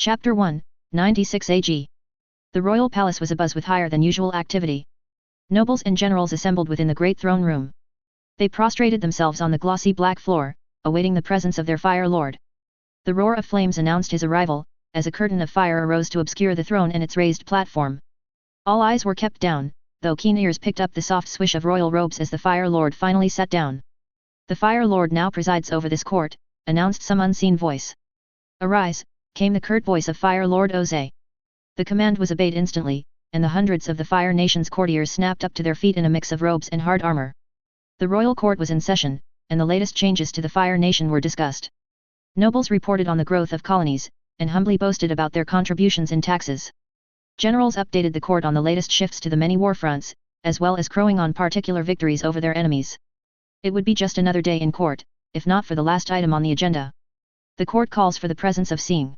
Chapter 1, 96 AG. The royal palace was abuzz with higher than usual activity. Nobles and generals assembled within the great throne room. They prostrated themselves on the glossy black floor, awaiting the presence of their Fire Lord. The roar of flames announced his arrival, as a curtain of fire arose to obscure the throne and its raised platform. All eyes were kept down, though keen ears picked up the soft swish of royal robes as the Fire Lord finally sat down. "The Fire Lord now presides over this court," announced some unseen voice. "Arise," came the curt voice of Fire Lord Oze. The command was obeyed instantly, and the hundreds of the Fire Nation's courtiers snapped up to their feet in a mix of robes and hard armor. The royal court was in session, and the latest changes to the Fire Nation were discussed. Nobles reported on the growth of colonies, and humbly boasted about their contributions in taxes. Generals updated the court on the latest shifts to the many war fronts, as well as crowing on particular victories over their enemies. It would be just another day in court, if not for the last item on the agenda. The court calls for the presence of Sing.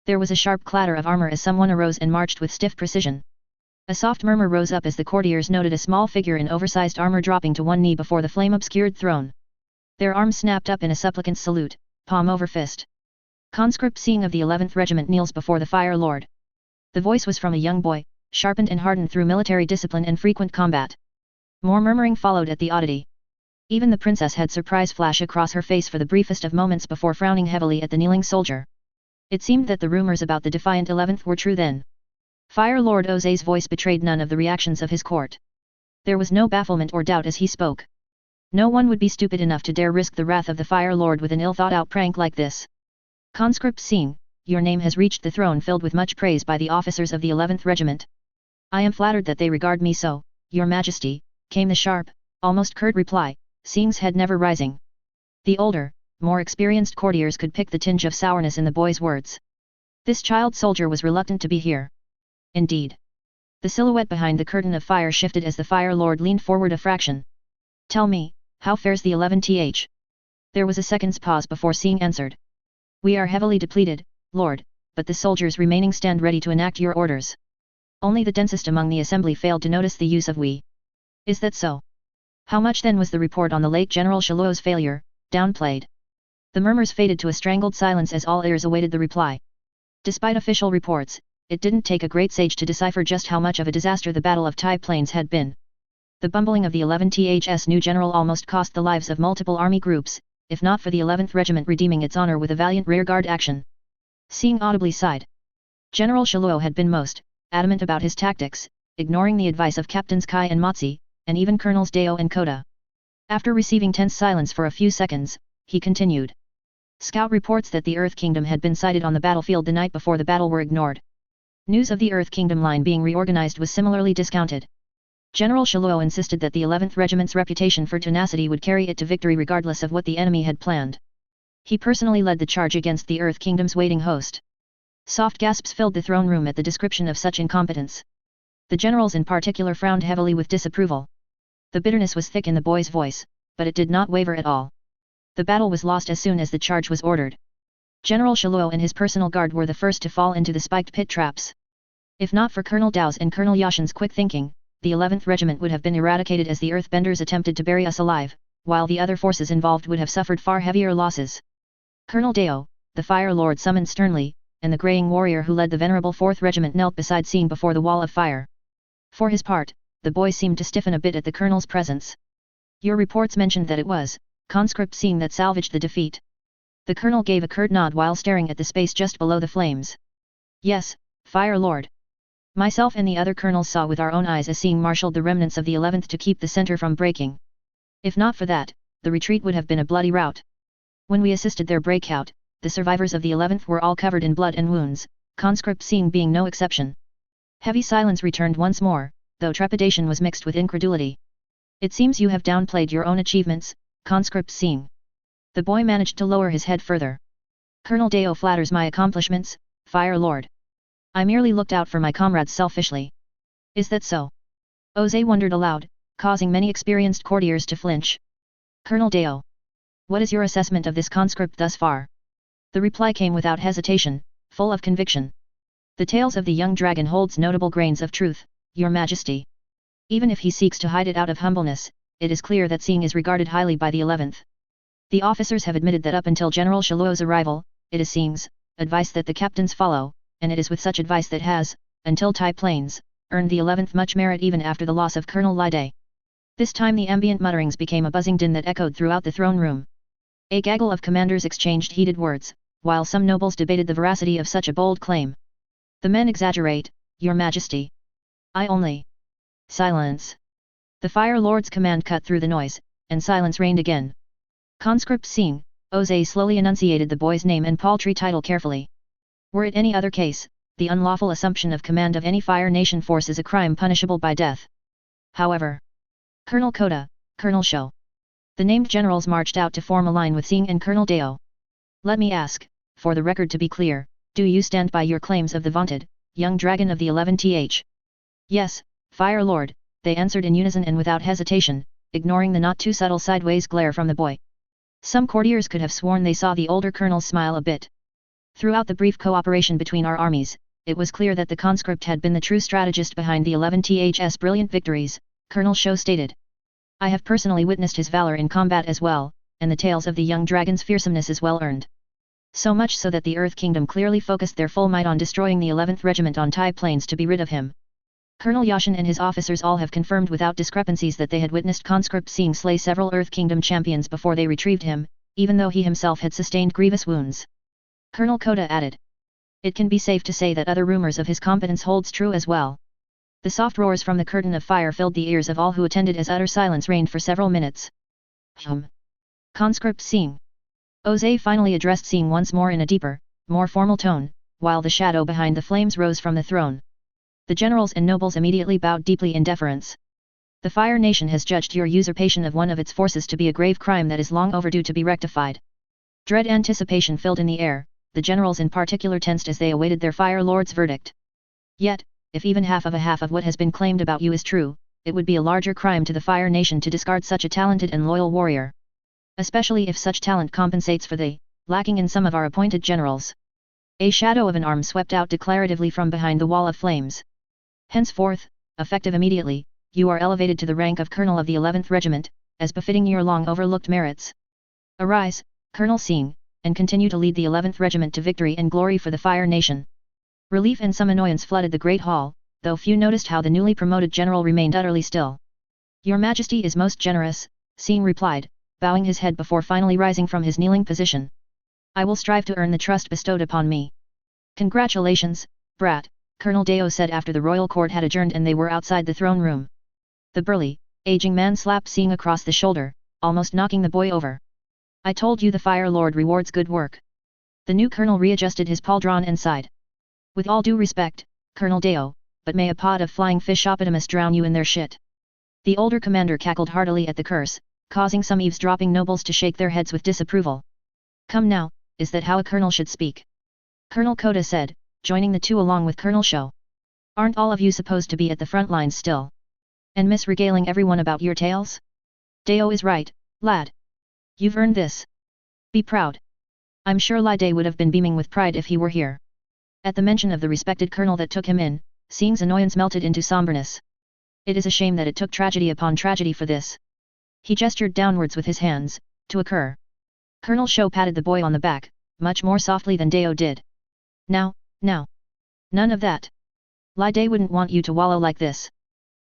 There was a sharp clatter of armor as someone arose and marched with stiff precision. A soft murmur rose up as the courtiers noted a small figure in oversized armor dropping to one knee before the flame-obscured throne. Their arms snapped up in a supplicant salute, palm over fist. Conscript Sing of the 11th Regiment kneels before the Fire Lord. The voice was from a young boy, sharpened and hardened through military discipline and frequent combat. More murmuring followed at the oddity. Even the princess had surprise flash across her face for the briefest of moments before frowning heavily at the kneeling soldier. It seemed that the rumors about the defiant 11th were true then. Fire Lord Oze's voice betrayed none of the reactions of his court. There was no bafflement or doubt as he spoke. No one would be stupid enough to dare risk the wrath of the Fire Lord with an ill-thought-out prank like this. "Conscript Sing, your name has reached the throne filled with much praise by the officers of the 11th Regiment. I am flattered that they regard me so, Your Majesty," came the sharp, almost curt reply, Sing's head never rising. The older, more experienced courtiers could pick the tinge of sourness in the boy's words. This child soldier was reluctant to be here. Indeed. The silhouette behind the curtain of fire shifted as the Fire Lord leaned forward a fraction. "Tell me, how fares the 11th?" There was a second's pause before Sing answered. "We are heavily depleted, Lord, but the soldiers remaining stand ready to enact your orders." Only the densest among the assembly failed to notice the use of "we." "Is that so? How much then was the report on the late General Shaluo's failure downplayed?" The murmurs faded to a strangled silence as all ears awaited the reply. Despite official reports, it didn't take a great sage to decipher just how much of a disaster the Battle of Tai Plains had been. The bumbling of the 11th's new general almost cost the lives of multiple army groups, if not for the 11th Regiment redeeming its honor with a valiant rearguard action. Sing audibly sighed. General Shaluo had been most adamant about his tactics, ignoring the advice of Captains Kai and Motzi, and even Colonels Deo and Koda. After receiving tense silence for a few seconds, he continued. Scout reports that the Earth Kingdom had been sighted on the battlefield the night before the battle were ignored. News of the Earth Kingdom line being reorganized was similarly discounted. General Shaluo insisted that the 11th Regiment's reputation for tenacity would carry it to victory regardless of what the enemy had planned. He personally led the charge against the Earth Kingdom's waiting host. Soft gasps filled the throne room at the description of such incompetence. The generals in particular frowned heavily with disapproval. The bitterness was thick in the boy's voice, but it did not waver at all. The battle was lost as soon as the charge was ordered. General Shaluo and his personal guard were the first to fall into the spiked pit traps. If not for Colonel Dao's and Colonel Yashin's quick thinking, the 11th Regiment would have been eradicated as the Earthbenders attempted to bury us alive, while the other forces involved would have suffered far heavier losses. Colonel Deo, the Fire Lord summoned sternly, and the graying warrior who led the venerable 4th Regiment knelt beside Sing before the wall of fire. For his part, the boy seemed to stiffen a bit at the colonel's presence. "Your reports mentioned that it was Conscript Sing that salvaged the defeat." The colonel gave a curt nod while staring at the space just below the flames. "Yes, Fire Lord. Myself and the other colonels saw with our own eyes as Sing marshaled the remnants of the 11th to keep the center from breaking. If not for that, the retreat would have been a bloody rout. When we assisted their breakout, the survivors of the 11th were all covered in blood and wounds, Conscript Sing being no exception." Heavy silence returned once more, though trepidation was mixed with incredulity. "It seems you have downplayed your own achievements, Conscript Sing." The boy managed to lower his head further. "Colonel Deo flatters my accomplishments, Fire Lord. I merely looked out for my comrades selfishly." "Is that so?" Oze wondered aloud, causing many experienced courtiers to flinch. "Colonel Deo, what is your assessment of this conscript thus far?" The reply came without hesitation, full of conviction. "The tales of the young dragon holds notable grains of truth, Your Majesty. Even if he seeks to hide it out of humbleness, it is clear that Sing is regarded highly by the 11th. The officers have admitted that up until General Shaluo's arrival, it is Sing's advice that the captains follow, and it is with such advice that has, until Tai Plains, earned the 11th much merit even after the loss of Colonel Lide. This time the ambient mutterings became a buzzing din that echoed throughout the throne room. A gaggle of commanders exchanged heated words, while some nobles debated the veracity of such a bold claim. The men exaggerate, Your Majesty. I only. Silence. The Fire Lord's command cut through the noise, and silence reigned again. Conscript Sing, Oze slowly enunciated the boy's name and paltry title carefully. Were it any other case, the unlawful assumption of command of any Fire Nation force is a crime punishable by death. However, Colonel Kota, Colonel Sho. The named generals marched out to form a line with Sing and Colonel Deo. Let me ask, for the record to be clear, do you stand by your claims of the vaunted, young dragon of the 11th? Yes, Fire Lord, they answered in unison and without hesitation, ignoring the not too subtle sideways glare from the boy. Some courtiers could have sworn they saw the older colonel smile a bit. Throughout the brief cooperation between our armies, it was clear that the conscript had been the true strategist behind the 11th's brilliant victories, Colonel Sho stated. I have personally witnessed his valor in combat as well, and the tales of the young dragon's fearsomeness is well earned. So much so that the Earth Kingdom clearly focused their full might on destroying the 11th Regiment on Tai Plains to be rid of him. Colonel Yashin and his officers all have confirmed without discrepancies that they had witnessed conscript Sing slay several Earth Kingdom champions before they retrieved him, even though he himself had sustained grievous wounds. Colonel Kota added. It can be safe to say that other rumors of his competence holds true as well. The soft roars from the curtain of fire filled the ears of all who attended as utter silence reigned for several minutes. Conscript Sing. Oze finally addressed Sing once more in a deeper, more formal tone, while the shadow behind the flames rose from the throne. The generals and nobles immediately bowed deeply in deference. The Fire Nation has judged your usurpation of one of its forces to be a grave crime that is long overdue to be rectified. Dread anticipation filled in the air, the generals in particular tensed as they awaited their Fire Lord's verdict. Yet, if even half of what has been claimed about you is true, it would be a larger crime to the Fire Nation to discard such a talented and loyal warrior. Especially if such talent compensates for the lacking in some of our appointed generals. A shadow of an arm swept out declaratively from behind the wall of flames. Henceforth, effective immediately, you are elevated to the rank of Colonel of the 11th Regiment, as befitting your long overlooked merits. Arise, Colonel Sing, and continue to lead the 11th Regiment to victory and glory for the Fire Nation. Relief and some annoyance flooded the great hall, though few noticed how the newly promoted general remained utterly still. Your Majesty is most generous, Sing replied, bowing his head before finally rising from his kneeling position. I will strive to earn the trust bestowed upon me. Congratulations, brat, Colonel Deo said after the royal court had adjourned and they were outside the throne room. The burly, aging man slapped Sing across the shoulder, almost knocking the boy over. I told you the Fire Lord rewards good work. The new colonel readjusted his pauldron and sighed. With all due respect, Colonel Deo, but may a pod of flying fish optimus drown you in their shit. The older commander cackled heartily at the curse, causing some eavesdropping nobles to shake their heads with disapproval. Come now, is that how a colonel should speak? Colonel Kota said, joining the two along with Colonel Sho. Aren't all of you supposed to be at the front lines still? And misregaling everyone about your tales? Deo is right, lad. You've earned this. Be proud. I'm sure Lide would have been beaming with pride if he were here. At the mention of the respected colonel that took him in, Sing's annoyance melted into somberness. It is a shame that it took tragedy upon tragedy for this. He gestured downwards with his hands, to occur. Colonel Sho patted the boy on the back, much more softly than Deo did. Now. None of that. Lide wouldn't want you to wallow like this.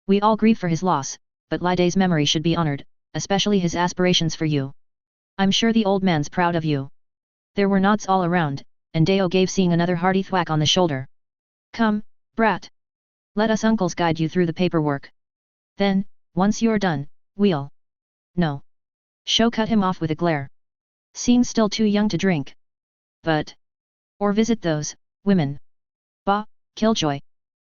We all grieve for his loss, but Lide's memory should be honored, especially his aspirations for you. I'm sure the old man's proud of you. There were nods all around, and Deo gave Sing another hearty thwack on the shoulder. Come, brat. Let us uncles guide you through the paperwork. Then, once you're done, we'll... No. Sho cut him off with a glare. Sing's still too young to drink. But... Or visit those, women. Bah, Killjoy.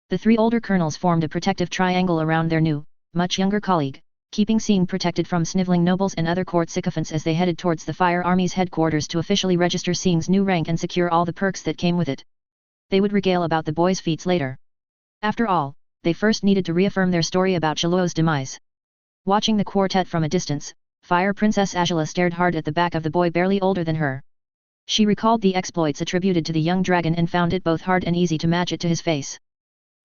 The three older colonels formed a protective triangle around their new, much younger colleague, keeping Sing protected from sniveling nobles and other court sycophants as they headed towards the Fire Army's headquarters to officially register Sing's new rank and secure all the perks that came with it. They would regale about the boy's feats later. After all, they first needed to reaffirm their story about Chiluo's demise. Watching the quartet from a distance, Fire Princess Agela stared hard at the back of the boy barely older than her. She recalled the exploits attributed to the young dragon and found it both hard and easy to match it to his face.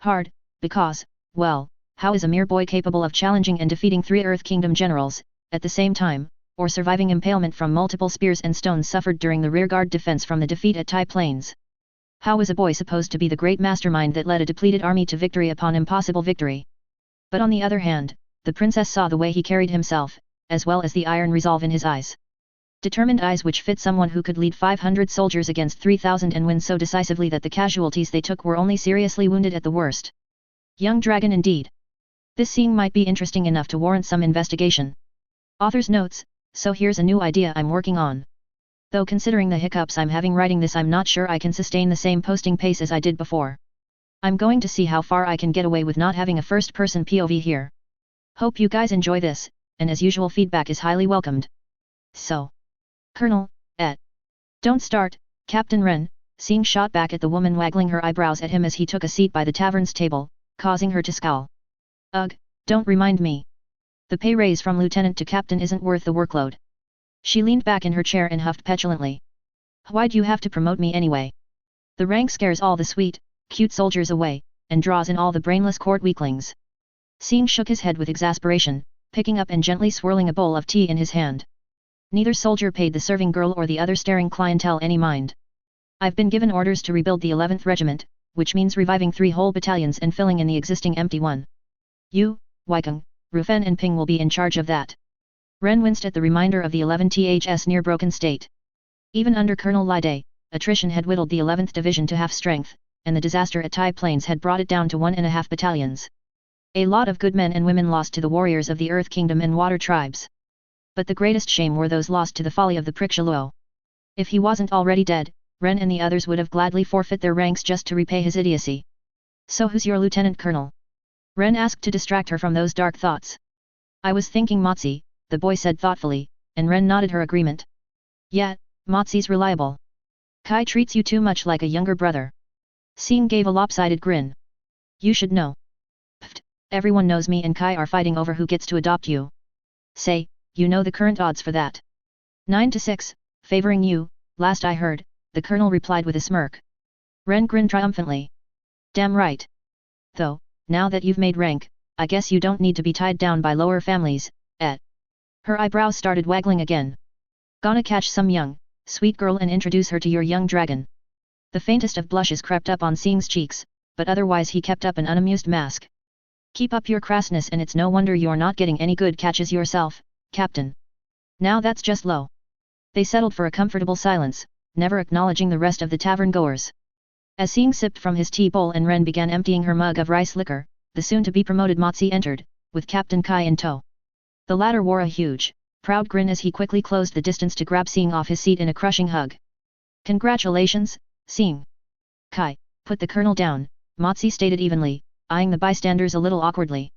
Hard, because, well, how is a mere boy capable of challenging and defeating 3 Earth Kingdom generals, at the same time, or surviving impalement from multiple spears and stones suffered during the rearguard defense from the defeat at Tai Plains? How was a boy supposed to be the great mastermind that led a depleted army to victory upon impossible victory? But on the other hand, the princess saw the way he carried himself, as well as the iron resolve in his eyes. Determined eyes which fit someone who could lead 500 soldiers against 3,000 and win so decisively that the casualties they took were only seriously wounded at the worst. Young dragon indeed. This scene might be interesting enough to warrant some investigation. Author's notes, so here's a new idea I'm working on. Though considering the hiccups I'm having writing this, I'm not sure I can sustain the same posting pace as I did before. I'm going to see how far I can get away with not having a first-person POV here. Hope you guys enjoy this, and as usual feedback is highly welcomed. So. Colonel, Don't start, Captain Ren, Sing shot back at the woman waggling her eyebrows at him as he took a seat by the tavern's table, causing her to scowl. Ugh, don't remind me. The pay raise from lieutenant to captain isn't worth the workload. She leaned back in her chair and huffed petulantly. Why'd you have to promote me anyway? The rank scares all the sweet, cute soldiers away, and draws in all the brainless court weaklings. Sing shook his head with exasperation, picking up and gently swirling a bowl of tea in his hand. Neither soldier paid the serving girl or the other staring clientele any mind. I've been given orders to rebuild the 11th Regiment, which means reviving 3 whole battalions and filling in the existing empty one. You, Weikung, Rufen and Ping will be in charge of that. Ren winced at the reminder of the 11th's near broken state. Even under Colonel Lide, attrition had whittled the 11th Division to half strength, and the disaster at Tai Plains had brought it down to 1.5 battalions. A lot of good men and women lost to the warriors of the Earth Kingdom and Water Tribes. But the greatest shame were those lost to the folly of the Prickshaluo. If he wasn't already dead, Ren and the others would have gladly forfeit their ranks just to repay his idiocy. So who's your lieutenant colonel? Ren asked to distract her from those dark thoughts. I was thinking Motsi, the boy said thoughtfully, and Ren nodded her agreement. Yeah, Motsi's reliable. Kai treats you too much like a younger brother. Sing gave a lopsided grin. You should know. Pfft, everyone knows me and Kai are fighting over who gets to adopt you. Say, you know the current odds for that. 9-6, favoring you, last I heard, the colonel replied with a smirk. Ren grinned triumphantly. Damn right. Though, now that you've made rank, I guess you don't need to be tied down by lower families, Her eyebrows started waggling again. Gonna catch some young, sweet girl and introduce her to your young dragon. The faintest of blushes crept up on Sing's cheeks, but otherwise he kept up an unamused mask. Keep up your crassness and it's no wonder you're not getting any good catches yourself, Captain. Now that's just low. They settled for a comfortable silence, never acknowledging the rest of the tavern goers. As Sing sipped from his tea bowl and Ren began emptying her mug of rice liquor, the soon-to-be-promoted Motsi entered, with Captain Kai in tow. The latter wore a huge, proud grin as he quickly closed the distance to grab Sing off his seat in a crushing hug. Congratulations, Sing. Kai, put the colonel down, Motsi stated evenly, eyeing the bystanders a little awkwardly.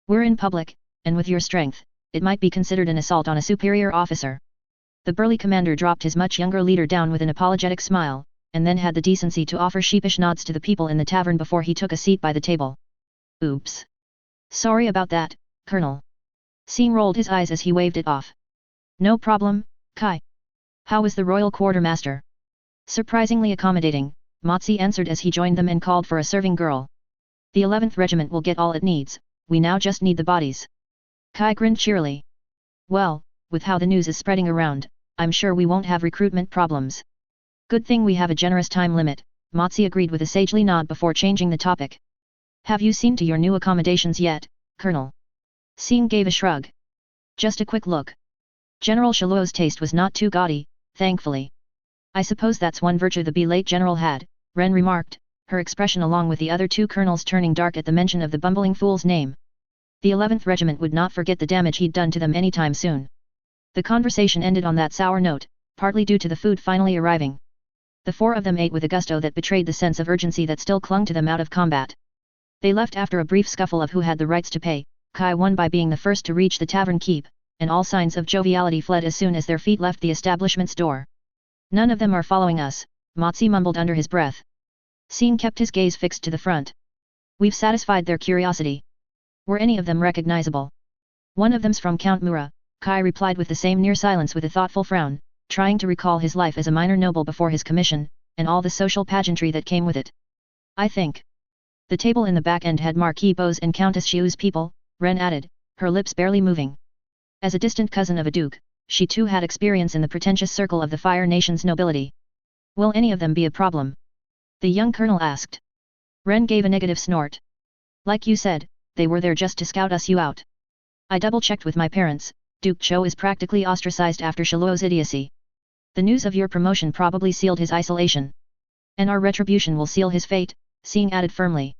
We're in public, and with your strength, it might be considered an assault on a superior officer. The burly commander dropped his much younger leader down with an apologetic smile, and then had the decency to offer sheepish nods to the people in the tavern before he took a seat by the table. Oops. Sorry about that, Colonel. Sing rolled his eyes as he waved it off. No problem, Kai. How was the royal quartermaster? Surprisingly accommodating, Motsi answered as he joined them and called for a serving girl. The 11th Regiment will get all it needs, we now just need the bodies. Kai grinned cheerily. Well, with how the news is spreading around, I'm sure we won't have recruitment problems. Good thing we have a generous time limit, Motsi agreed with a sagely nod before changing the topic. Have you seen to your new accommodations yet, Colonel? Sing gave a shrug. Just a quick look. General Shaluo's taste was not too gaudy, thankfully. I suppose that's one virtue the late general had, Ren remarked, her expression along with the other two colonels turning dark at the mention of the bumbling fool's name. The 11th Regiment would not forget the damage he'd done to them anytime soon. The conversation ended on that sour note, partly due to the food finally arriving. The 4 of them ate with a gusto that betrayed the sense of urgency that still clung to them out of combat. They left after a brief scuffle of who had the rights to pay. Kai won by being the first to reach the tavern keep, and all signs of joviality fled as soon as their feet left the establishment's door. None of them are following us, Motsi mumbled under his breath. Sing kept his gaze fixed to the front. We've satisfied their curiosity. Were any of them recognizable? One of them's from Count Mura, Kai replied with the same near silence with a thoughtful frown, trying to recall his life as a minor noble before his commission, and all the social pageantry that came with it. I think. The table in the back end had Marquis Bose and Countess Xiu's people, Ren added, her lips barely moving. As a distant cousin of a duke, she too had experience in the pretentious circle of the Fire Nation's nobility. Will any of them be a problem? The young colonel asked. Ren gave a negative snort. Like you said, they were there just to scout you out. I double-checked with my parents, Duke Cho is practically ostracized after Shiluo's idiocy. The news of your promotion probably sealed his isolation. And our retribution will seal his fate, Sing added firmly.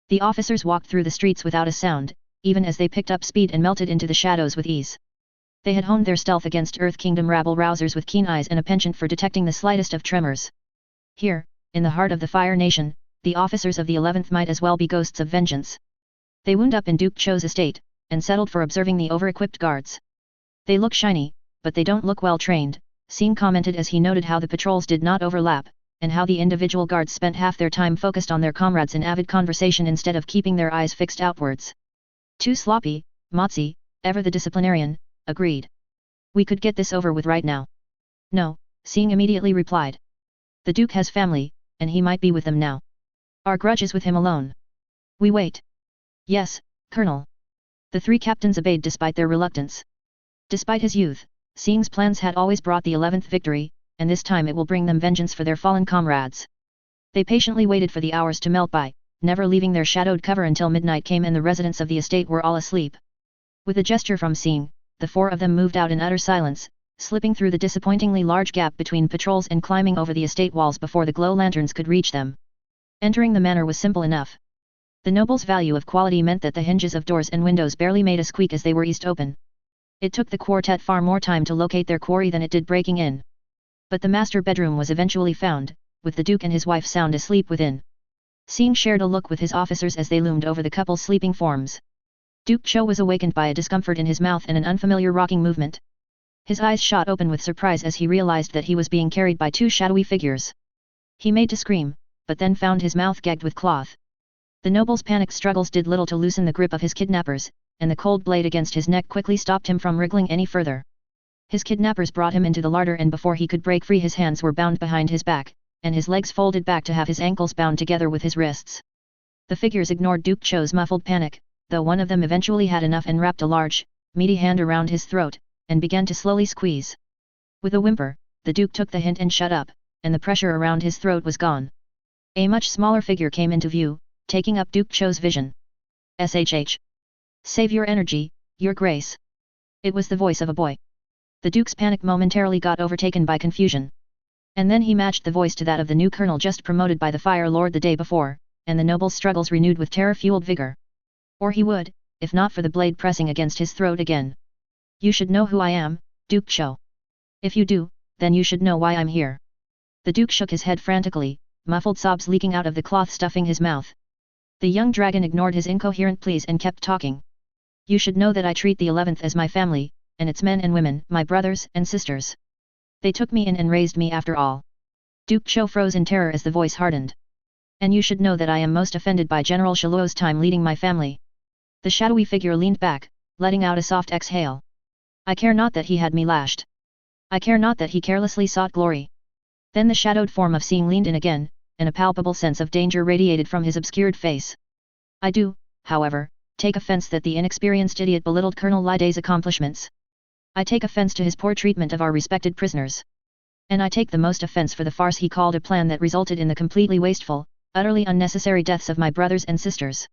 The officers walked through the streets without a sound, even as they picked up speed and melted into the shadows with ease. They had honed their stealth against Earth Kingdom rabble-rousers with keen eyes and a penchant for detecting the slightest of tremors. Here, in the heart of the Fire Nation, the officers of the 11th might as well be ghosts of vengeance. They wound up in Duke Cho's estate, and settled for observing the over-equipped guards. They look shiny, but they don't look well-trained, Sing commented as he noted how the patrols did not overlap, and how the individual guards spent half their time focused on their comrades in avid conversation instead of keeping their eyes fixed outwards. Too sloppy, Motzi, ever the disciplinarian, agreed. We could get this over with right now. No, Sing immediately replied. The Duke has family, and he might be with them now. Our grudge is with him alone. We wait. Yes, Colonel. The three captains obeyed despite their reluctance. Despite his youth, Sing's plans had always brought the 11th victory, and this time it will bring them vengeance for their fallen comrades. They patiently waited for the hours to melt by, never leaving their shadowed cover until midnight came and the residents of the estate were all asleep. With a gesture from Sing, the four of them moved out in utter silence, slipping through the disappointingly large gap between patrols and climbing over the estate walls before the glow lanterns could reach them. Entering the manor was simple enough. The noble's value of quality meant that the hinges of doors and windows barely made a squeak as they were eased open. It took the quartet far more time to locate their quarry than it did breaking in. But the master bedroom was eventually found, with the Duke and his wife sound asleep within. Sing shared a look with his officers as they loomed over the couple's sleeping forms. Duke Cho was awakened by a discomfort in his mouth and an unfamiliar rocking movement. His eyes shot open with surprise as he realized that he was being carried by two shadowy figures. He made to scream, but then found his mouth gagged with cloth. The noble's panicked struggles did little to loosen the grip of his kidnappers, and the cold blade against his neck quickly stopped him from wriggling any further. His kidnappers brought him into the larder and before he could break free his hands were bound behind his back, and his legs folded back to have his ankles bound together with his wrists. The figures ignored Duke Cho's muffled panic, though one of them eventually had enough and wrapped a large, meaty hand around his throat, and began to slowly squeeze. With a whimper, the Duke took the hint and shut up, and the pressure around his throat was gone. A much smaller figure came into view, taking up Duke Cho's vision. SHH. Save your energy, your grace. It was the voice of a boy. The Duke's panic momentarily got overtaken by confusion. And then he matched the voice to that of the new colonel just promoted by the Fire Lord the day before, and the noble's struggles renewed with terror-fueled vigor. Or he would, if not for the blade pressing against his throat again. You should know who I am, Duke Cho. If you do, then you should know why I'm here. The Duke shook his head frantically, muffled sobs leaking out of the cloth stuffing his mouth. The young dragon ignored his incoherent pleas and kept talking. You should know that I treat the 11th as my family, and its men and women, my brothers and sisters. They took me in and raised me after all. Duke Cho froze in terror as the voice hardened. And you should know that I am most offended by General Shiluo's time leading my family. The shadowy figure leaned back, letting out a soft exhale. I care not that he had me lashed. I care not that he carelessly sought glory. Then the shadowed form of Sing leaned in again, and a palpable sense of danger radiated from his obscured face. I do, however, take offense that the inexperienced idiot belittled Colonel Liday's accomplishments. I take offense to his poor treatment of our respected prisoners. And I take the most offense for the farce he called a plan that resulted in the completely wasteful, utterly unnecessary deaths of my brothers and sisters.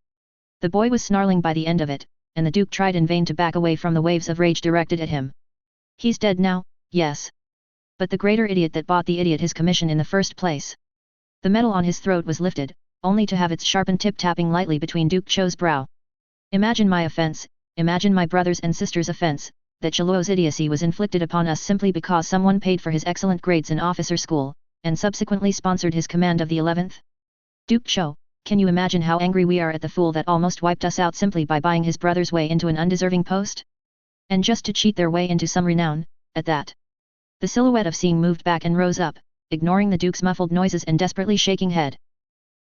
The boy was snarling by the end of it, and the Duke tried in vain to back away from the waves of rage directed at him. He's dead now, yes. But the greater idiot that bought the idiot his commission in the first place. The metal on his throat was lifted, only to have its sharpened tip tapping lightly between Duke Cho's brow. Imagine my offense, imagine my brothers and sisters' offense, that Shiluo's idiocy was inflicted upon us simply because someone paid for his excellent grades in officer school, and subsequently sponsored his command of the 11th? Duke Cho, can you imagine how angry we are at the fool that almost wiped us out simply by buying his brother's way into an undeserving post? And just to cheat their way into some renown, at that. The silhouette of Sing moved back and rose up, ignoring the Duke's muffled noises and desperately shaking head.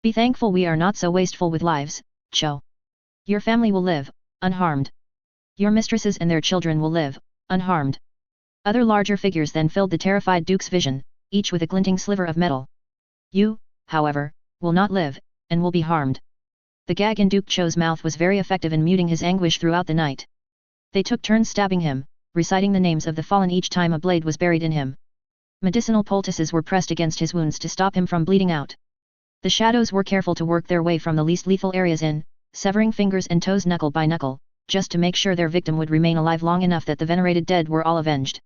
Be thankful we are not so wasteful with lives, Cho. Your family will live, unharmed. Your mistresses and their children will live, unharmed. Other larger figures then filled the terrified Duke's vision, each with a glinting sliver of metal. You, however, will not live, and will be harmed. The gag in Duke Cho's mouth was very effective in muting his anguish throughout the night. They took turns stabbing him, reciting the names of the fallen each time a blade was buried in him. Medicinal poultices were pressed against his wounds to stop him from bleeding out. The shadows were careful to work their way from the least lethal areas in, severing fingers and toes knuckle by knuckle, just to make sure their victim would remain alive long enough that the venerated dead were all avenged.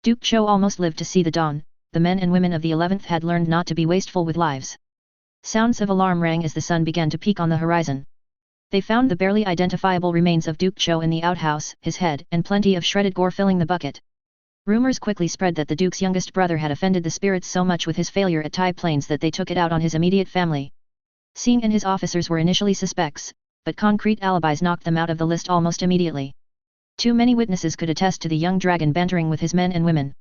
Duke Cho almost lived to see the dawn. The men and women of the 11th had learned not to be wasteful with lives. Sounds of alarm rang as the sun began to peak on the horizon. They found the barely identifiable remains of Duke Cho in the outhouse, his head and plenty of shredded gore filling the bucket. Rumors quickly spread that the Duke's youngest brother had offended the spirits so much with his failure at Tai Plains that they took it out on his immediate family. Sing and his officers were initially suspects, but concrete alibis knocked them out of the list almost immediately. Too many witnesses could attest to the young dragon bantering with his men and women.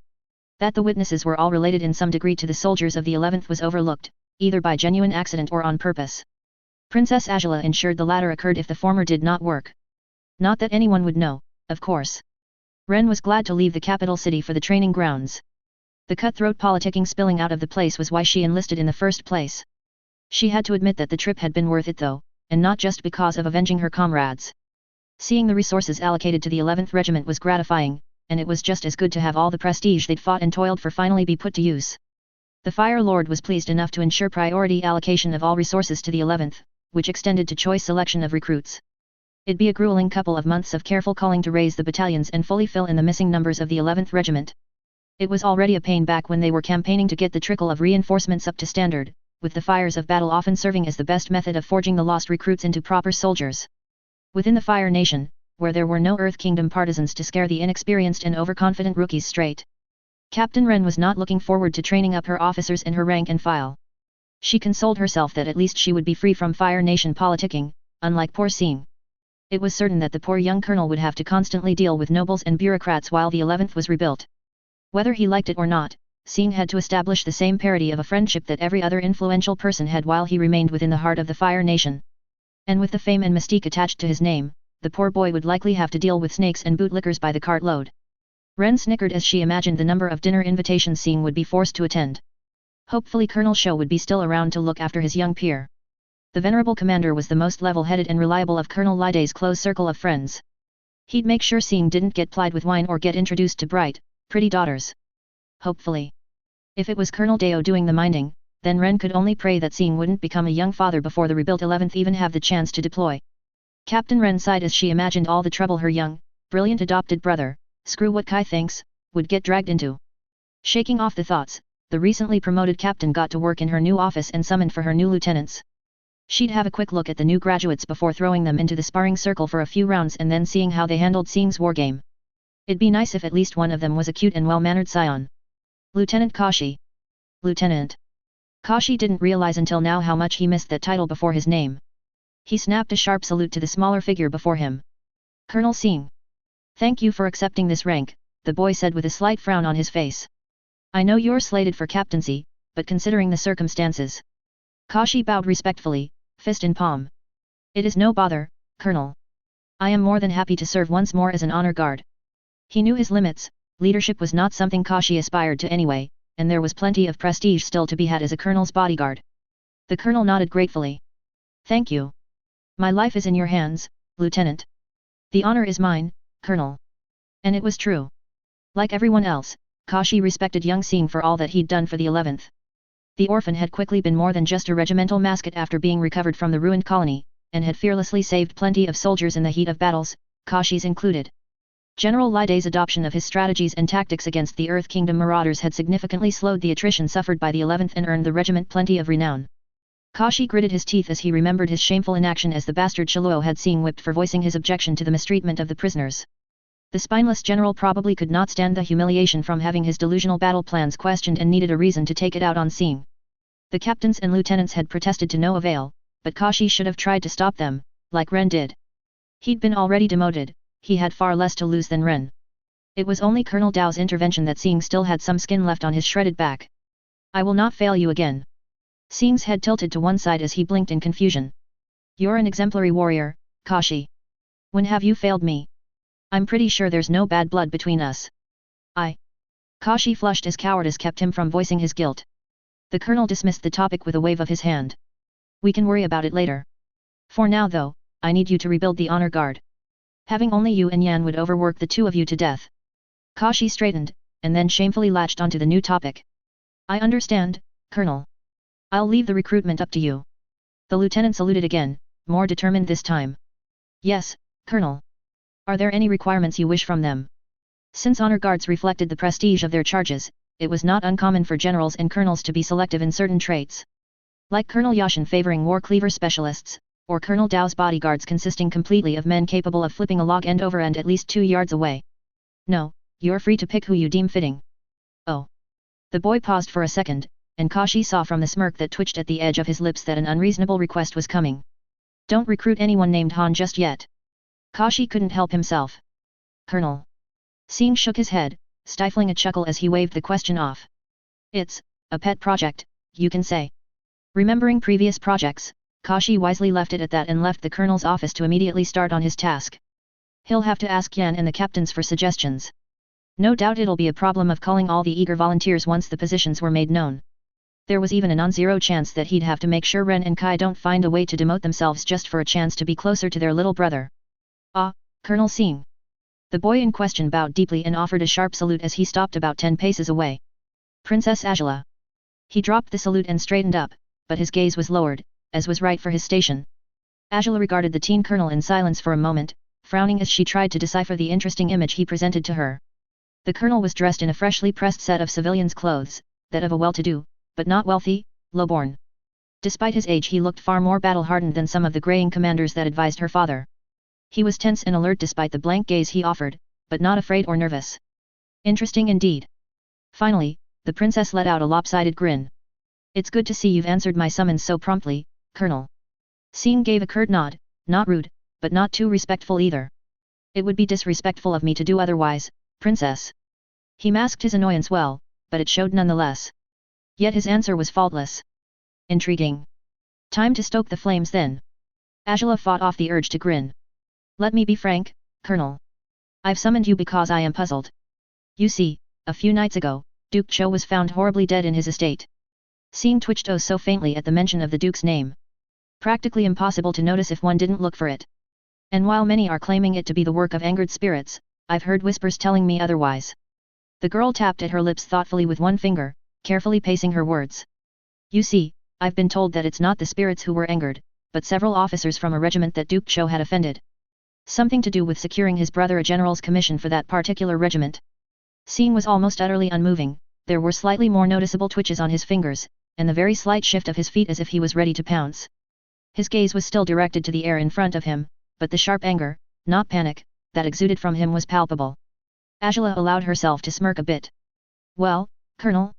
That the witnesses were all related in some degree to the soldiers of the 11th was overlooked, either by genuine accident or on purpose. Princess Agela ensured the latter occurred if the former did not work. Not that anyone would know, of course. Ren was glad to leave the capital city for the training grounds. The cutthroat politicking spilling out of the place was why she enlisted in the first place. She had to admit that the trip had been worth it though, and not just because of avenging her comrades. Seeing the resources allocated to the 11th Regiment was gratifying, and it was just as good to have all the prestige they'd fought and toiled for finally be put to use. The Fire Lord was pleased enough to ensure priority allocation of all resources to the 11th, which extended to choice selection of recruits. It'd be a grueling couple of months of careful culling to raise the battalions and fully fill in the missing numbers of the 11th Regiment. It was already a pain back when they were campaigning to get the trickle of reinforcements up to standard, with the fires of battle often serving as the best method of forging the lost recruits into proper soldiers. Within the Fire Nation, where there were no Earth Kingdom partisans to scare the inexperienced and overconfident rookies straight, Captain Ren was not looking forward to training up her officers in her rank and file. She consoled herself that at least she would be free from Fire Nation politicking, unlike poor Sing. It was certain that the poor young colonel would have to constantly deal with nobles and bureaucrats while the 11th was rebuilt. Whether he liked it or not, Sing had to establish the same parity of a friendship that every other influential person had while he remained within the heart of the Fire Nation. And with the fame and mystique attached to his name, the poor boy would likely have to deal with snakes and bootlickers by the cartload. Ren snickered as she imagined the number of dinner invitations Sing would be forced to attend. Hopefully Colonel Shou would be still around to look after his young peer. The venerable commander was the most level-headed and reliable of Colonel Liday's close circle of friends. He'd make sure Sing didn't get plied with wine or get introduced to bright, pretty daughters. Hopefully. If it was Colonel Deo doing the minding, then Ren could only pray that Sing wouldn't become a young father before the rebuilt 11th even have the chance to deploy. Captain Ren sighed as she imagined all the trouble her young, brilliant adopted brother, screw what Kai thinks, would get dragged into. Shaking off the thoughts, the recently promoted captain got to work in her new office and summoned for her new lieutenants. She'd have a quick look at the new graduates before throwing them into the sparring circle for a few rounds and then seeing how they handled Sing's wargame. It'd be nice if at least one of them was a cute and well-mannered scion. Lieutenant Kashi. Lieutenant. Kashi didn't realize until now how much he missed that title before his name. He snapped a sharp salute to the smaller figure before him. Colonel Sing. Thank you for accepting this rank, the boy said with a slight frown on his face. I know you're slated for captaincy, but considering the circumstances. Kashi bowed respectfully, fist in palm. It is no bother, Colonel. I am more than happy to serve once more as an honor guard. He knew his limits, leadership was not something Kashi aspired to anyway, and there was plenty of prestige still to be had as a colonel's bodyguard. The colonel nodded gratefully. Thank you. My life is in your hands, Lieutenant. The honor is mine, Colonel. And it was true. Like everyone else, Kashi respected young Sing for all that he'd done for the 11th. The orphan had quickly been more than just a regimental mascot after being recovered from the ruined colony, and had fearlessly saved plenty of soldiers in the heat of battles, Kashi's included. General Liday's adoption of his strategies and tactics against the Earth Kingdom marauders had significantly slowed the attrition suffered by the 11th and earned the regiment plenty of renown. Kashi gritted his teeth as he remembered his shameful inaction as the bastard Shiluo had seen whipped for voicing his objection to the mistreatment of the prisoners. The spineless general probably could not stand the humiliation from having his delusional battle plans questioned and needed a reason to take it out on Sing. The captains and lieutenants had protested to no avail, but Kashi should have tried to stop them, like Ren did. He'd been already demoted, he had far less to lose than Ren. It was only Colonel Dao's intervention that Sing still had some skin left on his shredded back. I will not fail you again. Sing's head tilted to one side as he blinked in confusion. You're an exemplary warrior, Kashi. When have you failed me? I'm pretty sure there's no bad blood between us. Kashi flushed as cowardice kept him from voicing his guilt. The colonel dismissed the topic with a wave of his hand. We can worry about it later. For now though, I need you to rebuild the honor guard. Having only you and Yan would overwork the two of you to death. Kashi straightened, and then shamefully latched onto the new topic. I understand, Colonel. I'll leave the recruitment up to you. The lieutenant saluted again, more determined this time. Yes, Colonel. Are there any requirements you wish from them? Since honor guards reflected the prestige of their charges, it was not uncommon for generals and colonels to be selective in certain traits. Like Colonel Yashin favoring war cleaver specialists, or Colonel Dao's bodyguards consisting completely of men capable of flipping a log end over end at least 2 yards away. No, you're free to pick who you deem fitting. Oh. The boy paused for a second, and Kashi saw from the smirk that twitched at the edge of his lips that an unreasonable request was coming. Don't recruit anyone named Han just yet. Kashi couldn't help himself. Colonel. Sing shook his head, stifling a chuckle as he waved the question off. It's a pet project, you can say. Remembering previous projects, Kashi wisely left it at that and left the colonel's office to immediately start on his task. He'll have to ask Yan and the captains for suggestions. No doubt it'll be a problem of calling all the eager volunteers once the positions were made known. There was even a non-zero chance that he'd have to make sure Ren and Kai don't find a way to demote themselves just for a chance to be closer to their little brother. Ah, Colonel Sing. The boy in question bowed deeply and offered a sharp salute as he stopped about 10 paces away. Princess Agela. He dropped the salute and straightened up, but his gaze was lowered, as was right for his station. Agela regarded the teen colonel in silence for a moment, frowning as she tried to decipher the interesting image he presented to her. The colonel was dressed in a freshly pressed set of civilian's clothes, that of a well-to-do, but not wealthy, low-born. Despite his age he looked far more battle-hardened than some of the graying commanders that advised her father. He was tense and alert despite the blank gaze he offered, but not afraid or nervous. Interesting indeed. Finally, the princess let out a lopsided grin. It's good to see you've answered my summons so promptly, Colonel. Sing gave a curt nod, not rude, but not too respectful either. It would be disrespectful of me to do otherwise, Princess. He masked his annoyance well, but it showed nonetheless. Yet his answer was faultless. Intriguing. Time to stoke the flames then. Agela fought off the urge to grin. Let me be frank, Colonel. I've summoned you because I am puzzled. You see, a few nights ago, Duke Cho was found horribly dead in his estate. Sing twitched oh so faintly at the mention of the Duke's name. Practically impossible to notice if one didn't look for it. And while many are claiming it to be the work of angered spirits, I've heard whispers telling me otherwise. The girl tapped at her lips thoughtfully with one finger, carefully pacing her words. You see, I've been told that it's not the spirits who were angered, but several officers from a regiment that Duke Cho had offended. Something to do with securing his brother a general's commission for that particular regiment. Sing was almost utterly unmoving, there were slightly more noticeable twitches on his fingers, and the very slight shift of his feet as if he was ready to pounce. His gaze was still directed to the air in front of him, but the sharp anger, not panic, that exuded from him was palpable. Agela allowed herself to smirk a bit. Well, Colonel?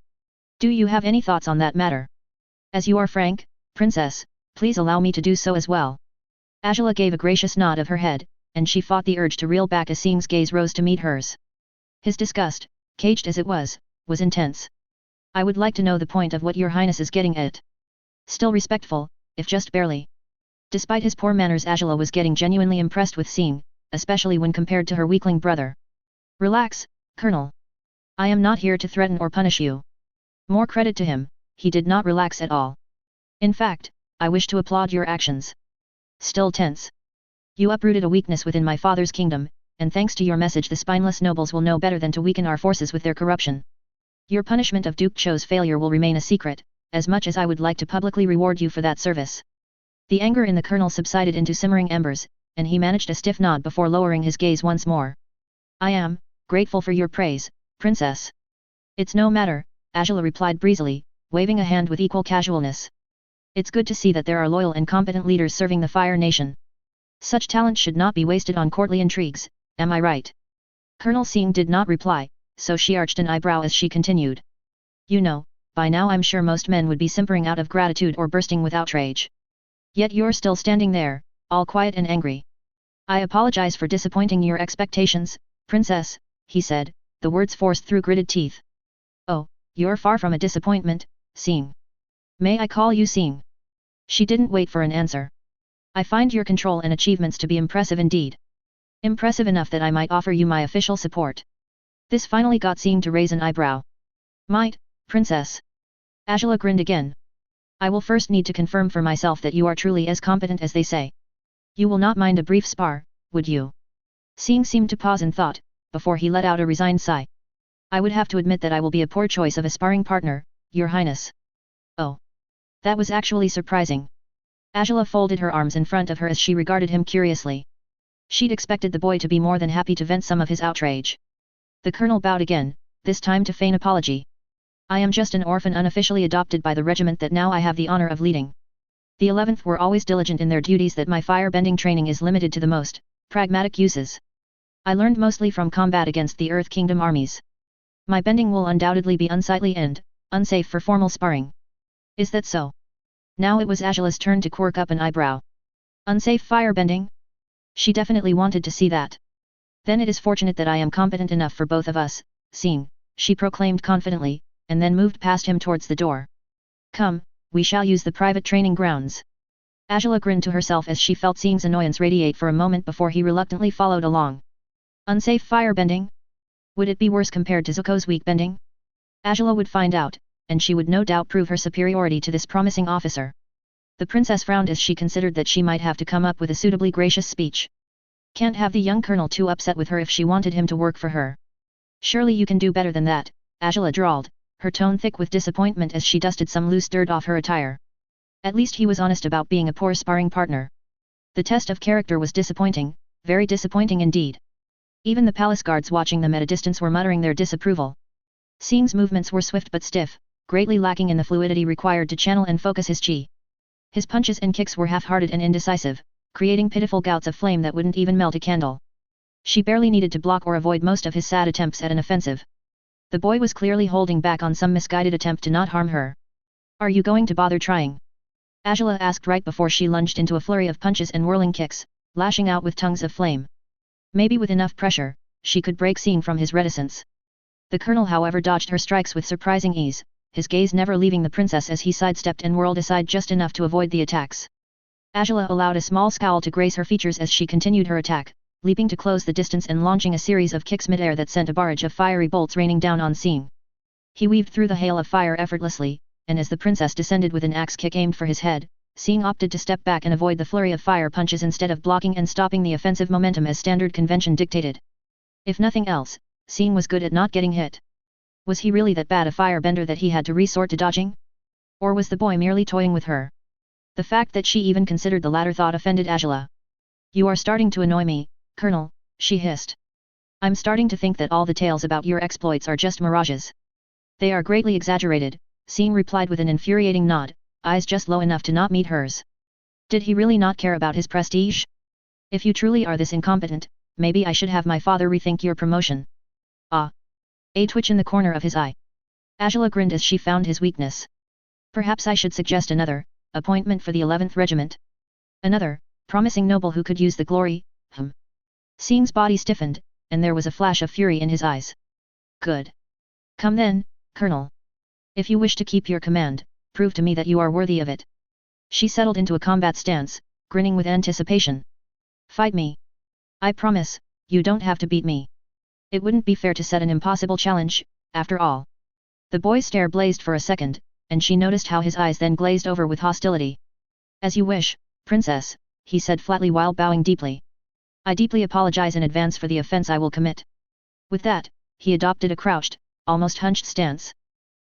Do you have any thoughts on that matter? As you are frank, Princess, please allow me to do so as well. Agela gave a gracious nod of her head, and she fought the urge to reel back as Sing's gaze rose to meet hers. His disgust, caged as it was intense. I would like to know the point of what your highness is getting at. Still respectful, if just barely. Despite his poor manners, Agela was getting genuinely impressed with Sing, especially when compared to her weakling brother. Relax, Colonel. I am not here to threaten or punish you. More credit to him, he did not relax at all. In fact, I wish to applaud your actions. Still tense. You uprooted a weakness within my father's kingdom, and thanks to your message the spineless nobles will know better than to weaken our forces with their corruption. Your punishment of Duke Cho's failure will remain a secret, as much as I would like to publicly reward you for that service. The anger in the colonel subsided into simmering embers, and he managed a stiff nod before lowering his gaze once more. I am grateful for your praise, Princess. It's no matter, Agela replied breezily, waving a hand with equal casualness. It's good to see that there are loyal and competent leaders serving the Fire Nation. Such talent should not be wasted on courtly intrigues, am I right? Colonel Sing did not reply, so she arched an eyebrow as she continued. You know, by now I'm sure most men would be simpering out of gratitude or bursting with outrage. Yet you're still standing there, all quiet and angry. I apologize for disappointing your expectations, Princess, he said, the words forced through gritted teeth. Oh, you're far from a disappointment, Sing. May I call you Sing? She didn't wait for an answer. I find your control and achievements to be impressive indeed. Impressive enough that I might offer you my official support. This finally got Sing to raise an eyebrow. Might, Princess? Agela grinned again. I will first need to confirm for myself that you are truly as competent as they say. You will not mind a brief spar, would you? Sing seemed to pause in thought, before he let out a resigned sigh. I would have to admit that I will be a poor choice of a sparring partner, Your Highness. Oh. That was actually surprising. Agela folded her arms in front of her as she regarded him curiously. She'd expected the boy to be more than happy to vent some of his outrage. The colonel bowed again, this time to feign apology. I am just an orphan unofficially adopted by the regiment that now I have the honor of leading. The 11th were always diligent in their duties that my fire-bending training is limited to the most pragmatic uses. I learned mostly from combat against the Earth Kingdom armies. My bending will undoubtedly be unsightly and unsafe for formal sparring. Is that so? Now it was Agela's turn to quirk up an eyebrow. Unsafe firebending? She definitely wanted to see that. Then it is fortunate that I am competent enough for both of us, Sing, she proclaimed confidently, and then moved past him towards the door. Come, we shall use the private training grounds. Agela grinned to herself as she felt Sing's annoyance radiate for a moment before he reluctantly followed along. Unsafe firebending? Would it be worse compared to Zuko's weak bending? Agela would find out, and she would no doubt prove her superiority to this promising officer. The princess frowned as she considered that she might have to come up with a suitably gracious speech. Can't have the young colonel too upset with her if she wanted him to work for her. Surely you can do better than that, Agela drawled, her tone thick with disappointment as she dusted some loose dirt off her attire. At least he was honest about being a poor sparring partner. The test of character was disappointing, very disappointing indeed. Even the palace guards watching them at a distance were muttering their disapproval. Sing's movements were swift but stiff, greatly lacking in the fluidity required to channel and focus his chi. His punches and kicks were half-hearted and indecisive, creating pitiful gouts of flame that wouldn't even melt a candle. She barely needed to block or avoid most of his sad attempts at an offensive. The boy was clearly holding back on some misguided attempt to not harm her. Are you going to bother trying? Agela asked right before she lunged into a flurry of punches and whirling kicks, lashing out with tongues of flame. Maybe with enough pressure, she could break Sing from his reticence. The colonel however dodged her strikes with surprising ease, his gaze never leaving the princess as he sidestepped and whirled aside just enough to avoid the attacks. Agela allowed a small scowl to grace her features as she continued her attack, leaping to close the distance and launching a series of kicks mid-air that sent a barrage of fiery bolts raining down on Sing. He weaved through the hail of fire effortlessly, and as the princess descended with an axe kick aimed for his head, Sing opted to step back and avoid the flurry of fire punches instead of blocking and stopping the offensive momentum as standard convention dictated. If nothing else, Sing was good at not getting hit. Was he really that bad a firebender that he had to resort to dodging? Or was the boy merely toying with her? The fact that she even considered the latter thought offended Agela. You are starting to annoy me, Colonel, she hissed. I'm starting to think that all the tales about your exploits are just mirages. They are greatly exaggerated, Sing replied with an infuriating nod, eyes just low enough to not meet hers. Did he really not care about his prestige? If you truly are this incompetent, maybe I should have my father rethink your promotion. Ah. A twitch in the corner of his eye. Agela grinned as she found his weakness. Perhaps I should suggest another appointment for the 11th Regiment. Another promising noble who could use the glory. Sing's body stiffened, and there was a flash of fury in his eyes. Good. Come then, Colonel. If you wish to keep your command, prove to me that you are worthy of it. She settled into a combat stance, grinning with anticipation. Fight me. I promise, you don't have to beat me. It wouldn't be fair to set an impossible challenge, after all. The boy's stare blazed for a second, and she noticed how his eyes then glazed over with hostility. As you wish, Princess, he said flatly while bowing deeply. I deeply apologize in advance for the offense I will commit. With that, he adopted a crouched, almost hunched stance.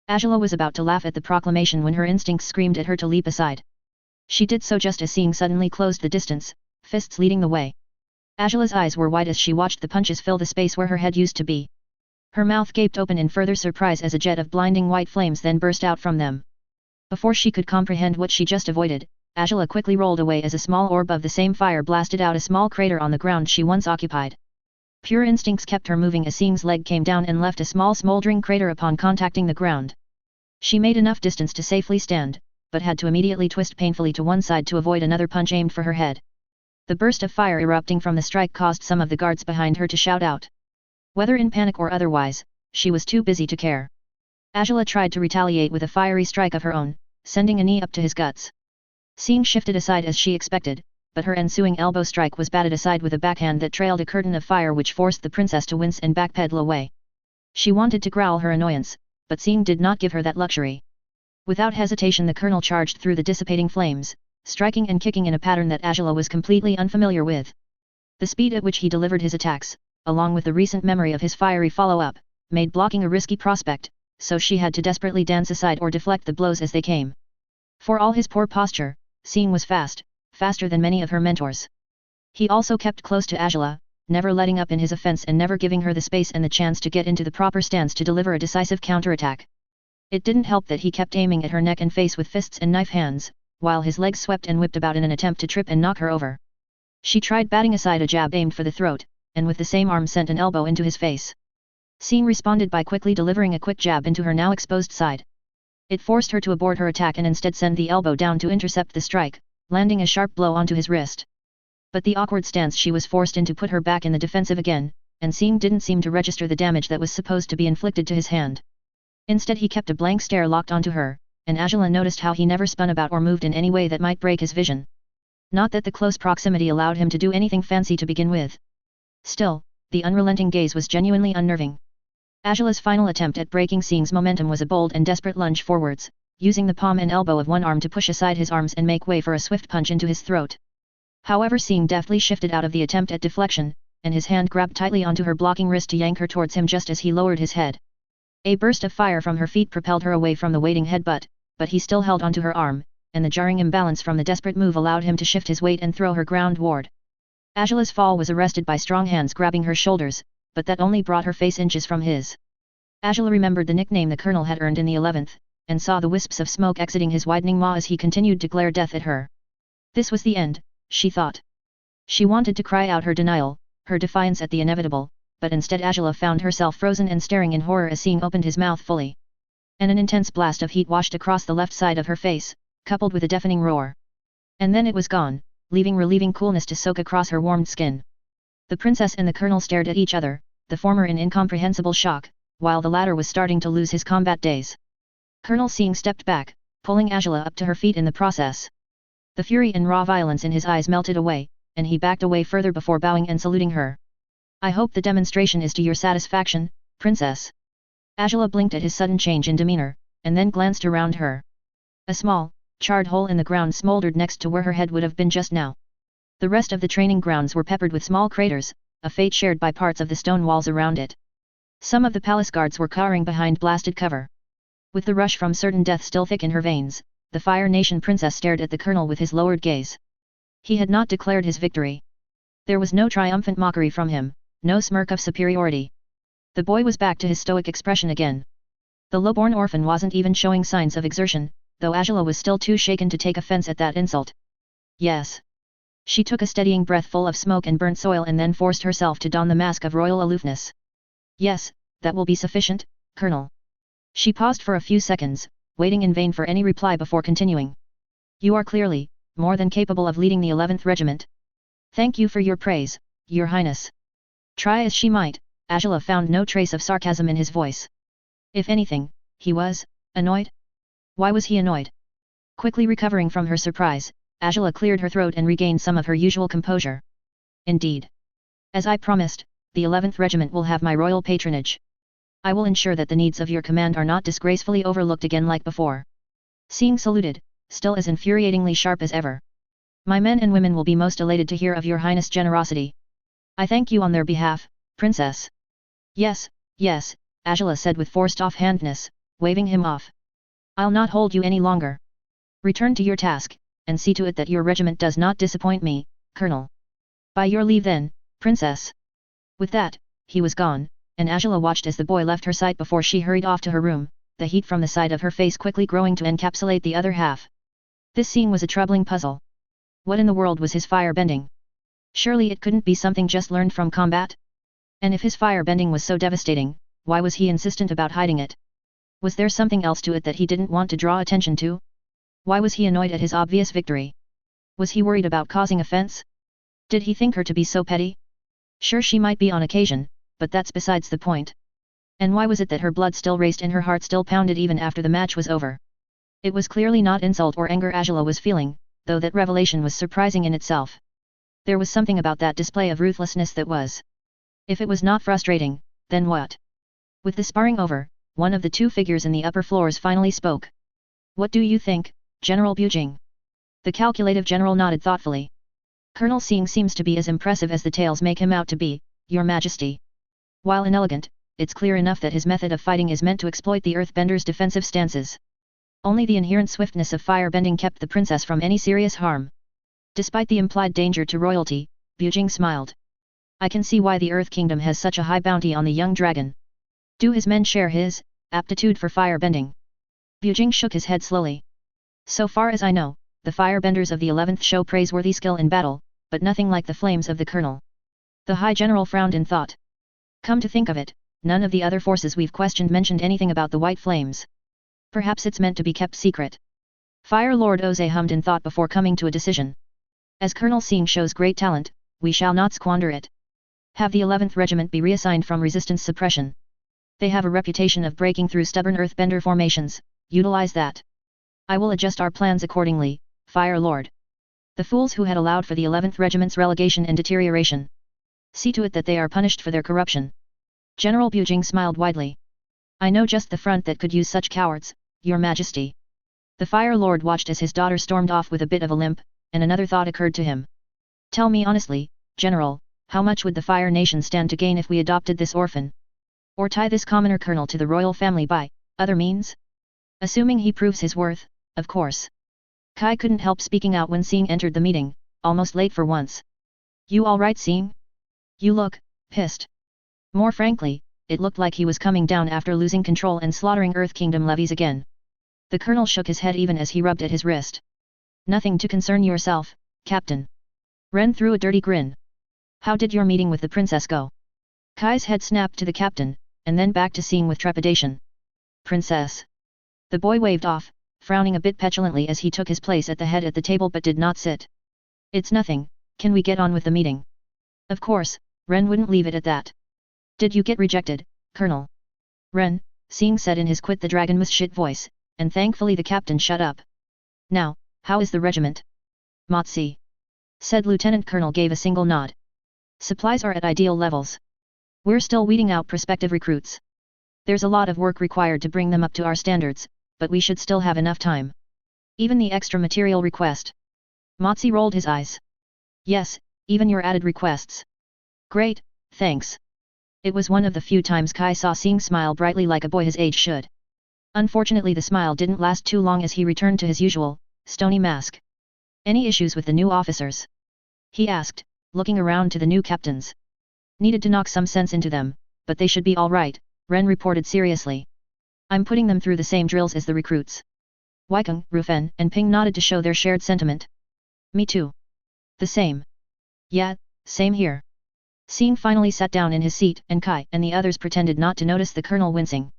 Agela was about to laugh at the proclamation when her instincts screamed at her to leap aside. She did so just as Sing suddenly closed the distance, fists leading the way. Agela's eyes were wide as she watched the punches fill the space where her head used to be. Her mouth gaped open in further surprise as a jet of blinding white flames then burst out from them. Before she could comprehend what she just avoided, Agela quickly rolled away as a small orb of the same fire blasted out a small crater on the ground she once occupied. Pure instincts kept her moving as Sing's leg came down and left a small smoldering crater upon contacting the ground. She made enough distance to safely stand, but had to immediately twist painfully to one side to avoid another punch aimed for her head. The burst of fire erupting from the strike caused some of the guards behind her to shout out. Whether in panic or otherwise, she was too busy to care. Agela tried to retaliate with a fiery strike of her own, sending a knee up to his guts. Sing shifted aside as she expected, but her ensuing elbow strike was batted aside with a backhand that trailed a curtain of fire which forced the princess to wince and backpedal away. She wanted to growl her annoyance, but Sing did not give her that luxury. Without hesitation the colonel charged through the dissipating flames, striking and kicking in a pattern that Agela was completely unfamiliar with. The speed at which he delivered his attacks, along with the recent memory of his fiery follow-up, made blocking a risky prospect, so she had to desperately dance aside or deflect the blows as they came. For all his poor posture, Sing was fast, faster than many of her mentors. He also kept close to Agela, never letting up in his offense and never giving her the space and the chance to get into the proper stance to deliver a decisive counterattack. It didn't help that he kept aiming at her neck and face with fists and knife hands, while his legs swept and whipped about in an attempt to trip and knock her over. She tried batting aside a jab aimed for the throat, and with the same arm sent an elbow into his face. Sing responded by quickly delivering a quick jab into her now exposed side. It forced her to abort her attack and instead send the elbow down to intercept the strike, landing a sharp blow onto his wrist. But the awkward stance she was forced into put her back in the defensive again, and Sing didn't seem to register the damage that was supposed to be inflicted to his hand. Instead he kept a blank stare locked onto her, and Agela noticed how he never spun about or moved in any way that might break his vision. Not that the close proximity allowed him to do anything fancy to begin with. Still, the unrelenting gaze was genuinely unnerving. Agela's final attempt at breaking Sing's momentum was a bold and desperate lunge forwards, using the palm and elbow of one arm to push aside his arms and make way for a swift punch into his throat. However, Sing deftly shifted out of the attempt at deflection, and his hand grabbed tightly onto her blocking wrist to yank her towards him just as he lowered his head. A burst of fire from her feet propelled her away from the waiting headbutt, but he still held onto her arm, and the jarring imbalance from the desperate move allowed him to shift his weight and throw her groundward. Agela's fall was arrested by strong hands grabbing her shoulders, but that only brought her face inches from his. Agela remembered the nickname the colonel had earned in the 11th, and saw the wisps of smoke exiting his widening maw as he continued to glare death at her. This was the end, she thought. She wanted to cry out her denial, her defiance at the inevitable, but instead Agela found herself frozen and staring in horror as Sing opened his mouth fully. And an intense blast of heat washed across the left side of her face, coupled with a deafening roar. And then it was gone, leaving relieving coolness to soak across her warmed skin. The princess and the colonel stared at each other, the former in incomprehensible shock, while the latter was starting to lose his combat daze. Colonel Sing stepped back, pulling Agela up to her feet in the process. The fury and raw violence in his eyes melted away, and he backed away further before bowing and saluting her. I hope the demonstration is to your satisfaction, princess. Agela blinked at his sudden change in demeanor, and then glanced around her. A small, charred hole in the ground smoldered next to where her head would have been just now. The rest of the training grounds were peppered with small craters, a fate shared by parts of the stone walls around it. Some of the palace guards were cowering behind blasted cover. With the rush from certain death still thick in her veins, the Fire Nation princess stared at the colonel with his lowered gaze. He had not declared his victory. There was no triumphant mockery from him, no smirk of superiority. The boy was back to his stoic expression again. The low-born orphan wasn't even showing signs of exertion, though Agela was still too shaken to take offense at that insult. Yes. She took a steadying breath full of smoke and burnt soil and then forced herself to don the mask of royal aloofness. Yes, that will be sufficient, Colonel. She paused for a few seconds, waiting in vain for any reply before continuing. You are clearly more than capable of leading the 11th Regiment. Thank you for your praise, Your Highness. Try as she might, Agela found no trace of sarcasm in his voice. If anything, he was annoyed. Why was he annoyed? Quickly recovering from her surprise, Agela cleared her throat and regained some of her usual composure. Indeed. As I promised, the 11th Regiment will have my royal patronage. I will ensure that the needs of your command are not disgracefully overlooked again like before. Sing saluted, still as infuriatingly sharp as ever. My men and women will be most elated to hear of your highness' generosity. I thank you on their behalf, princess. Yes, yes, Agela said with forced offhandedness, waving him off. I'll not hold you any longer. Return to your task, and see to it that your regiment does not disappoint me, Colonel. By your leave then, princess. With that, he was gone, and Agela watched as the boy left her sight before she hurried off to her room, the heat from the side of her face quickly growing to encapsulate the other half. This scene was a troubling puzzle. What in the world was his fire bending? Surely it couldn't be something just learned from combat? And if his fire bending was so devastating, why was he insistent about hiding it? Was there something else to it that he didn't want to draw attention to? Why was he annoyed at his obvious victory? Was he worried about causing offense? Did he think her to be so petty? Sure, she might be on occasion, but that's besides the point. And why was it that her blood still raced and her heart still pounded even after the match was over? It was clearly not insult or anger Agela was feeling, though that revelation was surprising in itself. There was something about that display of ruthlessness that was. If it was not frustrating, then what? With the sparring over, one of the two figures in the upper floors finally spoke. What do you think, General Bujing? The calculative general nodded thoughtfully. Colonel Sing seems to be as impressive as the tales make him out to be, Your Majesty. While inelegant, it's clear enough that his method of fighting is meant to exploit the Earthbender's defensive stances. Only the inherent swiftness of firebending kept the princess from any serious harm. Despite the implied danger to royalty, Bujing smiled. I can see why the Earth Kingdom has such a high bounty on the young dragon. Do his men share his aptitude for firebending? Bujing shook his head slowly. So far as I know, the firebenders of the 11th show praiseworthy skill in battle, but nothing like the flames of the colonel. The High General frowned in thought. Come to think of it, none of the other forces we've questioned mentioned anything about the white flames. Perhaps it's meant to be kept secret. Fire Lord Oze hummed in thought before coming to a decision. As Colonel Sing shows great talent, we shall not squander it. Have the 11th Regiment be reassigned from resistance suppression. They have a reputation of breaking through stubborn earthbender formations, utilize that. I will adjust our plans accordingly, Fire Lord. The fools who had allowed for the 11th Regiment's relegation and deterioration. See to it that they are punished for their corruption. General Bujing smiled widely. I know just the front that could use such cowards, Your Majesty. The Fire Lord watched as his daughter stormed off with a bit of a limp, and another thought occurred to him. Tell me honestly, General, how much would the Fire Nation stand to gain if we adopted this orphan? Or tie this commoner colonel to the royal family by other means? Assuming he proves his worth, of course. Kai couldn't help speaking out when Sing entered the meeting, almost late for once. You all right, Sing? You look pissed. More frankly, it looked like he was coming down after losing control and slaughtering Earth Kingdom levies again. The colonel shook his head even as he rubbed at his wrist. Nothing to concern yourself, Captain. Ren threw a dirty grin. How did your meeting with the princess go? Kai's head snapped to the captain, and then back to Sing with trepidation. Princess. The boy waved off, frowning a bit petulantly as he took his place at the head at the table but did not sit. It's nothing, can we get on with the meeting? Of course, Ren wouldn't leave it at that. Did you get rejected, Colonel? Ren, Sing said in his quit the dragon with shit voice, and thankfully the captain shut up. Now, how is the regiment? Motsi. Said Lieutenant Colonel gave a single nod. Supplies are at ideal levels. We're still weeding out prospective recruits. There's a lot of work required to bring them up to our standards, but we should still have enough time. Even the extra material request. Motsi rolled his eyes. Yes, even your added requests. Great, thanks. It was one of the few times Kai saw Sing smile brightly like a boy his age should. Unfortunately the smile didn't last too long as he returned to his usual, stony mask. Any issues with the new officers? He asked, looking around to the new captains. Needed to knock some sense into them, but they should be all right, Ren reported seriously. I'm putting them through the same drills as the recruits. Weikung, Rufen, and Ping nodded to show their shared sentiment. Me too. The same. Yeah, same here. Sing finally sat down in his seat and Kai and the others pretended not to notice the colonel wincing.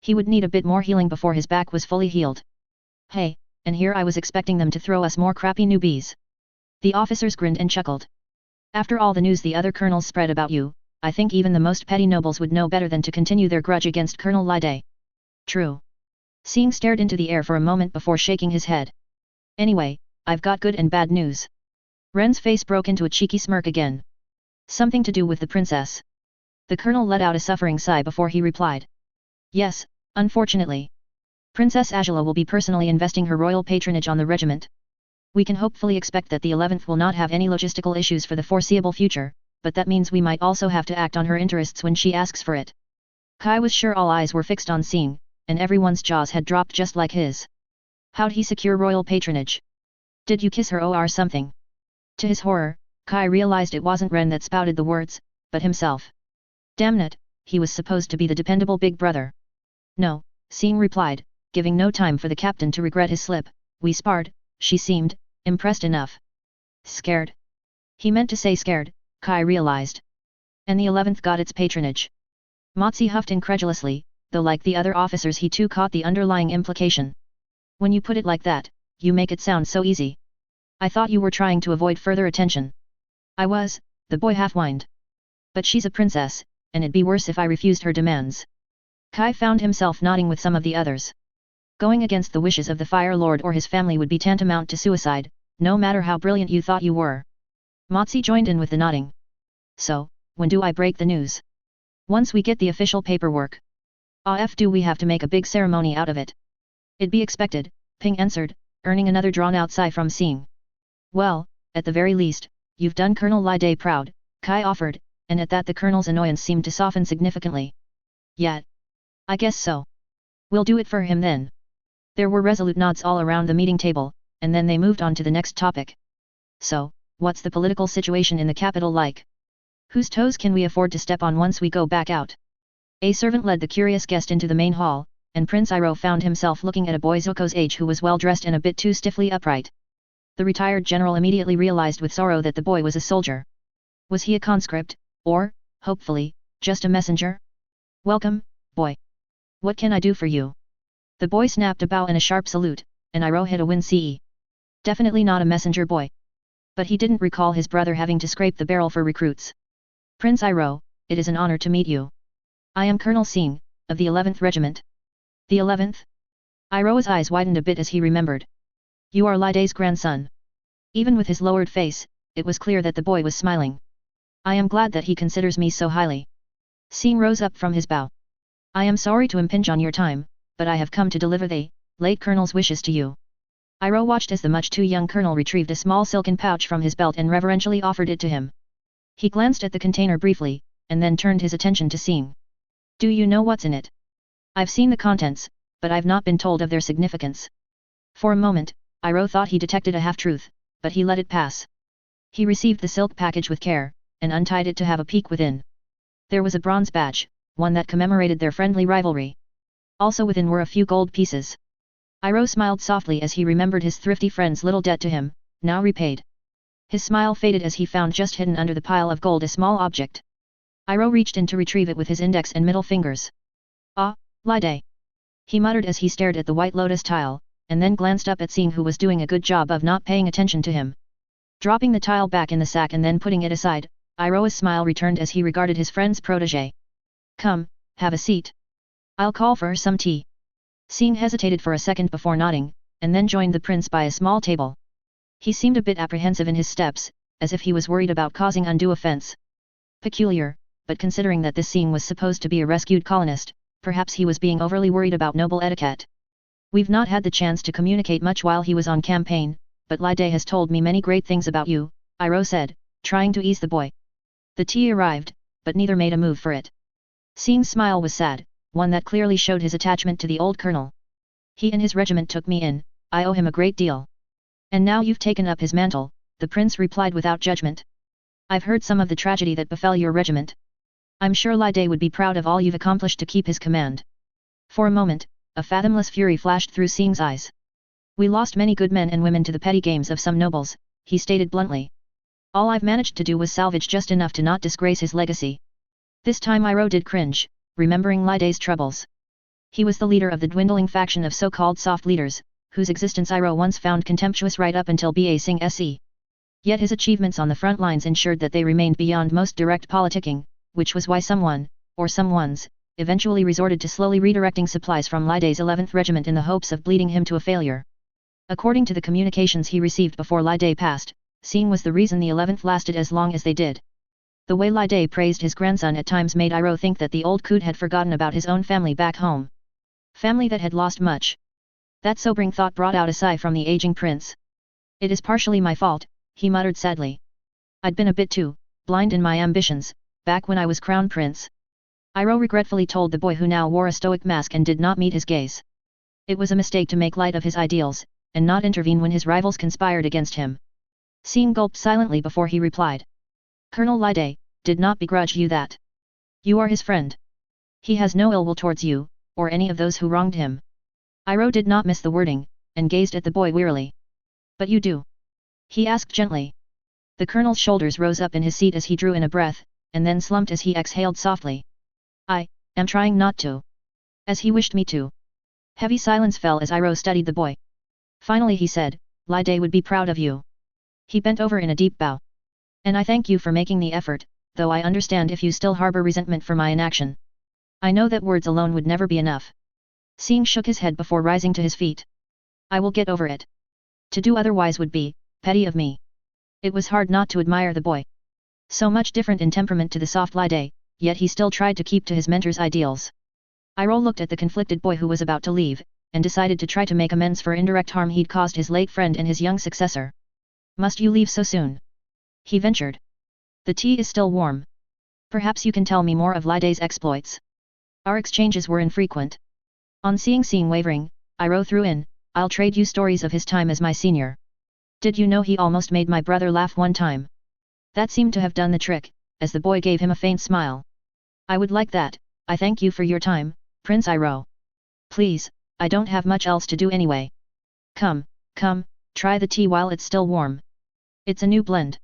He would need a bit more healing before his back was fully healed. Hey, and here I was expecting them to throw us more crappy newbies. The officers grinned and chuckled. After all the news the other colonels spread about you, I think even the most petty nobles would know better than to continue their grudge against Colonel Lide. True. Sing stared into the air for a moment before shaking his head. Anyway, I've got good and bad news. Ren's face broke into a cheeky smirk again. Something to do with the princess. The colonel let out a suffering sigh before he replied. Yes, unfortunately. Princess Agela will be personally investing her royal patronage on the regiment. We can hopefully expect that the 11th will not have any logistical issues for the foreseeable future, but that means we might also have to act on her interests when she asks for it. Kai was sure all eyes were fixed on Sing, and everyone's jaws had dropped just like his. How'd he secure royal patronage? Did you kiss her or something? To his horror, Kai realized it wasn't Ren that spouted the words, but himself. Damn it, he was supposed to be the dependable big brother. No, Sing replied, giving no time for the captain to regret his slip. We sparred, she seemed impressed enough. Scared? He meant to say scared, Kai realized. And the 11th got its patronage. Motsi huffed incredulously, though like the other officers he too caught the underlying implication. When you put it like that, you make it sound so easy. I thought you were trying to avoid further attention. I was, the boy half-whined. But she's a princess, and it'd be worse if I refused her demands. Kai found himself nodding with some of the others. Going against the wishes of the Fire Lord or his family would be tantamount to suicide, no matter how brilliant you thought you were. Motsi joined in with the nodding. So, when do I break the news? Once we get the official paperwork. Do we have to make a big ceremony out of it? It'd be expected, Ping answered, earning another drawn-out sigh from Sing. Well, at the very least, you've done Colonel Lide proud, Kai offered, and at that the colonel's annoyance seemed to soften significantly. Yeah. I guess so. We'll do it for him then. There were resolute nods all around the meeting table, and then they moved on to the next topic. So, what's the political situation in the capital like? Whose toes can we afford to step on once we go back out? A servant led the curious guest into the main hall, and Prince Iro found himself looking at a boy Zuko's age who was well dressed and a bit too stiffly upright. The retired general immediately realized with sorrow that the boy was a soldier. Was he a conscript, or, hopefully, just a messenger? Welcome, boy. What can I do for you? The boy snapped a bow and a sharp salute, and Iro hit a win-ce. Definitely not a messenger boy. But he didn't recall his brother having to scrape the barrel for recruits. Prince Iro, it is an honor to meet you. I am Colonel Sing, of the 11th Regiment. The 11th? Iro's eyes widened a bit as he remembered. You are Liday's grandson. Even with his lowered face, it was clear that the boy was smiling. I am glad that he considers me so highly. Sing rose up from his bow. I am sorry to impinge on your time, but I have come to deliver the late Colonel's wishes to you. Iro watched as the much too young Colonel retrieved a small silken pouch from his belt and reverentially offered it to him. He glanced at the container briefly, and then turned his attention to Sing. Do you know what's in it? I've seen the contents, but I've not been told of their significance. For a moment, Iro thought he detected a half-truth, but he let it pass. He received the silk package with care, and untied it to have a peek within. There was a bronze badge, one that commemorated their friendly rivalry. Also within were a few gold pieces. Iro smiled softly as he remembered his thrifty friend's little debt to him, now repaid. His smile faded as he found just hidden under the pile of gold a small object. Iro reached in to retrieve it with his index and middle fingers. Ah, Liday. He muttered as he stared at the white lotus tile, and then glanced up at Sing, who was doing a good job of not paying attention to him. Dropping the tile back in the sack and then putting it aside, Iro's smile returned as he regarded his friend's protege. Come, have a seat. I'll call for some tea. Sing hesitated for a second before nodding, and then joined the prince by a small table. He seemed a bit apprehensive in his steps, as if he was worried about causing undue offense. Peculiar, but considering that this Sing was supposed to be a rescued colonist, perhaps he was being overly worried about noble etiquette. We've not had the chance to communicate much while he was on campaign, but Liday has told me many great things about you, Iro said, trying to ease the boy. The tea arrived, but neither made a move for it. Sing's smile was sad, one that clearly showed his attachment to the old colonel. He and his regiment took me in, I owe him a great deal. And now you've taken up his mantle, the prince replied without judgment. I've heard some of the tragedy that befell your regiment. I'm sure Liday would be proud of all you've accomplished to keep his command. For a moment, a fathomless fury flashed through Sing's eyes. We lost many good men and women to the petty games of some nobles, he stated bluntly. All I've managed to do was salvage just enough to not disgrace his legacy. This time Iro did cringe, remembering Liday's troubles. He was the leader of the dwindling faction of so-called soft leaders, whose existence Iro once found contemptuous right up until Ba Sing Se. Yet his achievements on the front lines ensured that they remained beyond most direct politicking, which was why someone, or someones, eventually resorted to slowly redirecting supplies from Liday's 11th Regiment in the hopes of bleeding him to a failure. According to the communications he received before Liday passed, Sing was the reason the 11th lasted as long as they did. The way Liday praised his grandson at times made Iro think that the old coot had forgotten about his own family back home. Family that had lost much. That sobering thought brought out a sigh from the aging prince. It is partially my fault, he muttered sadly. I'd been a bit too blind in my ambitions, back when I was crown prince. Iro regretfully told the boy, who now wore a stoic mask and did not meet his gaze. It was a mistake to make light of his ideals, and not intervene when his rivals conspired against him. Sing gulped silently before he replied. Colonel Liday did not begrudge you that. You are his friend. He has no ill will towards you, or any of those who wronged him. Iro did not miss the wording, and gazed at the boy wearily. But you do? He asked gently. The colonel's shoulders rose up in his seat as he drew in a breath, and then slumped as he exhaled softly. I am trying not to. As he wished me to. Heavy silence fell as Iro studied the boy. Finally he said, Liday would be proud of you. He bent over in a deep bow. And I thank you for making the effort, though I understand if you still harbor resentment for my inaction. I know that words alone would never be enough. Sing shook his head before rising to his feet. I will get over it. To do otherwise would be petty of me. It was hard not to admire the boy. So much different in temperament to the soft Liday, yet he still tried to keep to his mentor's ideals. Iro looked at the conflicted boy who was about to leave, and decided to try to make amends for indirect harm he'd caused his late friend and his young successor. Must you leave so soon? He ventured. The tea is still warm. Perhaps you can tell me more of Liday's exploits. Our exchanges were infrequent. On seeing Sing wavering, Iro threw in, I'll trade you stories of his time as my senior. Did you know he almost made my brother laugh one time? That seemed to have done the trick, as the boy gave him a faint smile. I would like that. I thank you for your time, Prince Iro. Please, I don't have much else to do anyway. Come, try the tea while it's still warm. It's a new blend.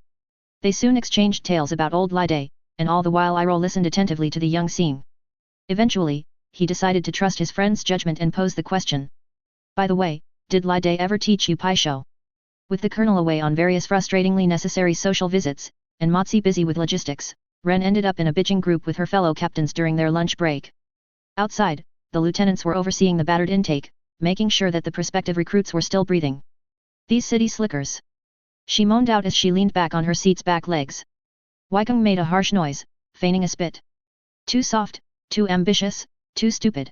They soon exchanged tales about old Lide, and all the while Iro listened attentively to the young Sing. Eventually, he decided to trust his friend's judgment and pose the question. By the way, did Lide ever teach you Paisho? With the colonel away on various frustratingly necessary social visits, and Motsi busy with logistics, Ren ended up in a bitching group with her fellow captains during their lunch break. Outside, the lieutenants were overseeing the battered intake, making sure that the prospective recruits were still breathing. These city slickers! She moaned out as she leaned back on her seat's back legs. Weikung made a harsh noise, feigning a spit. Too soft, too ambitious, too stupid.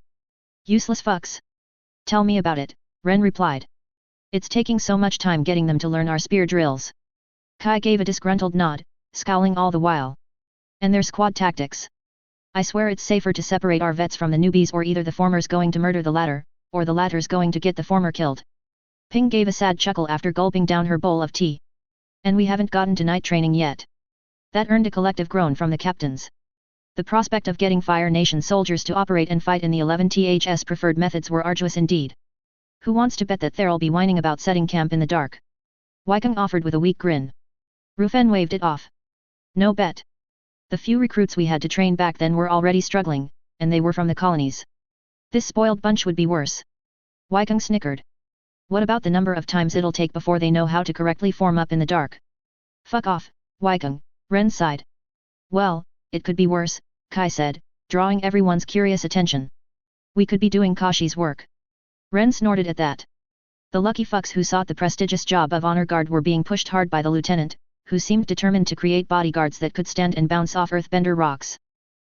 Useless fucks. Tell me about it, Ren replied. It's taking so much time getting them to learn our spear drills. Kai gave a disgruntled nod, scowling all the while. And their squad tactics. I swear it's safer to separate our vets from the newbies, or either the former's going to murder the latter, or the latter's going to get the former killed. Ping gave a sad chuckle after gulping down her bowl of tea. And we haven't gotten to night training yet. That earned a collective groan from the captains. The prospect of getting Fire Nation soldiers to operate and fight in the 11th's preferred methods were arduous indeed. Who wants to bet that there'll be whining about setting camp in the dark? Weikung offered with a weak grin. Rufen waved it off. No bet. The few recruits we had to train back then were already struggling, and they were from the colonies. This spoiled bunch would be worse. Weikung snickered. What about the number of times it'll take before they know how to correctly form up in the dark? Fuck off, Weikung, Ren sighed. Well, it could be worse, Kai said, drawing everyone's curious attention. We could be doing Kashi's work. Ren snorted at that. The lucky fucks who sought the prestigious job of honor guard were being pushed hard by the lieutenant, who seemed determined to create bodyguards that could stand and bounce off earthbender rocks.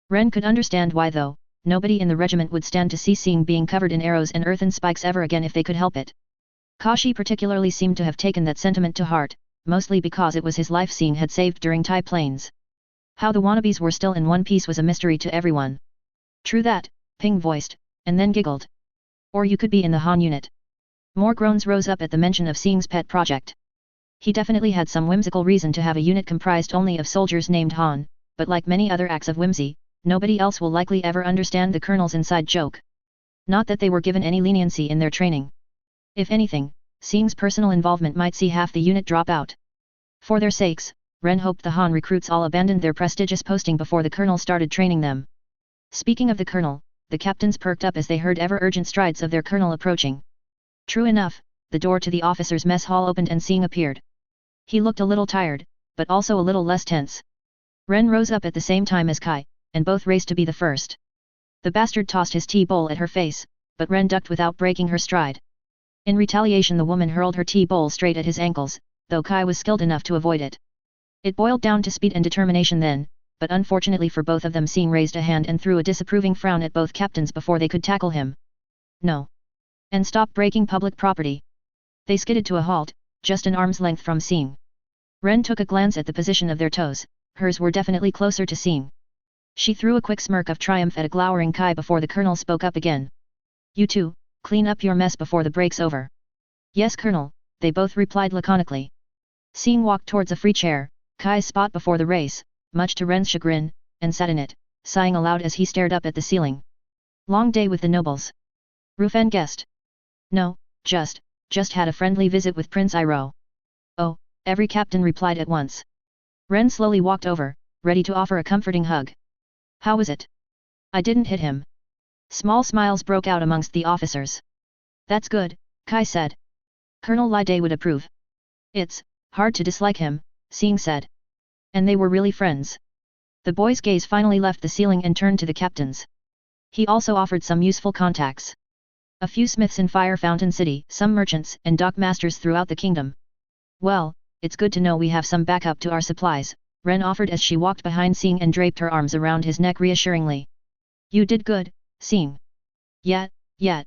Ren could understand why though. Nobody in the regiment would stand to see Sing being covered in arrows and earthen spikes ever again if they could help it. Kashi particularly seemed to have taken that sentiment to heart, mostly because it was his life Sing had saved during Tai Plains. How the wannabes were still in one piece was a mystery to everyone. True that, Ping voiced, and then giggled. Or you could be in the Han unit. More groans rose up at the mention of Sing's pet project. He definitely had some whimsical reason to have a unit comprised only of soldiers named Han, but like many other acts of whimsy, nobody else will likely ever understand the colonel's inside joke. Not that they were given any leniency in their training. If anything, Sing's personal involvement might see half the unit drop out. For their sakes, Ren hoped the Han recruits all abandoned their prestigious posting before the colonel started training them. Speaking of the colonel, the captains perked up as they heard ever-urgent strides of their colonel approaching. True enough, the door to the officers' mess hall opened and Sing appeared. He looked a little tired, but also a little less tense. Ren rose up at the same time as Kai, and both raced to be the first. The bastard tossed his tea bowl at her face, but Ren ducked without breaking her stride. In retaliation the woman hurled her tea bowl straight at his ankles, though Kai was skilled enough to avoid it. It boiled down to speed and determination then, but unfortunately for both of them Sing raised a hand and threw a disapproving frown at both captains before they could tackle him. No. And stop breaking public property. They skidded to a halt, just an arm's length from Sing. Ren took a glance at the position of their toes, hers were definitely closer to Sing. She threw a quick smirk of triumph at a glowering Kai before the colonel spoke up again. You two, clean up your mess before the break's over. Yes colonel, they both replied laconically. Sing walked towards a free chair, Kai's spot before the race, much to Ren's chagrin, and sat in it, sighing aloud as he stared up at the ceiling. Long day with the nobles. Rufen guessed. No, just had a friendly visit with Prince Iro. Oh, every captain replied at once. Ren slowly walked over, ready to offer a comforting hug. How was it? I didn't hit him. Small smiles broke out amongst the officers. That's good, Kai said. Colonel Lide would approve. It's hard to dislike him, Sing said. And they were really friends. The boy's gaze finally left the ceiling and turned to the captains. He also offered some useful contacts. A few smiths in Fire Fountain City, some merchants and dock masters throughout the kingdom. Well, it's good to know we have some backup to our supplies, Ren offered as she walked behind Sing and draped her arms around his neck reassuringly. You did good, Sing. Yet.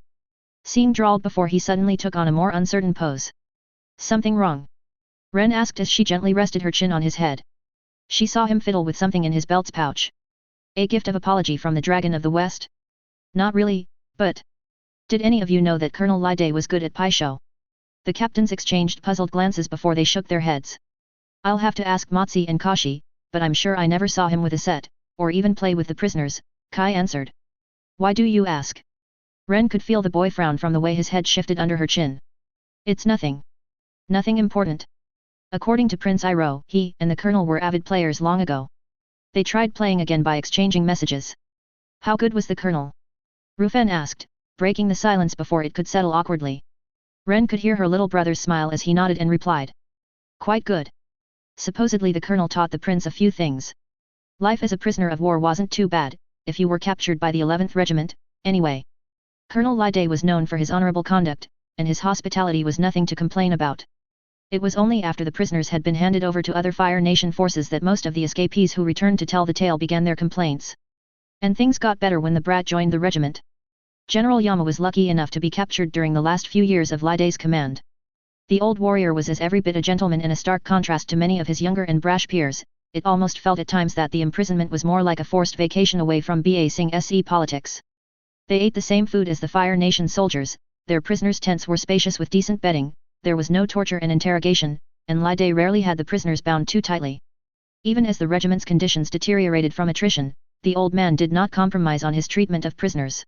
Sing drawled before he suddenly took on a more uncertain pose. Something wrong? Ren asked as she gently rested her chin on his head. She saw him fiddle with something in his belt's pouch. A gift of apology from the Dragon of the West? Not really, but... Did any of you know that Colonel Lide was good at Paisho? The captains exchanged puzzled glances before they shook their heads. I'll have to ask Motsi and Kashi, but I'm sure I never saw him with a set, or even play with the prisoners, Kai answered. Why do you ask? Ren could feel the boy frown from the way his head shifted under her chin. It's nothing. Nothing important. According to Prince Iro, he and the colonel were avid players long ago. They tried playing again by exchanging messages. How good was the colonel? Rufen asked, breaking the silence before it could settle awkwardly. Ren could hear her little brother's smile as he nodded and replied. Quite good. Supposedly the colonel taught the prince a few things. Life as a prisoner of war wasn't too bad, if you were captured by the 11th Regiment, anyway. Colonel Lide was known for his honorable conduct, and his hospitality was nothing to complain about. It was only after the prisoners had been handed over to other Fire Nation forces that most of the escapees who returned to tell the tale began their complaints. And things got better when the brat joined the regiment. General Yama was lucky enough to be captured during the last few years of Lide's command. The old warrior was as every bit a gentleman in a stark contrast to many of his younger and brash peers. It almost felt at times that the imprisonment was more like a forced vacation away from Ba Sing SE politics. They ate the same food as the Fire Nation soldiers, their prisoners' tents were spacious with decent bedding, there was no torture and interrogation, and Lide rarely had the prisoners bound too tightly. Even as the regiment's conditions deteriorated from attrition, the old man did not compromise on his treatment of prisoners.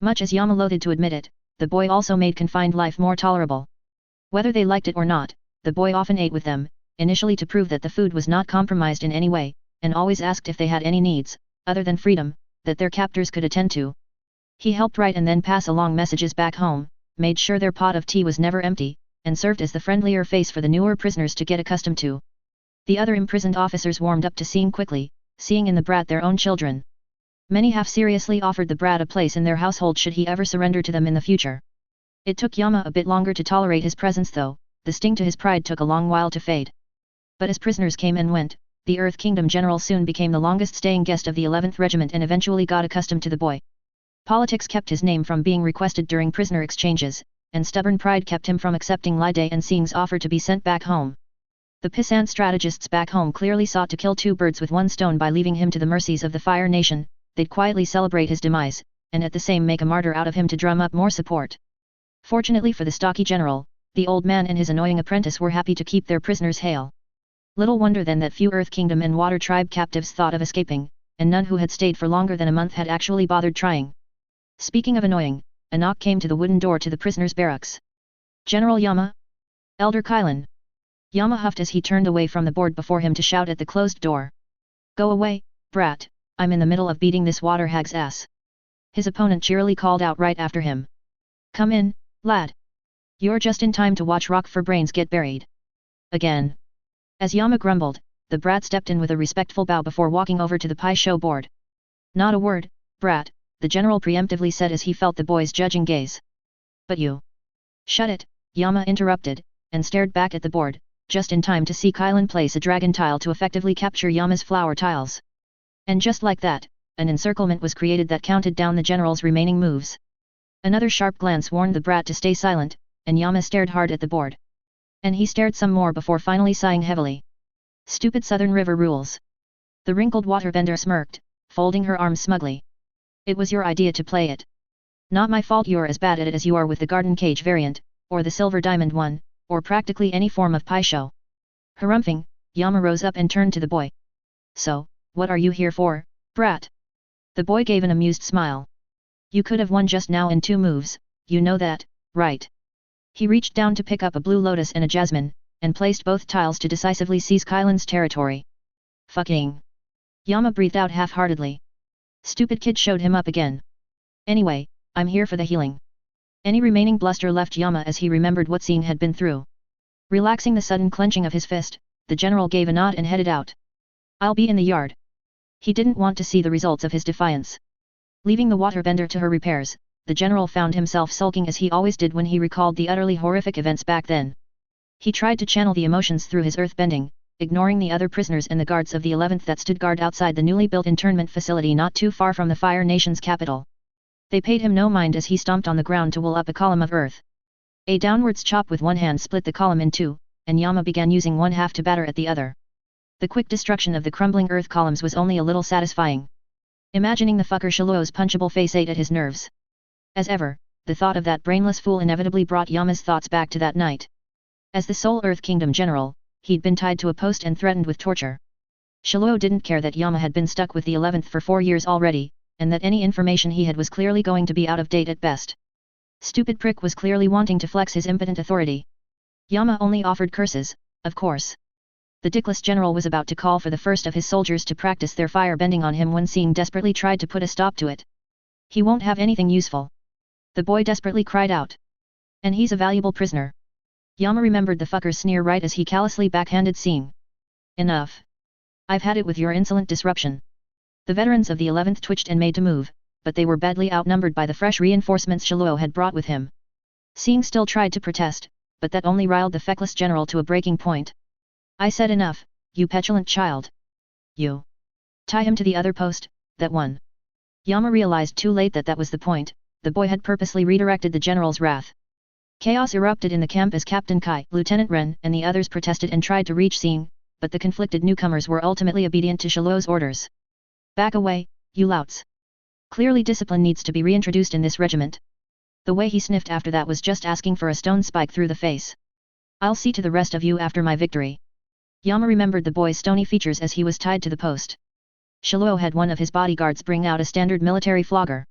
Much as Yama loathed to admit it, the boy also made confined life more tolerable. Whether they liked it or not, the boy often ate with them, initially to prove that the food was not compromised in any way, and always asked if they had any needs, other than freedom, that their captors could attend to. He helped write and then pass along messages back home, made sure their pot of tea was never empty, and served as the friendlier face for the newer prisoners to get accustomed to. The other imprisoned officers warmed up to seeing quickly, seeing in the brat their own children. Many half-seriously offered the brat a place in their household should he ever surrender to them in the future. It took Yama a bit longer to tolerate his presence though, the sting to his pride took a long while to fade. But as prisoners came and went, the Earth Kingdom General soon became the longest-staying guest of the 11th Regiment and eventually got accustomed to the boy. Politics kept his name from being requested during prisoner exchanges, and stubborn pride kept him from accepting Lide and Sing's offer to be sent back home. The pissant strategists back home clearly sought to kill two birds with one stone by leaving him to the mercies of the Fire Nation. They'd quietly celebrate his demise, and at the same make a martyr out of him to drum up more support. Fortunately for the stocky general, the old man and his annoying apprentice were happy to keep their prisoners hale. Little wonder then that few Earth Kingdom and Water Tribe captives thought of escaping, and none who had stayed for longer than a month had actually bothered trying. Speaking of annoying, a knock came to the wooden door to the prisoners' barracks. General Yama? Elder Kylan. Yama huffed as he turned away from the board before him to shout at the closed door. Go away, brat, I'm in the middle of beating this water hag's ass. His opponent cheerily called out right after him. Come in, lad. You're just in time to watch Rock for Brains get buried. Again. As Yama grumbled, the brat stepped in with a respectful bow before walking over to the pie show board. Not a word, brat, the general preemptively said as he felt the boy's judging gaze. But you. Shut it, Yama interrupted, and stared back at the board, just in time to see Kylan place a dragon tile to effectively capture Yama's flower tiles. And just like that, an encirclement was created that counted down the general's remaining moves. Another sharp glance warned the brat to stay silent, and Yama stared hard at the board. And he stared some more before finally sighing heavily. Stupid Southern River rules. The wrinkled waterbender smirked, folding her arms smugly. It was your idea to play it. Not my fault you're as bad at it as you are with the garden cage variant, or the silver diamond one, or practically any form of pie show. Harumphing, Yama rose up and turned to the boy. So, what are you here for, brat? The boy gave an amused smile. You could have won just now in 2 moves, you know that, right? He reached down to pick up a blue lotus and a jasmine, and placed both tiles to decisively seize Kylan's territory. Fucking. Yama breathed out half-heartedly. Stupid kid showed him up again. Anyway, I'm here for the healing. Any remaining bluster left Yama as he remembered what Sing had been through. Relaxing the sudden clenching of his fist, the general gave a nod and headed out. I'll be in the yard. He didn't want to see the results of his defiance. Leaving the waterbender to her repairs, the general found himself sulking as he always did when he recalled the utterly horrific events back then. He tried to channel the emotions through his earthbending, ignoring the other prisoners and the guards of the 11th that stood guard outside the newly built internment facility not too far from the Fire Nation's capital. They paid him no mind as he stomped on the ground to wool up a column of earth. A downwards chop with one hand split the column in 2, and Yama began using one half to batter at the other. The quick destruction of the crumbling earth columns was only a little satisfying. Imagining the fucker Shiloh's punchable face ate at his nerves. As ever, the thought of that brainless fool inevitably brought Yama's thoughts back to that night. As the sole Earth Kingdom general, he'd been tied to a post and threatened with torture. Shiluo didn't care that Yama had been stuck with the 11th for 4 years already, and that any information he had was clearly going to be out of date at best. Stupid prick was clearly wanting to flex his impotent authority. Yama only offered curses, of course. The dickless general was about to call for the first of his soldiers to practice their fire bending on him when Sing desperately tried to put a stop to it. He won't have anything useful. The boy desperately cried out. And he's a valuable prisoner. Yama remembered the fucker's sneer right as he callously backhanded Sing. Enough. I've had it with your insolent disruption. The veterans of the 11th twitched and made to move, but they were badly outnumbered by the fresh reinforcements Shiluo had brought with him. Sing still tried to protest, but that only riled the feckless general to a breaking point. I said enough, you petulant child. You. Tie him to the other post, that one. Yama realized too late that that was the point, the boy had purposely redirected the general's wrath. Chaos erupted in the camp as Captain Kai, Lieutenant Ren, and the others protested and tried to reach Sing, but the conflicted newcomers were ultimately obedient to Shiluo's orders. Back away, you louts. Clearly discipline needs to be reintroduced in this regiment. The way he sniffed after that was just asking for a stone spike through the face. I'll see to the rest of you after my victory. Yama remembered the boy's stony features as he was tied to the post. Shiluo had one of his bodyguards bring out a standard military flogger.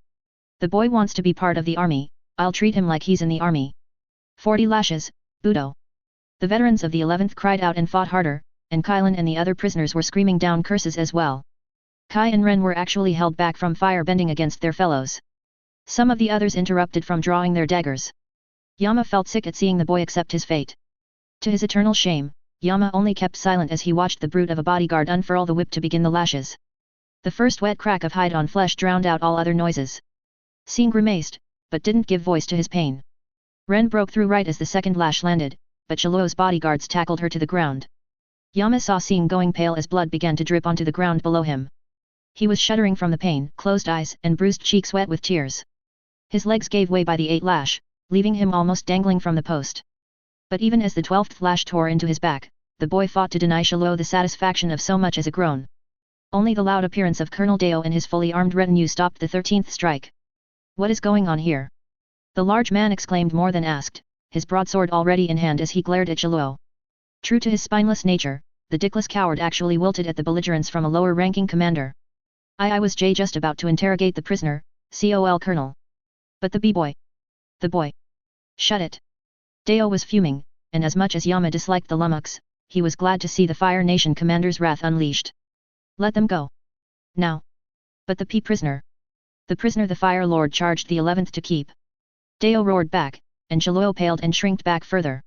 The boy wants to be part of the army, I'll treat him like he's in the army. 40 lashes, Budo. The veterans of the 11th cried out and fought harder, and Kylan and the other prisoners were screaming down curses as well. Kai and Ren were actually held back from fire bending against their fellows. Some of the others interrupted from drawing their daggers. Yama felt sick at seeing the boy accept his fate. To his eternal shame, Yama only kept silent as he watched the brute of a bodyguard unfurl the whip to begin the lashes. The first wet crack of hide on flesh drowned out all other noises. Sing grimaced, but didn't give voice to his pain. Ren broke through right as the second lash landed, but Shiluo's bodyguards tackled her to the ground. Yama saw Sing going pale as blood began to drip onto the ground below him. He was shuddering from the pain, closed eyes and bruised cheeks wet with tears. His legs gave way by the 8th lash, leaving him almost dangling from the post. But even as the 12th lash tore into his back, the boy fought to deny Shiluo the satisfaction of so much as a groan. Only the loud appearance of Colonel Deo and his fully armed retinue stopped the 13th strike. What is going on here? The large man exclaimed more than asked, his broadsword already in hand as he glared at Shiluo. True to his spineless nature, the dickless coward actually wilted at the belligerence from a lower-ranking commander. I was just about to interrogate the prisoner, Col Colonel. But the b-boy. The boy. Shut it. Deo was fuming, and as much as Yama disliked the lummox, he was glad to see the Fire Nation commander's wrath unleashed. Let them go. Now. But the prisoner. The prisoner the Fire Lord charged the 11th to keep. Deo roared back, and Shiluo paled and shrinked back further.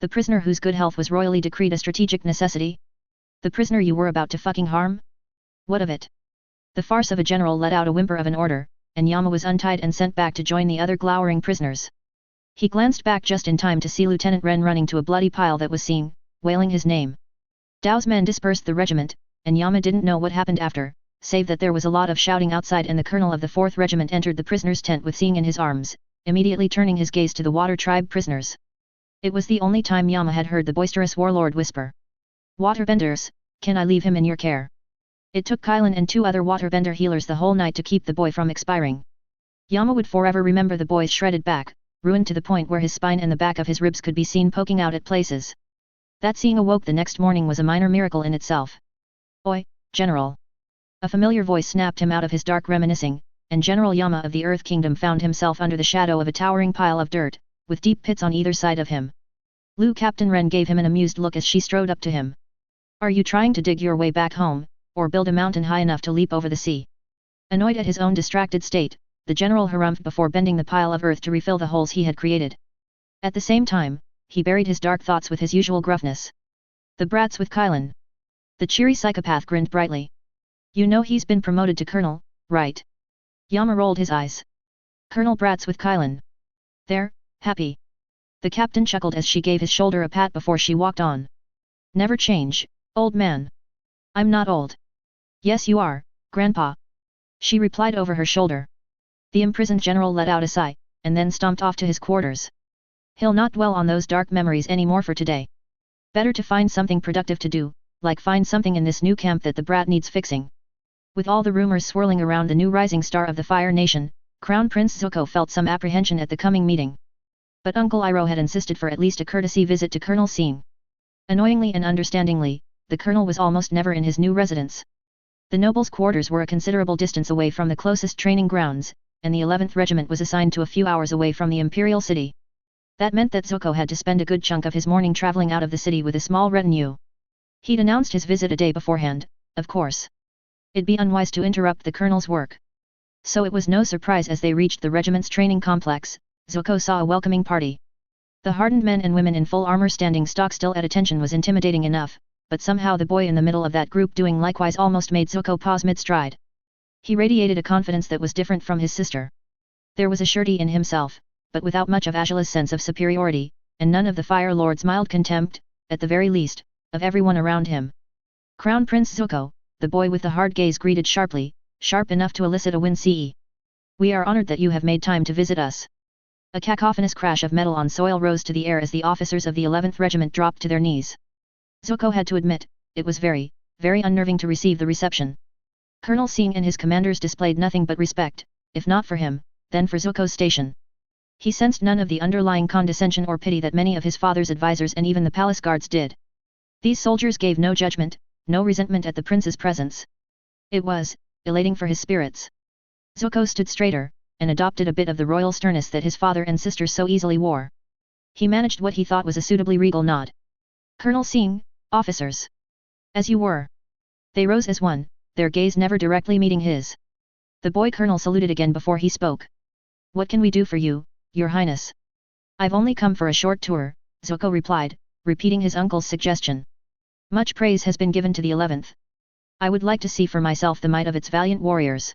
The prisoner whose good health was royally decreed a strategic necessity? The prisoner you were about to fucking harm? What of it? The farce of a general let out a whimper of an order, and Yama was untied and sent back to join the other glowering prisoners. He glanced back just in time to see Lieutenant Ren running to a bloody pile that was Sing, wailing his name. Dao's men dispersed the regiment, and Yama didn't know what happened after, save that there was a lot of shouting outside and the colonel of the 4th Regiment entered the prisoner's tent with Sing in his arms, immediately turning his gaze to the Water Tribe prisoners. It was the only time Yama had heard the boisterous warlord whisper. Waterbenders, can I leave him in your care? It took Kylan and 2 other waterbender healers the whole night to keep the boy from expiring. Yama would forever remember the boy's shredded back, ruined to the point where his spine and the back of his ribs could be seen poking out at places. That seeing awoke the next morning was a minor miracle in itself. Oi, General. A familiar voice snapped him out of his dark reminiscing, and General Yama of the Earth Kingdom found himself under the shadow of a towering pile of dirt, with deep pits on either side of him. Captain Ren gave him an amused look as she strode up to him. Are you trying to dig your way back home, or build a mountain high enough to leap over the sea? Annoyed at his own distracted state, the general harumphed before bending the pile of earth to refill the holes he had created. At the same time, he buried his dark thoughts with his usual gruffness. The brats with Kylan. The cheery psychopath grinned brightly. You know he's been promoted to colonel, right? Yama rolled his eyes. Colonel Brats with Kylan. There, happy. The captain chuckled as she gave his shoulder a pat before she walked on. Never change, old man. I'm not old. Yes you are, grandpa. She replied over her shoulder. The imprisoned general let out a sigh, and then stomped off to his quarters. He'll not dwell on those dark memories anymore for today. Better to find something productive to do, like find something in this new camp that the brat needs fixing. With all the rumors swirling around the new rising star of the Fire Nation, Crown Prince Zuko felt some apprehension at the coming meeting. But Uncle Iro had insisted for at least a courtesy visit to Colonel Sing. Annoyingly and understandingly, the colonel was almost never in his new residence. The nobles' quarters were a considerable distance away from the closest training grounds, and the 11th Regiment was assigned to a few hours away from the imperial city. That meant that Zuko had to spend a good chunk of his morning traveling out of the city with a small retinue. He'd announced his visit a day beforehand, of course. It'd be unwise to interrupt the colonel's work. So it was no surprise as they reached the regiment's training complex, Zuko saw a welcoming party. The hardened men and women in full armor standing stock-still at attention was intimidating enough, but somehow the boy in the middle of that group doing likewise almost made Zuko pause mid-stride. He radiated a confidence that was different from his sister. There was a surety in himself, but without much of Agela's sense of superiority, and none of the Fire Lord's mild contempt, at the very least, of everyone around him. Crown Prince Zuko, the boy with the hard gaze greeted sharply, sharp enough to elicit a wince. We are honored that you have made time to visit us. A cacophonous crash of metal on soil rose to the air as the officers of the 11th Regiment dropped to their knees. Zuko had to admit, it was very, very unnerving to receive the reception. Colonel Sing and his commanders displayed nothing but respect, if not for him, then for Zuko's station. He sensed none of the underlying condescension or pity that many of his father's advisors and even the palace guards did. These soldiers gave no judgment, no resentment at the prince's presence. It was elating for his spirits. Zuko stood straighter, and adopted a bit of the royal sternness that his father and sister so easily wore. He managed what he thought was a suitably regal nod. Colonel Sing, officers. As you were. They rose as one, their gaze never directly meeting his. The boy colonel saluted again before he spoke. What can we do for you, Your Highness? I've only come for a short tour, Zuko replied, repeating his uncle's suggestion. Much praise has been given to the 11th. I would like to see for myself the might of its valiant warriors.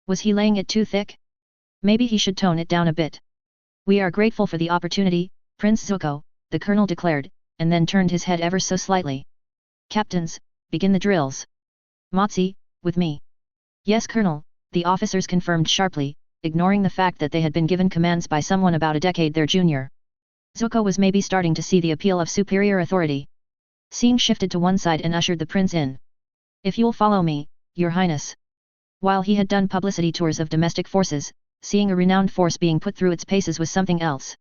Was he laying it too thick? Maybe he should tone it down a bit. We are grateful for the opportunity, Prince Zuko, the colonel declared, and then turned his head ever so slightly. Captains, begin the drills. Motsi, with me. Yes, Colonel, the officers confirmed sharply, ignoring the fact that they had been given commands by someone about a decade their junior. Zuko was maybe starting to see the appeal of superior authority. Sing shifted to one side and ushered the prince in. If you'll follow me, Your Highness. While he had done publicity tours of domestic forces, seeing a renowned force being put through its paces was something else.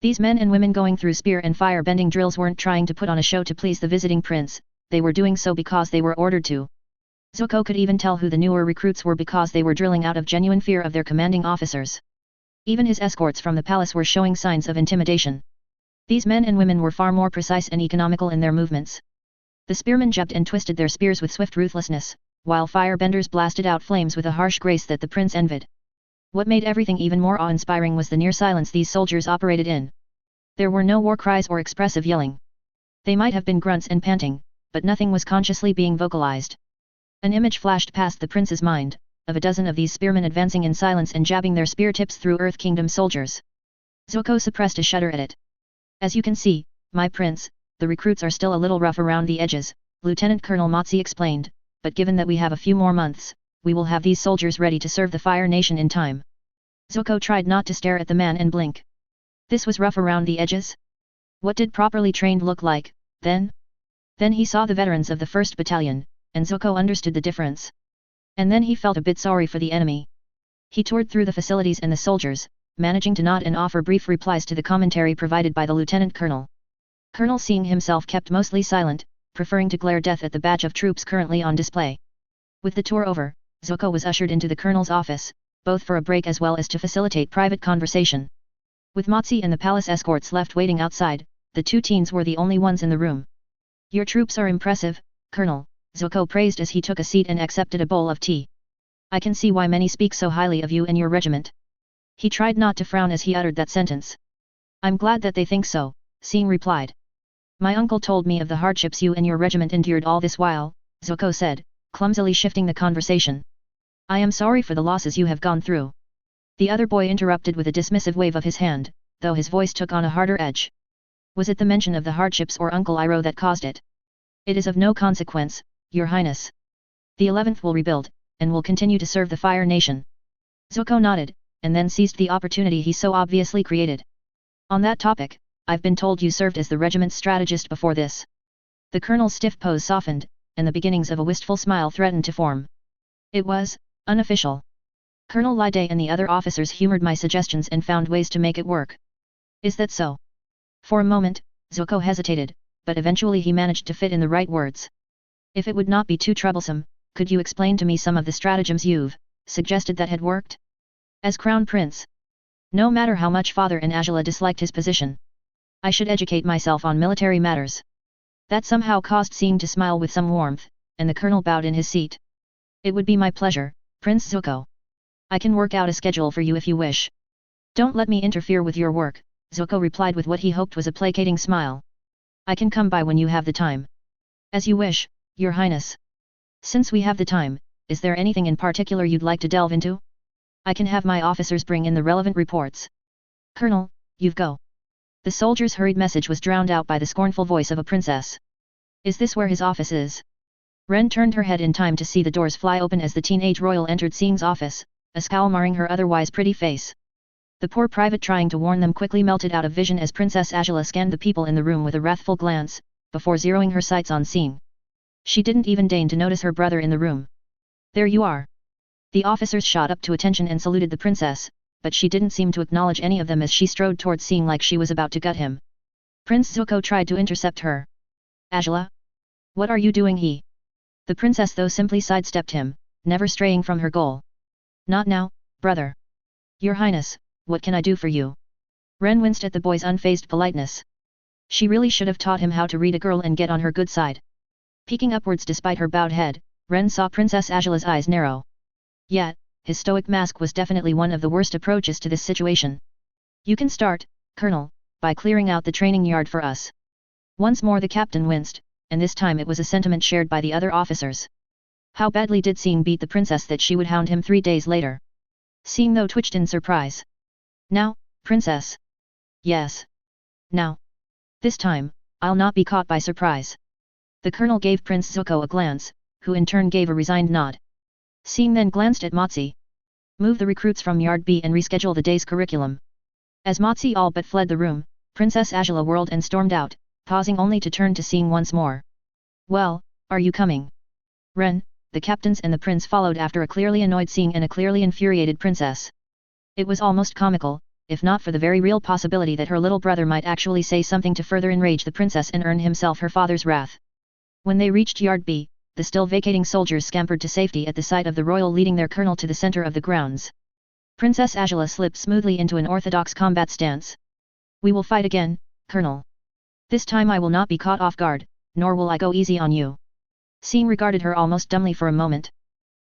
These men and women going through spear and fire-bending drills weren't trying to put on a show to please the visiting prince, they were doing so because they were ordered to. Zuko could even tell who the newer recruits were because they were drilling out of genuine fear of their commanding officers. Even his escorts from the palace were showing signs of intimidation. These men and women were far more precise and economical in their movements. The spearmen jabbed and twisted their spears with swift ruthlessness, while firebenders blasted out flames with a harsh grace that the prince envied. What made everything even more awe-inspiring was the near silence these soldiers operated in. There were no war cries or expressive yelling. They might have been grunts and panting, but nothing was consciously being vocalized. An image flashed past the prince's mind, of a dozen of these spearmen advancing in silence and jabbing their spear tips through Earth Kingdom soldiers. Zuko suppressed a shudder at it. As you can see, my prince, the recruits are still a little rough around the edges, Lieutenant Colonel Motsi explained, but given that we have a few more months, we will have these soldiers ready to serve the Fire Nation in time. Zuko tried not to stare at the man and blink. This was rough around the edges? What did properly trained look like, then? Then he saw the veterans of the 1st Battalion, and Zuko understood the difference. And then he felt a bit sorry for the enemy. He toured through the facilities and the soldiers, managing to nod and offer brief replies to the commentary provided by the Lieutenant Colonel. Colonel Sing himself kept mostly silent, preferring to glare death at the batch of troops currently on display. With the tour over, Zuko was ushered into the colonel's office, both for a break as well as to facilitate private conversation. With Motsi and the palace escorts left waiting outside, the two teens were the only ones in the room. Your troops are impressive, Colonel, Zuko praised as he took a seat and accepted a bowl of tea. I can see why many speak so highly of you and your regiment. He tried not to frown as he uttered that sentence. I'm glad that they think so, Sing replied. My uncle told me of the hardships you and your regiment endured all this while, Zuko said, clumsily shifting the conversation. I am sorry for the losses you have gone through. The other boy interrupted with a dismissive wave of his hand, though his voice took on a harder edge. Was it the mention of the hardships or Uncle Iro that caused it? It is of no consequence, Your Highness. The 11th will rebuild, and will continue to serve the Fire Nation. Zuko nodded, and then seized the opportunity he so obviously created. On that topic, I've been told you served as the regiment's strategist before this. The colonel's stiff pose softened, and the beginnings of a wistful smile threatened to form. It was unofficial. Colonel Lide and the other officers humored my suggestions and found ways to make it work. Is that so? For a moment, Zuko hesitated, but eventually he managed to fit in the right words. If it would not be too troublesome, could you explain to me some of the stratagems you've suggested that had worked? As Crown Prince, no matter how much Father and Agela disliked his position, I should educate myself on military matters. That somehow caused Sing to smile with some warmth, and the colonel bowed in his seat. It would be my pleasure, Prince Zuko. I can work out a schedule for you if you wish. Don't let me interfere with your work, Zuko replied with what he hoped was a placating smile. I can come by when you have the time. As you wish, Your Highness. Since we have the time, is there anything in particular you'd like to delve into? I can have my officers bring in the relevant reports. Colonel, you've go. The soldier's hurried message was drowned out by the scornful voice of a princess. Is this where his office is? Ren turned her head in time to see the doors fly open as the teenage royal entered Sing's office, a scowl marring her otherwise pretty face. The poor private trying to warn them quickly melted out of vision as Princess Agela scanned the people in the room with a wrathful glance, before zeroing her sights on Sing. She didn't even deign to notice her brother in the room. There you are. The officers shot up to attention and saluted the princess, but she didn't seem to acknowledge any of them as she strode towards Sing like she was about to gut him. Prince Zuko tried to intercept her. Agela? What are you doing? The princess though simply sidestepped him, never straying from her goal. Not now, brother. Your Highness, what can I do for you? Ren winced at the boy's unfazed politeness. She really should have taught him how to read a girl and get on her good side. Peeking upwards despite her bowed head, Ren saw Princess Agela's eyes narrow. Yet, his stoic mask was definitely one of the worst approaches to this situation. You can start, Colonel, by clearing out the training yard for us. Once more the captain winced, and this time it was a sentiment shared by the other officers. How badly did Sing beat the princess that she would hound him 3 days later? Sing though twitched in surprise. Now, princess? Yes. Now. This time, I'll not be caught by surprise. The colonel gave Prince Zuko a glance, who in turn gave a resigned nod. Sing then glanced at Motsi. Move the recruits from Yard B and reschedule the day's curriculum. As Motsi all but fled the room, Princess Agela whirled and stormed out, pausing only to turn to Sing once more. Well, are you coming? Ren, the captains and the prince followed after a clearly annoyed Sing and a clearly infuriated princess. It was almost comical, if not for the very real possibility that her little brother might actually say something to further enrage the princess and earn himself her father's wrath. When they reached Yard B, the still vacating soldiers scampered to safety at the sight of the royal leading their colonel to the center of the grounds. Princess Agela slipped smoothly into an orthodox combat stance. We will fight again, Colonel. This time I will not be caught off guard, nor will I go easy on you. Sing regarded her almost dumbly for a moment.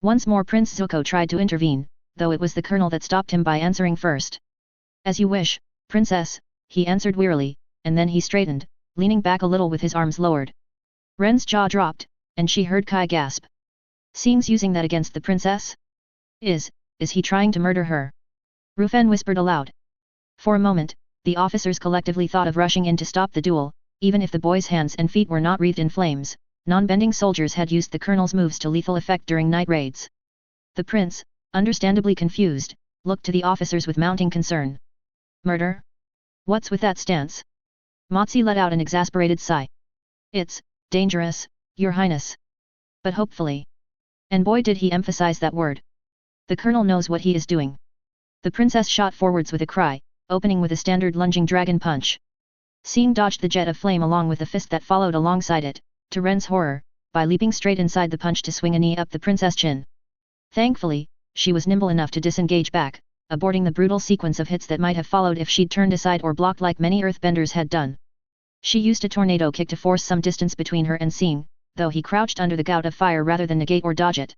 Once more Prince Zuko tried to intervene, though it was the colonel that stopped him by answering first. As you wish, princess, he answered wearily, and then he straightened, leaning back a little with his arms lowered. Ren's jaw dropped, and she heard Kai gasp. Sing's using that against the princess? Is he trying to murder her? Rufen whispered aloud. For a moment, the officers collectively thought of rushing in to stop the duel, even if the boy's hands and feet were not wreathed in flames. Non-bending soldiers had used the colonel's moves to lethal effect during night raids. The prince, understandably confused, looked to the officers with mounting concern. Murder? What's with that stance? Motsi let out an exasperated sigh. It's dangerous, Your Highness. But hopefully. And boy did he emphasize that word. The colonel knows what he is doing. The princess shot forwards with a cry, opening with a standard lunging dragon punch. Sing dodged the jet of flame along with the fist that followed alongside it, to Ren's horror, by leaping straight inside the punch to swing a knee up the princess' chin. Thankfully, she was nimble enough to disengage back, aborting the brutal sequence of hits that might have followed if she'd turned aside or blocked like many earthbenders had done. She used a tornado kick to force some distance between her and Sing, though he crouched under the gout of fire rather than negate or dodge it.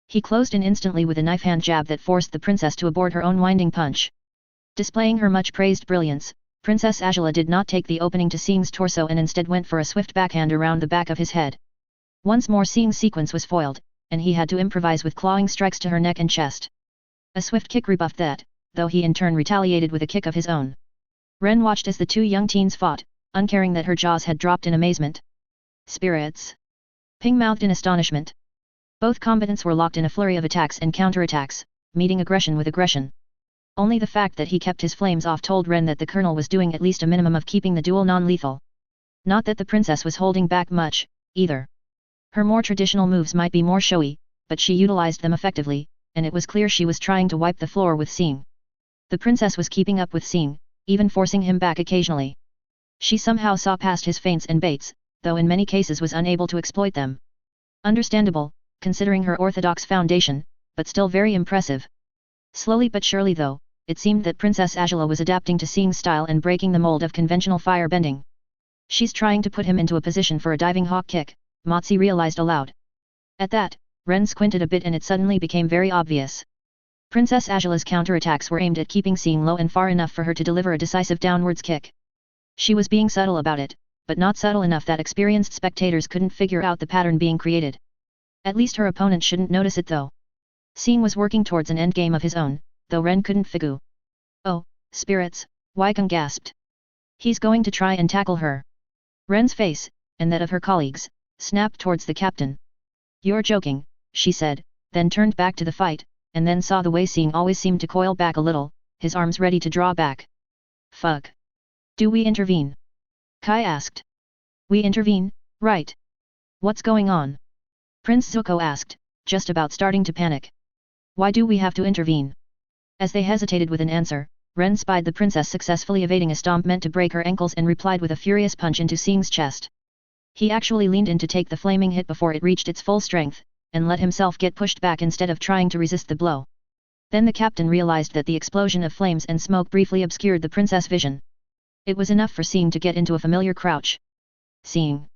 He closed in instantly with a knife hand jab that forced the princess to abort her own winding punch. Displaying her much-praised brilliance, Princess Agela did not take the opening to Sing's torso and instead went for a swift backhand around the back of his head. Once more Sing's sequence was foiled, and he had to improvise with clawing strikes to her neck and chest. A swift kick rebuffed that, though he in turn retaliated with a kick of his own. Ren watched as the two young teens fought, uncaring that her jaws had dropped in amazement. Spirits! Ping mouthed in astonishment. Both combatants were locked in a flurry of attacks and counterattacks, meeting aggression with aggression. Only the fact that he kept his flames off told Ren that the colonel was doing at least a minimum of keeping the duel non-lethal. Not that the princess was holding back much, either. Her more traditional moves might be more showy, but she utilized them effectively, and it was clear she was trying to wipe the floor with Sing. The princess was keeping up with Sing, even forcing him back occasionally. She somehow saw past his feints and baits, though in many cases was unable to exploit them. Understandable, considering her orthodox foundation, but still very impressive. Slowly but surely though, it seemed that Princess Agela was adapting to Sing's style and breaking the mold of conventional fire bending. She's trying to put him into a position for a diving hawk kick, Motsi realized aloud. At that, Ren squinted a bit and it suddenly became very obvious. Princess Agela's counterattacks were aimed at keeping Sing low and far enough for her to deliver a decisive downwards kick. She was being subtle about it, but not subtle enough that experienced spectators couldn't figure out the pattern being created. At least her opponent shouldn't notice it though. Sing was working towards an endgame of his own, though Ren couldn't figure. Oh, spirits, Wykong gasped. He's going to try and tackle her. Ren's face, and that of her colleagues, snapped towards the captain. You're joking, she said, then turned back to the fight, and then saw the way Sing always seemed to coil back a little, his arms ready to draw back. Fuck. Do we intervene? Kai asked. We intervene, right? What's going on? Prince Zuko asked, just about starting to panic. Why do we have to intervene? As they hesitated with an answer, Ren spied the princess successfully evading a stomp meant to break her ankles and replied with a furious punch into Sing's chest. He actually leaned in to take the flaming hit before it reached its full strength, and let himself get pushed back instead of trying to resist the blow. Then the captain realized that the explosion of flames and smoke briefly obscured the princess' vision. It was enough for Sing to get into a familiar crouch. Sing.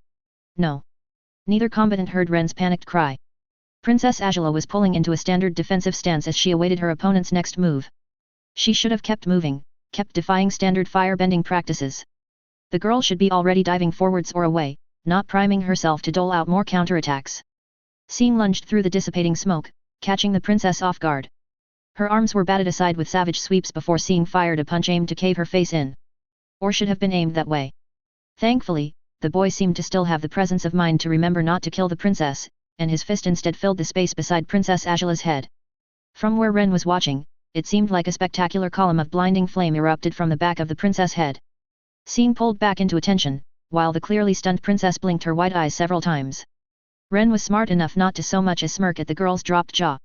No. Neither combatant heard Ren's panicked cry. Princess Agela was pulling into a standard defensive stance as she awaited her opponent's next move. She should have kept moving, kept defying standard firebending practices. The girl should be already diving forwards or away, not priming herself to dole out more counterattacks. Sing lunged through the dissipating smoke, catching the princess off guard. Her arms were batted aside with savage sweeps before Sing fired a punch aimed to cave her face in. Or should have been aimed that way. Thankfully, the boy seemed to still have the presence of mind to remember not to kill the princess, and his fist instead filled the space beside Princess Agela's head. From where Ren was watching, it seemed like a spectacular column of blinding flame erupted from the back of the princess' head. Sing pulled back into attention, while the clearly stunned princess blinked her wide eyes several times. Ren was smart enough not to so much as smirk at the girl's dropped jaw.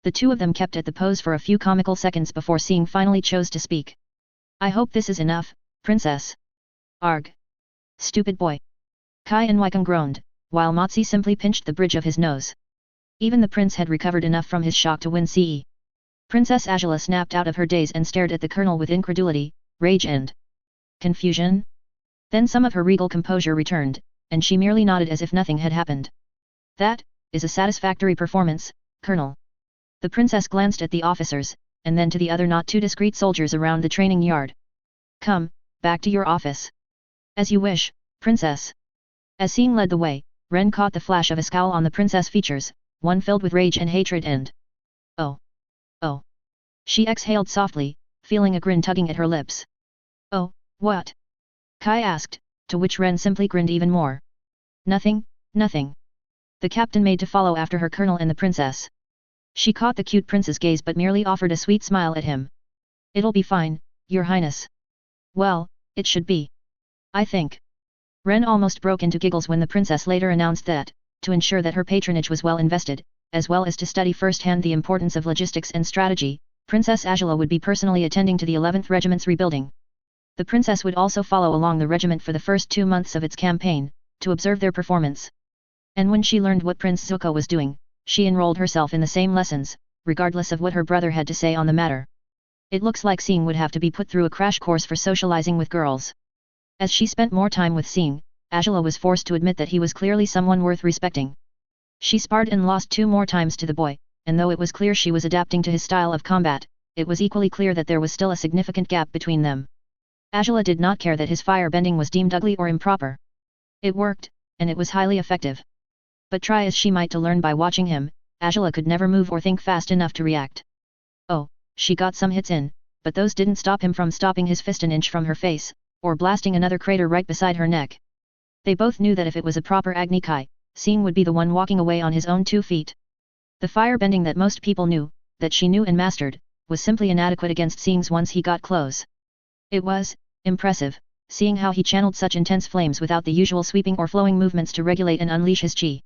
The two of them kept at the pose for a few comical seconds before Sing finally chose to speak. I hope this is enough, princess. Arg. Stupid boy. Kai and Wykong groaned, while Motsi simply pinched the bridge of his nose. Even the prince had recovered enough from his shock to win CE. Princess Agela snapped out of her daze and stared at the colonel with incredulity, rage and confusion. Then some of her regal composure returned, and she merely nodded as if nothing had happened. That is a satisfactory performance, Colonel. The princess glanced at the officers, and then to the other not too discreet soldiers around the training yard. Come, back to your office. As you wish, princess. As Sing led the way, Ren caught the flash of a scowl on the princess' features, one filled with rage and hatred and... Oh. Oh. She exhaled softly, feeling a grin tugging at her lips. Oh, what? Kai asked, to which Ren simply grinned even more. Nothing, nothing. The captain made to follow after her colonel and the princess. She caught the cute prince's gaze but merely offered a sweet smile at him. It'll be fine, your highness. Well, it should be. I think. Ren almost broke into giggles when the princess later announced that, to ensure that her patronage was well invested, as well as to study firsthand the importance of logistics and strategy, Princess Agela would be personally attending to the 11th Regiment's rebuilding. The princess would also follow along the regiment for the first 2 months of its campaign, to observe their performance. And when she learned what Prince Zuko was doing, she enrolled herself in the same lessons, regardless of what her brother had to say on the matter. It looks like Sing would have to be put through a crash course for socializing with girls. As she spent more time with Sing, Agela was forced to admit that he was clearly someone worth respecting. She sparred and lost 2 more times to the boy, and though it was clear she was adapting to his style of combat, it was equally clear that there was still a significant gap between them. Agela did not care that his fire bending was deemed ugly or improper. It worked, and it was highly effective. But try as she might to learn by watching him, Agela could never move or think fast enough to react. Oh, she got some hits in, but those didn't stop him from stopping his fist an inch from her face, or blasting another crater right beside her neck. They both knew that if it was a proper Agni Kai, Sing would be the one walking away on his own 2 feet. The fire bending that most people knew, that she knew and mastered, was simply inadequate against Sing's once he got close. It was impressive, seeing how he channeled such intense flames without the usual sweeping or flowing movements to regulate and unleash his chi.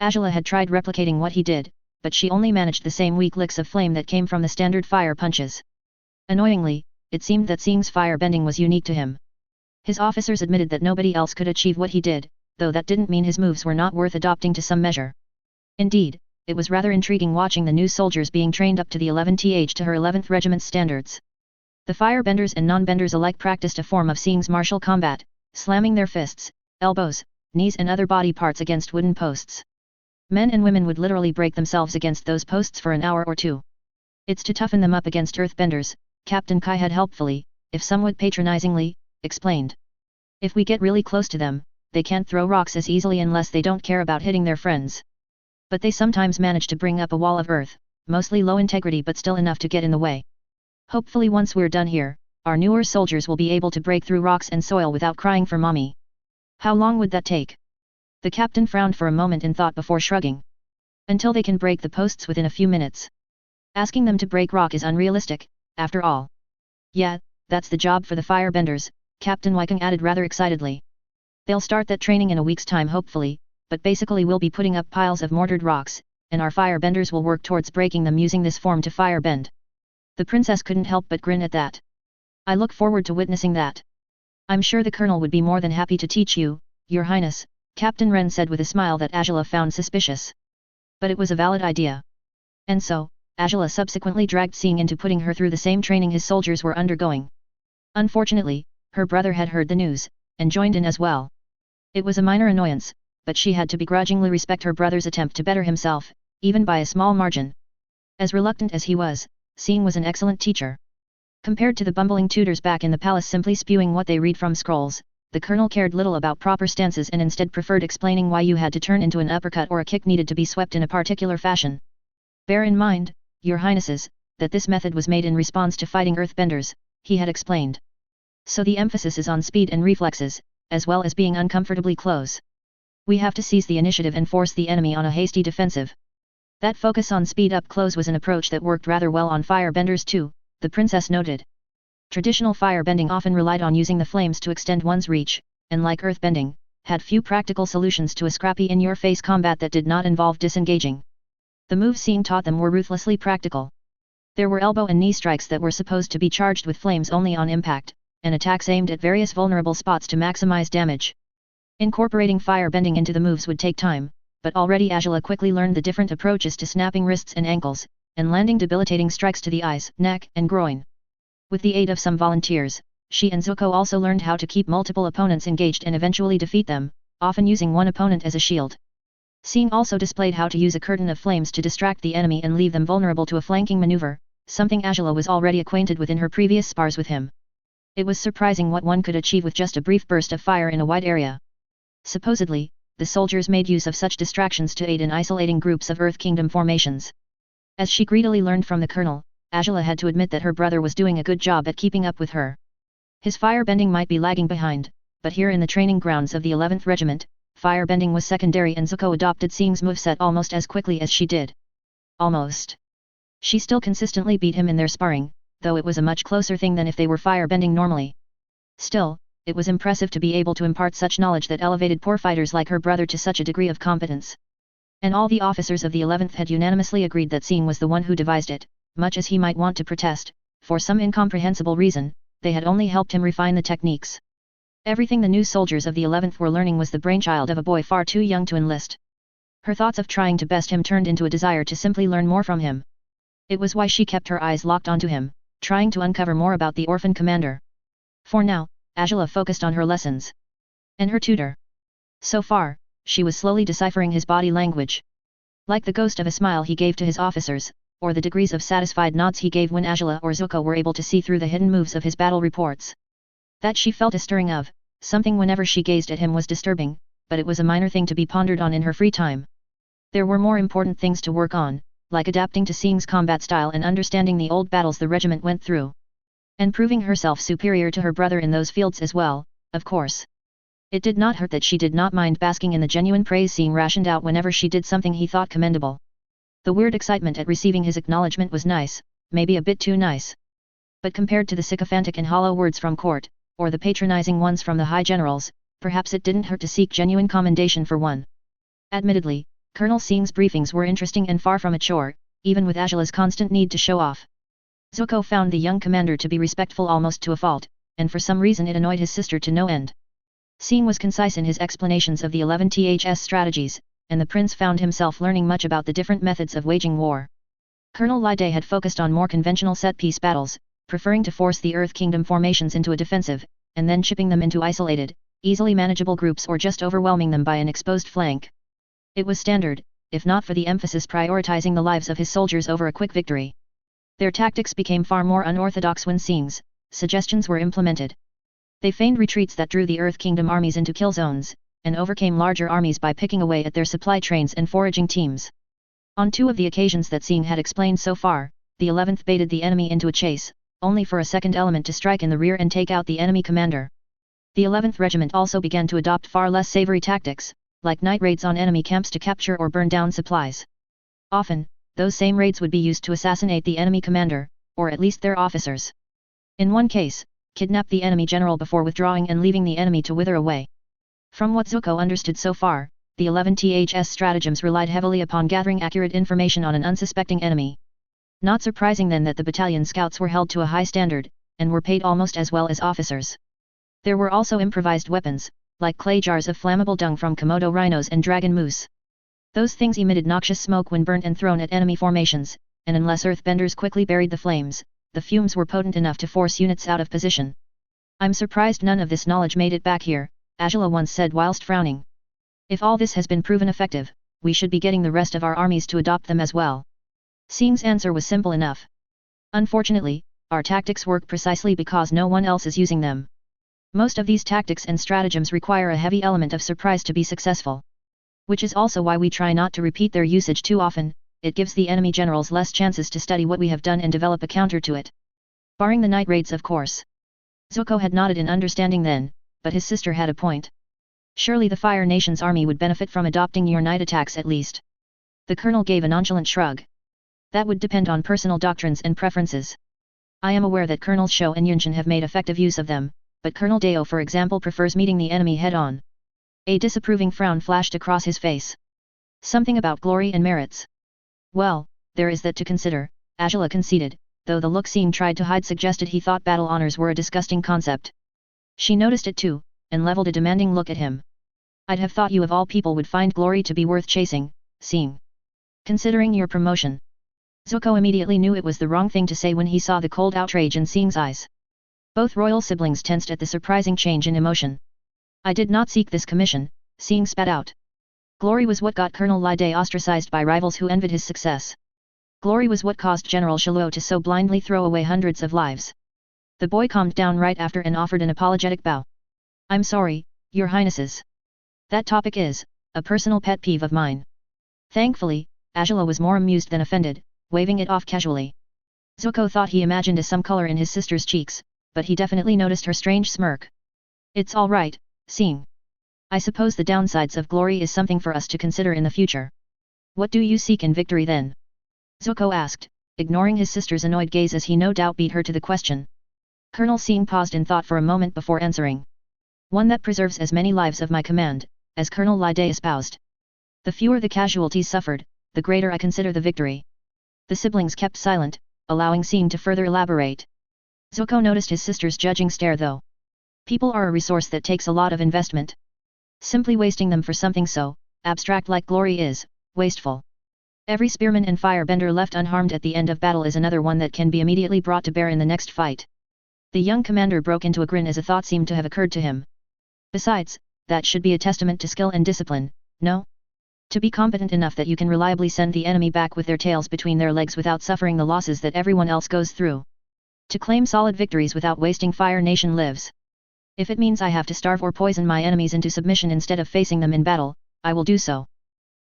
Agela had tried replicating what he did, but she only managed the same weak licks of flame that came from the standard fire punches. Annoyingly, it seemed that Sing's fire bending was unique to him. His officers admitted that nobody else could achieve what he did, though that didn't mean his moves were not worth adopting to some measure. Indeed, it was rather intriguing watching the new soldiers being trained up to the 11th to her 11th Regiment standards. The firebenders and non-benders alike practiced a form of Sing's martial combat, slamming their fists, elbows, knees and other body parts against wooden posts. Men and women would literally break themselves against those posts for an hour or two. It's to toughen them up against earthbenders, Captain Kai had helpfully, if somewhat patronizingly, explained. If we get really close to them, they can't throw rocks as easily unless they don't care about hitting their friends. But they sometimes manage to bring up a wall of earth, mostly low integrity but still enough to get in the way. Hopefully once we're done here, our newer soldiers will be able to break through rocks and soil without crying for mommy. How long would that take? The captain frowned for a moment in thought before shrugging. Until they can break the posts within a few minutes. Asking them to break rock is unrealistic, after all. Yeah, that's the job for the firebenders, Captain Viking added rather excitedly. They'll start that training in a week's time hopefully, but basically we'll be putting up piles of mortared rocks, and our firebenders will work towards breaking them using this form to firebend. The princess couldn't help but grin at that. I look forward to witnessing that. I'm sure the colonel would be more than happy to teach you, Your Highness, Captain Ren said with a smile that Agela found suspicious. But it was a valid idea. And so, Agela subsequently dragged Sing into putting her through the same training his soldiers were undergoing. Unfortunately, her brother had heard the news, and joined in as well. It was a minor annoyance, but she had to begrudgingly respect her brother's attempt to better himself, even by a small margin. As reluctant as he was, Sing was an excellent teacher. Compared to the bumbling tutors back in the palace simply spewing what they read from scrolls, the colonel cared little about proper stances and instead preferred explaining why you had to turn into an uppercut or a kick needed to be swept in a particular fashion. Bear in mind, Your Highnesses, that this method was made in response to fighting earthbenders, he had explained. So the emphasis is on speed and reflexes, as well as being uncomfortably close. We have to seize the initiative and force the enemy on a hasty defensive. That focus on speed up close was an approach that worked rather well on firebenders too, the princess noted. Traditional firebending often relied on using the flames to extend one's reach, and like earthbending, had few practical solutions to a scrappy in-your-face combat that did not involve disengaging. The moves Sing taught them were ruthlessly practical. There were elbow and knee strikes that were supposed to be charged with flames only on impact, and attacks aimed at various vulnerable spots to maximize damage. Incorporating firebending into the moves would take time, but already Agela quickly learned the different approaches to snapping wrists and ankles, and landing debilitating strikes to the eyes, neck, and groin. With the aid of some volunteers, she and Zuko also learned how to keep multiple opponents engaged and eventually defeat them, often using one opponent as a shield. Sing also displayed how to use a curtain of flames to distract the enemy and leave them vulnerable to a flanking maneuver, something Agela was already acquainted with in her previous spars with him. It was surprising what one could achieve with just a brief burst of fire in a wide area. Supposedly, the soldiers made use of such distractions to aid in isolating groups of Earth Kingdom formations. As she greedily learned from the colonel, Agela had to admit that her brother was doing a good job at keeping up with her. His firebending might be lagging behind, but here in the training grounds of the 11th Regiment, firebending was secondary and Zuko adopted Sing's moveset almost as quickly as she did. Almost. She still consistently beat him in their sparring, though it was a much closer thing than if they were firebending normally. Still, it was impressive to be able to impart such knowledge that elevated poor fighters like her brother to such a degree of competence. And all the officers of the 11th had unanimously agreed that Sing was the one who devised it, much as he might want to protest, for some incomprehensible reason, they had only helped him refine the techniques. Everything the new soldiers of the 11th were learning was the brainchild of a boy far too young to enlist. Her thoughts of trying to best him turned into a desire to simply learn more from him. It was why she kept her eyes locked onto him, trying to uncover more about the orphan commander. For now, Agela focused on her lessons. And her tutor. So far, she was slowly deciphering his body language. Like the ghost of a smile he gave to his officers, or the degrees of satisfied nods he gave when Agela or Zuko were able to see through the hidden moves of his battle reports. That she felt a stirring of, something whenever she gazed at him was disturbing, but it was a minor thing to be pondered on in her free time. There were more important things to work on, like adapting to Sing's combat style and understanding the old battles the regiment went through. And proving herself superior to her brother in those fields as well, of course. It did not hurt that she did not mind basking in the genuine praise Sing rationed out whenever she did something he thought commendable. The weird excitement at receiving his acknowledgement was nice, maybe a bit too nice. But compared to the sycophantic and hollow words from court, or the patronizing ones from the high generals, perhaps it didn't hurt to seek genuine commendation for one. Admittedly, Colonel Sing's briefings were interesting and far from a chore, even with Agela's constant need to show off. Zuko found the young commander to be respectful almost to a fault, and for some reason it annoyed his sister to no end. Sing was concise in his explanations of the 11th's strategies, and the prince found himself learning much about the different methods of waging war. Colonel Lide had focused on more conventional set-piece battles, preferring to force the Earth Kingdom formations into a defensive, and then chipping them into isolated, easily manageable groups or just overwhelming them by an exposed flank. It was standard, if not for the emphasis prioritizing the lives of his soldiers over a quick victory. Their tactics became far more unorthodox when Sing's suggestions were implemented. They feigned retreats that drew the Earth Kingdom armies into kill zones, and overcame larger armies by picking away at their supply trains and foraging teams. On 2 of the occasions that Sing had explained so far, the 11th baited the enemy into a chase, only for a second element to strike in the rear and take out the enemy commander. The 11th Regiment also began to adopt far less savory tactics, like night raids on enemy camps to capture or burn down supplies. Often, those same raids would be used to assassinate the enemy commander, or at least their officers. In one case, kidnap the enemy general before withdrawing and leaving the enemy to wither away. From what Zuko understood so far, the 11th's stratagems relied heavily upon gathering accurate information on an unsuspecting enemy. Not surprising then that the battalion scouts were held to a high standard, and were paid almost as well as officers. There were also improvised weapons, like clay jars of flammable dung from Komodo rhinos and dragon moose. Those things emitted noxious smoke when burnt and thrown at enemy formations, and unless earthbenders quickly buried the flames, the fumes were potent enough to force units out of position. "I'm surprised none of this knowledge made it back here," Agela once said whilst frowning. "If all this has been proven effective, we should be getting the rest of our armies to adopt them as well." Sing's answer was simple enough. "Unfortunately, our tactics work precisely because no one else is using them. Most of these tactics and stratagems require a heavy element of surprise to be successful. Which is also why we try not to repeat their usage too often. It gives the enemy generals less chances to study what we have done and develop a counter to it. Barring the night raids, of course." Zuko had nodded in understanding then, but his sister had a point. Surely the Fire Nation's army would benefit from adopting your night attacks at least. The colonel gave a nonchalant shrug. "That would depend on personal doctrines and preferences. I am aware that Colonels Shou and Yunshin have made effective use of them, but Colonel Deo for example prefers meeting the enemy head-on." A disapproving frown flashed across his face. "Something about glory and merits." "Well, there is that to consider," Agela conceded, though the look Sing tried to hide suggested he thought battle honors were a disgusting concept. She noticed it too, and leveled a demanding look at him. "I'd have thought you of all people would find glory to be worth chasing, Sing. Considering your promotion." Zuko immediately knew it was the wrong thing to say when he saw the cold outrage in Sing's eyes. Both royal siblings tensed at the surprising change in emotion. "I did not seek this commission," Sing spat out. Glory was what got Colonel Lide ostracized by rivals who envied his success. Glory was what caused General Shiluo to so blindly throw away hundreds of lives. The boy calmed down right after and offered an apologetic bow. "I'm sorry, Your Highnesses. That topic is a personal pet peeve of mine." Thankfully, Agela was more amused than offended, waving it off casually. Zuko thought he imagined some color in his sister's cheeks, but he definitely noticed her strange smirk. "It's all right, Sing. I suppose the downsides of glory is something for us to consider in the future." "What do you seek in victory then?" Zuko asked, ignoring his sister's annoyed gaze as he no doubt beat her to the question. Colonel Sing paused in thought for a moment before answering. "One that preserves as many lives of my command, as Colonel Lide espoused. The fewer the casualties suffered, the greater I consider the victory." The siblings kept silent, allowing Sing to further elaborate. Zuko noticed his sister's judging stare though. People are a resource that takes a lot of investment. Simply wasting them for something so abstract like glory is wasteful. Every spearman and firebender left unharmed at the end of battle is another one that can be immediately brought to bear in the next fight. The young commander broke into a grin as a thought seemed to have occurred to him. Besides, that should be a testament to skill and discipline, no? To be competent enough that you can reliably send the enemy back with their tails between their legs without suffering the losses that everyone else goes through. To claim solid victories without wasting Fire Nation lives. If it means I have to starve or poison my enemies into submission instead of facing them in battle, I will do so.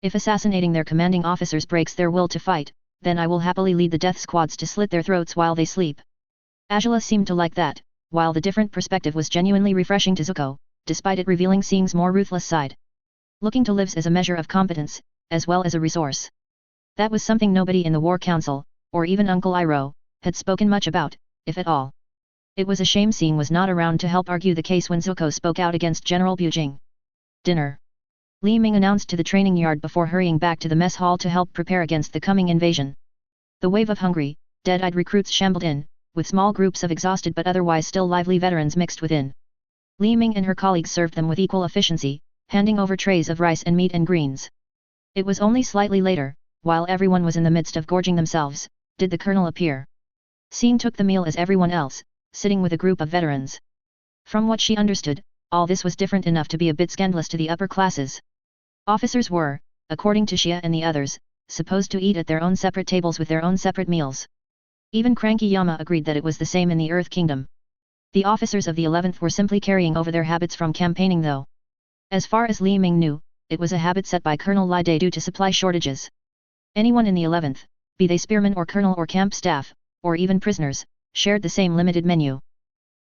If assassinating their commanding officers breaks their will to fight, then I will happily lead the death squads to slit their throats while they sleep." Agela seemed to like that, while the different perspective was genuinely refreshing to Zuko, despite it revealing Sing's more ruthless side. Looking to lives as a measure of competence, as well as a resource. That was something nobody in the War Council, or even Uncle Iro, had spoken much about, if at all. It was a shame Sing was not around to help argue the case when Zuko spoke out against General Bujing. Dinner. Li Ming announced to the training yard before hurrying back to the mess hall to help prepare against the coming invasion. The wave of hungry, dead-eyed recruits shambled in, with small groups of exhausted but otherwise still lively veterans mixed within. Li Ming and her colleagues served them with equal efficiency, handing over trays of rice and meat and greens. It was only slightly later, while everyone was in the midst of gorging themselves, did the colonel appear. Sing took the meal as everyone else, sitting with a group of veterans. From what she understood, all this was different enough to be a bit scandalous to the upper classes. Officers were, according to Xia and the others, supposed to eat at their own separate tables with their own separate meals. Even Cranky Yama agreed that it was the same in the Earth Kingdom. The officers of the 11th were simply carrying over their habits from campaigning though. As far as Li Ming knew, it was a habit set by Colonel Lai Dai due to supply shortages. Anyone in the 11th, be they spearmen or colonel or camp staff, or even prisoners, shared the same limited menu.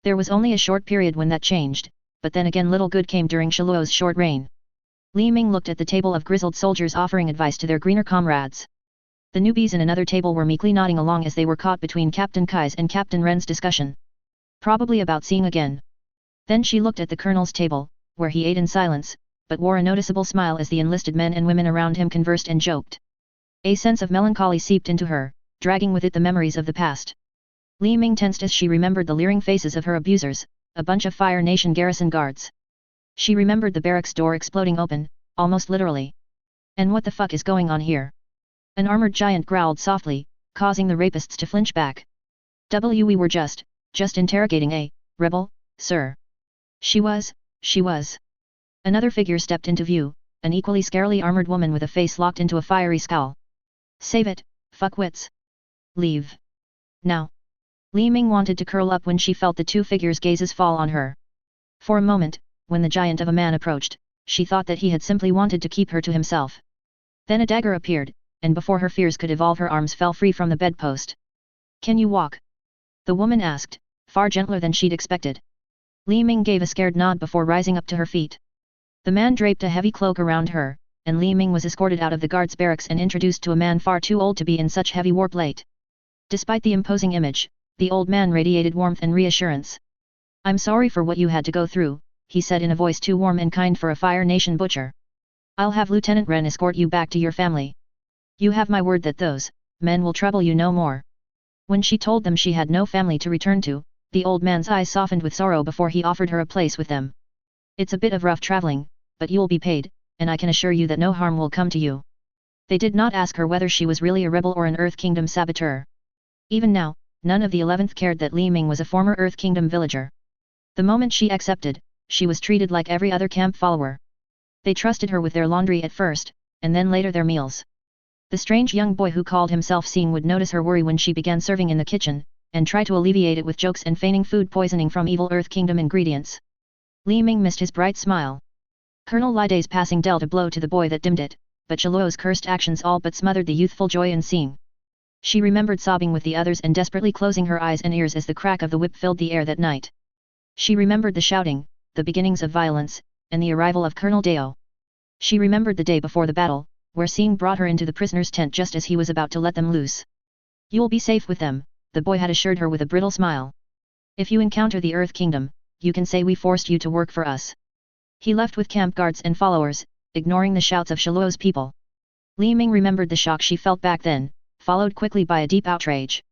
There was only a short period when that changed, but then again little good came during Shiluo's short reign. Li Ming looked at the table of grizzled soldiers offering advice to their greener comrades. The newbies in another table were meekly nodding along as they were caught between Captain Kai's and Captain Ren's discussion. Probably about seeing again. Then she looked at the colonel's table, where he ate in silence, but wore a noticeable smile as the enlisted men and women around him conversed and joked. A sense of melancholy seeped into her, dragging with it the memories of the past. Li Ming tensed as she remembered the leering faces of her abusers, a bunch of Fire Nation garrison guards. She remembered the barracks door exploding open, almost literally. And what the fuck is going on here? An armored giant growled softly, causing the rapists to flinch back. We were just interrogating a rebel, sir. She was. Another figure stepped into view, an equally scarily armored woman with a face locked into a fiery scowl. Save it, fuckwits. Leave. Now. Li Ming wanted to curl up when she felt the two figures' gazes fall on her. For a moment, when the giant of a man approached, she thought that he had simply wanted to keep her to himself. Then a dagger appeared, and before her fears could evolve her arms fell free from the bedpost. Can you walk? The woman asked, far gentler than she'd expected. Li Ming gave a scared nod before rising up to her feet. The man draped a heavy cloak around her, and Li Ming was escorted out of the guards' barracks and introduced to a man far too old to be in such heavy warplate. Despite the imposing image, the old man radiated warmth and reassurance. I'm sorry for what you had to go through, he said in a voice too warm and kind for a Fire Nation butcher. I'll have Lieutenant Ren escort you back to your family. You have my word that those men will trouble you no more. When she told them she had no family to return to, the old man's eyes softened with sorrow before he offered her a place with them. It's a bit of rough traveling, but you'll be paid, and I can assure you that no harm will come to you. They did not ask her whether she was really a rebel or an Earth Kingdom saboteur. Even now, none of the 11th cared that Li Ming was a former Earth Kingdom villager. The moment she accepted, she was treated like every other camp follower. They trusted her with their laundry at first, and then later their meals. The strange young boy who called himself Sing would notice her worry when she began serving in the kitchen, and try to alleviate it with jokes and feigning food poisoning from evil Earth Kingdom ingredients. Li Ming missed his bright smile. Colonel Lai Dai's passing dealt a blow to the boy that dimmed it, but Shiluo's cursed actions all but smothered the youthful joy in seeing. She remembered sobbing with the others and desperately closing her eyes and ears as the crack of the whip filled the air that night. She remembered the shouting, the beginnings of violence, and the arrival of Colonel Dao. She remembered the day before the battle, where Sing brought her into the prisoner's tent just as he was about to let them loose. You'll be safe with them, the boy had assured her with a brittle smile. If you encounter the Earth Kingdom, you can say we forced you to work for us. He left with camp guards and followers, ignoring the shouts of Shiluo's people. Li Ming remembered the shock she felt back then, followed quickly by a deep outrage.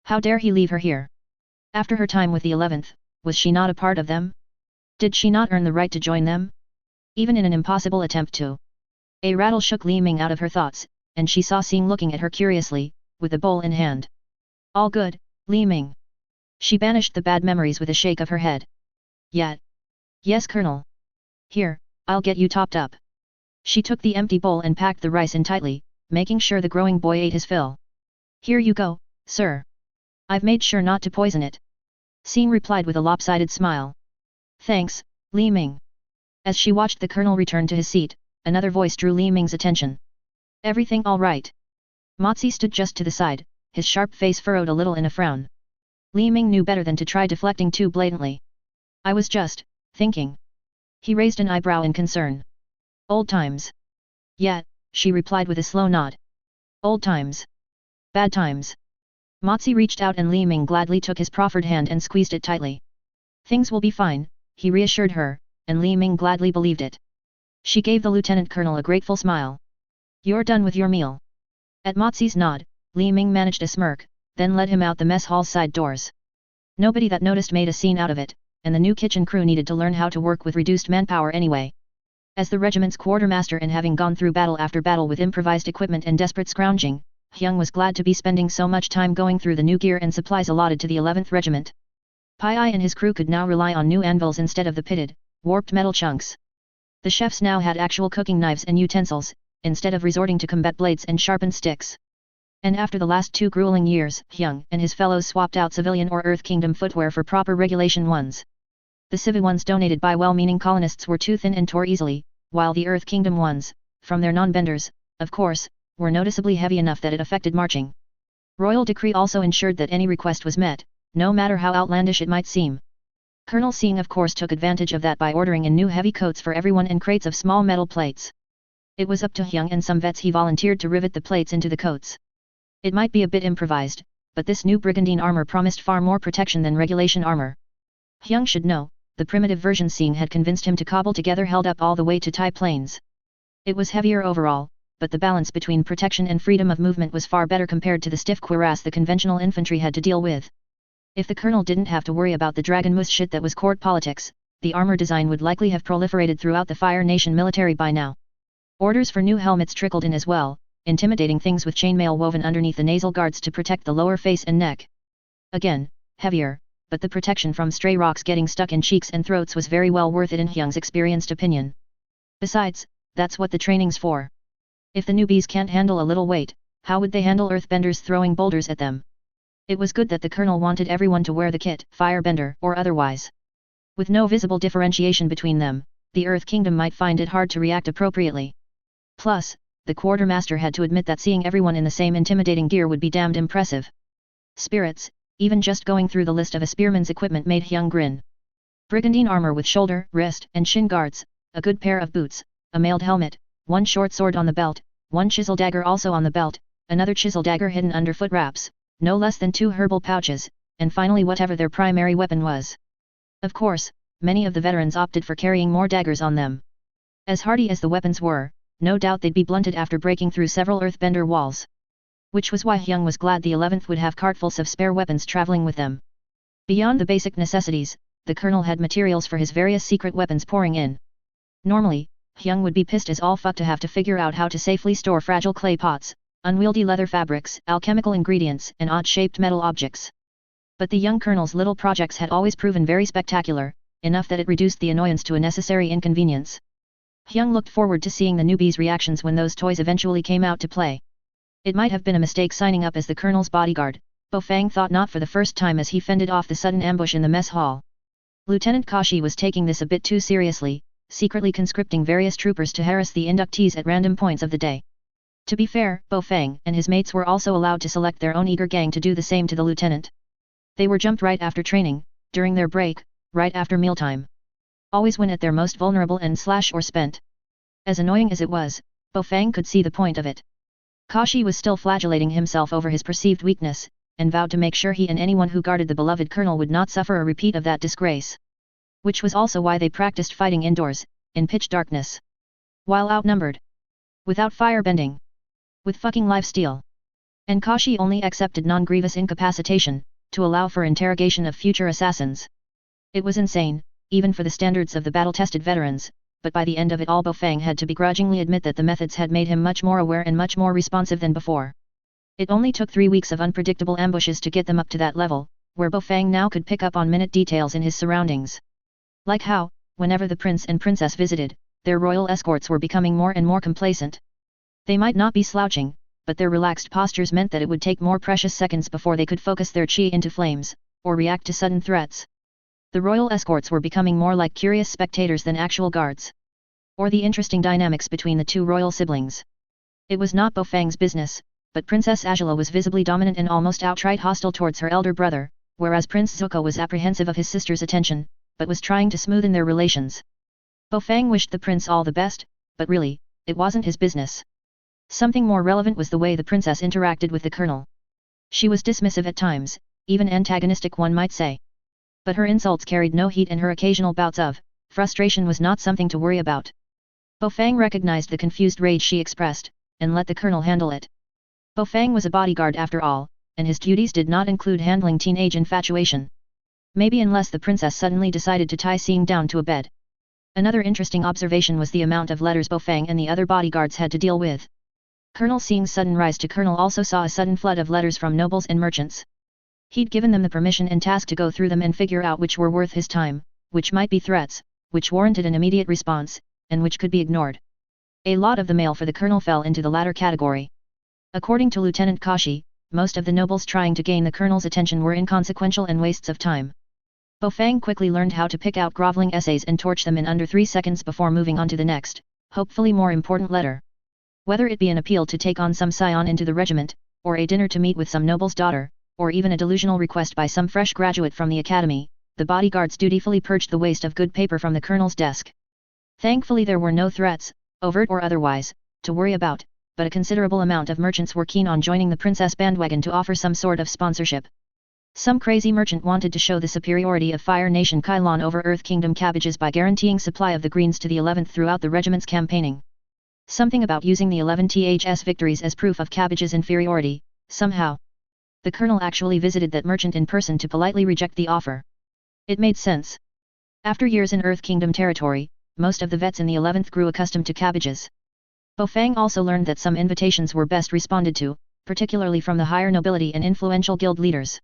How dare he leave her here? After her time with the 11th, was she not a part of them? Did she not earn the right to join them? Even in an impossible attempt to. A rattle shook Li Ming out of her thoughts, and she saw Sing looking at her curiously, with the bowl in hand. All good, Li Ming. She banished the bad memories with a shake of her head. Yet. Yes, Colonel. Here, I'll get you topped up. She took the empty bowl and packed the rice in tightly, making sure the growing boy ate his fill. Here you go, sir. I've made sure not to poison it. Sing replied with a lopsided smile. Thanks, Li Ming. As she watched the colonel return to his seat, another voice drew Li Ming's attention. Everything all right? Mozi stood just to the side, his sharp face furrowed a little in a frown. Li Ming knew better than to try deflecting too blatantly. I was just thinking. He raised an eyebrow in concern. Old times. Yet, she replied with a slow nod. Old times. Bad times. Mozi reached out and Li Ming gladly took his proffered hand and squeezed it tightly. Things will be fine, he reassured her, and Li Ming gladly believed it. She gave the lieutenant colonel a grateful smile. You're done with your meal. At Mozi's nod, Li Ming managed a smirk, then led him out the mess hall's side doors. Nobody that noticed made a scene out of it, and the new kitchen crew needed to learn how to work with reduced manpower anyway. As the regiment's quartermaster and having gone through battle after battle with improvised equipment and desperate scrounging, Hyung was glad to be spending so much time going through the new gear and supplies allotted to the 11th Regiment. Pai and his crew could now rely on new anvils instead of the pitted, warped metal chunks. The chefs now had actual cooking knives and utensils, instead of resorting to combat blades and sharpened sticks. And after the last 2 grueling years, Hyung and his fellows swapped out civilian or Earth Kingdom footwear for proper regulation ones. The civil ones donated by well-meaning colonists were too thin and tore easily, while the Earth Kingdom ones, from their non-benders, of course, were noticeably heavy enough that it affected marching. Royal decree also ensured that any request was met, no matter how outlandish it might seem. Colonel Sing of course took advantage of that by ordering in new heavy coats for everyone and crates of small metal plates. It was up to Hyung and some vets he volunteered to rivet the plates into the coats. It might be a bit improvised, but this new brigandine armor promised far more protection than regulation armor. Hyung should know, the primitive version Sing had convinced him to cobble together held up all the way to Tai Plains. It was heavier overall, but the balance between protection and freedom of movement was far better compared to the stiff cuirass the conventional infantry had to deal with. If the colonel didn't have to worry about the dragon moose shit that was court politics, the armor design would likely have proliferated throughout the Fire Nation military by now. Orders for new helmets trickled in as well, intimidating things with chainmail woven underneath the nasal guards to protect the lower face and neck. Again, heavier, but the protection from stray rocks getting stuck in cheeks and throats was very well worth it in Hyung's experienced opinion. Besides, that's what the training's for. If the newbies can't handle a little weight, how would they handle earthbenders throwing boulders at them? It was good that the colonel wanted everyone to wear the kit, firebender or otherwise. With no visible differentiation between them, the Earth Kingdom might find it hard to react appropriately. Plus, the quartermaster had to admit that seeing everyone in the same intimidating gear would be damned impressive. Spirits, even just going through the list of a spearman's equipment made Hyung grin. Brigandine armor with shoulder, wrist, and shin guards, a good pair of boots, a mailed helmet, 1 short sword on the belt, 1 chisel dagger also on the belt, another chisel dagger hidden under foot wraps, no less than 2 herbal pouches, and finally whatever their primary weapon was. Of course, many of the veterans opted for carrying more daggers on them. As hardy as the weapons were, no doubt they'd be blunted after breaking through several earthbender walls. Which was why Hyung was glad the 11th would have cartfuls of spare weapons traveling with them. Beyond the basic necessities, the colonel had materials for his various secret weapons pouring in. Normally, Hyung would be pissed as all fuck to have to figure out how to safely store fragile clay pots, unwieldy leather fabrics, alchemical ingredients, and odd-shaped metal objects. But the young colonel's little projects had always proven very spectacular, enough that it reduced the annoyance to a necessary inconvenience. Hyung looked forward to seeing the newbies' reactions when those toys eventually came out to play. It might have been a mistake signing up as the colonel's bodyguard, Bo Fang thought not for the first time as he fended off the sudden ambush in the mess hall. Lieutenant Kashi was taking this a bit too seriously, secretly conscripting various troopers to harass the inductees at random points of the day. To be fair, Bo Fang and his mates were also allowed to select their own eager gang to do the same to the lieutenant. They were jumped right after training, during their break, right after mealtime. Always when at their most vulnerable and or spent. As annoying as it was, Bo Fang could see the point of it. Kashi was still flagellating himself over his perceived weakness, and vowed to make sure he and anyone who guarded the beloved colonel would not suffer a repeat of that disgrace. Which was also why they practiced fighting indoors, in pitch darkness. While outnumbered. Without firebending. With fucking lifesteal. And Kashi only accepted non-grievous incapacitation, to allow for interrogation of future assassins. It was insane, even for the standards of the battle-tested veterans, but by the end of it all Bo Fang had to begrudgingly admit that the methods had made him much more aware and much more responsive than before. It only took 3 weeks of unpredictable ambushes to get them up to that level, where Bo Fang now could pick up on minute details in his surroundings. Like how, whenever the prince and princess visited, their royal escorts were becoming more and more complacent. They might not be slouching, but their relaxed postures meant that it would take more precious seconds before they could focus their chi into flames, or react to sudden threats. The royal escorts were becoming more like curious spectators than actual guards. Or the interesting dynamics between the 2 royal siblings. It was not Bo Fang's business, but Princess Agela was visibly dominant and almost outright hostile towards her elder brother, whereas Prince Zuko was apprehensive of his sister's attention, but was trying to smoothen their relations. Bo Fang wished the prince all the best, but really, it wasn't his business. Something more relevant was the way the princess interacted with the colonel. She was dismissive at times, even antagonistic one might say. But her insults carried no heat and her occasional bouts of frustration was not something to worry about. Fang recognized the confused rage she expressed, and let the colonel handle it. Fang was a bodyguard after all, and his duties did not include handling teenage infatuation. Maybe unless the princess suddenly decided to tie Sing down to a bed. Another interesting observation was the amount of letters Fang and the other bodyguards had to deal with. Colonel Sing's sudden rise to colonel also saw a sudden flood of letters from nobles and merchants. He'd given them the permission and task to go through them and figure out which were worth his time, which might be threats, which warranted an immediate response, and which could be ignored. A lot of the mail for the colonel fell into the latter category. According to Lieutenant Kashi, most of the nobles trying to gain the colonel's attention were inconsequential and wastes of time. Fang quickly learned how to pick out groveling essays and torch them in under 3 seconds before moving on to the next, hopefully more important letter. Whether it be an appeal to take on some scion into the regiment, or a dinner to meet with some noble's daughter, or even a delusional request by some fresh graduate from the academy, the bodyguards dutifully purged the waste of good paper from the colonel's desk. Thankfully there were no threats, overt or otherwise, to worry about, but a considerable amount of merchants were keen on joining the princess bandwagon to offer some sort of sponsorship. Some crazy merchant wanted to show the superiority of Fire Nation Kylon over Earth Kingdom cabbages by guaranteeing supply of the greens to the 11th throughout the regiment's campaigning. Something about using the 11th's victories as proof of cabbage's inferiority, somehow. The colonel actually visited that merchant in person to politely reject the offer. It made sense. After years in Earth Kingdom territory, most of the vets in the 11th grew accustomed to cabbages. Fang also learned that some invitations were best responded to, particularly from the higher nobility and influential guild leaders.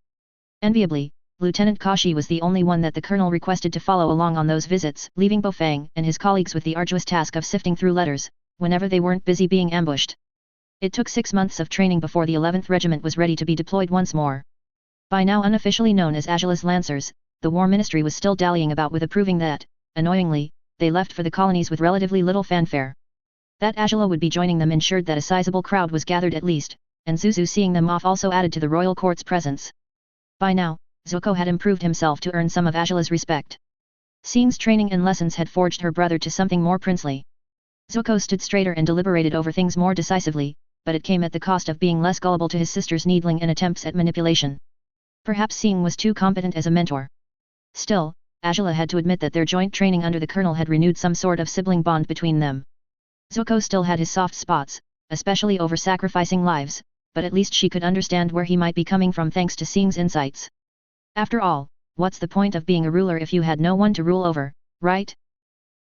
Enviably, Lieutenant Kashi was the only one that the colonel requested to follow along on those visits, leaving Fang and his colleagues with the arduous task of sifting through letters, whenever they weren't busy being ambushed. It took 6 months of training before the 11th Regiment was ready to be deployed once more. By now unofficially known as Agela's Lancers, the War Ministry was still dallying about with approving that, annoyingly, they left for the colonies with relatively little fanfare. That Agela would be joining them ensured that a sizable crowd was gathered at least, and Zuzu seeing them off also added to the royal court's presence. By now, Zuko had improved himself to earn some of Agela's respect. Sing's training and lessons had forged her brother to something more princely. Zuko stood straighter and deliberated over things more decisively, but it came at the cost of being less gullible to his sister's needling and attempts at manipulation. Perhaps Sing was too competent as a mentor. Still, Agela had to admit that their joint training under the colonel had renewed some sort of sibling bond between them. Zuko still had his soft spots, especially over sacrificing lives, but at least she could understand where he might be coming from thanks to Sing's insights. After all, what's the point of being a ruler if you had no one to rule over, right?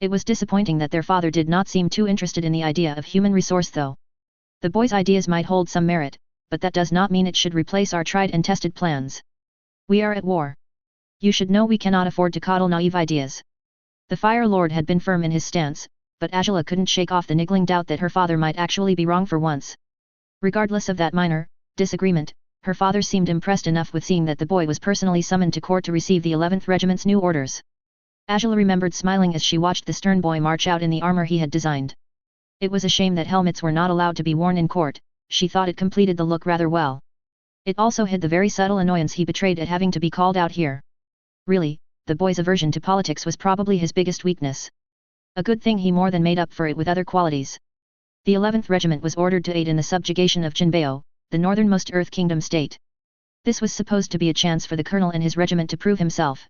It was disappointing that their father did not seem too interested in the idea of human resource though. The boy's ideas might hold some merit, but that does not mean it should replace our tried and tested plans. We are at war. You should know we cannot afford to coddle naive ideas. The Fire Lord had been firm in his stance, but Agela couldn't shake off the niggling doubt that her father might actually be wrong for once. Regardless of that minor disagreement, her father seemed impressed enough with seeing that the boy was personally summoned to court to receive the 11th Regiment's new orders. Agela remembered smiling as she watched the stern boy march out in the armor he had designed. It was a shame that helmets were not allowed to be worn in court, she thought it completed the look rather well. It also hid the very subtle annoyance he betrayed at having to be called out here. Really, the boy's aversion to politics was probably his biggest weakness. A good thing he more than made up for it with other qualities. The 11th Regiment was ordered to aid in the subjugation of Jinbeo, the northernmost Earth Kingdom state. This was supposed to be a chance for the colonel and his regiment to prove himself.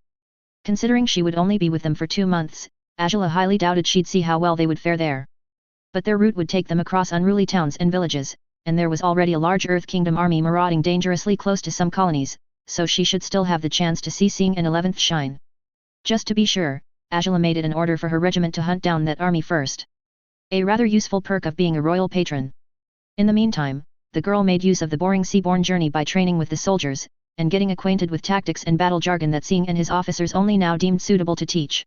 Considering she would only be with them for 2 months, Agela highly doubted she'd see how well they would fare there. But their route would take them across unruly towns and villages, and there was already a large Earth Kingdom army marauding dangerously close to some colonies, so she should still have the chance to see Sing and 11th shine. Just to be sure, Agela made it an order for her regiment to hunt down that army first. A rather useful perk of being a royal patron. In the meantime, the girl made use of the boring seaborne journey by training with the soldiers, and getting acquainted with tactics and battle jargon that Sing and his officers only now deemed suitable to teach.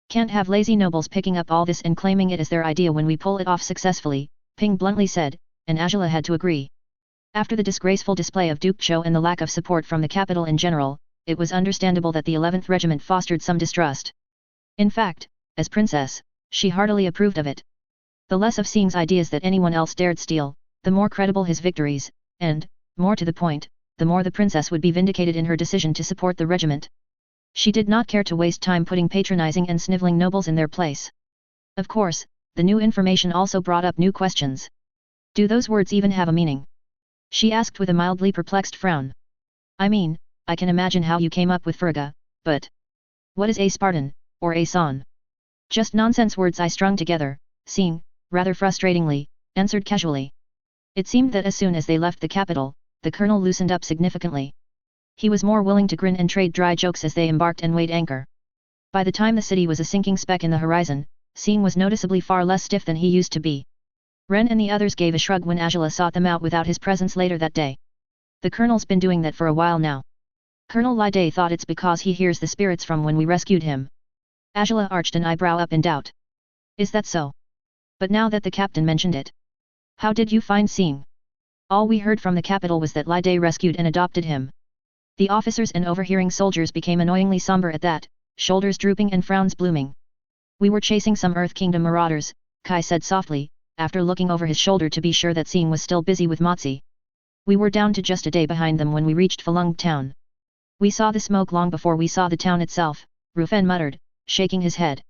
Can't have lazy nobles picking up all this and claiming it as their idea when we pull it off successfully, Ping bluntly said, and Agela had to agree. After the disgraceful display of Duke Cho and the lack of support from the capital in general, it was understandable that the 11th Regiment fostered some distrust. In fact, as princess, she heartily approved of it. The less of Sing's ideas that anyone else dared steal, the more credible his victories, and, more to the point, the more the princess would be vindicated in her decision to support the regiment. She did not care to waste time putting patronizing and sniveling nobles in their place. Of course, the new information also brought up new questions. Do those words even have a meaning? She asked with a mildly perplexed frown. I mean, I can imagine how you came up with Furga, but what is a Spartan, or a San? Just nonsense words I strung together, Sing, rather frustratingly, answered casually. It seemed that as soon as they left the capital, the colonel loosened up significantly. He was more willing to grin and trade dry jokes as they embarked and weighed anchor. By the time the city was a sinking speck in the horizon, Sing was noticeably far less stiff than he used to be. Ren and the others gave a shrug when Agela sought them out without his presence later that day. The colonel's been doing that for a while now. Colonel Lide thought it's because he hears the spirits from when we rescued him. Agela arched an eyebrow up in doubt. Is that so? But now that the captain mentioned it. How did you find Sing? All we heard from the capital was that Lide rescued and adopted him. The officers and overhearing soldiers became annoyingly somber at that, shoulders drooping and frowns blooming. We were chasing some Earth Kingdom marauders, Kai said softly, after looking over his shoulder to be sure that Sing was still busy with Motzi. We were down to just a day behind them when we reached Falung town. We saw the smoke long before we saw the town itself, Rufen muttered, shaking his head.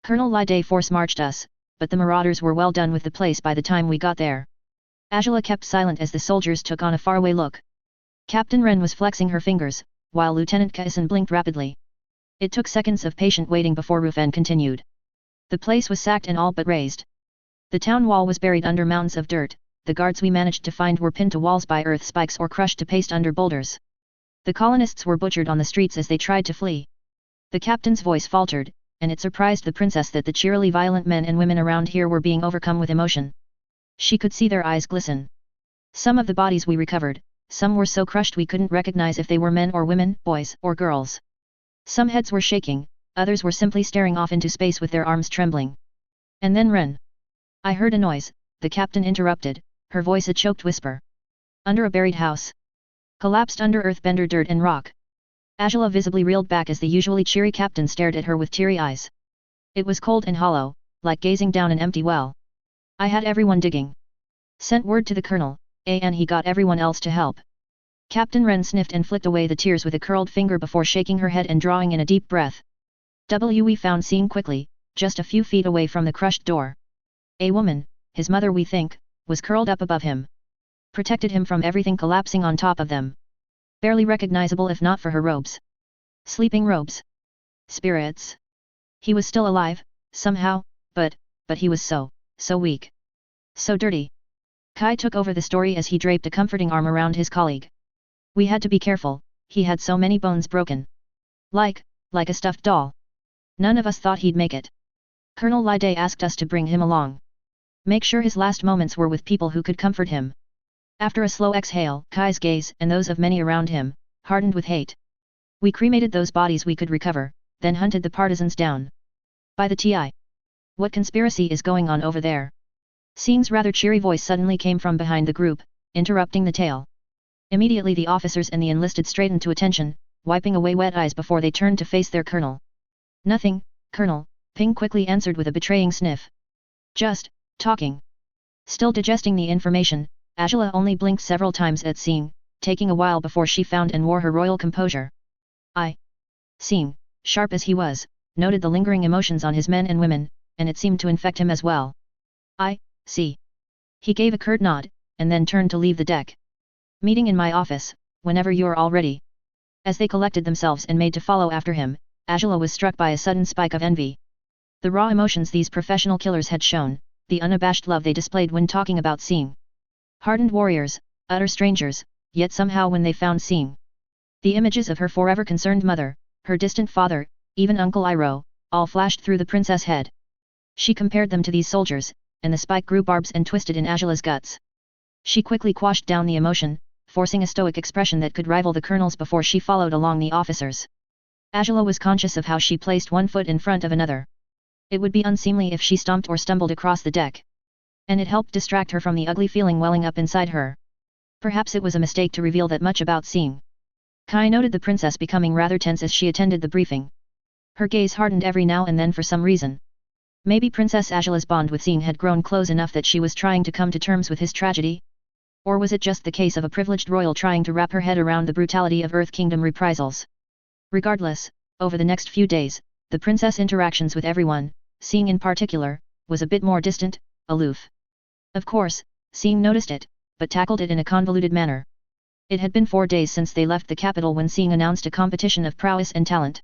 Colonel Lide force-marched us, but the marauders were well done with the place by the time we got there. Agela kept silent as the soldiers took on a faraway look. Captain Ren was flexing her fingers, while Lieutenant Kaizen blinked rapidly. It took seconds of patient waiting before Rufen continued. The place was sacked and all but razed. The town wall was buried under mounds of dirt, the guards we managed to find were pinned to walls by earth spikes or crushed to paste under boulders. The colonists were butchered on the streets as they tried to flee. The captain's voice faltered, and it surprised the princess that the cheerily violent men and women around here were being overcome with emotion. She could see their eyes glisten. Some of the bodies we recovered, some were so crushed we couldn't recognize if they were men or women, boys or girls. Some heads were shaking, others were simply staring off into space with their arms trembling. And then Ren. I heard a noise, the captain interrupted, her voice a choked whisper. Under a buried house. Collapsed under earthbender dirt and rock. Agela visibly reeled back as the usually cheery captain stared at her with teary eyes. It was cold and hollow, like gazing down an empty well. I had everyone digging. Sent word to the colonel, and he got everyone else to help. Captain Ren sniffed and flicked away the tears with a curled finger before shaking her head and drawing in a deep breath. We found Sing quickly, just a few feet away from the crushed door. A woman, his mother we think, was curled up above him. Protected him from everything collapsing on top of them. Barely recognizable if not for her robes. Sleeping robes. Spirits. He was still alive, somehow, but he was so weak. So dirty. Kai took over the story as he draped a comforting arm around his colleague. We had to be careful, he had so many bones broken. Like a stuffed doll. None of us thought he'd make it. Colonel Lide asked us to bring him along. Make sure his last moments were with people who could comfort him. After a slow exhale, Kai's gaze, and those of many around him, hardened with hate. We cremated those bodies we could recover, then hunted the partisans down. By the TI. What conspiracy is going on over there? Sing's rather cheery voice suddenly came from behind the group, interrupting the tale. Immediately the officers and the enlisted straightened to attention, wiping away wet eyes before they turned to face their colonel. Nothing, Colonel, Ping quickly answered with a betraying sniff. Just talking. Still digesting the information, Agela only blinked several times at Sing, taking a while before she found and wore her royal composure. Sing, sharp as he was, noted the lingering emotions on his men and women, and it seemed to infect him as well. I see. He gave a curt nod, and then turned to leave the deck. Meeting in my office, whenever you're all ready. As they collected themselves and made to follow after him, Agela was struck by a sudden spike of envy. The raw emotions these professional killers had shown, the unabashed love they displayed when talking about Sing. Hardened warriors, utter strangers, yet somehow when they found Sing. The images of her forever concerned mother, her distant father, even Uncle Iro, all flashed through the princess' head. She compared them to these soldiers, and the spike grew barbed and twisted in Agela's guts. She quickly quashed down the emotion, forcing a stoic expression that could rival the colonel's before she followed along the officers. Agela was conscious of how she placed one foot in front of another. It would be unseemly if she stomped or stumbled across the deck. And it helped distract her from the ugly feeling welling up inside her. Perhaps it was a mistake to reveal that much about Sing. Kai noted the princess becoming rather tense as she attended the briefing. Her gaze hardened every now and then for some reason. Maybe Princess Agela's bond with Sing had grown close enough that she was trying to come to terms with his tragedy? Or was it just the case of a privileged royal trying to wrap her head around the brutality of Earth Kingdom reprisals? Regardless, over the next few days, the princess' interactions with everyone, Sing in particular, was a bit more distant, aloof. Of course, Sing noticed it, but tackled it in a convoluted manner. It had been 4 days since they left the capital when Sing announced a competition of prowess and talent.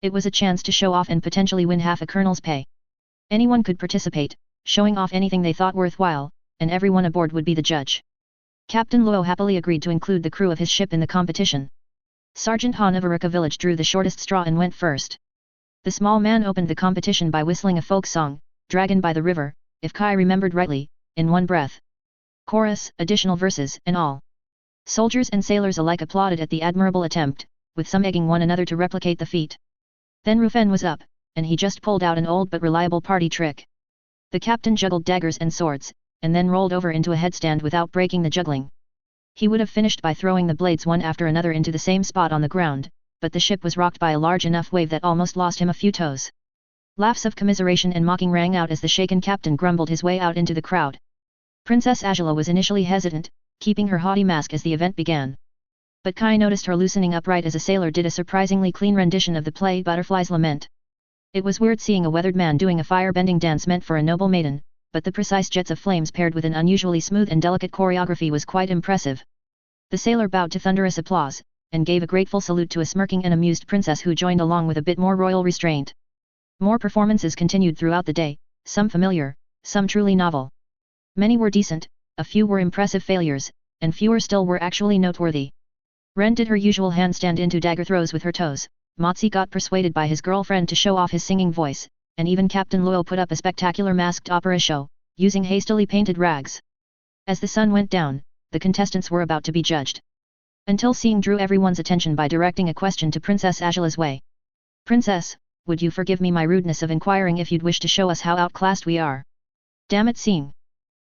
It was a chance to show off and potentially win half a colonel's pay. Anyone could participate, showing off anything they thought worthwhile, and everyone aboard would be the judge. Captain Luo happily agreed to include the crew of his ship in the competition. Sergeant Han of Arika village drew the shortest straw and went first. The small man opened the competition by whistling a folk song, Dragon by the River, if Kai remembered rightly, in one breath. Chorus, additional verses, and all. Soldiers and sailors alike applauded at the admirable attempt, with some egging one another to replicate the feat. Then Rufen was up, and he just pulled out an old but reliable party trick. The captain juggled daggers and swords, and then rolled over into a headstand without breaking the juggling. He would have finished by throwing the blades one after another into the same spot on the ground, but the ship was rocked by a large enough wave that almost lost him a few toes. Laughs of commiseration and mocking rang out as the shaken captain grumbled his way out into the crowd. Princess Agela was initially hesitant, keeping her haughty mask as the event began. But Kai noticed her loosening up right as a sailor did a surprisingly clean rendition of the play Butterfly's Lament. It was weird seeing a weathered man doing a fire-bending dance meant for a noble maiden, but the precise jets of flames paired with an unusually smooth and delicate choreography was quite impressive. The sailor bowed to thunderous applause, and gave a grateful salute to a smirking and amused princess who joined along with a bit more royal restraint. More performances continued throughout the day, some familiar, some truly novel. Many were decent, a few were impressive failures, and fewer still were actually noteworthy. Ren did her usual handstand into dagger throws with her toes, Motzi got persuaded by his girlfriend to show off his singing voice, and even Captain Luo put up a spectacular masked opera show, using hastily painted rags. As the sun went down, the contestants were about to be judged. Until Sing drew everyone's attention by directing a question to Princess Agela's way. Princess, would you forgive me my rudeness of inquiring if you'd wish to show us how outclassed we are? Damn it Sing!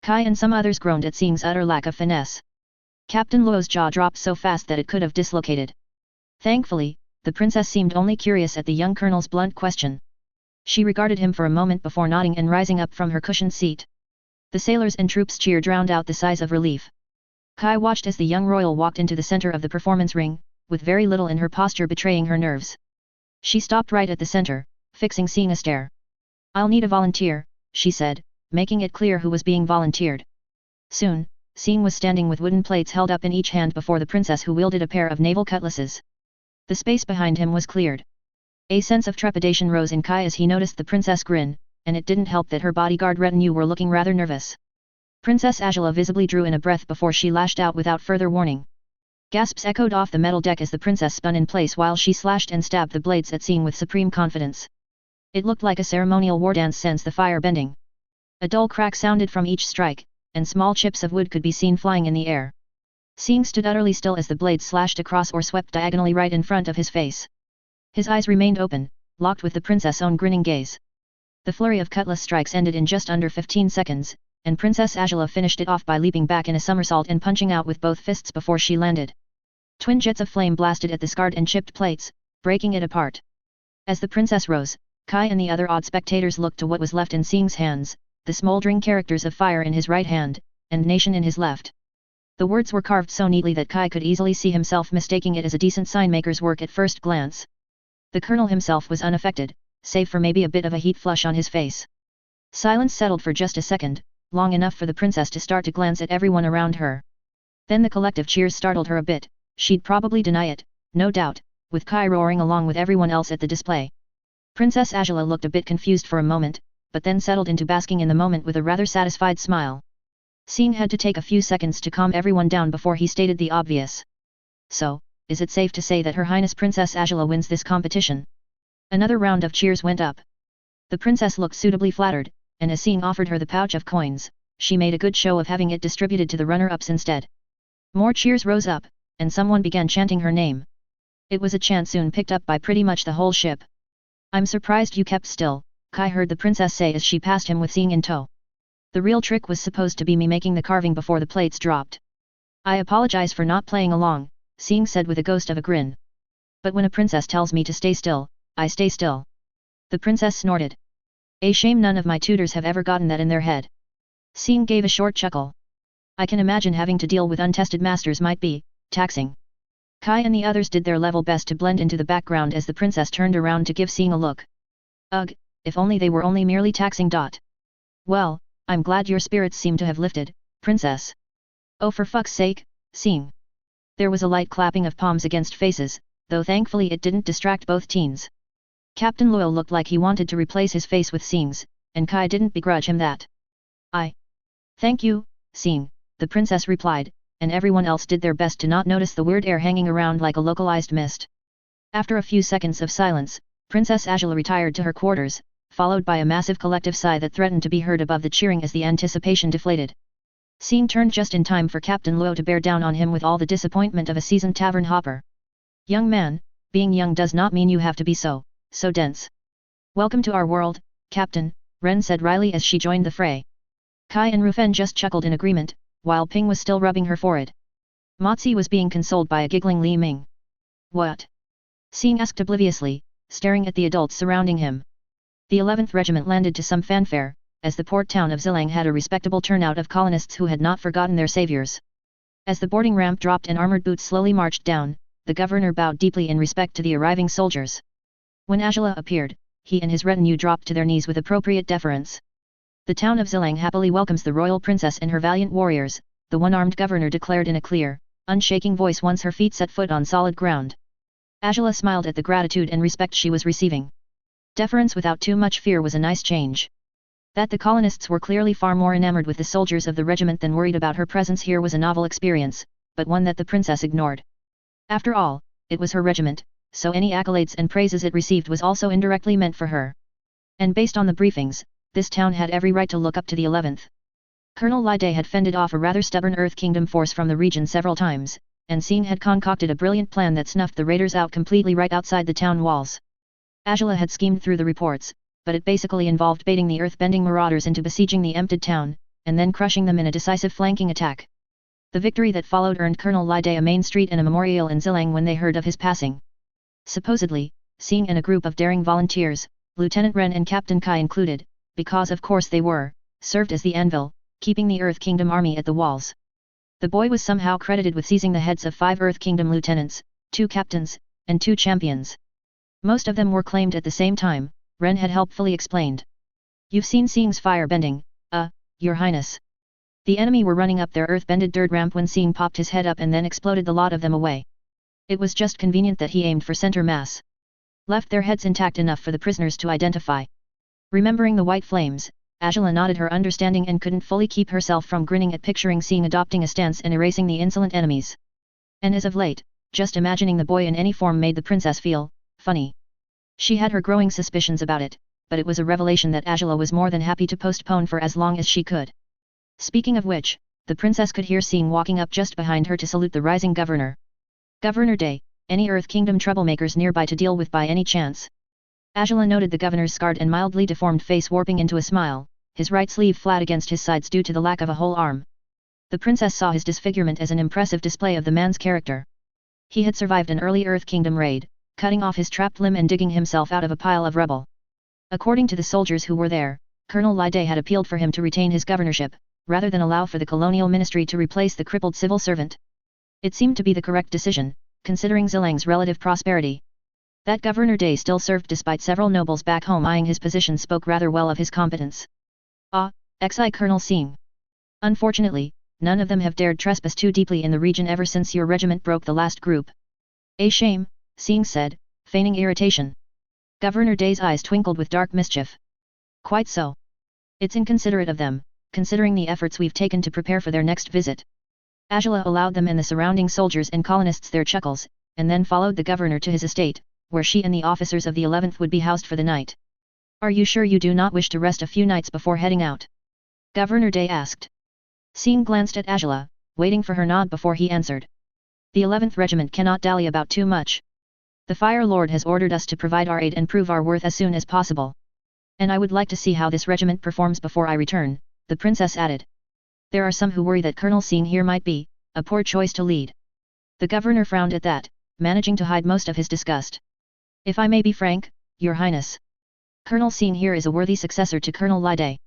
Kai and some others groaned at Sing's utter lack of finesse. Captain Luo's jaw dropped so fast that it could have dislocated. Thankfully, the princess seemed only curious at the young colonel's blunt question. She regarded him for a moment before nodding and rising up from her cushioned seat. The sailors and troops' cheer drowned out the sighs of relief. Kai watched as the young royal walked into the center of the performance ring, with very little in her posture betraying her nerves. She stopped right at the center, fixing Sing a stare. I'll need a volunteer, she said, making it clear who was being volunteered. Soon, Sing was standing with wooden plates held up in each hand before the princess who wielded a pair of naval cutlasses. The space behind him was cleared. A sense of trepidation rose in Kai as he noticed the princess grin, and it didn't help that her bodyguard retinue were looking rather nervous. Princess Agela visibly drew in a breath before she lashed out without further warning. Gasps echoed off the metal deck as the princess spun in place while she slashed and stabbed the blades at Sing with supreme confidence. It looked like a ceremonial war dance since the fire bending. A dull crack sounded from each strike, and small chips of wood could be seen flying in the air. Sing stood utterly still as the blades slashed across or swept diagonally right in front of his face. His eyes remained open, locked with the princess' own grinning gaze. The flurry of cutlass strikes ended in just under 15 seconds, and Princess Agela finished it off by leaping back in a somersault and punching out with both fists before she landed. Twin jets of flame blasted at the scarred and chipped plates, breaking it apart. As the princess rose, Kai and the other odd spectators looked to what was left in Sing's hands, the smoldering characters of fire in his right hand, and nation in his left. The words were carved so neatly that Kai could easily see himself mistaking it as a decent signmaker's work at first glance. The colonel himself was unaffected, save for maybe a bit of a heat flush on his face. Silence settled for just a second, long enough for the princess to start to glance at everyone around her. Then the collective cheers startled her a bit. She'd probably deny it, no doubt, with Kai roaring along with everyone else at the display. Princess Agela looked a bit confused for a moment, but then settled into basking in the moment with a rather satisfied smile. Sing had to take a few seconds to calm everyone down before he stated the obvious. So, is it safe to say that Her Highness Princess Agela wins this competition? Another round of cheers went up. The princess looked suitably flattered, and as Sing offered her the pouch of coins, she made a good show of having it distributed to the runner-ups instead. More cheers rose up, and someone began chanting her name. It was a chant soon picked up by pretty much the whole ship. I'm surprised you kept still, Kai heard the princess say as she passed him with Sing in tow. The real trick was supposed to be me making the carving before the plates dropped. I apologize for not playing along, Sing said with a ghost of a grin. But when a princess tells me to stay still, I stay still. The princess snorted. A shame none of my tutors have ever gotten that in their head. Sing gave a short chuckle. I can imagine having to deal with untested masters might be taxing. Kai and the others did their level best to blend into the background as the princess turned around to give Sing a look. Ugh, if only they were only merely taxing. Well, I'm glad your spirits seem to have lifted, princess. Oh, for fuck's sake, Sing. There was a light clapping of palms against faces, though thankfully it didn't distract both teens. Captain Luo looked like he wanted to replace his face with Sing's, and Kai didn't begrudge him that. I thank you, Sing, the princess replied, and everyone else did their best to not notice the weird air hanging around like a localized mist. After a few seconds of silence, Princess Agela retired to her quarters, followed by a massive collective sigh that threatened to be heard above the cheering as the anticipation deflated. Sing turned just in time for Captain Luo to bear down on him with all the disappointment of a seasoned tavern hopper. Young man, being young does not mean you have to be so dense. Welcome to our world, Captain, Ren said wryly as she joined the fray. Kai and Rufen just chuckled in agreement, while Ping was still rubbing her forehead. Motzi was being consoled by a giggling Li Ming. What? Sing asked obliviously, staring at the adults surrounding him. The 11th Regiment landed to some fanfare, as the port town of Zillang had a respectable turnout of colonists who had not forgotten their saviors. As the boarding ramp dropped and armored boots slowly marched down, the governor bowed deeply in respect to the arriving soldiers. When Agela appeared, he and his retinue dropped to their knees with appropriate deference. The town of Zillang happily welcomes the royal princess and her valiant warriors, the one-armed governor declared in a clear, unshaking voice once her feet set foot on solid ground. Agela smiled at the gratitude and respect she was receiving. Deference without too much fear was a nice change. That the colonists were clearly far more enamored with the soldiers of the regiment than worried about her presence here was a novel experience, but one that the princess ignored. After all, it was her regiment, so any accolades and praises it received was also indirectly meant for her. And based on the briefings, this town had every right to look up to the 11th. Colonel Lide had fended off a rather stubborn Earth Kingdom force from the region several times, and Sing had concocted a brilliant plan that snuffed the raiders out completely right outside the town walls. Agela had schemed through the reports, but it basically involved baiting the earth-bending marauders into besieging the emptied town, and then crushing them in a decisive flanking attack. The victory that followed earned Colonel Lide a main street and a memorial in Zillang when they heard of his passing. Supposedly, Sing and a group of daring volunteers, Lieutenant Ren and Captain Kai included, because of course they were, served as the anvil, keeping the Earth Kingdom army at the walls. The boy was somehow credited with seizing the heads of 5 Earth Kingdom lieutenants, 2 captains, and 2 champions. Most of them were claimed at the same time, Ren had helpfully explained. You've seen Sing's fire bending, Your Highness. The enemy were running up their earth-bended dirt ramp when Sing popped his head up and then exploded the lot of them away. It was just convenient that he aimed for center mass. Left their heads intact enough for the prisoners to identify. Remembering the white flames, Agela nodded her understanding and couldn't fully keep herself from grinning at picturing Sing adopting a stance and erasing the insolent enemies. And as of late, just imagining the boy in any form made the princess feel funny. She had her growing suspicions about it, but it was a revelation that Agela was more than happy to postpone for as long as she could. Speaking of which, the princess could hear Sing walking up just behind her to salute the rising governor. Governor Day, any Earth Kingdom troublemakers nearby to deal with by any chance? Agela noted the governor's scarred and mildly deformed face warping into a smile, his right sleeve flat against his sides due to the lack of a whole arm. The princess saw his disfigurement as an impressive display of the man's character. He had survived an early Earth Kingdom raid, cutting off his trapped limb and digging himself out of a pile of rubble. According to the soldiers who were there, Colonel Lide had appealed for him to retain his governorship, rather than allow for the colonial ministry to replace the crippled civil servant. It seemed to be the correct decision, considering Zillang's relative prosperity. That Governor Day still served despite several nobles back home eyeing his position spoke rather well of his competence. Xi Colonel Sing. Unfortunately, none of them have dared trespass too deeply in the region ever since your regiment broke the last group. A shame, Sing said, feigning irritation. Governor Day's eyes twinkled with dark mischief. Quite so. It's inconsiderate of them, considering the efforts we've taken to prepare for their next visit. Agela allowed them and the surrounding soldiers and colonists their chuckles, and then followed the governor to his estate, where she and the officers of the 11th would be housed for the night. Are you sure you do not wish to rest a few nights before heading out? Governor Day asked. Sing glanced at Agela, waiting for her nod before he answered. The 11th Regiment cannot dally about too much. The Fire Lord has ordered us to provide our aid and prove our worth as soon as possible. And I would like to see how this regiment performs before I return, the princess added. There are some who worry that Colonel Sing here might be a poor choice to lead. The governor frowned at that, managing to hide most of his disgust. If I may be frank, Your Highness. Colonel Sing here is a worthy successor to Colonel Lide.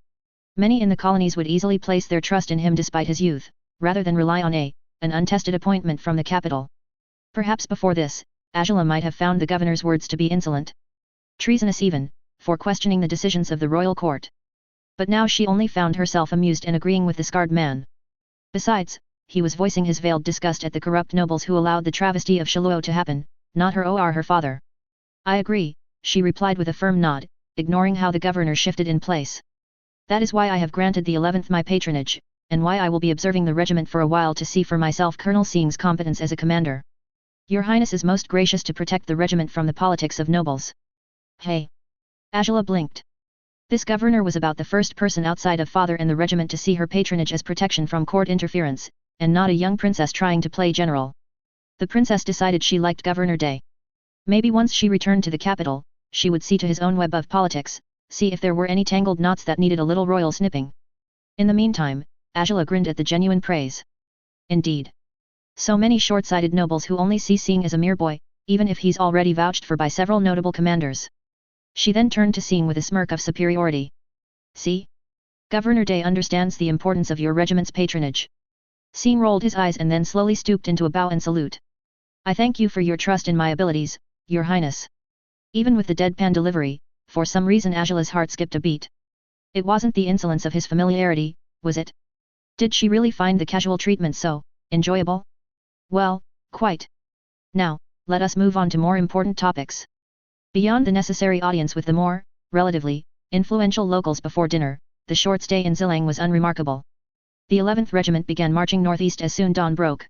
Many in the colonies would easily place their trust in him despite his youth, rather than rely on an untested appointment from the capital. Perhaps before this, Agela might have found the governor's words to be insolent. Treasonous even, for questioning the decisions of the royal court. But now she only found herself amused and agreeing with the scarred man. Besides, he was voicing his veiled disgust at the corrupt nobles who allowed the travesty of Shiluo to happen, not her or her father. I agree, she replied with a firm nod, ignoring how the governor shifted in place. That is why I have granted the 11th my patronage, and why I will be observing the regiment for a while to see for myself Colonel Sing's competence as a commander. Your Highness is most gracious to protect the regiment from the politics of nobles. Hey! Agela blinked. This governor was about the first person outside of father and the regiment to see her patronage as protection from court interference, and not a young princess trying to play general. The princess decided she liked Governor Day. Maybe once she returned to the capital, she would see to his own web of politics, see if there were any tangled knots that needed a little royal snipping. In the meantime, Agela grinned at the genuine praise. Indeed. So many short-sighted nobles who only see Sing as a mere boy, even if he's already vouched for by several notable commanders. She then turned to Sing with a smirk of superiority. See? Governor Day understands the importance of your regiment's patronage. Sing rolled his eyes and then slowly stooped into a bow and salute. I thank you for your trust in my abilities, Your Highness. Even with the deadpan delivery, for some reason Agela's heart skipped a beat. It wasn't the insolence of his familiarity, was it? Did she really find the casual treatment so enjoyable? Well, quite. Now, let us move on to more important topics. Beyond the necessary audience with the more, relatively, influential locals before dinner, the short stay in Zillang was unremarkable. The 11th Regiment began marching northeast as soon dawn broke.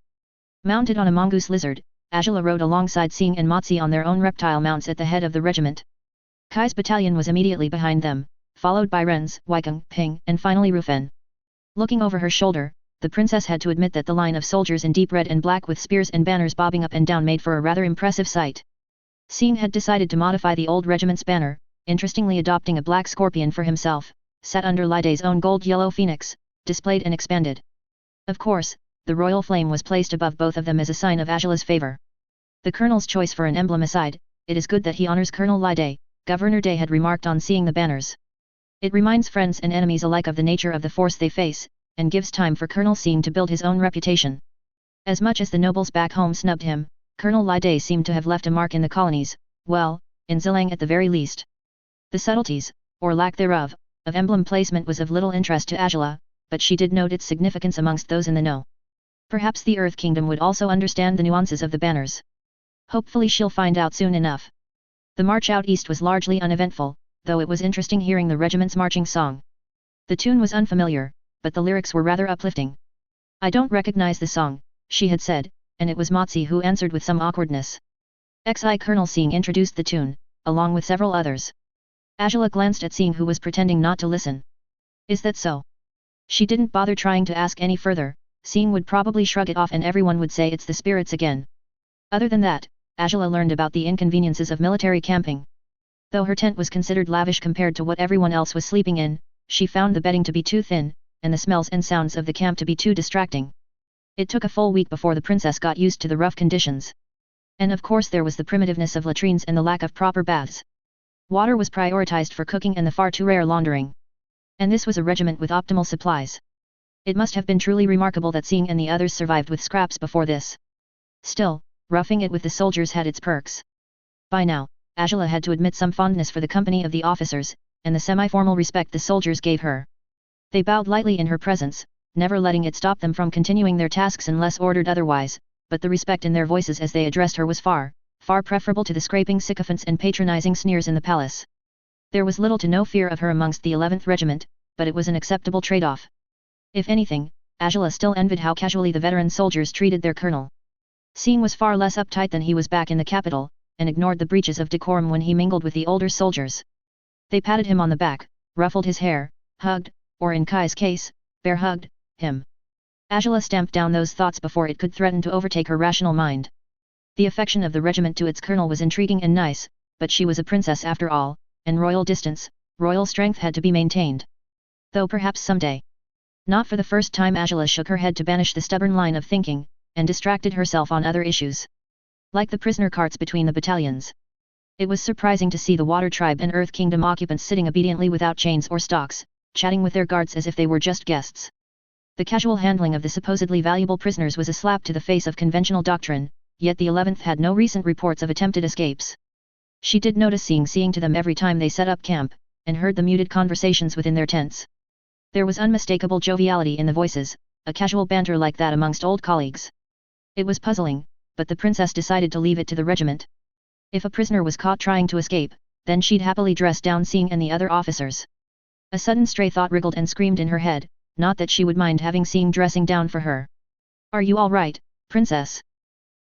Mounted on a mongoose lizard, Agela rode alongside Sing and Motsi on their own reptile mounts at the head of the regiment. Kai's battalion was immediately behind them, followed by Ren's, Weikung, Ping, and finally Rufen. Looking over her shoulder, the princess had to admit that the line of soldiers in deep red and black with spears and banners bobbing up and down made for a rather impressive sight. Sing had decided to modify the old regiment's banner, interestingly adopting a black scorpion for himself, set under Liday's own gold-yellow phoenix, displayed and expanded. Of course, the royal flame was placed above both of them as a sign of Agela's favor. The colonel's choice for an emblem aside, it is good that he honors Colonel Liday, Governor Day had remarked on seeing the banners. It reminds friends and enemies alike of the nature of the force they face, and gives time for Colonel Sing to build his own reputation. As much as the nobles back home snubbed him, Colonel Liday seemed to have left a mark in the colonies, well, in Zillang at the very least. The subtleties, or lack thereof, of emblem placement was of little interest to Agela, but she did note its significance amongst those in the know. Perhaps the Earth Kingdom would also understand the nuances of the banners. Hopefully she'll find out soon enough. The march out east was largely uneventful, though it was interesting hearing the regiment's marching song. The tune was unfamiliar, but the lyrics were rather uplifting. I don't recognize the song, she had said, and it was Motsi who answered with some awkwardness. Xi Colonel Sing introduced the tune, along with several others. Agela glanced at Sing who was pretending not to listen. Is that so? She didn't bother trying to ask any further, Sing would probably shrug it off and everyone would say it's the spirits again. Other than that, Agela learned about the inconveniences of military camping. Though her tent was considered lavish compared to what everyone else was sleeping in, she found the bedding to be too thin, and the smells and sounds of the camp to be too distracting. It took a full week before the princess got used to the rough conditions. And of course there was the primitiveness of latrines and the lack of proper baths. Water was prioritized for cooking and the far too rare laundering. And this was a regiment with optimal supplies. It must have been truly remarkable that Sing and the others survived with scraps before this. Still, roughing it with the soldiers had its perks. By now, Agela had to admit some fondness for the company of the officers, and the semi-formal respect the soldiers gave her. They bowed lightly in her presence, never letting it stop them from continuing their tasks unless ordered otherwise, but the respect in their voices as they addressed her was far, far preferable to the scraping sycophants and patronizing sneers in the palace. There was little to no fear of her amongst the 11th Regiment, but it was an acceptable trade-off. If anything, Agela still envied how casually the veteran soldiers treated their colonel. Sing was far less uptight than he was back in the capital, and ignored the breaches of decorum when he mingled with the older soldiers. They patted him on the back, ruffled his hair, hugged, or in Kai's case, bear-hugged, him. Agela stamped down those thoughts before it could threaten to overtake her rational mind. The affection of the regiment to its colonel was intriguing and nice, but she was a princess after all, and royal distance, royal strength had to be maintained. Though perhaps someday. Not for the first time Agela shook her head to banish the stubborn line of thinking, and distracted herself on other issues. Like the prisoner carts between the battalions. It was surprising to see the Water Tribe and Earth Kingdom occupants sitting obediently without chains or stocks, chatting with their guards as if they were just guests. The casual handling of the supposedly valuable prisoners was a slap to the face of conventional doctrine, yet the 11th had no recent reports of attempted escapes. She did notice seeing to them every time they set up camp, and heard the muted conversations within their tents. There was unmistakable joviality in the voices, a casual banter like that amongst old colleagues. It was puzzling, but the princess decided to leave it to the regiment. If a prisoner was caught trying to escape, then she'd happily dress down Sing and the other officers. A sudden stray thought wriggled and screamed in her head, not that she would mind having Sing dressing down for her. Are you all right, princess?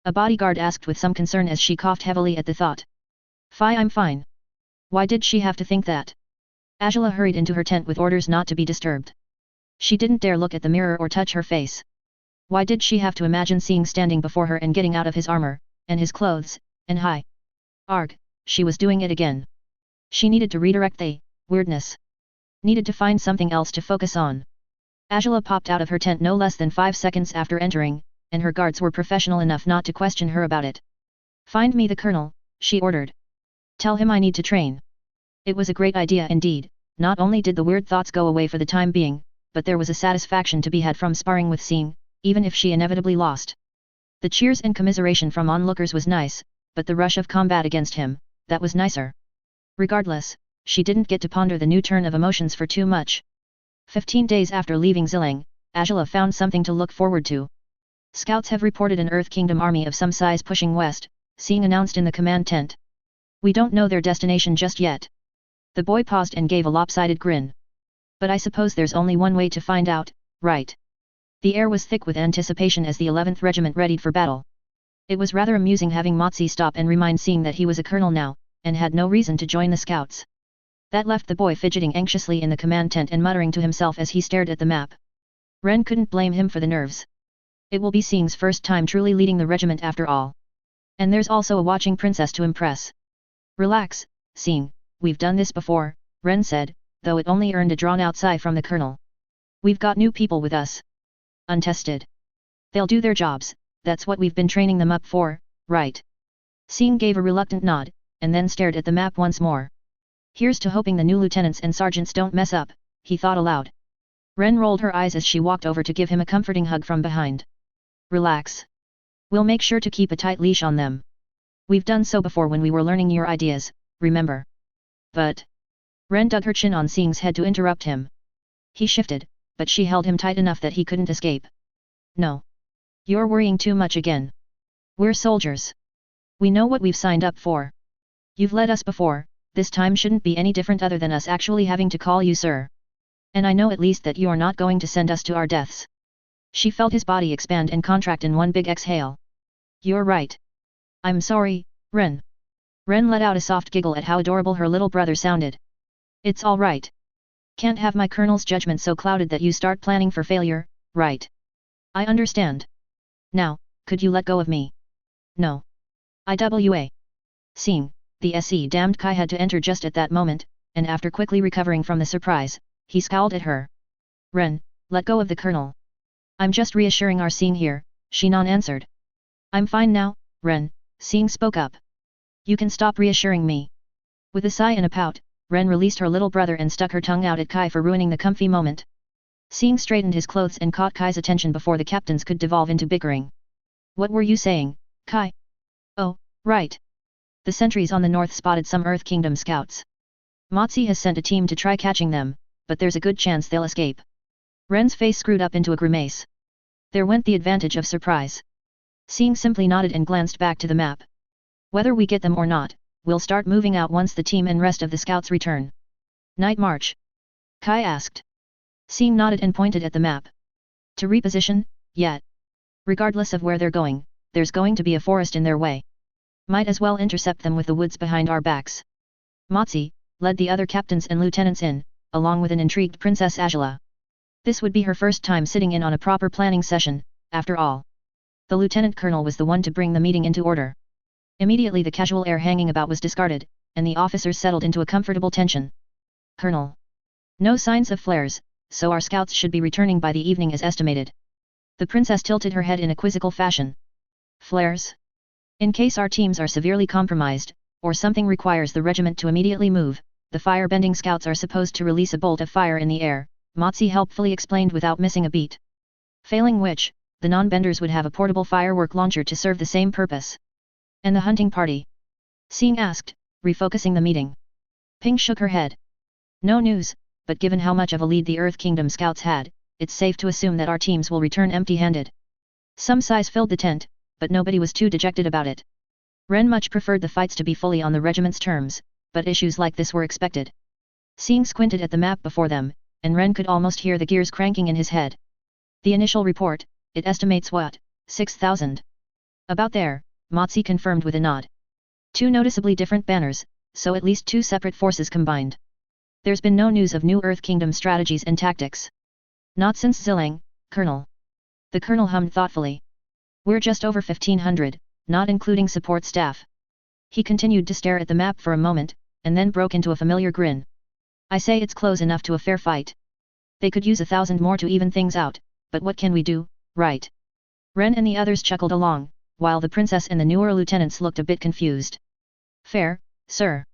A bodyguard asked with some concern as she coughed heavily at the thought. I'm fine. Why did she have to think that? Agela hurried into her tent with orders not to be disturbed. She didn't dare look at the mirror or touch her face. Why did she have to imagine Sing standing before her and getting out of his armor, and his clothes, and hi. Arg, she was doing it again. She needed to redirect the weirdness. Needed to find something else to focus on. Agela popped out of her tent no less than 5 seconds after entering, and her guards were professional enough not to question her about it. Find me the colonel, she ordered. Tell him I need to train. It was a great idea indeed. Not only did the weird thoughts go away for the time being, but there was a satisfaction to be had from sparring with Sing, even if she inevitably lost. The cheers and commiseration from onlookers was nice, but the rush of combat against him, that was nicer. Regardless, she didn't get to ponder the new turn of emotions for too much. 15 days after leaving Zillang, Agela found something to look forward to. Scouts have reported an Earth Kingdom army of some size pushing west, Sing announced in the command tent. We don't know their destination just yet. The boy paused and gave a lopsided grin. But I suppose there's only one way to find out, right? The air was thick with anticipation as the 11th Regiment readied for battle. It was rather amusing having Motsi stop and remind Sing that he was a colonel now, and had no reason to join the scouts. That left the boy fidgeting anxiously in the command tent and muttering to himself as he stared at the map. Ren couldn't blame him for the nerves. It will be Sing's first time truly leading the regiment after all. And there's also a watching princess to impress. Relax, Sing, we've done this before, Ren said, though it only earned a drawn-out sigh from the colonel. We've got new people with us. Untested. They'll do their jobs, that's what we've been training them up for, right? Sing gave a reluctant nod, and then stared at the map once more. Here's to hoping the new lieutenants and sergeants don't mess up, he thought aloud. Ren rolled her eyes as she walked over to give him a comforting hug from behind. Relax. We'll make sure to keep a tight leash on them. We've done so before when we were learning your ideas, remember? But... Ren dug her chin on Sing's head to interrupt him. He shifted, but she held him tight enough that he couldn't escape. No. You're worrying too much again. We're soldiers. We know what we've signed up for. You've led us before, this time shouldn't be any different other than us actually having to call you sir. And I know at least that you're not going to send us to our deaths. She felt his body expand and contract in one big exhale. You're right. I'm sorry, Ren. Ren let out a soft giggle at how adorable her little brother sounded. It's all right. Can't have my colonel's judgment so clouded that you start planning for failure, right? I understand. Now, could you let go of me? No. IWA. Sing, the SE damned Kai had to enter just at that moment, and after quickly recovering from the surprise, he scowled at her. Ren, let go of the colonel. I'm just reassuring our Sing here, Shinon answered. I'm fine now, Ren, Sing spoke up. You can stop reassuring me. With a sigh and a pout, Ren released her little brother and stuck her tongue out at Kai for ruining the comfy moment. Sing straightened his clothes and caught Kai's attention before the captains could devolve into bickering. What were you saying, Kai? Oh, right. The sentries on the north spotted some Earth Kingdom scouts. Motsi has sent a team to try catching them, but there's a good chance they'll escape. Ren's face screwed up into a grimace. There went the advantage of surprise. Sing simply nodded and glanced back to the map. Whether we get them or not, we'll start moving out once the team and rest of the scouts return. Night march? Kai asked. Sing nodded and pointed at the map. To reposition, yet. Regardless of where they're going, there's going to be a forest in their way. Might as well intercept them with the woods behind our backs. Motsi led the other captains and lieutenants in, along with an intrigued Princess Agela. This would be her first time sitting in on a proper planning session, after all. The lieutenant colonel was the one to bring the meeting into order. Immediately the casual air hanging about was discarded, and the officers settled into a comfortable tension. Colonel. No signs of flares, so our scouts should be returning by the evening as estimated. The princess tilted her head in a quizzical fashion. Flares? In case our teams are severely compromised, or something requires the regiment to immediately move, the fire-bending scouts are supposed to release a bolt of fire in the air, Motsi helpfully explained without missing a beat. Failing which, the non-benders would have a portable firework launcher to serve the same purpose. And the hunting party? Sing asked, refocusing the meeting. Ping shook her head. No news, but given how much of a lead the Earth Kingdom scouts had, it's safe to assume that our teams will return empty-handed. Some sighs filled the tent, but nobody was too dejected about it. Ren much preferred the fights to be fully on the regiment's terms, but issues like this were expected. Sing squinted at the map before them, and Ren could almost hear the gears cranking in his head. The initial report, it estimates what, 6,000? About there, Motzi confirmed with a nod. 2 noticeably different banners, so at least 2 separate forces combined. There's been no news of New Earth Kingdom strategies and tactics. Not since Zillang, Colonel. The Colonel hummed thoughtfully. We're just over 1,500, not including support staff. He continued to stare at the map for a moment, and then broke into a familiar grin. I say it's close enough to a fair fight. They could use 1,000 more to even things out, but what can we do, right? Ren and the others chuckled along, while the princess and the newer lieutenants looked a bit confused. Fair, sir.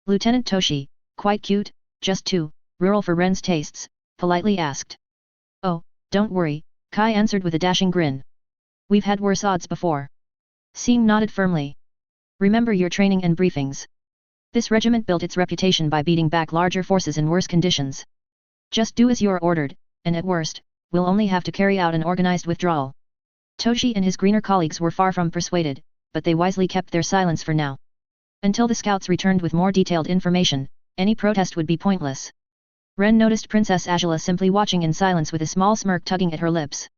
Lieutenant Toshi, quite cute, just too rural for Ren's tastes, politely asked. Oh, don't worry, Kai answered with a dashing grin. We've had worse odds before. Sing nodded firmly. Remember your training and briefings. This regiment built its reputation by beating back larger forces in worse conditions. Just do as you're ordered, and at worst, we'll only have to carry out an organized withdrawal. Toshi and his greener colleagues were far from persuaded, but they wisely kept their silence for now. Until the scouts returned with more detailed information, any protest would be pointless. Ren noticed Princess Agela simply watching in silence with a small smirk tugging at her lips.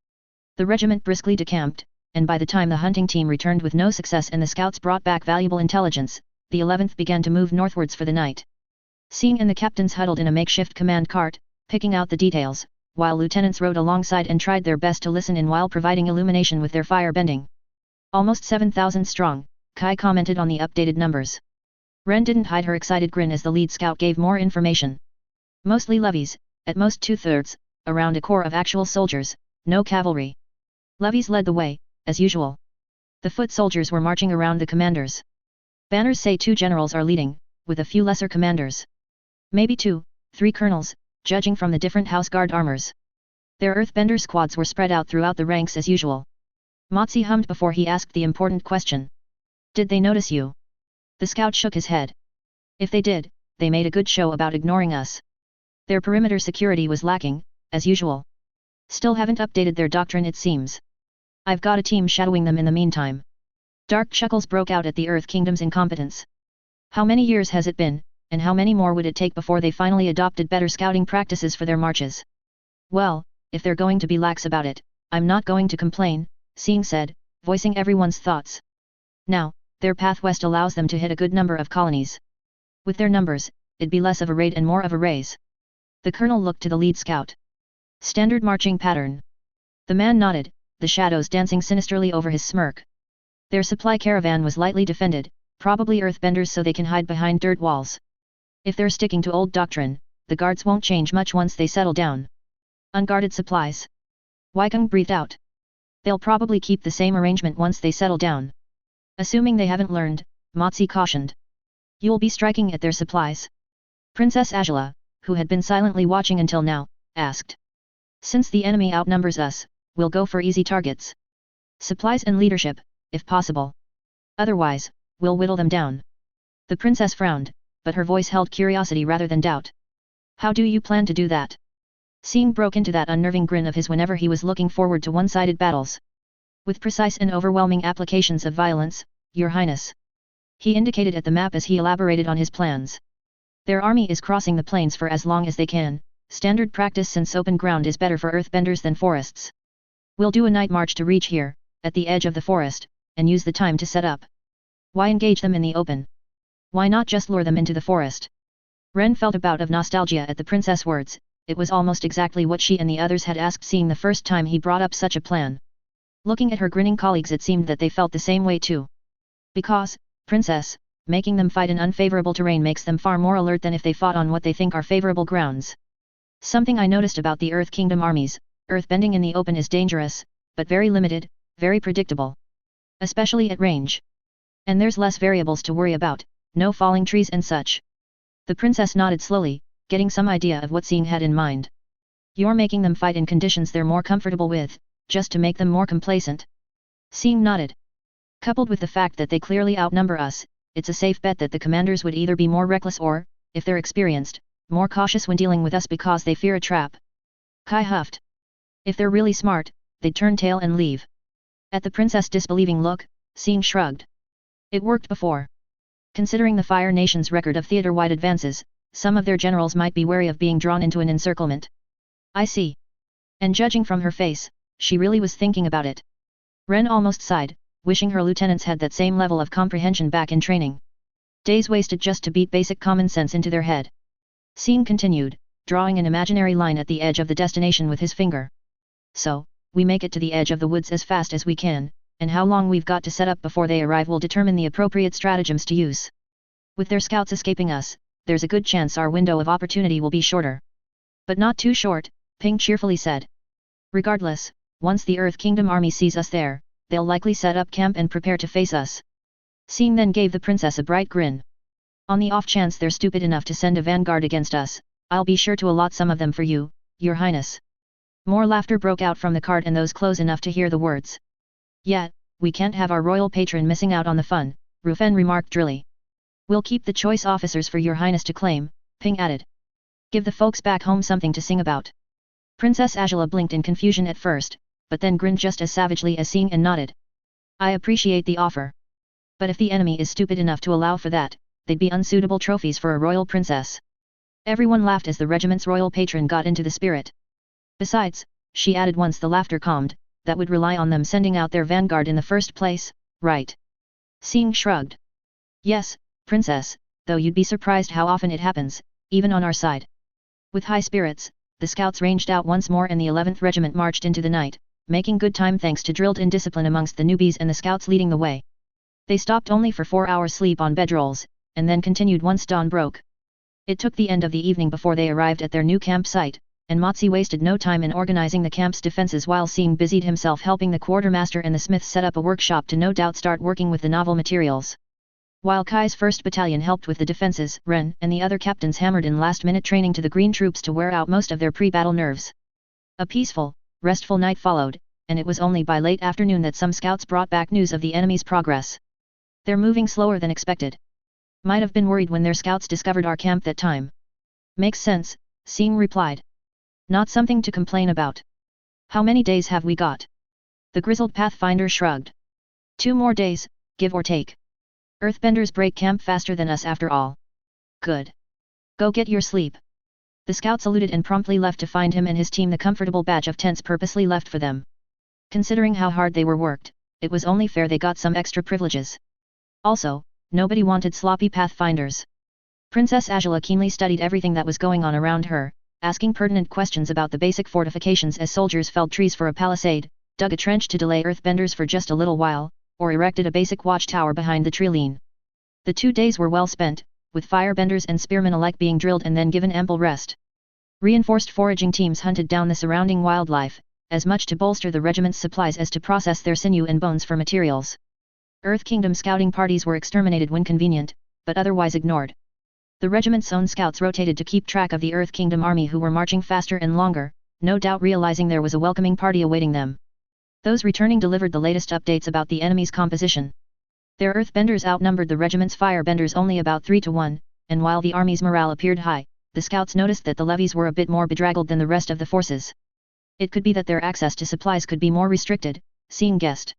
The regiment briskly decamped, and by the time the hunting team returned with no success and the scouts brought back valuable intelligence, the 11th began to move northwards for the night. Sing and the captains huddled in a makeshift command cart, picking out the details, while lieutenants rode alongside and tried their best to listen in while providing illumination with their fire bending. Almost 7,000 strong, Kai commented on the updated numbers. Ren didn't hide her excited grin as the lead scout gave more information. Mostly levies, at most 2/3, around a corps of actual soldiers, no cavalry. Levies led the way, as usual. The foot soldiers were marching around the commanders. Banners say 2 generals are leading, with a few lesser commanders. Maybe 2, 3 colonels, judging from the different house guard armors. Their earthbender squads were spread out throughout the ranks as usual. Motzi hummed before he asked the important question. Did they notice you? The scout shook his head. If they did, they made a good show about ignoring us. Their perimeter security was lacking, as usual. Still haven't updated their doctrine it seems. I've got a team shadowing them in the meantime. Dark chuckles broke out at the Earth Kingdom's incompetence. How many years has it been, and how many more would it take before they finally adopted better scouting practices for their marches? Well, if they're going to be lax about it, I'm not going to complain, Sing said, voicing everyone's thoughts. Now, their path west allows them to hit a good number of colonies. With their numbers, it'd be less of a raid and more of a raise. The colonel looked to the lead scout. Standard marching pattern. The man nodded, the shadows dancing sinisterly over his smirk. Their supply caravan was lightly defended, probably earthbenders so they can hide behind dirt walls. If they're sticking to old doctrine, the guards won't change much once they settle down. Unguarded supplies. Weikung breathed out. They'll probably keep the same arrangement once they settle down. Assuming they haven't learned, Motzi cautioned. You'll be striking at their supplies? Princess Agela, who had been silently watching until now, asked. Since the enemy outnumbers us, we'll go for easy targets. Supplies and leadership, if possible. Otherwise, we'll whittle them down. The princess frowned, but her voice held curiosity rather than doubt. How do you plan to do that? Sing broke into that unnerving grin of his whenever he was looking forward to one-sided battles. With precise and overwhelming applications of violence, Your Highness. He indicated at the map as he elaborated on his plans. Their army is crossing the plains for as long as they can, standard practice since open ground is better for earthbenders than forests. We'll do a night march to reach here, at the edge of the forest, and use the time to set up. Why engage them in the open? Why not just lure them into the forest? Ren felt a bout of nostalgia at the princess' words. It was almost exactly what she and the others had asked Sing the first time he brought up such a plan. Looking at her grinning colleagues, it seemed that they felt the same way too. Because, Princess, making them fight in unfavorable terrain makes them far more alert than if they fought on what they think are favorable grounds. Something I noticed about the Earth Kingdom armies, earthbending in the open is dangerous, but very limited, very predictable. Especially at range. And there's less variables to worry about, no falling trees and such. The princess nodded slowly, getting some idea of what Sing had in mind. You're making them fight in conditions they're more comfortable with, just to make them more complacent. Sing nodded. Coupled with the fact that they clearly outnumber us, it's a safe bet that the commanders would either be more reckless or, if they're experienced, more cautious when dealing with us because they fear a trap. Kai huffed. If they're really smart, they'd turn tail and leave. At the princess' disbelieving look, Sing shrugged. It worked before. Considering the Fire Nation's record of theater-wide advances, some of their generals might be wary of being drawn into an encirclement. I see. And judging from her face, she really was thinking about it. Ren almost sighed, wishing her lieutenants had that same level of comprehension back in training. Days wasted just to beat basic common sense into their head. Sing continued, drawing an imaginary line at the edge of the destination with his finger. So, we make it to the edge of the woods as fast as we can, and how long we've got to set up before they arrive will determine the appropriate stratagems to use. With their scouts escaping us, there's a good chance our window of opportunity will be shorter. But not too short, Ping cheerfully said. Regardless, once the Earth Kingdom army sees us there, they'll likely set up camp and prepare to face us. Sing then gave the princess a bright grin. On the off chance they're stupid enough to send a vanguard against us, I'll be sure to allot some of them for you, your highness. More laughter broke out from the cart and those close enough to hear the words. Yet, we can't have our royal patron missing out on the fun, Rufen remarked drily. We'll keep the choice officers for your highness to claim, Ping added. Give the folks back home something to sing about. Princess Agela blinked in confusion at first, but then grinned just as savagely as Sing and nodded. I appreciate the offer. But if the enemy is stupid enough to allow for that, they'd be unsuitable trophies for a royal princess. Everyone laughed as the regiment's royal patron got into the spirit. Besides, she added once the laughter calmed, that would rely on them sending out their vanguard in the first place, right? Sing shrugged. Yes, princess, though you'd be surprised how often it happens, even on our side. With high spirits, the scouts ranged out once more and the 11th Regiment marched into the night, making good time thanks to drilled-in discipline amongst the newbies and the scouts leading the way. They stopped only for 4 hours sleep on bedrolls, and then continued once dawn broke. It took the end of the evening before they arrived at their new campsite, and Motzi wasted no time in organizing the camp's defenses while Sing busied himself helping the quartermaster and the smith set up a workshop to no doubt start working with the novel materials. While Kai's 1st Battalion helped with the defenses, Ren and the other captains hammered in last-minute training to the green troops to wear out most of their pre-battle nerves. A peaceful, restful night followed, and it was only by late afternoon that some scouts brought back news of the enemy's progress. They're moving slower than expected. Might have been worried when their scouts discovered our camp that time. Makes sense, Sing replied. Not something to complain about. How many days have we got? The grizzled pathfinder shrugged. 2 more days, give or take. Earthbenders break camp faster than us after all. Good. Go get your sleep. The scouts saluted and promptly left to find him and his team the comfortable batch of tents purposely left for them. Considering how hard they were worked, it was only fair they got some extra privileges. Also, nobody wanted sloppy pathfinders. Princess Agela keenly studied everything that was going on around her, asking pertinent questions about the basic fortifications as soldiers felled trees for a palisade, dug a trench to delay earthbenders for just a little while, or erected a basic watchtower behind the tree line. The 2 days were well spent, with firebenders and spearmen alike being drilled and then given ample rest. Reinforced foraging teams hunted down the surrounding wildlife, as much to bolster the regiment's supplies as to process their sinew and bones for materials. Earth Kingdom scouting parties were exterminated when convenient, but otherwise ignored. The regiment's own scouts rotated to keep track of the Earth Kingdom army who were marching faster and longer, no doubt realizing there was a welcoming party awaiting them. Those returning delivered the latest updates about the enemy's composition. Their earthbenders outnumbered the regiment's firebenders only about 3 to 1, and while the army's morale appeared high, the scouts noticed that the levies were a bit more bedraggled than the rest of the forces. It could be that their access to supplies could be more restricted, Sing guessed.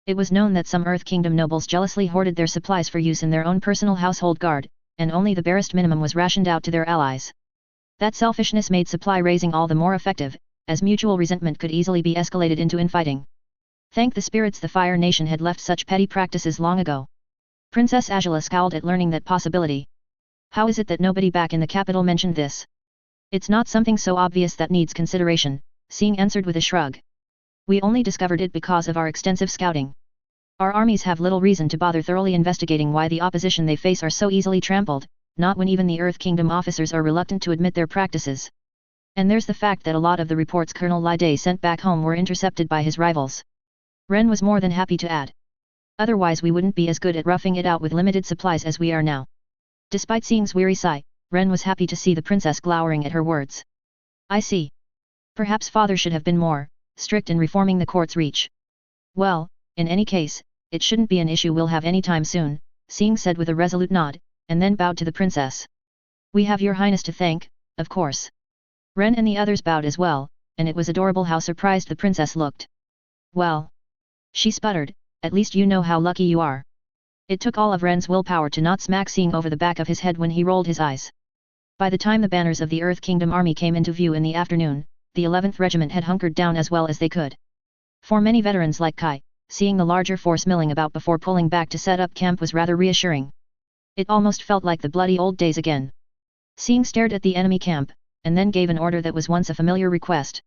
It was known that some Earth Kingdom nobles jealously hoarded their supplies for use in their own personal household guard, and only the barest minimum was rationed out to their allies. That selfishness made supply raising all the more effective, as mutual resentment could easily be escalated into infighting. Thank the spirits the Fire Nation had left such petty practices long ago. Princess Agela scowled at learning that possibility. How is it that nobody back in the capital mentioned this? It's not something so obvious that needs consideration, Sing answered with a shrug. We only discovered it because of our extensive scouting. Our armies have little reason to bother thoroughly investigating why the opposition they face are so easily trampled, not when even the Earth Kingdom officers are reluctant to admit their practices. And there's the fact that a lot of the reports Colonel Lide sent back home were intercepted by his rivals. Ren was more than happy to add. Otherwise we wouldn't be as good at roughing it out with limited supplies as we are now. Despite Sing's weary sigh, Ren was happy to see the princess glowering at her words. I see. Perhaps father should have been more strict in reforming the court's reach. Well, in any case, it shouldn't be an issue we'll have any time soon, Sing said with a resolute nod, and then bowed to the princess. We have your highness to thank, of course. Ren and the others bowed as well, and it was adorable how surprised the princess looked. Well, she sputtered, at least you know how lucky you are. It took all of Ren's willpower to not smack Sing over the back of his head when he rolled his eyes. By the time the banners of the Earth Kingdom army came into view in the afternoon, the 11th Regiment had hunkered down as well as they could. For many veterans like Kai, seeing the larger force milling about before pulling back to set up camp was rather reassuring. It almost felt like the bloody old days again. Sing stared at the enemy camp, and then gave an order that was once a familiar request.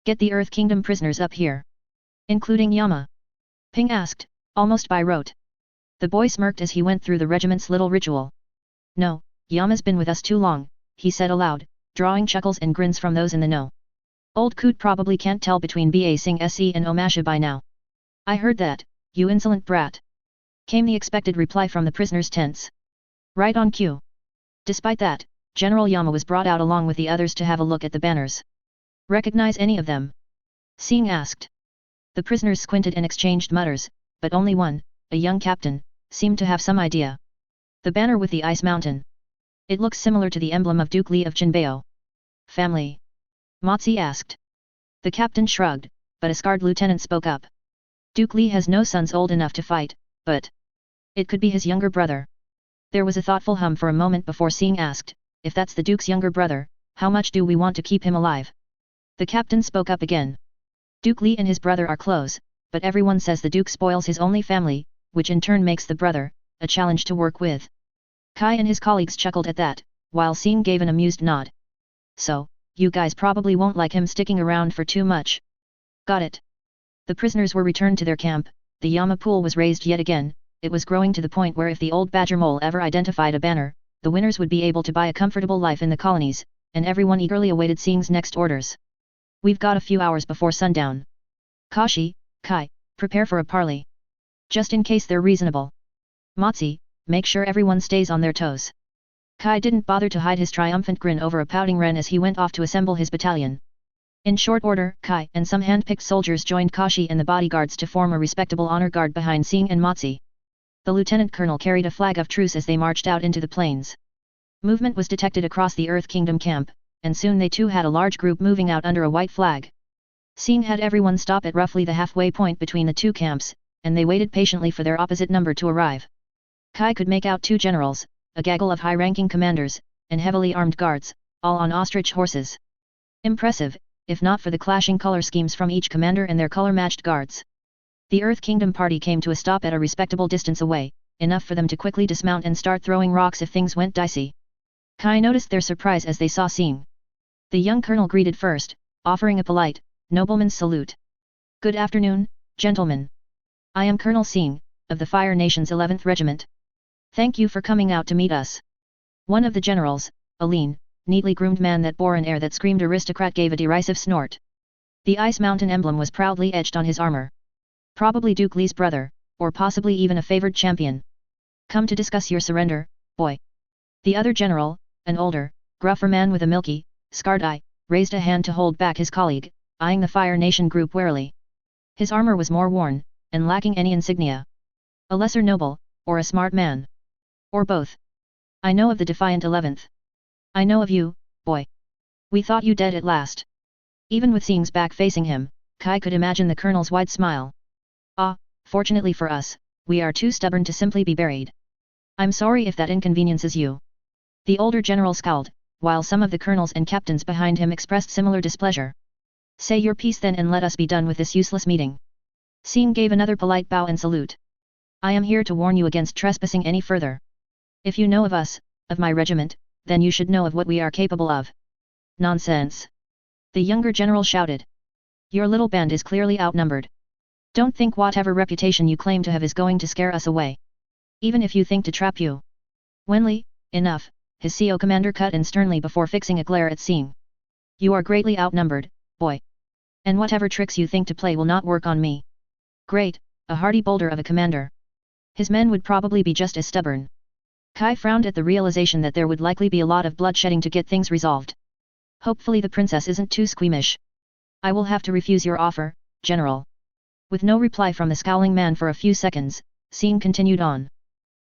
Get the Earth Kingdom prisoners up here. Including Yama? Ping asked, almost by rote. The boy smirked as he went through the regiment's little ritual. No, Yama's been with us too long, he said aloud, drawing chuckles and grins from those in the know. Old Coot probably can't tell between Ba Sing Se and Omasha by now. I heard that, you insolent brat. Came the expected reply from the prisoners' tents. Right on cue. Despite that, General Yama was brought out along with the others to have a look at the banners. Recognize any of them? Sing asked. The prisoners squinted and exchanged mutters, but only one, a young captain, seemed to have some idea. The banner with the ice mountain. It looks similar to the emblem of Duke Li of Jinbeo. Family? Motzi asked. The captain shrugged, but a scarred lieutenant spoke up. Duke Li has no sons old enough to fight, but it could be his younger brother. There was a thoughtful hum for a moment before Sing asked, if that's the Duke's younger brother, how much do we want to keep him alive? The captain spoke up again. Duke Li and his brother are close, but everyone says the Duke spoils his only family, which in turn makes the brother a challenge to work with. Kai and his colleagues chuckled at that, while Sing gave an amused nod. So, you guys probably won't like him sticking around for too much. Got it. The prisoners were returned to their camp, the Yama pool was raised yet again, it was growing to the point where if the old badger mole ever identified a banner, the winners would be able to buy a comfortable life in the colonies, and everyone eagerly awaited Sing's next orders. We've got a few hours before sundown. Kashi, Kai, prepare for a parley. Just in case they're reasonable. Motzi, make sure everyone stays on their toes. Kai didn't bother to hide his triumphant grin over a pouting Ren as he went off to assemble his battalion. In short order, Kai and some hand-picked soldiers joined Kashi and the bodyguards to form a respectable honor guard behind Sing and Motzi. The lieutenant colonel carried a flag of truce as they marched out into the plains. Movement was detected across the Earth Kingdom camp, and soon they too had a large group moving out under a white flag. Sing had everyone stop at roughly the halfway point between the two camps, and they waited patiently for their opposite number to arrive. Kai could make out two generals, a gaggle of high-ranking commanders, and heavily armed guards, all on ostrich horses. Impressive, if not for the clashing color schemes from each commander and their color-matched guards. The Earth Kingdom party came to a stop at a respectable distance away, enough for them to quickly dismount and start throwing rocks if things went dicey. Kai noticed their surprise as they saw Sing. The young colonel greeted first, offering a polite, nobleman's salute. Good afternoon, gentlemen. I am Colonel Sing, of the Fire Nation's 11th Regiment. Thank you for coming out to meet us. One of the generals, a lean, neatly groomed man that bore an air that screamed aristocrat, gave a derisive snort. The Ice Mountain emblem was proudly etched on his armor. Probably Duke Li's brother, or possibly even a favored champion. Come to discuss your surrender, boy. The other general, an older, gruffer man with a milky, scarred eye, raised a hand to hold back his colleague, eyeing the Fire Nation group warily. His armor was more worn, and lacking any insignia. A lesser noble, or a smart man. Or both. I know of the defiant 11th. I know of you, boy. We thought you dead at last. Even with Sing's back facing him, Kai could imagine the colonel's wide smile. Ah, fortunately for us, we are too stubborn to simply be buried. I'm sorry if that inconveniences you. The older general scowled, while some of the colonels and captains behind him expressed similar displeasure. Say your piece then and let us be done with this useless meeting. Sing gave another polite bow and salute. I am here to warn you against trespassing any further. If you know of us, of my regiment, then you should know of what we are capable of. Nonsense! The younger general shouted. Your little band is clearly outnumbered. Don't think whatever reputation you claim to have is going to scare us away. Even if you think to trap you. Wenli, enough, his CO commander cut in sternly before fixing a glare at Sing. You are greatly outnumbered, boy. And whatever tricks you think to play will not work on me. Great, a hardy boulder of a commander. His men would probably be just as stubborn. Kai frowned at the realization that there would likely be a lot of bloodshedding to get things resolved. Hopefully the princess isn't too squeamish. I will have to refuse your offer, General. With no reply from the scowling man for a few seconds, Sing continued on.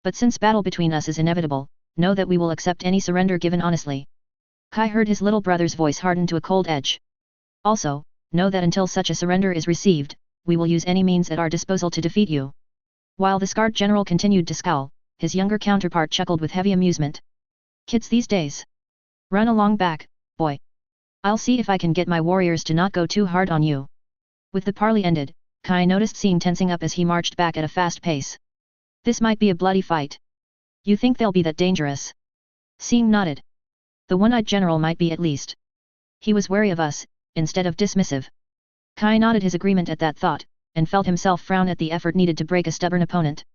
But since battle between us is inevitable, know that we will accept any surrender given honestly. Kai heard his little brother's voice harden to a cold edge. Also, know that until such a surrender is received, we will use any means at our disposal to defeat you. While the scarred general continued to scowl, his younger counterpart chuckled with heavy amusement. Kids these days. Run along back, boy. I'll see if I can get my warriors to not go too hard on you. With the parley ended, Kai noticed Sing tensing up as he marched back at a fast pace. This might be a bloody fight. You think they'll be that dangerous? Sing nodded. The one-eyed general might be at least. He was wary of us, instead of dismissive. Kai nodded his agreement at that thought, and felt himself frown at the effort needed to break a stubborn opponent.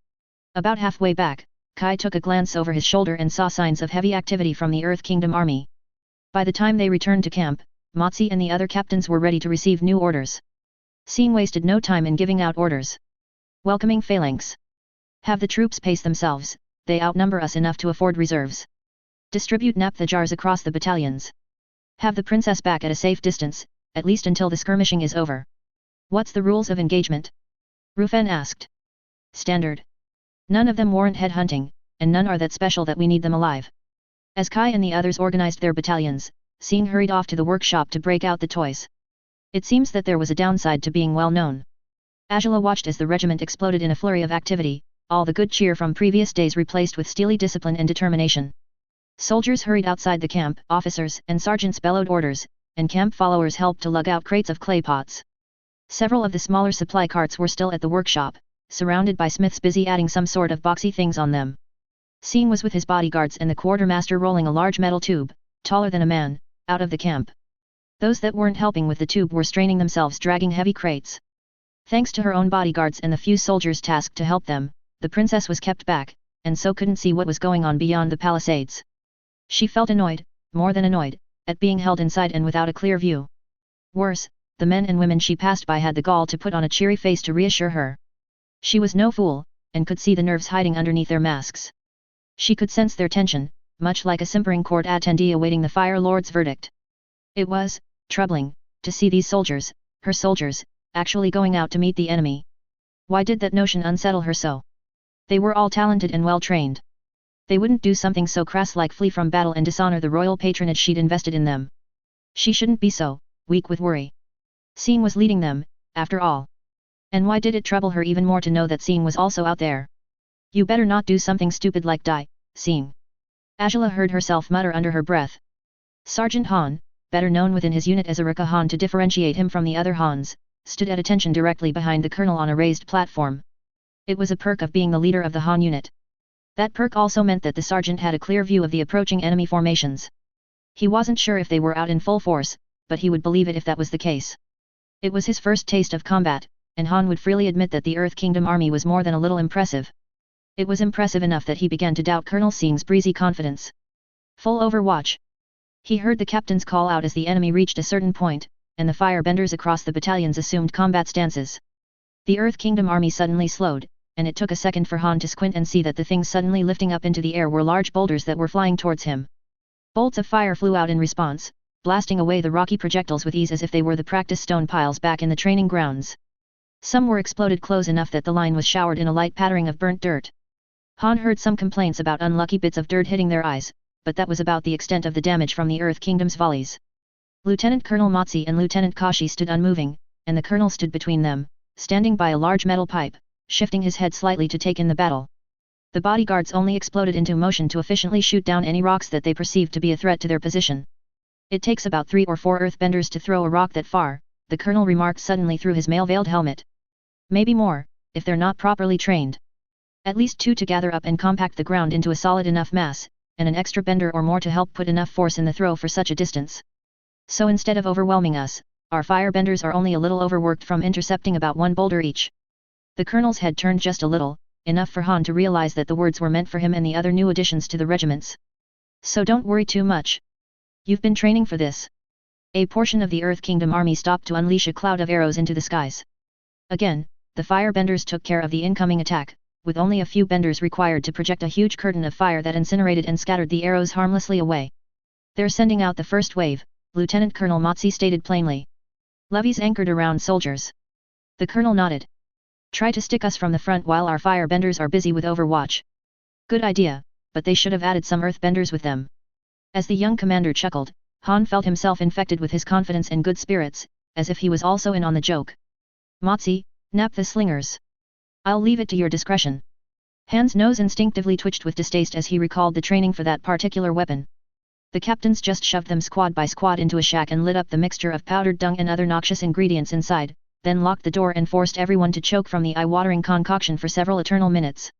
About halfway back, Kai took a glance over his shoulder and saw signs of heavy activity from the Earth Kingdom army. By the time they returned to camp, Motzi and the other captains were ready to receive new orders. Sing wasted no time in giving out orders. Welcoming phalanx. Have the troops pace themselves, they outnumber us enough to afford reserves. Distribute naphtha jars across the battalions. Have the princess back at a safe distance, at least until the skirmishing is over. What's the rules of engagement? Rufen asked. Standard. None of them warrant headhunting, and none are that special that we need them alive. As Kai and the others organized their battalions, Sing hurried off to the workshop to break out the toys. It seems that there was a downside to being well known. Agela watched as the regiment exploded in a flurry of activity, all the good cheer from previous days replaced with steely discipline and determination. Soldiers hurried outside the camp, officers and sergeants bellowed orders, and camp followers helped to lug out crates of clay pots. Several of the smaller supply carts were still at the workshop, surrounded by smiths busy adding some sort of boxy things on them. Sing was with his bodyguards and the quartermaster rolling a large metal tube, taller than a man, out of the camp. Those that weren't helping with the tube were straining themselves dragging heavy crates. Thanks to her own bodyguards and the few soldiers tasked to help them, the princess was kept back, and so couldn't see what was going on beyond the palisades. She felt annoyed, more than annoyed, at being held inside and without a clear view. Worse, the men and women she passed by had the gall to put on a cheery face to reassure her. She was no fool, and could see the nerves hiding underneath their masks. She could sense their tension, much like a simpering court attendee awaiting the Fire Lord's verdict. It was troubling to see these soldiers, her soldiers, actually going out to meet the enemy. Why did that notion unsettle her so? They were all talented and well trained. They wouldn't do something so crass like flee from battle and dishonor the royal patronage she'd invested in them. She shouldn't be so weak with worry. Sing was leading them, after all. And why did it trouble her even more to know that Sing was also out there? You better not do something stupid like die, Sing. Agela heard herself mutter under her breath. Sergeant Han, better known within his unit as Arika Han to differentiate him from the other Hans, stood at attention directly behind the colonel on a raised platform. It was a perk of being the leader of the Han unit. That perk also meant that the sergeant had a clear view of the approaching enemy formations. He wasn't sure if they were out in full force, but he would believe it if that was the case. It was his first taste of combat, and Han would freely admit that the Earth Kingdom army was more than a little impressive. It was impressive enough that he began to doubt Colonel Sing's breezy confidence. Full overwatch. He heard the captains call out as the enemy reached a certain point, and the firebenders across the battalions assumed combat stances. The Earth Kingdom army suddenly slowed, and it took a second for Han to squint and see that the things suddenly lifting up into the air were large boulders that were flying towards him. Bolts of fire flew out in response, blasting away the rocky projectiles with ease as if they were the practice stone piles back in the training grounds. Some were exploded close enough that the line was showered in a light pattering of burnt dirt. Han heard some complaints about unlucky bits of dirt hitting their eyes, but that was about the extent of the damage from the Earth Kingdom's volleys. Lieutenant Colonel Motzi and Lieutenant Kashi stood unmoving, and the colonel stood between them, standing by a large metal pipe, shifting his head slightly to take in the battle. The bodyguards only exploded into motion to efficiently shoot down any rocks that they perceived to be a threat to their position. It takes about 3 or 4 earthbenders to throw a rock that far, the colonel remarked suddenly through his mail-veiled helmet. Maybe more, if they're not properly trained. At least 2 to gather up and compact the ground into a solid enough mass, and an extra bender or more to help put enough force in the throw for such a distance. So instead of overwhelming us, our firebenders are only a little overworked from intercepting about 1 boulder each. The colonel's head turned just a little, enough for Han to realize that the words were meant for him and the other new additions to the regiments. So don't worry too much. You've been training for this. A portion of the Earth Kingdom army stopped to unleash a cloud of arrows into the skies. Again, the firebenders took care of the incoming attack, with only a few benders required to project a huge curtain of fire that incinerated and scattered the arrows harmlessly away. They're sending out the first wave, Lieutenant Colonel Motzi stated plainly. Levies anchored around soldiers. The colonel nodded. Try to stick us from the front while our firebenders are busy with overwatch. Good idea, but they should have added some earthbenders with them. As the young commander chuckled, Han felt himself infected with his confidence and good spirits, as if he was also in on the joke. Motzi, nap the slingers. I'll leave it to your discretion. Han's nose instinctively twitched with distaste as he recalled the training for that particular weapon. The captains just shoved them squad by squad into a shack and lit up the mixture of powdered dung and other noxious ingredients inside, then locked the door and forced everyone to choke from the eye-watering concoction for several eternal minutes.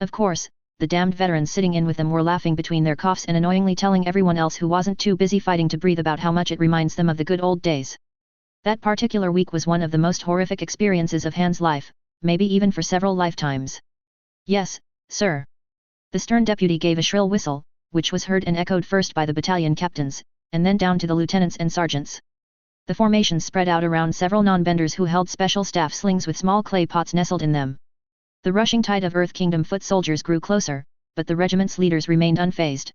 Of course, the damned veterans sitting in with them were laughing between their coughs and annoyingly telling everyone else who wasn't too busy fighting to breathe about how much it reminds them of the good old days. That particular week was one of the most horrific experiences of Han's life, maybe even for several lifetimes. Yes, sir. The stern deputy gave a shrill whistle, which was heard and echoed first by the battalion captains, and then down to the lieutenants and sergeants. The formations spread out around several non-benders who held special staff slings with small clay pots nestled in them. The rushing tide of Earth Kingdom foot soldiers grew closer, but the regiment's leaders remained unfazed.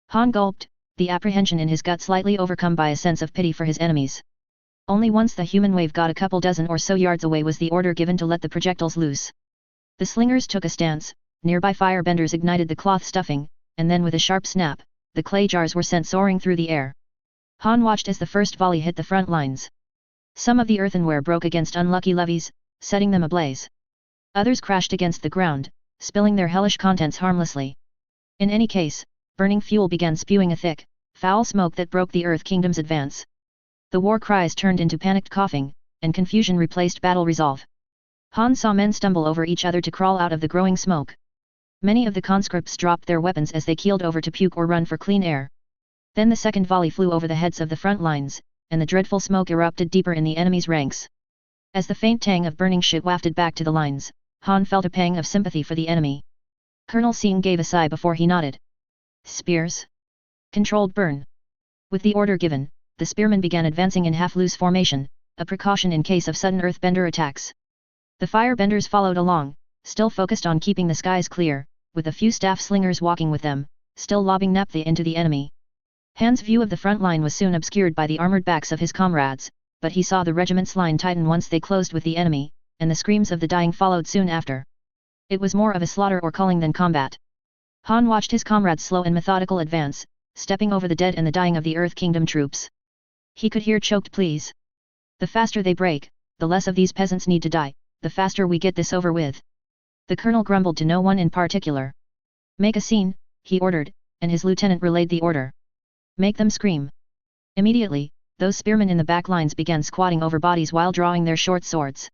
Han gulped, the apprehension in his gut slightly overcome by a sense of pity for his enemies. Only once the human wave got a couple dozen or so yards away was the order given to let the projectiles loose. The slingers took a stance, nearby firebenders ignited the cloth stuffing, and then with a sharp snap, the clay jars were sent soaring through the air. Han watched as the first volley hit the front lines. Some of the earthenware broke against unlucky levies, setting them ablaze. Others crashed against the ground, spilling their hellish contents harmlessly. In any case, burning fuel began spewing a thick, foul smoke that broke the Earth Kingdom's advance. The war cries turned into panicked coughing, and confusion replaced battle resolve. Han saw men stumble over each other to crawl out of the growing smoke. Many of the conscripts dropped their weapons as they keeled over to puke or run for clean air. Then the second volley flew over the heads of the front lines, and the dreadful smoke erupted deeper in the enemy's ranks. As the faint tang of burning shit wafted back to the lines, Han felt a pang of sympathy for the enemy. Colonel Sing gave a sigh before he nodded. Spears? Controlled burn. With the order given, the spearmen began advancing in half-loose formation, a precaution in case of sudden earthbender attacks. The firebenders followed along, still focused on keeping the skies clear, with a few staff slingers walking with them, still lobbing naphtha into the enemy. Han's view of the front line was soon obscured by the armored backs of his comrades, but he saw the regiment's line tighten once they closed with the enemy, and the screams of the dying followed soon after. It was more of a slaughter or culling than combat. Han watched his comrades' slow and methodical advance, stepping over the dead and the dying of the Earth Kingdom troops. He could hear choked pleas. The faster they break, the less of these peasants need to die, the faster we get this over with. The colonel grumbled to no one in particular. Make a scene, he ordered, and his lieutenant relayed the order. Make them scream. Immediately, those spearmen in the back lines began squatting over bodies while drawing their short swords.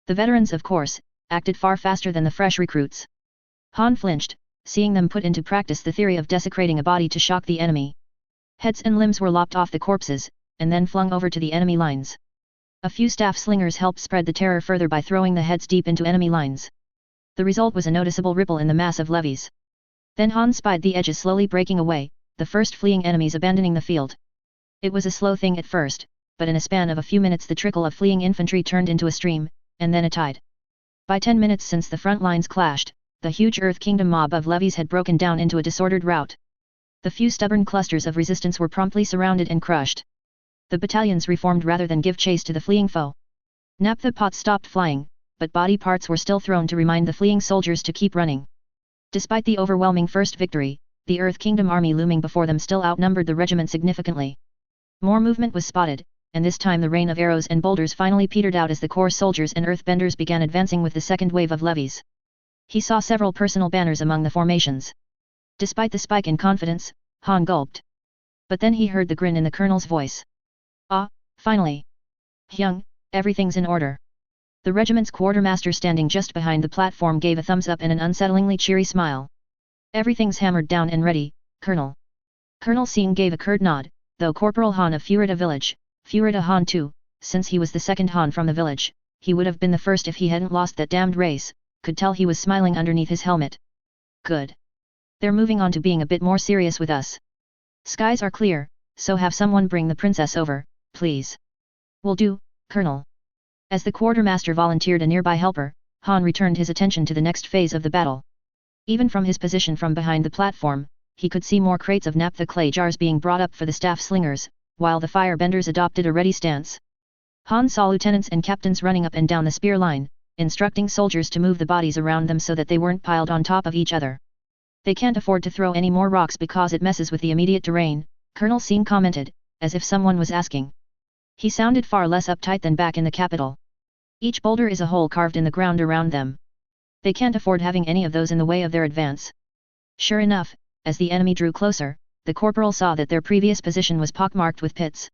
The veterans, of course, acted far faster than the fresh recruits. Han flinched, seeing them put into practice the theory of desecrating a body to shock the enemy. Heads and limbs were lopped off the corpses, and then flung over to the enemy lines. A few staff slingers helped spread the terror further by throwing the heads deep into enemy lines. The result was a noticeable ripple in the mass of levies. Then Han spied the edges slowly breaking away, the first fleeing enemies abandoning the field. It was a slow thing at first, but in a span of a few minutes the trickle of fleeing infantry turned into a stream, and then a tide. By 10 minutes since the front lines clashed, the huge Earth Kingdom mob of levies had broken down into a disordered rout. The few stubborn clusters of resistance were promptly surrounded and crushed. The battalions reformed rather than give chase to the fleeing foe. Naphtha pots stopped flying, but body parts were still thrown to remind the fleeing soldiers to keep running. Despite the overwhelming first victory, the Earth Kingdom army looming before them still outnumbered the regiment significantly. More movement was spotted, and this time the rain of arrows and boulders finally petered out as the corps soldiers and earthbenders began advancing with the second wave of levies. He saw several personal banners among the formations. Despite the spike in confidence, Han gulped. But then he heard the grin in the colonel's voice. Ah, finally. Hyung, everything's in order. The regiment's quartermaster standing just behind the platform gave a thumbs up and an unsettlingly cheery smile. Everything's hammered down and ready, Colonel. Colonel Sing gave a curt nod, though Corporal Han of Furita village, Furita Han too, since he was the second Han from the village, he would have been the first if he hadn't lost that damned race, could tell he was smiling underneath his helmet. Good. They're moving on to being a bit more serious with us. Skies are clear, so have someone bring the princess over, please. Will do, Colonel. As the quartermaster volunteered a nearby helper, Han returned his attention to the next phase of the battle. Even from his position from behind the platform, he could see more crates of naphtha clay jars being brought up for the staff slingers, while the firebenders adopted a ready stance. Han saw lieutenants and captains running up and down the spear line, instructing soldiers to move the bodies around them so that they weren't piled on top of each other. They can't afford to throw any more rocks because it messes with the immediate terrain, Colonel Sing commented, as if someone was asking. He sounded far less uptight than back in the capital. Each boulder is a hole carved in the ground around them. They can't afford having any of those in the way of their advance. Sure enough, as the enemy drew closer, the corporal saw that their previous position was pockmarked with pits.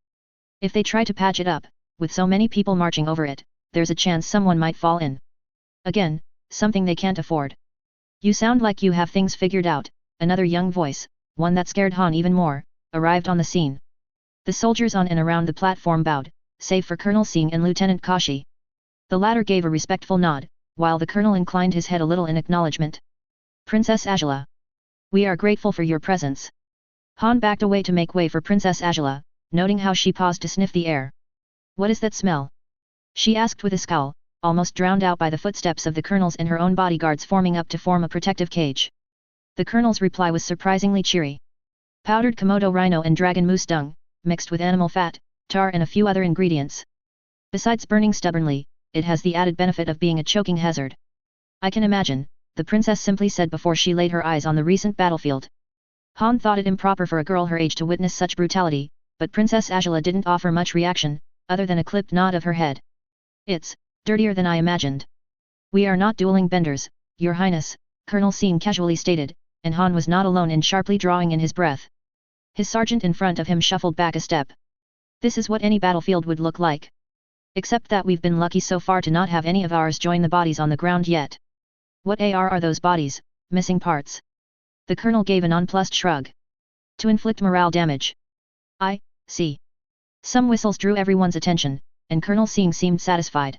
If they try to patch it up, with so many people marching over it, there's a chance someone might fall in. Again, something they can't afford. You sound like you have things figured out, another young voice, one that scared Han even more, arrived on the scene. The soldiers on and around the platform bowed, save for Colonel Sing and Lieutenant Kashi. The latter gave a respectful nod, while the colonel inclined his head a little in acknowledgement. Princess Agela. We are grateful for your presence. Han backed away to make way for Princess Agela, noting how she paused to sniff the air. What is that smell? She asked with a scowl, almost drowned out by the footsteps of the colonels and her own bodyguards forming up to form a protective cage. The colonel's reply was surprisingly cheery. Powdered Komodo rhino and dragon moose dung, mixed with animal fat, tar and a few other ingredients. Besides burning stubbornly, it has the added benefit of being a choking hazard. I can imagine, the princess simply said before she laid her eyes on the recent battlefield. Han thought it improper for a girl her age to witness such brutality, but Princess Agela didn't offer much reaction, other than a clipped nod of her head. It's dirtier than I imagined. We are not dueling benders, Your Highness, Colonel Sing casually stated, and Han was not alone in sharply drawing in his breath. His sergeant in front of him shuffled back a step. This is what any battlefield would look like. Except that we've been lucky so far to not have any of ours join the bodies on the ground yet. What are those bodies, missing parts? The colonel gave a nonplussed shrug. To inflict morale damage. I see. Some whistles drew everyone's attention, and Colonel Sing seemed satisfied.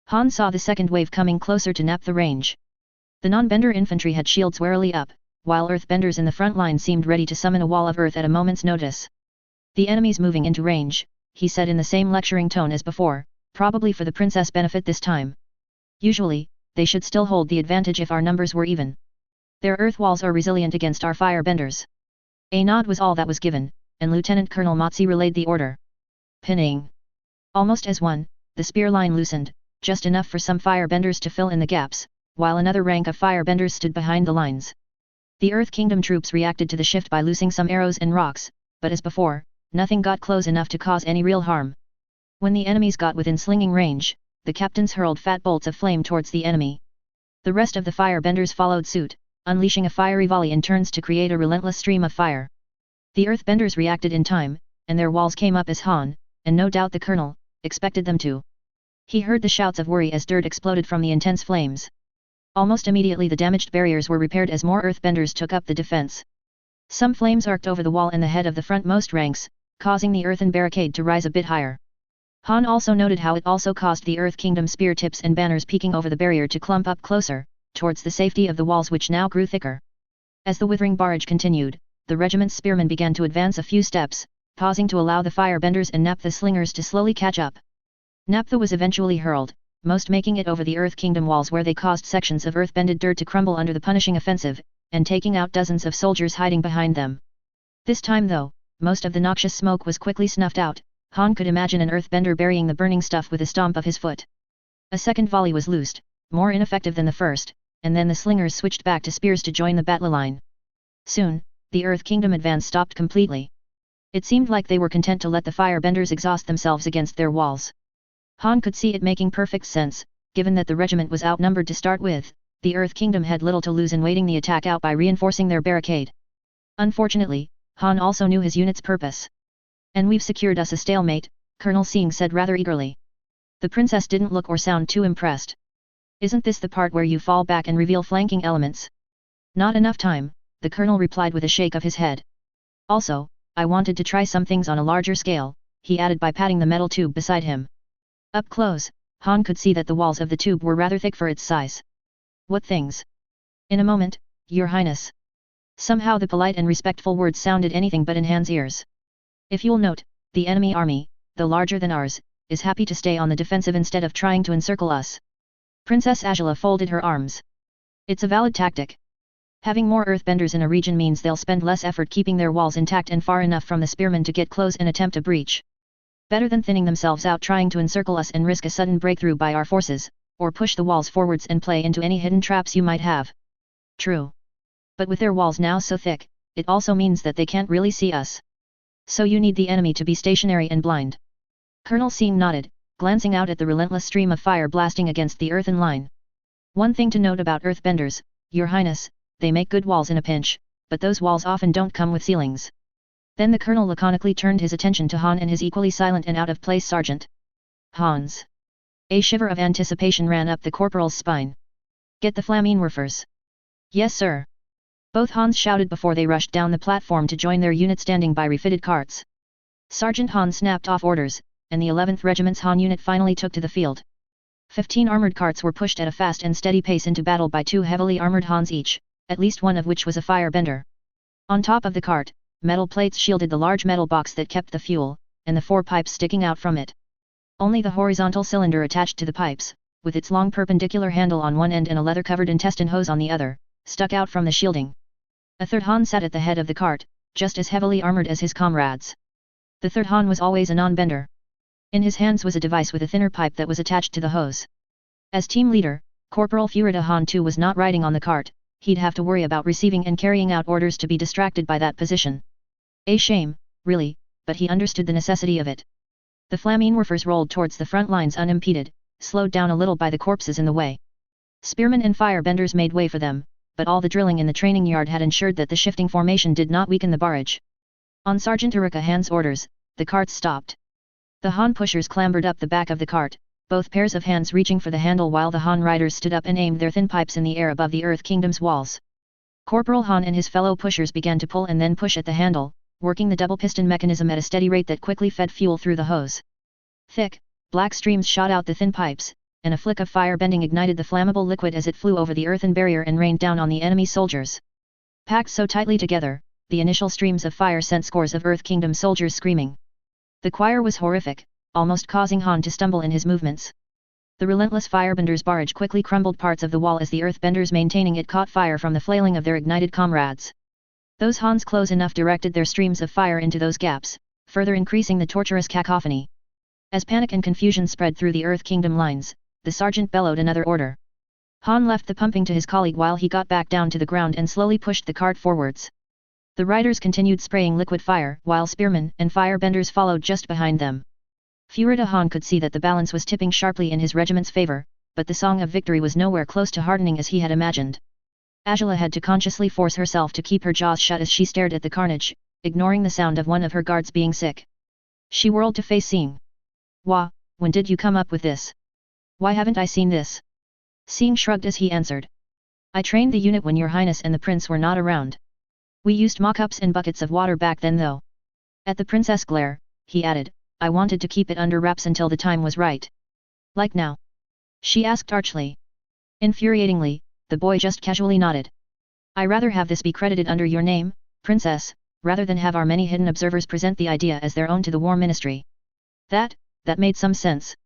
Han saw the second wave coming closer to nap the range. The non-bender infantry had shields warily up, while earthbenders in the front line seemed ready to summon a wall of earth at a moment's notice. The enemy's moving into range, he said in the same lecturing tone as before, probably for the princess' benefit this time. Usually, they should still hold the advantage if our numbers were even. Their earth walls are resilient against our firebenders. A nod was all that was given, and Lieutenant Colonel Motzi relayed the order. Pinning. Almost as one, the spear line loosened, just enough for some firebenders to fill in the gaps, while another rank of firebenders stood behind the lines. The Earth Kingdom troops reacted to the shift by loosing some arrows and rocks, but as before, nothing got close enough to cause any real harm. When the enemies got within slinging range, the captains hurled fat bolts of flame towards the enemy. The rest of the firebenders followed suit, unleashing a fiery volley in turns to create a relentless stream of fire. The earthbenders reacted in time, and their walls came up as Han, and no doubt the colonel, expected them to. He heard the shouts of worry as dirt exploded from the intense flames. Almost immediately the damaged barriers were repaired as more earthbenders took up the defense. Some flames arced over the wall and the head of the frontmost ranks, causing the earthen barricade to rise a bit higher. Han also noted how it also caused the Earth Kingdom spear tips and banners peeking over the barrier to clump up closer, towards the safety of the walls which now grew thicker. As the withering barrage continued, the regiment's spearmen began to advance a few steps, pausing to allow the firebenders and Naphtha slingers to slowly catch up. Naphtha was eventually hurled, most making it over the Earth Kingdom walls where they caused sections of earth-bended dirt to crumble under the punishing offensive, and taking out dozens of soldiers hiding behind them. This time though, most of the noxious smoke was quickly snuffed out. Han could imagine an earthbender burying the burning stuff with a stomp of his foot. A second volley was loosed, more ineffective than the first, and then the slingers switched back to spears to join the battle line. Soon, the Earth Kingdom advance stopped completely. It seemed like they were content to let the firebenders exhaust themselves against their walls. Han could see it making perfect sense, given that the regiment was outnumbered to start with. The Earth Kingdom had little to lose in waiting the attack out by reinforcing their barricade. Unfortunately, Han also knew his unit's purpose. And we've secured us a stalemate, Colonel Sing said rather eagerly. The princess didn't look or sound too impressed. Isn't this the part where you fall back and reveal flanking elements? Not enough time, the colonel replied with a shake of his head. Also, I wanted to try some things on a larger scale, he added by patting the metal tube beside him. Up close, Han could see that the walls of the tube were rather thick for its size. What things? In a moment, Your Highness. Somehow the polite and respectful words sounded anything but in Han's ears. If you'll note, the enemy army, though larger than ours, is happy to stay on the defensive instead of trying to encircle us. Princess Agela folded her arms. It's a valid tactic. Having more earthbenders in a region means they'll spend less effort keeping their walls intact and far enough from the spearmen to get close and attempt a breach. Better than thinning themselves out trying to encircle us and risk a sudden breakthrough by our forces, or push the walls forwards and play into any hidden traps you might have. True. But with their walls now so thick, it also means that they can't really see us. So you need the enemy to be stationary and blind. Colonel Sing nodded, glancing out at the relentless stream of fire blasting against the earthen line. One thing to note about earthbenders, Your Highness, they make good walls in a pinch, but those walls often don't come with ceilings. Then the colonel laconically turned his attention to Han and his equally silent and out-of-place sergeant. Hans. A shiver of anticipation ran up the corporal's spine. Get the Flammenwerfers. Yes sir. Both Hans shouted before they rushed down the platform to join their unit standing by refitted carts. Sergeant Han snapped off orders, and the 11th Regiment's Han unit finally took to the field. 15 armored carts were pushed at a fast and steady pace into battle by 2 heavily armored Hans each, at least one of which was a firebender. On top of the cart, metal plates shielded the large metal box that kept the fuel, and the 4 pipes sticking out from it. Only the horizontal cylinder attached to the pipes, with its long perpendicular handle on one end and a leather-covered intestine hose on the other, stuck out from the shielding. A third Han sat at the head of the cart, just as heavily armored as his comrades. The third Han was always a non-bender. In his hands was a device with a thinner pipe that was attached to the hose. As team leader, Corporal Furita Han too was not riding on the cart, he'd have to worry about receiving and carrying out orders to be distracted by that position. A shame, really, but he understood the necessity of it. The Flammenwerfers rolled towards the front lines unimpeded, slowed down a little by the corpses in the way. Spearmen and firebenders made way for them, but all the drilling in the training yard had ensured that the shifting formation did not weaken the barrage. On Sergeant Erika Han's orders, the carts stopped. The Han pushers clambered up the back of the cart, both pairs of hands reaching for the handle while the Han riders stood up and aimed their thin pipes in the air above the Earth Kingdom's walls. Corporal Han and his fellow pushers began to pull and then push at the handle, working the double piston mechanism at a steady rate that quickly fed fuel through the hose. Thick, black streams shot out the thin pipes, and a flick of fire bending ignited the flammable liquid as it flew over the earthen barrier and rained down on the enemy soldiers. Packed so tightly together, the initial streams of fire sent scores of Earth Kingdom soldiers screaming. The choir was horrific, almost causing Han to stumble in his movements. The relentless firebenders' barrage quickly crumbled parts of the wall as the earthbenders maintaining it caught fire from the flailing of their ignited comrades. Those Hans close enough directed their streams of fire into those gaps, further increasing the torturous cacophony. As panic and confusion spread through the Earth Kingdom lines, the sergeant bellowed another order. Han left the pumping to his colleague while he got back down to the ground and slowly pushed the cart forwards. The riders continued spraying liquid fire, while spearmen and firebenders followed just behind them. Furita Han could see that the balance was tipping sharply in his regiment's favor, but the song of victory was nowhere close to hardening as he had imagined. Agela had to consciously force herself to keep her jaws shut as she stared at the carnage, ignoring the sound of one of her guards being sick. She whirled to face Sing. "Wah, when did you come up with this? Why haven't I seen this?" Sing shrugged as he answered. "I trained the unit when your highness and the prince were not around. We used mock-ups and buckets of water back then though. At the princess glare," he added, "I wanted to keep it under wraps until the time was right." "Like now?" she asked archly. Infuriatingly, the boy just casually nodded. "I rather have this be credited under your name, princess, rather than have our many hidden observers present the idea as their own to the war ministry." That made some sense.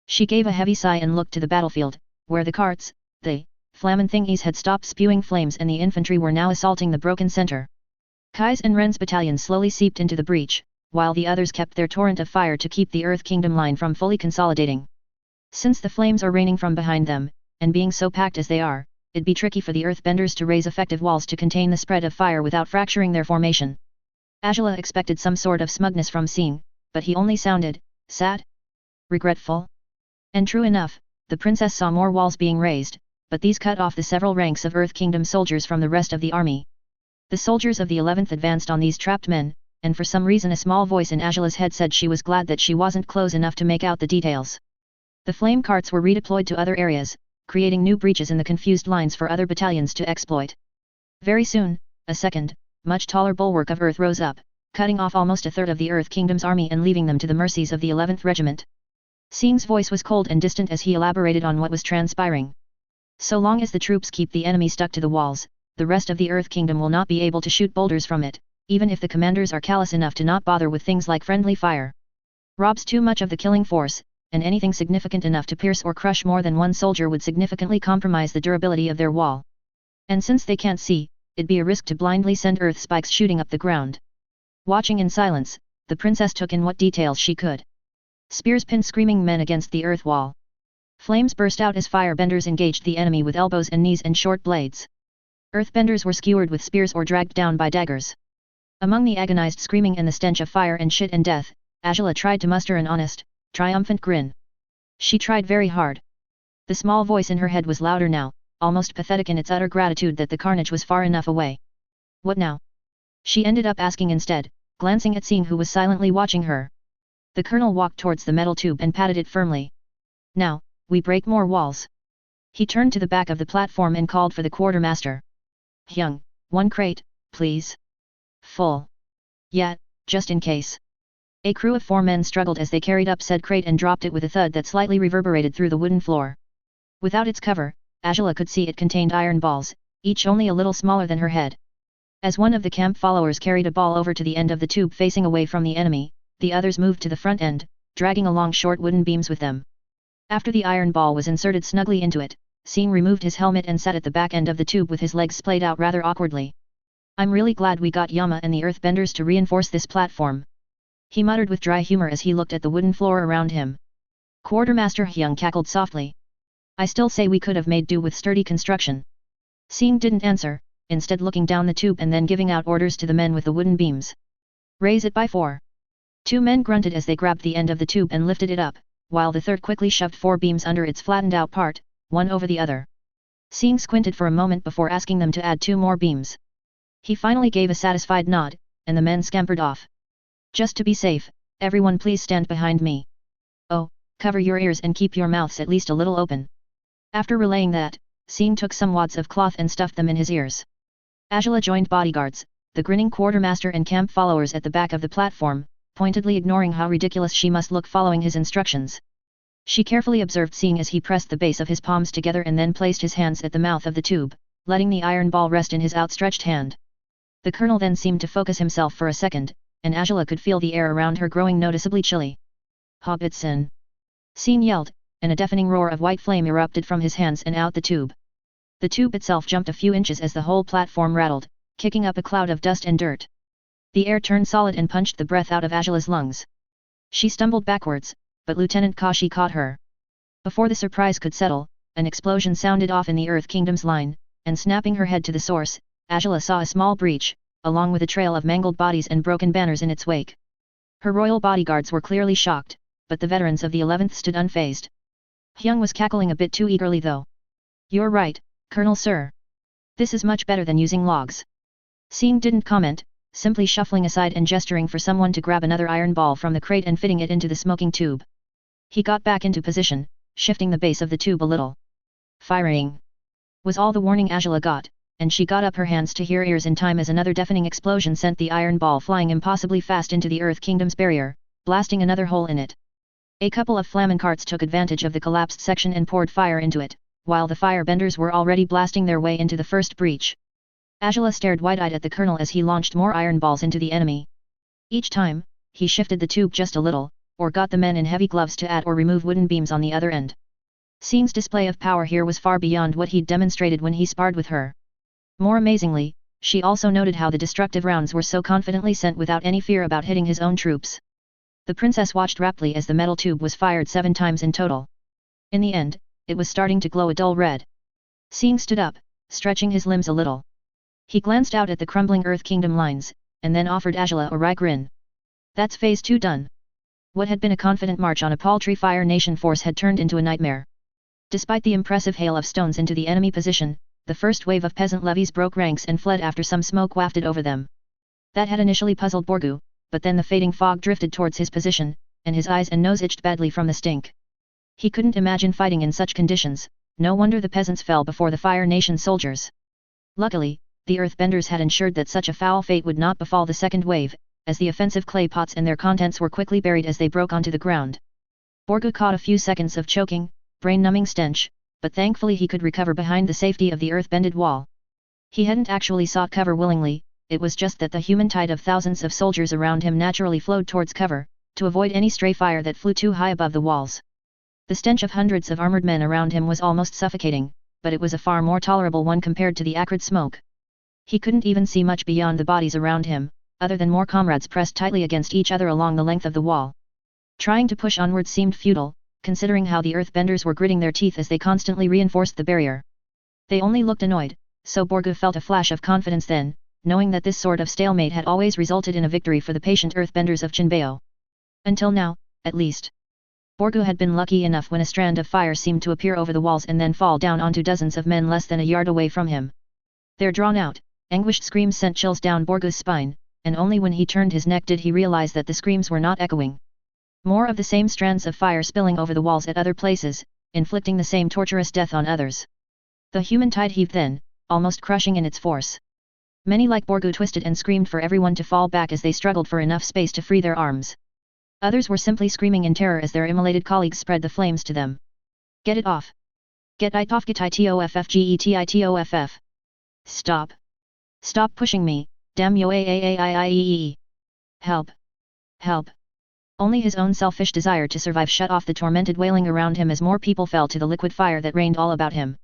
She gave a heavy sigh and looked to the battlefield, where the carts, the flammen thingies had stopped spewing flames and the infantry were now assaulting the broken center. Kai's and Ren's battalions slowly seeped into the breach, while the others kept their torrent of fire to keep the Earth Kingdom line from fully consolidating. Since the flames are raining from behind them, and being so packed as they are, it'd be tricky for the Earthbenders to raise effective walls to contain the spread of fire without fracturing their formation. Agela expected some sort of smugness from Sing, but he only sounded sad, regretful. And true enough, the princess saw more walls being raised, but these cut off the several ranks of Earth Kingdom soldiers from the rest of the army. The soldiers of the 11th advanced on these trapped men, and for some reason a small voice in Agela's head said she was glad that she wasn't close enough to make out the details. The flame carts were redeployed to other areas, creating new breaches in the confused lines for other battalions to exploit. Very soon, a second, much taller bulwark of earth rose up, cutting off almost a third of the Earth Kingdom's army and leaving them to the mercies of the 11th Regiment. Sing's voice was cold and distant as he elaborated on what was transpiring. "So long as the troops keep the enemy stuck to the walls, the rest of the Earth Kingdom will not be able to shoot boulders from it, even if the commanders are callous enough to not bother with things like friendly fire. Robs too much of the killing force, and anything significant enough to pierce or crush more than one soldier would significantly compromise the durability of their wall. And since they can't see, it'd be a risk to blindly send earth spikes shooting up the ground." Watching in silence, the princess took in what details she could. Spears pinned screaming men against the earth wall. Flames burst out as firebenders engaged the enemy with elbows and knees and short blades. Earthbenders were skewered with spears or dragged down by daggers. Among the agonized screaming and the stench of fire and shit and death, Agela tried to muster an honest, triumphant grin. She tried very hard. The small voice in her head was louder now, almost pathetic in its utter gratitude that the carnage was far enough away. "What now?" she ended up asking instead, glancing at Sing, who was silently watching her. The colonel walked towards the metal tube and patted it firmly. Now, we break more walls. He turned to the back of the platform and called for the quartermaster. Hyung, 1 crate, please. Full. Yeah, just in case. A crew of 4 men struggled as they carried up said crate and dropped it with a thud that slightly reverberated through the wooden floor. Without its cover, Agela could see it contained iron balls, each only a little smaller than her head. As one of the camp followers carried a ball over to the end of the tube facing away from the enemy, the others moved to the front end, dragging along short wooden beams with them. After the iron ball was inserted snugly into it, Sing removed his helmet and sat at the back end of the tube with his legs splayed out rather awkwardly. I'm really glad we got Yama and the earthbenders to reinforce this platform. He muttered with dry humor as he looked at the wooden floor around him. Quartermaster Hyung cackled softly. I still say we could have made do with sturdy construction. Sing didn't answer, instead looking down the tube and then giving out orders to the men with the wooden beams. Raise it by 4. 2 men grunted as they grabbed the end of the tube and lifted it up, while the third quickly shoved 4 beams under its flattened out part, one over the other. Sing squinted for a moment before asking them to add 2 more beams. He finally gave a satisfied nod, and the men scampered off. Just to be safe, everyone please stand behind me. Oh, cover your ears and keep your mouths at least a little open. After relaying that, Sing took some wads of cloth and stuffed them in his ears. Agela joined bodyguards, the grinning quartermaster and camp followers at the back of the platform, pointedly ignoring how ridiculous she must look following his instructions. She carefully observed Sing as he pressed the base of his palms together and then placed his hands at the mouth of the tube, letting the iron ball rest in his outstretched hand. The colonel then seemed to focus himself for a second, and Agela could feel the air around her growing noticeably chilly. Hobbitson! Sing yelled, and a deafening roar of white flame erupted from his hands and out the tube. The tube itself jumped a few inches as the whole platform rattled, kicking up a cloud of dust and dirt. The air turned solid and punched the breath out of Agela's lungs. She stumbled backwards, but Lieutenant Kashi caught her. Before the surprise could settle, an explosion sounded off in the Earth Kingdom's line, and snapping her head to the source, Agela saw a small breach, along with a trail of mangled bodies and broken banners in its wake. Her royal bodyguards were clearly shocked, but the veterans of the 11th stood unfazed. Hyung was cackling a bit too eagerly though. You're right, Colonel Sir. This is much better than using logs. Sing didn't comment, simply shuffling aside and gesturing for someone to grab another iron ball from the crate and fitting it into the smoking tube. He got back into position, shifting the base of the tube a little. Firing! Was all the warning Agela got, and she got up her hands to her ears in time as another deafening explosion sent the iron ball flying impossibly fast into the Earth Kingdom's barrier, blasting another hole in it. A couple of flamen carts took advantage of the collapsed section and poured fire into it, while the firebenders were already blasting their way into the first breach. Agela stared wide-eyed at the colonel as he launched more iron balls into the enemy. Each time, he shifted the tube just a little, or got the men in heavy gloves to add or remove wooden beams on the other end. Sing's display of power here was far beyond what he'd demonstrated when he sparred with her. More amazingly, she also noted how the destructive rounds were so confidently sent without any fear about hitting his own troops. The princess watched raptly as the metal tube was fired 7 times in total. In the end, it was starting to glow a dull red. Sing stood up, stretching his limbs a little. He glanced out at the crumbling Earth Kingdom lines, and then offered Agela a wry grin. That's phase 2 done. What had been a confident march on a paltry Fire Nation force had turned into a nightmare. Despite the impressive hail of stones into the enemy position, the first wave of peasant levies broke ranks and fled after some smoke wafted over them. That had initially puzzled Borgu, but then the fading fog drifted towards his position, and his eyes and nose itched badly from the stink. He couldn't imagine fighting in such conditions, no wonder the peasants fell before the Fire Nation soldiers. Luckily, the Earthbenders had ensured that such a foul fate would not befall the second wave, as the offensive clay pots and their contents were quickly buried as they broke onto the ground. Borgu caught a few seconds of choking, brain-numbing stench, but thankfully he could recover behind the safety of the earth-bended wall. He hadn't actually sought cover willingly, it was just that the human tide of thousands of soldiers around him naturally flowed towards cover, to avoid any stray fire that flew too high above the walls. The stench of hundreds of armored men around him was almost suffocating, but it was a far more tolerable one compared to the acrid smoke. He couldn't even see much beyond the bodies around him, other than more comrades pressed tightly against each other along the length of the wall. Trying to push onward seemed futile, considering how the earthbenders were gritting their teeth as they constantly reinforced the barrier. They only looked annoyed, so Borgu felt a flash of confidence then, knowing that this sort of stalemate had always resulted in a victory for the patient earthbenders of Jinbeo. Until now, at least. Borgu had been lucky enough when a strand of fire seemed to appear over the walls and then fall down onto dozens of men less than a yard away from him. Their drawn-out, anguished screams sent chills down Borgu's spine, and only when he turned his neck did he realize that the screams were not echoing. More of the same strands of fire spilling over the walls at other places, inflicting the same torturous death on others. The human tide heaved then, almost crushing in its force. Many like Borgu twisted and screamed for everyone to fall back as they struggled for enough space to free their arms. Others were simply screaming in terror as their immolated colleagues spread the flames to them. Get it off! Get it off! Get it. Stop! Stop pushing me, damn yo aaaieee! Help! Help! Only his own selfish desire to survive shut off the tormented wailing around him as more people fell to the liquid fire that rained all about him.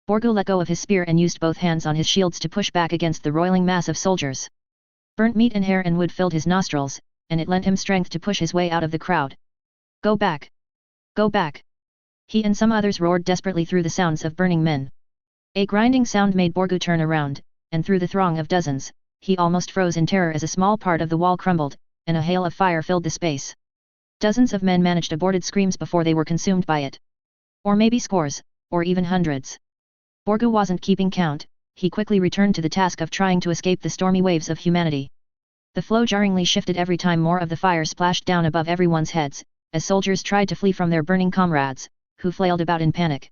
Borgu let go of his spear and used both hands on his shields to push back against the roiling mass of soldiers. Burnt meat and hair and wood filled his nostrils, and it lent him strength to push his way out of the crowd. Go back! Go back! He and some others roared desperately through the sounds of burning men. A grinding sound made Borgu turn around, and through the throng of dozens, he almost froze in terror as a small part of the wall crumbled, and a hail of fire filled the space. Dozens of men managed aborted screams before they were consumed by it. Or maybe scores, or even hundreds. Borgu wasn't keeping count, he quickly returned to the task of trying to escape the stormy waves of humanity. The flow jarringly shifted every time more of the fire splashed down above everyone's heads, as soldiers tried to flee from their burning comrades, who flailed about in panic.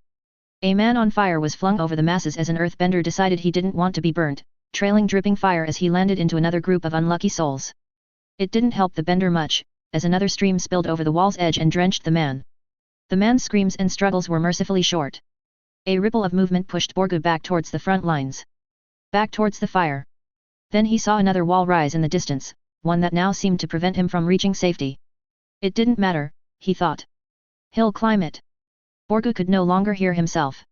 A man on fire was flung over the masses as an earthbender decided he didn't want to be burnt, trailing dripping fire as he landed into another group of unlucky souls. It didn't help the bender much, as another stream spilled over the wall's edge and drenched the man. The man's screams and struggles were mercifully short. A ripple of movement pushed Borgu back towards the front lines. Back towards the fire. Then he saw another wall rise in the distance, one that now seemed to prevent him from reaching safety. It didn't matter, he thought. He'll climb it. Borgu could no longer hear himself.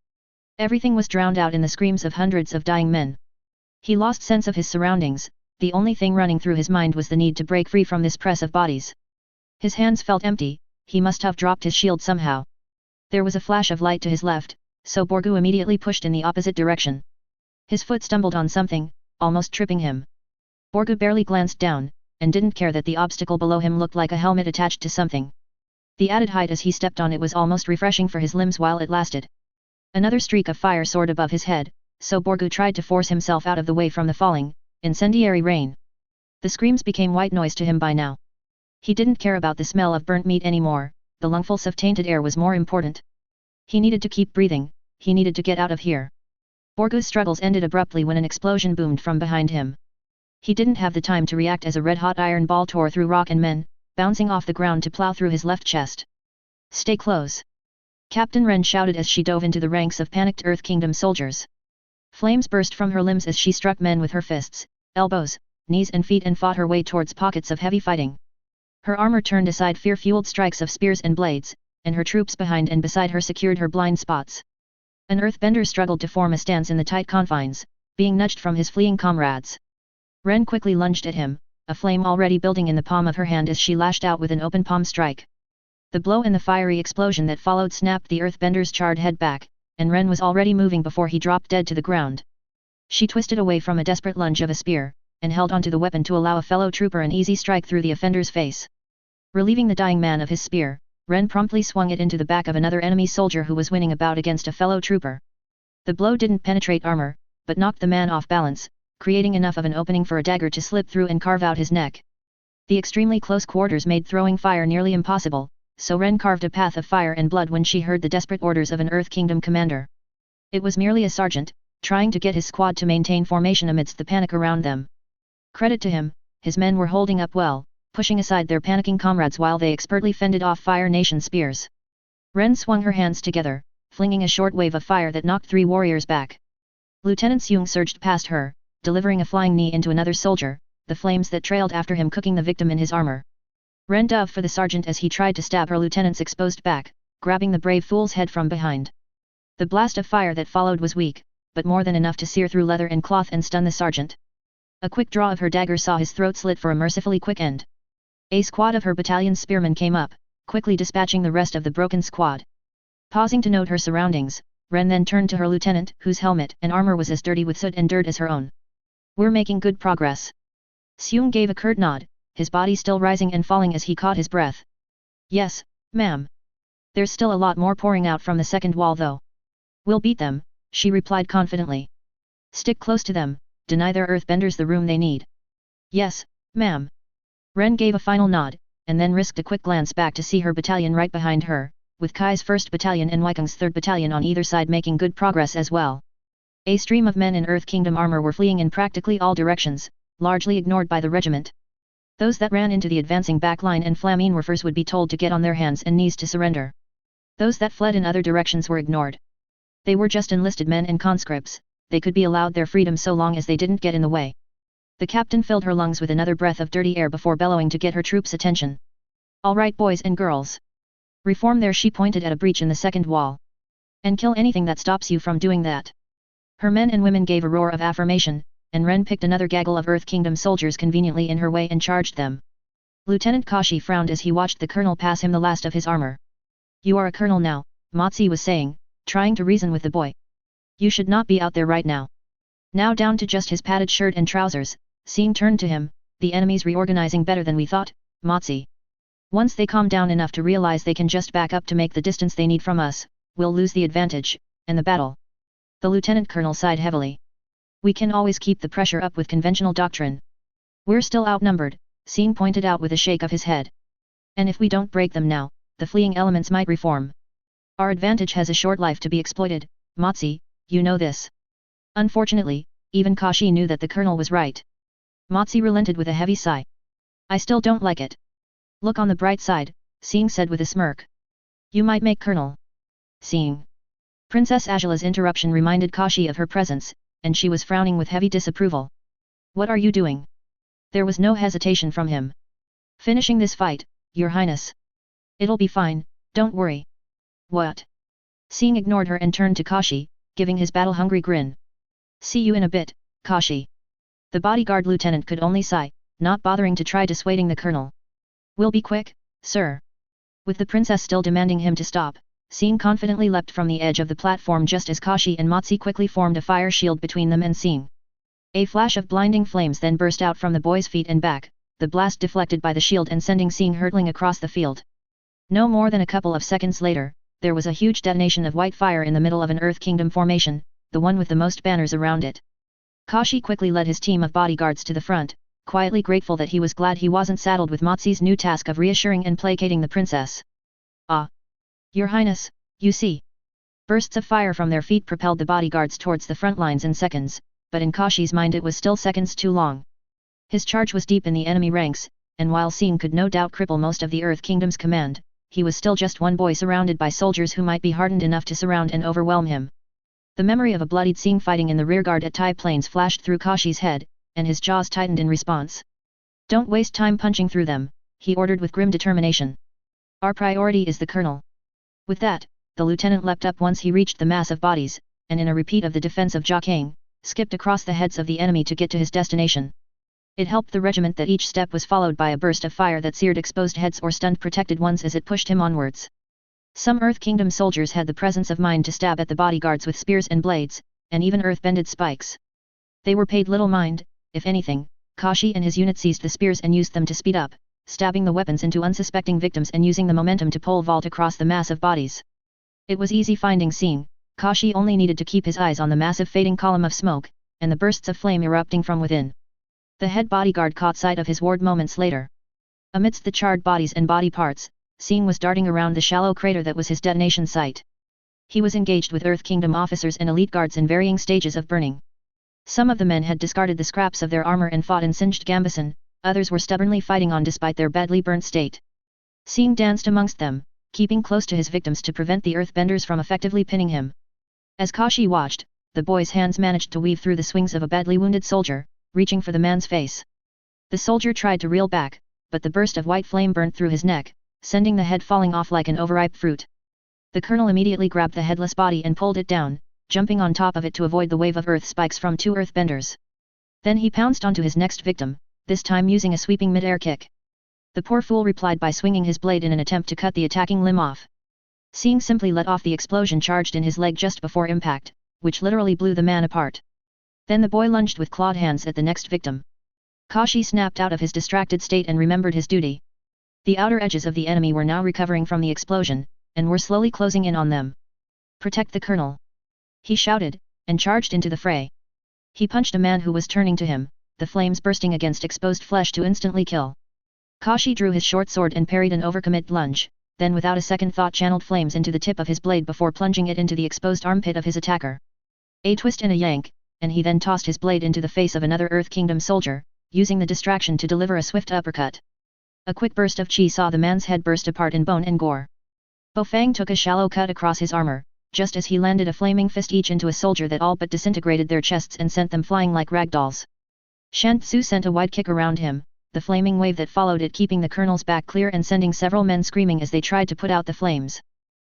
Everything was drowned out in the screams of hundreds of dying men. He lost sense of his surroundings, the only thing running through his mind was the need to break free from this press of bodies. His hands felt empty, he must have dropped his shield somehow. There was a flash of light to his left, so Borgu immediately pushed in the opposite direction. His foot stumbled on something, almost tripping him. Borgu barely glanced down, and didn't care that the obstacle below him looked like a helmet attached to something. The added height as he stepped on it was almost refreshing for his limbs while it lasted. Another streak of fire soared above his head, so Borgu tried to force himself out of the way from the falling, incendiary rain. The screams became white noise to him by now. He didn't care about the smell of burnt meat anymore, the lungfuls of tainted air was more important. He needed to keep breathing, he needed to get out of here. Borgu's struggles ended abruptly when an explosion boomed from behind him. He didn't have the time to react as a red-hot iron ball tore through rock and men, bouncing off the ground to plow through his left chest. Stay close! Captain Ren shouted as she dove into the ranks of panicked Earth Kingdom soldiers. Flames burst from her limbs as she struck men with her fists, elbows, knees and feet and fought her way towards pockets of heavy fighting. Her armor turned aside fear-fueled strikes of spears and blades, and her troops behind and beside her secured her blind spots. An earthbender struggled to form a stance in the tight confines, being nudged from his fleeing comrades. Ren quickly lunged at him, a flame already building in the palm of her hand as she lashed out with an open palm strike. The blow and the fiery explosion that followed snapped the earthbender's charred head back, and Ren was already moving before he dropped dead to the ground. She twisted away from a desperate lunge of a spear, and held onto the weapon to allow a fellow trooper an easy strike through the offender's face. Relieving the dying man of his spear, Ren promptly swung it into the back of another enemy soldier who was winning about against a fellow trooper. The blow didn't penetrate armor, but knocked the man off balance, creating enough of an opening for a dagger to slip through and carve out his neck. The extremely close quarters made throwing fire nearly impossible, so Ren carved a path of fire and blood when she heard the desperate orders of an Earth Kingdom commander. It was merely a sergeant, trying to get his squad to maintain formation amidst the panic around them. Credit to him, his men were holding up well, pushing aside their panicking comrades while they expertly fended off Fire Nation spears. Ren swung her hands together, flinging a short wave of fire that knocked 3 warriors back. Lieutenant Zillang surged past her, delivering a flying knee into another soldier, the flames that trailed after him cooking the victim in his armor. Ren dove for the sergeant as he tried to stab her lieutenant's exposed back, grabbing the brave fool's head from behind. The blast of fire that followed was weak, but more than enough to sear through leather and cloth and stun the sergeant. A quick draw of her dagger saw his throat slit for a mercifully quick end. A squad of her battalion's spearmen came up, quickly dispatching the rest of the broken squad. Pausing to note her surroundings, Ren then turned to her lieutenant, whose helmet and armor was as dirty with soot and dirt as her own. We're making good progress. Zillang gave a curt nod, his body still rising and falling as he caught his breath. Yes, ma'am. There's still a lot more pouring out from the second wall though. We'll beat them, she replied confidently. Stick close to them, deny their earthbenders the room they need. Yes, Ma'am. Ren gave a final nod, and then risked a quick glance back to see her battalion right behind her, with Kai's 1st Battalion and Weikung's 3rd Battalion on either side making good progress as well. A stream of men in Earth Kingdom armor were fleeing in practically all directions, largely ignored by the regiment. Those that ran into the advancing backline and Flammenwerfers would be told to get on their hands and knees to surrender. Those that fled in other directions were ignored. They were just enlisted men and conscripts, they could be allowed their freedom so long as they didn't get in the way. The captain filled her lungs with another breath of dirty air before bellowing to get her troops' attention. All right, boys and girls. Reform there, she pointed at a breach in the second wall. And kill anything that stops you from doing that. Her men and women gave a roar of affirmation, and Ren picked another gaggle of Earth Kingdom soldiers conveniently in her way and charged them. Lieutenant Kashi frowned as he watched the colonel pass him the last of his armor. You are a colonel now, Motsi was saying, trying to reason with the boy. You should not be out there right now. Now down to just his padded shirt and trousers, Sing turned to him, the enemy's reorganizing better than we thought, Motsi. Once they calm down enough to realize they can just back up to make the distance they need from us, we'll lose the advantage, and the battle. The lieutenant colonel sighed heavily. We can always keep the pressure up with conventional doctrine. We're still outnumbered, Sing pointed out with a shake of his head. And if we don't break them now, the fleeing elements might reform. Our advantage has a short life to be exploited, Motsi, you know this. Unfortunately, even Kashi knew that the colonel was right. Motsi relented with a heavy sigh. I still don't like it. Look on the bright side, Sing said with a smirk. You might make colonel. Sing. Princess Agela's interruption reminded Kashi of her presence, and she was frowning with heavy disapproval. What are you doing? There was no hesitation from him. Finishing this fight, Your Highness. It'll be fine, don't worry. What? Sing ignored her and turned to Kashi, giving his battle-hungry grin. See you in a bit, Kashi. The bodyguard lieutenant could only sigh, not bothering to try dissuading the colonel. We'll be quick, sir. With the princess still demanding him to stop, Sing confidently leapt from the edge of the platform just as Kashi and Motsi quickly formed a fire shield between them and Sing. A flash of blinding flames then burst out from the boy's feet and back, the blast deflected by the shield and sending Sing hurtling across the field. No more than a couple of seconds later, there was a huge detonation of white fire in the middle of an Earth Kingdom formation, the one with the most banners around it. Kashi quickly led his team of bodyguards to the front, quietly grateful that he was glad he wasn't saddled with Motsi's new task of reassuring and placating the princess. Ah! Your Highness, you see. Bursts of fire from their feet propelled the bodyguards towards the front lines in seconds, but in Kashi's mind it was still seconds too long. His charge was deep in the enemy ranks, and while Sing could no doubt cripple most of the Earth Kingdom's command, he was still just one boy surrounded by soldiers who might be hardened enough to surround and overwhelm him. The memory of a bloodied Sing fighting in the rearguard at Tai Plains flashed through Kashi's head, and his jaws tightened in response. Don't waste time punching through them, he ordered with grim determination. Our priority is the colonel. With that, the lieutenant leapt up once he reached the mass of bodies, and in a repeat of the defense of Zillang, skipped across the heads of the enemy to get to his destination. It helped the regiment that each step was followed by a burst of fire that seared exposed heads or stunned protected ones as it pushed him onwards. Some Earth Kingdom soldiers had the presence of mind to stab at the bodyguards with spears and blades, and even earth-bended spikes. They were paid little mind, if anything. Kashi and his unit seized the spears and used them to speed up, stabbing the weapons into unsuspecting victims and using the momentum to pole vault across the mass of bodies. It was easy finding Sing. Kashi only needed to keep his eyes on the massive fading column of smoke, and the bursts of flame erupting from within. The head bodyguard caught sight of his ward moments later. Amidst the charred bodies and body parts, Sing was darting around the shallow crater that was his detonation site. He was engaged with Earth Kingdom officers and elite guards in varying stages of burning. Some of the men had discarded the scraps of their armor and fought in singed gambeson, others were stubbornly fighting on despite their badly burnt state. Sing danced amongst them, keeping close to his victims to prevent the earthbenders from effectively pinning him. As Kashi watched, the boy's hands managed to weave through the swings of a badly wounded soldier, reaching for the man's face. The soldier tried to reel back, but the burst of white flame burnt through his neck, sending the head falling off like an overripe fruit. The colonel immediately grabbed the headless body and pulled it down, jumping on top of it to avoid the wave of earth spikes from two earthbenders. Then he pounced onto his next victim, this time using a sweeping mid-air kick. The poor fool replied by swinging his blade in an attempt to cut the attacking limb off. Sing simply let off the explosion charged in his leg just before impact, which literally blew the man apart. Then the boy lunged with clawed hands at the next victim. Kashi snapped out of his distracted state and remembered his duty. The outer edges of the enemy were now recovering from the explosion, and were slowly closing in on them. Protect the colonel! He shouted, and charged into the fray. He punched a man who was turning to him, the flames bursting against exposed flesh to instantly kill. Kashi drew his short sword and parried an overcommit lunge, then without a second thought channeled flames into the tip of his blade before plunging it into the exposed armpit of his attacker. A twist and a yank, and he then tossed his blade into the face of another Earth Kingdom soldier, using the distraction to deliver a swift uppercut. A quick burst of chi saw the man's head burst apart in bone and gore. Bo Fang took a shallow cut across his armor, just as he landed a flaming fist each into a soldier that all but disintegrated their chests and sent them flying like ragdolls. Shan Tzu sent a wide kick around him, the flaming wave that followed it keeping the colonel's back clear and sending several men screaming as they tried to put out the flames.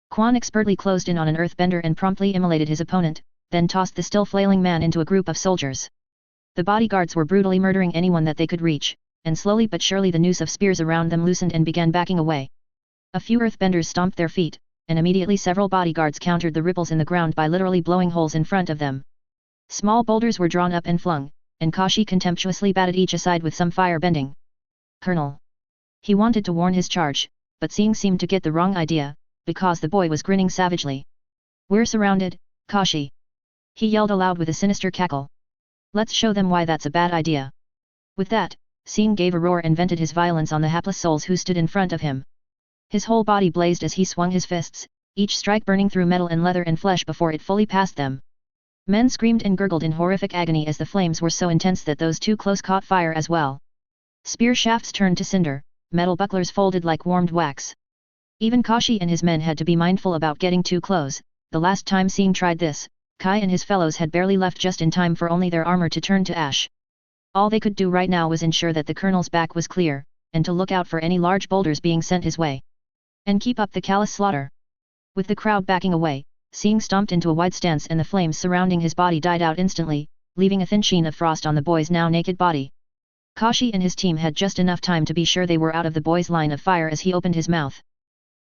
Quan expertly closed in on an earthbender and promptly immolated his opponent, then tossed the still flailing man into a group of soldiers. The bodyguards were brutally murdering anyone that they could reach, and slowly but surely the noose of spears around them loosened and began backing away. A few earthbenders stomped their feet, and immediately several bodyguards countered the ripples in the ground by literally blowing holes in front of them. Small boulders were drawn up and flung, and Kashi contemptuously batted each aside with some fire bending. Colonel. He wanted to warn his charge, but Sing seemed to get the wrong idea, because the boy was grinning savagely. We're surrounded, Kashi. He yelled aloud with a sinister cackle. Let's show them why that's a bad idea. With that, Sing gave a roar and vented his violence on the hapless souls who stood in front of him. His whole body blazed as he swung his fists, each strike burning through metal and leather and flesh before it fully passed them. Men screamed and gurgled in horrific agony as the flames were so intense that those too close caught fire as well. Spear shafts turned to cinder, metal bucklers folded like warmed wax. Even Kashi and his men had to be mindful about getting too close. The last time Sing tried this, Kai and his fellows had barely left just in time for only their armor to turn to ash. All they could do right now was ensure that the colonel's back was clear, and to look out for any large boulders being sent his way. And keep up the callous slaughter. With the crowd backing away, Sing stomped into a wide stance and the flames surrounding his body died out instantly, leaving a thin sheen of frost on the boy's now naked body. Kashi and his team had just enough time to be sure they were out of the boy's line of fire as he opened his mouth.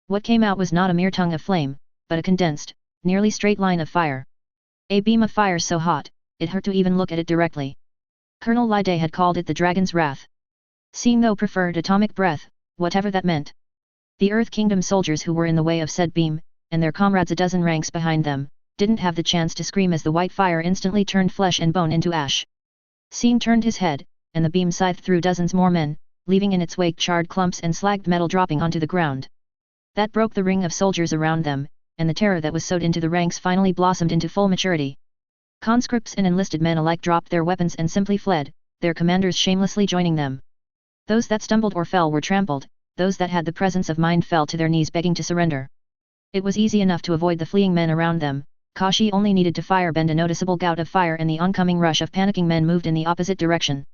What came out was not a mere tongue of flame, but a condensed, nearly straight line of fire. A beam of fire so hot, it hurt to even look at it directly. Colonel Lide had called it the Dragon's Wrath. Sing though preferred atomic breath, whatever that meant. The Earth Kingdom soldiers who were in the way of said beam, and their comrades a dozen ranks behind them, didn't have the chance to scream as the white fire instantly turned flesh and bone into ash. Sing turned his head, and the beam scythed through dozens more men, leaving in its wake charred clumps and slagged metal dropping onto the ground. That broke the ring of soldiers around them, and the terror that was sowed into the ranks finally blossomed into full maturity. Conscripts and enlisted men alike dropped their weapons and simply fled, their commanders shamelessly joining them. Those that stumbled or fell were trampled, those that had the presence of mind fell to their knees begging to surrender. It was easy enough to avoid the fleeing men around them. Kashi only needed to firebend a noticeable gout of fire and the oncoming rush of panicking men moved in the opposite direction.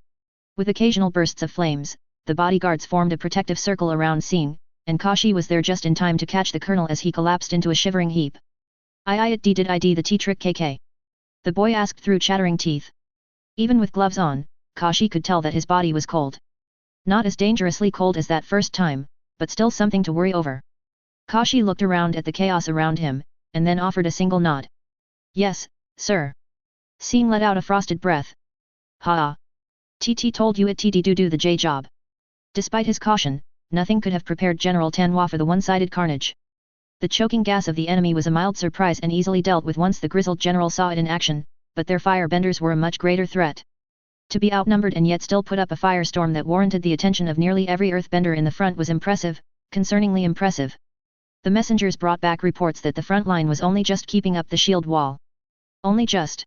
With occasional bursts of flames, the bodyguards formed a protective circle around Sing, and Kashi was there just in time to catch the colonel as he collapsed into a shivering heap. Did I the T-trick KK? The boy asked through chattering teeth. Even with gloves on, Kashi could tell that his body was cold. Not as dangerously cold as that first time, but still something to worry over. Kashi looked around at the chaos around him, and then offered a single nod. Yes, sir. Sing let out a frosted breath. Ha! TT told you it'd do the J job. Despite his caution, nothing could have prepared General Tanwa for the one-sided carnage. The choking gas of the enemy was a mild surprise and easily dealt with once the grizzled general saw it in action, but their firebenders were a much greater threat. To be outnumbered and yet still put up a firestorm that warranted the attention of nearly every earthbender in the front was impressive, concerningly impressive. The messengers brought back reports that the front line was only just keeping up the shield wall. Only just.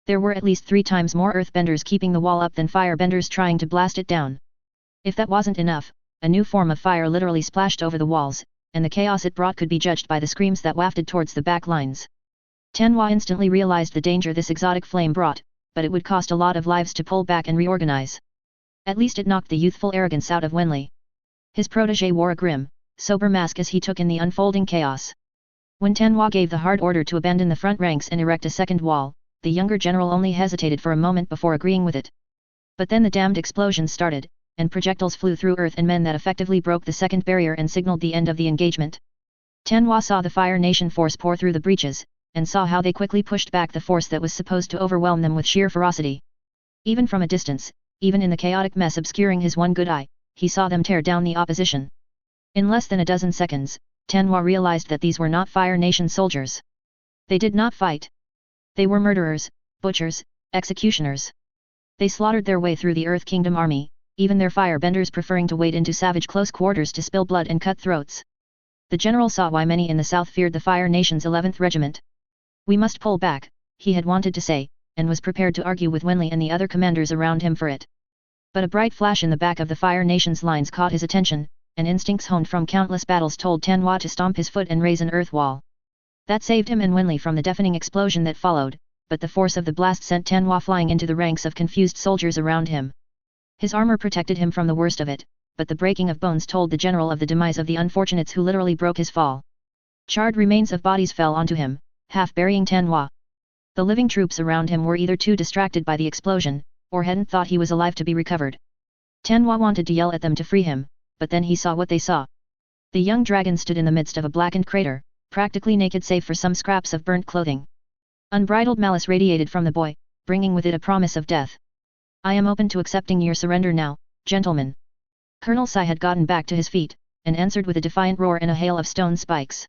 There were at least 3 times more earthbenders keeping the wall up than firebenders trying to blast it down. If that wasn't enough, a new form of fire literally splashed over the walls, and the chaos it brought could be judged by the screams that wafted towards the back lines. Tanwa instantly realized the danger this exotic flame brought, but it would cost a lot of lives to pull back and reorganize. At least it knocked the youthful arrogance out of Wenli. His protege wore a grim, sober mask as he took in the unfolding chaos. When Tanwa gave the hard order to abandon the front ranks and erect a second wall, the younger general only hesitated for a moment before agreeing with it. But then the damned explosions started, and projectiles flew through earth and men that effectively broke the second barrier and signaled the end of the engagement. Tanwa saw the Fire Nation force pour through the breaches, and saw how they quickly pushed back the force that was supposed to overwhelm them with sheer ferocity. Even from a distance, even in the chaotic mess obscuring his one good eye, he saw them tear down the opposition. In less than a dozen seconds, Tanwa realized that these were not Fire Nation soldiers. They did not fight. They were murderers, butchers, executioners. They slaughtered their way through the Earth Kingdom army, even their firebenders preferring to wade into savage close quarters to spill blood and cut throats. The general saw why many in the south feared the Fire Nation's 11th Regiment. "We must pull back," he had wanted to say, and was prepared to argue with Wenli and the other commanders around him for it. But a bright flash in the back of the Fire Nation's lines caught his attention, and instincts honed from countless battles told Tanhua to stomp his foot and raise an earth wall. That saved him and Wenli from the deafening explosion that followed, but the force of the blast sent Tanhua flying into the ranks of confused soldiers around him. His armor protected him from the worst of it, but the breaking of bones told the general of the demise of the unfortunates who literally broke his fall. Charred remains of bodies fell onto him, half burying Tanhua. The living troops around him were either too distracted by the explosion, or hadn't thought he was alive to be recovered. Tanhua wanted to yell at them to free him, but then he saw what they saw. The young dragon stood in the midst of a blackened crater, practically naked save for some scraps of burnt clothing. Unbridled malice radiated from the boy, bringing with it a promise of death. "I am open to accepting your surrender now, gentlemen." Colonel Sai had gotten back to his feet, and answered with a defiant roar and a hail of stone spikes.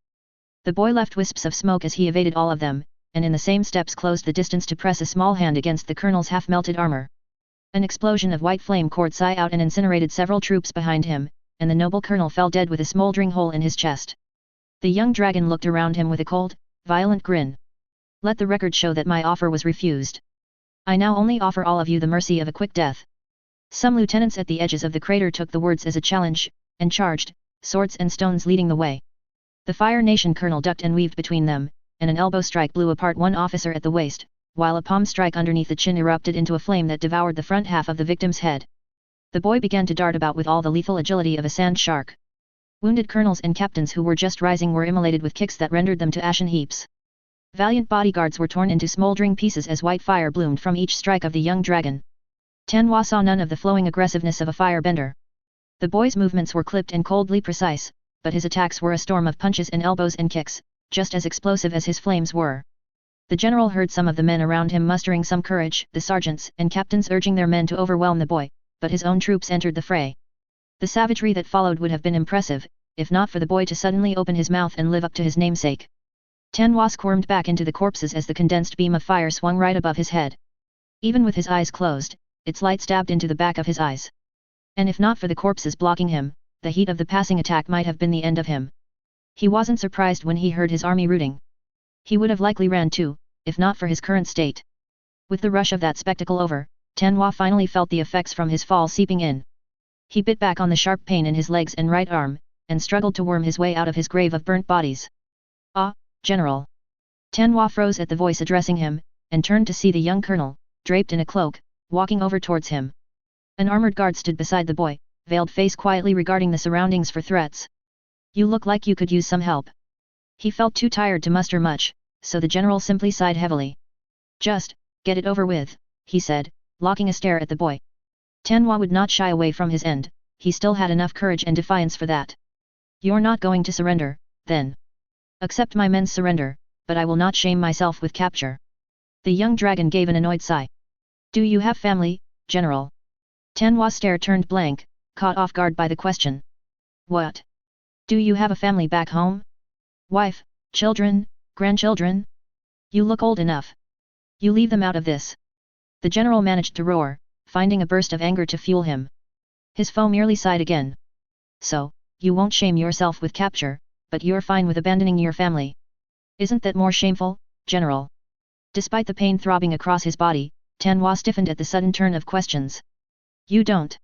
The boy left wisps of smoke as he evaded all of them, and in the same steps closed the distance to press a small hand against the colonel's half-melted armor. An explosion of white flame poured Sai out and incinerated several troops behind him, and the noble colonel fell dead with a smoldering hole in his chest. The young dragon looked around him with a cold, violent grin. "Let the record show that my offer was refused. I now only offer all of you the mercy of a quick death." Some lieutenants at the edges of the crater took the words as a challenge, and charged, swords and stones leading the way. The Fire Nation colonel ducked and weaved between them, and an elbow strike blew apart one officer at the waist, while a palm strike underneath the chin erupted into a flame that devoured the front half of the victim's head. The boy began to dart about with all the lethal agility of a sand shark. Wounded colonels and captains who were just rising were immolated with kicks that rendered them to ashen heaps. Valiant bodyguards were torn into smoldering pieces as white fire bloomed from each strike of the young dragon. Tanhua saw none of the flowing aggressiveness of a firebender. The boy's movements were clipped and coldly precise, but his attacks were a storm of punches and elbows and kicks, just as explosive as his flames were. The general heard some of the men around him mustering some courage, the sergeants and captains urging their men to overwhelm the boy, but his own troops entered the fray. The savagery that followed would have been impressive, if not for the boy to suddenly open his mouth and live up to his namesake. Tanhua squirmed back into the corpses as the condensed beam of fire swung right above his head. Even with his eyes closed, its light stabbed into the back of his eyes. And if not for the corpses blocking him, the heat of the passing attack might have been the end of him. He wasn't surprised when he heard his army rooting. He would have likely ran too, if not for his current state. With the rush of that spectacle over, Tanhua finally felt the effects from his fall seeping in. He bit back on the sharp pain in his legs and right arm, and struggled to worm his way out of his grave of burnt bodies. "Ah, General." Tanhua froze at the voice addressing him, and turned to see the young colonel, draped in a cloak, walking over towards him. An armored guard stood beside the boy, veiled face quietly regarding the surroundings for threats. "You look like you could use some help." He felt too tired to muster much, so the general simply sighed heavily. "Just, get it over with," he said, locking a stare at the boy. Tanhua would not shy away from his end, he still had enough courage and defiance for that. "You're not going to surrender, then?" "Accept my men's surrender, but I will not shame myself with capture." The young dragon gave an annoyed sigh. "Do you have family, General?" Tanhua's stare turned blank, caught off guard by the question. "What? Do you have a family back home? Wife, children, grandchildren? You look old enough. You leave them out of this." The general managed to roar, finding a burst of anger to fuel him. His foe merely sighed again. "So, you won't shame yourself with capture, but you're fine with abandoning your family. Isn't that more shameful, General?" Despite the pain throbbing across his body, Tanhua stiffened at the sudden turn of questions. "You don't?"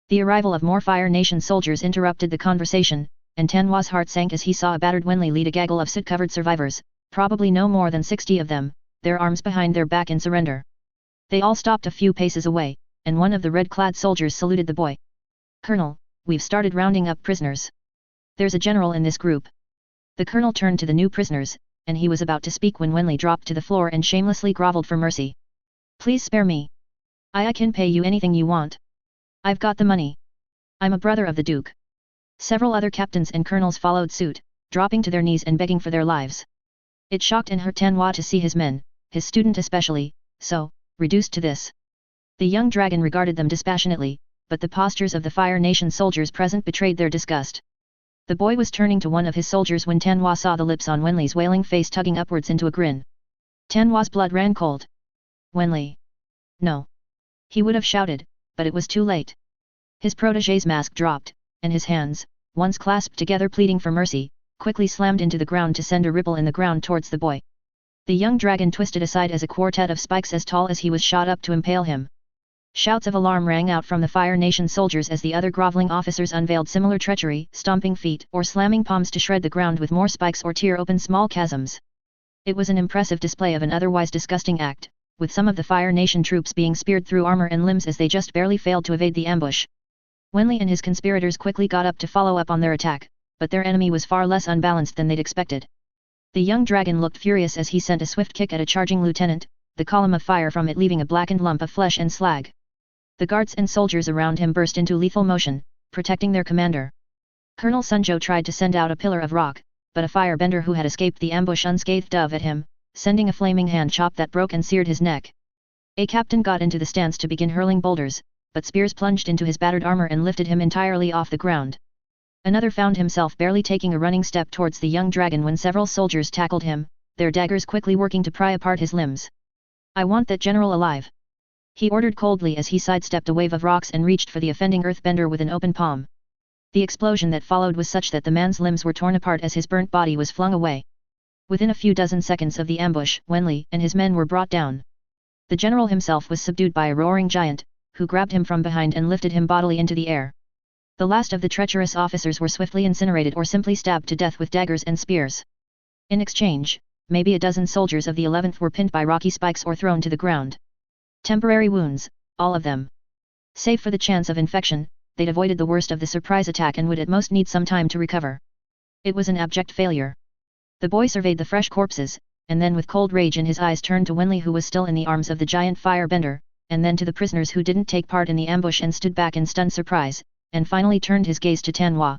The arrival of more Fire Nation soldiers interrupted the conversation, and Tanhua's heart sank as he saw a battered Wenli lead a gaggle of soot-covered survivors, probably no more than 60 of them, their arms behind their back in surrender. They all stopped a few paces away, and one of the red-clad soldiers saluted the boy. "Colonel, we've started rounding up prisoners. There's a general in this group." The colonel turned to the new prisoners, and he was about to speak when Wenli dropped to the floor and shamelessly groveled for mercy. "Please spare me. I can pay you anything you want. I've got the money. I'm a brother of the Duke." Several other captains and colonels followed suit, dropping to their knees and begging for their lives. It shocked and hurt Tanhua to see his men, his student especially, so reduced to this. The young dragon regarded them dispassionately, but the postures of the Fire Nation soldiers present betrayed their disgust. The boy was turning to one of his soldiers when Tanhua saw the lips on Wenli's wailing face tugging upwards into a grin. Tanhua's blood ran cold. "Wenli. No. He would have shouted, but it was too late. His protégé's mask dropped, and his hands, once clasped together pleading for mercy, quickly slammed into the ground to send a ripple in the ground towards the boy. The young dragon twisted aside as a quartet of spikes as tall as he was shot up to impale him. Shouts of alarm rang out from the Fire Nation soldiers as the other groveling officers unveiled similar treachery, stomping feet or slamming palms to shred the ground with more spikes or tear open small chasms. It was an impressive display of an otherwise disgusting act, with some of the Fire Nation troops being speared through armor and limbs as they just barely failed to evade the ambush. Wenli and his conspirators quickly got up to follow up on their attack, but their enemy was far less unbalanced than they'd expected. The young dragon looked furious as he sent a swift kick at a charging lieutenant, the column of fire from it leaving a blackened lump of flesh and slag. The guards and soldiers around him burst into lethal motion, protecting their commander. Colonel Sunjo tried to send out a pillar of rock, but a firebender who had escaped the ambush unscathed dove at him, sending a flaming hand chop that broke and seared his neck. A captain got into the stance to begin hurling boulders, but spears plunged into his battered armor and lifted him entirely off the ground. Another found himself barely taking a running step towards the young dragon when several soldiers tackled him, their daggers quickly working to pry apart his limbs. "I want that general alive," he ordered coldly as he sidestepped a wave of rocks and reached for the offending earthbender with an open palm. The explosion that followed was such that the man's limbs were torn apart as his burnt body was flung away. Within a few dozen seconds of the ambush, Wenli and his men were brought down. The general himself was subdued by a roaring giant, who grabbed him from behind and lifted him bodily into the air. The last of the treacherous officers were swiftly incinerated or simply stabbed to death with daggers and spears. In exchange, maybe a dozen soldiers of the 11th were pinned by rocky spikes or thrown to the ground. Temporary wounds, all of them. Save for the chance of infection, they'd avoided the worst of the surprise attack and would at most need some time to recover. It was an abject failure. The boy surveyed the fresh corpses, and then with cold rage in his eyes turned to Wenli who was still in the arms of the giant firebender, and then to the prisoners who didn't take part in the ambush and stood back in stunned surprise, and finally turned his gaze to Tanhua.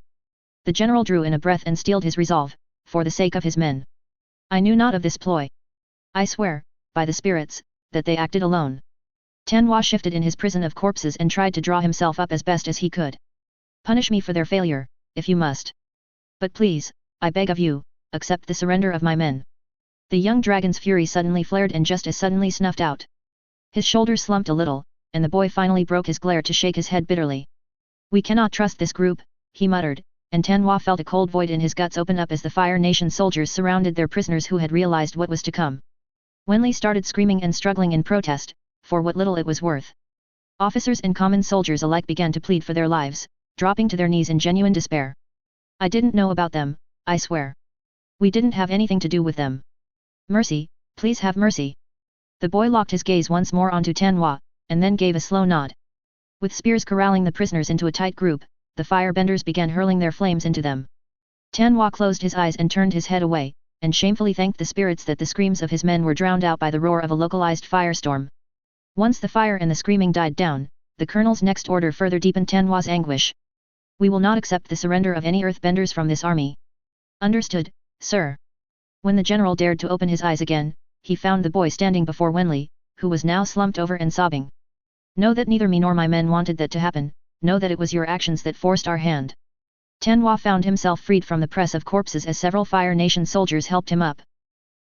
The general drew in a breath and steeled his resolve, for the sake of his men. "I knew not of this ploy. I swear, by the spirits, that they acted alone." Tanhua shifted in his prison of corpses and tried to draw himself up as best as he could. "Punish me for their failure, if you must. But please, I beg of you, accept the surrender of my men." The young dragon's fury suddenly flared and just as suddenly snuffed out. His shoulders slumped a little, and the boy finally broke his glare to shake his head bitterly. "We cannot trust this group," he muttered, and Tanhua felt a cold void in his guts open up as the Fire Nation soldiers surrounded their prisoners who had realized what was to come. Wenli started screaming and struggling in protest, for what little it was worth. Officers and common soldiers alike began to plead for their lives, dropping to their knees in genuine despair. "I didn't know about them, I swear. We didn't have anything to do with them. Mercy, please have mercy." The boy locked his gaze once more onto Tanhua, and then gave a slow nod. With spears corralling the prisoners into a tight group, the firebenders began hurling their flames into them. Tanhua closed his eyes and turned his head away, and shamefully thanked the spirits that the screams of his men were drowned out by the roar of a localized firestorm. Once the fire and the screaming died down, the colonel's next order further deepened Tanhua's anguish. "We will not accept the surrender of any earthbenders from this army." "Understood, sir." When the general dared to open his eyes again, he found the boy standing before Wenli, who was now slumped over and sobbing. "Know that neither me nor my men wanted that to happen, know that it was your actions that forced our hand." Tanhua found himself freed from the press of corpses as several Fire Nation soldiers helped him up.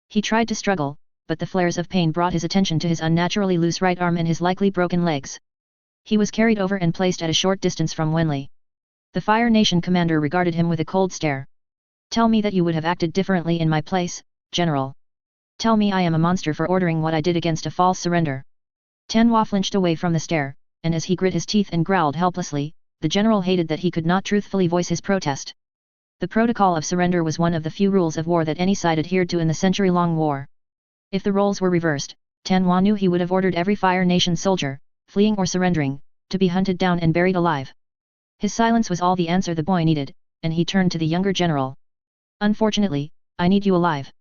He tried to struggle, but the flares of pain brought his attention to his unnaturally loose right arm and his likely broken legs. He was carried over and placed at a short distance from Wenli. The Fire Nation commander regarded him with a cold stare. "Tell me that you would have acted differently in my place, General. Tell me I am a monster for ordering what I did against a false surrender." Tanhua flinched away from the stare, and as he grit his teeth and growled helplessly, the general hated that he could not truthfully voice his protest. The protocol of surrender was one of the few rules of war that any side adhered to in the century-long war. If the roles were reversed, Tanhua knew he would have ordered every Fire Nation soldier, fleeing or surrendering, to be hunted down and buried alive. His silence was all the answer the boy needed, and he turned to the younger general. "Unfortunately, I need you alive.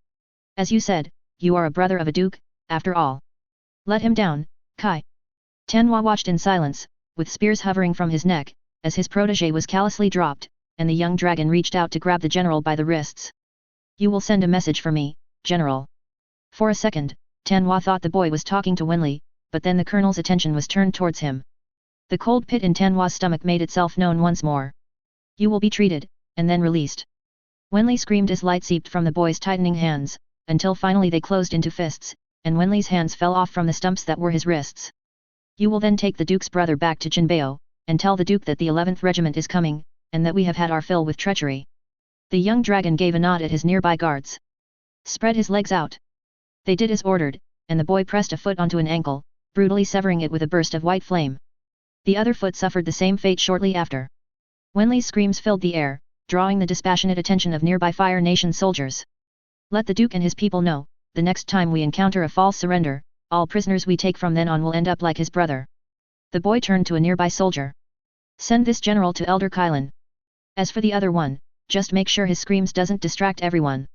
As you said, you are a brother of a duke, after all. Let him down, Kai." Tanhua watched in silence, with spears hovering from his neck, as his protégé was callously dropped, and the young dragon reached out to grab the general by the wrists. "You will send a message for me, General." For a second, Tanhua thought the boy was talking to Wenli, but then the colonel's attention was turned towards him. The cold pit in Tanhua's stomach made itself known once more. "You will be treated, and then released." Wenli screamed as light seeped from the boy's tightening hands, until finally they closed into fists, and Wenli's hands fell off from the stumps that were his wrists. You will then take the Duke's brother back to Jinbeo, and tell the Duke that the 11th Regiment is coming, and that we have had our fill with treachery. The young dragon gave a nod at his nearby guards. Spread his legs out. They did as ordered, and the boy pressed a foot onto an ankle, brutally severing it with a burst of white flame. The other foot suffered the same fate shortly after. Wenli's screams filled the air, drawing the dispassionate attention of nearby Fire Nation soldiers. Let the Duke and his people know, the next time we encounter a false surrender, all prisoners we take from then on will end up like his brother. The boy turned to a nearby soldier. Send this general to Elder Kylan. As for the other one, just make sure his screams doesn't distract everyone.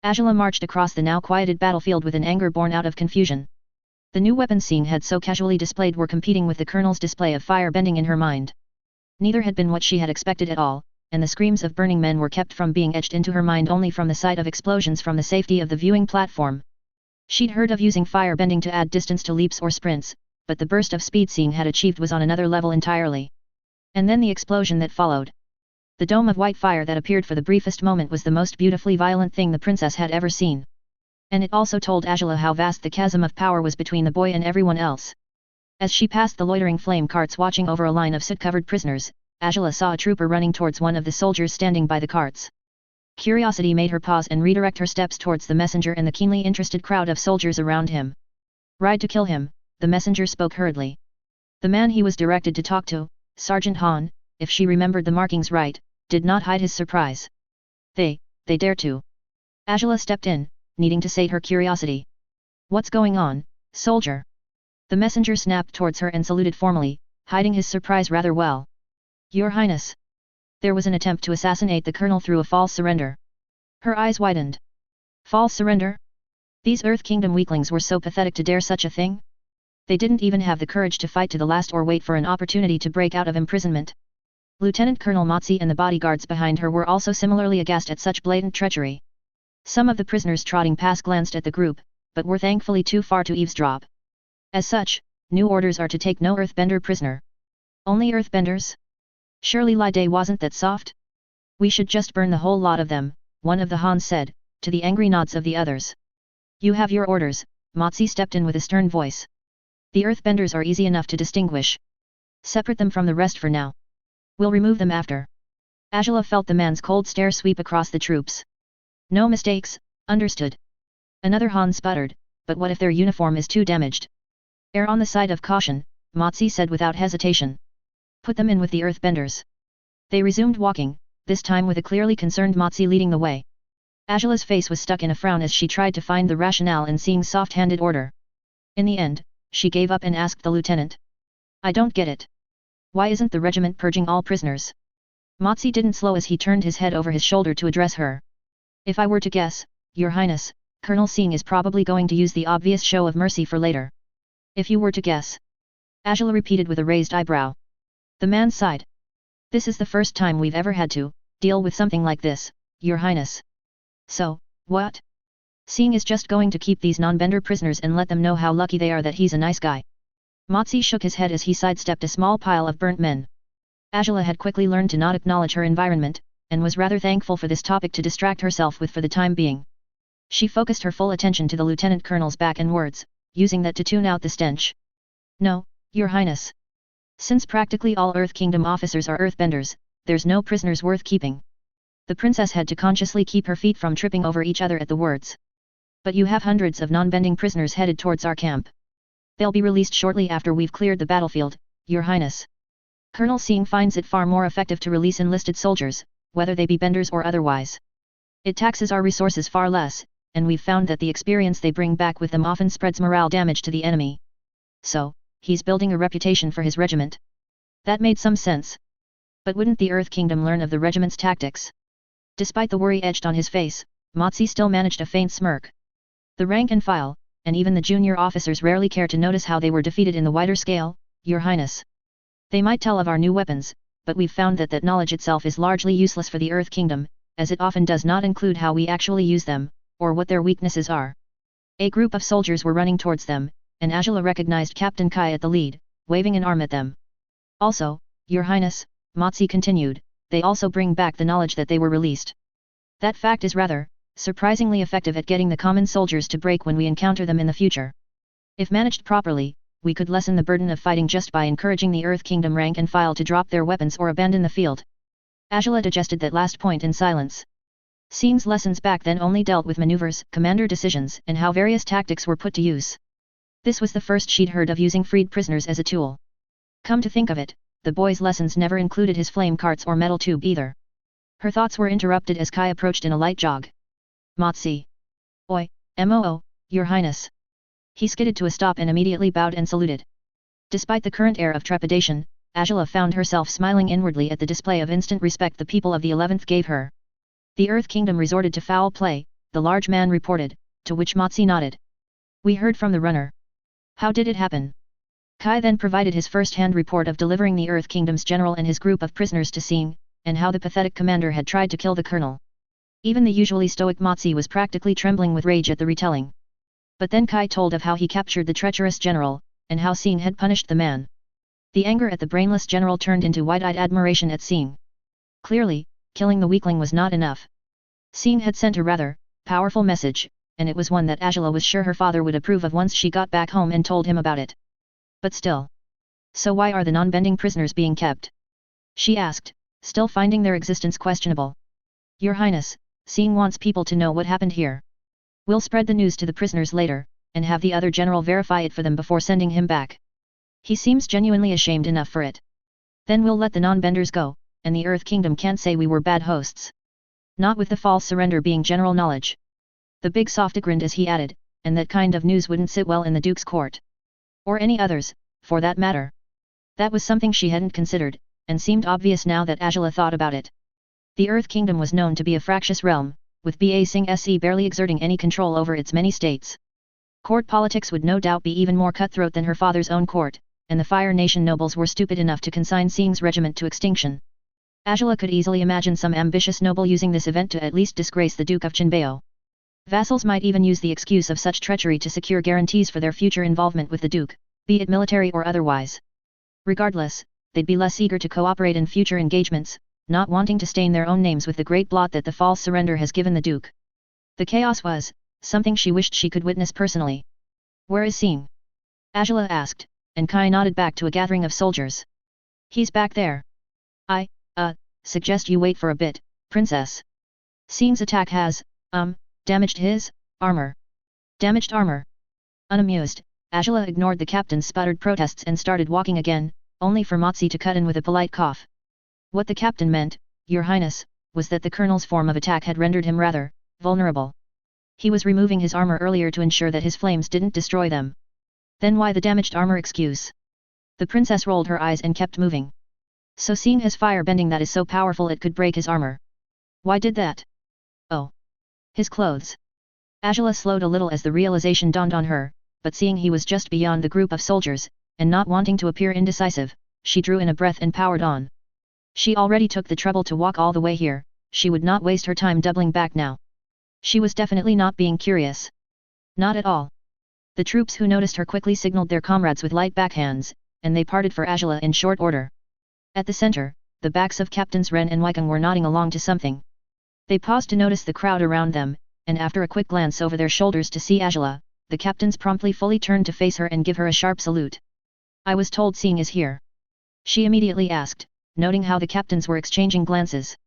Agela marched across the now quieted battlefield with an anger born out of confusion. The new weapons Sing had so casually displayed were competing with the colonel's display of fire bending in her mind. Neither had been what she had expected at all, and the screams of burning men were kept from being etched into her mind only from the sight of explosions from the safety of the viewing platform. She'd heard of using fire bending to add distance to leaps or sprints, but the burst of speed Sing had achieved was on another level entirely. And then the explosion that followed. The dome of white fire that appeared for the briefest moment was the most beautifully violent thing the princess had ever seen. And it also told Agela how vast the chasm of power was between the boy and everyone else. As she passed the loitering flame carts watching over a line of soot-covered prisoners, Agela saw a trooper running towards one of the soldiers standing by the carts. Curiosity made her pause and redirect her steps towards the messenger and the keenly interested crowd of soldiers around him. Ride to kill him, the messenger spoke hurriedly. The man he was directed to talk to, Sergeant Han, if she remembered the markings right, did not hide his surprise. They dare to. Agela stepped in, needing to sate her curiosity. What's going on, soldier? The messenger snapped towards her and saluted formally, hiding his surprise rather well. Your Highness. There was an attempt to assassinate the colonel through a false surrender. Her eyes widened. False surrender? These Earth Kingdom weaklings were so pathetic to dare such a thing? They didn't even have the courage to fight to the last or wait for an opportunity to break out of imprisonment. Lieutenant Colonel Motzi and the bodyguards behind her were also similarly aghast at such blatant treachery. Some of the prisoners trotting past glanced at the group, but were thankfully too far to eavesdrop. As such, new orders are to take no earthbender prisoner. Only earthbenders? Surely Lide wasn't that soft? We should just burn the whole lot of them, one of the Hans said, to the angry nods of the others. You have your orders, Motzi stepped in with a stern voice. The earthbenders are easy enough to distinguish. Separate them from the rest for now. We'll remove them after. Agela felt the man's cold stare sweep across the troops. No mistakes, understood. Another Han sputtered, but what if their uniform is too damaged? Err on the side of caution, Motzi said without hesitation. Put them in with the earthbenders. They resumed walking, this time with a clearly concerned Motzi leading the way. Agela's face was stuck in a frown as she tried to find the rationale in Sing's soft-handed order. In the end, she gave up and asked the lieutenant. I don't get it. Why isn't the regiment purging all prisoners? Motzi didn't slow as he turned his head over his shoulder to address her. If I were to guess, Your Highness, Colonel Sing is probably going to use the obvious show of mercy for later. If you were to guess. Agela repeated with a raised eyebrow. The man sighed. This is the first time we've ever had to deal with something like this, Your Highness. So, what? Sing is just going to keep these non-bender prisoners and let them know how lucky they are that he's a nice guy. Motzi shook his head as he sidestepped a small pile of burnt men. Agela had quickly learned to not acknowledge her environment, and was rather thankful for this topic to distract herself with for the time being. She focused her full attention to the lieutenant colonel's back and words, using that to tune out the stench. No, Your Highness. Since practically all Earth Kingdom officers are earthbenders, there's no prisoners worth keeping. The princess had to consciously keep her feet from tripping over each other at the words. But you have hundreds of non-bending prisoners headed towards our camp. They'll be released shortly after we've cleared the battlefield, Your Highness. Colonel Sing finds it far more effective to release enlisted soldiers, whether they be benders or otherwise. It taxes our resources far less, and we've found that the experience they bring back with them often spreads morale damage to the enemy. So, he's building a reputation for his regiment. That made some sense. But wouldn't the Earth Kingdom learn of the regiment's tactics? Despite the worry etched on his face, Motzi still managed a faint smirk. The rank and file, and even the junior officers rarely care to notice how they were defeated in the wider scale, Your Highness. They might tell of our new weapons, but we've found that knowledge itself is largely useless for the Earth Kingdom, as it often does not include how we actually use them, or what their weaknesses are. A group of soldiers were running towards them, and Agela recognized Captain Kai at the lead, waving an arm at them. Also, Your Highness, Motzi continued, they also bring back the knowledge that they were released. That fact is rather, surprisingly effective at getting the common soldiers to break when we encounter them in the future. If managed properly, we could lessen the burden of fighting just by encouraging the Earth Kingdom rank and file to drop their weapons or abandon the field. Agela digested that last point in silence. Sing's lessons back then only dealt with maneuvers, commander decisions, and how various tactics were put to use. This was the first she'd heard of using freed prisoners as a tool. Come to think of it, the boy's lessons never included his flame carts or metal tube either. Her thoughts were interrupted as Kai approached in a light jog. Motsi. Oi, Moo, Your Highness. He skidded to a stop and immediately bowed and saluted. Despite the current air of trepidation, Agela found herself smiling inwardly at the display of instant respect the people of the 11th gave her. The Earth Kingdom resorted to foul play, the large man reported, to which Motsi nodded. We heard from the runner. How did it happen? Kai then provided his first-hand report of delivering the Earth Kingdom's general and his group of prisoners to Sing, and how the pathetic commander had tried to kill the colonel. Even the usually stoic Motsi was practically trembling with rage at the retelling. But then Kai told of how he captured the treacherous general, and how Sing had punished the man. The anger at the brainless general turned into wide-eyed admiration at Sing. Clearly, killing the weakling was not enough. Sing had sent a rather powerful message, and it was one that Agela was sure her father would approve of once she got back home and told him about it. But still. So why are the non-bending prisoners being kept? She asked, still finding their existence questionable. Your Highness, Sing wants people to know what happened here. We'll spread the news to the prisoners later, and have the other general verify it for them before sending him back. He seems genuinely ashamed enough for it. Then we'll let the non-benders go, and the Earth Kingdom can't say we were bad hosts. Not with the false surrender being general knowledge. The big softy grinned as he added, and that kind of news wouldn't sit well in the Duke's court. Or any others, for that matter. That was something she hadn't considered, and seemed obvious now that Agela thought about it. The Earth Kingdom was known to be a fractious realm, with Ba Sing Se barely exerting any control over its many states. Court politics would no doubt be even more cutthroat than her father's own court, and the Fire Nation nobles were stupid enough to consign Sing's regiment to extinction. Agela could easily imagine some ambitious noble using this event to at least disgrace the Duke of Chinbao. Vassals might even use the excuse of such treachery to secure guarantees for their future involvement with the Duke, be it military or otherwise. Regardless, they'd be less eager to cooperate in future engagements, not wanting to stain their own names with the great blot that the false surrender has given the Duke. The chaos was something she wished she could witness personally. Where is Sing? Agela asked, and Kai nodded back to a gathering of soldiers. He's back there. I suggest you wait for a bit, Princess. Sing's attack has, damaged his armor. Damaged armor. Unamused, Agela ignored the captain's sputtered protests and started walking again, only for Motsi to cut in with a polite cough. What the captain meant, Your Highness, was that the colonel's form of attack had rendered him rather vulnerable. He was removing his armor earlier to ensure that his flames didn't destroy them. Then why the damaged armor excuse? The princess rolled her eyes and kept moving. So Sing has fire bending that is so powerful it could break his armor. Why did that? Oh. His clothes. Agela slowed a little as the realization dawned on her, but seeing he was just beyond the group of soldiers, and not wanting to appear indecisive, she drew in a breath and powered on. She already took the trouble to walk all the way here, she would not waste her time doubling back now. She was definitely not being curious. Not at all. The troops who noticed her quickly signaled their comrades with light backhands, and they parted for Agela in short order. At the center, the backs of Captains Ren and Weikang were nodding along to something. They paused to notice the crowd around them, and after a quick glance over their shoulders to see Agela, the captains promptly fully turned to face her and give her a sharp salute. I was told Sing is here. She immediately asked, noting how the captains were exchanging glances.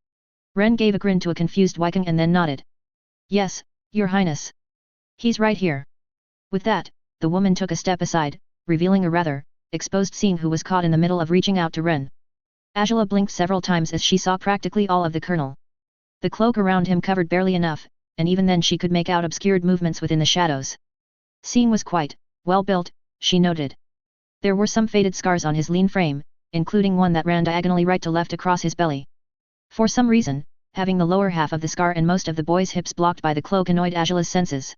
Ren gave a grin to a confused Weikang and then nodded. Yes, Your Highness. He's right here. With that, the woman took a step aside, revealing a rather exposed Sing who was caught in the middle of reaching out to Ren. Agela blinked several times as she saw practically all of the colonel. The cloak around him covered barely enough, and even then she could make out obscured movements within the shadows. Sing was quite well built, she noted. There were some faded scars on his lean frame, including one that ran diagonally right to left across his belly. For some reason, having the lower half of the scar and most of the boy's hips blocked by the cloak annoyed Agela's senses.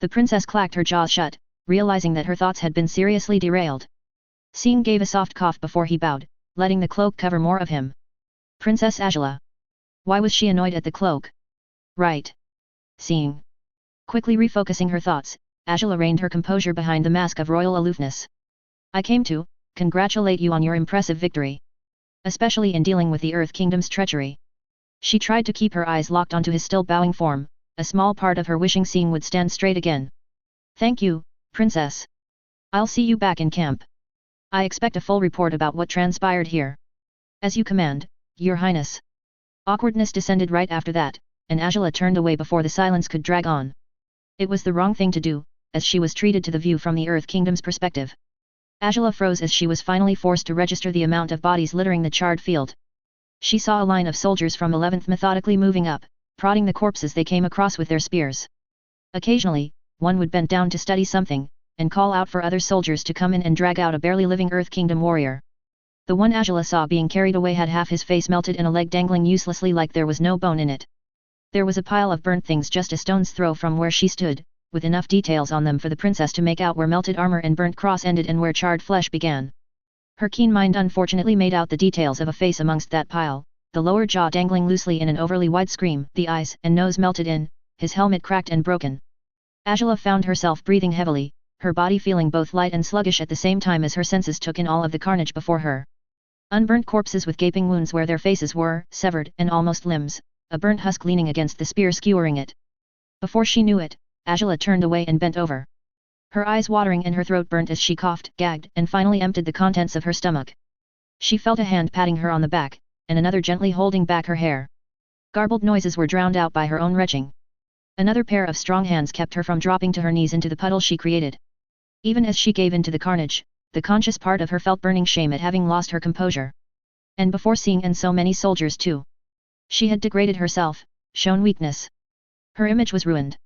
The princess clacked her jaws shut, realizing that her thoughts had been seriously derailed. Sing gave a soft cough before he bowed, letting the cloak cover more of him. Princess Agela. Why was she annoyed at the cloak? Right. Sing. Quickly refocusing her thoughts, Agela reined her composure behind the mask of royal aloofness. I came to congratulate you on your impressive victory. Especially in dealing with the Earth Kingdom's treachery. She tried to keep her eyes locked onto his still bowing form, a small part of her wishing Sing would stand straight again. Thank you, Princess. I'll see you back in camp. I expect a full report about what transpired here. As you command, Your Highness. Awkwardness descended right after that, and Agela turned away before the silence could drag on. It was the wrong thing to do, as she was treated to the view from the Earth Kingdom's perspective. Agela froze as she was finally forced to register the amount of bodies littering the charred field. She saw a line of soldiers from 11th methodically moving up, prodding the corpses they came across with their spears. Occasionally, one would bend down to study something, and call out for other soldiers to come in and drag out a barely living Earth Kingdom warrior. The one Agela saw being carried away had half his face melted and a leg dangling uselessly like there was no bone in it. There was a pile of burnt things just a stone's throw from where she stood, with enough details on them for the princess to make out where melted armor and burnt cross ended and where charred flesh began. Her keen mind unfortunately made out the details of a face amongst that pile, the lower jaw dangling loosely in an overly wide scream, the eyes and nose melted in, his helmet cracked and broken. Agela found herself breathing heavily, her body feeling both light and sluggish at the same time as her senses took in all of the carnage before her. Unburnt corpses with gaping wounds where their faces were severed and almost limbs, a burnt husk leaning against the spear skewering it. Before she knew it, Agela turned away and bent over. Her eyes watering and her throat burnt as she coughed, gagged, and finally emptied the contents of her stomach. She felt a hand patting her on the back, and another gently holding back her hair. Garbled noises were drowned out by her own retching. Another pair of strong hands kept her from dropping to her knees into the puddle she created. Even as she gave in to the carnage, the conscious part of her felt burning shame at having lost her composure. And before seeing and so many soldiers too. She had degraded herself, shown weakness. Her image was ruined.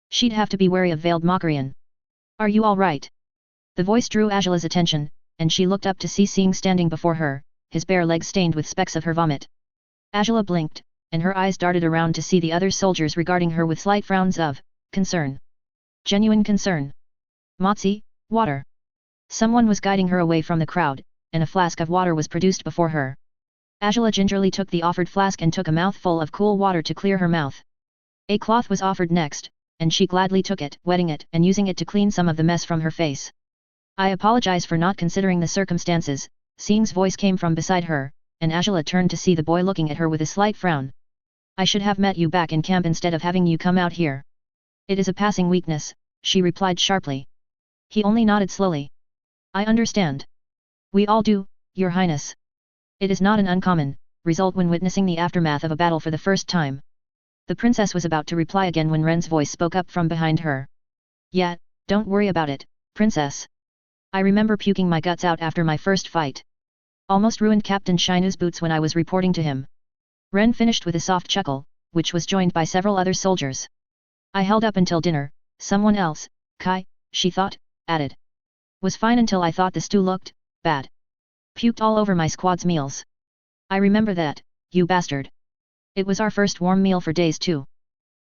She'd have to be wary of veiled mockery. Are you all right? The voice drew Agela's attention, and she looked up to see Sing standing before her, his bare legs stained with specks of her vomit. Agela blinked, and her eyes darted around to see the other soldiers regarding her with slight frowns of concern. Genuine concern. Motsi, water. Someone was guiding her away from the crowd, and a flask of water was produced before her. Agela gingerly took the offered flask and took a mouthful of cool water to clear her mouth. A cloth was offered next, and she gladly took it, wetting it and using it to clean some of the mess from her face. I apologize for not considering the circumstances, Sing's voice came from beside her, and Agela turned to see the boy looking at her with a slight frown. I should have met you back in camp instead of having you come out here. It is a passing weakness, she replied sharply. He only nodded slowly. I understand. We all do, Your Highness. It is not an uncommon result when witnessing the aftermath of a battle for the first time. The princess was about to reply again when Ren's voice spoke up from behind her. Yeah, don't worry about it, princess. I remember puking my guts out after my first fight. Almost ruined Captain Shinu's boots when I was reporting to him. Ren finished with a soft chuckle, which was joined by several other soldiers. I held up until dinner, someone else, Kai, she thought, added. Was fine until I thought the stew looked bad. Puked all over my squad's meals. I remember that, you bastard. It was our first warm meal for days too.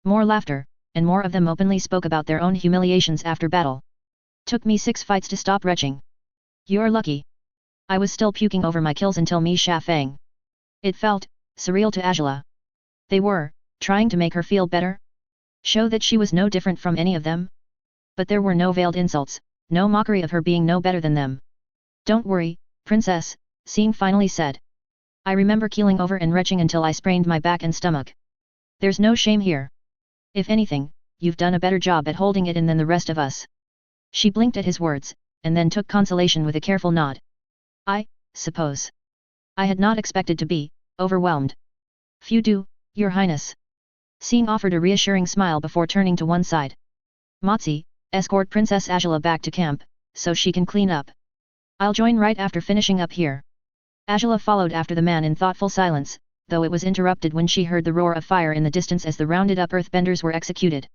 More laughter, and more of them openly spoke about their own humiliations after battle. Took me 6 fights to stop retching. You're lucky. I was still puking over my kills until Mi Sha Fang. It felt surreal to Agela. They were trying to make her feel better? Show that she was no different from any of them? But there were no veiled insults, no mockery of her being no better than them. Don't worry, princess, Sing finally said. I remember keeling over and retching until I sprained my back and stomach. There's no shame here. If anything, you've done a better job at holding it in than the rest of us. She blinked at his words, and then took consolation with a careful nod. I suppose. I had not expected to be overwhelmed. Few do, Your Highness. Sing offered a reassuring smile before turning to one side. Motsi, escort Princess Agela back to camp, so she can clean up. I'll join right after finishing up here. Agela followed after the man in thoughtful silence, though it was interrupted when she heard the roar of fire in the distance as the rounded-up earthbenders were executed.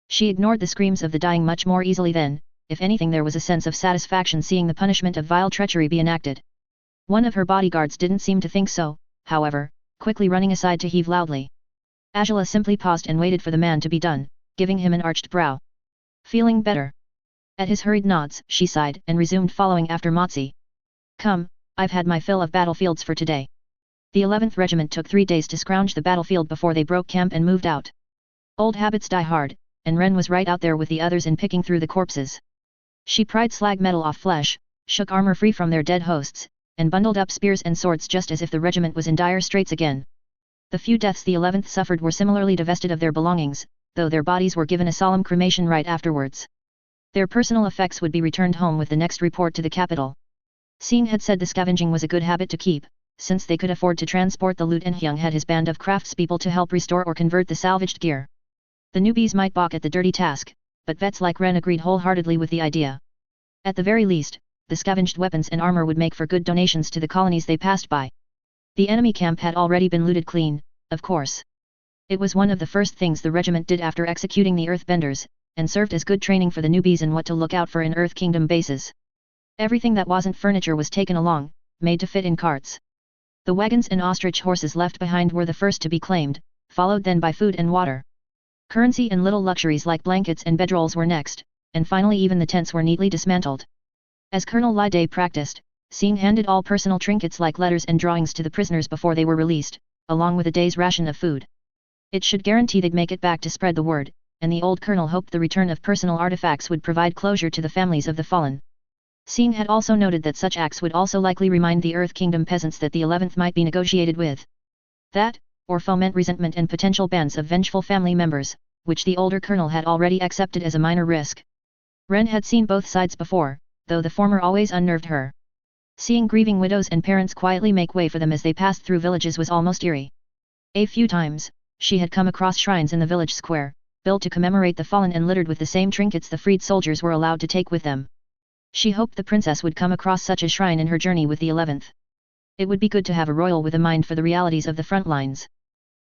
She ignored the screams of the dying much more easily then, if anything there was a sense of satisfaction seeing the punishment of vile treachery be enacted. One of her bodyguards didn't seem to think so, however, quickly running aside to heave loudly. Agela simply paused and waited for the man to be done, giving him an arched brow. Feeling better? At his hurried nods, she sighed and resumed following after Motsi. Come, I've had my fill of battlefields for today. The 11th Regiment took 3 days to scrounge the battlefield before they broke camp and moved out. Old habits die hard, and Ren was right out there with the others in picking through the corpses. She pried slag metal off flesh, shook armor free from their dead hosts, and bundled up spears and swords just as if the regiment was in dire straits again. The few deaths the 11th suffered were similarly divested of their belongings, though their bodies were given a solemn cremation right afterwards. Their personal effects would be returned home with the next report to the capital. Sing had said the scavenging was a good habit to keep, since they could afford to transport the loot, and Hyung had his band of craftspeople to help restore or convert the salvaged gear. The newbies might balk at the dirty task, but vets like Ren agreed wholeheartedly with the idea. At the very least, the scavenged weapons and armor would make for good donations to the colonies they passed by. The enemy camp had already been looted clean, of course. It was one of the first things the regiment did after executing the Earthbenders, and served as good training for the newbies in what to look out for in Earth Kingdom bases. Everything that wasn't furniture was taken along, made to fit in carts. The wagons and ostrich horses left behind were the first to be claimed, followed then by food and water. Currency and little luxuries like blankets and bedrolls were next, and finally even the tents were neatly dismantled. As Colonel Lide practiced, Sing handed all personal trinkets like letters and drawings to the prisoners before they were released, along with a day's ration of food. It should guarantee they'd make it back to spread the word, and the old colonel hoped the return of personal artifacts would provide closure to the families of the fallen. Sing had also noted that such acts would also likely remind the Earth Kingdom peasants that the 11th might be negotiated with. That, or foment resentment and potential bands of vengeful family members, which the older colonel had already accepted as a minor risk. Ren had seen both sides before, though the former always unnerved her. Seeing grieving widows and parents quietly make way for them as they passed through villages was almost eerie. A few times, she had come across shrines in the village square, built to commemorate the fallen and littered with the same trinkets the freed soldiers were allowed to take with them. She hoped the princess would come across such a shrine in her journey with the 11th. It would be good to have a royal with a mind for the realities of the front lines.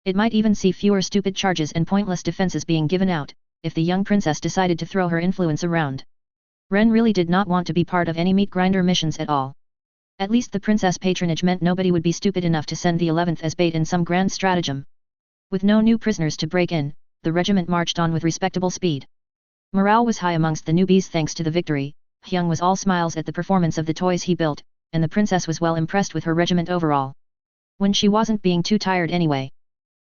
It might even see fewer stupid charges and pointless defenses being given out, if the young princess decided to throw her influence around. Ren really did not want to be part of any meat grinder missions at all. At least the princess patronage meant nobody would be stupid enough to send the 11th as bait in some grand stratagem. With no new prisoners to break in, the regiment marched on with respectable speed. Morale was high amongst the newbies thanks to the victory. Hyung was all smiles at the performance of the toys he built, and the princess was well impressed with her regiment overall. When she wasn't being too tired anyway.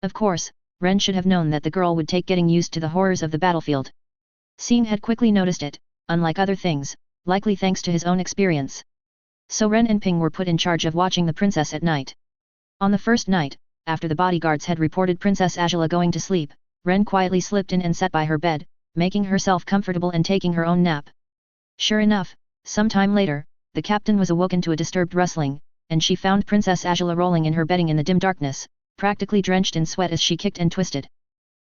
Of course, Ren should have known that the girl would take getting used to the horrors of the battlefield. Sing had quickly noticed it, unlike other things, likely thanks to his own experience. So Ren and Ping were put in charge of watching the princess at night. On the first night, after the bodyguards had reported Princess Agela going to sleep, Ren quietly slipped in and sat by her bed, making herself comfortable and taking her own nap. Sure enough, some time later, the captain was awoken to a disturbed rustling, and she found Princess Agela rolling in her bedding in the dim darkness, practically drenched in sweat as she kicked and twisted.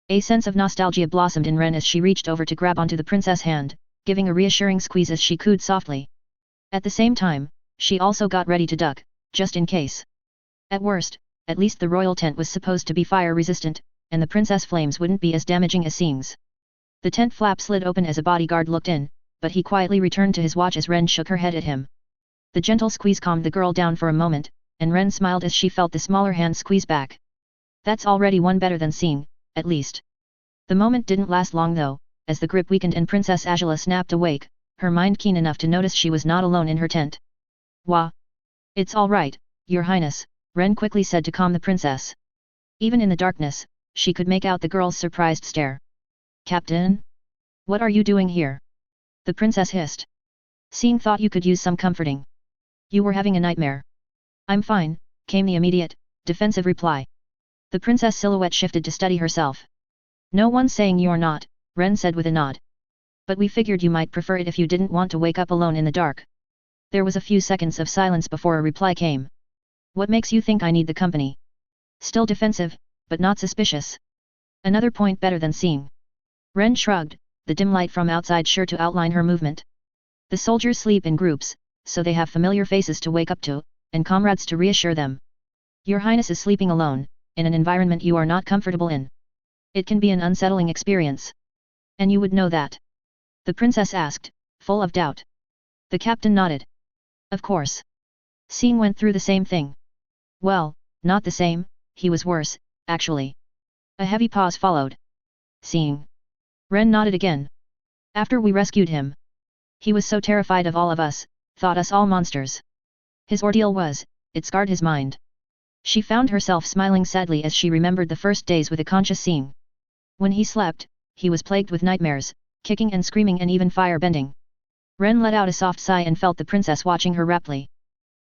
A sense of nostalgia blossomed in Ren as she reached over to grab onto the princess' hand, giving a reassuring squeeze as she cooed softly. At the same time, she also got ready to duck, just in case. At worst, at least the royal tent was supposed to be fire-resistant, and the princess flames wouldn't be as damaging as Sing's. The tent flap slid open as a bodyguard looked in, but he quietly returned to his watch as Ren shook her head at him. The gentle squeeze calmed the girl down for a moment, and Ren smiled as she felt the smaller hand squeeze back. That's already one better than Sing, at least. The moment didn't last long though, as the grip weakened and Princess Agela snapped awake, her mind keen enough to notice she was not alone in her tent. Wah! It's all right, Your Highness, Ren quickly said to calm the princess. Even in the darkness, she could make out the girl's surprised stare. Captain? What are you doing here? The princess hissed. Sing thought you could use some comforting. You were having a nightmare. I'm fine, came the immediate, defensive reply. The princess silhouette shifted to steady herself. No one's saying you're not, Ren said with a nod. But we figured you might prefer it if you didn't want to wake up alone in the dark. There was a few seconds of silence before a reply came. What makes you think I need the company? Still defensive, but not suspicious. Another point better than Sing. Ren shrugged, the dim light from outside sure to outline her movement. The soldiers sleep in groups, so they have familiar faces to wake up to, and comrades to reassure them. Your Highness is sleeping alone, in an environment you are not comfortable in. It can be an unsettling experience. And you would know that? The princess asked, full of doubt. The captain nodded. Of course. Sing went through the same thing. Well, not the same, he was worse, actually. A heavy pause followed. Sing. Ren nodded again. After we rescued him. He was so terrified of all of us, thought us all monsters. His ordeal it scarred his mind. She found herself smiling sadly as she remembered the first days with a conscious Sing. When he slept, he was plagued with nightmares, kicking and screaming and even fire-bending. Ren let out a soft sigh and felt the princess watching her raptly.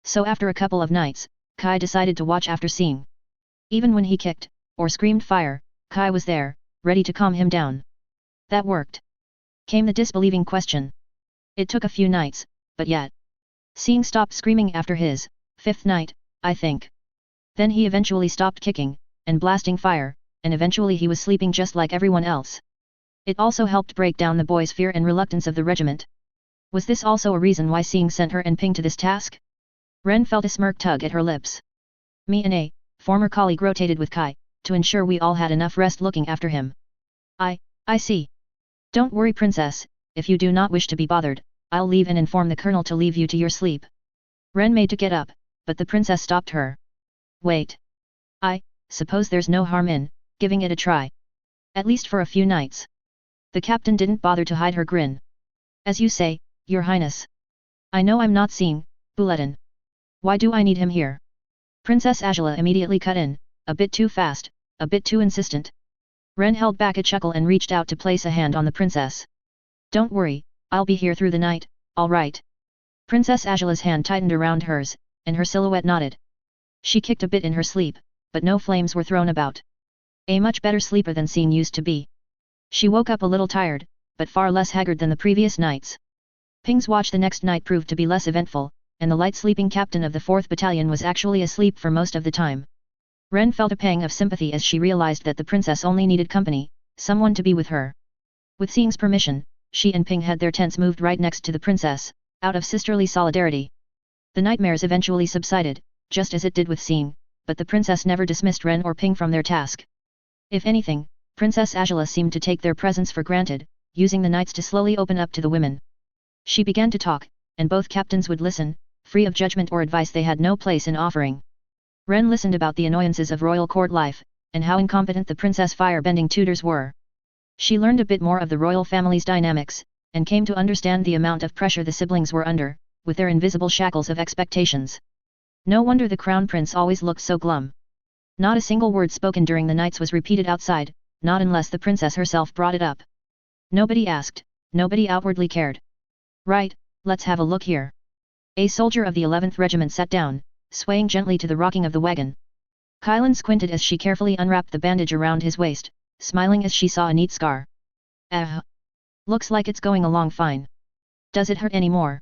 So after a couple of nights, Kai decided to watch after Sing. Even when he kicked, or screamed fire, Kai was there, ready to calm him down. That worked. Came the disbelieving question. It took a few nights, but yet. Sing stopped screaming after his 5th night, I think. Then he eventually stopped kicking, and blasting fire, and eventually he was sleeping just like everyone else. It also helped break down the boy's fear and reluctance of the regiment. Was this also a reason why Sing sent her and Ping to this task? Ren felt a smirk tug at her lips. Me and a former colleague rotated with Kai, to ensure we all had enough rest looking after him. I see. Don't worry princess, if you do not wish to be bothered, I'll leave and inform the colonel to leave you to your sleep. Ren made to get up, but the princess stopped her. Wait. I suppose there's no harm in giving it a try. At least for a few nights. The captain didn't bother to hide her grin. As you say, your highness. I know I'm not seeing, Bulletin. Why do I need him here? Princess Agela immediately cut in, a bit too fast, a bit too insistent. Ren held back a chuckle and reached out to place a hand on the princess. Don't worry, I'll be here through the night, all right. Princess Agela's hand tightened around hers, and her silhouette nodded. She kicked a bit in her sleep, but no flames were thrown about. A much better sleeper than Sing used to be. She woke up a little tired, but far less haggard than the previous nights. Ping's watch the next night proved to be less eventful, and the light-sleeping captain of the 4th Battalion was actually asleep for most of the time. Ren felt a pang of sympathy as she realized that the princess only needed company, someone to be with her. With Sing's permission, she and Ping had their tents moved right next to the princess, out of sisterly solidarity. The nightmares eventually subsided, just as it did with Sing, but the princess never dismissed Ren or Ping from their task. If anything, Princess Agela seemed to take their presence for granted, using the nights to slowly open up to the women. She began to talk, and both captains would listen, free of judgment or advice they had no place in offering. Ren listened about the annoyances of royal court life, and how incompetent the princess fire-bending tutors were. She learned a bit more of the royal family's dynamics, and came to understand the amount of pressure the siblings were under, with their invisible shackles of expectations. No wonder the crown prince always looked so glum. Not a single word spoken during the nights was repeated outside, not unless the princess herself brought it up. Nobody asked, nobody outwardly cared. Right, let's have a look here. A soldier of the 11th Regiment sat down, swaying gently to the rocking of the wagon. Kylan squinted as she carefully unwrapped the bandage around his waist, smiling as she saw a neat scar. Looks like it's going along fine. Does it hurt any more?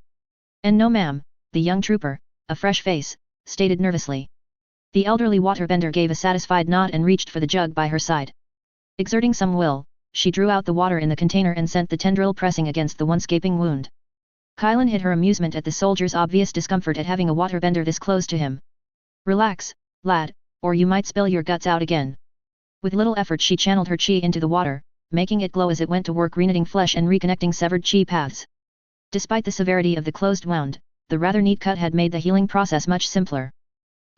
And no ma'am, the young trooper, a fresh face, stated nervously. The elderly waterbender gave a satisfied nod and reached for the jug by her side. Exerting some will, she drew out the water in the container and sent the tendril pressing against the once gaping wound. Kylan hid her amusement at the soldier's obvious discomfort at having a waterbender this close to him. Relax, lad, or you might spill your guts out again. With little effort she channeled her chi into the water, making it glow as it went to work reknitting flesh and reconnecting severed chi paths. Despite the severity of the closed wound, the rather neat cut had made the healing process much simpler.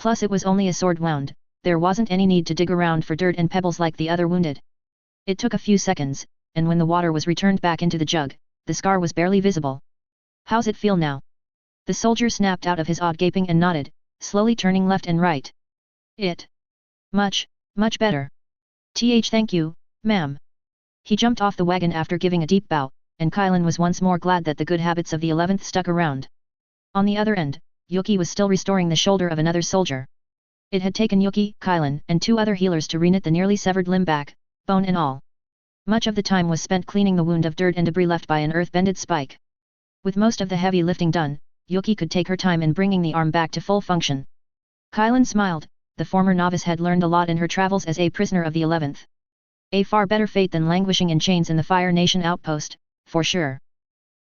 Plus it was only a sword wound, there wasn't any need to dig around for dirt and pebbles like the other wounded. It took a few seconds, and when the water was returned back into the jug, the scar was barely visible. How's it feel now? The soldier snapped out of his odd gaping and nodded, slowly turning left and right. Much better. Thank you, ma'am. He jumped off the wagon after giving a deep bow, and Kylan was once more glad that the good habits of the 11th stuck around. On the other end, Yuki was still restoring the shoulder of another soldier. It had taken Yuki, Kylan, and 2 other healers to reknit the nearly severed limb back, bone and all. Much of the time was spent cleaning the wound of dirt and debris left by an earth-bended spike. With most of the heavy lifting done, Yuki could take her time in bringing the arm back to full function. Kylan smiled, the former novice had learned a lot in her travels as a prisoner of the 11th. A far better fate than languishing in chains in the Fire Nation outpost, for sure.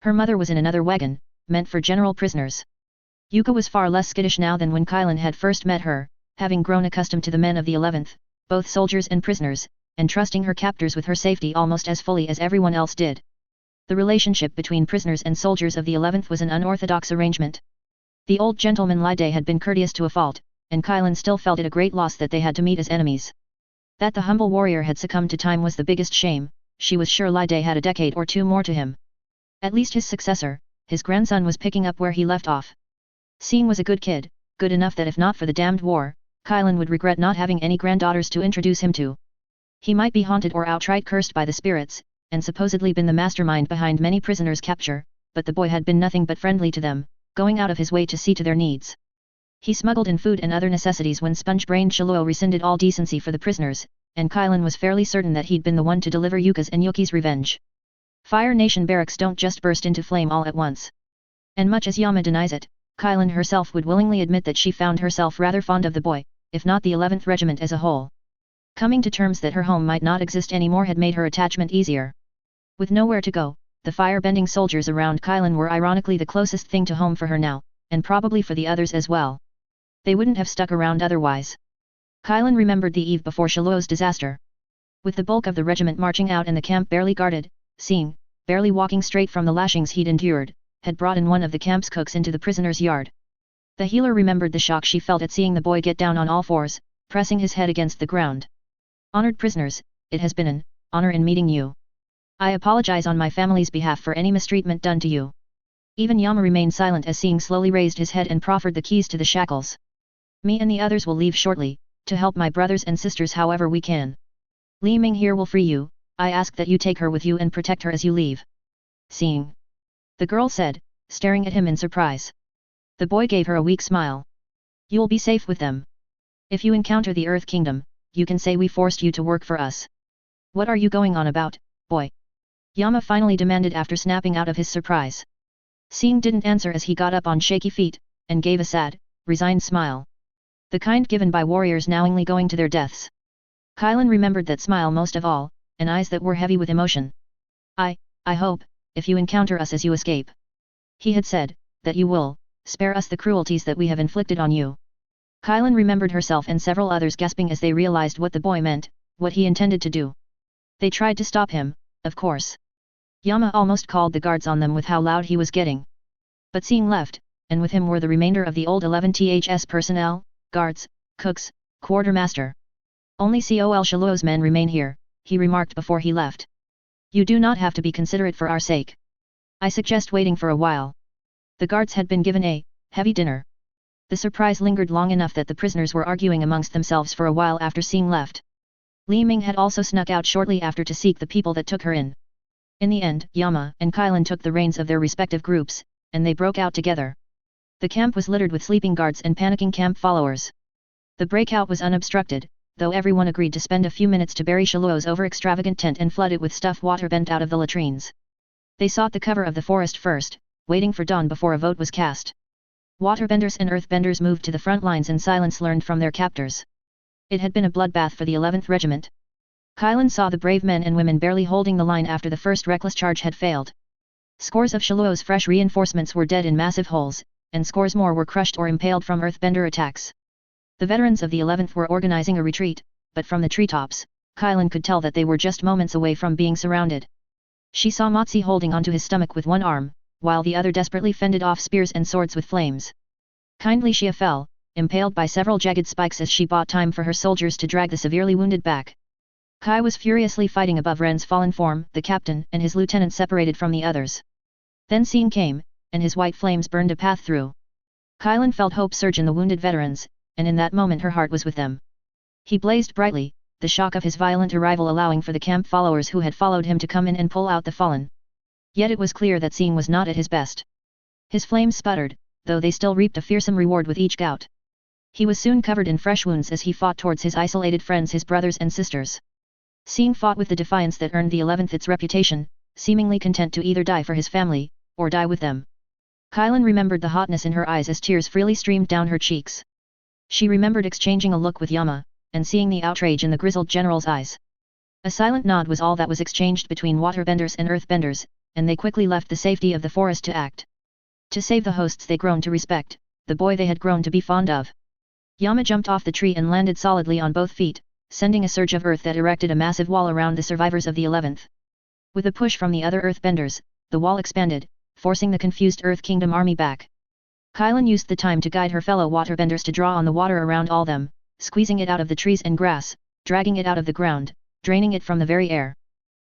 Her mother was in another wagon, meant for general prisoners. Yuka was far less skittish now than when Kylan had first met her, having grown accustomed to the men of the 11th, both soldiers and prisoners, and trusting her captors with her safety almost as fully as everyone else did. The relationship between prisoners and soldiers of the 11th was an unorthodox arrangement. The old gentleman Lide had been courteous to a fault, and Kylan still felt it a great loss that they had to meet as enemies. That the humble warrior had succumbed to time was the biggest shame. She was sure Lide had a decade or 2 more to him. At least his successor, his grandson, was picking up where he left off. Sing was a good kid, good enough that if not for the damned war, Kylan would regret not having any granddaughters to introduce him to. He might be haunted or outright cursed by the spirits, and supposedly been the mastermind behind many prisoners' capture, but the boy had been nothing but friendly to them, going out of his way to see to their needs. He smuggled in food and other necessities when sponge-brained Shiluo rescinded all decency for the prisoners, and Kylan was fairly certain that he'd been the one to deliver Yuka's and Yuki's revenge. Fire Nation barracks don't just burst into flame all at once. And much as Yama denies it, Kylan herself would willingly admit that she found herself rather fond of the boy, if not the 11th Regiment as a whole. Coming to terms that her home might not exist anymore had made her attachment easier. With nowhere to go, the fire-bending soldiers around Kylan were ironically the closest thing to home for her now, and probably for the others as well. They wouldn't have stuck around otherwise. Kylan remembered the eve before Shiluo's disaster. With the bulk of the regiment marching out and the camp barely guarded, Sing, barely walking straight from the lashings he'd endured, had brought in one of the camp's cooks into the prisoner's yard. The healer remembered the shock she felt at seeing the boy get down on all fours, pressing his head against the ground. "Honored prisoners, it has been an honor in meeting you. I apologize on my family's behalf for any mistreatment done to you." Even Yama remained silent as Sing slowly raised his head and proffered the keys to the shackles. "Me and the others will leave shortly, to help my brothers and sisters however we can. Li Ming here will free you, I ask that you take her with you and protect her as you leave." "Sing," the girl said, staring at him in surprise. The boy gave her a weak smile. "You'll be safe with them. If you encounter the Earth Kingdom, you can say we forced you to work for us." "What are you going on about, boy?" Yama finally demanded after snapping out of his surprise. Sing didn't answer as he got up on shaky feet, and gave a sad, resigned smile. The kind given by warriors knowingly going to their deaths. Kylan remembered that smile most of all, and eyes that were heavy with emotion. I hope, if you encounter us as you escape," he had said, "that you will spare us the cruelties that we have inflicted on you." Kylan remembered herself and several others gasping as they realized what the boy meant, what he intended to do. They tried to stop him, of course. Yama almost called the guards on them with how loud he was getting. But Sing left, and with him were the remainder of the old 11th personnel, guards, cooks, quartermaster. "Only Col Shiluo's men remain here," he remarked before he left. "You do not have to be considerate for our sake. I suggest waiting for a while." The guards had been given a heavy dinner. The surprise lingered long enough that the prisoners were arguing amongst themselves for a while after Sing left. Li Ming had also snuck out shortly after to seek the people that took her in. In the end, Yama and Kylan took the reins of their respective groups, and they broke out together. The camp was littered with sleeping guards and panicking camp followers. The breakout was unobstructed, though everyone agreed to spend a few minutes to bury Shiluo's over-extravagant tent and flood it with stuff water bent out of the latrines. They sought the cover of the forest first, waiting for dawn before a vote was cast. Waterbenders and earthbenders moved to the front lines and silence learned from their captors. It had been a bloodbath for the 11th Regiment. Kylan saw the brave men and women barely holding the line after the first reckless charge had failed. Scores of Shiluo's fresh reinforcements were dead in massive holes, and scores more were crushed or impaled from earthbender attacks. The veterans of the 11th were organizing a retreat, but from the treetops, Kylan could tell that they were just moments away from being surrounded. She saw Motsi holding onto his stomach with one arm, while the other desperately fended off spears and swords with flames. Kindly Xia fell, impaled by several jagged spikes as she bought time for her soldiers to drag the severely wounded back. Kai was furiously fighting above Ren's fallen form, the captain and his lieutenant separated from the others. Then Sing came, and his white flames burned a path through. Kylan felt hope surge in the wounded veterans, and in that moment her heart was with them. He blazed brightly, the shock of his violent arrival allowing for the camp followers who had followed him to come in and pull out the fallen. Yet it was clear that Sing was not at his best. His flames sputtered, though they still reaped a fearsome reward with each gout. He was soon covered in fresh wounds as he fought towards his isolated friends, his brothers and sisters. Sing fought with the defiance that earned the 11th its reputation, seemingly content to either die for his family, or die with them. Kylan remembered the hotness in her eyes as tears freely streamed down her cheeks. She remembered exchanging a look with Yama, and seeing the outrage in the grizzled general's eyes. A silent nod was all that was exchanged between waterbenders and earthbenders, and they quickly left the safety of the forest to act. To save the hosts they'd grown to respect, the boy they had grown to be fond of. Yama jumped off the tree and landed solidly on both feet, sending a surge of earth that erected a massive wall around the survivors of the 11th. With a push from the other earthbenders, the wall expanded, forcing the confused Earth Kingdom army back. Kylan used the time to guide her fellow waterbenders to draw on the water around all them, squeezing it out of the trees and grass, dragging it out of the ground, draining it from the very air.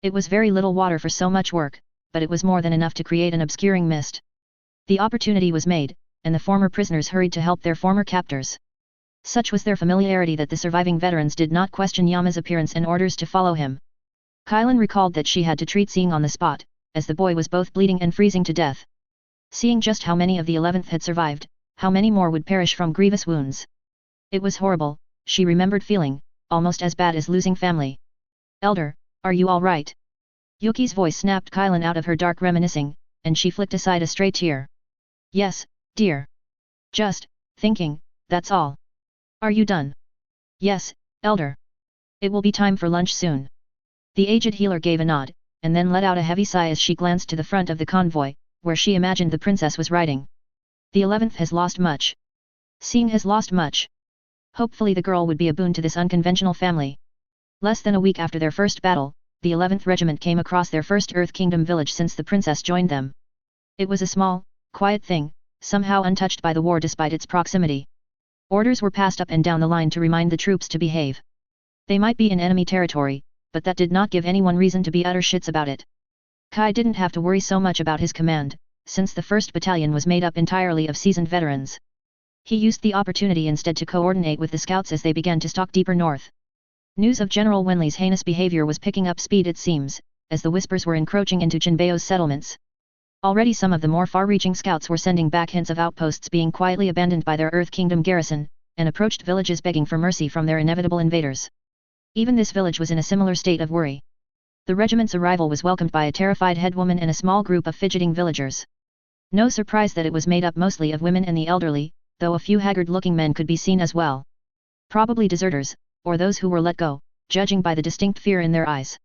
It was very little water for so much work, but it was more than enough to create an obscuring mist. The opportunity was made, and the former prisoners hurried to help their former captors. Such was their familiarity that the surviving veterans did not question Yama's appearance and orders to follow him. Kylan recalled that she had to treat Sing on the spot, as the boy was both bleeding and freezing to death. Seeing just how many of the 11th had survived, how many more would perish from grievous wounds. It was horrible, she remembered feeling, almost as bad as losing family. "Elder, are you all right?" Yuki's voice snapped Kylan out of her dark reminiscing, and she flicked aside a stray tear. Yes, dear. Just thinking, that's all. Are you done? Yes, Elder. It will be time for lunch soon. The aged healer gave a nod, and then let out a heavy sigh as she glanced to the front of the convoy, where she imagined the princess was riding. The 11th has lost much. Sing has lost much. Hopefully the girl would be a boon to this unconventional family. Less than a week after their first battle, the 11th Regiment came across their first Earth Kingdom village since the princess joined them. It was a small, quiet thing, somehow untouched by the war despite its proximity. Orders were passed up and down the line to remind the troops to behave. They might be in enemy territory, but that did not give anyone reason to be utter shits about it. Kai didn't have to worry so much about his command, since the 1st Battalion was made up entirely of seasoned veterans. He used the opportunity instead to coordinate with the scouts as they began to stalk deeper north. News of General Wenli's heinous behavior was picking up speed it seems, as the whispers were encroaching into Jinbeo's settlements. Already some of the more far-reaching scouts were sending back hints of outposts being quietly abandoned by their Earth Kingdom garrison, and approached villages begging for mercy from their inevitable invaders. Even this village was in a similar state of worry. The regiment's arrival was welcomed by a terrified headwoman and a small group of fidgeting villagers. No surprise that it was made up mostly of women and the elderly, though a few haggard-looking men could be seen as well. Probably deserters, or those who were let go, judging by the distinct fear in their eyes.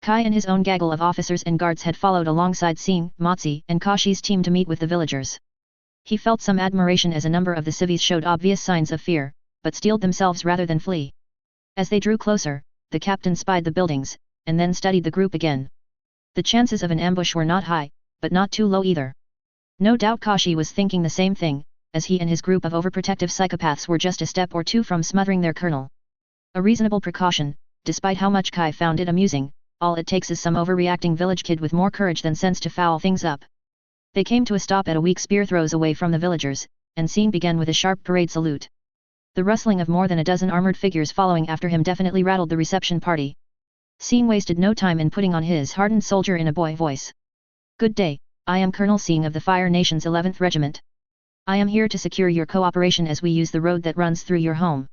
Kai and his own gaggle of officers and guards had followed alongside Sing, Motsi, and Kashi's team to meet with the villagers. He felt some admiration as a number of the civvies showed obvious signs of fear, but steeled themselves rather than flee. As they drew closer, the captain spied the buildings, and then studied the group again. The chances of an ambush were not high, but not too low either. No doubt Kashi was thinking the same thing, as he and his group of overprotective psychopaths were just a step or two from smothering their colonel. A reasonable precaution, despite how much Kai found it amusing. All it takes is some overreacting village kid with more courage than sense to foul things up. They came to a stop at a weak spear throws away from the villagers, and Sing began with a sharp parade salute. The rustling of more than a dozen armored figures following after him definitely rattled the reception party. Sing wasted no time in putting on his hardened soldier in a boy voice. Good day, I am Colonel Sing of the Fire Nation's 11th Regiment. I am here to secure your cooperation as we use the road that runs through your home.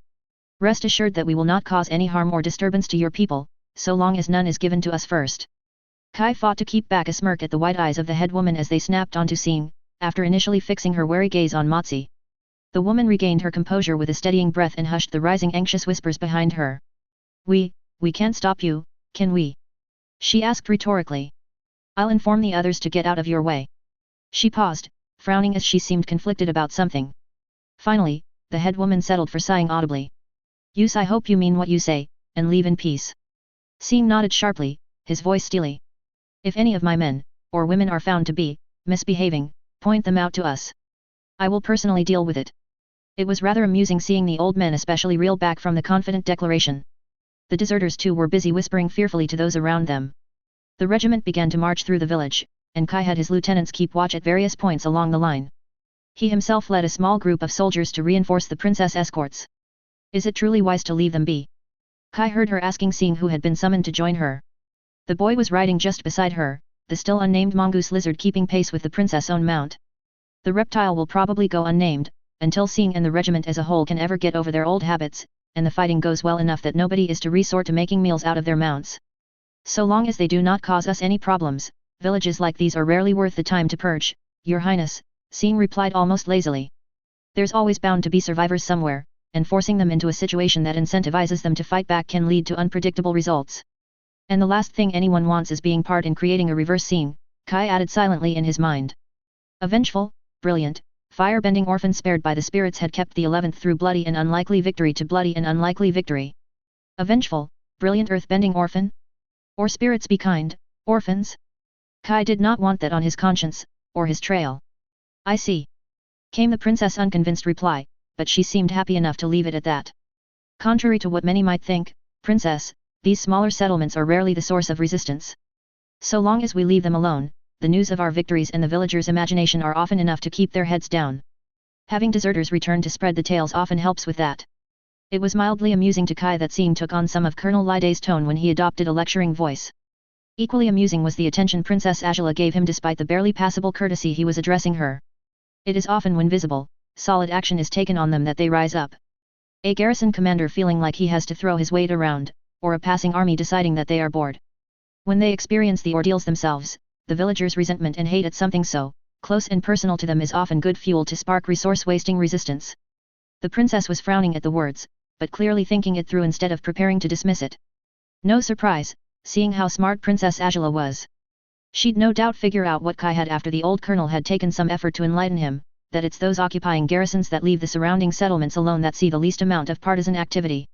Rest assured that we will not cause any harm or disturbance to your people, so long as none is given to us first. Kai fought to keep back a smirk at the wide eyes of the head woman as they snapped onto Sing, after initially fixing her wary gaze on Motsi. The woman regained her composure with a steadying breath and hushed the rising anxious whispers behind her. We can't stop you, can we? She asked rhetorically. I'll inform the others to get out of your way. She paused, frowning as she seemed conflicted about something. Finally, the head woman settled for sighing audibly. Use I hope you mean what you say, and leave in peace. Sing nodded sharply, his voice steely. If any of my men, or women are found to be, misbehaving, point them out to us. I will personally deal with it. It was rather amusing seeing the old men especially reel back from the confident declaration. The deserters too were busy whispering fearfully to those around them. The regiment began to march through the village, and Kai had his lieutenants keep watch at various points along the line. He himself led a small group of soldiers to reinforce the princess escorts. Is it truly wise to leave them be? Kai heard her asking Sing who had been summoned to join her. The boy was riding just beside her, the still unnamed mongoose lizard keeping pace with the princess' own mount. The reptile will probably go unnamed, until Sing and the regiment as a whole can ever get over their old habits, and the fighting goes well enough that nobody is to resort to making meals out of their mounts. So long as they do not cause us any problems, villages like these are rarely worth the time to purge, Your Highness, Sing replied almost lazily. There's always bound to be survivors somewhere, and forcing them into a situation that incentivizes them to fight back can lead to unpredictable results. And the last thing anyone wants is being part in creating a reverse scene, Kai added silently in his mind. A vengeful, brilliant, fire-bending orphan spared by the spirits had kept the 11th through bloody and unlikely victory to bloody and unlikely victory. A vengeful, brilliant earth-bending orphan? Or spirits be kind, orphans? Kai did not want that on his conscience, or his trail. I see. Came the princess' unconvinced reply, but she seemed happy enough to leave it at that. Contrary to what many might think, Princess, these smaller settlements are rarely the source of resistance. So long as we leave them alone, the news of our victories and the villagers' imagination are often enough to keep their heads down. Having deserters return to spread the tales often helps with that. It was mildly amusing to Kai that Sing took on some of Colonel Liday's tone when he adopted a lecturing voice. Equally amusing was the attention Princess Agela gave him despite the barely passable courtesy he was addressing her. It is often when visible, solid action is taken on them that they rise up. A garrison commander feeling like he has to throw his weight around, or a passing army deciding that they are bored. When they experience the ordeals themselves, the villagers' resentment and hate at something so close and personal to them is often good fuel to spark resource-wasting resistance. The princess was frowning at the words, but clearly thinking it through instead of preparing to dismiss it. No surprise, seeing how smart Princess Agela was. She'd no doubt figure out what Kai had after the old colonel had taken some effort to enlighten him, that it's those occupying garrisons that leave the surrounding settlements alone that see the least amount of partisan activity.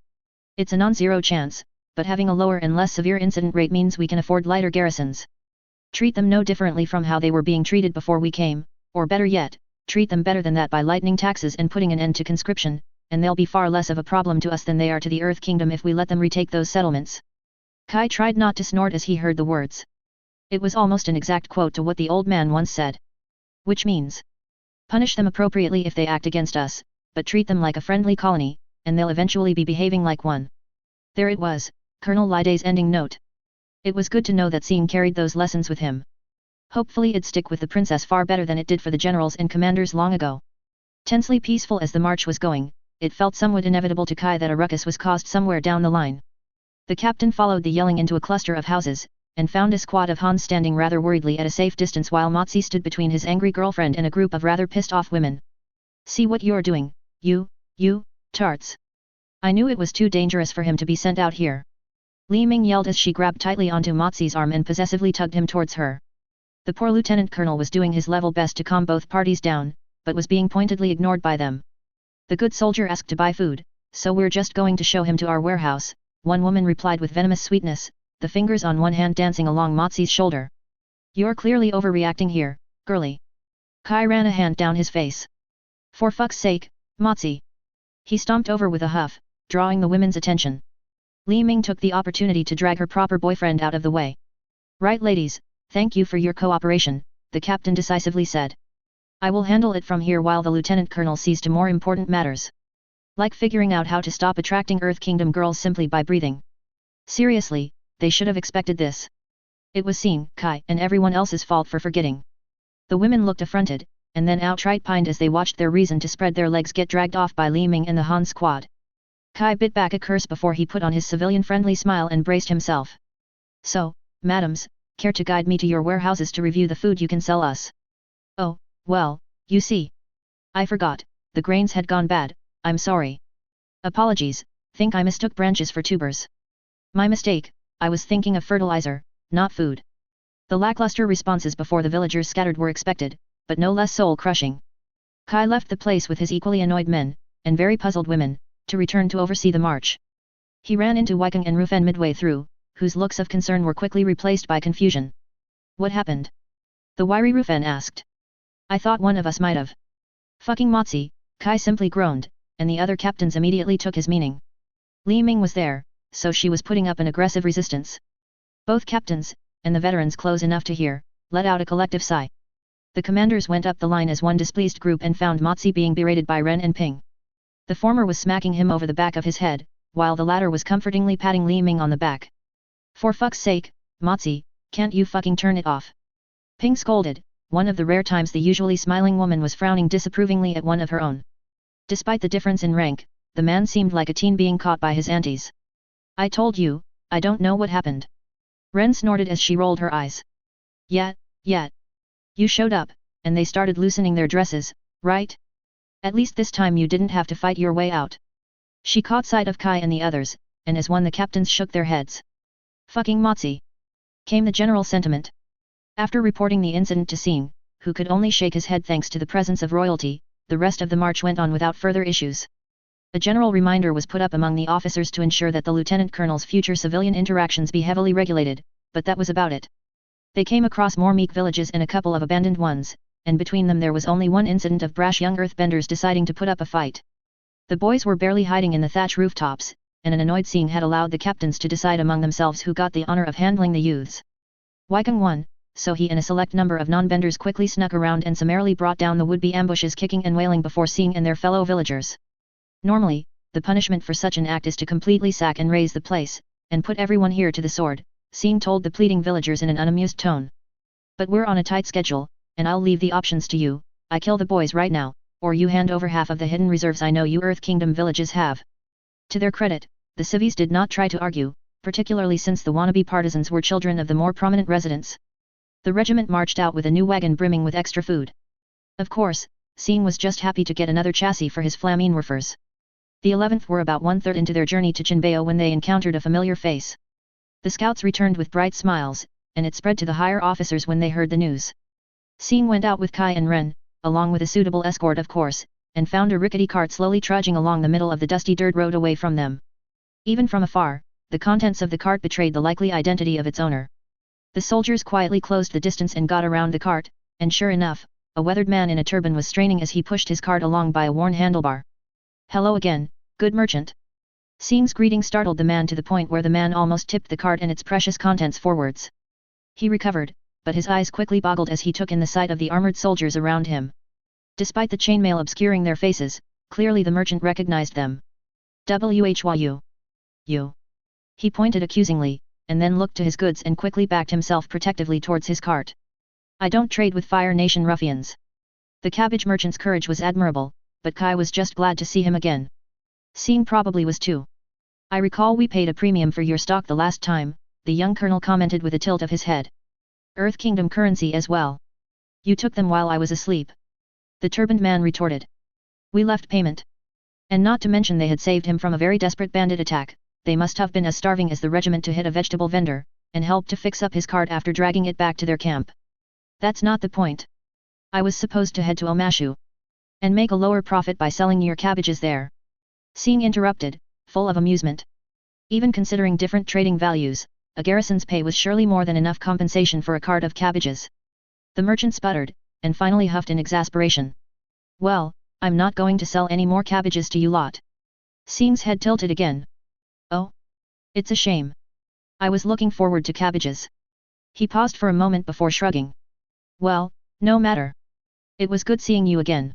It's a non-zero chance, but having a lower and less severe incident rate means we can afford lighter garrisons. Treat them no differently from how they were being treated before we came, or better yet, treat them better than that by lightening taxes and putting an end to conscription, and they'll be far less of a problem to us than they are to the Earth Kingdom if we let them retake those settlements. Kai tried not to snort as he heard the words. It was almost an exact quote to what the old man once said. Which means, punish them appropriately if they act against us, but treat them like a friendly colony, and they'll eventually be behaving like one. There it was, Colonel Liday's ending note. It was good to know that Sing carried those lessons with him. Hopefully it'd stick with the princess far better than it did for the generals and commanders long ago. Tensely peaceful as the march was going, it felt somewhat inevitable to Kai that a ruckus was caused somewhere down the line. The captain followed the yelling into a cluster of houses, and found a squad of Hans standing rather worriedly at a safe distance while Motsi stood between his angry girlfriend and a group of rather pissed-off women. "See what you're doing, you tarts. I knew it was too dangerous for him to be sent out here." Li Ming yelled as she grabbed tightly onto Motsi's arm and possessively tugged him towards her. The poor lieutenant colonel was doing his level best to calm both parties down, but was being pointedly ignored by them. "The good soldier asked to buy food, so we're just going to show him to our warehouse," one woman replied with venomous sweetness, the fingers on one hand dancing along Motsi's shoulder. "You're clearly overreacting here, girlie." Kai ran a hand down his face. "For fuck's sake, Motsi." He stomped over with a huff, drawing the women's attention. Li Ming took the opportunity to drag her proper boyfriend out of the way. "Right ladies, thank you for your cooperation," the captain decisively said. "I will handle it from here while the lieutenant colonel sees to more important matters. Like figuring out how to stop attracting Earth Kingdom girls simply by breathing." Seriously, they should have expected this. It was Sing, Kai, and everyone else's fault for forgetting. The women looked affronted, and then outright pined as they watched their reason to spread their legs get dragged off by Li Ming and the Han squad. Kai bit back a curse before he put on his civilian-friendly smile and braced himself. "So, madams, care to guide me to your warehouses to review the food you can sell us?" "Oh, well, you see. I forgot, the grains had gone bad, I'm sorry." "Apologies, think I mistook branches for tubers." "My mistake, I was thinking of fertilizer, not food." The lackluster responses before the villagers scattered were expected, but no less soul-crushing. Kai left the place with his equally annoyed men, and very puzzled women, to return to oversee the march. He ran into Weikang and Rufen midway through, whose looks of concern were quickly replaced by confusion. "What happened?" the wiry Rufen asked. "I thought one of us might have." "Fucking Motsi," Kai simply groaned, and the other captains immediately took his meaning. Li Ming was there, so she was putting up an aggressive resistance. Both captains, and the veterans close enough to hear, let out a collective sigh. The commanders went up the line as one displeased group and found Motsi being berated by Ren and Ping. The former was smacking him over the back of his head, while the latter was comfortingly patting Li Ming on the back. "For fuck's sake, Motsi, can't you fucking turn it off?" Ping scolded, one of the rare times the usually smiling woman was frowning disapprovingly at one of her own. Despite the difference in rank, the man seemed like a teen being caught by his aunties. "I told you, I don't know what happened." Ren snorted as she rolled her eyes. Yet. You showed up, and they started loosening their dresses, right? At least this time you didn't have to fight your way out." She caught sight of Kai and the others, and as one the captains shook their heads. "Fucking Motsi!" came the general sentiment. After reporting the incident to Sing, who could only shake his head thanks to the presence of royalty, the rest of the march went on without further issues. A general reminder was put up among the officers to ensure that the lieutenant colonel's future civilian interactions be heavily regulated, but that was about it. They came across more meek villages and a couple of abandoned ones, and between them there was only one incident of brash young earthbenders deciding to put up a fight. The boys were barely hiding in the thatch rooftops, and an annoyed Sing had allowed the captains to decide among themselves who got the honor of handling the youths. Weikang won, so he and a select number of non-benders quickly snuck around and summarily brought down the would-be ambushes kicking and wailing before Sing and their fellow villagers. Normally, the punishment for such an act is to completely sack and raze the place, and put everyone here to the sword, Sing told the pleading villagers in an unamused tone. "But we're on a tight schedule, and I'll leave the options to you. I kill the boys right now, or you hand over half of the hidden reserves I know you Earth Kingdom villages have." To their credit, the civvies did not try to argue, particularly since the wannabe partisans were children of the more prominent residents. The regiment marched out with a new wagon brimming with extra food. Of course, Sing was just happy to get another chassis for his Flammenwerfers. The 11th were about one-third into their journey to Jinbeo when they encountered a familiar face. The scouts returned with bright smiles, and it spread to the higher officers when they heard the news. Sing went out with Kai and Ren, along with a suitable escort of course, and found a rickety cart slowly trudging along the middle of the dusty dirt road away from them. Even from afar, the contents of the cart betrayed the likely identity of its owner. The soldiers quietly closed the distance and got around the cart, and sure enough, a weathered man in a turban was straining as he pushed his cart along by a worn handlebar. "Hello again, good merchant." Sing's greeting startled the man to the point where the man almost tipped the cart and its precious contents forwards. He recovered, but his eyes quickly boggled as he took in the sight of the armored soldiers around him. Despite the chainmail obscuring their faces, clearly the merchant recognized them. "Whyu. You." He pointed accusingly, and then looked to his goods and quickly backed himself protectively towards his cart. "I don't trade with Fire Nation ruffians." The cabbage merchant's courage was admirable, but Kai was just glad to see him again. Sing probably was too. "I recall we paid a premium for your stock the last time," the young colonel commented with a tilt of his head. "Earth Kingdom currency as well. You took them while I was asleep." The turbaned man retorted. "We left payment. And not to mention they had saved him from a very desperate bandit attack, they must have been as starving as the regiment to hit a vegetable vendor, and helped to fix up his cart after dragging it back to their camp. That's not the point. I was supposed to head to Omashu and make a lower profit by selling your cabbages there." Sing interrupted, full of amusement. Even considering different trading values, a garrison's pay was surely more than enough compensation for a cart of cabbages. The merchant sputtered, and finally huffed in exasperation. "Well, I'm not going to sell any more cabbages to you lot." Sing's head tilted again. "Oh? It's a shame. I was looking forward to cabbages." He paused for a moment before shrugging. "Well, no matter. It was good seeing you again.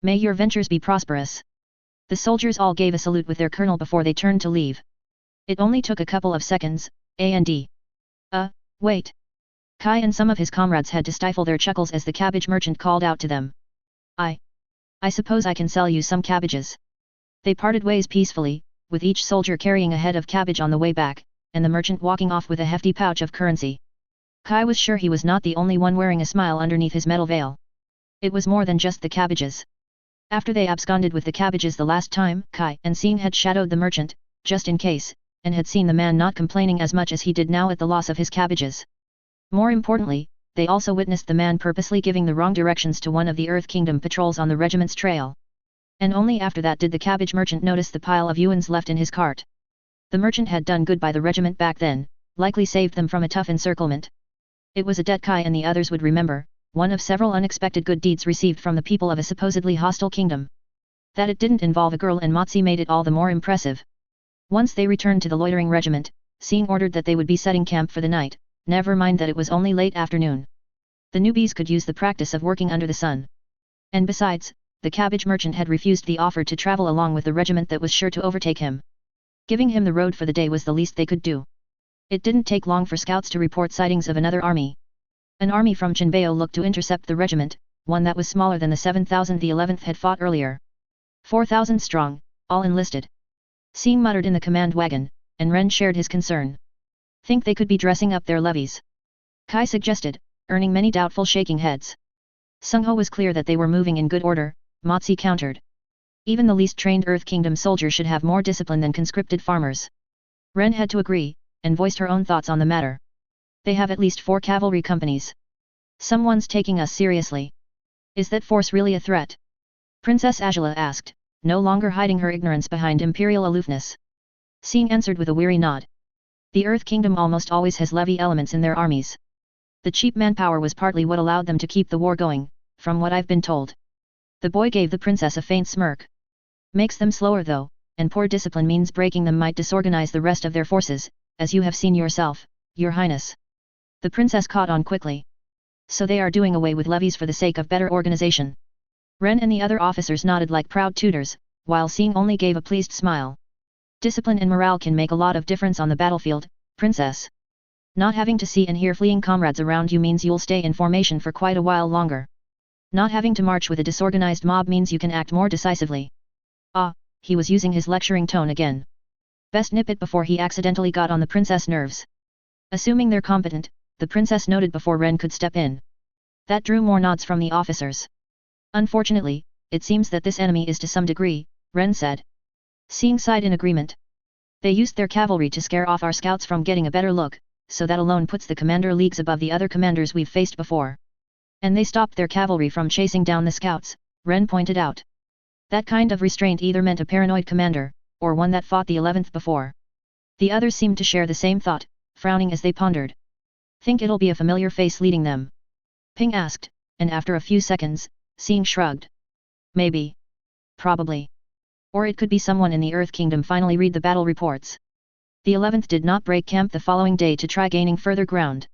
May your ventures be prosperous." The soldiers all gave a salute with their colonel before they turned to leave. It only took a couple of seconds, and wait. Kai and some of his comrades had to stifle their chuckles as the cabbage merchant called out to them. I suppose I can sell you some cabbages." They parted ways peacefully, with each soldier carrying a head of cabbage on the way back, and the merchant walking off with a hefty pouch of currency. Kai was sure he was not the only one wearing a smile underneath his metal veil. It was more than just the cabbages. After they absconded with the cabbages the last time, Kai and Sing had shadowed the merchant, just in case, and had seen the man not complaining as much as he did now at the loss of his cabbages. More importantly, they also witnessed the man purposely giving the wrong directions to one of the Earth Kingdom patrols on the regiment's trail. And only after that did the cabbage merchant notice the pile of yuans left in his cart. The merchant had done good by the regiment back then, likely saved them from a tough encirclement. It was a debt Kai and the others would remember, one of several unexpected good deeds received from the people of a supposedly hostile kingdom. That it didn't involve a girl and Motsi made it all the more impressive. Once they returned to the loitering regiment, Sing ordered that they would be setting camp for the night, never mind that it was only late afternoon. The newbies could use the practice of working under the sun. And besides, the cabbage merchant had refused the offer to travel along with the regiment that was sure to overtake him. Giving him the road for the day was the least they could do. It didn't take long for scouts to report sightings of another army. An army from Jinbeo looked to intercept the regiment, one that was smaller than the 7,000 the 11th had fought earlier. 4,000 strong, all enlisted. Sing muttered in the command wagon, and Ren shared his concern. "Think they could be dressing up their levies?" Kai suggested, earning many doubtful shaking heads. Sungho was clear that they were moving in good order, Motsi countered. Even the least trained Earth Kingdom soldier should have more discipline than conscripted farmers. Ren had to agree, and voiced her own thoughts on the matter. "They have at least 4 cavalry companies. Someone's taking us seriously. Is that force really a threat?" Princess Agela asked, no longer hiding her ignorance behind imperial aloofness. Sing answered with a weary nod. The Earth Kingdom almost always has levy elements in their armies. The cheap manpower was partly what allowed them to keep the war going, from what I've been told. The boy gave the princess a faint smirk. "Makes them slower though, and poor discipline means breaking them might disorganize the rest of their forces, as you have seen yourself, your highness." The princess caught on quickly. "So they are doing away with levies for the sake of better organization." Ren and the other officers nodded like proud tutors, while Sing only gave a pleased smile. "Discipline and morale can make a lot of difference on the battlefield, princess. Not having to see and hear fleeing comrades around you means you'll stay in formation for quite a while longer. Not having to march with a disorganized mob means you can act more decisively." He was using his lecturing tone again. Best nip it before he accidentally got on the princess' nerves. Assuming they're competent, the princess noted before Ren could step in. That drew more nods from the officers. Unfortunately, it seems that this enemy is to some degree, Ren said. Sing sighed in agreement. They used their cavalry to scare off our scouts from getting a better look, so that alone puts the commander leagues above the other commanders we've faced before. And they stopped their cavalry from chasing down the scouts, Ren pointed out. That kind of restraint either meant a paranoid commander, or one that fought the 11th before. The others seemed to share the same thought, frowning as they pondered. Think it'll be a familiar face leading them? Ping asked, and after a few seconds, Sing shrugged. Maybe. Probably. Or it could be someone in the Earth Kingdom. Finally read the battle reports. The 11th did not break camp the following day to try gaining further ground.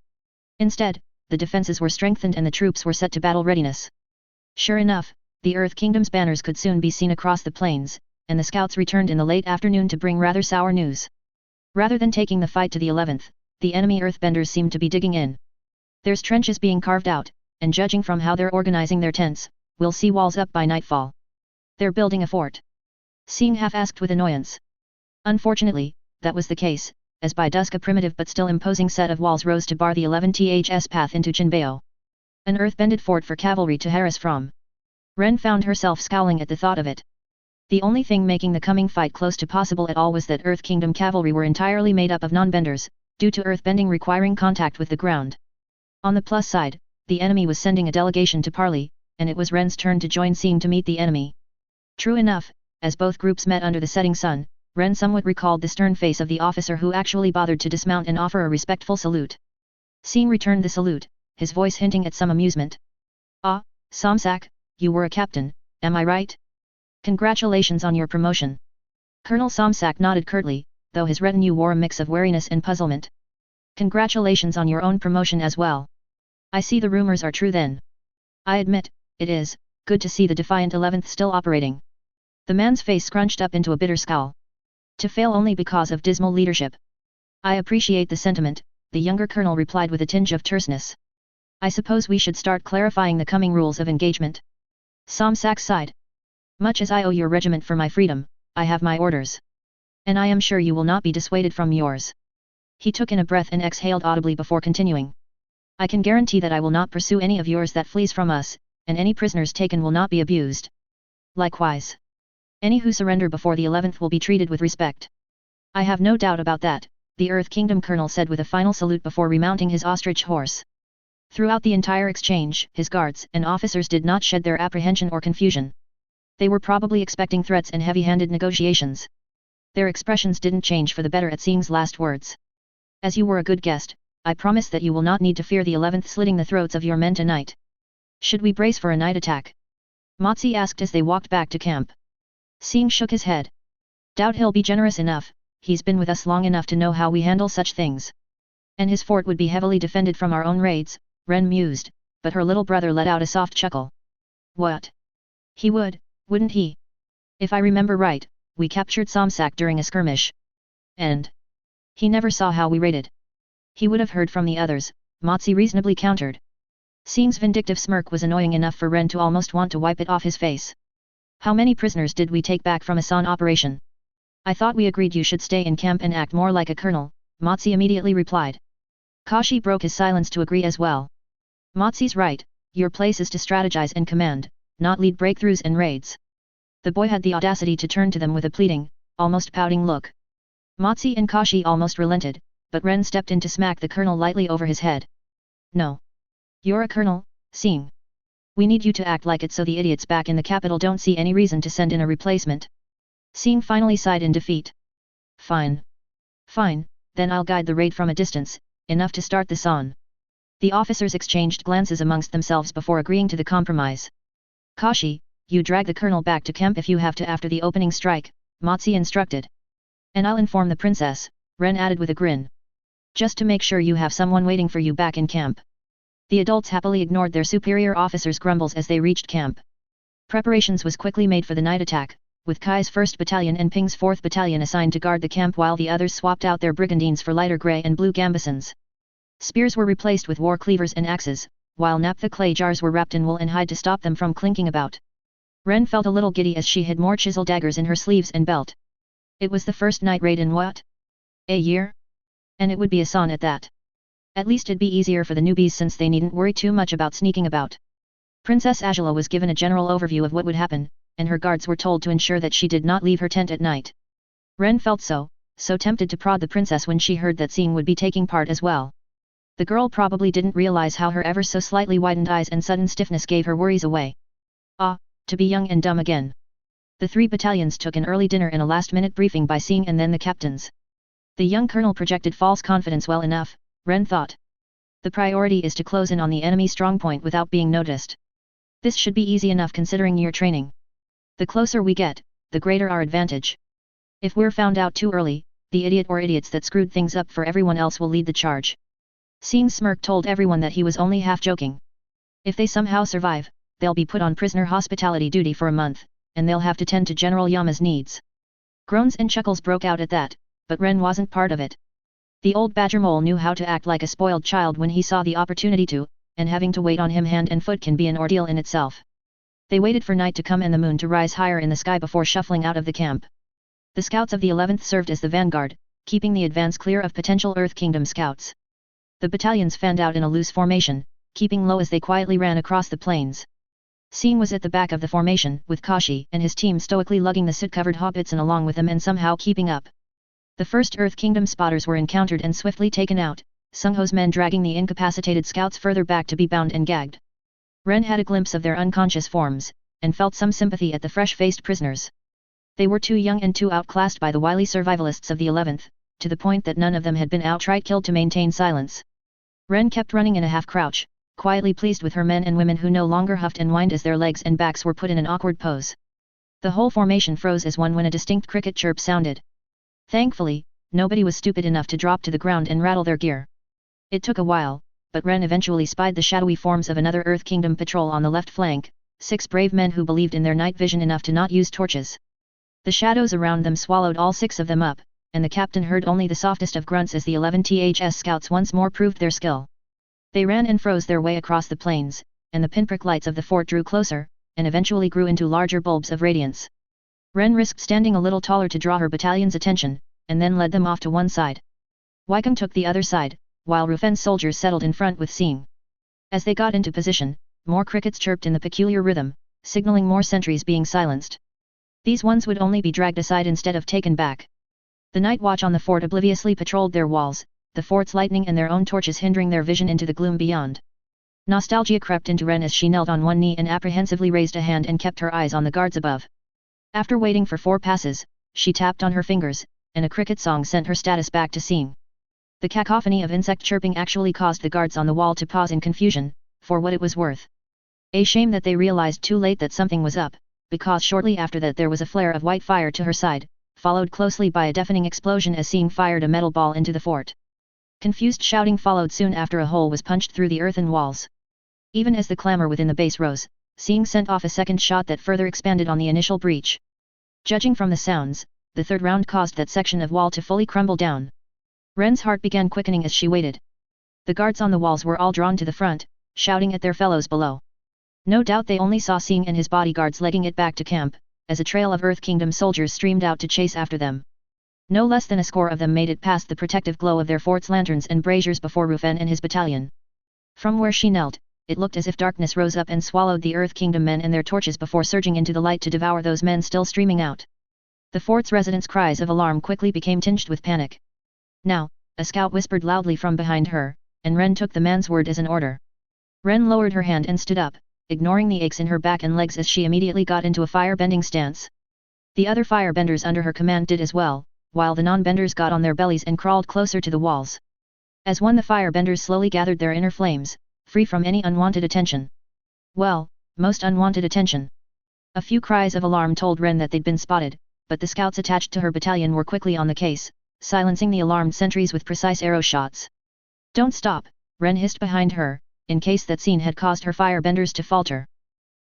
Instead, the defenses were strengthened and the troops were set to battle readiness. Sure enough, the Earth Kingdom's banners could soon be seen across the plains, and the scouts returned in the late afternoon to bring rather sour news. Rather than taking the fight to the 11th, the enemy earthbenders seemed to be digging in. There's trenches being carved out, and judging from how they're organizing their tents, we'll see walls up by nightfall. They're building a fort. Sing half asked with annoyance. Unfortunately, that was the case, as by dusk a primitive but still imposing set of walls rose to bar the 11th's path into Jinbeo. An earth-bended fort for cavalry to harass from. Ren found herself scowling at the thought of it. The only thing making the coming fight close to possible at all was that Earth Kingdom cavalry were entirely made up of non-benders, due to earthbending requiring contact with the ground. On the plus side, the enemy was sending a delegation to parley, and it was Ren's turn to join Sing to meet the enemy. True enough, as both groups met under the setting sun, Ren somewhat recalled the stern face of the officer who actually bothered to dismount and offer a respectful salute. Sing returned the salute, his voice hinting at some amusement. Ah, Somsak, you were a captain, am I right? Congratulations on your promotion. Colonel Somsak nodded curtly, though his retinue wore a mix of wariness and puzzlement. Congratulations on your own promotion as well. I see the rumors are true then. I admit, it is good to see the defiant 11th still operating. The man's face scrunched up into a bitter scowl. To fail only because of dismal leadership. I appreciate the sentiment, the younger colonel replied with a tinge of terseness. I suppose we should start clarifying the coming rules of engagement. Somsak sighed. Much as I owe your regiment for my freedom, I have my orders. And I am sure you will not be dissuaded from yours. He took in a breath and exhaled audibly before continuing. I can guarantee that I will not pursue any of yours that flees from us, and any prisoners taken will not be abused. Likewise. Any who surrender before the 11th will be treated with respect. I have no doubt about that, the Earth Kingdom colonel said with a final salute before remounting his ostrich horse. Throughout the entire exchange, his guards and officers did not shed their apprehension or confusion. They were probably expecting threats and heavy-handed negotiations. Their expressions didn't change for the better at Sing's last words. As you were a good guest, I promise that you will not need to fear the 11th slitting the throats of your men tonight. Should we brace for a night attack? Motsi asked as they walked back to camp. Sing shook his head. Doubt he'll be generous enough, he's been with us long enough to know how we handle such things. And his fort would be heavily defended from our own raids, Ren mused, but her little brother let out a soft chuckle. What? He would, wouldn't he? If I remember right, we captured Somsak during a skirmish. And he never saw how we raided. He would have heard from the others, Motsi reasonably countered. Sing's vindictive smirk was annoying enough for Ren to almost want to wipe it off his face. How many prisoners did we take back from a San operation? I thought we agreed you should stay in camp and act more like a colonel, Motsi immediately replied. Kashi broke his silence to agree as well. Motsi's right, your place is to strategize and command, not lead breakthroughs and raids. The boy had the audacity to turn to them with a pleading, almost pouting look. Motsi and Kashi almost relented, but Ren stepped in to smack the colonel lightly over his head. No. You're a colonel, Sing. We need you to act like it so the idiots back in the capital don't see any reason to send in a replacement. Sing finally sighed in defeat. Fine. Fine, then I'll guide the raid from a distance, enough to start this on. The officers exchanged glances amongst themselves before agreeing to the compromise. Kashi, you drag the colonel back to camp if you have to after the opening strike, Motsi instructed. And I'll inform the princess, Ren added with a grin. Just to make sure you have someone waiting for you back in camp. The adults happily ignored their superior officers' grumbles as they reached camp. Preparations was quickly made for the night attack, with Kai's 1st Battalion and Ping's 4th Battalion assigned to guard the camp while the others swapped out their brigandines for lighter grey and blue gambesons. Spears were replaced with war cleavers and axes, while naphtha clay jars were wrapped in wool and hide to stop them from clinking about. Ren felt a little giddy as she hid more chisel daggers in her sleeves and belt. It was the first night raid in what? A year? And it would be a son at that. At least it'd be easier for the newbies since they needn't worry too much about sneaking about. Princess Agela was given a general overview of what would happen, and her guards were told to ensure that she did not leave her tent at night. Ren felt so tempted to prod the princess when she heard that Sing would be taking part as well. The girl probably didn't realize how her ever so slightly widened eyes and sudden stiffness gave her worries away. Ah, to be young and dumb again. The 3 battalions took an early dinner and a last-minute briefing by Sing and then the captains. The young colonel projected false confidence well enough, Ren thought. The priority is to close in on the enemy strongpoint without being noticed. This should be easy enough considering your training. The closer we get, the greater our advantage. If we're found out too early, the idiot or idiots that screwed things up for everyone else will lead the charge. Sing's smirk told everyone that he was only half joking. If they somehow survive, they'll be put on prisoner hospitality duty for a month, and they'll have to tend to General Yama's needs. Groans and chuckles broke out at that, but Ren wasn't part of it. The old badger mole knew how to act like a spoiled child when he saw the opportunity to, and having to wait on him hand and foot can be an ordeal in itself. They waited for night to come and the moon to rise higher in the sky before shuffling out of the camp. The scouts of the 11th served as the vanguard, keeping the advance clear of potential Earth Kingdom scouts. The battalions fanned out in a loose formation, keeping low as they quietly ran across the plains. Sing was at the back of the formation, with Kashi and his team stoically lugging the soot-covered hobbits and along with them and somehow keeping up. The first Earth Kingdom spotters were encountered and swiftly taken out, Sungho's men dragging the incapacitated scouts further back to be bound and gagged. Ren had a glimpse of their unconscious forms, and felt some sympathy at the fresh-faced prisoners. They were too young and too outclassed by the wily survivalists of the 11th, to the point that none of them had been outright killed to maintain silence. Ren kept running in a half-crouch, quietly pleased with her men and women who no longer huffed and whined as their legs and backs were put in an awkward pose. The whole formation froze as one when a distinct cricket chirp sounded. Thankfully, nobody was stupid enough to drop to the ground and rattle their gear. It took a while, but Ren eventually spied the shadowy forms of another Earth Kingdom patrol on the left flank, 6 brave men who believed in their night vision enough to not use torches. The shadows around them swallowed all 6 of them up, and the captain heard only the softest of grunts as the 11th scouts once more proved their skill. They ran and froze their way across the plains, and the pinprick lights of the fort drew closer, and eventually grew into larger bulbs of radiance. Ren risked standing a little taller to draw her battalion's attention, and then led them off to one side. Wykeham took the other side, while Rufen's soldiers settled in front with Sing. As they got into position, more crickets chirped in the peculiar rhythm, signaling more sentries being silenced. These ones would only be dragged aside instead of taken back. The night watch on the fort obliviously patrolled their walls, the fort's lightning and their own torches hindering their vision into the gloom beyond. Nostalgia crept into Ren as she knelt on one knee and apprehensively raised a hand and kept her eyes on the guards above. After waiting for 4 passes, she tapped on her fingers, and a cricket song sent her status back to Sing. The cacophony of insect chirping actually caused the guards on the wall to pause in confusion, for what it was worth. A shame that they realized too late that something was up, because shortly after that there was a flare of white fire to her side, followed closely by a deafening explosion as Sing fired a metal ball into the fort. Confused shouting followed soon after a hole was punched through the earthen walls. Even as the clamor within the base rose, Sing sent off a second shot that further expanded on the initial breach. Judging from the sounds, the third round caused that section of wall to fully crumble down. Ren's heart began quickening as she waited. The guards on the walls were all drawn to the front, shouting at their fellows below. No doubt they only saw Sing and his bodyguards legging it back to camp, as a trail of Earth Kingdom soldiers streamed out to chase after them. No less than a score of them made it past the protective glow of their fort's lanterns and braziers before Rufen and his battalion. From where she knelt, it looked as if darkness rose up and swallowed the Earth Kingdom men and their torches before surging into the light to devour those men still streaming out. The fort's residents' cries of alarm quickly became tinged with panic. Now, a scout whispered loudly from behind her, and Ren took the man's word as an order. Ren lowered her hand and stood up, ignoring the aches in her back and legs as she immediately got into a fire-bending stance. The other fire-benders under her command did as well, while the non-benders got on their bellies and crawled closer to the walls. As one, the fire-benders slowly gathered their inner flames, free from any unwanted attention. Well, most unwanted attention. A few cries of alarm told Ren that they'd been spotted, but the scouts attached to her battalion were quickly on the case, silencing the alarmed sentries with precise arrow shots. "Don't stop," Ren hissed behind her, in case that scene had caused her fire-benders to falter.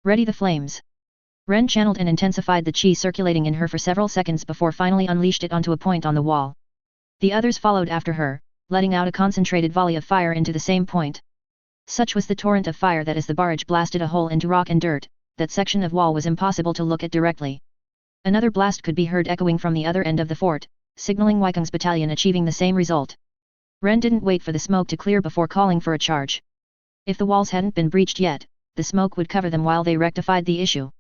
"Ready the flames." Ren channeled and intensified the chi circulating in her for several seconds before finally unleashed it onto a point on the wall. The others followed after her, letting out a concentrated volley of fire into the same point. Such was the torrent of fire that as the barrage blasted a hole into rock and dirt, that section of wall was impossible to look at directly. Another blast could be heard echoing from the other end of the fort, signaling Weikung's battalion achieving the same result. Ren didn't wait for the smoke to clear before calling for a charge. If the walls hadn't been breached yet, the smoke would cover them while they rectified the issue.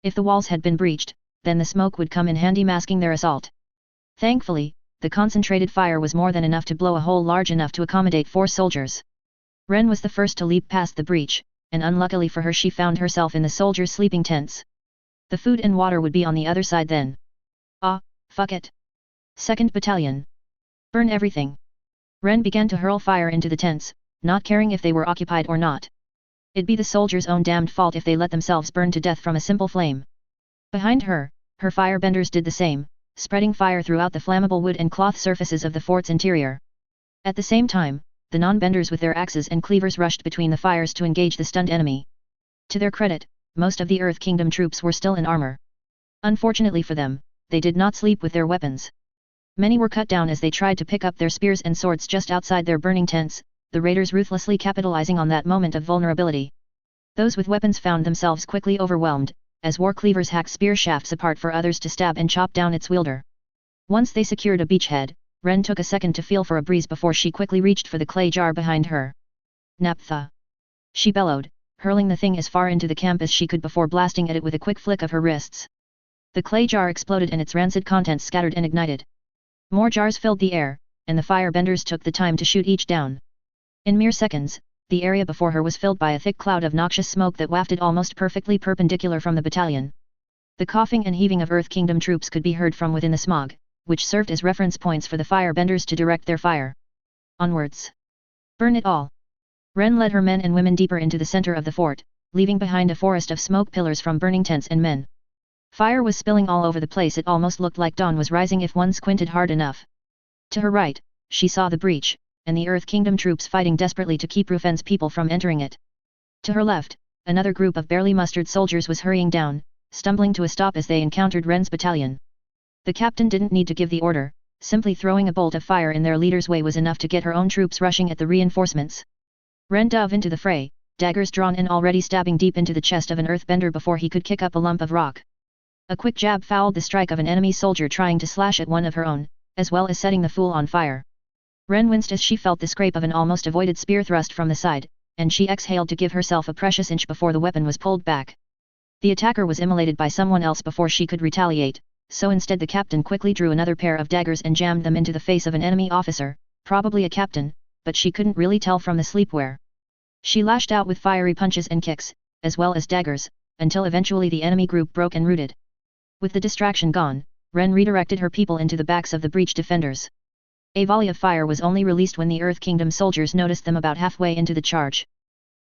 If the walls had been breached, then the smoke would come in handy masking their assault. Thankfully, the concentrated fire was more than enough to blow a hole large enough to accommodate 4 soldiers. Ren was the first to leap past the breach, and unluckily for her she found herself in the soldiers' sleeping tents. The food and water would be on the other side then. Ah, fuck it. 2nd Battalion. Burn everything. Ren began to hurl fire into the tents, not caring if they were occupied or not. It'd be the soldiers' own damned fault if they let themselves burn to death from a simple flame. Behind her, her firebenders did the same, spreading fire throughout the flammable wood and cloth surfaces of the fort's interior. At the same time, the non-benders with their axes and cleavers rushed between the fires to engage the stunned enemy. To their credit, most of the Earth Kingdom troops were still in armor. Unfortunately for them, they did not sleep with their weapons. Many were cut down as they tried to pick up their spears and swords just outside their burning tents, the raiders ruthlessly capitalizing on that moment of vulnerability. Those with weapons found themselves quickly overwhelmed, as war cleavers hacked spear shafts apart for others to stab and chop down its wielder. Once they secured a beachhead, Ren took a second to feel for a breeze before she quickly reached for the clay jar behind her. Naphtha! She bellowed, hurling the thing as far into the camp as she could before blasting at it with a quick flick of her wrists. The clay jar exploded and its rancid contents scattered and ignited. More jars filled the air, and the firebenders took the time to shoot each down. In mere seconds, the area before her was filled by a thick cloud of noxious smoke that wafted almost perfectly perpendicular from the battalion. The coughing and heaving of Earth Kingdom troops could be heard from within the smog, which served as reference points for the firebenders to direct their fire. Onwards! Burn it all! Ren led her men and women deeper into the center of the fort, leaving behind a forest of smoke pillars from burning tents and men. Fire was spilling all over the place. It almost looked like dawn was rising if one squinted hard enough. To her right, she saw the breach, and the Earth Kingdom troops fighting desperately to keep Rufen's people from entering it. To her left, another group of barely mustered soldiers was hurrying down, stumbling to a stop as they encountered Ren's battalion. The captain didn't need to give the order, simply throwing a bolt of fire in their leader's way was enough to get her own troops rushing at the reinforcements. Ren dove into the fray, daggers drawn and already stabbing deep into the chest of an earthbender before he could kick up a lump of rock. A quick jab fouled the strike of an enemy soldier trying to slash at one of her own, as well as setting the fool on fire. Ren winced as she felt the scrape of an almost avoided spear thrust from the side, and she exhaled to give herself a precious inch before the weapon was pulled back. The attacker was immolated by someone else before she could retaliate, so instead the captain quickly drew another pair of daggers and jammed them into the face of an enemy officer, probably a captain, but she couldn't really tell from the sleepwear. She lashed out with fiery punches and kicks, as well as daggers, until eventually the enemy group broke and rooted. With the distraction gone, Ren redirected her people into the backs of the breach defenders. A volley of fire was only released when the Earth Kingdom soldiers noticed them about halfway into the charge.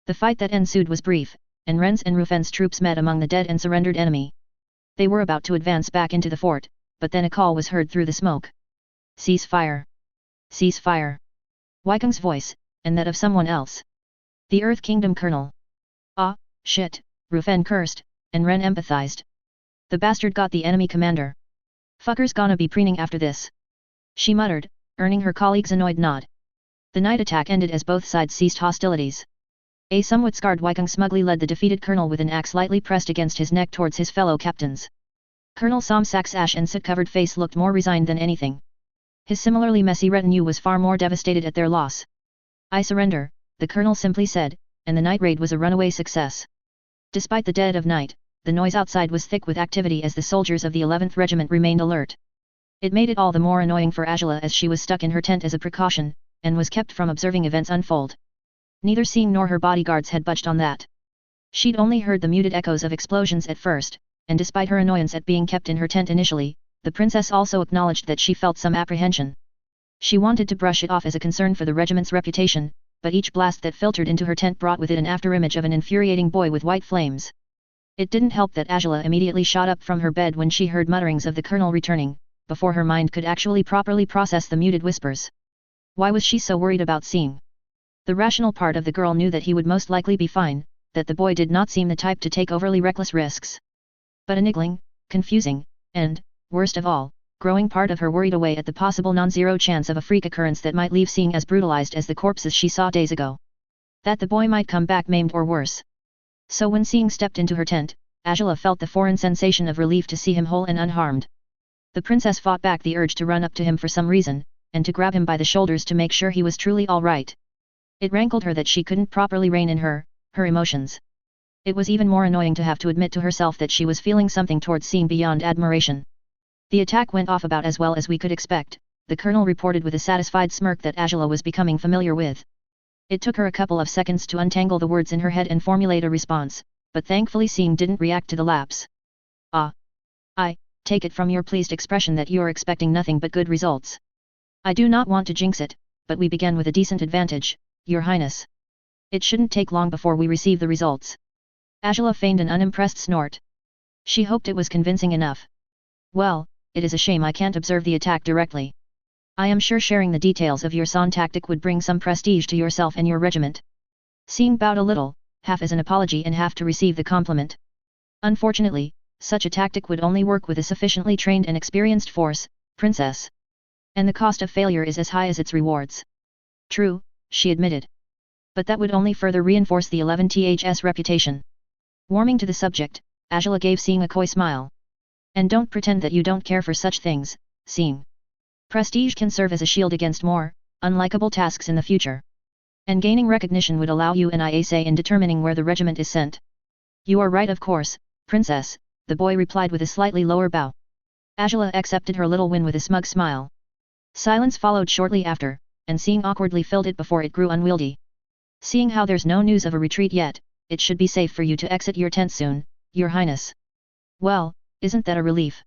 The fight that ensued was brief, and Ren's and Rufen's troops met among the dead and surrendered enemy. They were about to advance back into the fort, but then a call was heard through the smoke. Cease fire! Cease fire! Weikung's voice, and that of someone else. The Earth Kingdom colonel. Ah, shit, Rufen cursed, and Ren empathized. The bastard got the enemy commander. Fucker's gonna be preening after this. She muttered, earning her colleague's annoyed nod. The night attack ended as both sides ceased hostilities. A somewhat scarred Weikung smugly led the defeated colonel with an axe lightly pressed against his neck towards his fellow captains. Colonel Somsak's ash and soot-covered face looked more resigned than anything. His similarly messy retinue was far more devastated at their loss. I surrender, the colonel simply said, and the night raid was a runaway success. Despite the dead of night, the noise outside was thick with activity as the soldiers of the 11th Regiment remained alert. It made it all the more annoying for Agela as she was stuck in her tent as a precaution, and was kept from observing events unfold. Neither Sing nor her bodyguards had budged on that. She'd only heard the muted echoes of explosions at first, and despite her annoyance at being kept in her tent initially, the princess also acknowledged that she felt some apprehension. She wanted to brush it off as a concern for the regiment's reputation, but each blast that filtered into her tent brought with it an afterimage of an infuriating boy with white flames. It didn't help that Agela immediately shot up from her bed when she heard mutterings of the colonel returning, before her mind could actually properly process the muted whispers. Why was she so worried about Sing? The rational part of the girl knew that he would most likely be fine, that the boy did not seem the type to take overly reckless risks. But a niggling, confusing, and, worst of all, growing part of her worried away at the possible non-zero chance of a freak occurrence that might leave Sing as brutalized as the corpses she saw days ago. That the boy might come back maimed or worse. So when Sing stepped into her tent, Agela felt the foreign sensation of relief to see him whole and unharmed. The princess fought back the urge to run up to him for some reason, and to grab him by the shoulders to make sure he was truly all right. It rankled her that she couldn't properly rein in her emotions. It was even more annoying to have to admit to herself that she was feeling something towards Sing beyond admiration. The attack went off about as well as we could expect, the colonel reported with a satisfied smirk that Agela was becoming familiar with. It took her a couple of seconds to untangle the words in her head and formulate a response, but thankfully Sing didn't react to the lapse. Ah. I take it from your pleased expression that you're expecting nothing but good results. I do not want to jinx it, but we began with a decent advantage, Your Highness. It shouldn't take long before we receive the results. Agela feigned an unimpressed snort. She hoped it was convincing enough. Well, it is a shame I can't observe the attack directly. I am sure sharing the details of your San tactic would bring some prestige to yourself and your regiment. Sing bowed a little, half as an apology and half to receive the compliment. Unfortunately, such a tactic would only work with a sufficiently trained and experienced force, princess. And the cost of failure is as high as its rewards. True, she admitted. But that would only further reinforce the 11th's reputation. Warming to the subject, Agela gave Sing a coy smile. And don't pretend that you don't care for such things, Sing. Prestige can serve as a shield against more, unlikable tasks in the future. And gaining recognition would allow you an say in determining where the regiment is sent. You are right of course, princess, the boy replied with a slightly lower bow. Agela accepted her little win with a smug smile. Silence followed shortly after, and Sing awkwardly filled it before it grew unwieldy. Seeing how there's no news of a retreat yet, it should be safe for you to exit your tent soon, Your Highness. Well, isn't that a relief?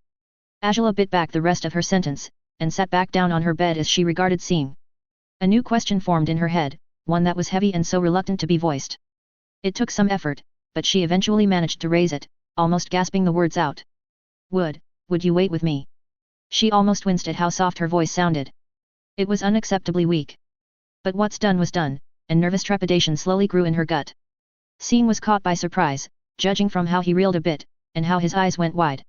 Agela bit back the rest of her sentence, and sat back down on her bed as she regarded Sing. A new question formed in her head, one that was heavy and so reluctant to be voiced. It took some effort, but she eventually managed to raise it, almost gasping the words out. Would you wait with me? She almost winced at how soft her voice sounded. It was unacceptably weak. But what's done was done, and nervous trepidation slowly grew in her gut. Sing was caught by surprise, judging from how he reeled a bit, and how his eyes went wide.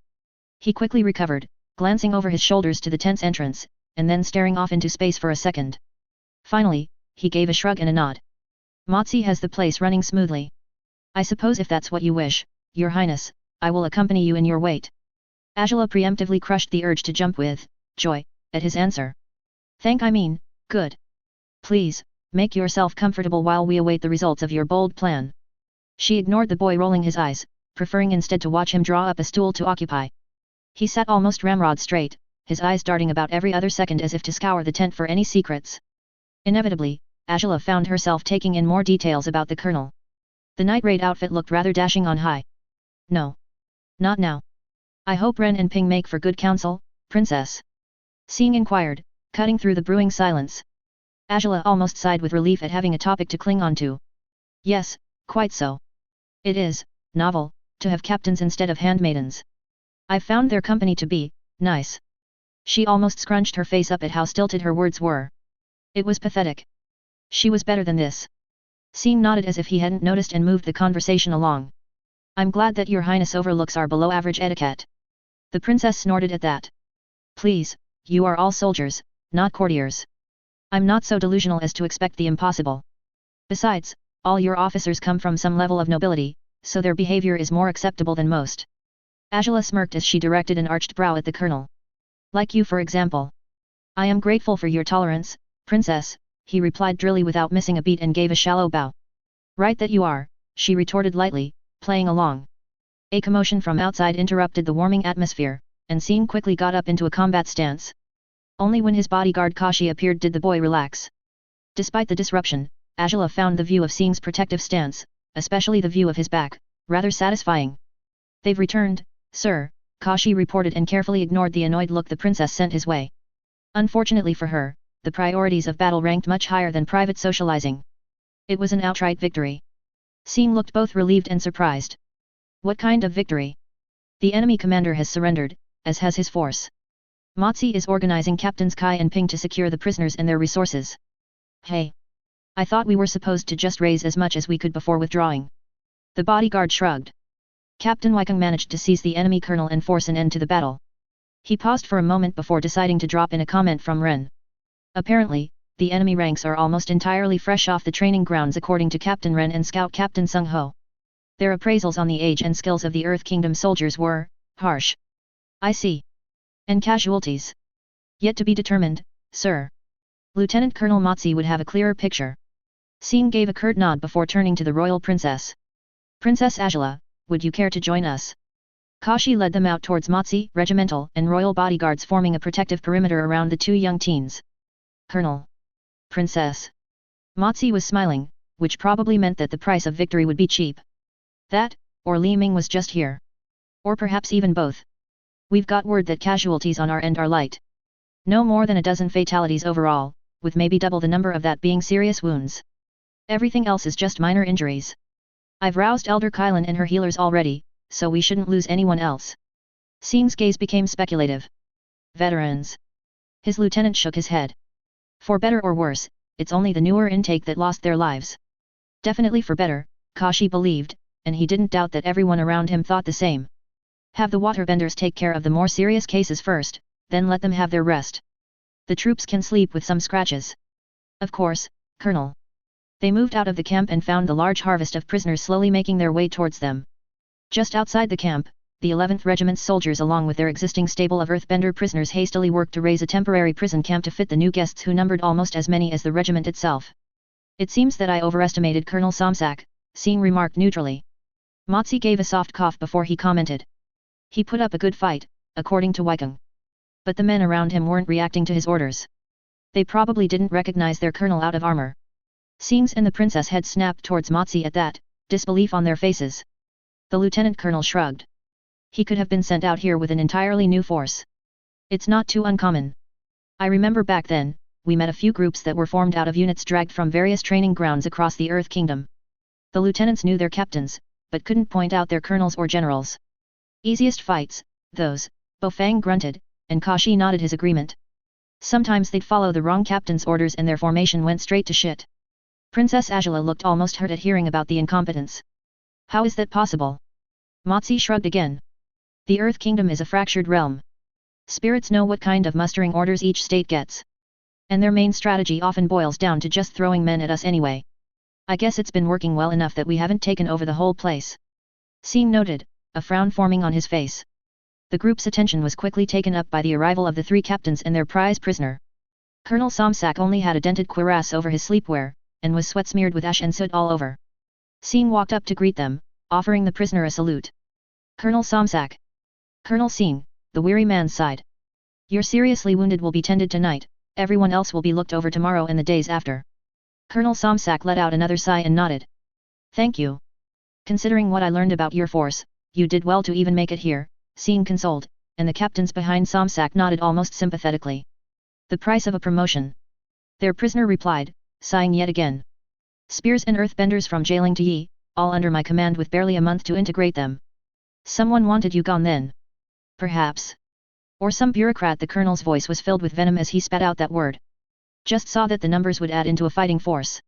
He quickly recovered, glancing over his shoulders to the tent's entrance, and then staring off into space for a second. Finally, he gave a shrug and a nod. Motzi has the place running smoothly. I suppose if that's what you wish, Your Highness, I will accompany you in your wait. Agela preemptively crushed the urge to jump with joy at his answer. Good. Please, make yourself comfortable while we await the results of your bold plan. She ignored the boy rolling his eyes, preferring instead to watch him draw up a stool to occupy. He sat almost ramrod straight, his eyes darting about every other second as if to scour the tent for any secrets. Inevitably, Agela found herself taking in more details about the colonel. The night raid outfit looked rather dashing on high. No. Not now. I hope Ren and Ping make for good counsel, princess. Sing inquired, cutting through the brewing silence. Agela almost sighed with relief at having a topic to cling on to. Yes, quite so. It is novel to have captains instead of handmaidens. I've found their company to be nice. She almost scrunched her face up at how stilted her words were. It was pathetic. She was better than this. Sing nodded as if he hadn't noticed and moved the conversation along. I'm glad that Your Highness overlooks our below-average etiquette. The princess snorted at that. Please, you are all soldiers, not courtiers. I'm not so delusional as to expect the impossible. Besides, all your officers come from some level of nobility, so their behavior is more acceptable than most. Agela smirked as she directed an arched brow at the colonel. Like you for example. I am grateful for your tolerance, princess, he replied drily without missing a beat and gave a shallow bow. Right that you are, she retorted lightly, playing along. A commotion from outside interrupted the warming atmosphere, and Sing quickly got up into a combat stance. Only when his bodyguard Kioji appeared did the boy relax. Despite the disruption, Agela found the view of Sing's protective stance, especially the view of his back, rather satisfying. They've returned, sir, Kioji reported and carefully ignored the annoyed look the princess sent his way. Unfortunately for her, the priorities of battle ranked much higher than private socializing. It was an outright victory. Sing looked both relieved and surprised. What kind of victory? The enemy commander has surrendered, as has his force. Motzi is organizing Captains Kai and Ping to secure the prisoners and their resources. Hey! I thought we were supposed to just raise as much as we could before withdrawing. The bodyguard shrugged. Captain Wykong managed to seize the enemy colonel and force an end to the battle. He paused for a moment before deciding to drop in a comment from Ren. Apparently, the enemy ranks are almost entirely fresh off the training grounds according to Captain Ren and Scout Captain Sung Ho. Their appraisals on the age and skills of the Earth Kingdom soldiers were harsh. I see. And casualties? Yet to be determined, sir. Lieutenant Colonel Motzi would have a clearer picture. Sing gave a curt nod before turning to the royal princess. Princess Agela, would you care to join us? Kashi led them out towards Motzi, regimental and royal bodyguards forming a protective perimeter around the two young teens. Colonel. Princess. Motzi was smiling, which probably meant that the price of victory would be cheap. That, or Li Ming was just here. Or perhaps even both. We've got word that casualties on our end are light. No more than a dozen fatalities overall, with maybe double the number of that being serious wounds. Everything else is just minor injuries. I've roused Elder Kylan and her healers already, so we shouldn't lose anyone else. Sing's gaze became speculative. Veterans. His lieutenant shook his head. For better or worse, it's only the newer intake that lost their lives. Definitely for better, Kashi believed, and he didn't doubt that everyone around him thought the same. Have the waterbenders take care of the more serious cases first, then let them have their rest. The troops can sleep with some scratches. Of course, Colonel. They moved out of the camp and found the large harvest of prisoners slowly making their way towards them. Just outside the camp, the 11th Regiment's soldiers along with their existing stable of earthbender prisoners hastily worked to raise a temporary prison camp to fit the new guests who numbered almost as many as the regiment itself. It seems that I overestimated Colonel Somsak, Sing remarked neutrally. Motzi gave a soft cough before he commented. He put up a good fight, according to Wykong. But the men around him weren't reacting to his orders. They probably didn't recognize their colonel out of armor. Sing's and the princess head snapped towards Motzi at that, disbelief on their faces. The lieutenant colonel shrugged. He could have been sent out here with an entirely new force. It's not too uncommon. I remember back then, we met a few groups that were formed out of units dragged from various training grounds across the Earth Kingdom. The lieutenants knew their captains, but couldn't point out their colonels or generals. Easiest fights, those, Bofang grunted, and Kashi nodded his agreement. Sometimes they'd follow the wrong captain's orders and their formation went straight to shit. Princess Agela looked almost hurt at hearing about the incompetence. How is that possible? Motzi shrugged again. The Earth Kingdom is a fractured realm. Spirits know what kind of mustering orders each state gets. And their main strategy often boils down to just throwing men at us anyway. I guess it's been working well enough that we haven't taken over the whole place. Sing noted, a frown forming on his face. The group's attention was quickly taken up by the arrival of the three captains and their prize prisoner. Colonel Somsak only had a dented cuirass over his sleepwear, and was sweat-smeared with ash and soot all over. Sing walked up to greet them, offering the prisoner a salute. Colonel Somsak. Colonel Sing, the weary man sighed. Your seriously wounded will be tended tonight, everyone else will be looked over tomorrow and the days after. Colonel Somsak let out another sigh and nodded. Thank you. Considering what I learned about your force, you did well to even make it here, Sing consoled, and the captains behind Somsak nodded almost sympathetically. The price of a promotion. Their prisoner replied, sighing yet again. Spears and earthbenders from Zillang to Yi, all under my command with barely a month to integrate them. Someone wanted you gone then. Perhaps. Or some bureaucrat. The colonel's voice was filled with venom as he spat out that word. Just saw that the numbers would add into a fighting force.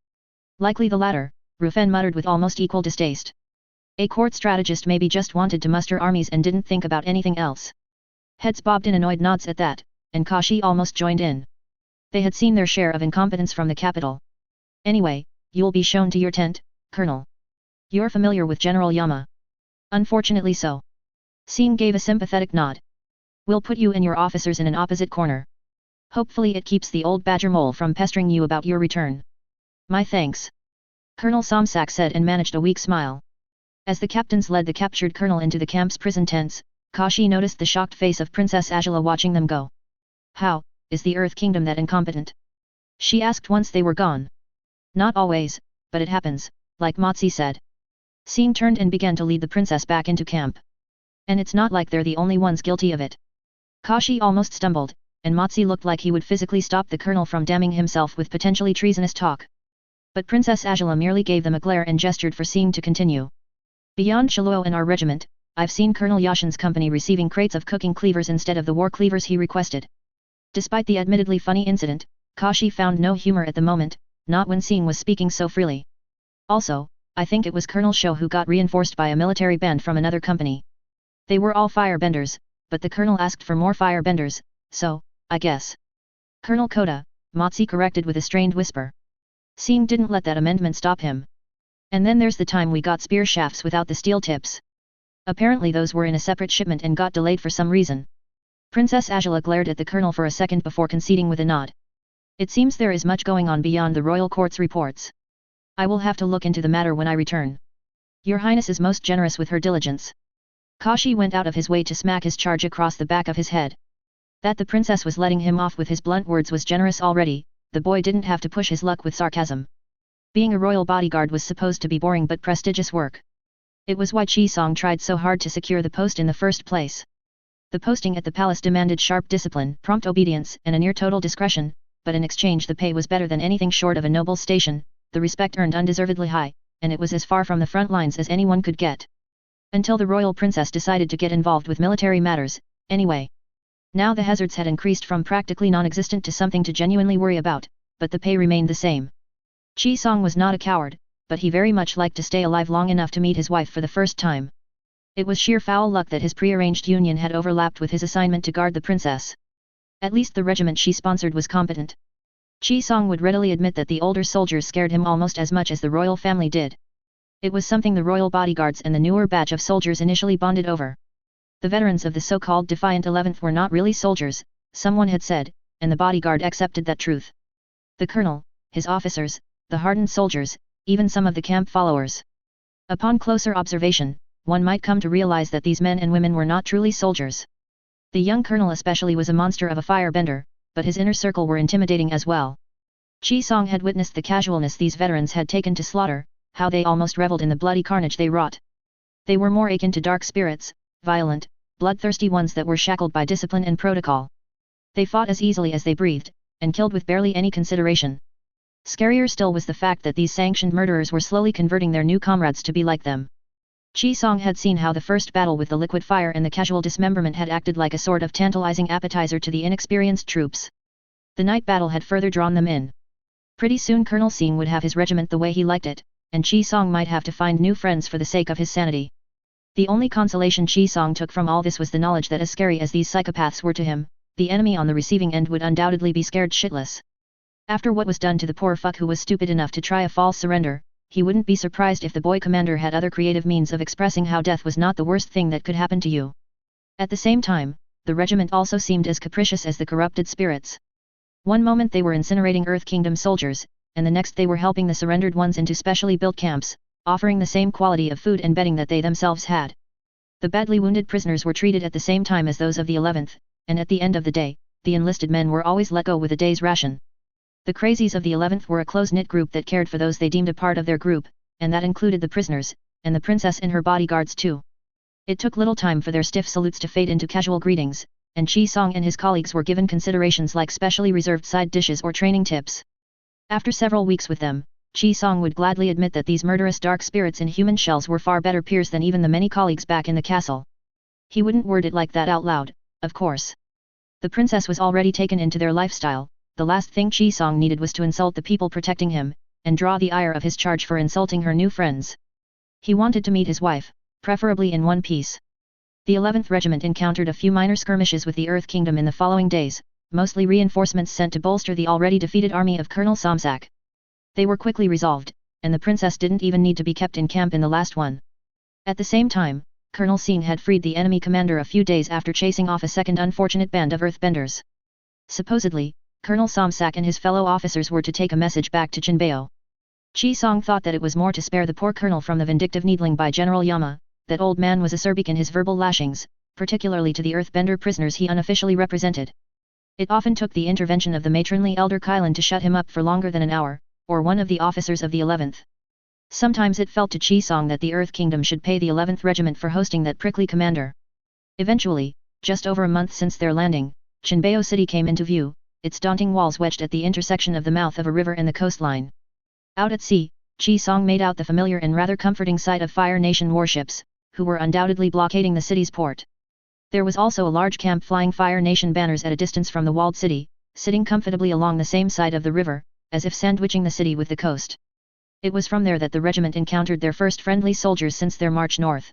Likely the latter, Rufen muttered with almost equal distaste. A court strategist maybe just wanted to muster armies and didn't think about anything else. Heads bobbed in annoyed nods at that, and Kashi almost joined in. They had seen their share of incompetence from the capital. Anyway, you'll be shown to your tent, Colonel. You're familiar with General Yama. Unfortunately so. Sing gave a sympathetic nod. We'll put you and your officers in an opposite corner. Hopefully it keeps the old badger mole from pestering you about your return. My thanks. Colonel Somsak said and managed a weak smile. As the captains led the captured colonel into the camp's prison tents, Kashi noticed the shocked face of Princess Agela watching them go. How, is the Earth Kingdom that incompetent? She asked once they were gone. Not always, but it happens, like Motzi said. Sing turned and began to lead the princess back into camp. And it's not like they're the only ones guilty of it. Kashi almost stumbled, and Motzi looked like he would physically stop the colonel from damning himself with potentially treasonous talk. But Princess Agela merely gave them a glare and gestured for Sing to continue. Beyond Shiluo and our regiment, I've seen Colonel Yashin's company receiving crates of cooking cleavers instead of the war cleavers he requested. Despite the admittedly funny incident, Kashi found no humor at the moment, not when Sing was speaking so freely. Also, I think it was Colonel Shou who got reinforced by a military band from another company. They were all firebenders, but the colonel asked for more firebenders, so, I guess. Colonel Kota, Motzi corrected with a strained whisper. Sing didn't let that amendment stop him. And then there's the time we got spear shafts without the steel tips. Apparently those were in a separate shipment and got delayed for some reason. Princess Agela glared at the colonel for a second before conceding with a nod. It seems there is much going on beyond the royal court's reports. I will have to look into the matter when I return. Your Highness is most generous with her diligence. Kashi went out of his way to smack his charge across the back of his head. That the princess was letting him off with his blunt words was generous already. The boy didn't have to push his luck with sarcasm. Being a royal bodyguard was supposed to be boring but prestigious work. It was why Chi Song tried so hard to secure the post in the first place. The posting at the palace demanded sharp discipline, prompt obedience, and a near-total discretion, but in exchange the pay was better than anything short of a noble station, the respect earned undeservedly high, and it was as far from the front lines as anyone could get. Until the royal princess decided to get involved with military matters, anyway. Now the hazards had increased from practically non-existent to something to genuinely worry about, but the pay remained the same. Chi Song was not a coward, but he very much liked to stay alive long enough to meet his wife for the first time. It was sheer foul luck that his prearranged union had overlapped with his assignment to guard the princess. At least the regiment she sponsored was competent. Chi Song would readily admit that the older soldiers scared him almost as much as the royal family did. It was something the royal bodyguards and the newer batch of soldiers initially bonded over. The veterans of the so-called Defiant 11th were not really soldiers, someone had said, and the bodyguard accepted that truth. The colonel, his officers, the hardened soldiers, even some of the camp followers. Upon closer observation, one might come to realize that these men and women were not truly soldiers. The young colonel especially was a monster of a firebender, but his inner circle were intimidating as well. Chi Song had witnessed the casualness these veterans had taken to slaughter, how they almost reveled in the bloody carnage they wrought. They were more akin to dark spirits, violent, bloodthirsty ones that were shackled by discipline and protocol. They fought as easily as they breathed, and killed with barely any consideration. Scarier still was the fact that these sanctioned murderers were slowly converting their new comrades to be like them. Chi Song had seen how the first battle with the liquid fire and the casual dismemberment had acted like a sort of tantalizing appetizer to the inexperienced troops. The night battle had further drawn them in. Pretty soon Colonel Sing would have his regiment the way he liked it, and Chi Song might have to find new friends for the sake of his sanity. The only consolation Chi Song took from all this was the knowledge that as scary as these psychopaths were to him, the enemy on the receiving end would undoubtedly be scared shitless. After what was done to the poor fuck who was stupid enough to try a false surrender, he wouldn't be surprised if the boy commander had other creative means of expressing how death was not the worst thing that could happen to you. At the same time, the regiment also seemed as capricious as the corrupted spirits. One moment they were incinerating Earth Kingdom soldiers, and the next they were helping the surrendered ones into specially built camps, offering the same quality of food and bedding that they themselves had. The badly wounded prisoners were treated at the same time as those of the 11th, and at the end of the day, the enlisted men were always let go with a day's ration. The crazies of the 11th were a close-knit group that cared for those they deemed a part of their group, and that included the prisoners, and the princess and her bodyguards too. It took little time for their stiff salutes to fade into casual greetings, and Chi Song and his colleagues were given considerations like specially reserved side dishes or training tips. After several weeks with them, Chi Song would gladly admit that these murderous dark spirits in human shells were far better peers than even the many colleagues back in the castle. He wouldn't word it like that out loud, of course. The princess was already taken into their lifestyle. The last thing Chi Song needed was to insult the people protecting him, and draw the ire of his charge for insulting her new friends. He wanted to meet his wife, preferably in one piece. The 11th Regiment encountered a few minor skirmishes with the Earth Kingdom in the following days, mostly reinforcements sent to bolster the already defeated army of Colonel Somsak. They were quickly resolved, and the princess didn't even need to be kept in camp in the last one. At the same time, Colonel Sing had freed the enemy commander a few days after chasing off a second unfortunate band of earthbenders. Supposedly, Colonel Somsak and his fellow officers were to take a message back to Jinbeo. Chi Song thought that it was more to spare the poor colonel from the vindictive needling by General Yama. That old man was acerbic in his verbal lashings, particularly to the earthbender prisoners he unofficially represented. It often took the intervention of the matronly elder Kylan to shut him up for longer than an hour, or one of the officers of the 11th. Sometimes it felt to Chi Song that the Earth Kingdom should pay the 11th Regiment for hosting that prickly commander. Eventually, just over a month since their landing, Jinbeo City came into view, its daunting walls wedged at the intersection of the mouth of a river and the coastline. Out at sea, Chi Song made out the familiar and rather comforting sight of Fire Nation warships, who were undoubtedly blockading the city's port. There was also a large camp flying Fire Nation banners at a distance from the walled city, sitting comfortably along the same side of the river, as if sandwiching the city with the coast. It was from there that the regiment encountered their first friendly soldiers since their march north.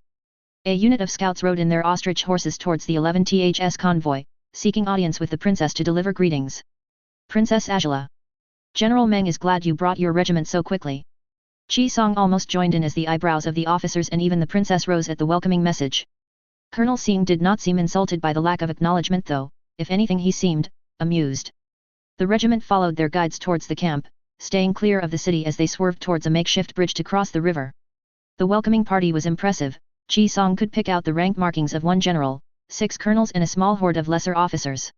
A unit of scouts rode in their ostrich horses towards the 11th's convoy, seeking audience with the princess to deliver greetings. Princess Agela. General Mang is glad you brought your regiment so quickly. Chi Song almost joined in as the eyebrows of the officers and even the princess rose at the welcoming message. Colonel Sing did not seem insulted by the lack of acknowledgement though, if anything he seemed amused. The regiment followed their guides towards the camp, staying clear of the city as they swerved towards a makeshift bridge to cross the river. The welcoming party was impressive. Chi Song could pick out the rank markings of one general, 6 colonels and a small horde of lesser officers.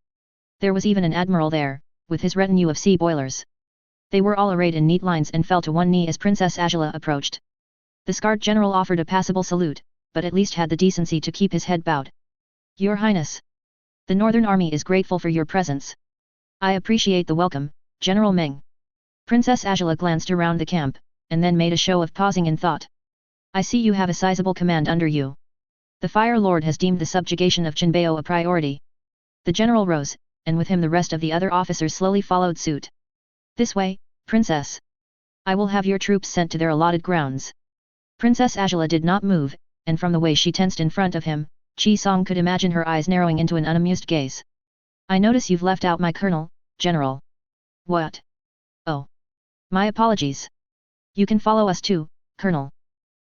There was even an admiral there, with his retinue of sea boilers. They were all arrayed in neat lines and fell to one knee as Princess Agela approached. The scarred general offered a passable salute, but at least had the decency to keep his head bowed. Your Highness! The Northern Army is grateful for your presence. I appreciate the welcome, General Mang. Princess Agela glanced around the camp, and then made a show of pausing in thought. I see you have a sizable command under you. The Fire Lord has deemed the subjugation of Chinbeo a priority. The general rose, and with him the rest of the other officers slowly followed suit. This way, Princess. I will have your troops sent to their allotted grounds. Princess Agela did not move, and from the way she tensed in front of him, Chi Song could imagine her eyes narrowing into an unamused gaze. I notice you've left out my colonel, General. What? Oh. My apologies. You can follow us too, Colonel.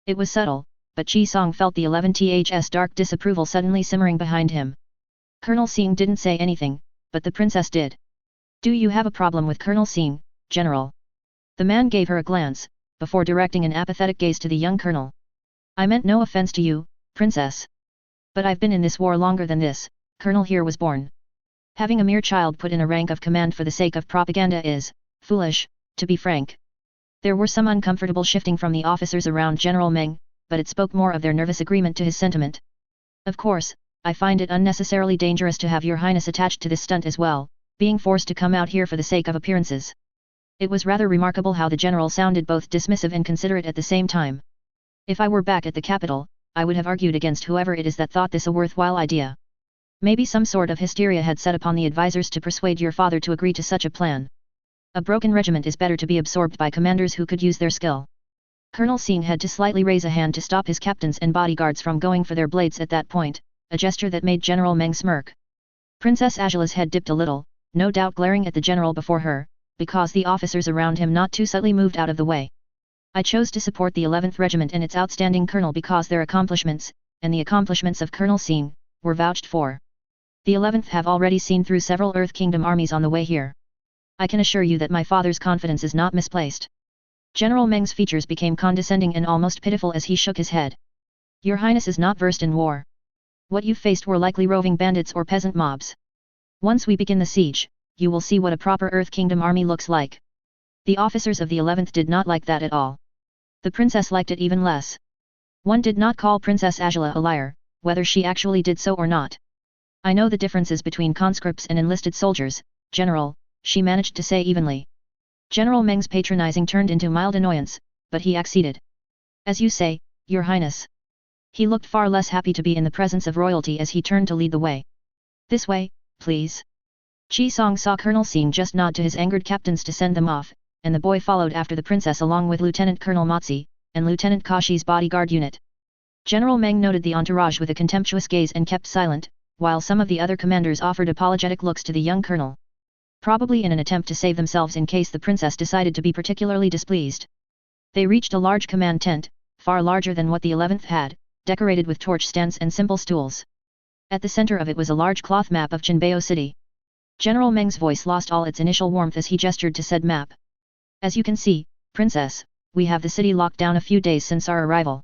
It was subtle, but Chi Song felt the 11th's dark disapproval suddenly simmering behind him. Colonel Sing didn't say anything, but the princess did. Do you have a problem with Colonel Sing, General? The man gave her a glance, before directing an apathetic gaze to the young colonel. I meant no offense to you, Princess. But I've been in this war longer than this, Colonel here was born. Having a mere child put in a rank of command for the sake of propaganda is foolish, to be frank. There were some uncomfortable shifting from the officers around General Meng, but it spoke more of their nervous agreement to his sentiment. Of course, I find it unnecessarily dangerous to have your Highness attached to this stunt as well, being forced to come out here for the sake of appearances. It was rather remarkable how the general sounded both dismissive and considerate at the same time. If I were back at the capital, I would have argued against whoever it is that thought this a worthwhile idea. Maybe some sort of hysteria had set upon the advisors to persuade your father to agree to such a plan. A broken regiment is better to be absorbed by commanders who could use their skill. Colonel Sing had to slightly raise a hand to stop his captains and bodyguards from going for their blades at that point, a gesture that made General Meng smirk. Princess Agela's head dipped a little, no doubt glaring at the general before her, because the officers around him not too subtly moved out of the way. I chose to support the 11th Regiment and its outstanding colonel because their accomplishments, and the accomplishments of Colonel Sing, were vouched for. The 11th have already seen through several Earth Kingdom armies on the way here. I can assure you that my father's confidence is not misplaced. General Meng's features became condescending and almost pitiful as he shook his head. Your Highness is not versed in war. What you faced were likely roving bandits or peasant mobs. Once we begin the siege, you will see what a proper Earth Kingdom army looks like. The officers of the 11th did not like that at all. The princess liked it even less. One did not call Princess Agela a liar, whether she actually did so or not. I know the differences between conscripts and enlisted soldiers, General, she managed to say evenly. General Meng's patronizing turned into mild annoyance, but he acceded. As you say, Your Highness. He looked far less happy to be in the presence of royalty as he turned to lead the way. This way, please. Chi Song saw Colonel Sing just nod to his angered captains to send them off, and the boy followed after the princess along with Lieutenant Colonel Motzi, and Lieutenant Kashi's bodyguard unit. General Meng noted the entourage with a contemptuous gaze and kept silent, while some of the other commanders offered apologetic looks to the young colonel. Probably in an attempt to save themselves in case the princess decided to be particularly displeased. They reached a large command tent, far larger than what the 11th had, decorated with torch stands and simple stools. At the center of it was a large cloth map of Chinbeo City. General Meng's voice lost all its initial warmth as he gestured to said map. As you can see, Princess, we have the city locked down a few days since our arrival.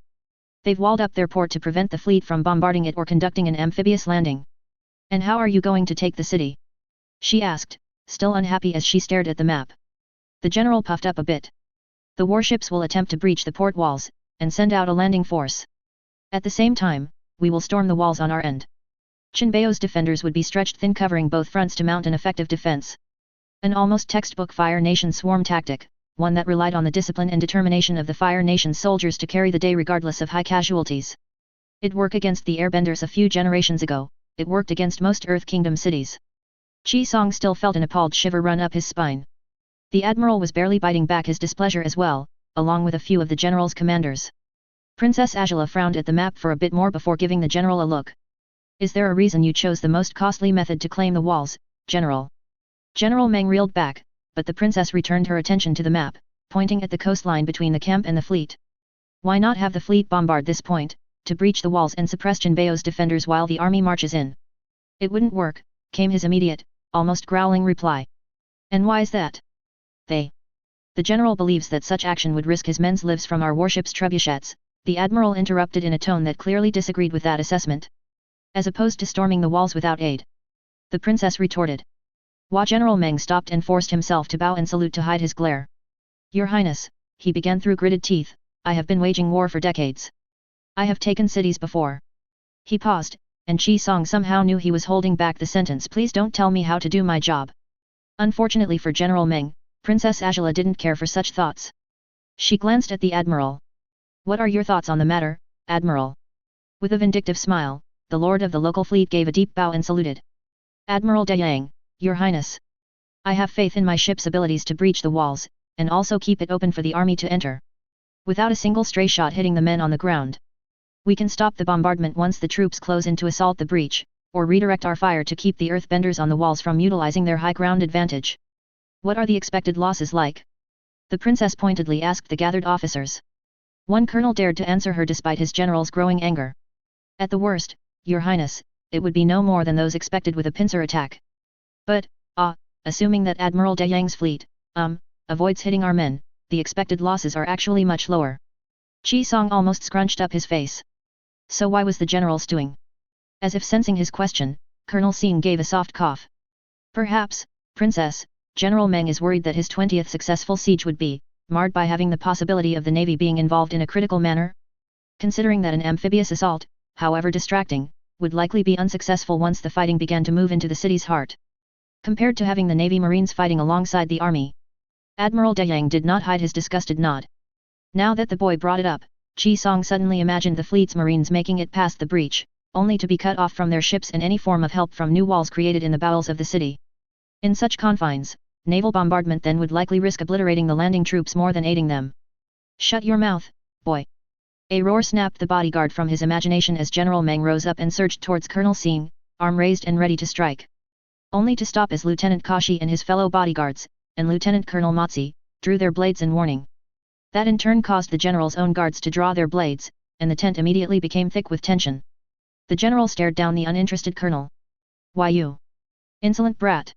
They've walled up their port to prevent the fleet from bombarding it or conducting an amphibious landing. And how are you going to take the city? She asked, still unhappy as she stared at the map. The general puffed up a bit. The warships will attempt to breach the port walls, and send out a landing force. At the same time, we will storm the walls on our end. Chinbeo's defenders would be stretched thin, covering both fronts to mount an effective defense. An almost textbook Fire Nation swarm tactic, one that relied on the discipline and determination of the Fire Nation soldiers to carry the day regardless of high casualties. It worked against the airbenders a few generations ago, it worked against most Earth Kingdom cities. Chi Song still felt an appalled shiver run up his spine. The admiral was barely biting back his displeasure as well, along with a few of the general's commanders. Princess Agela frowned at the map for a bit more before giving the general a look. Is there a reason you chose the most costly method to claim the walls, General? General Meng reeled back, but the princess returned her attention to the map, pointing at the coastline between the camp and the fleet. Why not have the fleet bombard this point, to breach the walls and suppress Jinbeo's defenders while the army marches in? It wouldn't work, came his immediate, almost growling reply. And why's that? The general believes that such action would risk his men's lives from our warship's trebuchets, the admiral interrupted in a tone that clearly disagreed with that assessment. As opposed to storming the walls without aid. The princess retorted. General Mang stopped and forced himself to bow and salute to hide his glare. Your Highness, he began through gritted teeth, I have been waging war for decades. I have taken cities before. He paused, and Chi Song somehow knew he was holding back the sentence. Please don't tell me how to do my job. Unfortunately for General Meng, Princess Agela didn't care for such thoughts. She glanced at the Admiral. What are your thoughts on the matter, Admiral? With a vindictive smile, the lord of the local fleet gave a deep bow and saluted. Admiral De Yang, Your Highness. I have faith in my ship's abilities to breach the walls, and also keep it open for the army to enter. Without a single stray shot hitting the men on the ground. We can stop the bombardment once the troops close in to assault the breach, or redirect our fire to keep the earthbenders on the walls from utilizing their high ground advantage. What are the expected losses like? The princess pointedly asked the gathered officers. One colonel dared to answer her despite his general's growing anger. At the worst, Your Highness, it would be no more than those expected with a pincer attack. But, assuming that Admiral De Yang's fleet, avoids hitting our men, the expected losses are actually much lower. Chi Song almost scrunched up his face. So why was the general stewing? As if sensing his question, Colonel Sing gave a soft cough. Perhaps, Princess, General Meng is worried that his 20th successful siege would be marred by having the possibility of the navy being involved in a critical manner. Considering that an amphibious assault, however distracting, would likely be unsuccessful once the fighting began to move into the city's heart. Compared to having the Navy Marines fighting alongside the army. Admiral De Yang did not hide his disgusted nod. Now that the boy brought it up, Chi Song suddenly imagined the fleet's Marines making it past the breach, only to be cut off from their ships and any form of help from new walls created in the bowels of the city. In such confines, naval bombardment then would likely risk obliterating the landing troops more than aiding them. Shut your mouth, boy. A roar snapped the bodyguard from his imagination as General Meng rose up and surged towards Colonel Sing, arm raised and ready to strike. Only to stop as Lieutenant Kashi and his fellow bodyguards, and Lieutenant Colonel Motzi, drew their blades in warning. That in turn caused the general's own guards to draw their blades, and the tent immediately became thick with tension. The general stared down the uninterested colonel. Why you? Insolent brat.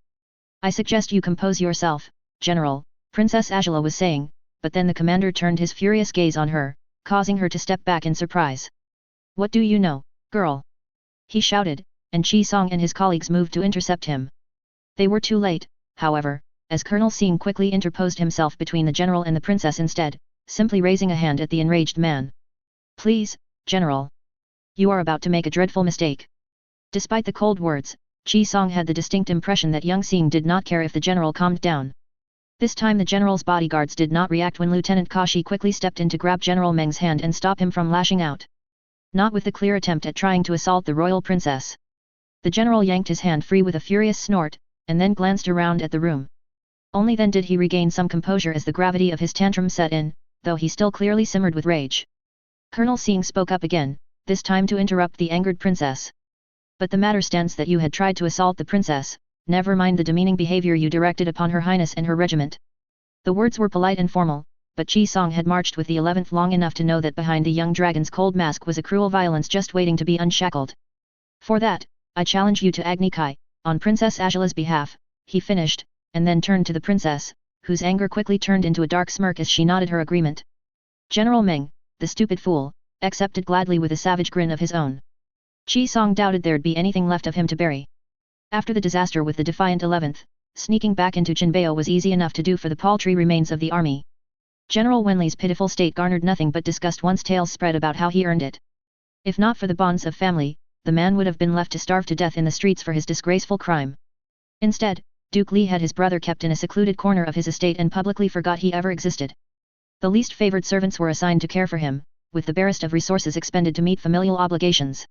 I suggest you compose yourself, General, Princess Agela was saying, but then the commander turned his furious gaze on her, causing her to step back in surprise. What do you know, girl? He shouted, and Chi Song and his colleagues moved to intercept him. They were too late, however, as Colonel Sing quickly interposed himself between the general and the princess instead, simply raising a hand at the enraged man. Please, General. You are about to make a dreadful mistake. Despite the cold words, Chi Song had the distinct impression that young Sing did not care if the general calmed down. This time the general's bodyguards did not react when Lieutenant Kashi quickly stepped in to grab General Meng's hand and stop him from lashing out. Not with the clear attempt at trying to assault the royal princess. The general yanked his hand free with a furious snort, and then glanced around at the room. Only then did he regain some composure as the gravity of his tantrum set in, though he still clearly simmered with rage. Colonel Sing spoke up again, this time to interrupt the angered princess. But the matter stands that you had tried to assault the princess, never mind the demeaning behavior you directed upon her highness and her regiment. The words were polite and formal, but Chi Song had marched with the 11th long enough to know that behind the young dragon's cold mask was a cruel violence just waiting to be unshackled. For that, I challenge you to Agni Kai, on Princess Agela's behalf, he finished, and then turned to the princess, whose anger quickly turned into a dark smirk as she nodded her agreement. General Meng, the stupid fool, accepted gladly with a savage grin of his own. Chi Song doubted there'd be anything left of him to bury. After the disaster with the defiant 11th, sneaking back into Jinbeo was easy enough to do for the paltry remains of the army. General Wenli's pitiful state garnered nothing but disgust once tales spread about how he earned it. If not for the bonds of family, the man would have been left to starve to death in the streets for his disgraceful crime. Instead, Duke Li had his brother kept in a secluded corner of his estate and publicly forgot he ever existed. The least favored servants were assigned to care for him, with the barest of resources expended to meet familial obligations.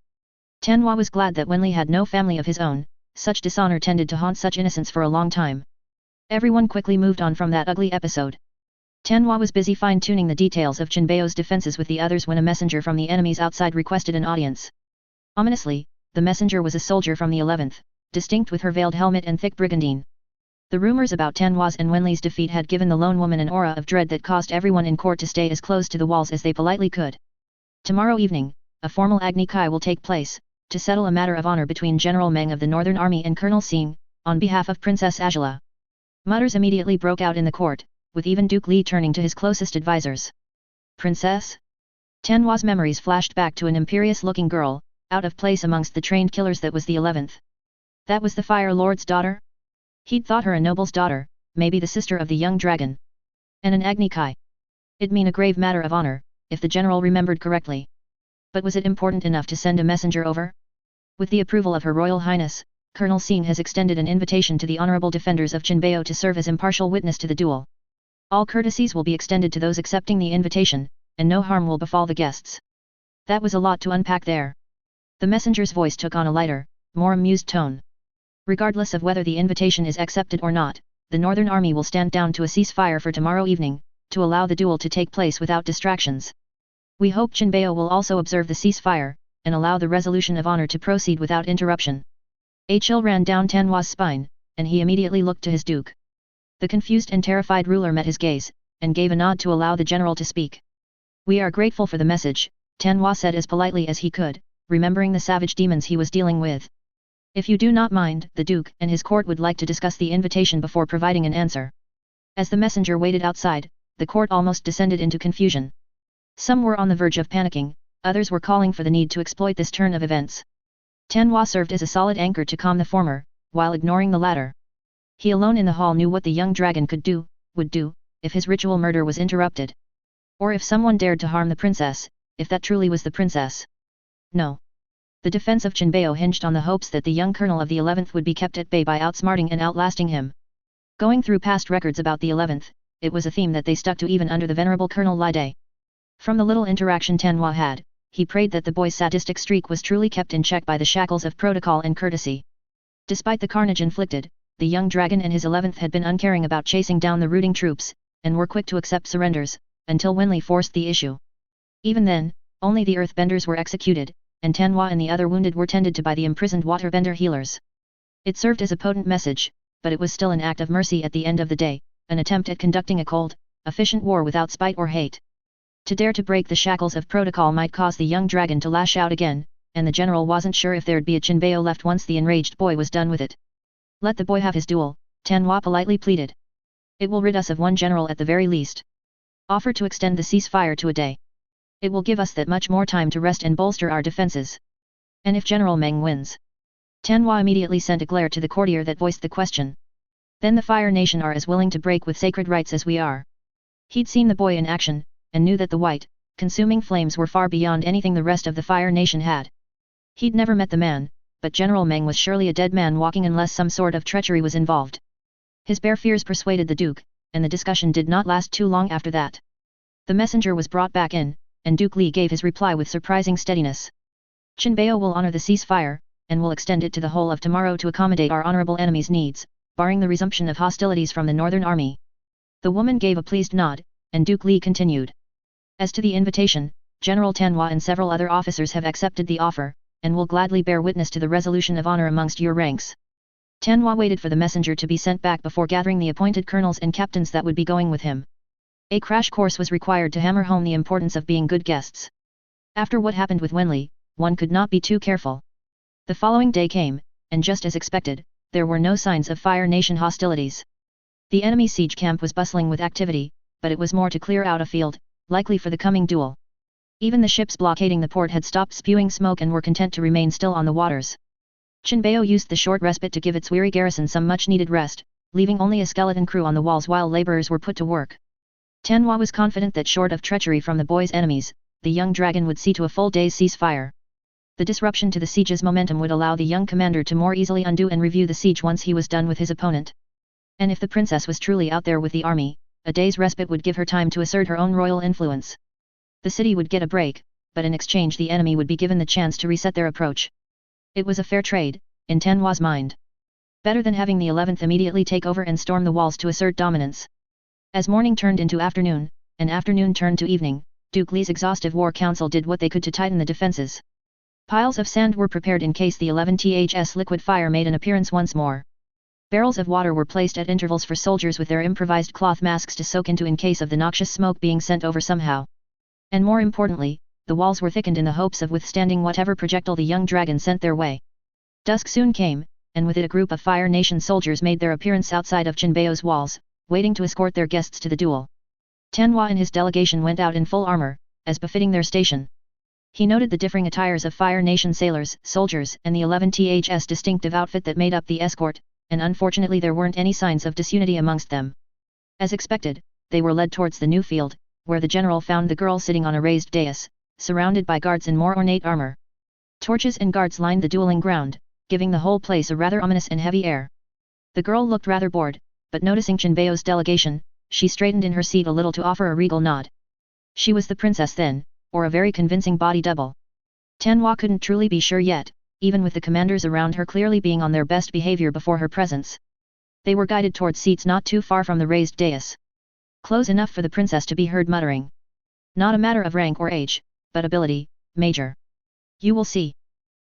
Tianhua was glad that Wenli had no family of his own, such dishonor tended to haunt such innocence for a long time. Everyone quickly moved on from that ugly episode. Tianhua was busy fine-tuning the details of Jinbeo's defenses with the others when a messenger from the enemies outside requested an audience. Ominously, the messenger was a soldier from the 11th, distinct with her veiled helmet and thick brigandine. The rumors about Tanhua's and Wenli's defeat had given the lone woman an aura of dread that caused everyone in court to stay as close to the walls as they politely could. Tomorrow evening, a formal Agni Kai will take place, to settle a matter of honor between General Mang of the Northern Army and Colonel Sing, on behalf of Princess Agela. Mutters immediately broke out in the court, with even Duke Li turning to his closest advisors. Princess? Tanhua's memories flashed back to an imperious-looking girl, out of place amongst the trained killers that was the 11th. That was the Fire Lord's daughter? He'd thought her a noble's daughter, maybe the sister of the young dragon. And an Agni Kai. It'd mean a grave matter of honor, if the general remembered correctly. But was it important enough to send a messenger over? With the approval of Her Royal Highness, Colonel Sing has extended an invitation to the honorable defenders of Jinbeo to serve as impartial witness to the duel. All courtesies will be extended to those accepting the invitation, and no harm will befall the guests. That was a lot to unpack there. The messenger's voice took on a lighter, more amused tone. Regardless of whether the invitation is accepted or not, the Northern Army will stand down to a ceasefire for tomorrow evening, to allow the duel to take place without distractions. We hope Jinbeo will also observe the ceasefire, and allow the resolution of honor to proceed without interruption. A chill ran down Tanhua's spine, and he immediately looked to his duke. The confused and terrified ruler met his gaze, and gave a nod to allow the general to speak. We are grateful for the message, Tanhua said as politely as he could, remembering the savage demons he was dealing with. If you do not mind, the Duke and his court would like to discuss the invitation before providing an answer. As the messenger waited outside, the court almost descended into confusion. Some were on the verge of panicking, others were calling for the need to exploit this turn of events. Tanhua served as a solid anchor to calm the former, while ignoring the latter. He alone in the hall knew what the young dragon could do, would do, if his ritual murder was interrupted. Or if someone dared to harm the princess, if that truly was the princess. No. The defense of Jinbeo hinged on the hopes that the young colonel of the 11th would be kept at bay by outsmarting and outlasting him. Going through past records about the 11th, it was a theme that they stuck to even under the venerable Colonel Lide. From the little interaction Tanhua had, he prayed that the boy's sadistic streak was truly kept in check by the shackles of protocol and courtesy. Despite the carnage inflicted, the young dragon and his 11th had been uncaring about chasing down the rooting troops, and were quick to accept surrenders, until Wenli forced the issue. Even then, only the earthbenders were executed, and Tanhua and the other wounded were tended to by the imprisoned waterbender healers. It served as a potent message, but it was still an act of mercy at the end of the day, an attempt at conducting a cold, efficient war without spite or hate. To dare to break the shackles of protocol might cause the young dragon to lash out again, and the general wasn't sure if there'd be a Jinbeo left once the enraged boy was done with it. Let the boy have his duel, Tanhua politely pleaded. It will rid us of one general at the very least. Offer to extend the ceasefire to a day. It will give us that much more time to rest and bolster our defenses. And if General Mang wins? Tanhua immediately sent a glare to the courtier that voiced the question. Then the Fire Nation are as willing to break with sacred rites as we are. He'd seen the boy in action, and knew that the white, consuming flames were far beyond anything the rest of the Fire Nation had. He'd never met the man, but General Mang was surely a dead man walking unless some sort of treachery was involved. His bare fears persuaded the Duke, and the discussion did not last too long after that. The messenger was brought back in, and Duke Li gave his reply with surprising steadiness. Jinbeo will honor the ceasefire, and will extend it to the whole of tomorrow to accommodate our honorable enemy's needs, barring the resumption of hostilities from the Northern Army. The woman gave a pleased nod, and Duke Li continued. As to the invitation, General Tanhua and several other officers have accepted the offer, and will gladly bear witness to the resolution of honor amongst your ranks. Tanhua waited for the messenger to be sent back before gathering the appointed colonels and captains that would be going with him. A crash course was required to hammer home the importance of being good guests. After what happened with Wenli, one could not be too careful. The following day came, and just as expected, there were no signs of Fire Nation hostilities. The enemy siege camp was bustling with activity, but it was more to clear out a field, likely for the coming duel. Even the ships blockading the port had stopped spewing smoke and were content to remain still on the waters. Jinbeo used the short respite to give its weary garrison some much-needed rest, leaving only a skeleton crew on the walls while laborers were put to work. Tanhua was confident that short of treachery from the boy's enemies, the young dragon would see to a full day's ceasefire. The disruption to the siege's momentum would allow the young commander to more easily undo and review the siege once he was done with his opponent. And if the princess was truly out there with the army, a day's respite would give her time to assert her own royal influence. The city would get a break, but in exchange the enemy would be given the chance to reset their approach. It was a fair trade, in Tanhua's mind. Better than having the 11th immediately take over and storm the walls to assert dominance. As morning turned into afternoon, and afternoon turned to evening, Duke Li's exhaustive war council did what they could to tighten the defenses. Piles of sand were prepared in case the 11th's liquid fire made an appearance once more. Barrels of water were placed at intervals for soldiers with their improvised cloth masks to soak into in case of the noxious smoke being sent over somehow. And more importantly, the walls were thickened in the hopes of withstanding whatever projectile the young dragon sent their way. Dusk soon came, and with it a group of Fire Nation soldiers made their appearance outside of Jinbeo's walls, waiting to escort their guests to the duel. Tianhua and his delegation went out in full armor, as befitting their station. He noted the differing attires of Fire Nation sailors, soldiers, and the 11th's distinctive outfit that made up the escort, and unfortunately there weren't any signs of disunity amongst them. As expected, they were led towards the new field, where the general found the girl sitting on a raised dais, surrounded by guards in more ornate armor. Torches and guards lined the dueling ground, giving the whole place a rather ominous and heavy air. The girl looked rather bored, but noticing Jinbeo's delegation, she straightened in her seat a little to offer a regal nod. She was the princess then, or a very convincing body double. Tianhua couldn't truly be sure yet, even with the commanders around her clearly being on their best behavior before her presence. They were guided towards seats not too far from the raised dais. Close enough for the princess to be heard muttering. Not a matter of rank or age, but ability, Major. You will see.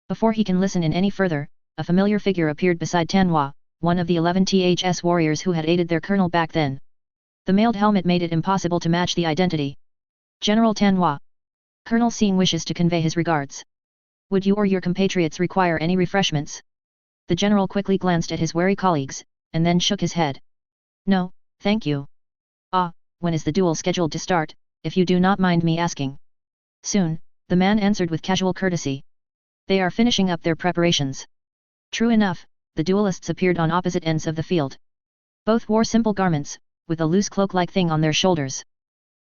Before he can listen in any further, a familiar figure appeared beside Tianhua, one of the 11th's warriors who had aided their colonel back then. The mailed helmet made it impossible to match the identity. General Tianhua. Colonel Sing wishes to convey his regards. Would you or your compatriots require any refreshments? The general quickly glanced at his wary colleagues, and then shook his head. No, thank you. Ah, when is the duel scheduled to start, if you do not mind me asking? Soon, the man answered with casual courtesy. They are finishing up their preparations. True enough, the duelists appeared on opposite ends of the field. Both wore simple garments, with a loose cloak-like thing on their shoulders.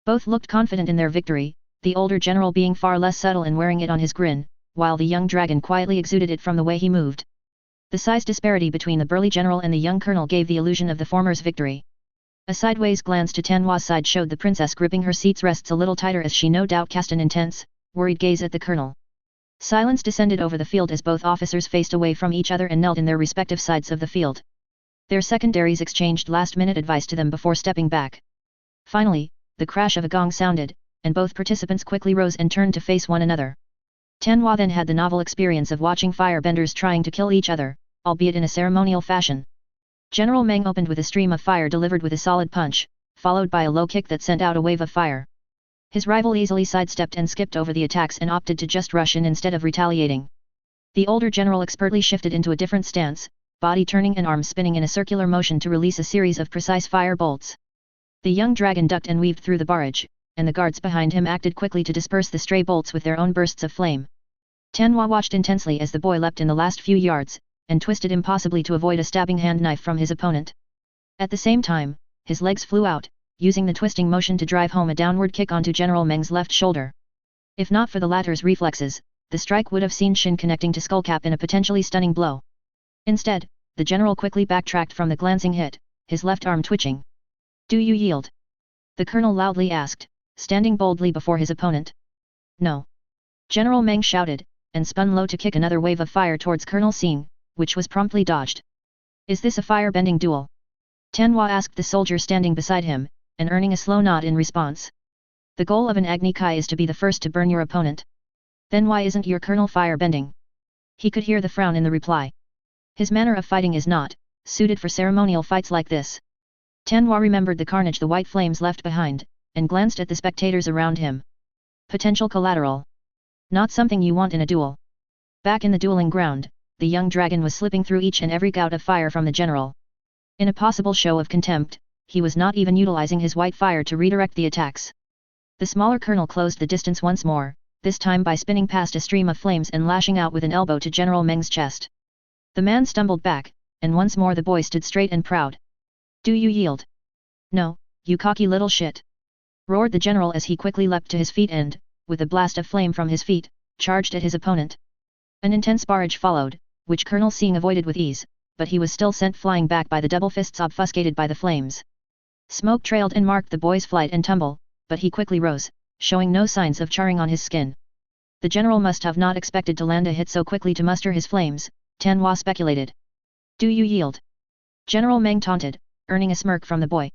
Both looked confident in their victory, the older general being far less subtle in wearing it on his grin, while the young dragon quietly exuded it from the way he moved. The size disparity between the burly general and the young colonel gave the illusion of the former's victory. A sideways glance to Tianhua's side showed the princess gripping her seat's rests a little tighter as she no doubt cast an intense, worried gaze at the colonel. Silence descended over the field as both officers faced away from each other and knelt in their respective sides of the field. Their secondaries exchanged last-minute advice to them before stepping back. Finally, the crash of a gong sounded, and both participants quickly rose and turned to face one another. Tianhua then had the novel experience of watching firebenders trying to kill each other, albeit in a ceremonial fashion. General Mang opened with a stream of fire delivered with a solid punch, followed by a low kick that sent out a wave of fire. His rival easily sidestepped and skipped over the attacks and opted to just rush in instead of retaliating. The older general expertly shifted into a different stance, body turning and arms spinning in a circular motion to release a series of precise fire bolts. The young dragon ducked and weaved through the barrage, and the guards behind him acted quickly to disperse the stray bolts with their own bursts of flame. Tianhua watched intensely as the boy leapt in the last few yards, and twisted impossibly to avoid a stabbing hand knife from his opponent. At the same time, his legs flew out, using the twisting motion to drive home a downward kick onto General Meng's left shoulder. If not for the latter's reflexes, the strike would have seen shin connecting to skullcap in a potentially stunning blow. Instead, the general quickly backtracked from the glancing hit, his left arm twitching. Do you yield? The colonel loudly asked, standing boldly before his opponent. No. General Meng shouted, and spun low to kick another wave of fire towards Colonel Sing, which was promptly dodged. Is this a fire-bending duel? Tianhua asked the soldier standing beside him, and earning a slow nod in response. The goal of an Agni Kai is to be the first to burn your opponent. Then why isn't your colonel fire-bending? He could hear the frown in the reply. His manner of fighting is not suited for ceremonial fights like this. Tianhua remembered the carnage the white flames left behind, and glanced at the spectators around him. Potential collateral. Not something you want in a duel. Back in the dueling ground, the young dragon was slipping through each and every gout of fire from the general. In a possible show of contempt, he was not even utilizing his white fire to redirect the attacks. The smaller colonel closed the distance once more, this time by spinning past a stream of flames and lashing out with an elbow to General Meng's chest. The man stumbled back, and once more the boy stood straight and proud. Do you yield? No, you cocky little shit! Roared the general as he quickly leapt to his feet and, with a blast of flame from his feet, charged at his opponent. An intense barrage followed, which Colonel Sing avoided with ease, but he was still sent flying back by the double fists obfuscated by the flames. Smoke trailed and marked the boy's flight and tumble, but he quickly rose, showing no signs of charring on his skin. The general must have not expected to land a hit so quickly to muster his flames, Tianhua speculated. Do you yield? General Meng taunted, earning a smirk from the boy.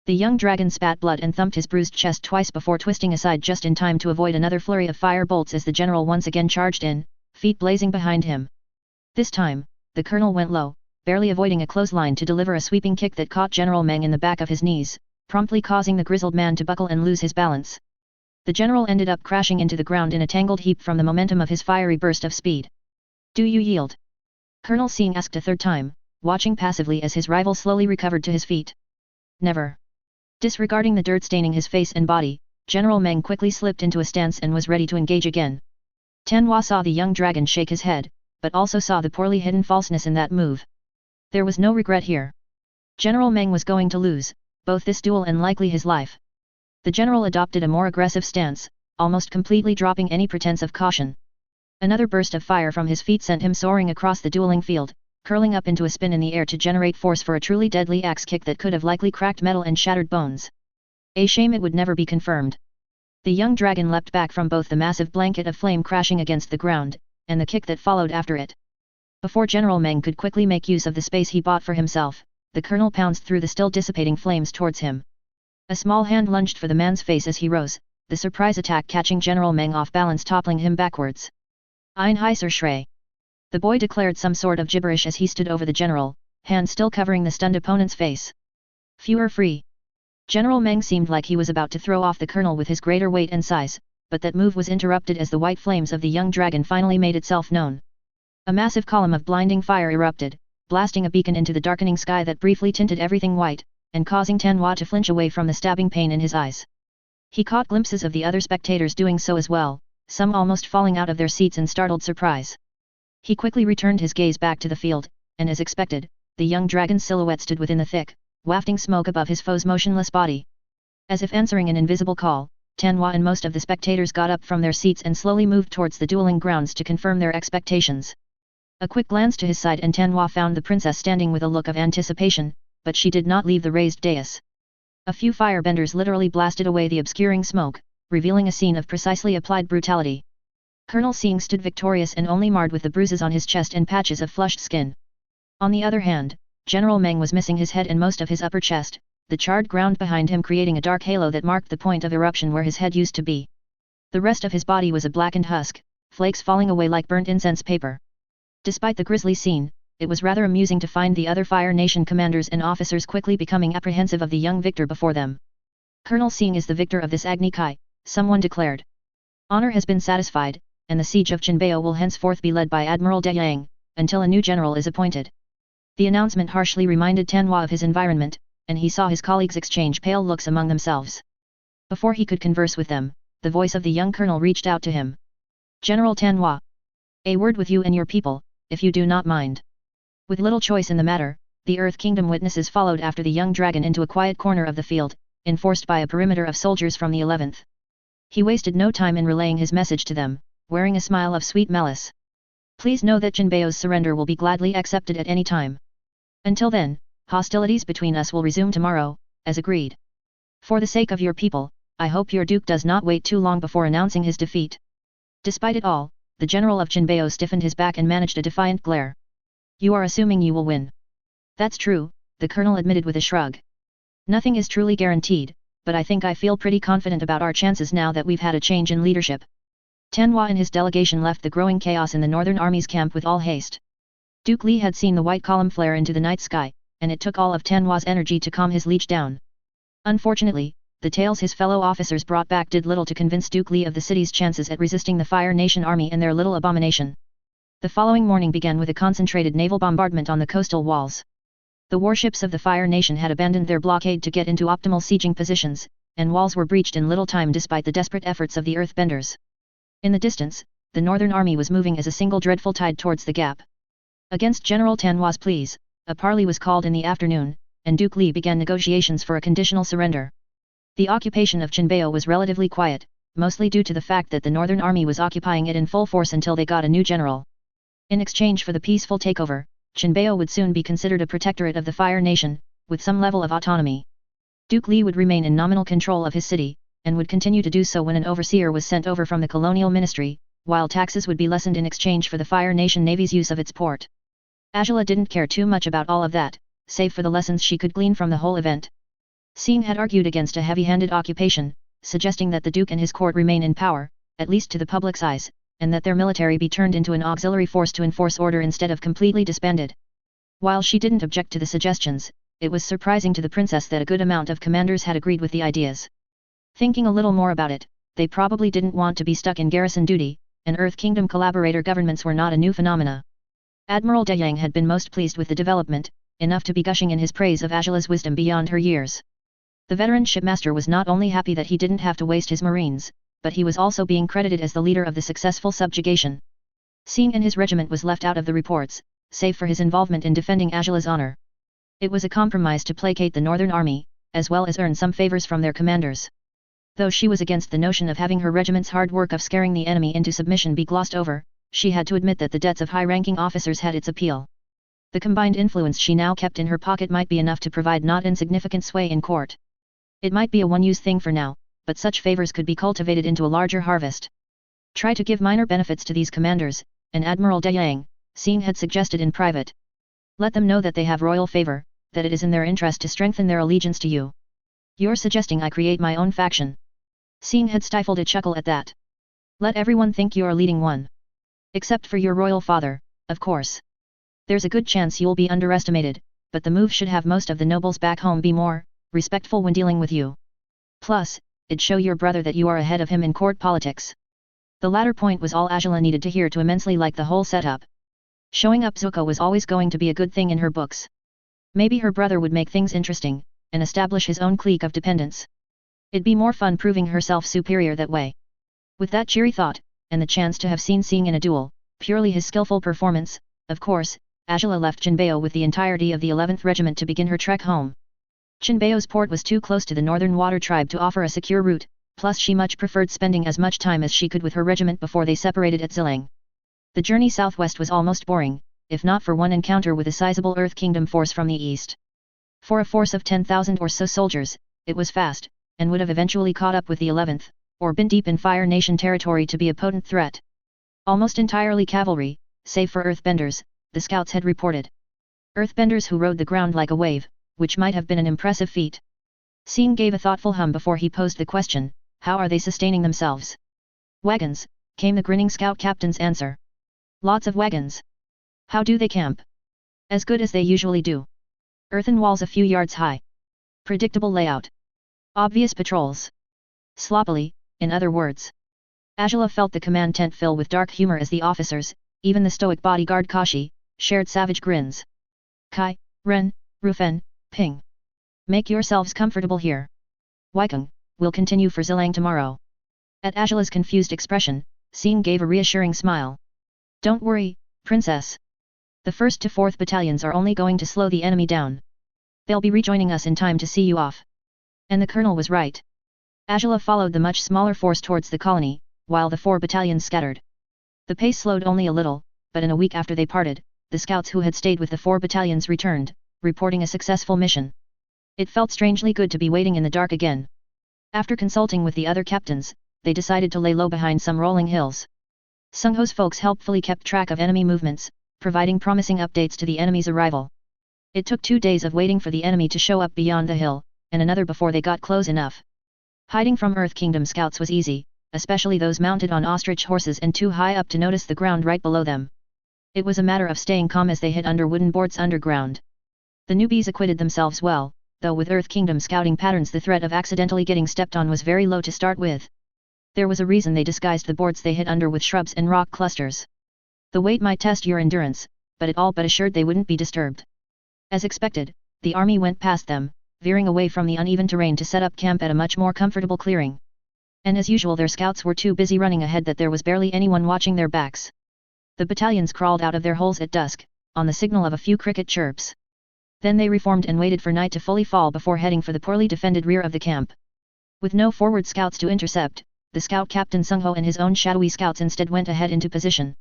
The young dragon spat blood and thumped his bruised chest twice before twisting aside just in time to avoid another flurry of fire bolts as the general once again charged in, feet blazing behind him. This time, the colonel went low, barely avoiding a clothesline to deliver a sweeping kick that caught General Mang in the back of his knees, promptly causing the grizzled man to buckle and lose his balance. The general ended up crashing into the ground in a tangled heap from the momentum of his fiery burst of speed. "Do you yield?" Colonel Sing asked a third time, watching passively as his rival slowly recovered to his feet. "Never." Disregarding the dirt staining his face and body, General Mang quickly slipped into a stance and was ready to engage again. Tanhua saw the young dragon shake his head, but also saw the poorly hidden falseness in that move. There was no regret here. General Mang was going to lose, both this duel and likely his life. The general adopted a more aggressive stance, almost completely dropping any pretense of caution. Another burst of fire from his feet sent him soaring across the dueling field, curling up into a spin in the air to generate force for a truly deadly axe kick that could have likely cracked metal and shattered bones. A shame it would never be confirmed. The young dragon leapt back from both the massive blanket of flame crashing against the ground, and the kick that followed after it. Before General Mang could quickly make use of the space he bought for himself, the colonel pounced through the still dissipating flames towards him. A small hand lunged for the man's face as he rose, the surprise attack catching General Mang off balance, toppling him backwards. "Ein heiser Schrei." The boy declared some sort of gibberish as he stood over the general, hand still covering the stunned opponent's face. "Fewer free." General Mang seemed like he was about to throw off the colonel with his greater weight and size, but that move was interrupted as the white flames of the young dragon finally made itself known. A massive column of blinding fire erupted, blasting a beacon into the darkening sky that briefly tinted everything white, and causing Tanhua to flinch away from the stabbing pain in his eyes. He caught glimpses of the other spectators doing so as well, some almost falling out of their seats in startled surprise. He quickly returned his gaze back to the field, and as expected, the young dragon's silhouette stood within the thick, wafting smoke above his foe's motionless body. As if answering an invisible call, Tanhua and most of the spectators got up from their seats and slowly moved towards the dueling grounds to confirm their expectations. A quick glance to his side and Tanhua found the princess standing with a look of anticipation, but she did not leave the raised dais. A few firebenders literally blasted away the obscuring smoke, revealing a scene of precisely applied brutality. Colonel Sing stood victorious and only marred with the bruises on his chest and patches of flushed skin. On the other hand, General Mang was missing his head and most of his upper chest, the charred ground behind him creating a dark halo that marked the point of eruption where his head used to be. The rest of his body was a blackened husk, flakes falling away like burnt incense paper. Despite the grisly scene, it was rather amusing to find the other Fire Nation commanders and officers quickly becoming apprehensive of the young victor before them. "Colonel Sing is the victor of this Agni Kai," someone declared. "Honor has been satisfied, and the siege of Jinbei will henceforth be led by Admiral De Yang, until a new general is appointed." The announcement harshly reminded Tanhua of his environment, and he saw his colleagues exchange pale looks among themselves. Before he could converse with them, the voice of the young colonel reached out to him. "General Tanhua. A word with you and your people, if you do not mind." With little choice in the matter, the Earth Kingdom witnesses followed after the young dragon into a quiet corner of the field, enforced by a perimeter of soldiers from the 11th. He wasted no time in relaying his message to them, wearing a smile of sweet malice. "Please know that Jinbeo's surrender will be gladly accepted at any time. Until then, hostilities between us will resume tomorrow, as agreed. For the sake of your people, I hope your duke does not wait too long before announcing his defeat." Despite it all, the general of Jinbeo stiffened his back and managed a defiant glare. "You are assuming you will win." "That's true," the colonel admitted with a shrug. "Nothing is truly guaranteed, but I think I feel pretty confident about our chances now that we've had a change in leadership." Tanhua and his delegation left the growing chaos in the Northern Army's camp with all haste. Duke Li had seen the white column flare into the night sky, and it took all of Tanhua's energy to calm his liege down. Unfortunately, the tales his fellow officers brought back did little to convince Duke Li of the city's chances at resisting the Fire Nation army and their little abomination. The following morning began with a concentrated naval bombardment on the coastal walls. The warships of the Fire Nation had abandoned their blockade to get into optimal sieging positions, and walls were breached in little time despite the desperate efforts of the Earthbenders. In the distance, the Northern Army was moving as a single dreadful tide towards the gap. Against General Tanhua's pleas, a parley was called in the afternoon, and Duke Li began negotiations for a conditional surrender. The occupation of Jinbeo was relatively quiet, mostly due to the fact that the Northern Army was occupying it in full force until they got a new general. In exchange for the peaceful takeover, Jinbeo would soon be considered a protectorate of the Fire Nation, with some level of autonomy. Duke Li would remain in nominal control of his city, and would continue to do so when an overseer was sent over from the colonial ministry, while taxes would be lessened in exchange for the Fire Nation Navy's use of its port. Agela didn't care too much about all of that, save for the lessons she could glean from the whole event. Sing had argued against a heavy-handed occupation, suggesting that the Duke and his court remain in power, at least to the public's eyes, and that their military be turned into an auxiliary force to enforce order instead of completely disbanded. While she didn't object to the suggestions, it was surprising to the princess that a good amount of commanders had agreed with the ideas. Thinking a little more about it, they probably didn't want to be stuck in garrison duty, and Earth Kingdom collaborator governments were not a new phenomena. Admiral Zillang had been most pleased with the development, enough to be gushing in his praise of Agela's wisdom beyond her years. The veteran shipmaster was not only happy that he didn't have to waste his marines, but he was also being credited as the leader of the successful subjugation. Sing and his regiment was left out of the reports, save for his involvement in defending Agela's honor. It was a compromise to placate the Northern Army, as well as earn some favors from their commanders. Though she was against the notion of having her regiment's hard work of scaring the enemy into submission be glossed over, she had to admit that the debts of high-ranking officers had its appeal. The combined influence she now kept in her pocket might be enough to provide not insignificant sway in court. It might be a one-use thing for now, but such favors could be cultivated into a larger harvest. Try to give minor benefits to these commanders, and Admiral Zillang, Sing had suggested in private. Let them know that they have royal favor, that it is in their interest to strengthen their allegiance to you. You're suggesting I create my own faction? Sing had stifled a chuckle at that. Let everyone think you are leading one. Except for your royal father, of course. There's a good chance you'll be underestimated, but the move should have most of the nobles back home be more respectful when dealing with you. Plus, it'd show your brother that you are ahead of him in court politics. The latter point was all Agela needed to hear to immensely like the whole setup. Showing up Zuko was always going to be a good thing in her books. Maybe her brother would make things interesting, and establish his own clique of dependents. It'd be more fun proving herself superior that way. With that cheery thought, and the chance to have seen Sing in a duel, purely his skillful performance, of course, Agela left Jinbeo with the entirety of the 11th Regiment to begin her trek home. Jinbeo's port was too close to the Northern Water Tribe to offer a secure route, plus she much preferred spending as much time as she could with her regiment before they separated at Zillang. The journey southwest was almost boring, if not for one encounter with a sizable Earth Kingdom force from the east. For a force of 10,000 or so soldiers, it was fast, and would have eventually caught up with the 11th, or been deep in Fire Nation territory to be a potent threat. Almost entirely cavalry, save for earthbenders, the scouts had reported. Earthbenders who rode the ground like a wave, which might have been an impressive feat. Sing gave a thoughtful hum before he posed the question, how are they sustaining themselves? Wagons, came the grinning scout captain's answer. Lots of wagons. How do they camp? As good as they usually do. Earthen walls a few yards high. Predictable layout. Obvious patrols. Sloppily, in other words. Agela felt the command tent fill with dark humor as the officers, even the stoic bodyguard Kashi, shared savage grins. Kai, Ren, Rufen, Ping. Make yourselves comfortable here. Waikung, we'll continue for Zillang tomorrow. At Agela's confused expression, Sing gave a reassuring smile. Don't worry, princess. The 1st to 4th battalions are only going to slow the enemy down. They'll be rejoining us in time to see you off. And the colonel was right. Agela followed the much smaller force towards the colony, while the 4 battalions scattered. The pace slowed only a little, but in a week after they parted, the scouts who had stayed with the 4 battalions returned, reporting a successful mission. It felt strangely good to be waiting in the dark again. After consulting with the other captains, they decided to lay low behind some rolling hills. Sungho's folks helpfully kept track of enemy movements, providing promising updates to the enemy's arrival. It took 2 days of waiting for the enemy to show up beyond the hill, and another before they got close enough. Hiding from Earth Kingdom scouts was easy, especially those mounted on ostrich horses and too high up to notice the ground right below them. It was a matter of staying calm as they hid under wooden boards underground. The newbies acquitted themselves well, though with Earth Kingdom scouting patterns the threat of accidentally getting stepped on was very low to start with. There was a reason they disguised the boards they hid under with shrubs and rock clusters. The weight might test your endurance, but it all but assured they wouldn't be disturbed. As expected, the army went past them, veering away from the uneven terrain to set up camp at a much more comfortable clearing. And as usual their scouts were too busy running ahead that there was barely anyone watching their backs. The battalions crawled out of their holes at dusk, on the signal of a few cricket chirps. Then they reformed and waited for night to fully fall before heading for the poorly defended rear of the camp. With no forward scouts to intercept, the scout captain Sungho and his own shadowy scouts instead went ahead into position.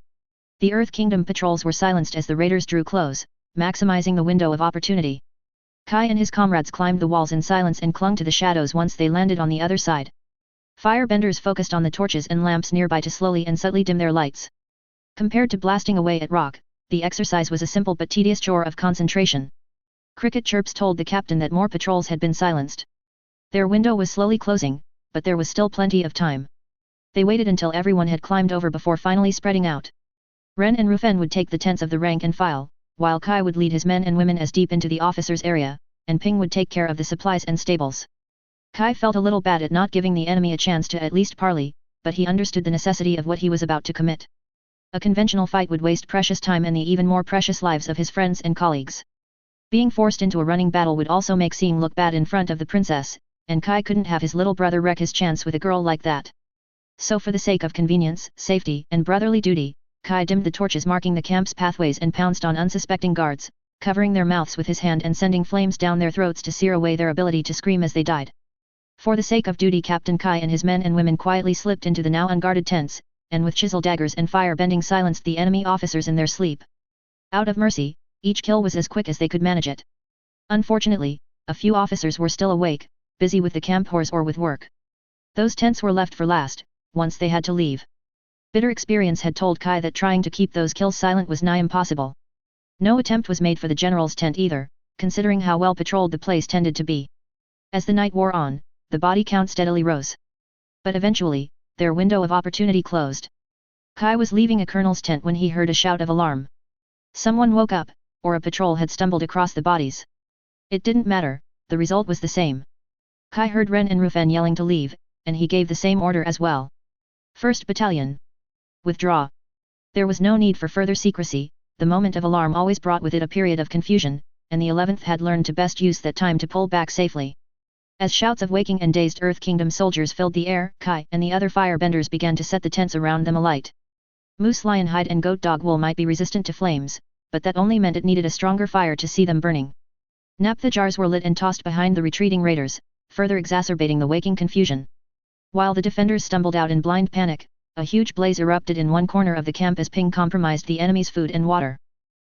The Earth Kingdom patrols were silenced as the raiders drew close, maximizing the window of opportunity. Kai and his comrades climbed the walls in silence and clung to the shadows once they landed on the other side. Firebenders focused on the torches and lamps nearby to slowly and subtly dim their lights. Compared to blasting away at rock, the exercise was a simple but tedious chore of concentration. Cricket chirps told the captain that more patrols had been silenced. Their window was slowly closing, but there was still plenty of time. They waited until everyone had climbed over before finally spreading out. Ren and Rufen would take the tents of the rank and file, while Kai would lead his men and women as deep into the officers' area, and Ping would take care of the supplies and stables. Kai felt a little bad at not giving the enemy a chance to at least parley, but he understood the necessity of what he was about to commit. A conventional fight would waste precious time and the even more precious lives of his friends and colleagues. Being forced into a running battle would also make Sing look bad in front of the princess, and Kai couldn't have his little brother wreck his chance with a girl like that. So for the sake of convenience, safety, and brotherly duty, Kai dimmed the torches marking the camp's pathways and pounced on unsuspecting guards, covering their mouths with his hand and sending flames down their throats to sear away their ability to scream as they died. For the sake of duty, Captain Kai and his men and women quietly slipped into the now unguarded tents, and with chisel daggers and fire-bending silenced the enemy officers in their sleep. Out of mercy, each kill was as quick as they could manage it. Unfortunately, a few officers were still awake, busy with the camp whores or with work. Those tents were left for last, once they had to leave. Bitter experience had told Kai that trying to keep those kills silent was nigh impossible. No attempt was made for the general's tent either, considering how well patrolled the place tended to be. As the night wore on, the body count steadily rose. But eventually, their window of opportunity closed. Kai was leaving a colonel's tent when he heard a shout of alarm. Someone woke up, or a patrol had stumbled across the bodies. It didn't matter, the result was the same. Kai heard Ren and Rufen yelling to leave, and he gave the same order as well. 1st Battalion. Withdraw. There was no need for further secrecy, the moment of alarm always brought with it a period of confusion, and the 11th had learned to best use that time to pull back safely. As shouts of waking and dazed Earth Kingdom soldiers filled the air, Kai and the other firebenders began to set the tents around them alight. Moose lion hide and goat dog wool might be resistant to flames, but that only meant it needed a stronger fire to see them burning. Naphtha jars were lit and tossed behind the retreating raiders, further exacerbating the waking confusion. While the defenders stumbled out in blind panic, a huge blaze erupted in one corner of the camp as Ping compromised the enemy's food and water.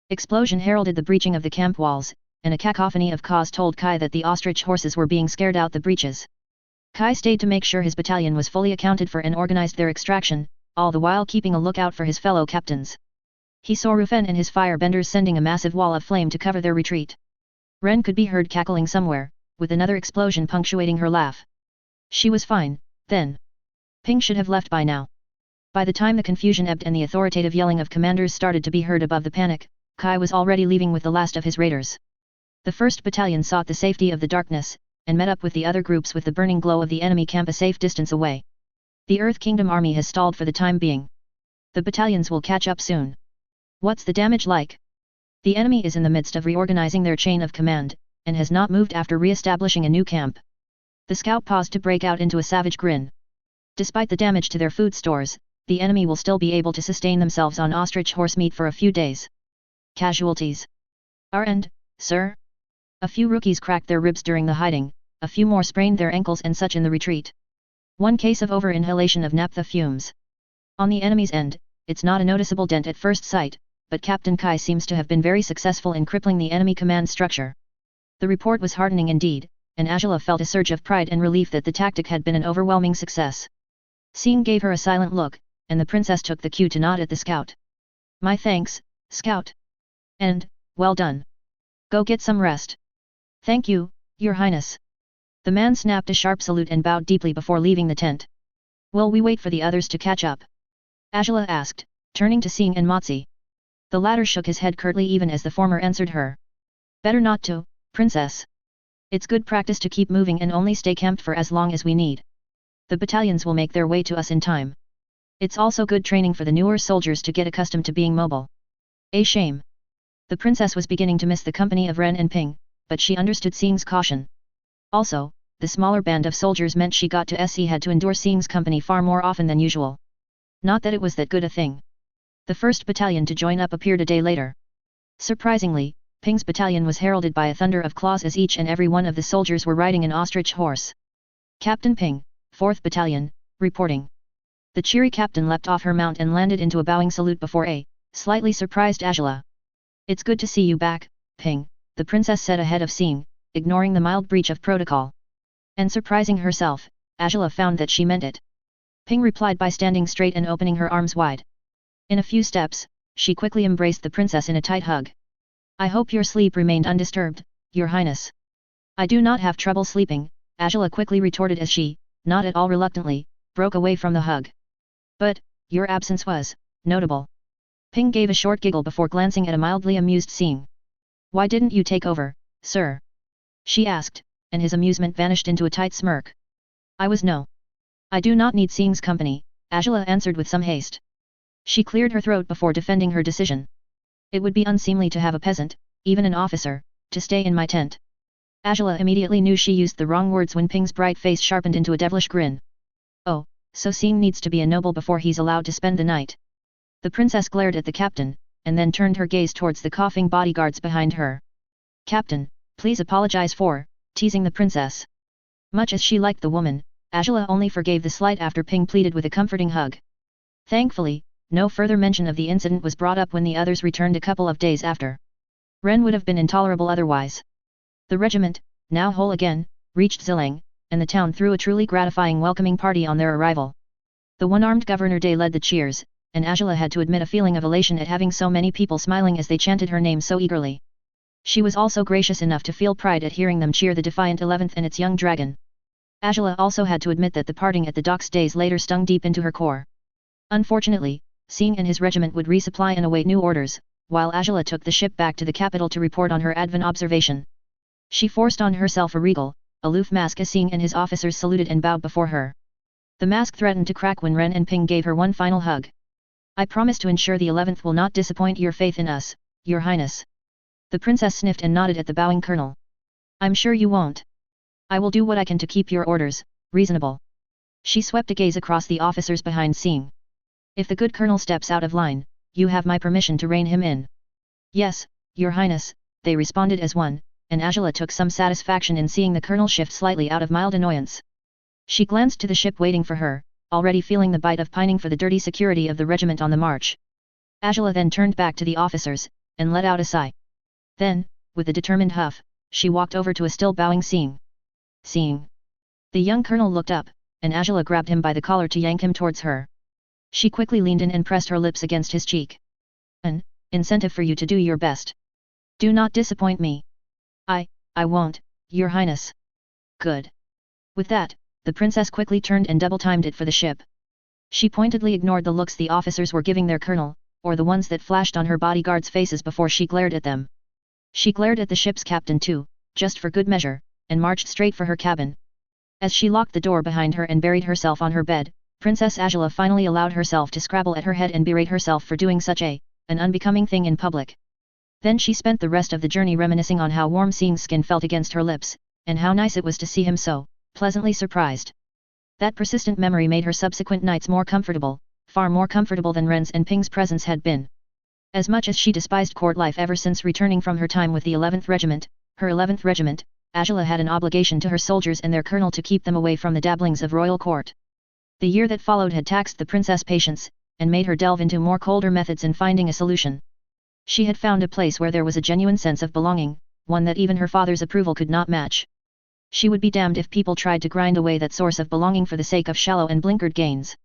Explosion heralded the breaching of the camp walls, and a cacophony of caws told Kai that the ostrich horses were being scared out the breaches. Kai stayed to make sure his battalion was fully accounted for and organized their extraction, all the while keeping a lookout for his fellow captains. He saw Rufen and his firebenders sending a massive wall of flame to cover their retreat. Ren could be heard cackling somewhere, with another explosion punctuating her laugh. She was fine, then. Ping should have left by now. By the time the confusion ebbed and the authoritative yelling of commanders started to be heard above the panic, Kai was already leaving with the last of his raiders. The 1st Battalion sought the safety of the darkness, and met up with the other groups with the burning glow of the enemy camp a safe distance away. The Earth Kingdom army has stalled for the time being. The battalions will catch up soon. What's the damage like? The enemy is in the midst of reorganizing their chain of command, and has not moved after re-establishing a new camp. The scout paused to break out into a savage grin. Despite the damage to their food stores, the enemy will still be able to sustain themselves on ostrich horse meat for a few days. Casualties. ATLA, sir? A few rookies cracked their ribs during the hiding, a few more sprained their ankles and such in the retreat. One case of over-inhalation of naphtha fumes. On the enemy's end, it's not a noticeable dent at first sight, but Captain Kai seems to have been very successful in crippling the enemy command structure. The report was heartening indeed, and Agela felt a surge of pride and relief that the tactic had been an overwhelming success. Sing gave her a silent look, and the princess took the cue to nod at the scout. My thanks, scout. And, well done. Go get some rest. Thank you, your highness. The man snapped a sharp salute and bowed deeply before leaving the tent. Will we wait for the others to catch up? Agela asked, turning to Sing and Motsi. The latter shook his head curtly even as the former answered her. Better not to, princess. It's good practice to keep moving and only stay camped for as long as we need. The battalions will make their way to us in time. It's also good training for the newer soldiers to get accustomed to being mobile. A shame. The princess was beginning to miss the company of Ren and Ping, but she understood Sing's caution. Also, the smaller band of soldiers meant she got to had to endure Sing's company far more often than usual. Not that it was that good a thing. The 1st Battalion to join up appeared a day later. Surprisingly, Ping's battalion was heralded by a thunder of claws as each and every one of the soldiers were riding an ostrich horse. Captain Ping, 4th Battalion, reporting. The cheery captain leapt off her mount and landed into a bowing salute before a slightly surprised Agela. It's good to see you back, Ping, the princess said ahead of Sing, ignoring the mild breach of protocol. And surprising herself, Agela found that she meant it. Ping replied by standing straight and opening her arms wide. In a few steps, she quickly embraced the princess in a tight hug. I hope your sleep remained undisturbed, your highness. I do not have trouble sleeping, Agela quickly retorted as she, not at all reluctantly, broke away from the hug. But, your absence was notable. Ping gave a short giggle before glancing at a mildly amused Sing. Why didn't you take over, sir? She asked, and his amusement vanished into a tight smirk. I do not need Sing's company, Agela answered with some haste. She cleared her throat before defending her decision. It would be unseemly to have a peasant, even an officer, to stay in my tent. Agela immediately knew she used the wrong words when Ping's bright face sharpened into a devilish grin. Oh, so Sing needs to be a noble before he's allowed to spend the night. The princess glared at the captain, and then turned her gaze towards the coughing bodyguards behind her. Captain, please apologize for teasing the princess. Much as she liked the woman, Agela only forgave the slight after Ping pleaded with a comforting hug. Thankfully, no further mention of the incident was brought up when the others returned a couple of days after. Ren would have been intolerable otherwise. The regiment, now whole again, reached Zillang, and the town threw a truly gratifying welcoming party on their arrival. The one-armed Governor Day led the cheers, and Agela had to admit a feeling of elation at having so many people smiling as they chanted her name so eagerly. She was also gracious enough to feel pride at hearing them cheer the defiant 11th and its young dragon. Agela also had to admit that the parting at the docks days later stung deep into her core. Unfortunately, Sing and his regiment would resupply and await new orders, while Agela took the ship back to the capital to report on her advent observation. She forced on herself a regal, aloof mask as Sing and his officers saluted and bowed before her. The mask threatened to crack when Ren and Ping gave her one final hug. I promise to ensure the 11th will not disappoint your faith in us, your highness. The princess sniffed and nodded at the bowing colonel. I'm sure you won't. I will do what I can to keep your orders reasonable. She swept a gaze across the officers behind Sing. If the good colonel steps out of line, you have my permission to rein him in. Yes, your highness, they responded as one, and Agela took some satisfaction in seeing the colonel shift slightly out of mild annoyance. She glanced to the ship waiting for her, already feeling the bite of pining for the dirty security of the regiment on the march. Agela then turned back to the officers, and let out a sigh. Then, with a determined huff, she walked over to a still bowing Sing. Sing. The young colonel looked up, and Agela grabbed him by the collar to yank him towards her. She quickly leaned in and pressed her lips against his cheek. An incentive for you to do your best. Do not disappoint me. I won't, your highness. Good. With that, the princess quickly turned and double-timed it for the ship. She pointedly ignored the looks the officers were giving their colonel, or the ones that flashed on her bodyguards' faces before she glared at them. She glared at the ship's captain too, just for good measure, and marched straight for her cabin. As she locked the door behind her and buried herself on her bed, Princess Agela finally allowed herself to scrabble at her head and berate herself for doing such an unbecoming thing in public. Then she spent the rest of the journey reminiscing on how warm Sing's skin felt against her lips, and how nice it was to see him so pleasantly surprised. That persistent memory made her subsequent nights more comfortable, far more comfortable than Ren's and Ping's presence had been. As much as she despised court life ever since returning from her time with the 11th Regiment, her 11th Regiment, Agela had an obligation to her soldiers and their colonel to keep them away from the dabblings of royal court. The year that followed had taxed the princess' patience, and made her delve into more colder methods in finding a solution. She had found a place where there was a genuine sense of belonging, one that even her father's approval could not match. She would be damned if people tried to grind away that source of belonging for the sake of shallow and blinkered gains.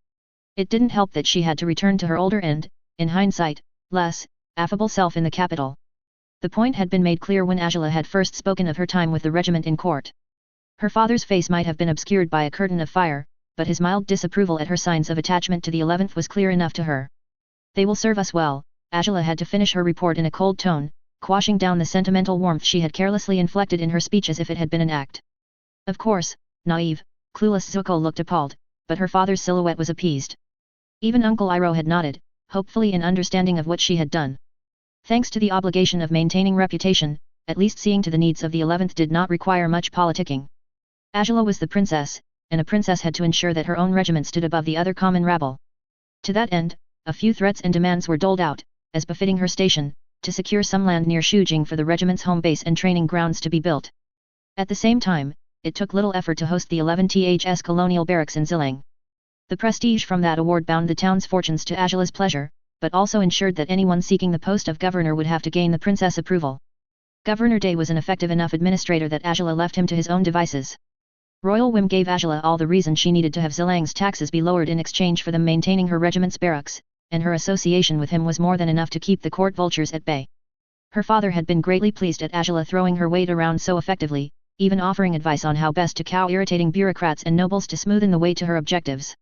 It didn't help that she had to return to her older and, in hindsight, less affable self in the capital. The point had been made clear when Agela had first spoken of her time with the regiment in court. Her father's face might have been obscured by a curtain of fire, but his mild disapproval at her signs of attachment to the 11th was clear enough to her. They will serve us well, Agela had to finish her report in a cold tone, quashing down the sentimental warmth she had carelessly inflected in her speech as if it had been an act. Of course, naive, clueless Zuko looked appalled, but her father's silhouette was appeased. Even Uncle Iro had nodded, hopefully in understanding of what she had done. Thanks to the obligation of maintaining reputation, at least seeing to the needs of the 11th did not require much politicking. Agela was the princess, and a princess had to ensure that her own regiment stood above the other common rabble. To that end, a few threats and demands were doled out, as befitting her station, to secure some land near Shujing for the regiment's home base and training grounds to be built. At the same time, it took little effort to host the 11th's colonial barracks in Zillang. The prestige from that award bound the town's fortunes to Agela's pleasure, but also ensured that anyone seeking the post of governor would have to gain the princess' approval. Governor Day was an effective enough administrator that Agela left him to his own devices. Royal whim gave Agela all the reason she needed to have Zillang's taxes be lowered in exchange for them maintaining her regiment's barracks, and her association with him was more than enough to keep the court vultures at bay. Her father had been greatly pleased at Agela throwing her weight around so effectively, even offering advice on how best to cow irritating bureaucrats and nobles to smoothen the way to her objectives.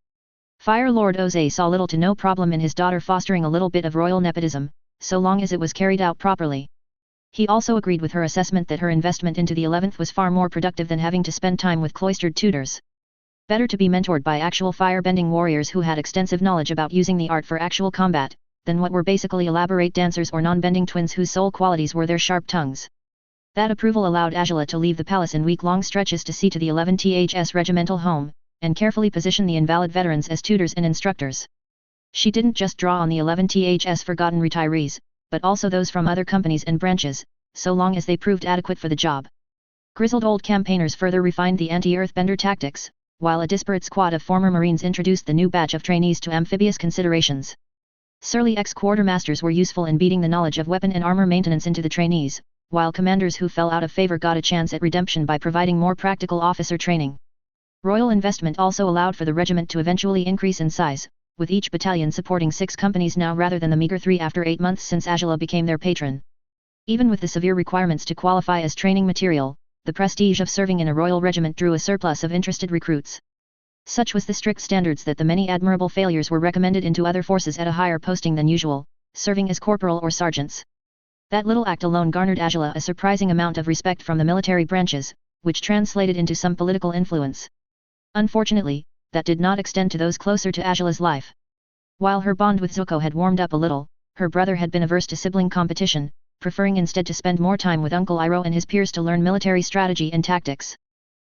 Fire Lord Oze saw little to no problem in his daughter fostering a little bit of royal nepotism, so long as it was carried out properly. He also agreed with her assessment that her investment into the 11th was far more productive than having to spend time with cloistered tutors. Better to be mentored by actual fire-bending warriors who had extensive knowledge about using the art for actual combat, than what were basically elaborate dancers or non-bending twins whose sole qualities were their sharp tongues. That approval allowed Agela to leave the palace in week-long stretches to see to the 11th's regimental home, and carefully position the invalid veterans as tutors and instructors. She didn't just draw on the 11th's forgotten retirees, but also those from other companies and branches, so long as they proved adequate for the job. Grizzled old campaigners further refined the anti-earthbender tactics, while a disparate squad of former Marines introduced the new batch of trainees to amphibious considerations. Surly ex-quartermasters were useful in beating the knowledge of weapon and armor maintenance into the trainees, while commanders who fell out of favor got a chance at redemption by providing more practical officer training. Royal investment also allowed for the regiment to eventually increase in size, with each battalion supporting 6 companies now rather than the meager 3 after 8 months since Agela became their patron. Even with the severe requirements to qualify as training material, the prestige of serving in a royal regiment drew a surplus of interested recruits. Such was the strict standards that the many admirable failures were recommended into other forces at a higher posting than usual, serving as corporal or sergeants. That little act alone garnered Agela a surprising amount of respect from the military branches, which translated into some political influence. Unfortunately, that did not extend to those closer to Agela's life. While her bond with Zuko had warmed up a little, her brother had been averse to sibling competition, preferring instead to spend more time with Uncle Iro and his peers to learn military strategy and tactics.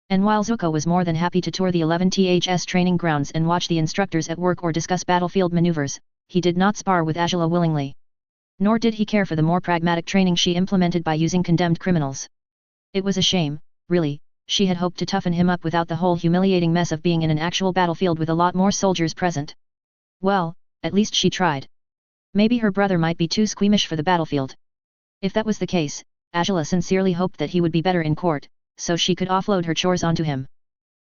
And while Zuko was more than happy to tour the 11th's training grounds and watch the instructors at work or discuss battlefield maneuvers, he did not spar with Agela willingly. Nor did he care for the more pragmatic training she implemented by using condemned criminals. It was a shame, really. She had hoped to toughen him up without the whole humiliating mess of being in an actual battlefield with a lot more soldiers present. Well, at least she tried. Maybe her brother might be too squeamish for the battlefield. If that was the case, Agela sincerely hoped that he would be better in court, so she could offload her chores onto him.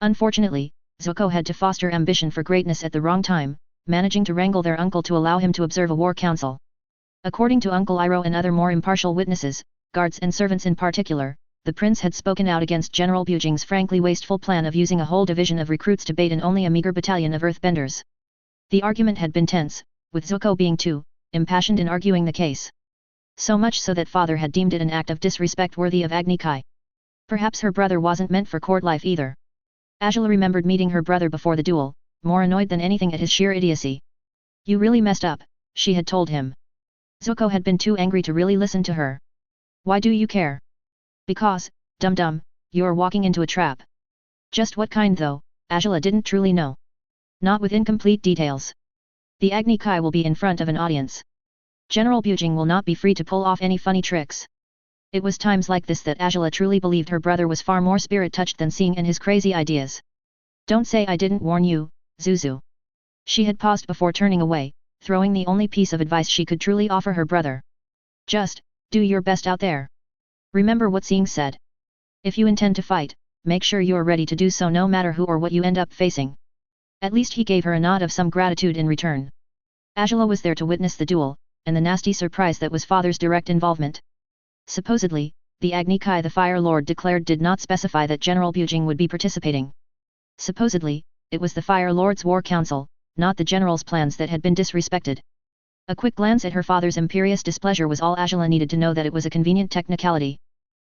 Unfortunately, Zuko had to foster ambition for greatness at the wrong time, managing to wrangle their uncle to allow him to observe a war council. According to Uncle Iro and other more impartial witnesses, guards and servants in particular, the prince had spoken out against General Bujing's frankly wasteful plan of using a whole division of recruits to bait in only a meager battalion of earthbenders. The argument had been tense, with Zuko being too impassioned in arguing the case. So much so that father had deemed it an act of disrespect worthy of Agni Kai. Perhaps her brother wasn't meant for court life either. Agela remembered meeting her brother before the duel, more annoyed than anything at his sheer idiocy. "You really messed up," she had told him. Zuko had been too angry to really listen to her. "Why do you care?" "Because, dum-dum, you're walking into a trap." Just what kind though, Agela didn't truly know. Not with incomplete details. The Agni Kai will be in front of an audience. General Bujing will not be free to pull off any funny tricks. It was times like this that Agela truly believed her brother was far more spirit-touched than seeing and his crazy ideas. "Don't say I didn't warn you, Zuzu." She had paused before turning away, throwing the only piece of advice she could truly offer her brother. "Just, do your best out there. Remember what Sing said. If you intend to fight, make sure you're ready to do so no matter who or what you end up facing." At least he gave her a nod of some gratitude in return. Agela was there to witness the duel, and the nasty surprise that was father's direct involvement. Supposedly, the Agni Kai the Fire Lord declared did not specify that General Bujing would be participating. Supposedly, it was the Fire Lord's war council, not the general's plans that had been disrespected. A quick glance at her father's imperious displeasure was all Agela needed to know that it was a convenient technicality.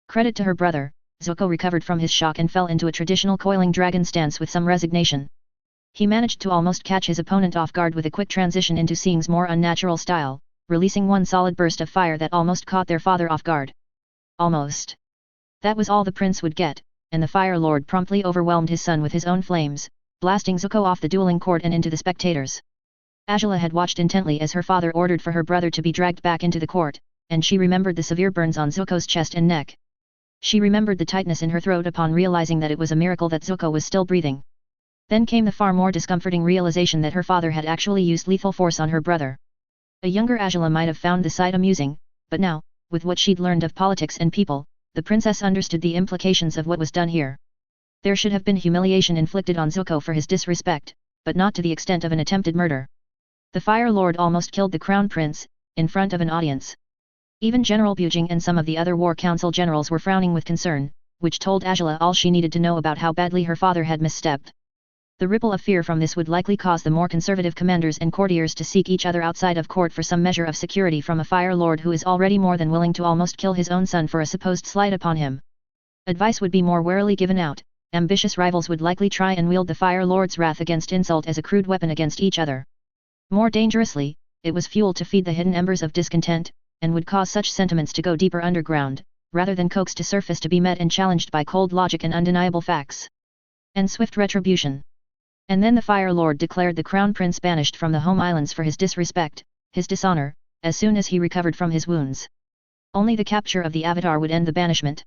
Credit to her brother, Zuko recovered from his shock and fell into a traditional coiling dragon stance with some resignation. He managed to almost catch his opponent off guard with a quick transition into Sing's more unnatural style, releasing one solid burst of fire that almost caught their father off guard. Almost. That was all the prince would get, and the Fire Lord promptly overwhelmed his son with his own flames, blasting Zuko off the dueling court and into the spectators. Agela had watched intently as her father ordered for her brother to be dragged back into the court, and she remembered the severe burns on Zuko's chest and neck. She remembered the tightness in her throat upon realizing that it was a miracle that Zuko was still breathing. Then came the far more discomforting realization that her father had actually used lethal force on her brother. A younger Agela might have found the sight amusing, but now, with what she'd learned of politics and people, the princess understood the implications of what was done here. There should have been humiliation inflicted on Zuko for his disrespect, but not to the extent of an attempted murder. The Fire Lord almost killed the Crown Prince, in front of an audience. Even General Bujing and some of the other War Council generals were frowning with concern, which told Agela all she needed to know about how badly her father had misstepped. The ripple of fear from this would likely cause the more conservative commanders and courtiers to seek each other outside of court for some measure of security from a Fire Lord who is already more than willing to almost kill his own son for a supposed slight upon him. Advice would be more warily given out, ambitious rivals would likely try and wield the Fire Lord's wrath against insult as a crude weapon against each other. More dangerously, it was fuel to feed the hidden embers of discontent, and would cause such sentiments to go deeper underground, rather than coaxed to surface to be met and challenged by cold logic and undeniable facts. And swift retribution. And then the Fire Lord declared the Crown Prince banished from the home islands for his disrespect, his dishonor, as soon as he recovered from his wounds. Only the capture of the Avatar would end the banishment.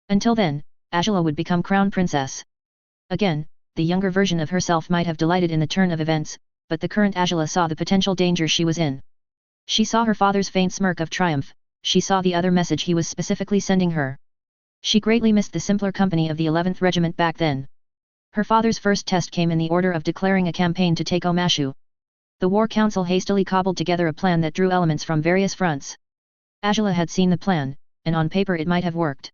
Until then, Agela would become Crown Princess. Again, the younger version of herself might have delighted in the turn of events, but the current Agela saw the potential danger she was in. She saw her father's faint smirk of triumph, she saw the other message he was specifically sending her. She greatly missed the simpler company of the 11th Regiment back then. Her father's first test came in the order of declaring a campaign to take Omashu. The War Council hastily cobbled together a plan that drew elements from various fronts. Agela had seen the plan, and on paper it might have worked.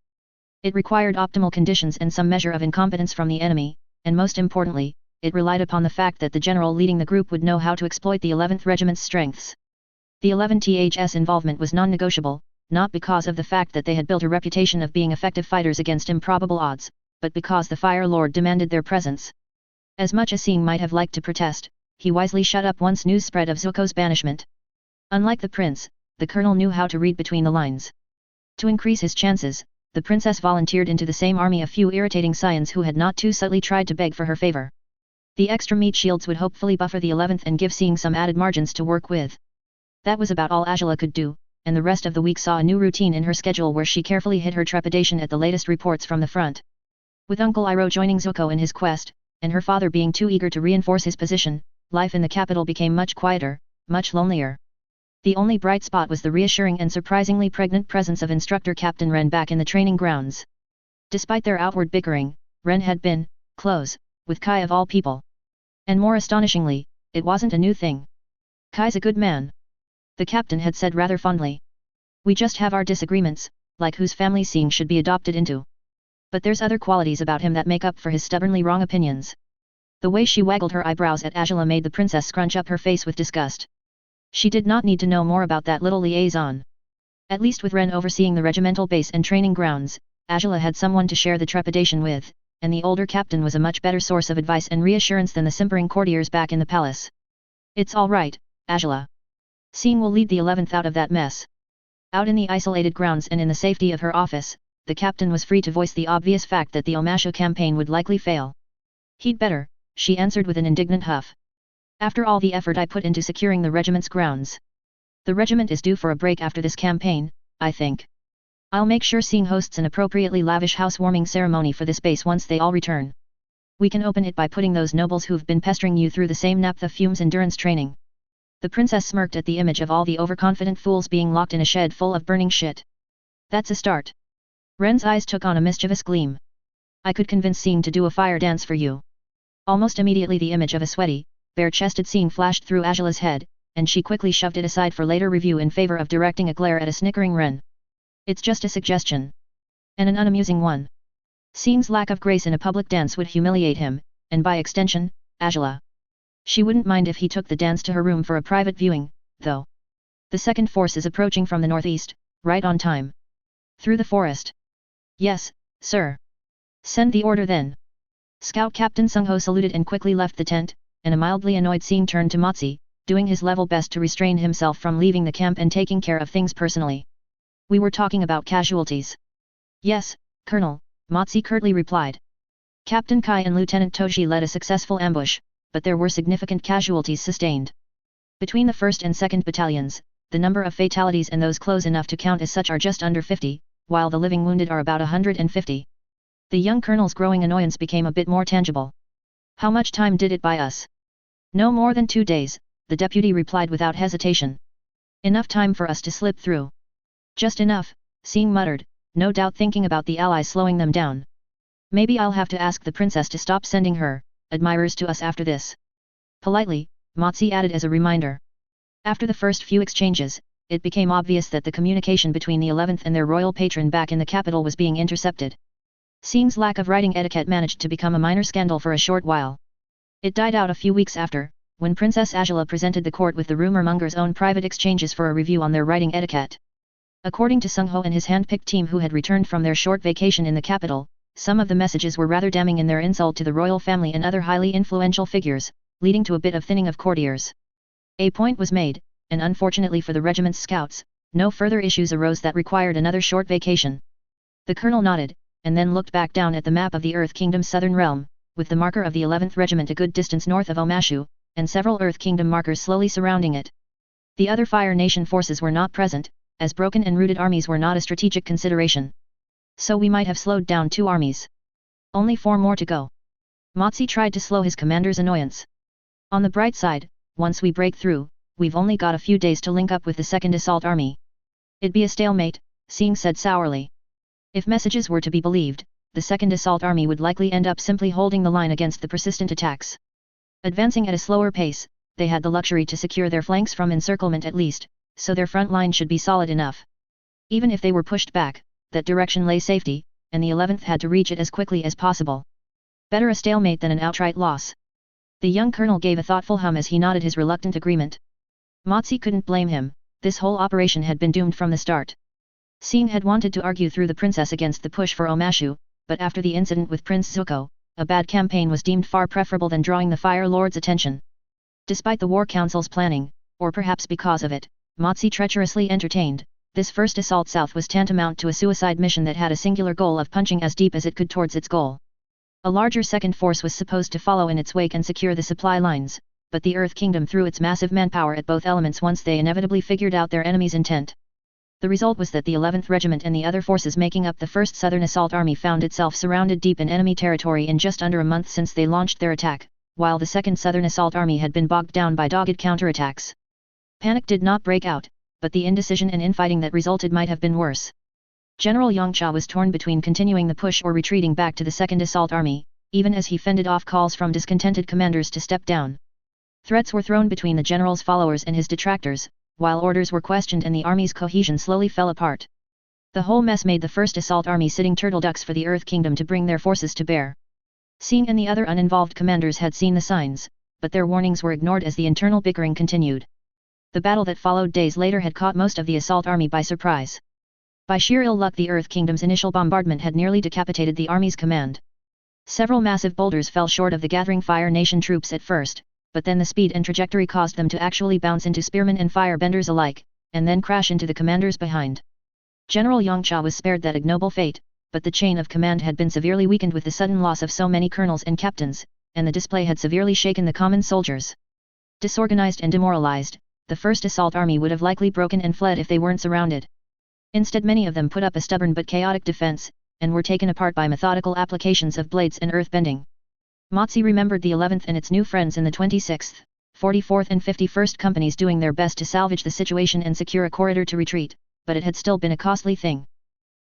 It required optimal conditions and some measure of incompetence from the enemy, and most importantly, it relied upon the fact that the general leading the group would know how to exploit the 11th Regiment's strengths. The 11th's involvement was non-negotiable, not because of the fact that they had built a reputation of being effective fighters against improbable odds, but because the Fire Lord demanded their presence. As much as Sing might have liked to protest, he wisely shut up once news spread of Zuko's banishment. Unlike the prince, the colonel knew how to read between the lines. To increase his chances, the princess volunteered into the same army a few irritating scions who had not too subtly tried to beg for her favor. The extra meat shields would hopefully buffer the 11th and give Sing some added margins to work with. That was about all Agela could do, and the rest of the week saw a new routine in her schedule where she carefully hid her trepidation at the latest reports from the front. With Uncle Iro joining Zuko in his quest, and her father being too eager to reinforce his position, life in the capital became much quieter, much lonelier. The only bright spot was the reassuring and surprisingly pregnant presence of Instructor Captain Ren back in the training grounds. Despite their outward bickering, Ren had been close with Kai of all people. And more astonishingly, it wasn't a new thing. Kai's a good man. The captain had said rather fondly. We just have our disagreements, like whose family Sing should be adopted into. But there's other qualities about him that make up for his stubbornly wrong opinions. The way she waggled her eyebrows at Agela made the princess scrunch up her face with disgust. She did not need to know more about that little liaison. At least with Ren overseeing the regimental base and training grounds, Agela had someone to share the trepidation with, and the older captain was a much better source of advice and reassurance than the simpering courtiers back in the palace. It's all right, Agela. Sing will lead the 11th out of that mess. Out in the isolated grounds and in the safety of her office, the captain was free to voice the obvious fact that the Omashu campaign would likely fail. He'd better, she answered with an indignant huff. After all the effort I put into securing the regiment's grounds. The regiment is due for a break after this campaign, I think. I'll make sure Sing hosts an appropriately lavish housewarming ceremony for this base once they all return. We can open it by putting those nobles who've been pestering you through the same naphtha fumes endurance training. The princess smirked at the image of all the overconfident fools being locked in a shed full of burning shit. That's a start. Ren's eyes took on a mischievous gleam. I could convince Sing to do a fire dance for you. Almost immediately the image of a sweaty, bare-chested Sing flashed through Agela's head, and she quickly shoved it aside for later review in favor of directing a glare at a snickering Ren. It's just a suggestion. And an unamusing one. Sing's lack of grace in a public dance would humiliate him, and by extension, Agela. She wouldn't mind if he took the dance to her room for a private viewing, though. The second force is approaching from the northeast, right on time. Through the forest. Yes, sir. Send the order then. Scout Captain Sungho saluted and quickly left the tent, and a mildly annoyed Sing turned to Motsi, doing his level best to restrain himself from leaving the camp and taking care of things personally. We were talking about casualties. Yes, Colonel, Motsi curtly replied. Captain Kai and Lieutenant Toji led a successful ambush, but there were significant casualties sustained. Between the 1st and 2nd battalions, the number of fatalities and those close enough to count as such are just under 50, while the living wounded are about 150. The young colonel's growing annoyance became a bit more tangible. How much time did it buy us? No more than 2 days, the deputy replied without hesitation. Enough time for us to slip through. Just enough, Sing muttered, no doubt thinking about the allies slowing them down. Maybe I'll have to ask the princess to stop sending her admirers to us after this. Politely, Motsi added as a reminder. After the first few exchanges, it became obvious that the communication between the 11th and their royal patron back in the capital was being intercepted. Sing's lack of writing etiquette managed to become a minor scandal for a short while. It died out a few weeks after, when Princess Agela presented the court with the rumor-monger's own private exchanges for a review on their writing etiquette. According to Sung Ho and his hand-picked team who had returned from their short vacation in the capital, some of the messages were rather damning in their insult to the royal family and other highly influential figures, leading to a bit of thinning of courtiers. A point was made, and unfortunately for the regiment's scouts, no further issues arose that required another short vacation. The colonel nodded, and then looked back down at the map of the Earth Kingdom's southern realm, with the marker of the 11th Regiment a good distance north of Omashu, and several Earth Kingdom markers slowly surrounding it. The other Fire Nation forces were not present, as broken and routed armies were not a strategic consideration. So we might have slowed down 2 armies. Only 4 more to go. Motsi tried to slow his commander's annoyance. On the bright side, once we break through, we've only got a few days to link up with the 2nd Assault Army. It'd be a stalemate, Sing said sourly. If messages were to be believed, the 2nd Assault Army would likely end up simply holding the line against the persistent attacks. Advancing at a slower pace, they had the luxury to secure their flanks from encirclement at least, so their front line should be solid enough. Even if they were pushed back, that direction lay safety, and the 11th had to reach it as quickly as possible. Better a stalemate than an outright loss. The young colonel gave a thoughtful hum as he nodded his reluctant agreement. Motsi couldn't blame him, this whole operation had been doomed from the start. Sing had wanted to argue through the princess against the push for Omashu, but after the incident with Prince Zuko, a bad campaign was deemed far preferable than drawing the Fire Lord's attention. Despite the War Council's planning, or perhaps because of it, Motsi treacherously entertained, this first assault south was tantamount to a suicide mission that had a singular goal of punching as deep as it could towards its goal. A larger second force was supposed to follow in its wake and secure the supply lines, but the Earth Kingdom threw its massive manpower at both elements once they inevitably figured out their enemy's intent. The result was that the 11th Regiment and the other forces making up the 1st Southern Assault Army found itself surrounded deep in enemy territory in just under a month since they launched their attack, while the 2nd Southern Assault Army had been bogged down by dogged counterattacks. Panic did not break out, but the indecision and infighting that resulted might have been worse. General Yongcha was torn between continuing the push or retreating back to the 2nd Assault Army, even as he fended off calls from discontented commanders to step down. Threats were thrown between the general's followers and his detractors, while orders were questioned and the army's cohesion slowly fell apart. The whole mess made the 1st Assault Army sitting turtle ducks for the Earth Kingdom to bring their forces to bear. Sing and the other uninvolved commanders had seen the signs, but their warnings were ignored as the internal bickering continued. The battle that followed days later had caught most of the Assault Army by surprise. By sheer ill luck the Earth Kingdom's initial bombardment had nearly decapitated the army's command. Several massive boulders fell short of the gathering Fire Nation troops at first, but then the speed and trajectory caused them to actually bounce into spearmen and firebenders alike, and then crash into the commanders behind. General Yongcha was spared that ignoble fate, but the chain of command had been severely weakened with the sudden loss of so many colonels and captains, and the display had severely shaken the common soldiers. Disorganized and demoralized, the 1st Assault Army would have likely broken and fled if they weren't surrounded. Instead many of them put up a stubborn but chaotic defense, and were taken apart by methodical applications of blades and earth-bending. Motsi remembered the 11th and its new friends in the 26th, 44th and 51st Companies doing their best to salvage the situation and secure a corridor to retreat, but it had still been a costly thing.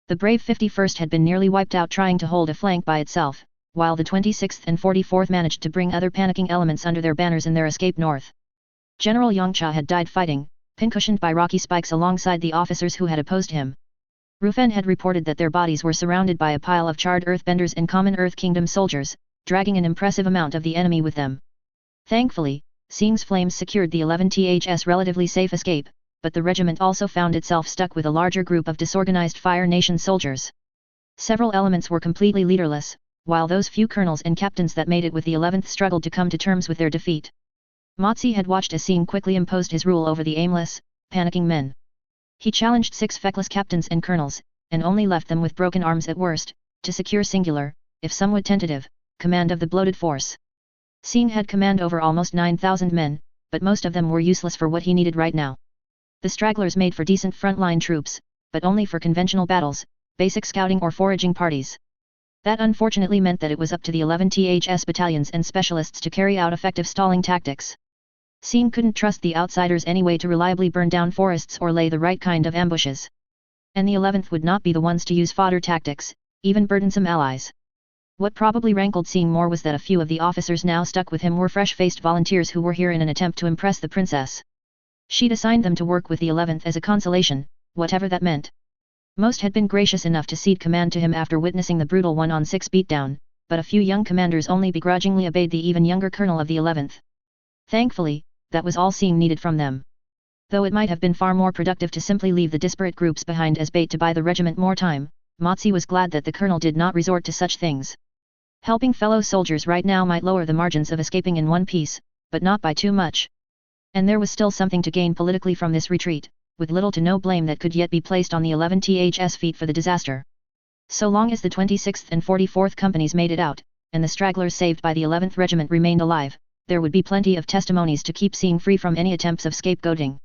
The brave 51st had been nearly wiped out trying to hold a flank by itself, while the 26th and 44th managed to bring other panicking elements under their banners in their escape north. General Yongcha had died fighting, pincushioned by rocky spikes alongside the officers who had opposed him. Rufen had reported that their bodies were surrounded by a pile of charred earthbenders and common Earth Kingdom soldiers, dragging an impressive amount of the enemy with them. Thankfully, Sing's flames secured the 11th's relatively safe escape, but the regiment also found itself stuck with a larger group of disorganized Fire Nation soldiers. Several elements were completely leaderless, while those few colonels and captains that made it with the 11th struggled to come to terms with their defeat. Motsi had watched as Sing quickly imposed his rule over the aimless, panicking men. He challenged 6 feckless captains and colonels, and only left them with broken arms at worst, to secure singular, if somewhat tentative, command of the bloated force. Sing had command over almost 9,000 men, but most of them were useless for what he needed right now. The stragglers made for decent frontline troops, but only for conventional battles, basic scouting or foraging parties. That unfortunately meant that it was up to the 11th's battalions and specialists to carry out effective stalling tactics. Sing couldn't trust the outsiders anyway to reliably burn down forests or lay the right kind of ambushes. And the 11th would not be the ones to use fodder tactics, even burdensome allies. What probably rankled Sing more was that a few of the officers now stuck with him were fresh-faced volunteers who were here in an attempt to impress the princess. She'd assigned them to work with the 11th as a consolation, whatever that meant. Most had been gracious enough to cede command to him after witnessing the brutal 1-on-6 beatdown, but a few young commanders only begrudgingly obeyed the even younger colonel of the 11th. Thankfully, that was all Sing needed from them. Though it might have been far more productive to simply leave the disparate groups behind as bait to buy the regiment more time, Motsi was glad that the colonel did not resort to such things. Helping fellow soldiers right now might lower the margins of escaping in one piece, but not by too much. And there was still something to gain politically from this retreat, with little to no blame that could yet be placed on the 11th's feet for the disaster. So long as the 26th and 44th companies made it out, and the stragglers saved by the 11th Regiment remained alive, there would be plenty of testimonies to keep Sing free from any attempts of scapegoating.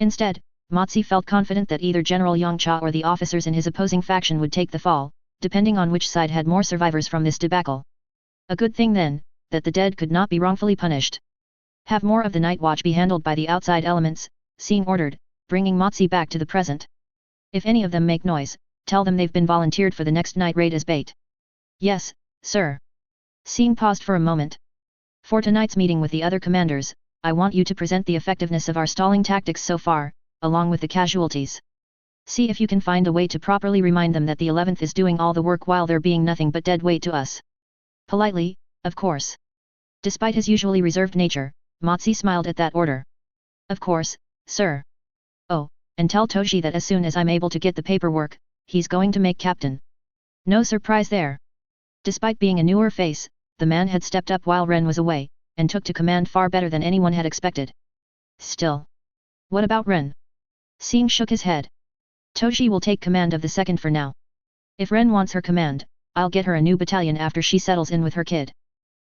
Instead, Motsi felt confident that either General Yongcha or the officers in his opposing faction would take the fall, depending on which side had more survivors from this debacle. A good thing then, that the dead could not be wrongfully punished. Have more of the night watch be handled by the outside elements, Sing ordered, bringing Motsi back to the present. If any of them make noise, tell them they've been volunteered for the next night raid as bait. Yes, sir. Sing paused for a moment. For tonight's meeting with the other commanders, I want you to present the effectiveness of our stalling tactics so far, along with the casualties. See if you can find a way to properly remind them that the 11th is doing all the work while they're being nothing but dead weight to us. Politely, of course. Despite his usually reserved nature, Motsi smiled at that order. Of course, sir. Oh, and tell Toji that as soon as I'm able to get the paperwork, he's going to make captain. No surprise there. Despite being a newer face, the man had stepped up while Ren was away, and took to command far better than anyone had expected. Still. What about Ren? Sing shook his head. Toji will take command of the 2nd for now. If Ren wants her command, I'll get her a new battalion after she settles in with her kid.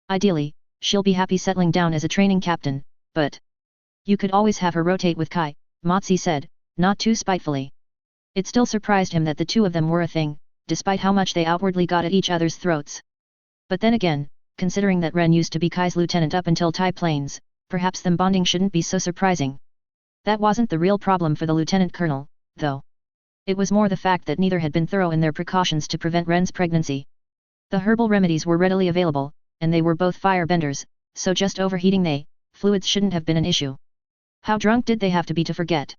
Ideally, she'll be happy settling down as a training captain, but... You could always have her rotate with Kai, Motsi said, not too spitefully. It still surprised him that the two of them were a thing, despite how much they outwardly got at each other's throats. But then again, considering that Ren used to be Kai's lieutenant up until Tai Plains, perhaps them bonding shouldn't be so surprising. That wasn't the real problem for the lieutenant colonel, though. It was more the fact that neither had been thorough in their precautions to prevent Ren's pregnancy. The herbal remedies were readily available, and they were both firebenders, so just overheating fluids shouldn't have been an issue. How drunk did they have to be to forget?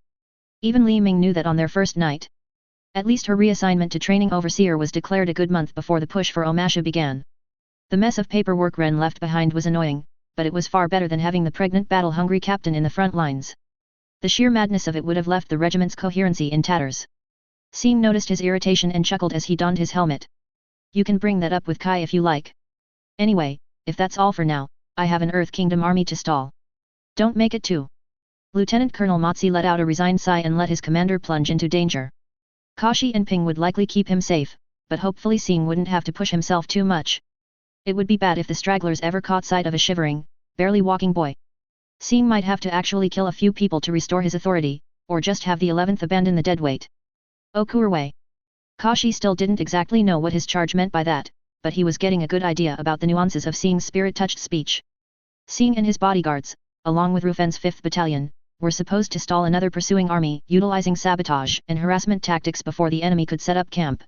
Even Li Ming knew that on their first night. At least her reassignment to training overseer was declared a good month before the push for Omashu began. The mess of paperwork Ren left behind was annoying, but it was far better than having the pregnant battle-hungry captain in the front lines. The sheer madness of it would have left the regiment's coherency in tatters. Sing noticed his irritation and chuckled as he donned his helmet. You can bring that up with Kai if you like. Anyway, if that's all for now, I have an Earth Kingdom army to stall. Don't make it too. Lieutenant Colonel Motsi let out a resigned sigh and let his commander plunge into danger. Kashi and Ping would likely keep him safe, but hopefully Sing wouldn't have to push himself too much. It would be bad if the stragglers ever caught sight of a shivering, barely walking boy. Sing might have to actually kill a few people to restore his authority, or just have the 11th abandon the deadweight. Okurway. Kashi still didn't exactly know what his charge meant by that, but he was getting a good idea about the nuances of Sing's spirit-touched speech. Sing and his bodyguards, along with Rufen's 5th Battalion, were supposed to stall another pursuing army, utilizing sabotage and harassment tactics before the enemy could set up camp.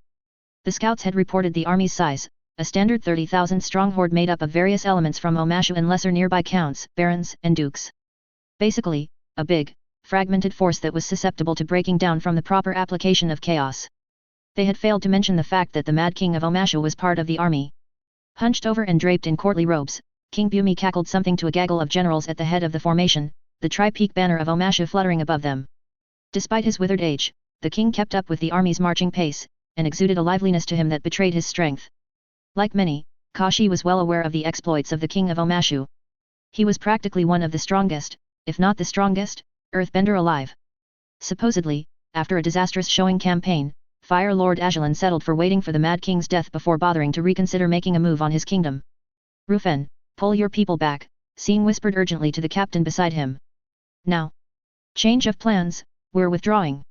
The scouts had reported the army's size, a standard 30,000-strong horde made up of various elements from Omashu and lesser nearby counts, barons, and dukes. Basically, a big, fragmented force that was susceptible to breaking down from the proper application of chaos. They had failed to mention the fact that the Mad King of Omashu was part of the army. Hunched over and draped in courtly robes, King Bumi cackled something to a gaggle of generals at the head of the formation, the tri-peak banner of Omashu fluttering above them. Despite his withered age, the king kept up with the army's marching pace, and exuded a liveliness to him that betrayed his strength. Like many, Kashi was well aware of the exploits of the king of Omashu. He was practically one of the strongest, if not the strongest, earthbender alive. Supposedly, after a disastrous showing campaign, Fire Lord Agela settled for waiting for the Mad King's death before bothering to reconsider making a move on his kingdom. Rufen, pull your people back, Sing whispered urgently to the captain beside him. Now. Change of plans, we're withdrawing.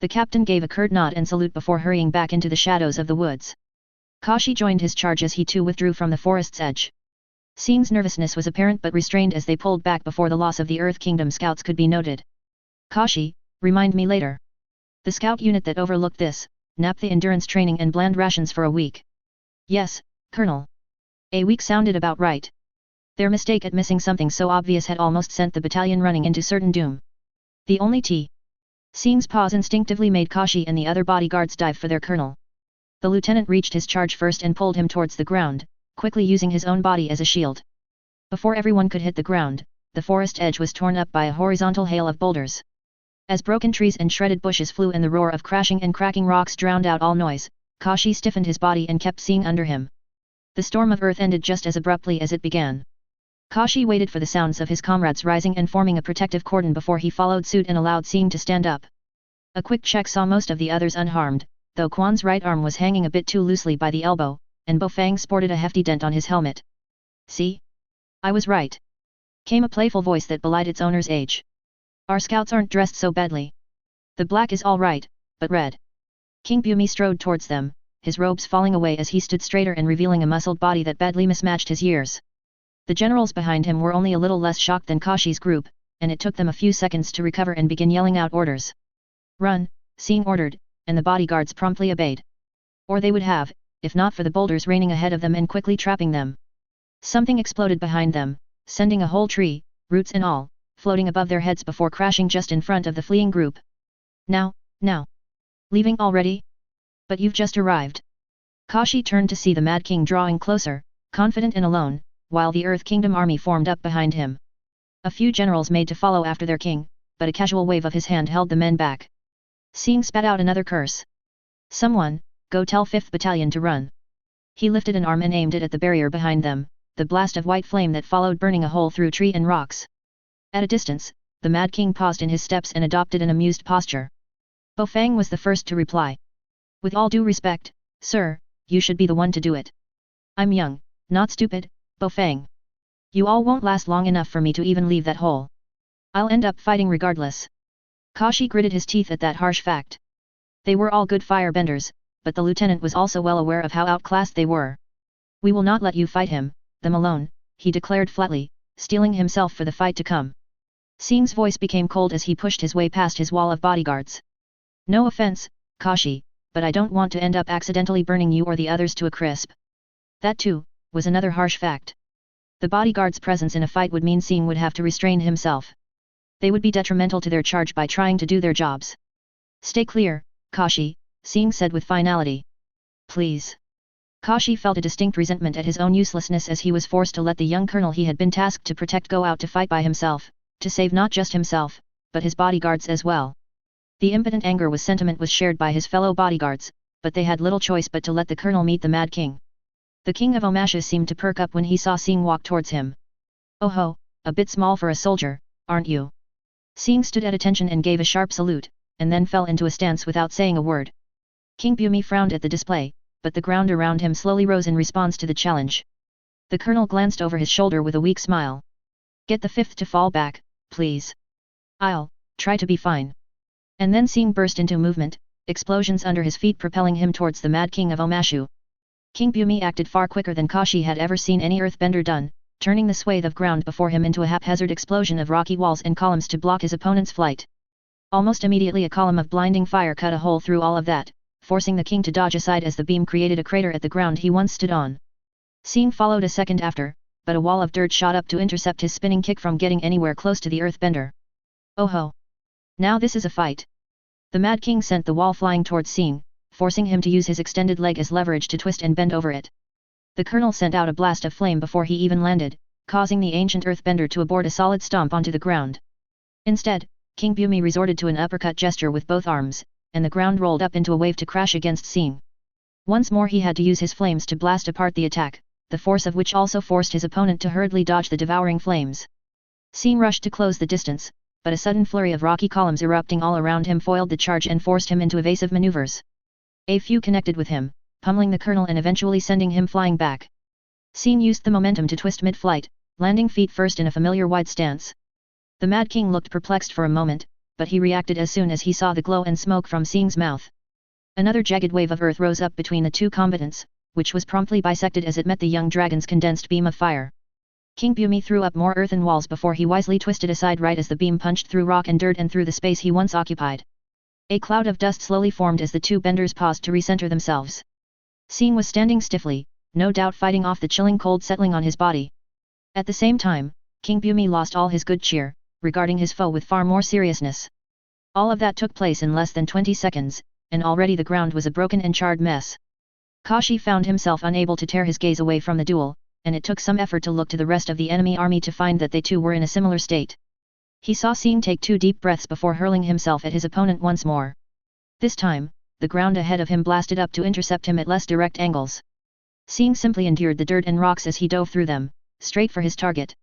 The captain gave a curt nod and salute before hurrying back into the shadows of the woods. Kashi joined his charge as he too withdrew from the forest's edge. Sing's nervousness was apparent but restrained as they pulled back before the loss of the Earth Kingdom scouts could be noted. Kashi, remind me later. The scout unit that overlooked this, napped the endurance training and bland rations for a week. Yes, Colonel. A week sounded about right. Their mistake at missing something so obvious had almost sent the battalion running into certain doom. The only Sing's pause instinctively made Kashi and the other bodyguards dive for their colonel. The lieutenant reached his charge first and pulled him towards the ground, quickly using his own body as a shield. Before everyone could hit the ground, the forest edge was torn up by a horizontal hail of boulders. As broken trees and shredded bushes flew and the roar of crashing and cracking rocks drowned out all noise, Kashi stiffened his body and kept seeing under him. The storm of earth ended just as abruptly as it began. Kashi waited for the sounds of his comrades rising and forming a protective cordon before he followed suit and allowed Sing to stand up. A quick check saw most of the others unharmed, though Quan's right arm was hanging a bit too loosely by the elbow, and Bofang sported a hefty dent on his helmet. "See? I was right," came a playful voice that belied its owner's age. "Our scouts aren't dressed so badly. The black is all right, but red." King Bumi strode towards them, his robes falling away as he stood straighter and revealing a muscled body that badly mismatched his years. The generals behind him were only a little less shocked than Kashi's group, and it took them a few seconds to recover and begin yelling out orders. "Run," Sing ordered, and the bodyguards promptly obeyed. Or they would have, if not for the boulders raining ahead of them and quickly trapping them. Something exploded behind them, sending a whole tree, roots and all, floating above their heads before crashing just in front of the fleeing group. Now. Leaving already? But you've just arrived." Kashi turned to see the Mad King drawing closer, confident and alone, while the Earth Kingdom army formed up behind him. A few generals made to follow after their king, but a casual wave of his hand held the men back. Sing spat out another curse. "Someone, go tell 5th Battalion to run." He lifted an arm and aimed it at the barrier behind them, the blast of white flame that followed burning a hole through tree and rocks. At a distance, the Mad King paused in his steps and adopted an amused posture. Bofang was the first to reply. "With all due respect, sir, you should be the one to do it. I'm young, not stupid, Bofang. You all won't last long enough for me to even leave that hole. I'll end up fighting regardless." Kashi gritted his teeth at that harsh fact. They were all good firebenders, but the lieutenant was also well aware of how outclassed they were. "We will not let you fight him, them alone," he declared flatly, steeling himself for the fight to come. Sing's voice became cold as he pushed his way past his wall of bodyguards. "No offense, Kashi, but I don't want to end up accidentally burning you or the others to a crisp." That too, was another harsh fact. The bodyguard's presence in a fight would mean Sing would have to restrain himself. They would be detrimental to their charge by trying to do their jobs. "Stay clear, Kashi," Sing said with finality. "Please." Kashi felt a distinct resentment at his own uselessness as he was forced to let the young colonel he had been tasked to protect go out to fight by himself, to save not just himself, but his bodyguards as well. The impotent anger was shared by his fellow bodyguards, but they had little choice but to let the colonel meet the Mad King. The King of Omasha seemed to perk up when he saw Sing walk towards him. "Oh ho, a bit small for a soldier, aren't you?" Sing stood at attention and gave a sharp salute, and then fell into a stance without saying a word. King Bumi frowned at the display, but the ground around him slowly rose in response to the challenge. The colonel glanced over his shoulder with a weak smile. "Get the 5th to fall back, please. I'll try to be fine." And then Sing burst into movement, explosions under his feet propelling him towards the Mad King of Omashu. King Bumi acted far quicker than Kashi had ever seen any earthbender done, turning the swathe of ground before him into a haphazard explosion of rocky walls and columns to block his opponent's flight. Almost immediately a column of blinding fire cut a hole through all of that, forcing the king to dodge aside as the beam created a crater at the ground he once stood on. Sing followed a second after, but a wall of dirt shot up to intercept his spinning kick from getting anywhere close to the earthbender. "Oh ho! Now this is a fight." The Mad King sent the wall flying towards Sing, forcing him to use his extended leg as leverage to twist and bend over it. The colonel sent out a blast of flame before he even landed, causing the ancient earthbender to abort a solid stomp onto the ground. Instead, King Bumi resorted to an uppercut gesture with both arms, and the ground rolled up into a wave to crash against Sing. Once more he had to use his flames to blast apart the attack, the force of which also forced his opponent to hurriedly dodge the devouring flames. Sing rushed to close the distance, but a sudden flurry of rocky columns erupting all around him foiled the charge and forced him into evasive maneuvers. A few connected with him, pummeling the colonel and eventually sending him flying back. Sing used the momentum to twist mid-flight, landing feet first in a familiar wide stance. The Mad King looked perplexed for a moment, but he reacted as soon as he saw the glow and smoke from Sing's mouth. Another jagged wave of earth rose up between the two combatants, which was promptly bisected as it met the young dragon's condensed beam of fire. King Bumi threw up more earthen walls before he wisely twisted aside right as the beam punched through rock and dirt and through the space he once occupied. A cloud of dust slowly formed as the two benders paused to recenter themselves. Sing was standing stiffly, no doubt fighting off the chilling cold settling on his body. At the same time, King Bumi lost all his good cheer, regarding his foe with far more seriousness. All of that took place in less than 20 seconds, and already the ground was a broken and charred mess. Kashi found himself unable to tear his gaze away from the duel, and it took some effort to look to the rest of the enemy army to find that they too were in a similar state. He saw Sing take 2 deep breaths before hurling himself at his opponent once more. This time, the ground ahead of him blasted up to intercept him at less direct angles. Sing simply endured the dirt and rocks as he dove through them, straight for his target.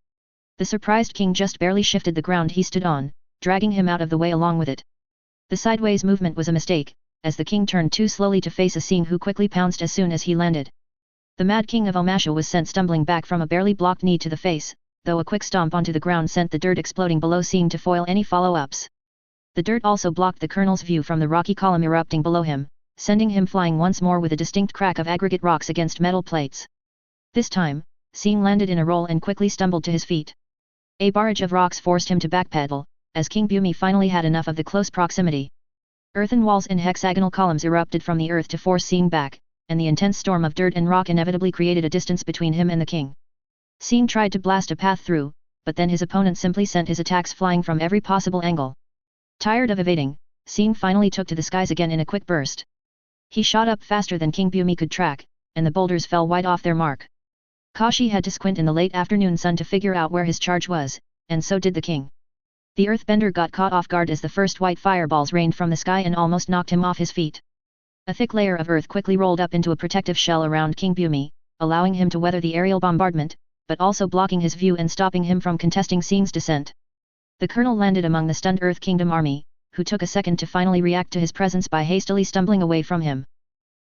The surprised king just barely shifted the ground he stood on, dragging him out of the way along with it. The sideways movement was a mistake, as the king turned too slowly to face a Sing who quickly pounced as soon as he landed. The Mad King of Omashu was sent stumbling back from a barely blocked knee to the face, though a quick stomp onto the ground sent the dirt exploding below Sing to foil any follow-ups. The dirt also blocked the colonel's view from the rocky column erupting below him, sending him flying once more with a distinct crack of aggregate rocks against metal plates. This time, Sing landed in a roll and quickly stumbled to his feet. A barrage of rocks forced him to backpedal, as King Bumi finally had enough of the close proximity. Earthen walls and hexagonal columns erupted from the earth to force Sing back, and the intense storm of dirt and rock inevitably created a distance between him and the king. Sing tried to blast a path through, but then his opponent simply sent his attacks flying from every possible angle. Tired of evading, Sing finally took to the skies again in a quick burst. He shot up faster than King Bumi could track, and the boulders fell wide off their mark. Kashi had to squint in the late afternoon sun to figure out where his charge was, and so did the king. The earthbender got caught off guard as the first white fireballs rained from the sky and almost knocked him off his feet. A thick layer of earth quickly rolled up into a protective shell around King Bumi, allowing him to weather the aerial bombardment, but also blocking his view and stopping him from contesting Sing's descent. The colonel landed among the stunned Earth Kingdom army, who took a second to finally react to his presence by hastily stumbling away from him.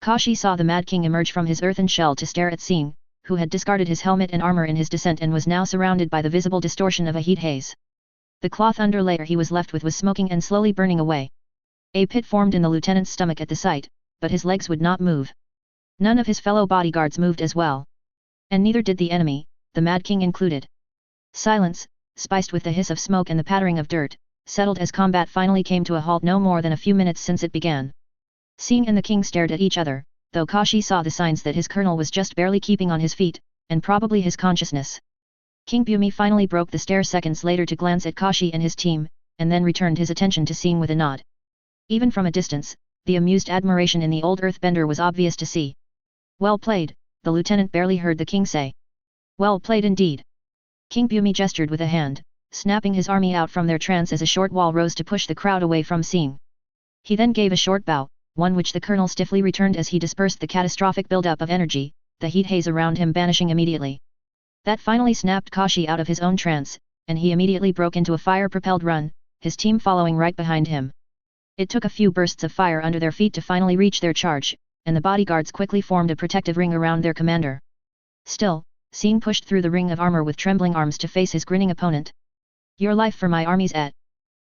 Kashi saw the Mad King emerge from his earthen shell to stare at Sing, who had discarded his helmet and armor in his descent and was now surrounded by the visible distortion of a heat haze. The cloth underlayer he was left with was smoking and slowly burning away. A pit formed in the lieutenant's stomach at the sight, but his legs would not move. None of his fellow bodyguards moved as well. And neither did the enemy, the Mad King included. Silence, spiced with the hiss of smoke and the pattering of dirt, settled as combat finally came to a halt no more than a few minutes since it began. Sing and the king stared at each other, though Kashi saw the signs that his colonel was just barely keeping on his feet, and probably his consciousness. King Bumi finally broke the stare seconds later to glance at Kashi and his team, and then returned his attention to Sing with a nod. Even from a distance, the amused admiration in the old earthbender was obvious to see. Well played, the lieutenant barely heard the king say. Well played indeed. King Bumi gestured with a hand, snapping his army out from their trance as a short wall rose to push the crowd away from Sing. He then gave a short bow, one which the colonel stiffly returned as he dispersed the catastrophic buildup of energy, the heat haze around him vanishing immediately. That finally snapped Kashi out of his own trance, and he immediately broke into a fire-propelled run, his team following right behind him. It took a few bursts of fire under their feet to finally reach their charge, and the bodyguards quickly formed a protective ring around their commander. Still, Sing pushed through the ring of armor with trembling arms to face his grinning opponent. Your life for my armies at?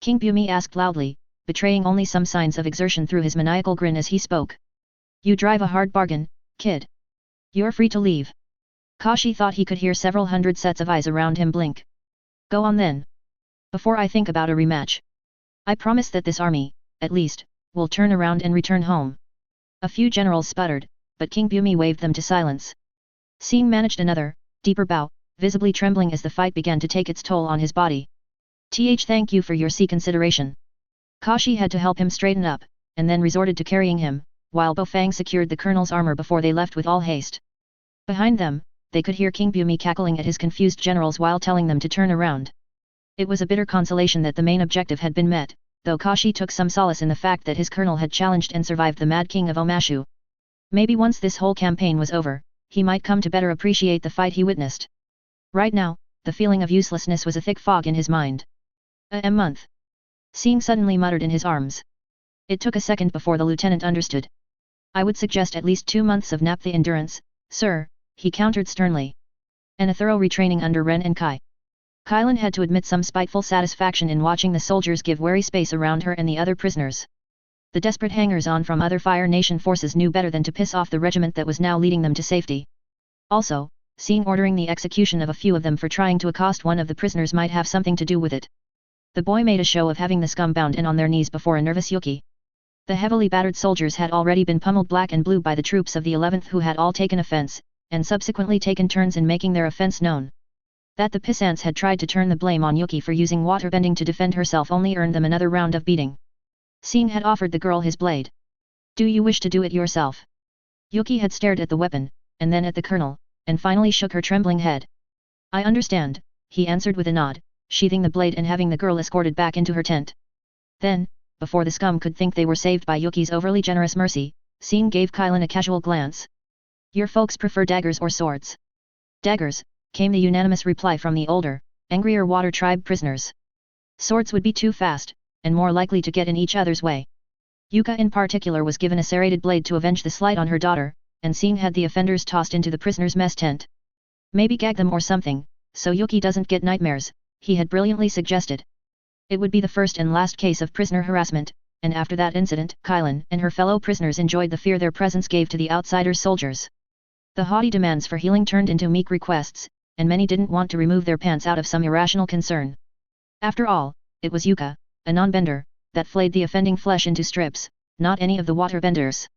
King Bumi asked loudly, betraying only some signs of exertion through his maniacal grin as he spoke. You drive a hard bargain, kid. You're free to leave. Kashi thought he could hear several hundred sets of eyes around him blink. Go on then. Before I think about a rematch. I promise that this army, at least, will turn around and return home. A few generals sputtered, but King Bumi waved them to silence. Sing managed another, deeper bow, visibly trembling as the fight began to take its toll on his body. Thank you for your consideration. Kashi had to help him straighten up, and then resorted to carrying him, while Bofang secured the colonel's armor before they left with all haste. Behind them, they could hear King Bumi cackling at his confused generals while telling them to turn around. It was a bitter consolation that the main objective had been met, though Kashi took some solace in the fact that his colonel had challenged and survived the Mad King of Omashu. Maybe once this whole campaign was over, he might come to better appreciate the fight he witnessed. Right now, the feeling of uselessness was a thick fog in his mind. A month. Sing suddenly muttered in his arms. It took a second before the lieutenant understood. I would suggest at least 2 months of naphtha endurance, sir, he countered sternly. And a thorough retraining under Ren and Kai. Kylan had to admit some spiteful satisfaction in watching the soldiers give wary space around her and the other prisoners. The desperate hangers-on from other Fire Nation forces knew better than to piss off the regiment that was now leading them to safety. Also, Sing ordering the execution of a few of them for trying to accost one of the prisoners might have something to do with it. The boy made a show of having the scum bound and on their knees before a nervous Yuki. The heavily battered soldiers had already been pummeled black and blue by the troops of the 11th who had all taken offense, and subsequently taken turns in making their offense known. That the pissants had tried to turn the blame on Yuki for using waterbending to defend herself only earned them another round of beating. Sing had offered the girl his blade. Do you wish to do it yourself? Yuki had stared at the weapon, and then at the colonel, and finally shook her trembling head. I understand, he answered with a nod, sheathing the blade and having the girl escorted back into her tent. Then, before the scum could think they were saved by Yuki's overly generous mercy, Sing gave Kylan a casual glance. Your folks prefer daggers or swords? Daggers, came the unanimous reply from the older, angrier water tribe prisoners. Swords would be too fast, and more likely to get in each other's way. Yuka in particular was given a serrated blade to avenge the slight on her daughter, and Sing had the offenders tossed into the prisoners' mess tent. Maybe gag them or something, so Yuki doesn't get nightmares, he had brilliantly suggested. It would be the first and last case of prisoner harassment, and after that incident, Kylan and her fellow prisoners enjoyed the fear their presence gave to the outsider soldiers. The haughty demands for healing turned into meek requests, and many didn't want to remove their pants out of some irrational concern. After all, it was Yuka, a non-bender, that flayed the offending flesh into strips, not any of the waterbenders.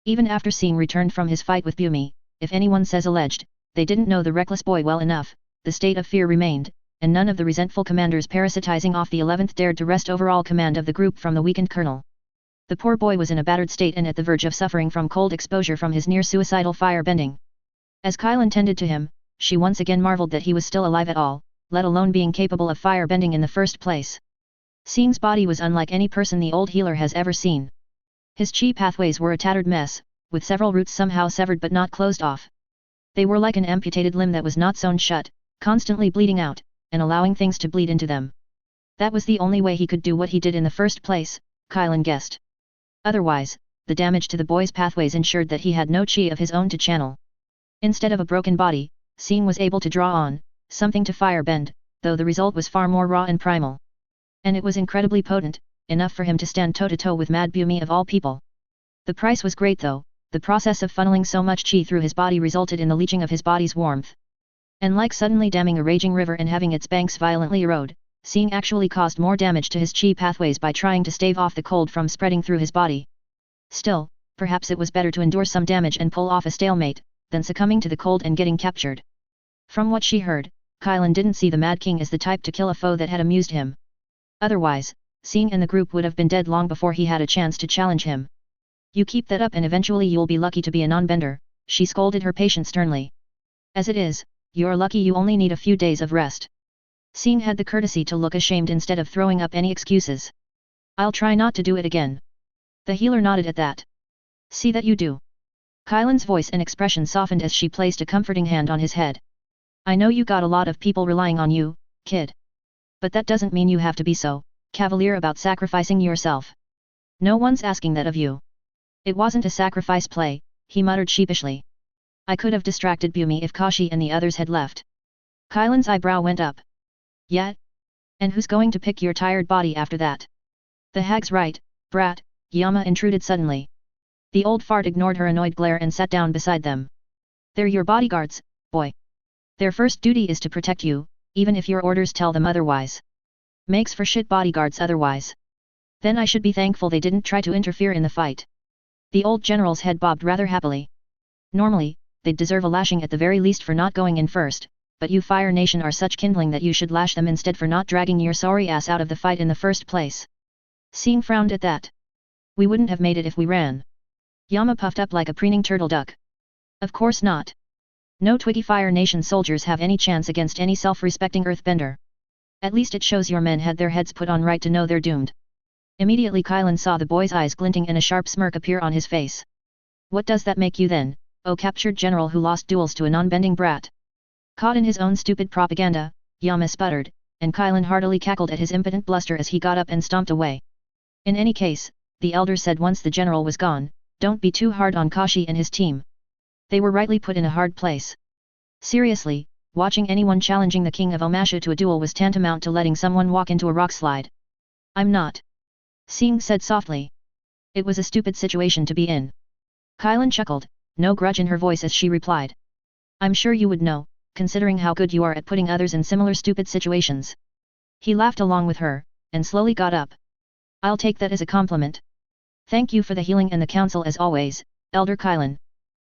Even after Sing returned from his fight with Bumi, if anyone says alleged, they didn't know the reckless boy well enough, the state of fear remained, and none of the resentful commanders parasitizing off the 11th dared to wrest overall command of the group from the weakened colonel. The poor boy was in a battered state and at the verge of suffering from cold exposure from his near-suicidal fire-bending. As Kylan tended to him, she once again marveled that he was still alive at all, let alone being capable of fire-bending in the first place. Sing's body was unlike any person the old healer has ever seen. His chi pathways were a tattered mess, with several roots somehow severed but not closed off. They were like an amputated limb that was not sewn shut, constantly bleeding out, and allowing things to bleed into them. That was the only way he could do what he did in the first place, Kylan guessed. Otherwise, the damage to the boy's pathways ensured that he had no chi of his own to channel. Instead of a broken body, Sing was able to draw on something to fire-bend, though the result was far more raw and primal. And it was incredibly potent, enough for him to stand toe-to-toe with Mad Bumi of all people. The price was great though, the process of funneling so much chi through his body resulted in the leaching of his body's warmth. And like suddenly damming a raging river and having its banks violently erode, Sing actually caused more damage to his chi pathways by trying to stave off the cold from spreading through his body. Still, perhaps it was better to endure some damage and pull off a stalemate, than succumbing to the cold and getting captured. From what she heard, Kylan didn't see the Mad King as the type to kill a foe that had amused him. Otherwise, Sing and the group would have been dead long before he had a chance to challenge him. You keep that up and eventually you'll be lucky to be a non-bender, she scolded her patient sternly. As it is, you're lucky you only need a few days of rest. Sing had the courtesy to look ashamed instead of throwing up any excuses. I'll try not to do it again. The healer nodded at that. See that you do. Kylan's voice and expression softened as she placed a comforting hand on his head. I know you got a lot of people relying on you, kid. But that doesn't mean you have to be so cavalier about sacrificing yourself. No one's asking that of you. It wasn't a sacrifice play, he muttered sheepishly. I could have distracted Bumi if Kashi and the others had left. Kylan's eyebrow went up. Yet? And who's going to pick your tired body after that? The hag's right, brat, Yama intruded suddenly. The old fart ignored her annoyed glare and sat down beside them. They're your bodyguards, boy. Their first duty is to protect you, even if your orders tell them otherwise. Makes for shit bodyguards otherwise. Then I should be thankful they didn't try to interfere in the fight. The old general's head bobbed rather happily. Normally, they'd deserve a lashing at the very least for not going in first, but you Fire Nation are such kindling that you should lash them instead for not dragging your sorry ass out of the fight in the first place. Sing frowned at that. We wouldn't have made it if we ran. Yama puffed up like a preening turtle duck. Of course not. No Twiggy Fire Nation soldiers have any chance against any self-respecting earthbender. At least it shows your men had their heads put on right to know they're doomed. Immediately Kylan saw the boy's eyes glinting and a sharp smirk appear on his face. What does that make you then, oh captured general who lost duels to a non-bending brat? Caught in his own stupid propaganda, Yama sputtered, and Kylan heartily cackled at his impotent bluster as he got up and stomped away. In any case, the elder said once the general was gone, don't be too hard on Kashi and his team. They were rightly put in a hard place. Seriously, watching anyone challenging the king of Omashu to a duel was tantamount to letting someone walk into a rock slide. I'm not. Sing said softly. It was a stupid situation to be in. Kylan chuckled, no grudge in her voice as she replied. I'm sure you would know, considering how good you are at putting others in similar stupid situations. He laughed along with her, and slowly got up. I'll take that as a compliment. Thank you for the healing and the counsel as always, Elder Kylan.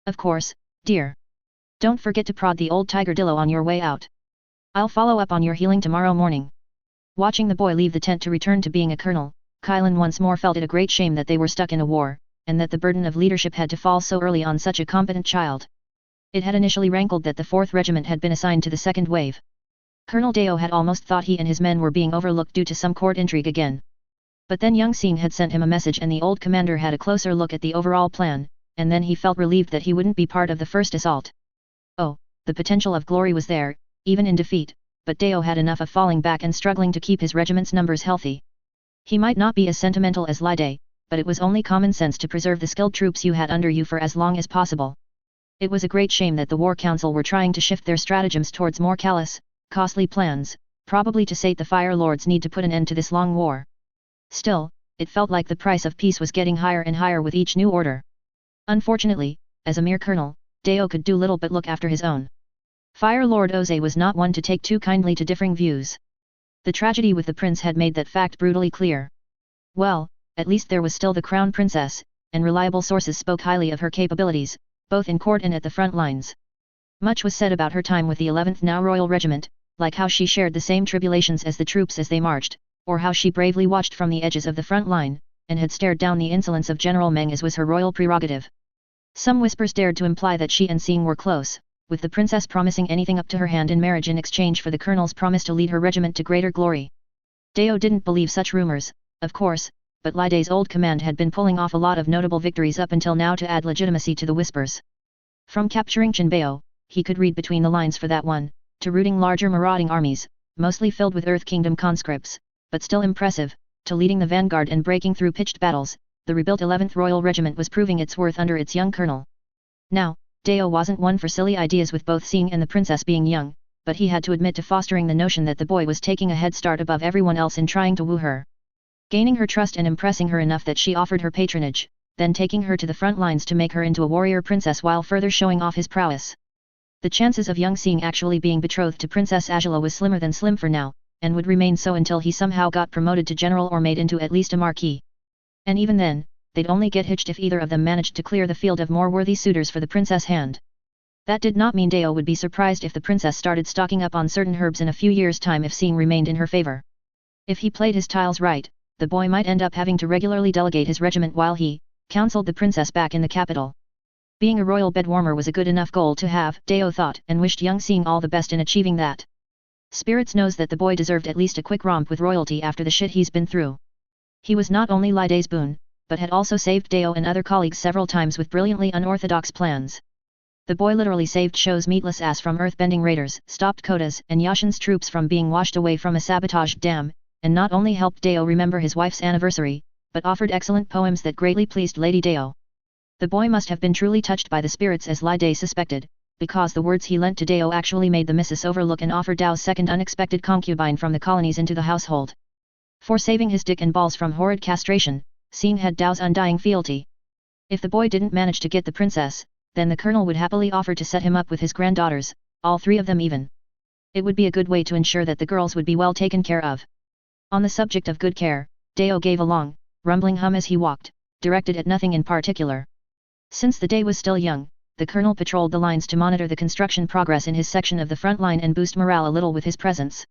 Of course, dear. Don't forget to prod the old tigerdillo on your way out. I'll follow up on your healing tomorrow morning. Watching the boy leave the tent to return to being a colonel, Kylan once more felt it a great shame that they were stuck in a war, and that the burden of leadership had to fall so early on such a competent child. It had initially rankled that the 4th Regiment had been assigned to the second wave. Colonel Deo had almost thought he and his men were being overlooked due to some court intrigue again. But then young Sing had sent him a message and the old commander had a closer look at the overall plan, and then he felt relieved that he wouldn't be part of the first assault. Oh, the potential of glory was there, even in defeat, but Deo had enough of falling back and struggling to keep his regiment's numbers healthy. He might not be as sentimental as Lide, but it was only common sense to preserve the skilled troops you had under you for as long as possible. It was a great shame that the War Council were trying to shift their stratagems towards more callous, costly plans, probably to sate the Fire Lord's need to put an end to this long war. Still, it felt like the price of peace was getting higher and higher with each new order. Unfortunately, as a mere colonel, Deo could do little but look after his own. Fire Lord Oze was not one to take too kindly to differing views. The tragedy with the prince had made that fact brutally clear. Well, at least there was still the crown princess, and reliable sources spoke highly of her capabilities, both in court and at the front lines. Much was said about her time with the 11th now Royal Regiment, like how she shared the same tribulations as the troops as they marched, or how she bravely watched from the edges of the front line, and had stared down the insolence of General Mang as was her royal prerogative. Some whispers dared to imply that she and Sing were close, with the princess promising anything up to her hand in marriage in exchange for the colonel's promise to lead her regiment to greater glory. Deo didn't believe such rumors, of course, but Lide's old command had been pulling off a lot of notable victories up until now to add legitimacy to the whispers. From capturing Chinbao, he could read between the lines for that one, to routing larger marauding armies, mostly filled with Earth Kingdom conscripts, but still impressive, to leading the vanguard and breaking through pitched battles, the rebuilt 11th Royal Regiment was proving its worth under its young colonel. Now, Deo wasn't one for silly ideas with both Sing and the princess being young, but he had to admit to fostering the notion that the boy was taking a head start above everyone else in trying to woo her. Gaining her trust and impressing her enough that she offered her patronage, then taking her to the front lines to make her into a warrior princess while further showing off his prowess. The chances of young Sing actually being betrothed to Princess Agela was slimmer than slim for now, and would remain so until he somehow got promoted to general or made into at least a marquis. And even then, they'd only get hitched if either of them managed to clear the field of more worthy suitors for the princess hand. That did not mean Deo would be surprised if the princess started stocking up on certain herbs in a few years' time if Sing remained in her favor. If he played his tiles right, the boy might end up having to regularly delegate his regiment while he counseled the princess back in the capital. Being a royal bedwarmer was a good enough goal to have, Deo thought, and wished young Sing all the best in achieving that. Spirits knows that the boy deserved at least a quick romp with royalty after the shit he's been through. He was not only Lide's boon, but had also saved Deo and other colleagues several times with brilliantly unorthodox plans. The boy literally saved Sho's meatless ass from earthbending raiders, stopped Koda's and Yashin's troops from being washed away from a sabotaged dam, and not only helped Deo remember his wife's anniversary, but offered excellent poems that greatly pleased Lady Deo. The boy must have been truly touched by the spirits as Lide suspected, because the words he lent to Deo actually made the missus overlook and offer Dao's second unexpected concubine from the colonies into the household. For saving his dick and balls from horrid castration, Sing had Dao's undying fealty. If the boy didn't manage to get the princess, then the colonel would happily offer to set him up with his granddaughters, all three of them even. It would be a good way to ensure that the girls would be well taken care of. On the subject of good care, Deo gave a long, rumbling hum as he walked, directed at nothing in particular. Since the day was still young, the colonel patrolled the lines to monitor the construction progress in his section of the front line and boost morale a little with his presence.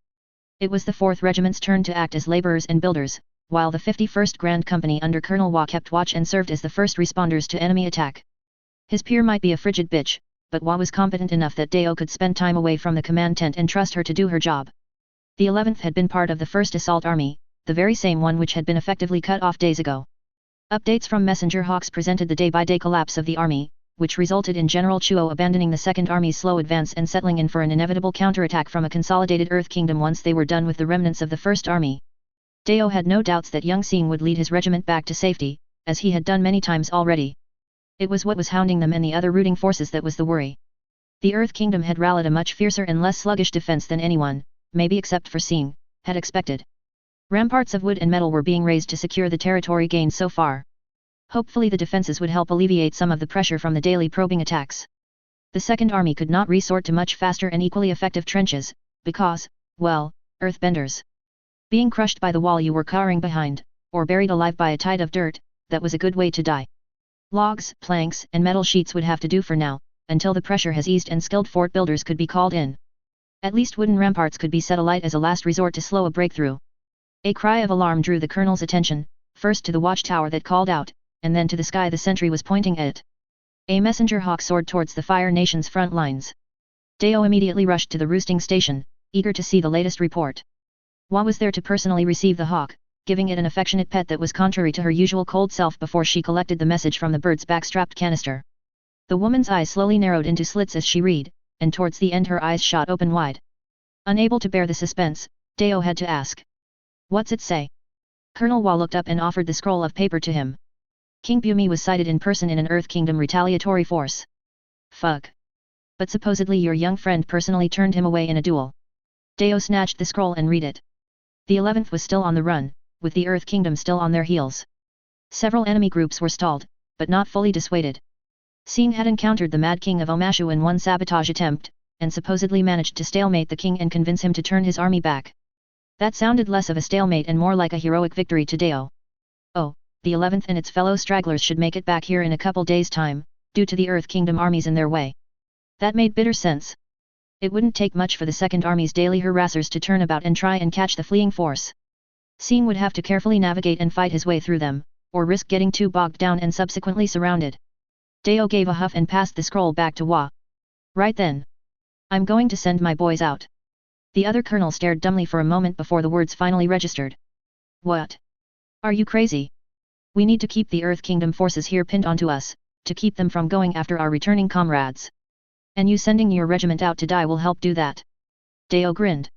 It was the 4th Regiment's turn to act as laborers and builders, while the 51st Grand Company under Colonel Wa kept watch and served as the first responders to enemy attack. His peer might be a frigid bitch, but Wa was competent enough that Deo could spend time away from the command tent and trust her to do her job. The 11th had been part of the 1st Assault Army, the very same one which had been effectively cut off days ago. Updates from Messenger Hawks presented the day-by-day collapse of the army, which resulted in General Chuo abandoning the Second Army's slow advance and settling in for an inevitable counterattack from a consolidated Earth Kingdom once they were done with the remnants of the First Army. Deo had no doubts that young Sing would lead his regiment back to safety, as he had done many times already. It was what was hounding them and the other rooting forces that was the worry. The Earth Kingdom had rallied a much fiercer and less sluggish defense than anyone, maybe except for Sing, had expected. Ramparts of wood and metal were being raised to secure the territory gained so far. Hopefully the defenses would help alleviate some of the pressure from the daily probing attacks. The Second Army could not resort to much faster and equally effective trenches, because, well, earthbenders. Being crushed by the wall you were cowering behind, or buried alive by a tide of dirt, that was a good way to die. Logs, planks, and metal sheets would have to do for now, until the pressure has eased and skilled fort builders could be called in. At least wooden ramparts could be set alight as a last resort to slow a breakthrough. A cry of alarm drew the colonel's attention, first to the watchtower that called out, and then to the sky the sentry was pointing at. A messenger hawk soared towards the Fire Nation's front lines. Deo immediately rushed to the roosting station, eager to see the latest report. Hua was there to personally receive the hawk, giving it an affectionate pet that was contrary to her usual cold self before she collected the message from the bird's backstrapped canister. The woman's eyes slowly narrowed into slits as she read, and towards the end her eyes shot open wide. Unable to bear the suspense, Deo had to ask. What's it say? Colonel Hua looked up and offered the scroll of paper to him. King Bumi was sighted in person in an Earth Kingdom retaliatory force. Fuck. But supposedly your young friend personally turned him away in a duel. Deo snatched the scroll and read it. The 11th was still on the run, with the Earth Kingdom still on their heels. Several enemy groups were stalled, but not fully dissuaded. Sing had encountered the Mad King of Omashu in one sabotage attempt, and supposedly managed to stalemate the king and convince him to turn his army back. That sounded less of a stalemate and more like a heroic victory to Deo. Oh, the 11th and its fellow stragglers should make it back here in a couple days' time, due to the Earth Kingdom armies in their way. That made bitter sense. It wouldn't take much for the Second Army's daily harassers to turn about and try and catch the fleeing force. Sing would have to carefully navigate and fight his way through them, or risk getting too bogged down and subsequently surrounded. Deo gave a huff and passed the scroll back to Hua. Right then. I'm going to send my boys out. The other colonel stared dumbly for a moment before the words finally registered. What? Are you crazy? We need to keep the Earth Kingdom forces here pinned onto us, to keep them from going after our returning comrades. And you sending your regiment out to die will help do that. Deo grinned.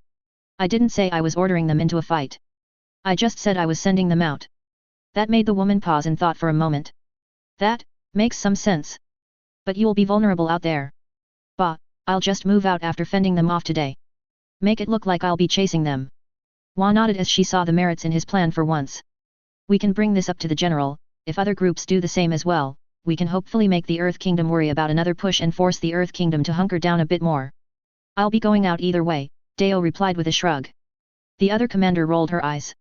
I didn't say I was ordering them into a fight. I just said I was sending them out. That made the woman pause and thought for a moment. That makes some sense. But you'll be vulnerable out there. Bah, I'll just move out after fending them off today. Make it look like I'll be chasing them. Hua nodded as she saw the merits in his plan for once. We can bring this up to the general. If other groups do the same as well, we can hopefully make the Earth Kingdom worry about another push and force the Earth Kingdom to hunker down a bit more. I'll be going out either way, Deo replied with a shrug. The other commander rolled her eyes.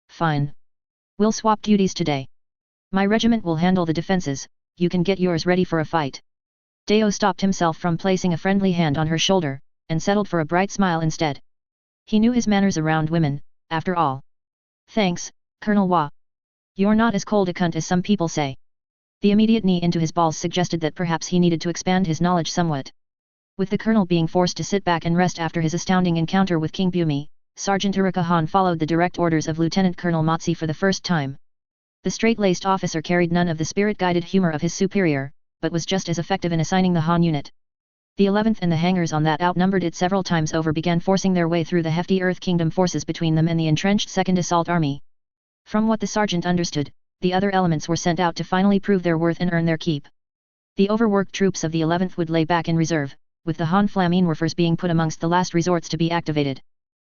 Fine. We'll swap duties today. My regiment will handle the defenses, you can get yours ready for a fight. Deo stopped himself from placing a friendly hand on her shoulder, and settled for a bright smile instead. He knew his manners around women, after all. Thanks, Colonel Hua. You're not as cold a cunt as some people say. The immediate knee into his balls suggested that perhaps he needed to expand his knowledge somewhat. With the colonel being forced to sit back and rest after his astounding encounter with King Bumi, Sergeant Urika Han followed the direct orders of Lieutenant Colonel Motsi for the first time. The straight-laced officer carried none of the spirit-guided humor of his superior, but was just as effective in assigning the Han unit. The 11th and the hangars on that outnumbered it several times over began forcing their way through the hefty Earth Kingdom forces between them and the entrenched 2nd Assault Army. From what the sergeant understood, the other elements were sent out to finally prove their worth and earn their keep. The overworked troops of the 11th would lay back in reserve, with the Han Flammenwerfers being put amongst the last resorts to be activated.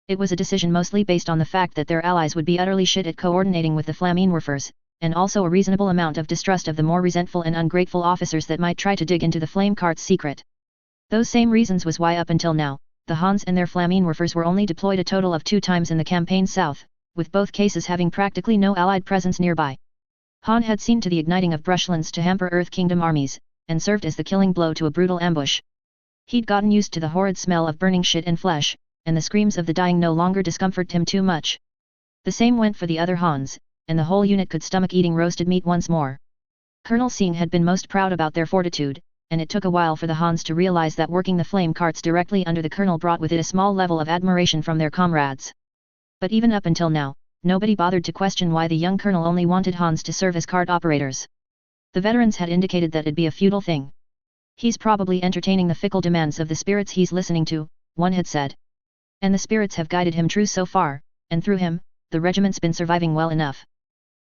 It was a decision mostly based on the fact that their allies would be utterly shit at coordinating with the Flammenwerfers, and also a reasonable amount of distrust of the more resentful and ungrateful officers that might try to dig into the flame cart's secret. Those same reasons was why up until now, the Hans and their Flammenwerfers were only deployed a total of 2 times in the campaign south, with both cases having practically no allied presence nearby. Han had seen to the igniting of brushlands to hamper Earth Kingdom armies, and served as the killing blow to a brutal ambush. He'd gotten used to the horrid smell of burning shit and flesh, and the screams of the dying no longer discomforted him too much. The same went for the other Hans, and the whole unit could stomach eating roasted meat once more. Colonel Sing had been most proud about their fortitude, and it took a while for the Hans to realize that working the flame carts directly under the colonel brought with it a small level of admiration from their comrades. But even up until now, nobody bothered to question why the young colonel only wanted Hans to serve as cart operators. The veterans had indicated that it'd be a futile thing. He's probably entertaining the fickle demands of the spirits he's listening to, one had said. And the spirits have guided him true so far, and through him, the regiment's been surviving well enough.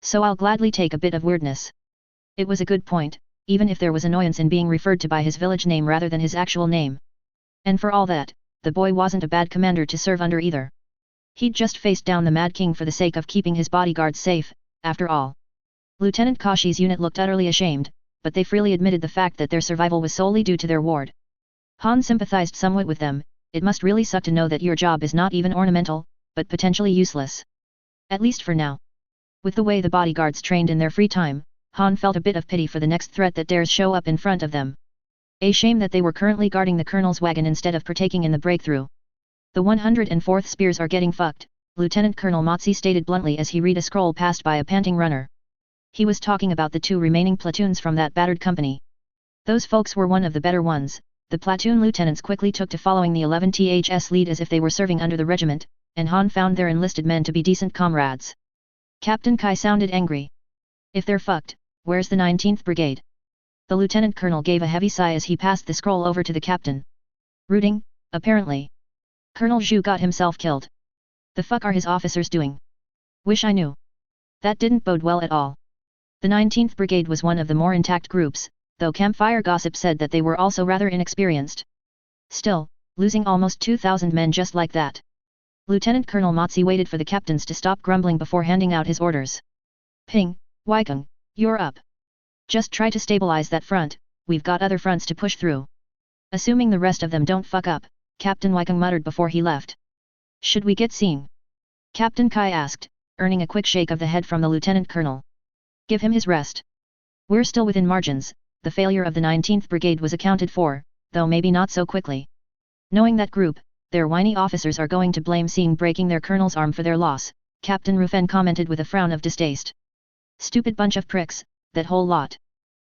So I'll gladly take a bit of weirdness. It was a good point, even if there was annoyance in being referred to by his village name rather than his actual name. And for all that, the boy wasn't a bad commander to serve under either. He'd just faced down the Mad King for the sake of keeping his bodyguards safe, after all. Lieutenant Kashi's unit looked utterly ashamed, but they freely admitted the fact that their survival was solely due to their ward. Han sympathized somewhat with them. It must really suck to know that your job is not even ornamental, but potentially useless. At least for now. With the way the bodyguards trained in their free time, Han felt a bit of pity for the next threat that dares show up in front of them. A shame that they were currently guarding the colonel's wagon instead of partaking in the breakthrough. The 104th Spears are getting fucked, Lieutenant Colonel Motsi stated bluntly as he read a scroll passed by a panting runner. He was talking about the 2 remaining platoons from that battered company. Those folks were one of the better ones. The platoon lieutenants quickly took to following the 11th's lead as if they were serving under the regiment, and Han found their enlisted men to be decent comrades. Captain Kai sounded angry. If they're fucked, where's the 19th Brigade? The lieutenant colonel gave a heavy sigh as he passed the scroll over to the captain. Rooting, apparently. Colonel Zhu got himself killed. The fuck are his officers doing? Wish I knew. That didn't bode well at all. The 19th Brigade was one of the more intact groups, though campfire gossip said that they were also rather inexperienced. Still, losing almost 2,000 men just like that. Lieutenant Colonel Motzi waited for the captains to stop grumbling before handing out his orders. Ping, Weikung, you're up. Just try to stabilize that front, we've got other fronts to push through. Assuming the rest of them don't fuck up, Captain Weikung muttered before he left. Should we get seeing? Captain Kai asked, earning a quick shake of the head from the lieutenant colonel. Give him his rest. We're still within margins. The failure of the 19th Brigade was accounted for, though maybe not so quickly. Knowing that group, their whiny officers are going to blame Sing breaking their colonel's arm for their loss, Captain Rufen commented with a frown of distaste. Stupid bunch of pricks, that whole lot.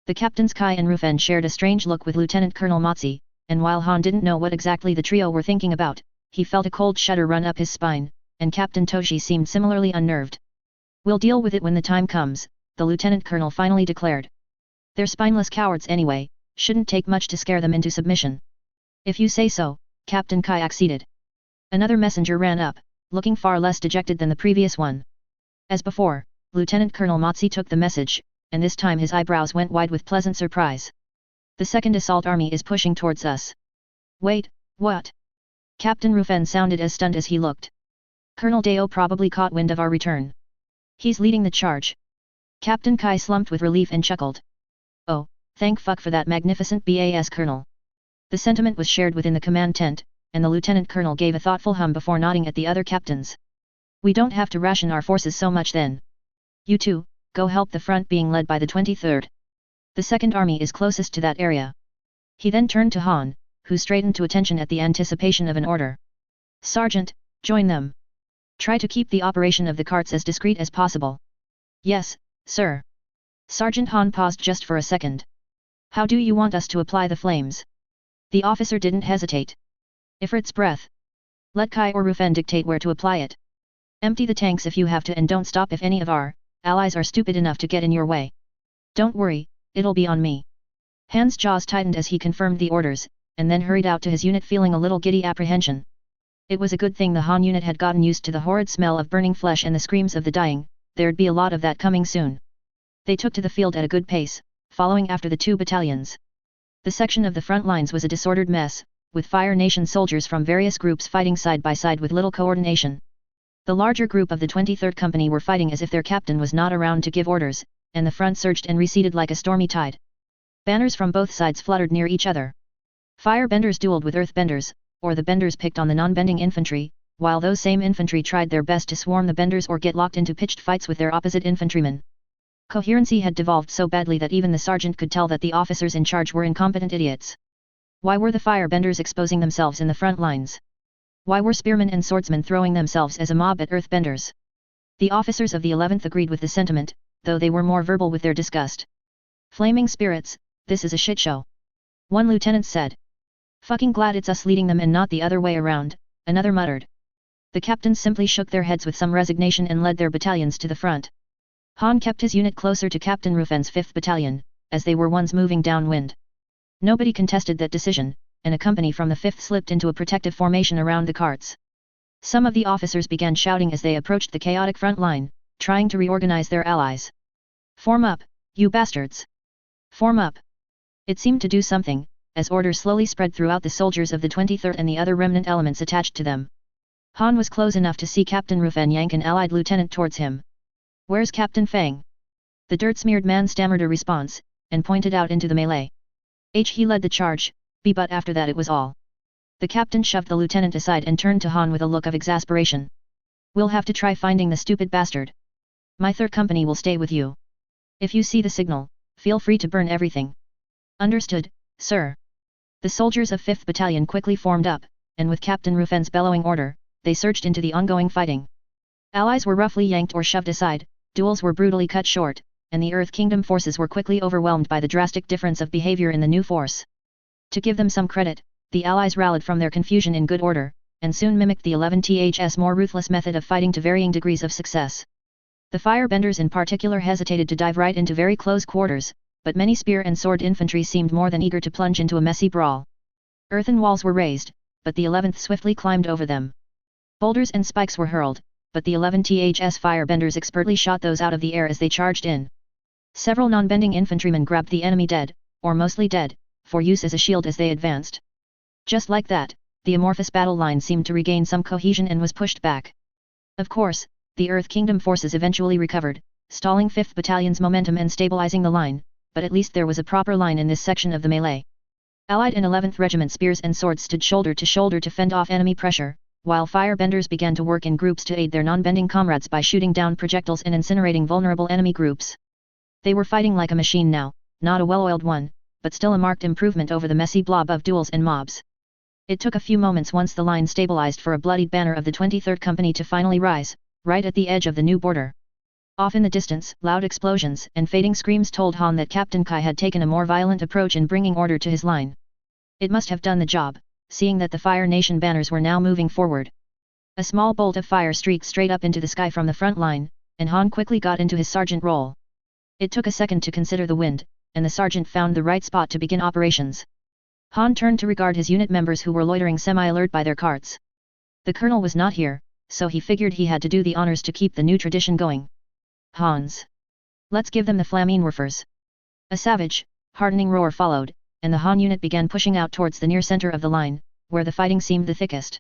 The captains Kai and Rufen shared a strange look with Lieutenant Colonel Motzi, and while Han didn't know what exactly the trio were thinking about, he felt a cold shudder run up his spine, and Captain Toshi seemed similarly unnerved. We'll deal with it when the time comes, the Lieutenant Colonel finally declared. They're spineless cowards anyway, shouldn't take much to scare them into submission. If you say so, Captain Kai acceded. Another messenger ran up, looking far less dejected than the previous one. As before, Lieutenant Colonel Motzi took the message, and this time his eyebrows went wide with pleasant surprise. The 2nd Assault Army is pushing towards us. Wait, what? Captain Rufen sounded as stunned as he looked. Colonel Deo probably caught wind of our return. He's leading the charge. Captain Kai slumped with relief and chuckled. Oh, thank fuck for that magnificent BAS Colonel. The sentiment was shared within the command tent, and the Lieutenant Colonel gave a thoughtful hum before nodding at the other captains. We don't have to ration our forces so much then. You two, go help the front being led by the 23rd. The 2nd Army is closest to that area. He then turned to Han, who straightened to attention at the anticipation of an order. Sergeant, join them. Try to keep the operation of the carts as discreet as possible. Yes, sir. Sergeant Han paused just for a second. How do you want us to apply the flames? The officer didn't hesitate. Ifrit's breath. Let Kai or Rufen dictate where to apply it. Empty the tanks if you have to and don't stop if any of our allies are stupid enough to get in your way. Don't worry, it'll be on me. Han's jaws tightened as he confirmed the orders, and then hurried out to his unit feeling a little giddy apprehension. It was a good thing the Han unit had gotten used to the horrid smell of burning flesh and the screams of the dying, there'd be a lot of that coming soon. They took to the field at a good pace, following after the 2 battalions. The section of the front lines was a disordered mess, with Fire Nation soldiers from various groups fighting side by side with little coordination. The larger group of the 23rd Company were fighting as if their captain was not around to give orders, and the front surged and receded like a stormy tide. Banners from both sides fluttered near each other. Firebenders dueled with earthbenders, or the benders picked on the non-bending infantry, while those same infantry tried their best to swarm the benders or get locked into pitched fights with their opposite infantrymen. Coherency had devolved so badly that even the sergeant could tell that the officers in charge were incompetent idiots. Why were the firebenders exposing themselves in the front lines? Why were spearmen and swordsmen throwing themselves as a mob at earthbenders? The officers of the 11th agreed with the sentiment, though they were more verbal with their disgust. Flaming spirits, this is a shit show. One lieutenant said. Fucking glad it's us leading them and not the other way around, another muttered. The captains simply shook their heads with some resignation and led their battalions to the front. Han kept his unit closer to Captain Rufen's 5th Battalion, as they were ones moving downwind. Nobody contested that decision, and a company from the 5th slipped into a protective formation around the carts. Some of the officers began shouting as they approached the chaotic front line, trying to reorganize their allies. Form up, you bastards! Form up! It seemed to do something, as orders slowly spread throughout the soldiers of the 23rd and the other remnant elements attached to them. Han was close enough to see Captain Rufen yank an allied lieutenant towards him. Where's Captain Fang? The dirt-smeared man stammered a response, and pointed out into the melee. He led the charge, but after that it was all. The captain shoved the lieutenant aside and turned to Han with a look of exasperation. We'll have to try finding the stupid bastard. My 3rd company will stay with you. If you see the signal, feel free to burn everything. Understood, sir. The soldiers of 5th Battalion quickly formed up, and with Captain Rufen's bellowing order, they surged into the ongoing fighting. Allies were roughly yanked or shoved aside, duels were brutally cut short, and the Earth Kingdom forces were quickly overwhelmed by the drastic difference of behavior in the new force. To give them some credit, the Allies rallied from their confusion in good order, and soon mimicked the 11th's more ruthless method of fighting to varying degrees of success. The firebenders in particular hesitated to dive right into very close quarters, but many spear and sword infantry seemed more than eager to plunge into a messy brawl. Earthen walls were raised, but the 11th swiftly climbed over them. Boulders and spikes were hurled, but the 11th's firebenders expertly shot those out of the air as they charged in. Several non-bending infantrymen grabbed the enemy dead, or mostly dead, for use as a shield as they advanced. Just like that, the amorphous battle line seemed to regain some cohesion and was pushed back. Of course, the Earth Kingdom forces eventually recovered, stalling 5th Battalion's momentum and stabilizing the line, but at least there was a proper line in this section of the melee. Allied and 11th Regiment spears and swords stood shoulder to shoulder to fend off enemy pressure, while firebenders began to work in groups to aid their non-bending comrades by shooting down projectiles and incinerating vulnerable enemy groups. They were fighting like a machine now, not a well-oiled one, but still a marked improvement over the messy blob of duels and mobs. It took a few moments once the line stabilized for a bloodied banner of the 23rd Company to finally rise, right at the edge of the new border. Off in the distance, loud explosions and fading screams told Han that Captain Kai had taken a more violent approach in bringing order to his line. It must have done the job, seeing that the Fire Nation banners were now moving forward. A small bolt of fire streaked straight up into the sky from the front line, and Han quickly got into his sergeant role. It took a second to consider the wind, and the sergeant found the right spot to begin operations. Han turned to regard his unit members who were loitering semi-alert by their carts. The colonel was not here, so he figured he had to do the honors to keep the new tradition going. Hans. Let's give them the Flammenwerfers. A savage, hardening roar followed, and the Han unit began pushing out towards the near center of the line, where the fighting seemed the thickest.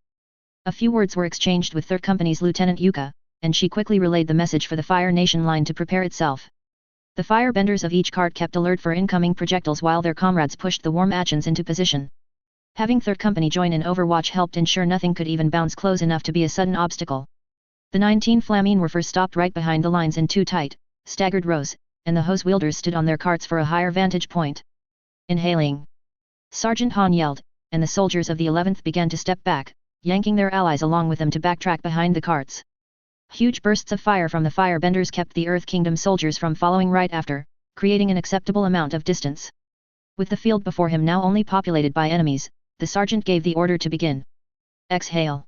A few words were exchanged with 3rd Company's Lieutenant Yuka, and she quickly relayed the message for the Fire Nation line to prepare itself. The firebenders of each cart kept alert for incoming projectiles while their comrades pushed the warm actions into position. Having 3rd Company join in Overwatch helped ensure nothing could even bounce close enough to be a sudden obstacle. The 19 Flammenwerfers stopped right behind the lines in 2 tight, staggered rows, and the hose wielders stood on their carts for a higher vantage point. Inhaling. Sergeant Han yelled, and the soldiers of the 11th began to step back, yanking their allies along with them to backtrack behind the carts. Huge bursts of fire from the firebenders kept the Earth Kingdom soldiers from following right after, creating an acceptable amount of distance. With the field before him now only populated by enemies, the sergeant gave the order to begin. Exhale.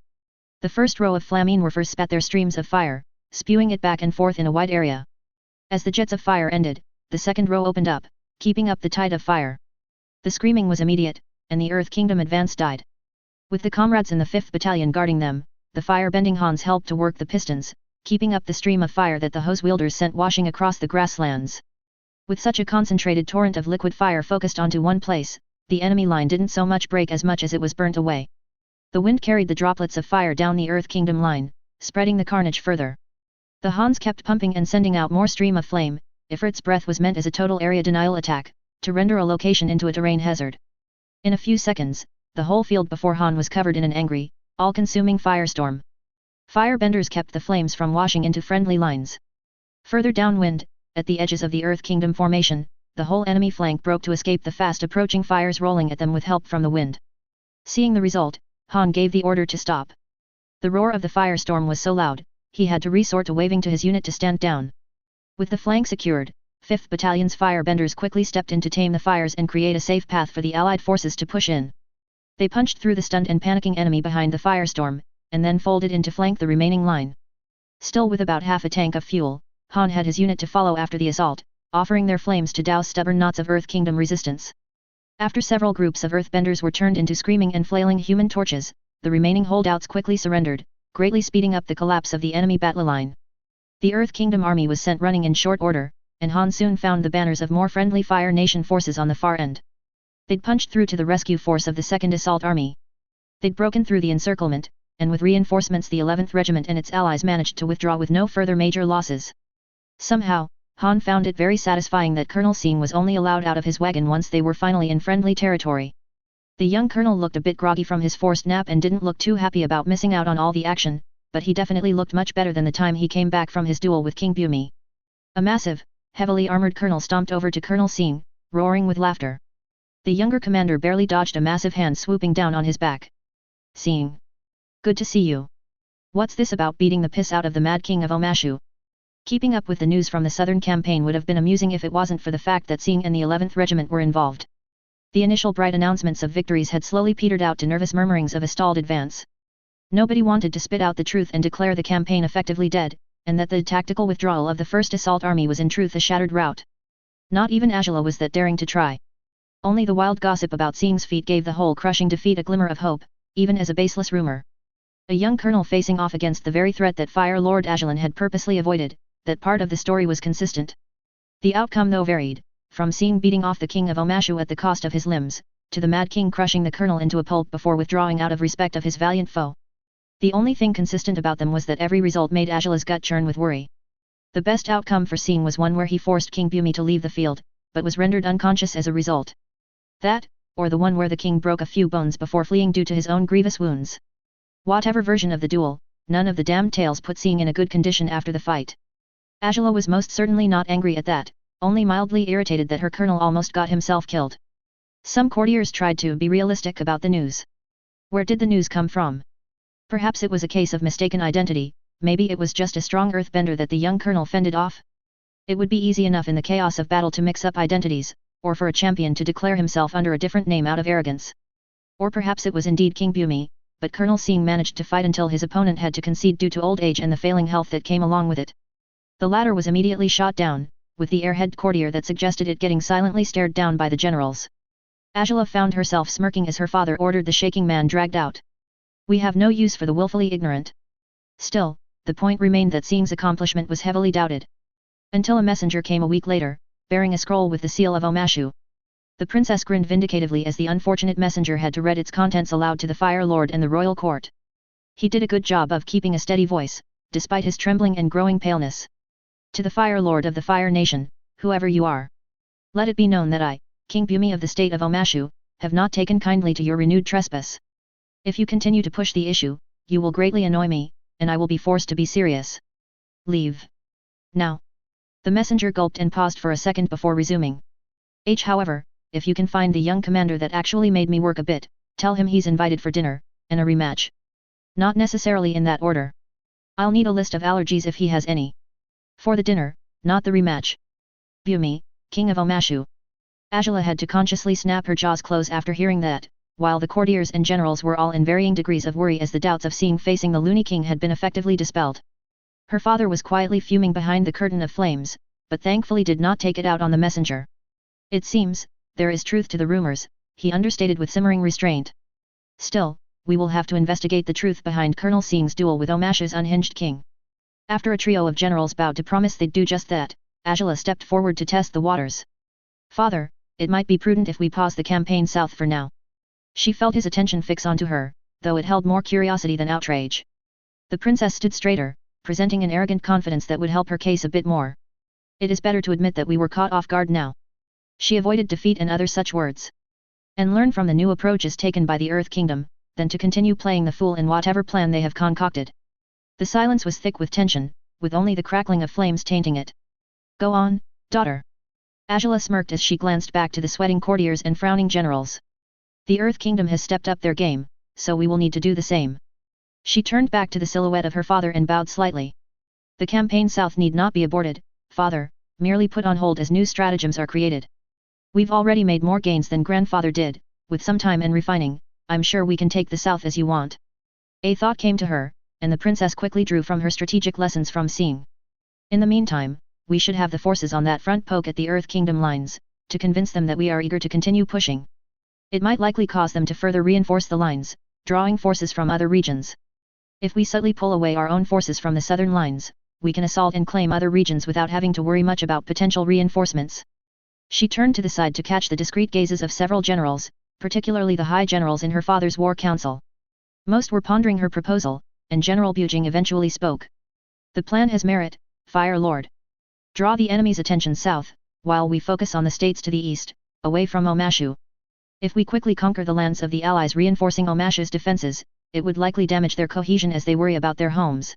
The first row of Flammenwerfers spat their streams of fire, spewing it back and forth in a wide area. As the jets of fire ended, the second row opened up, keeping up the tide of fire. The screaming was immediate, and the Earth Kingdom advance died. With the comrades in the 5th Battalion guarding them, the fire-bending Hans helped to work the pistons, keeping up the stream of fire that the hose wielders sent washing across the grasslands. With such a concentrated torrent of liquid fire focused onto one place, the enemy line didn't so much break as much as it was burnt away. The wind carried the droplets of fire down the Earth Kingdom line, spreading the carnage further. The Hans kept pumping and sending out more stream of flame. Ifrit's breath was meant as a total area denial attack, to render a location into a terrain hazard. In a few seconds, the whole field before Han was covered in an angry, all-consuming firestorm. Firebenders kept the flames from washing into friendly lines. Further downwind, at the edges of the Earth Kingdom formation, the whole enemy flank broke to escape the fast-approaching fires rolling at them with help from the wind. Seeing the result, Han gave the order to stop. The roar of the firestorm was so loud, he had to resort to waving to his unit to stand down. With the flank secured, 5th Battalion's firebenders quickly stepped in to tame the fires and create a safe path for the Allied forces to push in. They punched through the stunned and panicking enemy behind the firestorm, and then folded in to flank the remaining line. Still with about half a tank of fuel, Han had his unit to follow after the assault, offering their flames to douse stubborn knots of Earth Kingdom resistance. After several groups of earthbenders were turned into screaming and flailing human torches, the remaining holdouts quickly surrendered, greatly speeding up the collapse of the enemy battle line. The Earth Kingdom army was sent running in short order, and Han soon found the banners of more friendly Fire Nation forces on the far end. They'd punched through to the rescue force of the 2nd Assault Army. They'd broken through the encirclement, and with reinforcements the 11th Regiment and its allies managed to withdraw with no further major losses. Somehow, Han found it very satisfying that Colonel Sing was only allowed out of his wagon once they were finally in friendly territory. The young colonel looked a bit groggy from his forced nap and didn't look too happy about missing out on all the action, but he definitely looked much better than the time he came back from his duel with King Bumi. A massive, heavily armored colonel stomped over to Colonel Sing, roaring with laughter. The younger commander barely dodged a massive hand swooping down on his back. Sing. Good to see you. What's this about beating the piss out of the Mad King of Omashu? Keeping up with the news from the southern campaign would have been amusing if it wasn't for the fact that Sing and the 11th Regiment were involved. The initial bright announcements of victories had slowly petered out to nervous murmurings of a stalled advance. Nobody wanted to spit out the truth and declare the campaign effectively dead, and that the tactical withdrawal of the 1st Assault Army was in truth a shattered rout. Not even Agela was that daring to try. Only the wild gossip about Sing's feat gave the whole crushing defeat a glimmer of hope, even as a baseless rumor. A young colonel facing off against the very threat that Fire Lord Agela had purposely avoided, that part of the story was consistent. The outcome though varied, from Sing beating off the king of Omashu at the cost of his limbs, to the Mad King crushing the colonel into a pulp before withdrawing out of respect of his valiant foe. The only thing consistent about them was that every result made Agela's gut churn with worry. The best outcome for Sing was one where he forced King Bumi to leave the field, but was rendered unconscious as a result. That, or the one where the king broke a few bones before fleeing due to his own grievous wounds. Whatever version of the duel, none of the damned tales put Sing in a good condition after the fight. Agela was most certainly not angry at that, only mildly irritated that her colonel almost got himself killed. Some courtiers tried to be realistic about the news. Where did the news come from? Perhaps it was a case of mistaken identity, maybe it was just a strong earthbender that the young colonel fended off. It would be easy enough in the chaos of battle to mix up identities, or for a champion to declare himself under a different name out of arrogance. Or perhaps it was indeed King Bumi, but Colonel Sing managed to fight until his opponent had to concede due to old age and the failing health that came along with it. The latter was immediately shot down, with the airhead courtier that suggested it getting silently stared down by the generals. Agela found herself smirking as her father ordered the shaking man dragged out. We have no use for the willfully ignorant. Still, the point remained that Sing's accomplishment was heavily doubted. Until a messenger came a week later, bearing a scroll with the seal of Omashu. The princess grinned vindicatively as the unfortunate messenger had to read its contents aloud to the Fire Lord and the royal court. He did a good job of keeping a steady voice, despite his trembling and growing paleness. To the Fire Lord of the Fire Nation, whoever you are. Let it be known that I, King Bumi of the state of Omashu, have not taken kindly to your renewed trespass. If you continue to push the issue, you will greatly annoy me, and I will be forced to be serious. Leave. Now. The messenger gulped and paused for a second before resuming. However, if you can find the young commander that actually made me work a bit, tell him he's invited for dinner, and a rematch. Not necessarily in that order. I'll need a list of allergies if he has any. For the dinner, not the rematch. Bumi, King of Omashu. Agela had to consciously snap her jaws close after hearing that, while the courtiers and generals were all in varying degrees of worry as the doubts of Sing facing the loony king had been effectively dispelled. Her father was quietly fuming behind the curtain of flames, but thankfully did not take it out on the messenger. It seems, there is truth to the rumors, he understated with simmering restraint. Still, we will have to investigate the truth behind Colonel Sing's duel with Omashu's unhinged king. After a trio of generals bowed to promise they'd do just that, Agela stepped forward to test the waters. Father, it might be prudent if we pause the campaign south for now. She felt his attention fix onto her, though it held more curiosity than outrage. The princess stood straighter, presenting an arrogant confidence that would help her case a bit more. It is better to admit that we were caught off guard now. She avoided defeat and other such words. And learn from the new approaches taken by the Earth Kingdom, than to continue playing the fool in whatever plan they have concocted. The silence was thick with tension, with only the crackling of flames tainting it. Go on, daughter. Agela smirked as she glanced back to the sweating courtiers and frowning generals. The Earth Kingdom has stepped up their game, so we will need to do the same. She turned back to the silhouette of her father and bowed slightly. The campaign south need not be aborted, father, merely put on hold as new stratagems are created. We've already made more gains than grandfather did, with some time and refining, I'm sure we can take the south as you want. A thought came to her, and the princess quickly drew from her strategic lessons from Sing. In the meantime, we should have the forces on that front poke at the Earth Kingdom lines, to convince them that we are eager to continue pushing. It might likely cause them to further reinforce the lines, drawing forces from other regions. If we subtly pull away our own forces from the southern lines, we can assault and claim other regions without having to worry much about potential reinforcements. She turned to the side to catch the discreet gazes of several generals, particularly the high generals in her father's war council. Most were pondering her proposal, and General Bujing eventually spoke. The plan has merit, Fire Lord. Draw the enemy's attention south, while we focus on the states to the east, away from Omashu. If we quickly conquer the lands of the allies reinforcing Omashu's defenses, it would likely damage their cohesion as they worry about their homes.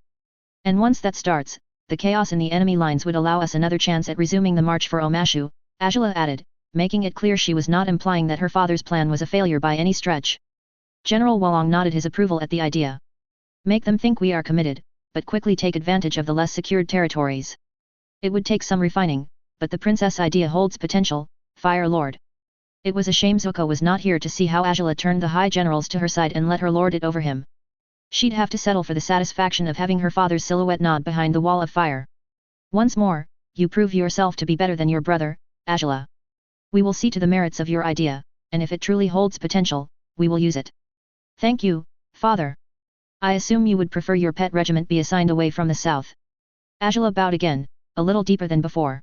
And once that starts, the chaos in the enemy lines would allow us another chance at resuming the march for Omashu, Agela added, making it clear she was not implying that her father's plan was a failure by any stretch. General Wolong nodded his approval at the idea. Make them think we are committed, but quickly take advantage of the less secured territories. It would take some refining, but the princess idea holds potential, Fire Lord. It was a shame Zuko was not here to see how Agela turned the high generals to her side and let her lord it over him. She'd have to settle for the satisfaction of having her father's silhouette nod behind the wall of fire. Once more, you prove yourself to be better than your brother, Agela. We will see to the merits of your idea, and if it truly holds potential, we will use it. Thank you, father. I assume you would prefer your pet regiment be assigned away from the south. Agela bowed again, a little deeper than before.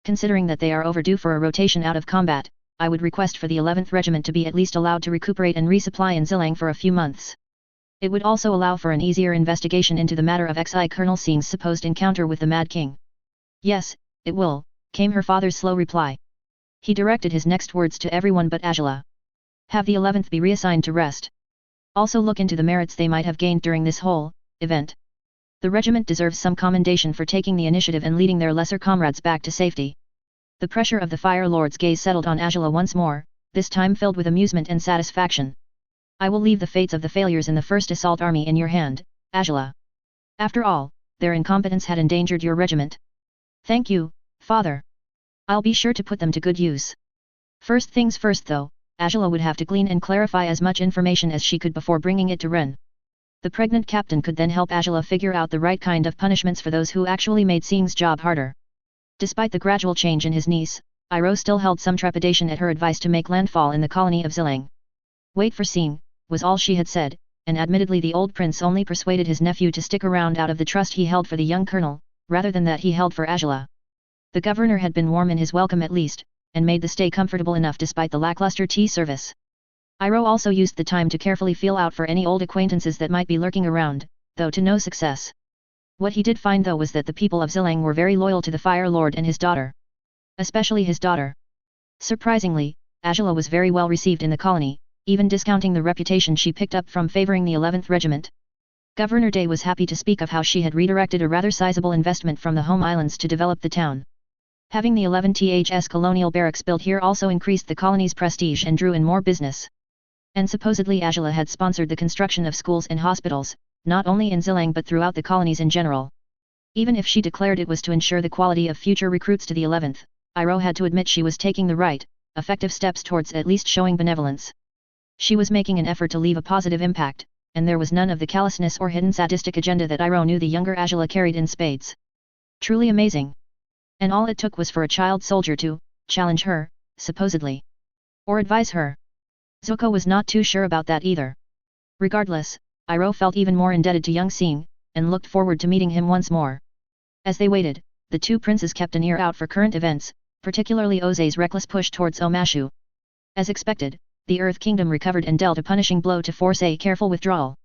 Considering that they are overdue for a rotation out of combat, I would request for the 11th Regiment to be at least allowed to recuperate and resupply in Zillang for a few months. It would also allow for an easier investigation into the matter of Xi Colonel Sing's supposed encounter with the Mad King. Yes, it will, came her father's slow reply. He directed his next words to everyone but Agela. Have the 11th be reassigned to rest. Also look into the merits they might have gained during this whole event. The regiment deserves some commendation for taking the initiative and leading their lesser comrades back to safety. The pressure of the Fire Lord's gaze settled on Agela once more, this time filled with amusement and satisfaction. I will leave the fates of the failures in the First Assault Army in your hand, Agela. After all, their incompetence had endangered your regiment. Thank you, father. I'll be sure to put them to good use. First things first though, Agela would have to glean and clarify as much information as she could before bringing it to Ren. The pregnant captain could then help Agela figure out the right kind of punishments for those who actually made Sing's job harder. Despite the gradual change in his niece, Iro still held some trepidation at her advice to make landfall in the colony of Zillang. Wait for Sing, was all she had said, and admittedly the old prince only persuaded his nephew to stick around out of the trust he held for the young colonel, rather than that he held for Agela. The governor had been warm in his welcome at least, and made the stay comfortable enough despite the lackluster tea service. Iro also used the time to carefully feel out for any old acquaintances that might be lurking around, though to no success. What he did find though was that the people of Zillang were very loyal to the Fire Lord and his daughter. Especially his daughter. Surprisingly, Agela was very well received in the colony, even discounting the reputation she picked up from favoring the 11th Regiment. Governor Day was happy to speak of how she had redirected a rather sizable investment from the home islands to develop the town. Having the 11th's colonial barracks built here also increased the colony's prestige and drew in more business. And supposedly Agela had sponsored the construction of schools and hospitals, not only in Zillang but throughout the colonies in general. Even if she declared it was to ensure the quality of future recruits to the 11th, Iro had to admit she was taking the right, effective steps towards at least showing benevolence. She was making an effort to leave a positive impact, and there was none of the callousness or hidden sadistic agenda that Iro knew the younger Agela carried in spades. Truly amazing. And all it took was for a child soldier to challenge her, supposedly. Or advise her. Zuko was not too sure about that either. Regardless, Iro felt even more indebted to young Sing, and looked forward to meeting him once more. As they waited, the two princes kept an ear out for current events, particularly Oze's reckless push towards Omashu. As expected, the Earth Kingdom recovered and dealt a punishing blow to force a careful withdrawal.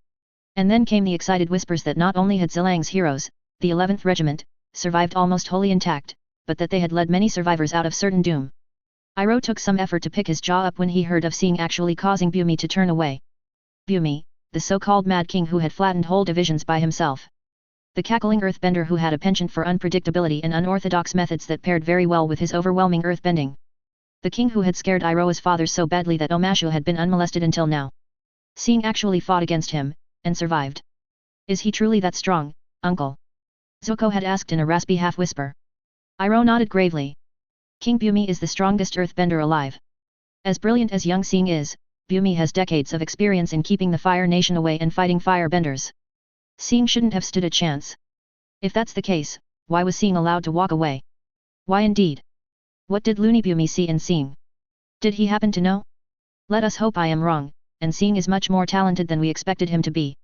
And then came the excited whispers that not only had Zilang's heroes, the 11th Regiment, survived almost wholly intact, but that they had led many survivors out of certain doom. Iro took some effort to pick his jaw up when he heard of Sing actually causing Bumi to turn away. Bumi, the so-called Mad King who had flattened whole divisions by himself. The cackling earthbender who had a penchant for unpredictability and unorthodox methods that paired very well with his overwhelming earthbending. The king who had scared Iroha's father so badly that Omashu had been unmolested until now. Sing actually fought against him, and survived. Is he truly that strong, uncle? Zuko had asked in a raspy half-whisper. Iro nodded gravely. King Bumi is the strongest earthbender alive. As brilliant as young Sing is, Bumi has decades of experience in keeping the Fire Nation away and fighting firebenders. Sing shouldn't have stood a chance. If that's the case, why was Sing allowed to walk away? Why indeed? What did Loony Bumi see in Sing? Did he happen to know? Let us hope I am wrong, and Sing is much more talented than we expected him to be.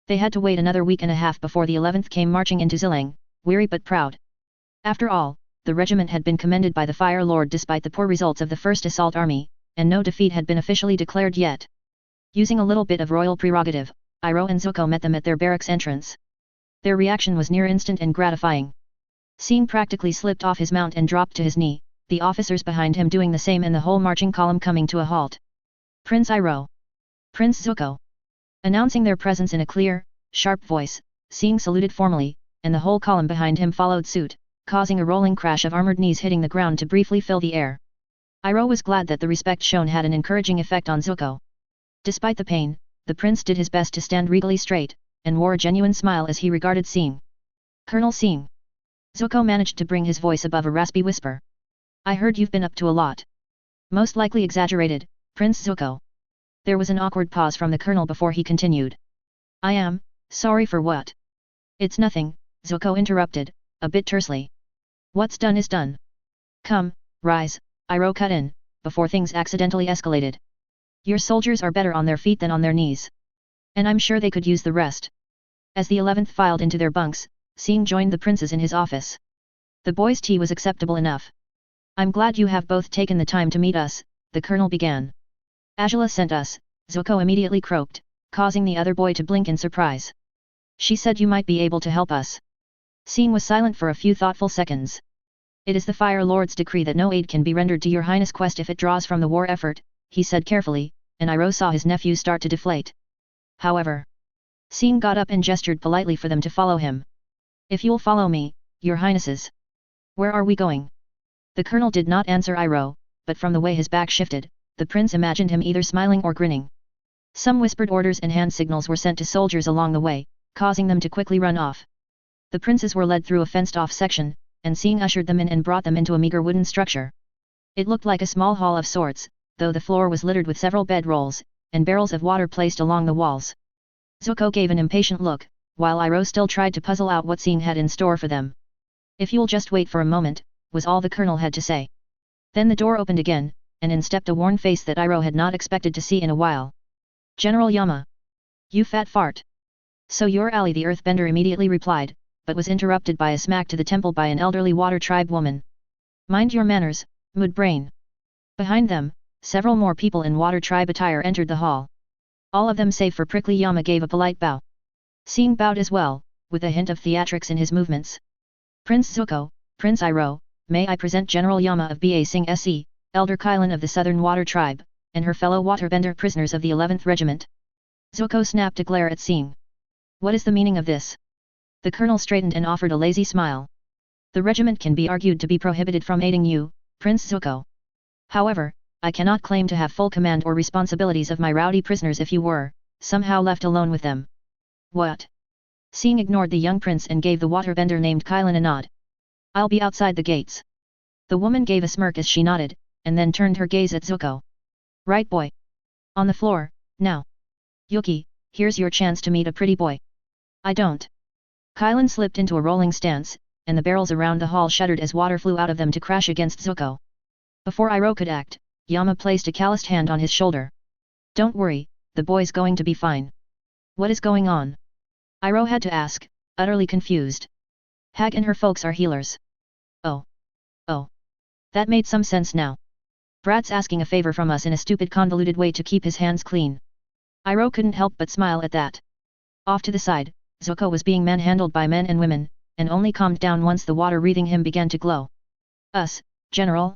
They had to wait another week and a half before the 11th came marching into Zillang, weary but proud. After all, the regiment had been commended by the Fire Lord despite the poor results of the First Assault Army, and no defeat had been officially declared yet. Using a little bit of royal prerogative, Iro and Zuko met them at their barracks entrance. Their reaction was near instant and gratifying. Sing practically slipped off his mount and dropped to his knee, the officers behind him doing the same and the whole marching column coming to a halt. Prince Iro. Prince Zuko. Announcing their presence in a clear, sharp voice, Sing saluted formally, and the whole column behind him followed suit, causing a rolling crash of armored knees hitting the ground to briefly fill the air. Iro was glad that the respect shown had an encouraging effect on Zuko. Despite the pain, the prince did his best to stand regally straight, and wore a genuine smile as he regarded Sing. Colonel Sing. Zuko managed to bring his voice above a raspy whisper. I heard you've been up to a lot. Most likely exaggerated, Prince Zuko. There was an awkward pause from the colonel before he continued. I am, sorry for what? It's nothing, Zuko interrupted, a bit tersely. What's done is done. Come, rise, Iro cut in, before things accidentally escalated. Your soldiers are better on their feet than on their knees. And I'm sure they could use the rest. As the 11th filed into their bunks, Sing joined the princes in his office. The boys' tea was acceptable enough. I'm glad you have both taken the time to meet us, the colonel began. Agela sent us, Zuko immediately croaked, causing the other boy to blink in surprise. She said you might be able to help us. Sing was silent for a few thoughtful seconds. It is the Fire Lord's decree that no aid can be rendered to your highness' quest if it draws from the war effort, he said carefully, and Iro saw his nephew start to deflate. However, Sing got up and gestured politely for them to follow him. If you'll follow me, your highnesses. Where are we going? The colonel did not answer Iro, but from the way his back shifted, the prince imagined him either smiling or grinning. Some whispered orders and hand signals were sent to soldiers along the way, causing them to quickly run off. The princes were led through a fenced-off section, and Sing ushered them in and brought them into a meager wooden structure. It looked like a small hall of sorts, though the floor was littered with several bedrolls, and barrels of water placed along the walls. Zuko gave an impatient look, while Iro still tried to puzzle out what Sing had in store for them. If you'll just wait for a moment, was all the colonel had to say. Then the door opened again, and in stepped a worn face that Iro had not expected to see in a while. General Yama. You fat fart. So you're Ali, the earthbender immediately replied, but was interrupted by a smack to the temple by an elderly water tribe woman. Mind your manners, mood brain. Behind them, several more people in water tribe attire entered the hall. All of them save for prickly Yama gave a polite bow. Sing bowed as well, with a hint of theatrics in his movements. Prince Zuko, Prince Iro, may I present General Yama of Ba Sing Se, Elder Kylan of the Southern Water Tribe, and her fellow waterbender prisoners of the 11th Regiment. Zuko snapped a glare at Sing. What is the meaning of this? The colonel straightened and offered a lazy smile. The regiment can be argued to be prohibited from aiding you, Prince Zuko. However, I cannot claim to have full command or responsibilities of my rowdy prisoners if you were, somehow left alone with them. What? Sing ignored the young prince and gave the waterbender named Kylan a nod. I'll be outside the gates. The woman gave a smirk as she nodded, and then turned her gaze at Zuko. Right boy. On the floor, now. Yuki, here's your chance to meet a pretty boy. I don't. Kylan slipped into a rolling stance, and the barrels around the hall shuddered as water flew out of them to crash against Zuko. Before Iro could act, Yama placed a calloused hand on his shoulder. Don't worry, the boy's going to be fine. What is going on? Iro had to ask, utterly confused. Hag and her folks are healers. Oh. Oh. That made some sense now. Brat's asking a favor from us in a stupid convoluted way to keep his hands clean. Iro couldn't help but smile at that. Off to the side, Zuko was being manhandled by men and women, and only calmed down once the water wreathing him began to glow. Us, General?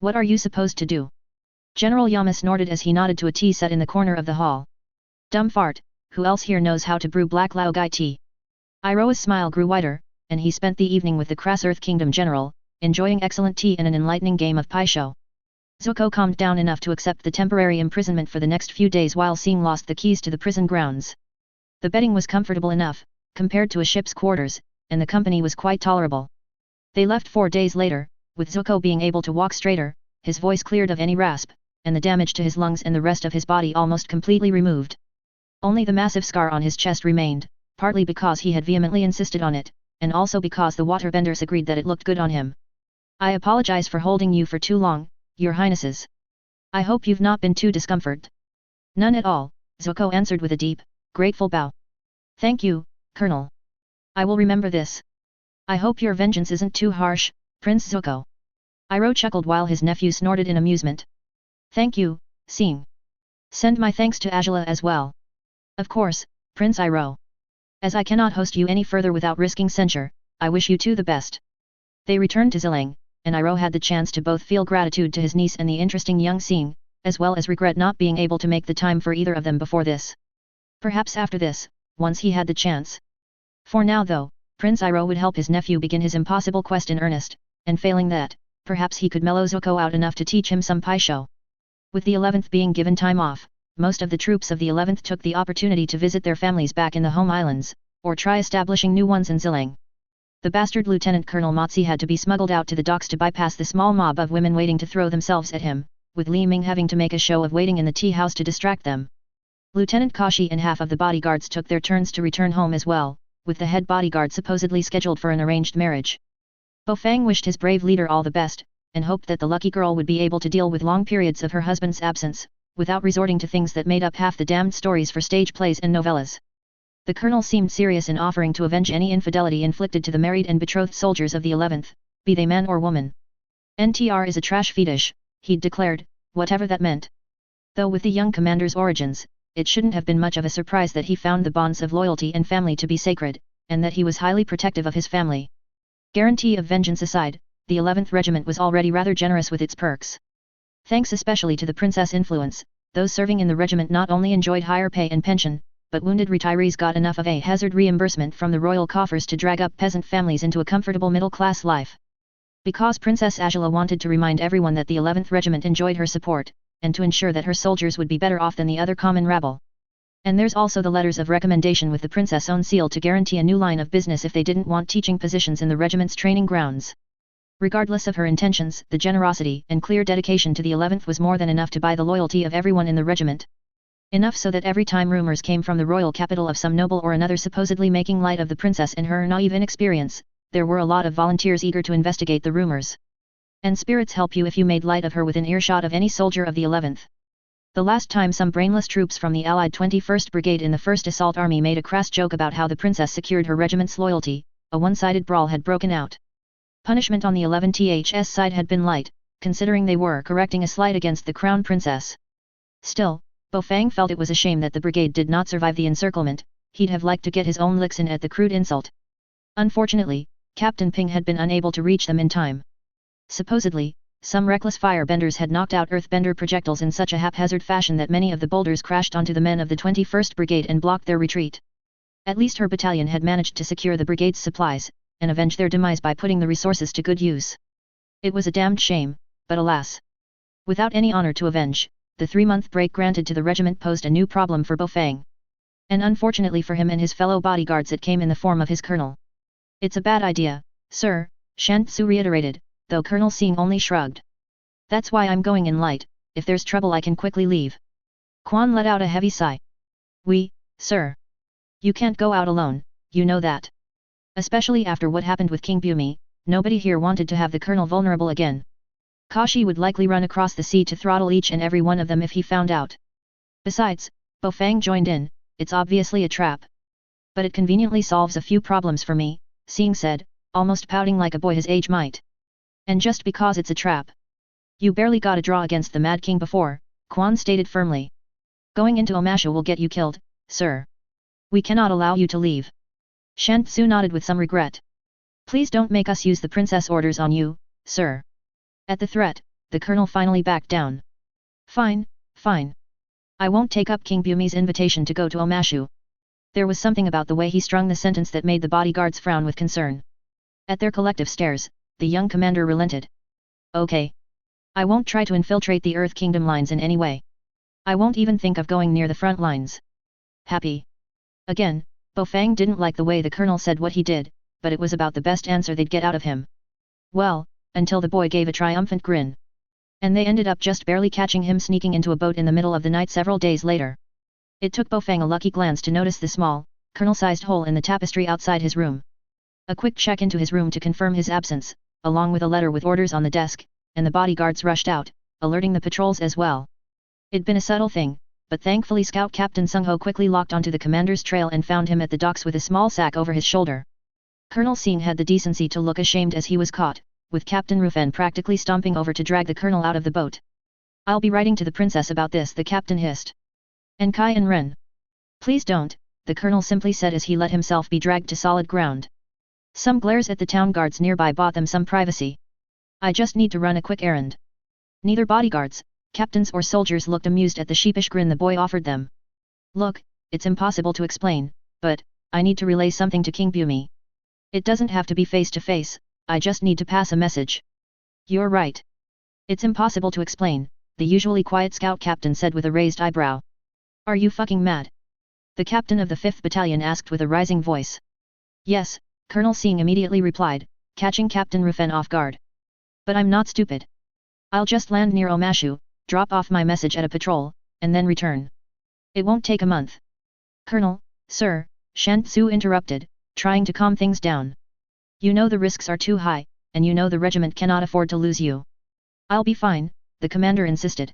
What are you supposed to do? General Yama snorted as he nodded to a tea set in the corner of the hall. Dumb fart, who else here knows how to brew black lao gai tea? Iroha's smile grew wider, and he spent the evening with the Crass Earth Kingdom General, enjoying excellent tea and an enlightening game of pai sho. Zuko calmed down enough to accept the temporary imprisonment for the next few days while Sing lost the keys to the prison grounds. The bedding was comfortable enough, compared to a ship's quarters, and the company was quite tolerable. They left 4 days later, with Zuko being able to walk straighter, his voice cleared of any rasp, and the damage to his lungs and the rest of his body almost completely removed. Only the massive scar on his chest remained, partly because he had vehemently insisted on it, and also because the waterbenders agreed that it looked good on him. I apologize for holding you for too long, your highnesses. I hope you've not been too discomforted. None at all, Zuko answered with a deep, grateful bow. Thank you, Colonel. I will remember this. I hope your vengeance isn't too harsh, Prince Zuko. Iro chuckled while his nephew snorted in amusement. Thank you, Sing. Send my thanks to Agela as well. Of course, Prince Iro. As I cannot host you any further without risking censure, I wish you two the best. They returned to Zillang, and Iro had the chance to both feel gratitude to his niece and the interesting young Sing, as well as regret not being able to make the time for either of them before this. Perhaps after this, once he had the chance. For now though, Prince Iro would help his nephew begin his impossible quest in earnest, and failing that, perhaps he could mellow Zuko out enough to teach him some pai sho. With the 11th being given time off, most of the troops of the 11th took the opportunity to visit their families back in the home islands, or try establishing new ones in Zillang. The bastard Lieutenant Colonel Motzi had to be smuggled out to the docks to bypass the small mob of women waiting to throw themselves at him, with Li Ming having to make a show of waiting in the tea house to distract them. Lieutenant Kashi and half of the bodyguards took their turns to return home as well, with the head bodyguard supposedly scheduled for an arranged marriage. Bofang wished his brave leader all the best, and hoped that the lucky girl would be able to deal with long periods of her husband's absence, without resorting to things that made up half the damned stories for stage plays and novellas. The colonel seemed serious in offering to avenge any infidelity inflicted to the married and betrothed soldiers of the 11th, be they man or woman. NTR is a trash fetish, he'd declared, whatever that meant. Though with the young commander's origins, it shouldn't have been much of a surprise that he found the bonds of loyalty and family to be sacred, and that he was highly protective of his family. Guarantee of vengeance aside, the 11th Regiment was already rather generous with its perks. Thanks especially to the princess influence, those serving in the regiment not only enjoyed higher pay and pension, but wounded retirees got enough of a hazard reimbursement from the royal coffers to drag up peasant families into a comfortable middle-class life. Because Princess Agela wanted to remind everyone that the 11th Regiment enjoyed her support, and to ensure that her soldiers would be better off than the other common rabble. And there's also the letters of recommendation with the princess own seal to guarantee a new line of business if they didn't want teaching positions in the regiment's training grounds. Regardless of her intentions, the generosity and clear dedication to the 11th was more than enough to buy the loyalty of everyone in the regiment. Enough so that every time rumors came from the royal capital of some noble or another supposedly making light of the princess and her naive inexperience, there were a lot of volunteers eager to investigate the rumors. And spirits help you if you made light of her within earshot of any soldier of the 11th. The last time some brainless troops from the allied 21st Brigade in the 1st Assault Army made a crass joke about how the princess secured her regiment's loyalty, a one-sided brawl had broken out. Punishment on the 11th's side had been light, considering they were correcting a slight against the crown princess. Still, Bofang felt it was a shame that the brigade did not survive the encirclement. He'd have liked to get his own licks in at the crude insult. Unfortunately, Captain Ping had been unable to reach them in time. Supposedly, some reckless firebenders had knocked out earthbender projectiles in such a haphazard fashion that many of the boulders crashed onto the men of the 21st Brigade and blocked their retreat. At least her battalion had managed to secure the brigade's supplies, and avenge their demise by putting the resources to good use. It was a damned shame, but alas. Without any honor to avenge, the 3-month break granted to the regiment posed a new problem for Bofang. And unfortunately for him and his fellow bodyguards it came in the form of his colonel. It's a bad idea, sir, Shan Tzu reiterated, though Colonel Sing only shrugged. That's why I'm going in light, if there's trouble I can quickly leave. Quan let out a heavy sigh. Sir. You can't go out alone, you know that. Especially after what happened with King Bumi, nobody here wanted to have the colonel vulnerable again. Kashi would likely run across the sea to throttle each and every one of them if he found out. Besides, Bofang joined in, it's obviously a trap. But it conveniently solves a few problems for me, Sing said, almost pouting like a boy his age might. And just because it's a trap. You barely got a draw against the Mad King before, Quan stated firmly. Going into Omashu will get you killed, sir. We cannot allow you to leave. Shan Tzu nodded with some regret. Please don't make us use the princess orders on you, sir. At the threat, the colonel finally backed down. Fine. I won't take up King Bumi's invitation to go to Omashu. There was something about the way he strung the sentence that made the bodyguards frown with concern. At their collective stares, the young commander relented. Okay. I won't try to infiltrate the Earth Kingdom lines in any way. I won't even think of going near the front lines. Happy. Again, Bofang didn't like the way the colonel said what he did, but it was about the best answer they'd get out of him. Well, until the boy gave a triumphant grin. And they ended up just barely catching him sneaking into a boat in the middle of the night several days later. It took Bofang a lucky glance to notice the small, colonel-sized hole in the tapestry outside his room. A quick check into his room to confirm his absence, along with a letter with orders on the desk, and the bodyguards rushed out, alerting the patrols as well. It'd been a subtle thing, but thankfully Scout Captain Sung-ho quickly locked onto the commander's trail and found him at the docks with a small sack over his shoulder. Colonel Sing had the decency to look ashamed as he was caught, with Captain Rufen practically stomping over to drag the colonel out of the boat. I'll be writing to the princess about this, the captain hissed. And Kai and Ren. Please don't, the colonel simply said as he let himself be dragged to solid ground. Some glares at the town guards nearby bought them some privacy. I just need to run a quick errand. Neither bodyguards, captains or soldiers looked amused at the sheepish grin the boy offered them. Look, it's impossible to explain, but I need to relay something to King Bumi. It doesn't have to be face to face, I just need to pass a message. You're right. It's impossible to explain, the usually quiet scout captain said with a raised eyebrow. Are you fucking mad? The captain of the 5th Battalion asked with a rising voice. Yes, Colonel Sing immediately replied, catching Captain Rufen off guard. But I'm not stupid. I'll just land near Omashu, drop off my message at a patrol, and then return. It won't take a month. Colonel, sir, Shan Tzu interrupted, trying to calm things down. You know the risks are too high, and you know the regiment cannot afford to lose you. I'll be fine, the commander insisted.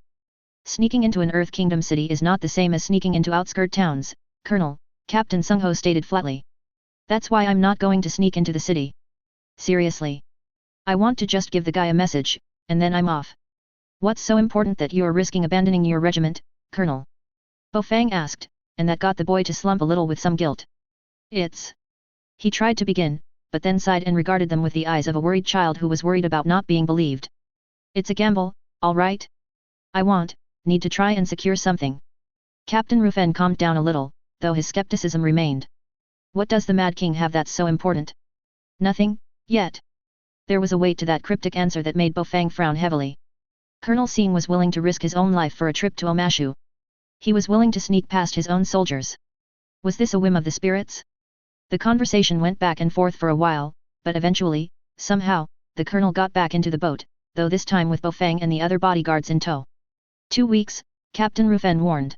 Sneaking into an Earth Kingdom city is not the same as sneaking into outskirt towns, Colonel, Captain Sungho stated flatly. That's why I'm not going to sneak into the city. Seriously. I want to just give the guy a message, and then I'm off. What's so important that you're risking abandoning your regiment, Colonel? Bo Fang asked, and that got the boy to slump a little with some guilt. It's... He tried to begin, but then sighed and regarded them with the eyes of a worried child who was worried about not being believed. It's a gamble, all right? I need to try and secure something. Captain Rufen calmed down a little, though his skepticism remained. What does the Mad King have that's so important? Nothing, yet. There was a weight to that cryptic answer that made Bo Fang frown heavily. Colonel Sing was willing to risk his own life for a trip to Omashu. He was willing to sneak past his own soldiers. Was this a whim of the spirits? The conversation went back and forth for a while, but eventually, somehow, the colonel got back into the boat, though this time with Bo Fang and the other bodyguards in tow. 2 weeks, Captain Rufen warned.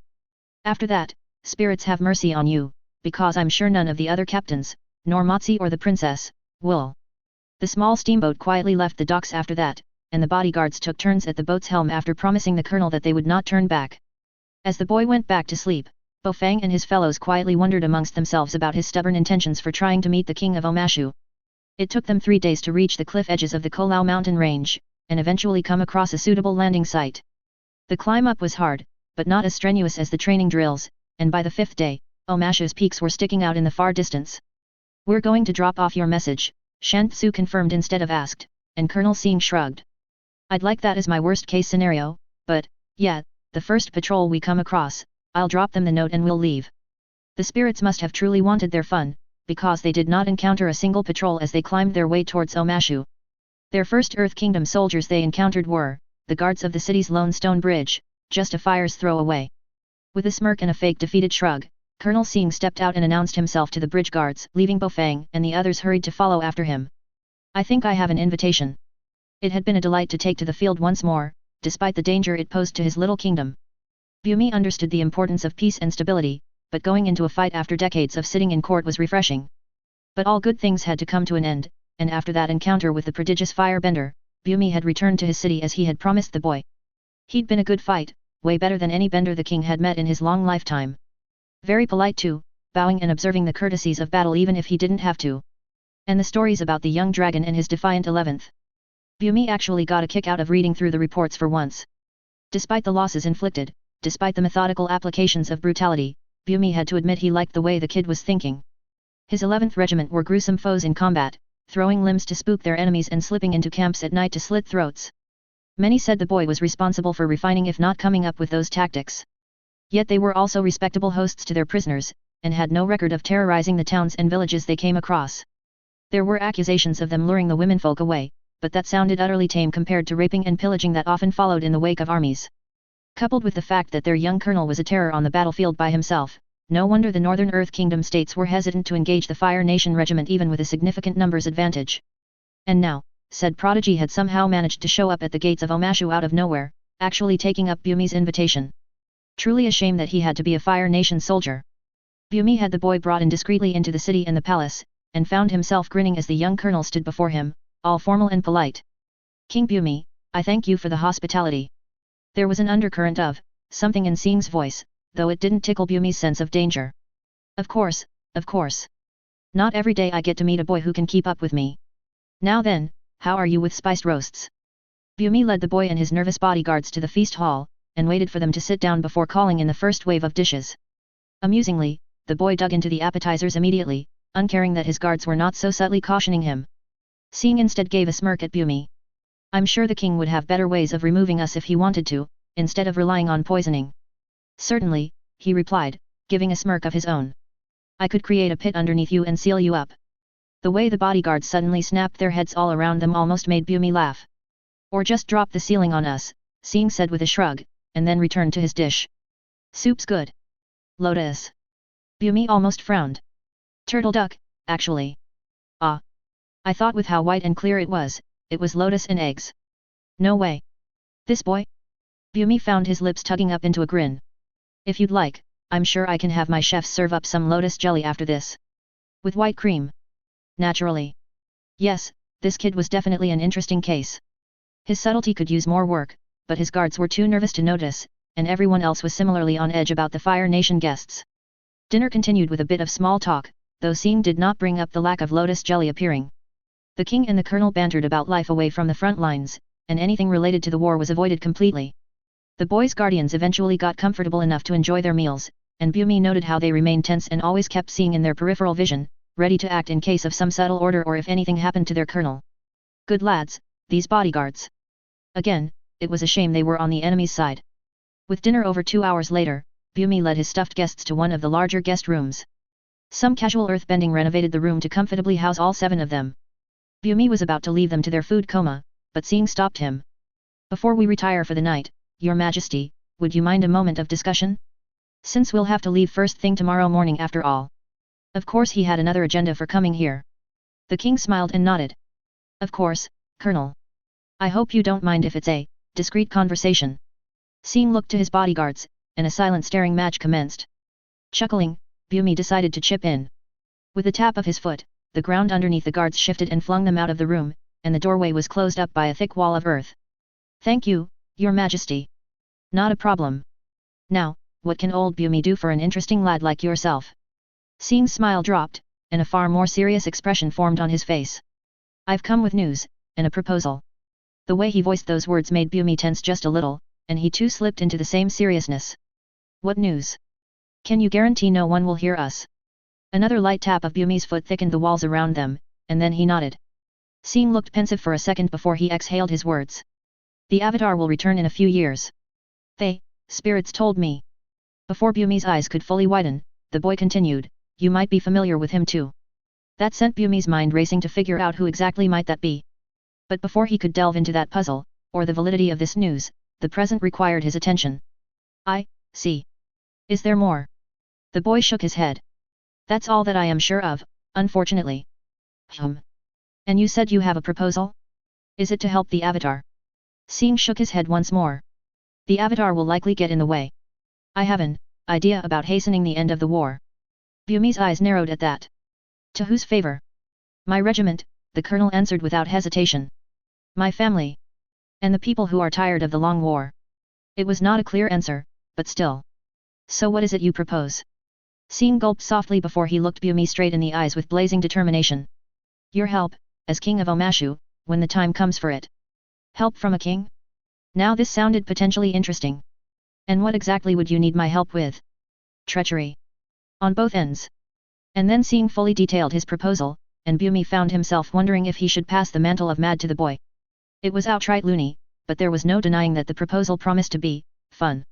After that, spirits have mercy on you, because I'm sure none of the other captains, nor Motsi or the princess, will. The small steamboat quietly left the docks after that, and the bodyguards took turns at the boat's helm after promising the colonel that they would not turn back. As the boy went back to sleep, Bo Fang and his fellows quietly wondered amongst themselves about his stubborn intentions for trying to meet the king of Omashu. It took them 3 days to reach the cliff edges of the Kolau mountain range, and eventually come across a suitable landing site. The climb up was hard, but not as strenuous as the training drills, and by the 5th day, Omashu's peaks were sticking out in the far distance. We're going to drop off your message, Shan Tzu confirmed instead of asked, and Colonel Sing shrugged. I'd like that as my worst case scenario, but, yeah, the first patrol we come across, I'll drop them the note and we'll leave. The spirits must have truly wanted their fun, because they did not encounter a single patrol as they climbed their way towards Omashu. Their first Earth Kingdom soldiers they encountered were, the guards of the city's lone stone bridge, just a fire's throw away. With a smirk and a fake defeated shrug, Colonel Sing stepped out and announced himself to the bridge guards, leaving Bo Fang and the others hurried to follow after him. I think I have an invitation. It had been a delight to take to the field once more, despite the danger it posed to his little kingdom. Bumi understood the importance of peace and stability, but going into a fight after decades of sitting in court was refreshing. But all good things had to come to an end, and after that encounter with the prodigious firebender, Bumi had returned to his city as he had promised the boy. He'd been a good fight, way better than any bender the king had met in his long lifetime. Very polite too, bowing and observing the courtesies of battle even if he didn't have to. And the stories about the young dragon and his defiant 11th. Bumi actually got a kick out of reading through the reports for once. Despite the losses inflicted, despite the methodical applications of brutality, Bumi had to admit he liked the way the kid was thinking. His 11th regiment were gruesome foes in combat, throwing limbs to spook their enemies and slipping into camps at night to slit throats. Many said the boy was responsible for refining if not coming up with those tactics. Yet they were also respectable hosts to their prisoners, and had no record of terrorizing the towns and villages they came across. There were accusations of them luring the womenfolk away, but that sounded utterly tame compared to raping and pillaging that often followed in the wake of armies. Coupled with the fact that their young colonel was a terror on the battlefield by himself, no wonder the Northern Earth Kingdom states were hesitant to engage the Fire Nation regiment even with a significant numbers advantage. And now, said prodigy had somehow managed to show up at the gates of Omashu out of nowhere, actually taking up Bumi's invitation. Truly a shame that he had to be a Fire Nation soldier. Bumi had the boy brought in discreetly into the city and the palace, and found himself grinning as the young colonel stood before him, all formal and polite. King Bumi, I thank you for the hospitality. There was an undercurrent of something in Sing's voice, though it didn't tickle Bumi's sense of danger. Of course, of course. Not every day I get to meet a boy who can keep up with me. Now then, how are you with spiced roasts? Bumi led the boy and his nervous bodyguards to the feast hall, and waited for them to sit down before calling in the first wave of dishes. Amusingly, the boy dug into the appetizers immediately, uncaring that his guards were not so subtly cautioning him. Sing instead gave a smirk at Bumi. I'm sure the king would have better ways of removing us if he wanted to, instead of relying on poisoning. Certainly, he replied, giving a smirk of his own. I could create a pit underneath you and seal you up. The way the bodyguards suddenly snapped their heads all around them almost made Bumi laugh. Or just drop the ceiling on us, Sing said with a shrug, and then returned to his dish. Soup's good. Lotus. Bumi almost frowned. Turtle duck, actually. Ah! I thought with how white and clear it was lotus and eggs. No way. This boy? Bumi found his lips tugging up into a grin. If you'd like, I'm sure I can have my chefs serve up some lotus jelly after this. With white cream. Naturally. Yes, this kid was definitely an interesting case. His subtlety could use more work, but his guards were too nervous to notice, and everyone else was similarly on edge about the Fire Nation guests. Dinner continued with a bit of small talk, though Sing did not bring up the lack of lotus jelly appearing. The king and the colonel bantered about life away from the front lines, and anything related to the war was avoided completely. The boys' guardians eventually got comfortable enough to enjoy their meals, and Bumi noted how they remained tense and always kept seeing in their peripheral vision, ready to act in case of some subtle order or if anything happened to their colonel. Good lads, these bodyguards. Again, it was a shame they were on the enemy's side. With dinner over 2 hours later, Bumi led his stuffed guests to one of the larger guest rooms. Some casual earthbending renovated the room to comfortably house all 7 of them. Bumi was about to leave them to their food coma, but Sing stopped him. Before we retire for the night, Your Majesty, would you mind a moment of discussion? Since we'll have to leave first thing tomorrow morning after all. Of course he had another agenda for coming here. The king smiled and nodded. Of course, Colonel. I hope you don't mind if it's a discreet conversation. Sing looked to his bodyguards, and a silent staring match commenced. Chuckling, Bumi decided to chip in. With a tap of his foot, the ground underneath the guards shifted and flung them out of the room, and the doorway was closed up by a thick wall of earth. Thank you, Your Majesty. Not a problem. Now, what can old Bumi do for an interesting lad like yourself? Sing's smile dropped, and a far more serious expression formed on his face. I've come with news, and a proposal. The way he voiced those words made Bumi tense just a little, and he too slipped into the same seriousness. What news? Can you guarantee no one will hear us? Another light tap of Bumi's foot thickened the walls around them, and then he nodded. Sing looked pensive for a second before he exhaled his words. The Avatar will return in a few years. They, spirits told me. Before Bumi's eyes could fully widen, the boy continued, you might be familiar with him too. That sent Bumi's mind racing to figure out who exactly might that be. But before he could delve into that puzzle, or the validity of this news, the present required his attention. I see. Is there more? The boy shook his head. That's all that I am sure of, unfortunately. And you said you have a proposal? Is it to help the Avatar? Sing shook his head once more. The Avatar will likely get in the way. I have an idea about hastening the end of the war. Bumi's eyes narrowed at that. To whose favor? My regiment, the colonel answered without hesitation. My family. And the people who are tired of the long war. It was not a clear answer, but still. So what is it you propose? Sing gulped softly before he looked Bumi straight in the eyes with blazing determination. Your help, as king of Omashu, when the time comes for it. Help from a king? Now this sounded potentially interesting. And what exactly would you need my help with? Treachery. On both ends. And then Sing fully detailed his proposal, and Bumi found himself wondering if he should pass the mantle of mad to the boy. It was outright loony, but there was no denying that the proposal promised to be fun.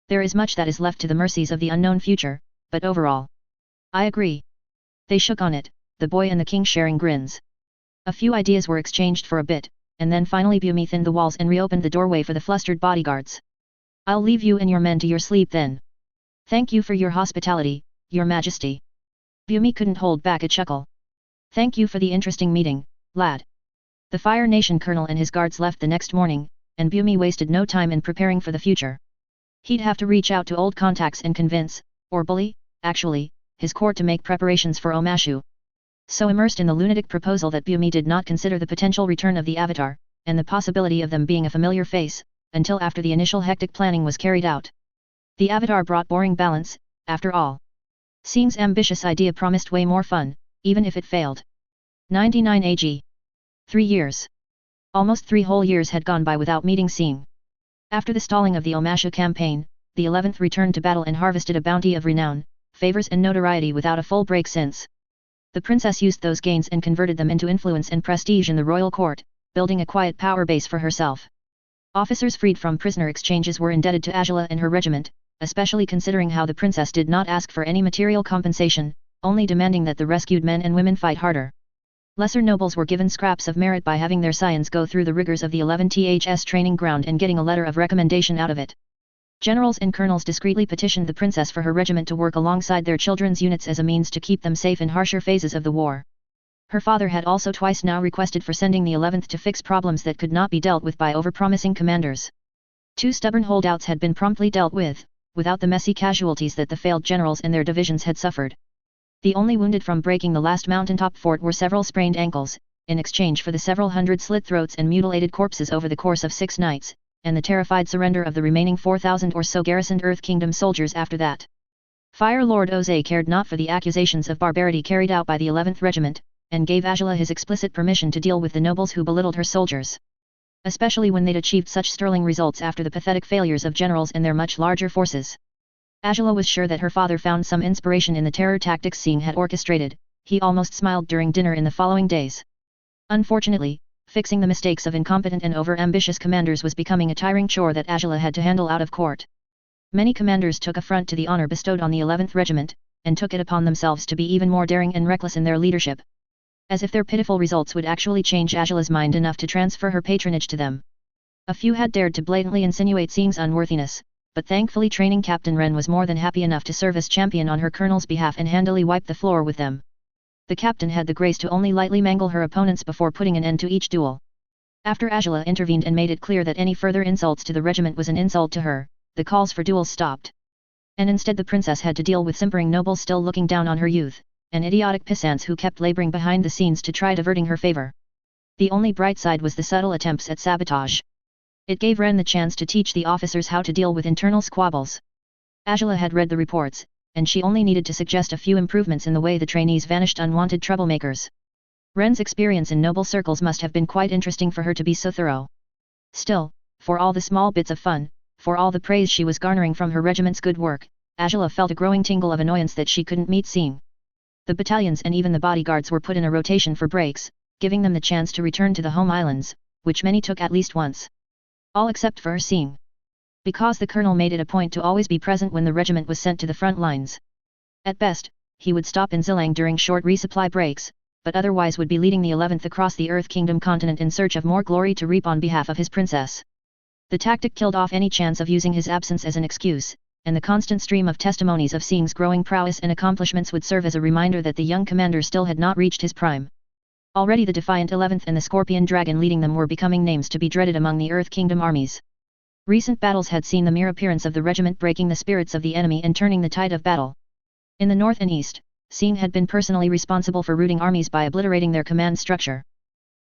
There is much that is left to the mercies of the unknown future, but overall. I agree. They shook on it, the boy and the king sharing grins. A few ideas were exchanged for a bit, and then finally Bumi thinned the walls and reopened the doorway for the flustered bodyguards. I'll leave you and your men to your sleep then. Thank you for your hospitality, Your Majesty. Bumi couldn't hold back a chuckle. Thank you for the interesting meeting, lad. The Fire Nation colonel and his guards left the next morning, and Bumi wasted no time in preparing for the future. He'd have to reach out to old contacts and convince, or bully, actually, his court to make preparations for Omashu. So immersed in the lunatic proposal that Bumi did not consider the potential return of the Avatar, and the possibility of them being a familiar face, until after the initial hectic planning was carried out. The Avatar brought boring balance, after all. Sing's ambitious idea promised way more fun, even if it failed. 99 AG. 3 years. Almost 3 whole years had gone by without meeting Sing. After the stalling of the Omashu campaign, the 11th returned to battle and harvested a bounty of renown, favors and notoriety without a full break since. The princess used those gains and converted them into influence and prestige in the royal court, building a quiet power base for herself. Officers freed from prisoner exchanges were indebted to Agela and her regiment, especially considering how the princess did not ask for any material compensation, only demanding that the rescued men and women fight harder. Lesser nobles were given scraps of merit by having their scions go through the rigors of the 11th training ground and getting a letter of recommendation out of it. Generals and colonels discreetly petitioned the princess for her regiment to work alongside their children's units as a means to keep them safe in harsher phases of the war. Her father had also twice now requested for sending the 11th to fix problems that could not be dealt with by overpromising commanders. 2 stubborn holdouts had been promptly dealt with, without the messy casualties that the failed generals and their divisions had suffered. The only wounded from breaking the last mountaintop fort were several sprained ankles, in exchange for the several hundred slit throats and mutilated corpses over the course of 6 nights, and the terrified surrender of the remaining 4,000 or so garrisoned Earth Kingdom soldiers after that. Fire Lord Oze cared not for the accusations of barbarity carried out by the 11th Regiment, and gave Agela his explicit permission to deal with the nobles who belittled her soldiers. Especially when they'd achieved such sterling results after the pathetic failures of generals and their much larger forces. Agela was sure that her father found some inspiration in the terror tactics Sing had orchestrated. He almost smiled during dinner in the following days. Unfortunately, fixing the mistakes of incompetent and over-ambitious commanders was becoming a tiring chore that Agela had to handle out of court. Many commanders took affront to the honor bestowed on the 11th Regiment, and took it upon themselves to be even more daring and reckless in their leadership. As if their pitiful results would actually change Agela's mind enough to transfer her patronage to them. A few had dared to blatantly insinuate Sing's unworthiness, but thankfully training Captain Ren was more than happy enough to serve as champion on her colonel's behalf and handily wipe the floor with them. The captain had the grace to only lightly mangle her opponents before putting an end to each duel. After Agela intervened and made it clear that any further insults to the regiment was an insult to her, the calls for duels stopped. And instead the princess had to deal with simpering nobles still looking down on her youth, and idiotic pissants who kept laboring behind the scenes to try diverting her favor. The only bright side was the subtle attempts at sabotage. It gave Ren the chance to teach the officers how to deal with internal squabbles. Agela had read the reports, and she only needed to suggest a few improvements in the way the trainees vanished unwanted troublemakers. Ren's experience in noble circles must have been quite interesting for her to be so thorough. Still, for all the small bits of fun, for all the praise she was garnering from her regiment's good work, Agela felt a growing tingle of annoyance that she couldn't meet Sing. The battalions and even the bodyguards were put in a rotation for breaks, giving them the chance to return to the home islands, which many took at least once. All except for Sing. Because the colonel made it a point to always be present when the regiment was sent to the front lines. At best, he would stop in Zillang during short resupply breaks, but otherwise would be leading the 11th across the Earth Kingdom continent in search of more glory to reap on behalf of his princess. The tactic killed off any chance of using his absence as an excuse, and the constant stream of testimonies of Sing's growing prowess and accomplishments would serve as a reminder that the young commander still had not reached his prime. Already the defiant 11th and the Scorpion Dragon leading them were becoming names to be dreaded among the Earth Kingdom armies. Recent battles had seen the mere appearance of the regiment breaking the spirits of the enemy and turning the tide of battle. In the north and east, Sing had been personally responsible for routing armies by obliterating their command structure.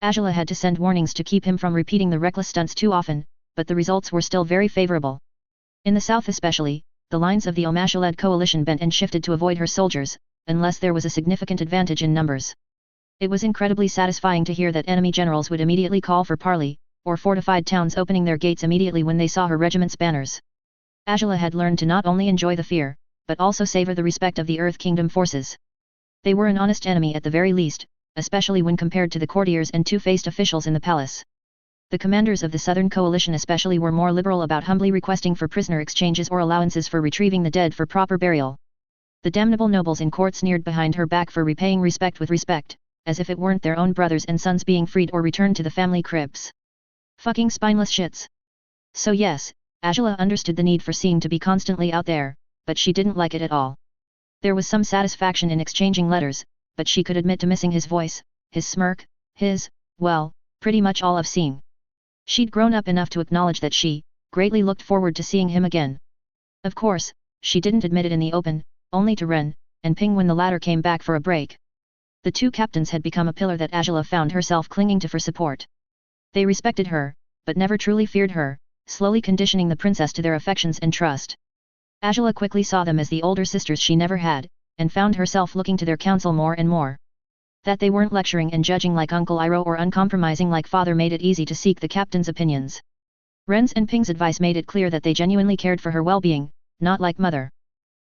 Agela had to send warnings to keep him from repeating the reckless stunts too often, but the results were still very favorable. In the south especially, the lines of the Omasha-led coalition bent and shifted to avoid her soldiers, unless there was a significant advantage in numbers. It was incredibly satisfying to hear that enemy generals would immediately call for parley, or fortified towns opening their gates immediately when they saw her regiment's banners. Agela had learned to not only enjoy the fear, but also savor the respect of the Earth Kingdom forces. They were an honest enemy at the very least, especially when compared to the courtiers and two-faced officials in the palace. The commanders of the Southern Coalition especially were more liberal about humbly requesting for prisoner exchanges or allowances for retrieving the dead for proper burial. The damnable nobles in court sneered behind her back for repaying respect with respect, as if it weren't their own brothers and sons being freed or returned to the family cribs. Fucking spineless shits. So yes, Agela understood the need for Sing to be constantly out there, but she didn't like it at all. There was some satisfaction in exchanging letters, but she could admit to missing his voice, his smirk, well, pretty much all of Sing. She'd grown up enough to acknowledge that she greatly looked forward to seeing him again. Of course, she didn't admit it in the open, only to Ren and Ping when the latter came back for a break. The two captains had become a pillar that Agela found herself clinging to for support. They respected her, but never truly feared her, slowly conditioning the princess to their affections and trust. Agela quickly saw them as the older sisters she never had, and found herself looking to their counsel more and more. That they weren't lecturing and judging like Uncle Iro or uncompromising like father made it easy to seek the captain's opinions. Ren's and Ping's advice made it clear that they genuinely cared for her well-being, not like mother.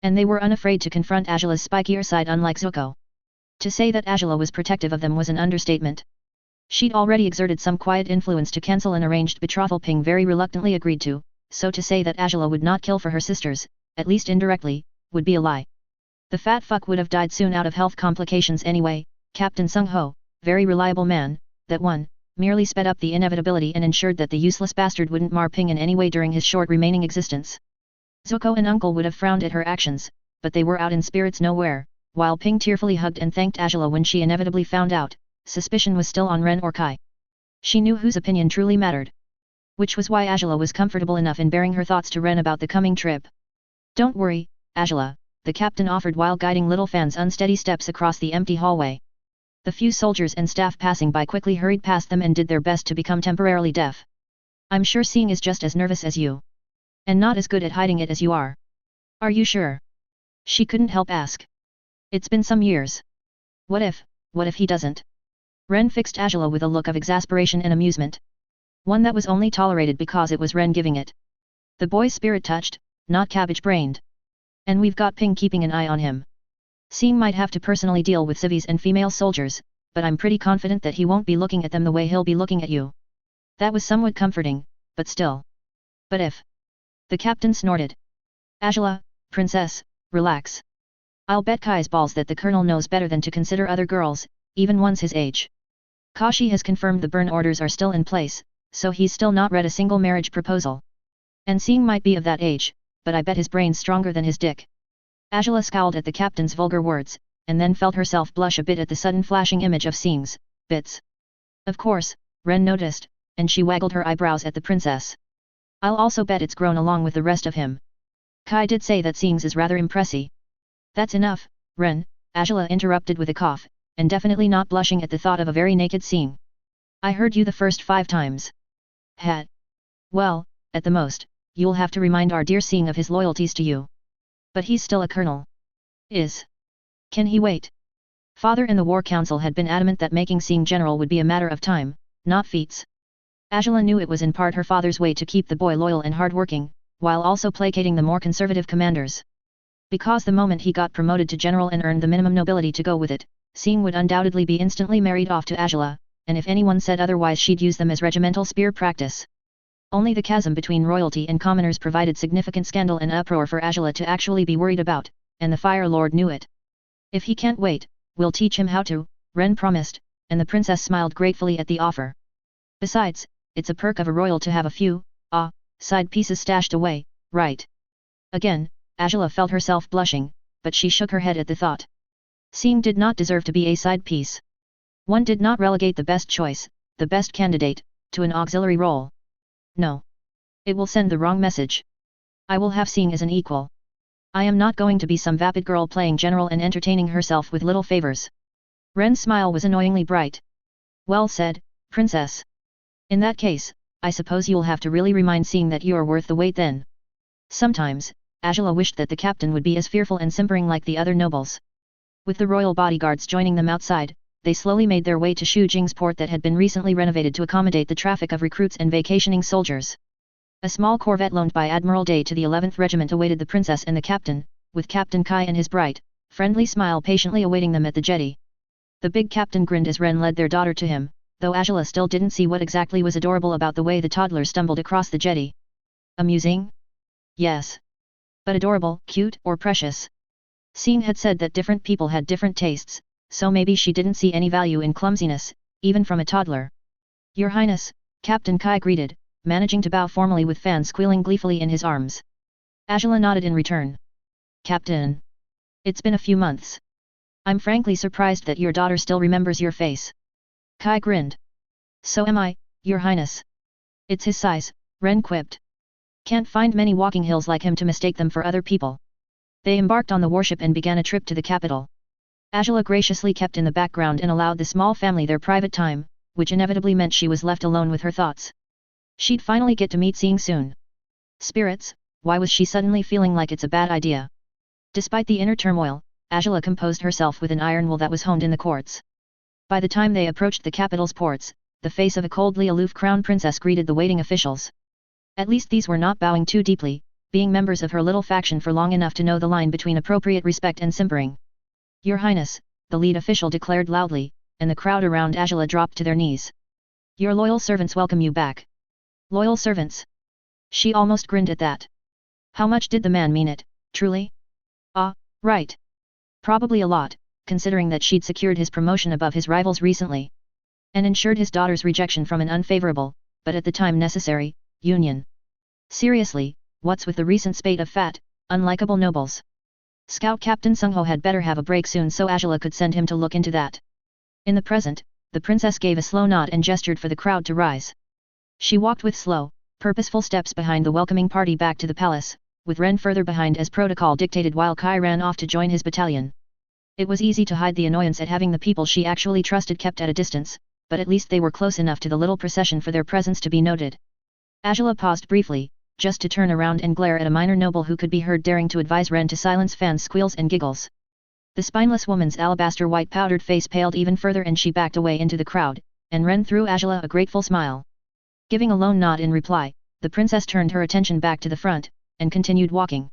And they were unafraid to confront Agela's spikier side unlike Zuko. To say that Agela was protective of them was an understatement. She'd already exerted some quiet influence to cancel an arranged betrothal Ping very reluctantly agreed to, so to say that Agela would not kill for her sisters, at least indirectly, would be a lie. The fat fuck would have died soon out of health complications anyway. Captain Sung Ho, very reliable man, that one, merely sped up the inevitability and ensured that the useless bastard wouldn't mar Ping in any way during his short remaining existence. Zuko and Uncle would have frowned at her actions, but they were out in spirits nowhere, while Ping tearfully hugged and thanked Agela when she inevitably found out, suspicion was still on Ren or Kai. She knew whose opinion truly mattered. Which was why Agela was comfortable enough in bearing her thoughts to Ren about the coming trip. "Don't worry, Agela," the captain offered while guiding little Fan's unsteady steps across the empty hallway. The few soldiers and staff passing by quickly hurried past them and did their best to become temporarily deaf. "I'm sure Sing is just as nervous as you. And not as good at hiding it as you are." "Are you sure?" she couldn't help ask. "It's been some years." What if he doesn't?" Ren fixed Agela with a look of exasperation and amusement. One that was only tolerated because it was Ren giving it. The boy's spirit touched, not cabbage-brained. "And we've got Ping keeping an eye on him. Sing might have to personally deal with civvies and female soldiers, but I'm pretty confident that he won't be looking at them the way he'll be looking at you." That was somewhat comforting, but still. "But if..." the captain snorted. "Agela, princess, relax. I'll bet Kai's balls that the colonel knows better than to consider other girls, even ones his age. Kashi has confirmed the burn orders are still in place, so he's still not read a single marriage proposal. And Sing might be of that age, but I bet his brain's stronger than his dick." Agela scowled at the captain's vulgar words, and then felt herself blush a bit at the sudden flashing image of Sing's bits. Of course, Ren noticed, and she waggled her eyebrows at the princess. "I'll also bet it's grown along with the rest of him. Kai did say that Sing's is rather impressive." "That's enough, Ren," Agela interrupted with a cough, and definitely not blushing at the thought of a very naked Sing. "I heard you the first 5 times. Hat. Well, at the most, you'll have to remind our dear Sing of his loyalties to you. But he's still a colonel. Is. Can he wait?" Father and the War Council had been adamant that making Sing general would be a matter of time, not feats. Agela knew it was in part her father's way to keep the boy loyal and hardworking, while also placating the more conservative commanders. Because the moment he got promoted to general and earned the minimum nobility to go with it, Sing would undoubtedly be instantly married off to Agela, and if anyone said otherwise she'd use them as regimental spear practice. Only the chasm between royalty and commoners provided significant scandal and uproar for Agela to actually be worried about, and the Fire Lord knew it. "If he can't wait, we'll teach him how to," Ren promised, and the princess smiled gratefully at the offer. "Besides, it's a perk of a royal to have a few, side pieces stashed away, right?" Again, Agela felt herself blushing, but she shook her head at the thought. Sing did not deserve to be a side piece. One did not relegate the best choice, the best candidate, to an auxiliary role. No. It will send the wrong message. I will have Sing as an equal. I am not going to be some vapid girl playing general and entertaining herself with little favors. Ren's smile was annoyingly bright. "Well said, princess. In that case, I suppose you'll have to really remind Sing that you're worth the wait then." Sometimes, Agela wished that the captain would be as fearful and simpering like the other nobles. With the royal bodyguards joining them outside, they slowly made their way to Shujing's port that had been recently renovated to accommodate the traffic of recruits and vacationing soldiers. A small corvette loaned by Admiral Day to the 11th Regiment awaited the princess and the captain, with Captain Kai and his bright, friendly smile patiently awaiting them at the jetty. The big captain grinned as Ren led their daughter to him, though Agela still didn't see what exactly was adorable about the way the toddler stumbled across the jetty. Amusing? Yes. But adorable, cute, or precious? Sing had said that different people had different tastes, so maybe she didn't see any value in clumsiness, even from a toddler. "Your Highness," Captain Kai greeted, managing to bow formally with Fan squealing gleefully in his arms. Agela nodded in return. "Captain. It's been a few months. I'm frankly surprised that your daughter still remembers your face." Kai grinned. "So am I, Your Highness. It's his size," Ren quipped. "Can't find many walking hills like him to mistake them for other people." They embarked on the warship and began a trip to the capital. Agela graciously kept in the background and allowed the small family their private time, which inevitably meant she was left alone with her thoughts. She'd finally get to meet Sing soon. Spirits, why was she suddenly feeling like it's a bad idea? Despite the inner turmoil, Agela composed herself with an iron will that was honed in the quartz. By the time they approached the capital's ports, the face of a coldly aloof crown princess greeted the waiting officials. At least these were not bowing too deeply, being members of her little faction for long enough to know the line between appropriate respect and simpering. "Your Highness," the lead official declared loudly, and the crowd around Agela dropped to their knees. "Your loyal servants welcome you back." Loyal servants? She almost grinned at that. How much did the man mean it, truly? Right. Probably a lot, considering that she'd secured his promotion above his rivals recently. And ensured his daughter's rejection from an unfavorable, but at the time necessary, union. Seriously, what's with the recent spate of fat, unlikable nobles? Scout Captain Sungho had better have a break soon so Agela could send him to look into that. In the present, the princess gave a slow nod and gestured for the crowd to rise. She walked with slow, purposeful steps behind the welcoming party back to the palace, with Ren further behind as protocol dictated while Kai ran off to join his battalion. It was easy to hide the annoyance at having the people she actually trusted kept at a distance, but at least they were close enough to the little procession for their presence to be noted. Agela paused briefly, just to turn around and glare at a minor noble who could be heard daring to advise Ren to silence fans' squeals and giggles. The spineless woman's alabaster white powdered face paled even further and she backed away into the crowd, and Ren threw Agela a grateful smile. Giving a lone nod in reply, the princess turned her attention back to the front, and continued walking.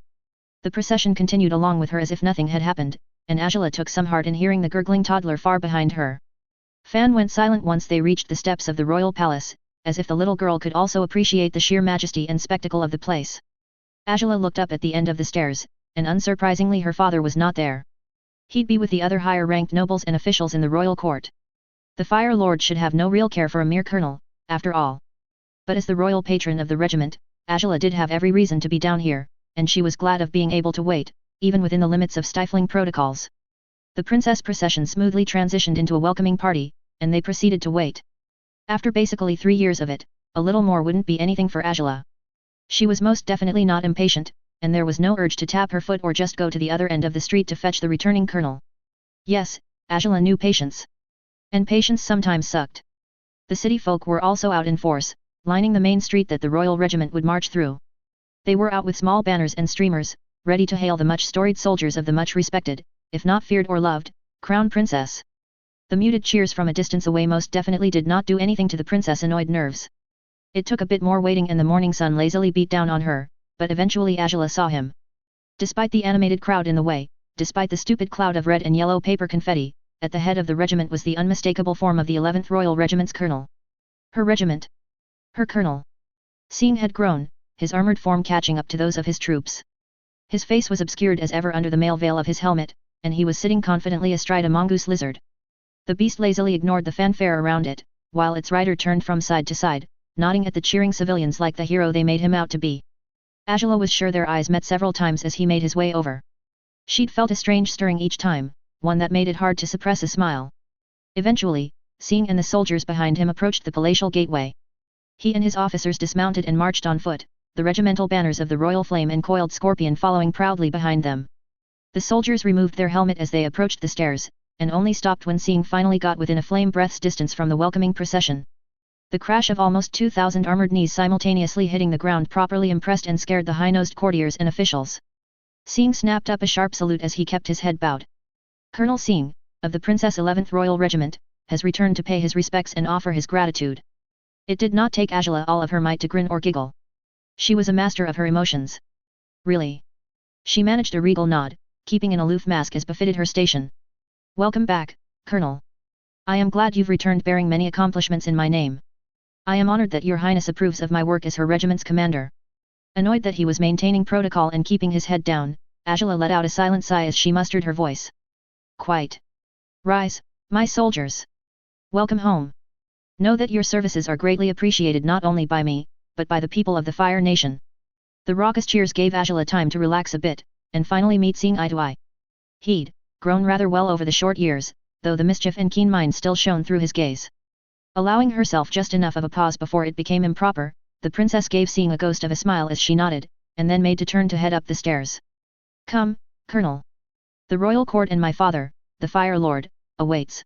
The procession continued along with her as if nothing had happened, and Agela took some heart in hearing the gurgling toddler far behind her. Fan went silent once they reached the steps of the royal palace, as if the little girl could also appreciate the sheer majesty and spectacle of the place. Agela looked up at the end of the stairs, and unsurprisingly her father was not there. He'd be with the other higher-ranked nobles and officials in the royal court. The Fire Lord should have no real care for a mere colonel, after all. But as the royal patron of the regiment, Agela did have every reason to be down here, and she was glad of being able to wait, even within the limits of stifling protocols. The princess procession smoothly transitioned into a welcoming party, and they proceeded to wait. After basically 3 years of it, a little more wouldn't be anything for Agela. She was most definitely not impatient, and there was no urge to tap her foot or just go to the other end of the street to fetch the returning colonel. Yes, Agela knew patience. And patience sometimes sucked. The city folk were also out in force, lining the main street that the royal regiment would march through. They were out with small banners and streamers, ready to hail the much-storied soldiers of the much-respected, if not feared or loved, crown princess. The muted cheers from a distance away most definitely did not do anything to the princess' annoyed nerves. It took a bit more waiting and the morning sun lazily beat down on her, but eventually Agela saw him. Despite the animated crowd in the way, despite the stupid cloud of red and yellow paper confetti, at the head of the regiment was the unmistakable form of the 11th Royal Regiment's colonel. Her regiment. Her colonel. Sing had grown, his armored form catching up to those of his troops. His face was obscured as ever under the mail veil of his helmet, and he was sitting confidently astride a mongoose lizard. The beast lazily ignored the fanfare around it, while its rider turned from side to side, nodding at the cheering civilians like the hero they made him out to be. Agela was sure their eyes met several times as he made his way over. She'd felt a strange stirring each time, one that made it hard to suppress a smile. Eventually, Sing and the soldiers behind him approached the palatial gateway. He and his officers dismounted and marched on foot, the regimental banners of the royal flame and coiled scorpion following proudly behind them. The soldiers removed their helmet as they approached the stairs, and only stopped when Sing finally got within a flame breath's distance from the welcoming procession. The crash of almost 2,000 armored knees simultaneously hitting the ground properly impressed and scared the high-nosed courtiers and officials. Sing snapped up a sharp salute as he kept his head bowed. Colonel Sing, of the Princess 11th Royal Regiment, has returned to pay his respects and offer his gratitude. It did not take Agela all of her might to grin or giggle. She was a master of her emotions. Really? She managed a regal nod, keeping an aloof mask as befitted her station. Welcome back, Colonel. I am glad you've returned bearing many accomplishments in my name. I am honored that your highness approves of my work as her regiment's commander. Annoyed that he was maintaining protocol and keeping his head down, Agela let out a silent sigh as she mustered her voice. Quite. Rise, my soldiers. Welcome home. Know that your services are greatly appreciated not only by me, but by the people of the Fire Nation. The raucous cheers gave Agela time to relax a bit, and finally meet Sing eye to eye. He'd grown rather well over the short years, though the mischief and keen mind still shone through his gaze. Allowing herself just enough of a pause before it became improper, the princess gave Sing a ghost of a smile as she nodded, and then made to turn to head up the stairs. Come, Colonel. The royal court and my father, the Fire Lord, awaits.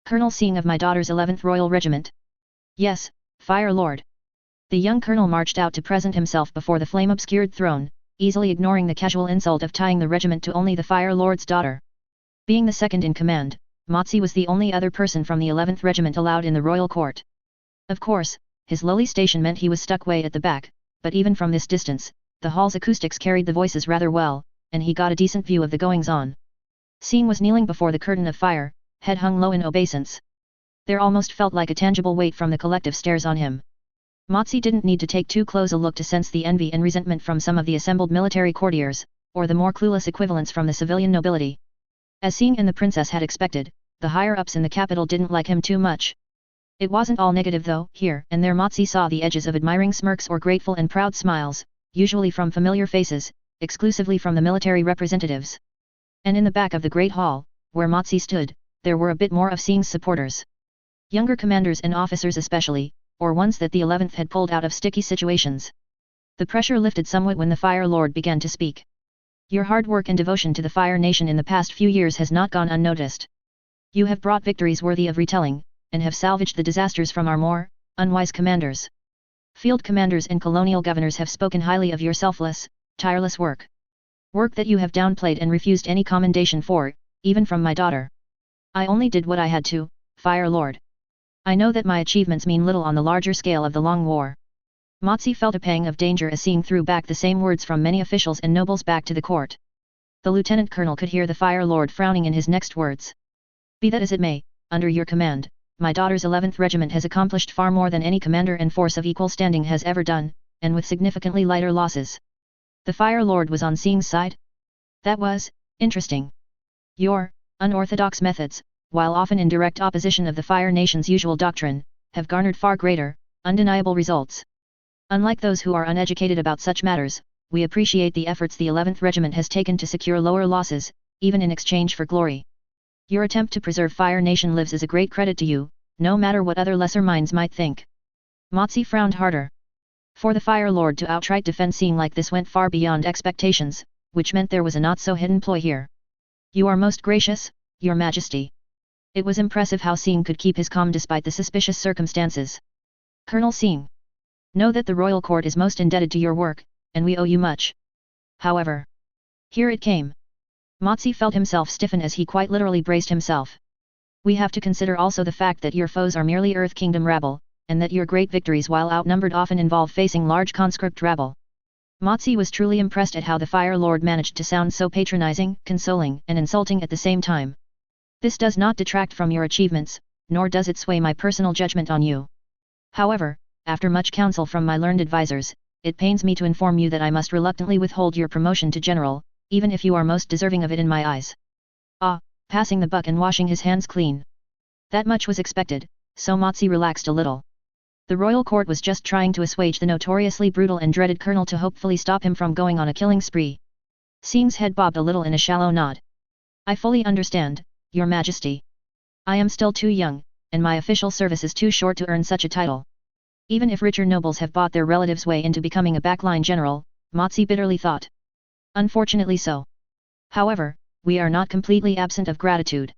Colonel Sing of my daughter's 11th Royal Regiment. Yes, Fire Lord. The young colonel marched out to present himself before the flame-obscured throne, easily ignoring the casual insult of tying the regiment to only the Fire Lord's daughter. Being the second in command, Motsi was the only other person from the 11th Regiment allowed in the royal court. Of course, his lowly station meant he was stuck way at the back, but even from this distance, the hall's acoustics carried the voices rather well, and he got a decent view of the goings-on. Sing was kneeling before the curtain of fire, head hung low in obeisance. There almost felt like a tangible weight from the collective stares on him. Motsi didn't need to take too close a look to sense the envy and resentment from some of the assembled military courtiers, or the more clueless equivalents from the civilian nobility. As Sing and the princess had expected, the higher-ups in the capital didn't like him too much. It wasn't all negative though. Here and there Motsi saw the edges of admiring smirks or grateful and proud smiles, usually from familiar faces, exclusively from the military representatives. And in the back of the great hall, where Motsi stood, there were a bit more of Sing's supporters. Younger commanders and officers especially, or ones that the 11th had pulled out of sticky situations. The pressure lifted somewhat when the Fire Lord began to speak. Your hard work and devotion to the Fire Nation in the past few years has not gone unnoticed. You have brought victories worthy of retelling, and have salvaged the disasters from our more unwise commanders. Field commanders and colonial governors have spoken highly of your selfless, tireless work. Work that you have downplayed and refused any commendation for, even from my daughter. I only did what I had to, Fire Lord. I know that my achievements mean little on the larger scale of the long war. Motsi felt a pang of danger as Sing threw back the same words from many officials and nobles back to the court. The lieutenant colonel could hear the Fire Lord frowning in his next words. Be that as it may, under your command, my daughter's 11th Regiment has accomplished far more than any commander and force of equal standing has ever done, and with significantly lighter losses. The Fire Lord was on Sing's side? That was interesting. Your unorthodox methods, while often in direct opposition of the Fire Nation's usual doctrine, have garnered far greater, undeniable results. Unlike those who are uneducated about such matters, we appreciate the efforts the 11th Regiment has taken to secure lower losses, even in exchange for glory. Your attempt to preserve Fire Nation lives is a great credit to you, no matter what other lesser minds might think. Motsi frowned harder. For the Fire Lord to outright defend Sing like this went far beyond expectations, which meant there was a not-so-hidden ploy here. You are most gracious, Your Majesty. It was impressive how Sing could keep his calm despite the suspicious circumstances. Colonel Sing. Know that the royal court is most indebted to your work, and we owe you much. However. Here it came. Motsi felt himself stiffen as he quite literally braced himself. We have to consider also the fact that your foes are merely Earth Kingdom rabble, and that your great victories while outnumbered often involve facing large conscript rabble. Motsi was truly impressed at how the Fire Lord managed to sound so patronizing, consoling, and insulting at the same time. This does not detract from your achievements, nor does it sway my personal judgment on you. However, after much counsel from my learned advisors, it pains me to inform you that I must reluctantly withhold your promotion to general, even if you are most deserving of it in my eyes. Ah, passing the buck and washing his hands clean. That much was expected, so Motsi relaxed a little. The royal court was just trying to assuage the notoriously brutal and dreaded colonel to hopefully stop him from going on a killing spree. Sing's head bobbed a little in a shallow nod. I fully understand, Your Majesty. I am still too young, and my official service is too short to earn such a title. Even if richer nobles have bought their relatives' way into becoming a backline general, Motsi bitterly thought. Unfortunately so. However, we are not completely absent of gratitude.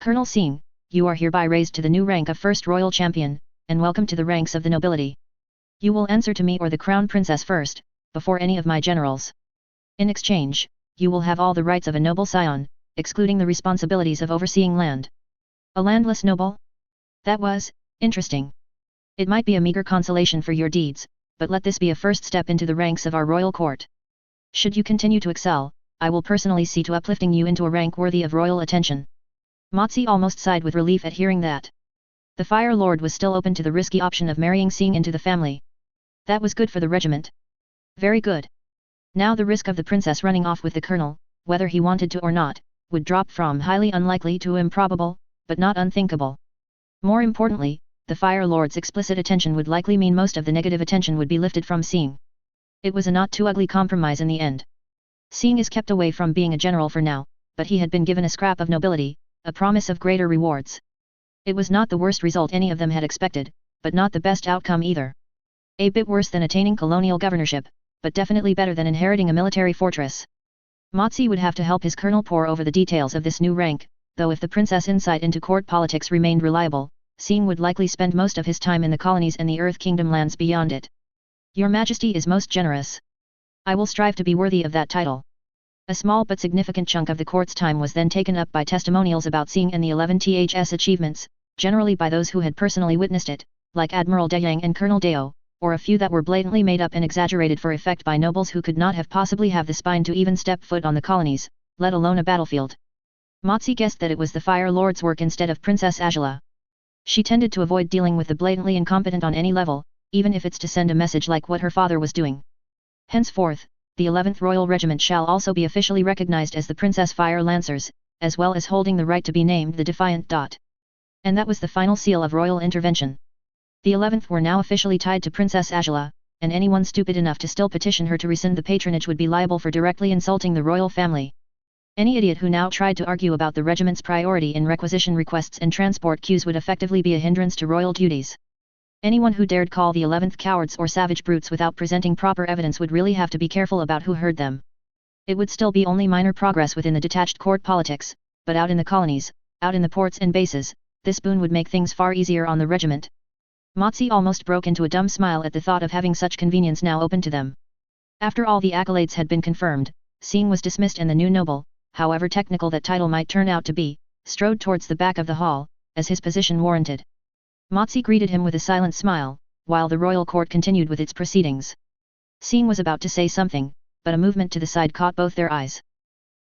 Colonel Sing, you are hereby raised to the new rank of First Royal Champion, and welcome to the ranks of the nobility. You will answer to me or the Crown Princess first, before any of my generals. In exchange, you will have all the rights of a noble scion, excluding the responsibilities of overseeing land. A landless noble? That was interesting. It might be a meager consolation for your deeds, but let this be a first step into the ranks of our royal court. Should you continue to excel, I will personally see to uplifting you into a rank worthy of royal attention. Motsi almost sighed with relief at hearing that. The Fire Lord was still open to the risky option of marrying Sing into the family. That was good for the regiment. Very good. Now the risk of the princess running off with the colonel, whether he wanted to or not, would drop from highly unlikely to improbable, but not unthinkable. More importantly, the Fire Lord's explicit attention would likely mean most of the negative attention would be lifted from Sing. It was a not too ugly compromise in the end. Sing is kept away from being a general for now, but he had been given a scrap of nobility, a promise of greater rewards. It was not the worst result any of them had expected, but not the best outcome either. A bit worse than attaining colonial governorship, but definitely better than inheriting a military fortress. Motsi would have to help his colonel pore over the details of this new rank, though if the princess' insight into court politics remained reliable, Sing would likely spend most of his time in the colonies and the Earth Kingdom lands beyond it. Your Majesty is most generous. I will strive to be worthy of that title. A small but significant chunk of the court's time was then taken up by testimonials about Sing and the 11th's achievements, generally by those who had personally witnessed it, like Admiral De Yang and Colonel Deo, or a few that were blatantly made up and exaggerated for effect by nobles who could not have possibly have the spine to even step foot on the colonies, let alone a battlefield. Motsi guessed that it was the Fire Lord's work instead of Princess Agela. She tended to avoid dealing with the blatantly incompetent on any level, even if it's to send a message like what her father was doing. Henceforth, the 11th Royal Regiment shall also be officially recognized as the Princess Fire Lancers, as well as holding the right to be named the Defiant. And that was the final seal of royal intervention. The 11th were now officially tied to Princess Agela, and anyone stupid enough to still petition her to rescind the patronage would be liable for directly insulting the royal family. Any idiot who now tried to argue about the regiment's priority in requisition requests and transport queues would effectively be a hindrance to royal duties. Anyone who dared call the 11th cowards or savage brutes without presenting proper evidence would really have to be careful about who heard them. It would still be only minor progress within the detached court politics, but out in the colonies, out in the ports and bases, this boon would make things far easier on the regiment. Motsi almost broke into a dumb smile at the thought of having such convenience now open to them. After all the accolades had been confirmed, Sing was dismissed and the new noble, however technical that title might turn out to be, strode towards the back of the hall, as his position warranted. Motsi greeted him with a silent smile, while the royal court continued with its proceedings. Sing was about to say something, but a movement to the side caught both their eyes.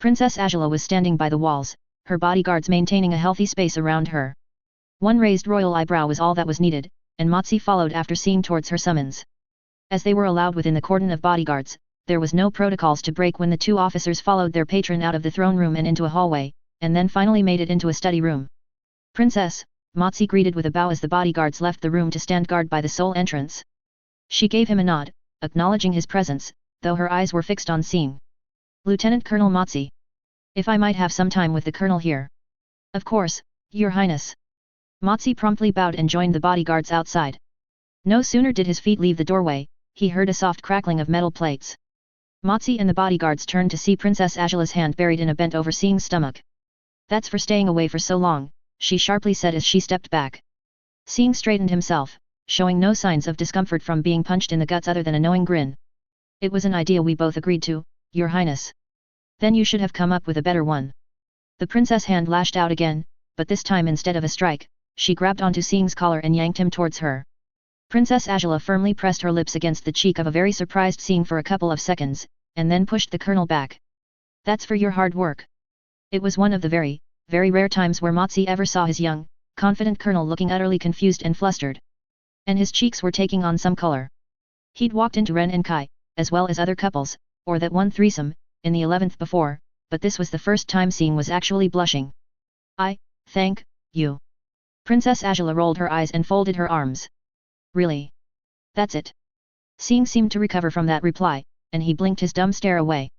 Princess Agela was standing by the walls, her bodyguards maintaining a healthy space around her. One raised royal eyebrow was all that was needed, and Motsi followed after seeing towards her summons. As they were allowed within the cordon of bodyguards, there was no protocols to break when the two officers followed their patron out of the throne room and into a hallway, and then finally made it into a study room. Princess, Motsi greeted with a bow as the bodyguards left the room to stand guard by the sole entrance. She gave him a nod, acknowledging his presence, though her eyes were fixed on Sing. Lieutenant Colonel Motsi. If I might have some time with the colonel here. Of course, Your Highness. Motsi promptly bowed and joined the bodyguards outside. No sooner did his feet leave the doorway, he heard a soft crackling of metal plates. Motsi and the bodyguards turned to see Princess Agela's hand buried in a bent over Sing's stomach. That's for staying away for so long, she sharply said as she stepped back. Sing straightened himself, showing no signs of discomfort from being punched in the guts other than a knowing grin. It was an idea we both agreed to, Your Highness. Then you should have come up with a better one. The princess hand lashed out again, but this time instead of a strike, she grabbed onto Sing's collar and yanked him towards her. Princess Agela firmly pressed her lips against the cheek of a very surprised Sing for a couple of seconds, and then pushed the colonel back. That's for your hard work. It was one of the very, very rare times where Motsi ever saw his young, confident colonel looking utterly confused and flustered. And his cheeks were taking on some color. He'd walked into Ren and Kai, as well as other couples, or that one threesome, in the 11th before, but this was the first time Sing was actually blushing. I, thank you. Princess Agela rolled her eyes and folded her arms. Really? That's it. Sing seemed to recover from that reply, and he blinked his dumb stare away.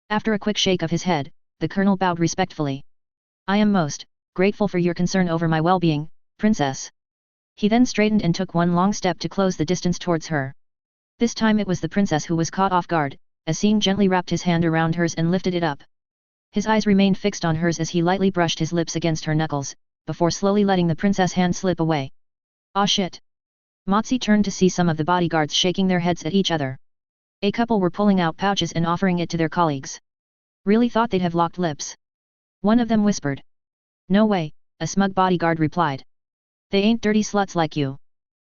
After a quick shake of his head, the colonel bowed respectfully. I am most grateful for your concern over my well-being, Princess. He then straightened and took one long step to close the distance towards her. This time it was the princess who was caught off guard, as Sing gently wrapped his hand around hers and lifted it up. His eyes remained fixed on hers as he lightly brushed his lips against her knuckles, before slowly letting the princess' hand slip away. Ah shit! Motsi turned to see some of the bodyguards shaking their heads at each other. A couple were pulling out pouches and offering it to their colleagues. Really thought they'd have locked lips. One of them whispered. No way, a smug bodyguard replied. They ain't dirty sluts like you.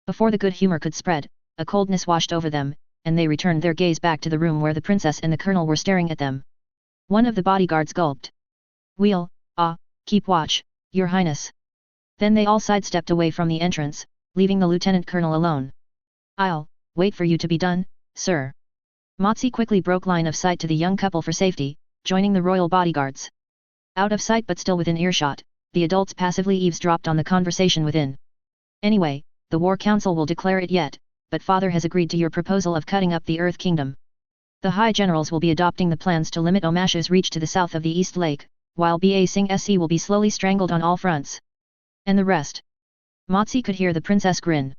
Before the good humor could spread, a coldness washed over them, and they returned their gaze back to the room where the princess and the colonel were staring at them. One of the bodyguards gulped. We'll, keep watch, Your Highness. Then they all sidestepped away from the entrance, leaving the lieutenant colonel alone. I'll wait for you to be done, sir. Motsi quickly broke line of sight to the young couple for safety, joining the royal bodyguards. Out of sight but still within earshot, the adults passively eavesdropped on the conversation within. Anyway, the War Council will declare it yet, but father has agreed to your proposal of cutting up the Earth Kingdom. The High Generals will be adopting the plans to limit Omasha's reach to the south of the East Lake, while Ba Sing SC will be slowly strangled on all fronts. And the rest? Motsi could hear the princess grin.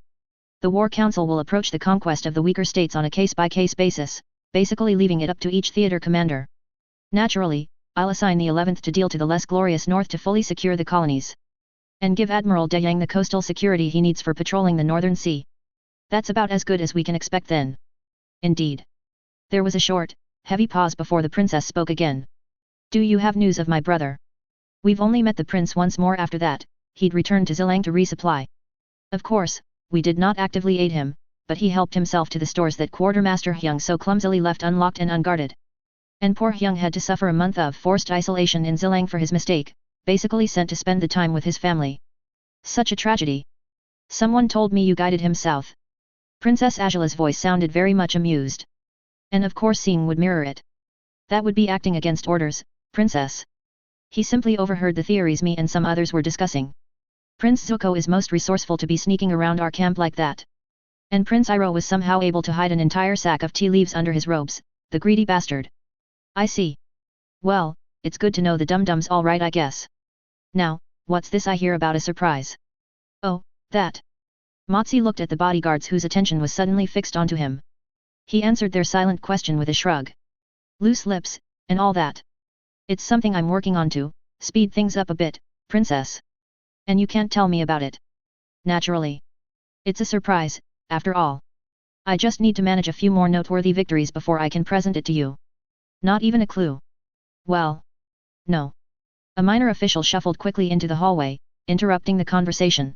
The War Council will approach the conquest of the weaker states on a case-by-case basis, basically leaving it up to each theater commander. Naturally, I'll assign the 11th to deal to the less glorious north to fully secure the colonies. And give Admiral De Yang the coastal security he needs for patrolling the Northern Sea. That's about as good as we can expect then. Indeed. There was a short, heavy pause before the princess spoke again. Do you have news of my brother? We've only met the prince once more after that, he'd returned to Zillang to resupply. Of course, we did not actively aid him, but he helped himself to the stores that Quartermaster Hyung so clumsily left unlocked and unguarded. And poor Hyung had to suffer a month of forced isolation in Zillang for his mistake, basically sent to spend the time with his family. Such a tragedy. Someone told me you guided him south. Princess Agela's voice sounded very much amused. And of course Sing would mirror it. That would be acting against orders, Princess. He simply overheard the theories me and some others were discussing. Prince Zuko is most resourceful to be sneaking around our camp like that. And Prince Iro was somehow able to hide an entire sack of tea leaves under his robes, the greedy bastard. I see. Well, it's good to know the dum-dums all right I guess. Now, what's this I hear about a surprise? Oh, that. Motzi looked at the bodyguards whose attention was suddenly fixed onto him. He answered their silent question with a shrug. Loose lips, and all that. It's something I'm working on to speed things up a bit, princess. And you can't tell me about it. Naturally. It's a surprise, after all. I just need to manage a few more noteworthy victories before I can present it to you. Not even a clue. Well. No. A minor official shuffled quickly into the hallway, interrupting the conversation.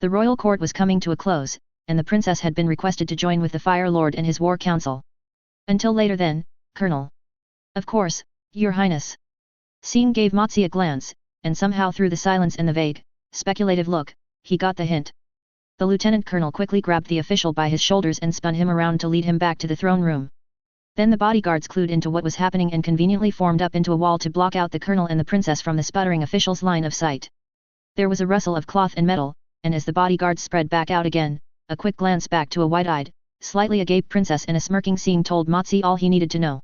The royal court was coming to a close, and the princess had been requested to join with the Fire Lord and his war council. Until later then, Colonel. Of course, Your Highness. Sing gave Motzi a glance, and somehow through the silence and the vague, speculative look, he got the hint. The lieutenant colonel quickly grabbed the official by his shoulders and spun him around to lead him back to the throne room. Then the bodyguards clued into what was happening and conveniently formed up into a wall to block out the colonel and the princess from the sputtering official's line of sight. There was a rustle of cloth and metal, and as the bodyguards spread back out again, a quick glance back to a wide-eyed, slightly agape princess and a smirking Sing told Motzi all he needed to know.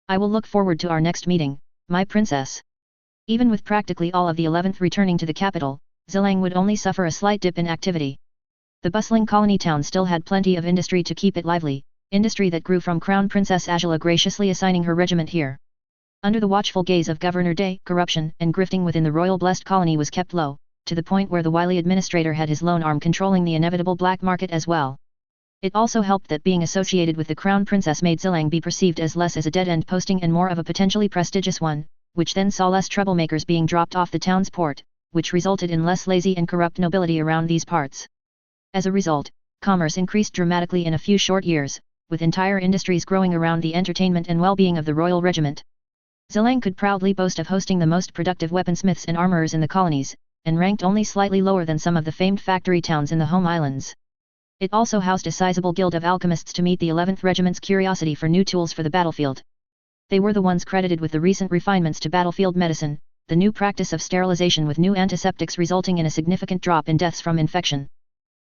I will look forward to our next meeting, my princess. Even with practically all of the 11th returning to the capital, Zillang would only suffer a slight dip in activity. The bustling colony town still had plenty of industry to keep it lively, industry that grew from Crown Princess Agela graciously assigning her regiment here. Under the watchful gaze of Governor Day, corruption and grifting within the royal blessed colony was kept low, to the point where the wily administrator had his lone arm controlling the inevitable black market as well. It also helped that being associated with the Crown Princess made Zillang be perceived as less as a dead-end posting and more of a potentially prestigious one, which then saw less troublemakers being dropped off the town's port, which resulted in less lazy and corrupt nobility around these parts. As a result, commerce increased dramatically in a few short years, with entire industries growing around the entertainment and well-being of the royal regiment. Zillang could proudly boast of hosting the most productive weaponsmiths and armorers in the colonies, and ranked only slightly lower than some of the famed factory towns in the home islands. It also housed a sizable guild of alchemists to meet the 11th Regiment's curiosity for new tools for the battlefield. They were the ones credited with the recent refinements to battlefield medicine, the new practice of sterilization with new antiseptics resulting in a significant drop in deaths from infection.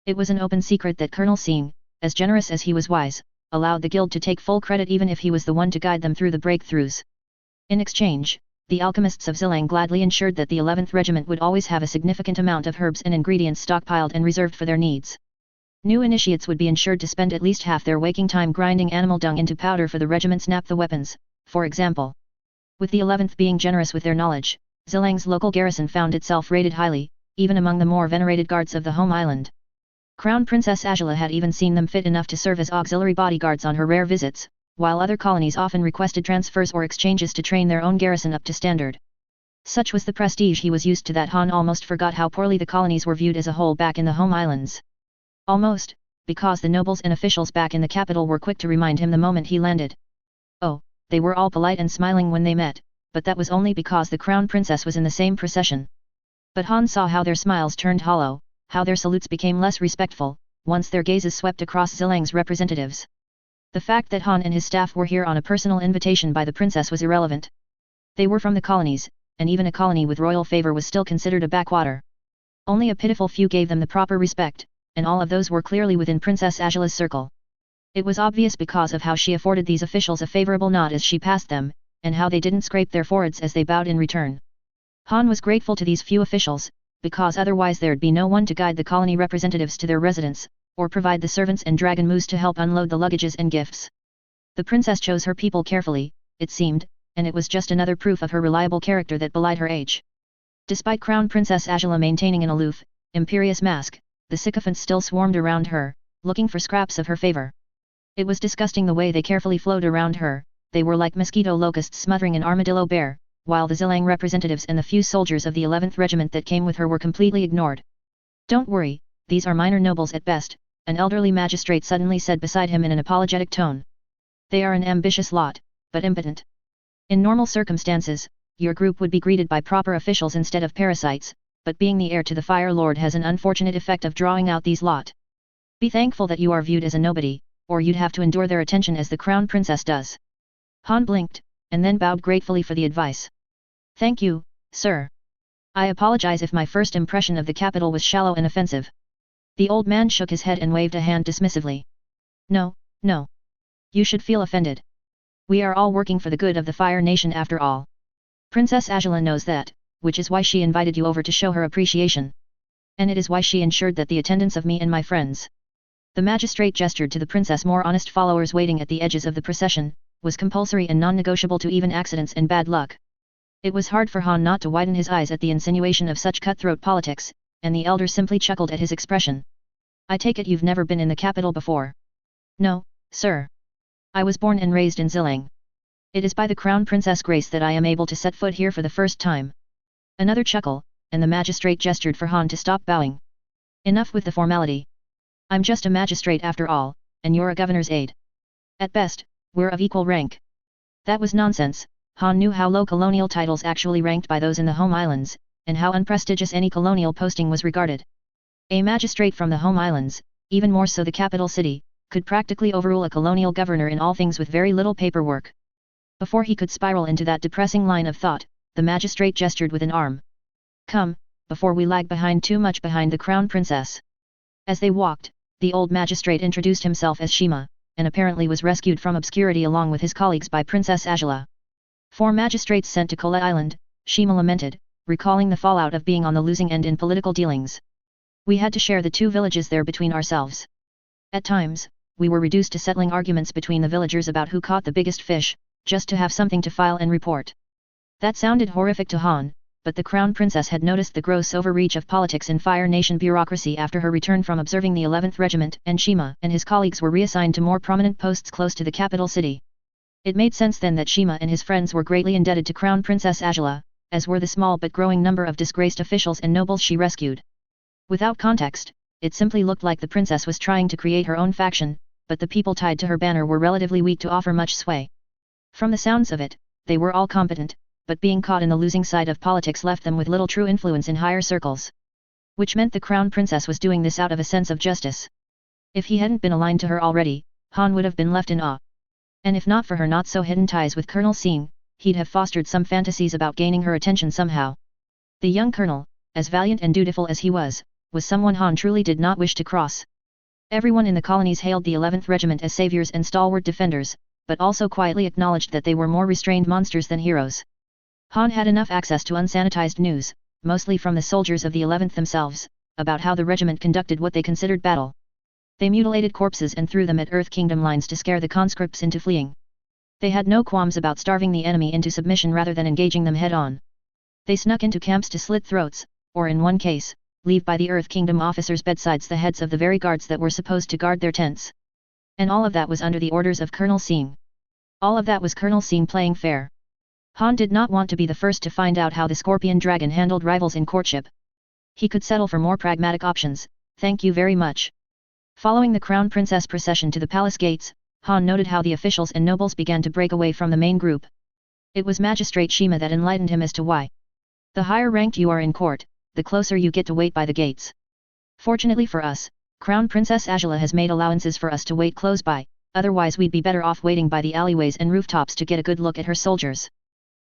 It was an open secret that Colonel Sing, as generous as he was wise, allowed the guild to take full credit even if he was the one to guide them through the breakthroughs. In exchange, the alchemists of Zillang gladly ensured that the 11th Regiment would always have a significant amount of herbs and ingredients stockpiled and reserved for their needs. New initiates would be ensured to spend at least half their waking time grinding animal dung into powder for the regiment's naphtha weapons, for example. With the 11th being generous with their knowledge, Zillang's local garrison found itself rated highly, even among the more venerated guards of the home island. Crown Princess Agela had even seen them fit enough to serve as auxiliary bodyguards on her rare visits, while other colonies often requested transfers or exchanges to train their own garrison up to standard. Such was the prestige he was used to that Han almost forgot how poorly the colonies were viewed as a whole back in the home islands. Almost, because the nobles and officials back in the capital were quick to remind him the moment he landed. Oh, they were all polite and smiling when they met, but that was only because the Crown Princess was in the same procession. But Han saw how their smiles turned hollow, how their salutes became less respectful, once their gazes swept across Zillang's representatives. The fact that Han and his staff were here on a personal invitation by the princess was irrelevant. They were from the colonies, and even a colony with royal favor was still considered a backwater. Only a pitiful few gave them the proper respect, and all of those were clearly within Princess Agela's circle. It was obvious because of how she afforded these officials a favorable nod as she passed them, and how they didn't scrape their foreheads as they bowed in return. Han was grateful to these few officials, because otherwise there'd be no one to guide the colony representatives to their residence, or provide the servants and dragon moose to help unload the luggages and gifts. The princess chose her people carefully, it seemed, and it was just another proof of her reliable character that belied her age. Despite Crown Princess Agela maintaining an aloof, imperious mask, the sycophants still swarmed around her, looking for scraps of her favor. It was disgusting the way they carefully flowed around her. They were like mosquito locusts smothering an armadillo bear, while the Zillang representatives and the few soldiers of the 11th Regiment that came with her were completely ignored. Don't worry, these are minor nobles at best, an elderly magistrate suddenly said beside him in an apologetic tone. They are an ambitious lot, but impotent. In normal circumstances, your group would be greeted by proper officials instead of parasites, but being the heir to the Fire Lord has an unfortunate effect of drawing out these lot. Be thankful that you are viewed as a nobody, or you'd have to endure their attention as the Crown Princess does. Han blinked, and then bowed gratefully for the advice. Thank you, sir. I apologize if my first impression of the capital was shallow and offensive. The old man shook his head and waved a hand dismissively. No, no. You should feel offended. We are all working for the good of the Fire Nation after all. Princess Agela knows that, which is why she invited you over to show her appreciation. And it is why she ensured that the attendance of me and my friends." The magistrate gestured to the princess. More honest followers waiting at the edges of the procession, was compulsory and non-negotiable to even accidents and bad luck. It was hard for Han not to widen his eyes at the insinuation of such cutthroat politics, and the elder simply chuckled at his expression. "I take it you've never been in the capital before?" "No, sir. I was born and raised in Zillang. It is by the Crown Princess' grace that I am able to set foot here for the first time." Another chuckle, and the magistrate gestured for Han to stop bowing. "Enough with the formality. I'm just a magistrate after all, and you're a governor's aide. At best, we're of equal rank." That was nonsense. Han knew how low colonial titles actually ranked by those in the home islands, and how unprestigious any colonial posting was regarded. A magistrate from the home islands, even more so the capital city, could practically overrule a colonial governor in all things with very little paperwork. Before he could spiral into that depressing line of thought, the magistrate gestured with an arm. "Come, before we lag behind too much behind the Crown Princess." As they walked, the old magistrate introduced himself as Shima, and apparently was rescued from obscurity along with his colleagues by Princess Agela. 4 magistrates sent to Kola Island, Shima lamented, recalling the fallout of being on the losing end in political dealings. "We had to share the 2 villages there between ourselves. At times, we were reduced to settling arguments between the villagers about who caught the biggest fish, just to have something to file and report." That sounded horrific to Han, but the Crown Princess had noticed the gross overreach of politics in Fire Nation bureaucracy after her return from observing the 11th Regiment, and Shima and his colleagues were reassigned to more prominent posts close to the capital city. It made sense then that Shima and his friends were greatly indebted to Crown Princess Agela, as were the small but growing number of disgraced officials and nobles she rescued. Without context, it simply looked like the princess was trying to create her own faction, but the people tied to her banner were relatively weak to offer much sway. From the sounds of it, they were all competent, but being caught in the losing side of politics left them with little true influence in higher circles. Which meant the Crown Princess was doing this out of a sense of justice. If he hadn't been aligned to her already, Han would have been left in awe. And if not for her not-so-hidden ties with Colonel Sing, he'd have fostered some fantasies about gaining her attention somehow. The young colonel, as valiant and dutiful as he was someone Han truly did not wish to cross. Everyone in the colonies hailed the 11th Regiment as saviors and stalwart defenders, but also quietly acknowledged that they were more restrained monsters than heroes. Han had enough access to unsanitized news, mostly from the soldiers of the 11th themselves, about how the regiment conducted what they considered battle. They mutilated corpses and threw them at Earth Kingdom lines to scare the conscripts into fleeing. They had no qualms about starving the enemy into submission rather than engaging them head-on. They snuck into camps to slit throats, or in one case, leave by the Earth Kingdom officers' bedsides the heads of the very guards that were supposed to guard their tents. And all of that was under the orders of Colonel Sing. All of that was Colonel Sing playing fair. Han did not want to be the first to find out how the Scorpion Dragon handled rivals in courtship. He could settle for more pragmatic options, thank you very much. Following the Crown Princess procession to the palace gates, Han noted how the officials and nobles began to break away from the main group. It was Magistrate Shima that enlightened him as to why. The higher ranked you are in court, the closer you get to wait by the gates. Fortunately for us, Crown Princess Agela has made allowances for us to wait close by, otherwise we'd be better off waiting by the alleyways and rooftops to get a good look at her soldiers.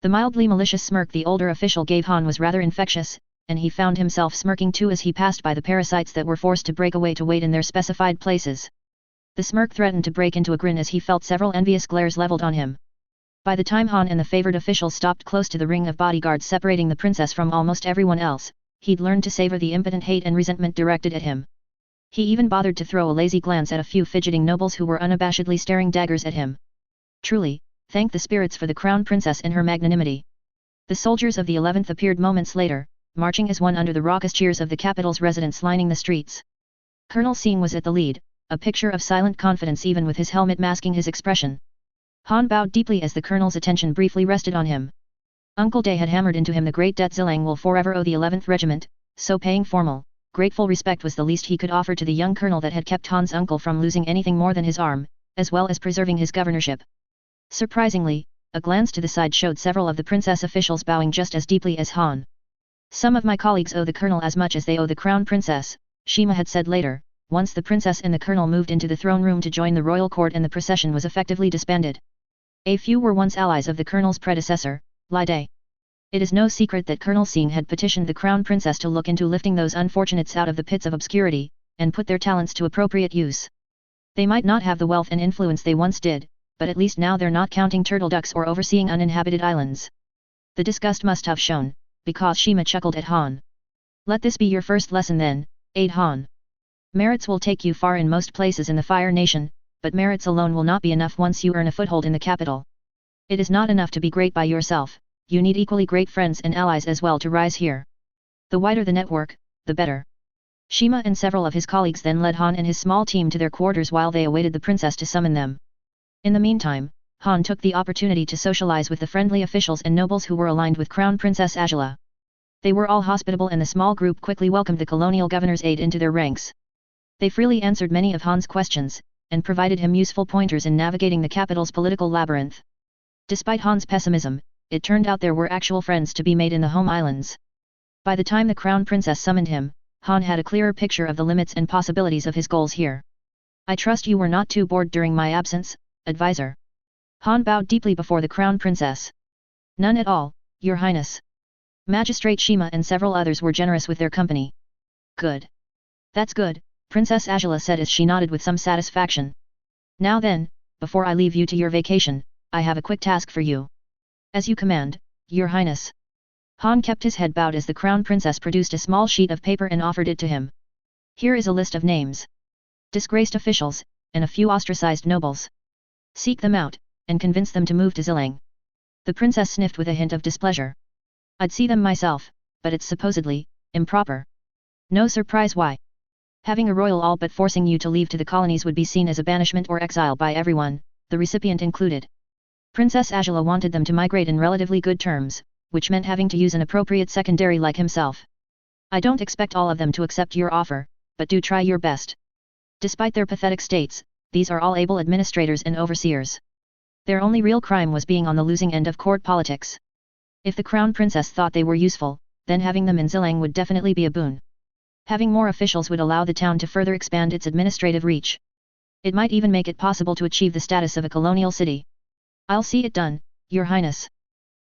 The mildly malicious smirk the older official gave Han was rather infectious, and he found himself smirking too as he passed by the parasites that were forced to break away to wait in their specified places. The smirk threatened to break into a grin as he felt several envious glares leveled on him. By the time Han and the favored officials stopped close to the ring of bodyguards separating the princess from almost everyone else, he'd learned to savor the impotent hate and resentment directed at him. He even bothered to throw a lazy glance at a few fidgeting nobles who were unabashedly staring daggers at him. Truly, thank the spirits for the Crown Princess and her magnanimity. The soldiers of the 11th appeared moments later, marching as one under the raucous cheers of the capital's residents lining the streets. Colonel Sing was at the lead, a picture of silent confidence even with his helmet masking his expression. Han bowed deeply as the colonel's attention briefly rested on him. Uncle Day had hammered into him the great debt Zillang will forever owe the 11th Regiment, so paying formal, grateful respect was the least he could offer to the young colonel that had kept Han's uncle from losing anything more than his arm, as well as preserving his governorship. Surprisingly, a glance to the side showed several of the princess officials bowing just as deeply as Han. Some of my colleagues owe the colonel as much as they owe the crown princess, Shima had said later, once the princess and the colonel moved into the throne room to join the royal court and the procession was effectively disbanded. A few were once allies of the colonel's predecessor, Lai Day. It is no secret that Colonel Sing had petitioned the crown princess to look into lifting those unfortunates out of the pits of obscurity, and put their talents to appropriate use. They might not have the wealth and influence they once did, but at least now they're not counting turtle ducks or overseeing uninhabited islands. The disgust must have shown, because Shima chuckled at Han. Let this be your first lesson then, aid Han. Merits will take you far in most places in the Fire Nation, but merits alone will not be enough once you earn a foothold in the capital. It is not enough to be great by yourself, you need equally great friends and allies as well to rise here. The wider the network, the better. Shima and several of his colleagues then led Han and his small team to their quarters while they awaited the princess to summon them. In the meantime, Han took the opportunity to socialize with the friendly officials and nobles who were aligned with Crown Princess Agela. They were all hospitable and the small group quickly welcomed the colonial governor's aide into their ranks. They freely answered many of Han's questions, and provided him useful pointers in navigating the capital's political labyrinth. Despite Han's pessimism, it turned out there were actual friends to be made in the home islands. By the time the Crown Princess summoned him, Han had a clearer picture of the limits and possibilities of his goals here. I trust you were not too bored during my absence, advisor. Han bowed deeply before the Crown Princess. None at all, Your Highness. Magistrate Shima and several others were generous with their company. Good. That's good, Princess Agela said as she nodded with some satisfaction. Now then, before I leave you to your vacation, I have a quick task for you. As you command, Your Highness. Han kept his head bowed as the Crown Princess produced a small sheet of paper and offered it to him. Here is a list of names. Disgraced officials, and a few ostracized nobles. Seek them out, and convince them to move to Zillang. The princess sniffed with a hint of displeasure. I'd see them myself, but it's supposedly improper. No surprise why. Having a royal all but forcing you to leave to the colonies would be seen as a banishment or exile by everyone, the recipient included. Princess Agela wanted them to migrate in relatively good terms, which meant having to use an appropriate secondary like himself. I don't expect all of them to accept your offer, but do try your best. Despite their pathetic states, these are all able administrators and overseers. Their only real crime was being on the losing end of court politics. If the Crown Princess thought they were useful, then having them in Zillang would definitely be a boon. Having more officials would allow the town to further expand its administrative reach. It might even make it possible to achieve the status of a colonial city. I'll see it done, Your Highness.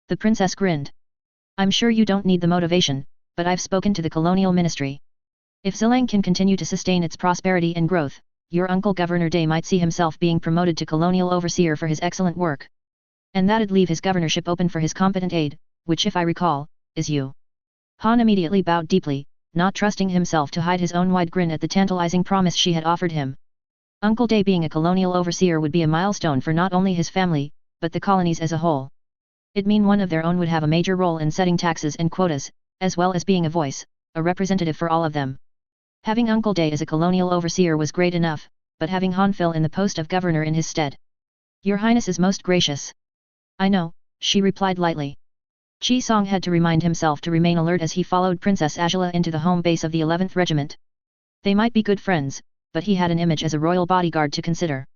The princess grinned. I'm sure you don't need the motivation, but I've spoken to the colonial ministry. If Zillang can continue to sustain its prosperity and growth, your uncle Governor Day might see himself being promoted to colonial overseer for his excellent work. And that'd leave his governorship open for his competent aide, which if I recall, is you. Han immediately bowed deeply, not trusting himself to hide his own wide grin at the tantalizing promise she had offered him. Uncle Day being a colonial overseer would be a milestone for not only his family, but the colonies as a whole. It'd mean one of their own would have a major role in setting taxes and quotas, as well as being a voice, a representative for all of them. Having Uncle Day as a colonial overseer was great enough, but having Han fill in the post of governor in his stead. Your Highness is most gracious. I know, she replied lightly. Chi Song had to remind himself to remain alert as he followed Princess Agela into the home base of the 11th Regiment. They might be good friends, but he had an image as a royal bodyguard to consider.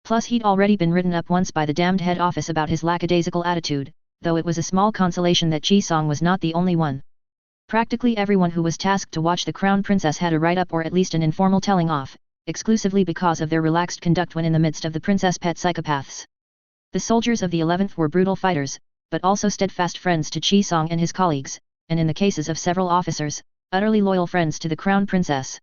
Plus he'd already been written up once by the damned head office about his lackadaisical attitude, though it was a small consolation that Chi Song was not the only one. Practically everyone who was tasked to watch the Crown Princess had a write-up or at least an informal telling off, exclusively because of their relaxed conduct when in the midst of the princess pet psychopaths. The soldiers of the 11th were brutal fighters, but also steadfast friends to Chi Song and his colleagues, and in the cases of several officers, utterly loyal friends to the Crown Princess.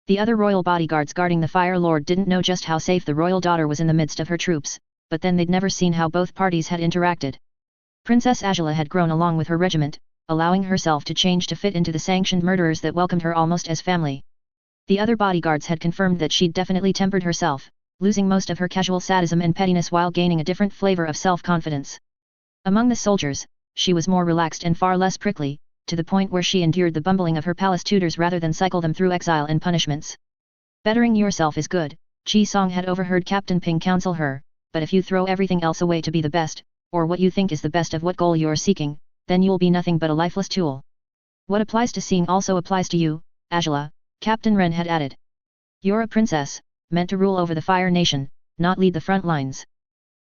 The other royal bodyguards guarding the Fire Lord didn't know just how safe the royal daughter was in the midst of her troops, but then they'd never seen how both parties had interacted. Princess Agela had grown along with her regiment, allowing herself to change to fit into the sanctioned murderers that welcomed her almost as family. The other bodyguards had confirmed that she'd definitely tempered herself, losing most of her casual sadism and pettiness while gaining a different flavor of self-confidence. Among the soldiers, she was more relaxed and far less prickly, to the point where she endured the bumbling of her palace tutors rather than cycle them through exile and punishments. Bettering yourself is good, Chi Song had overheard Captain Ping counsel her, but if you throw everything else away to be the best, or what you think is the best of what goal you're seeking, then you'll be nothing but a lifeless tool. What applies to seeing also applies to you, Agela, Captain Ren had added. You're a princess, meant to rule over the Fire Nation, not lead the front lines.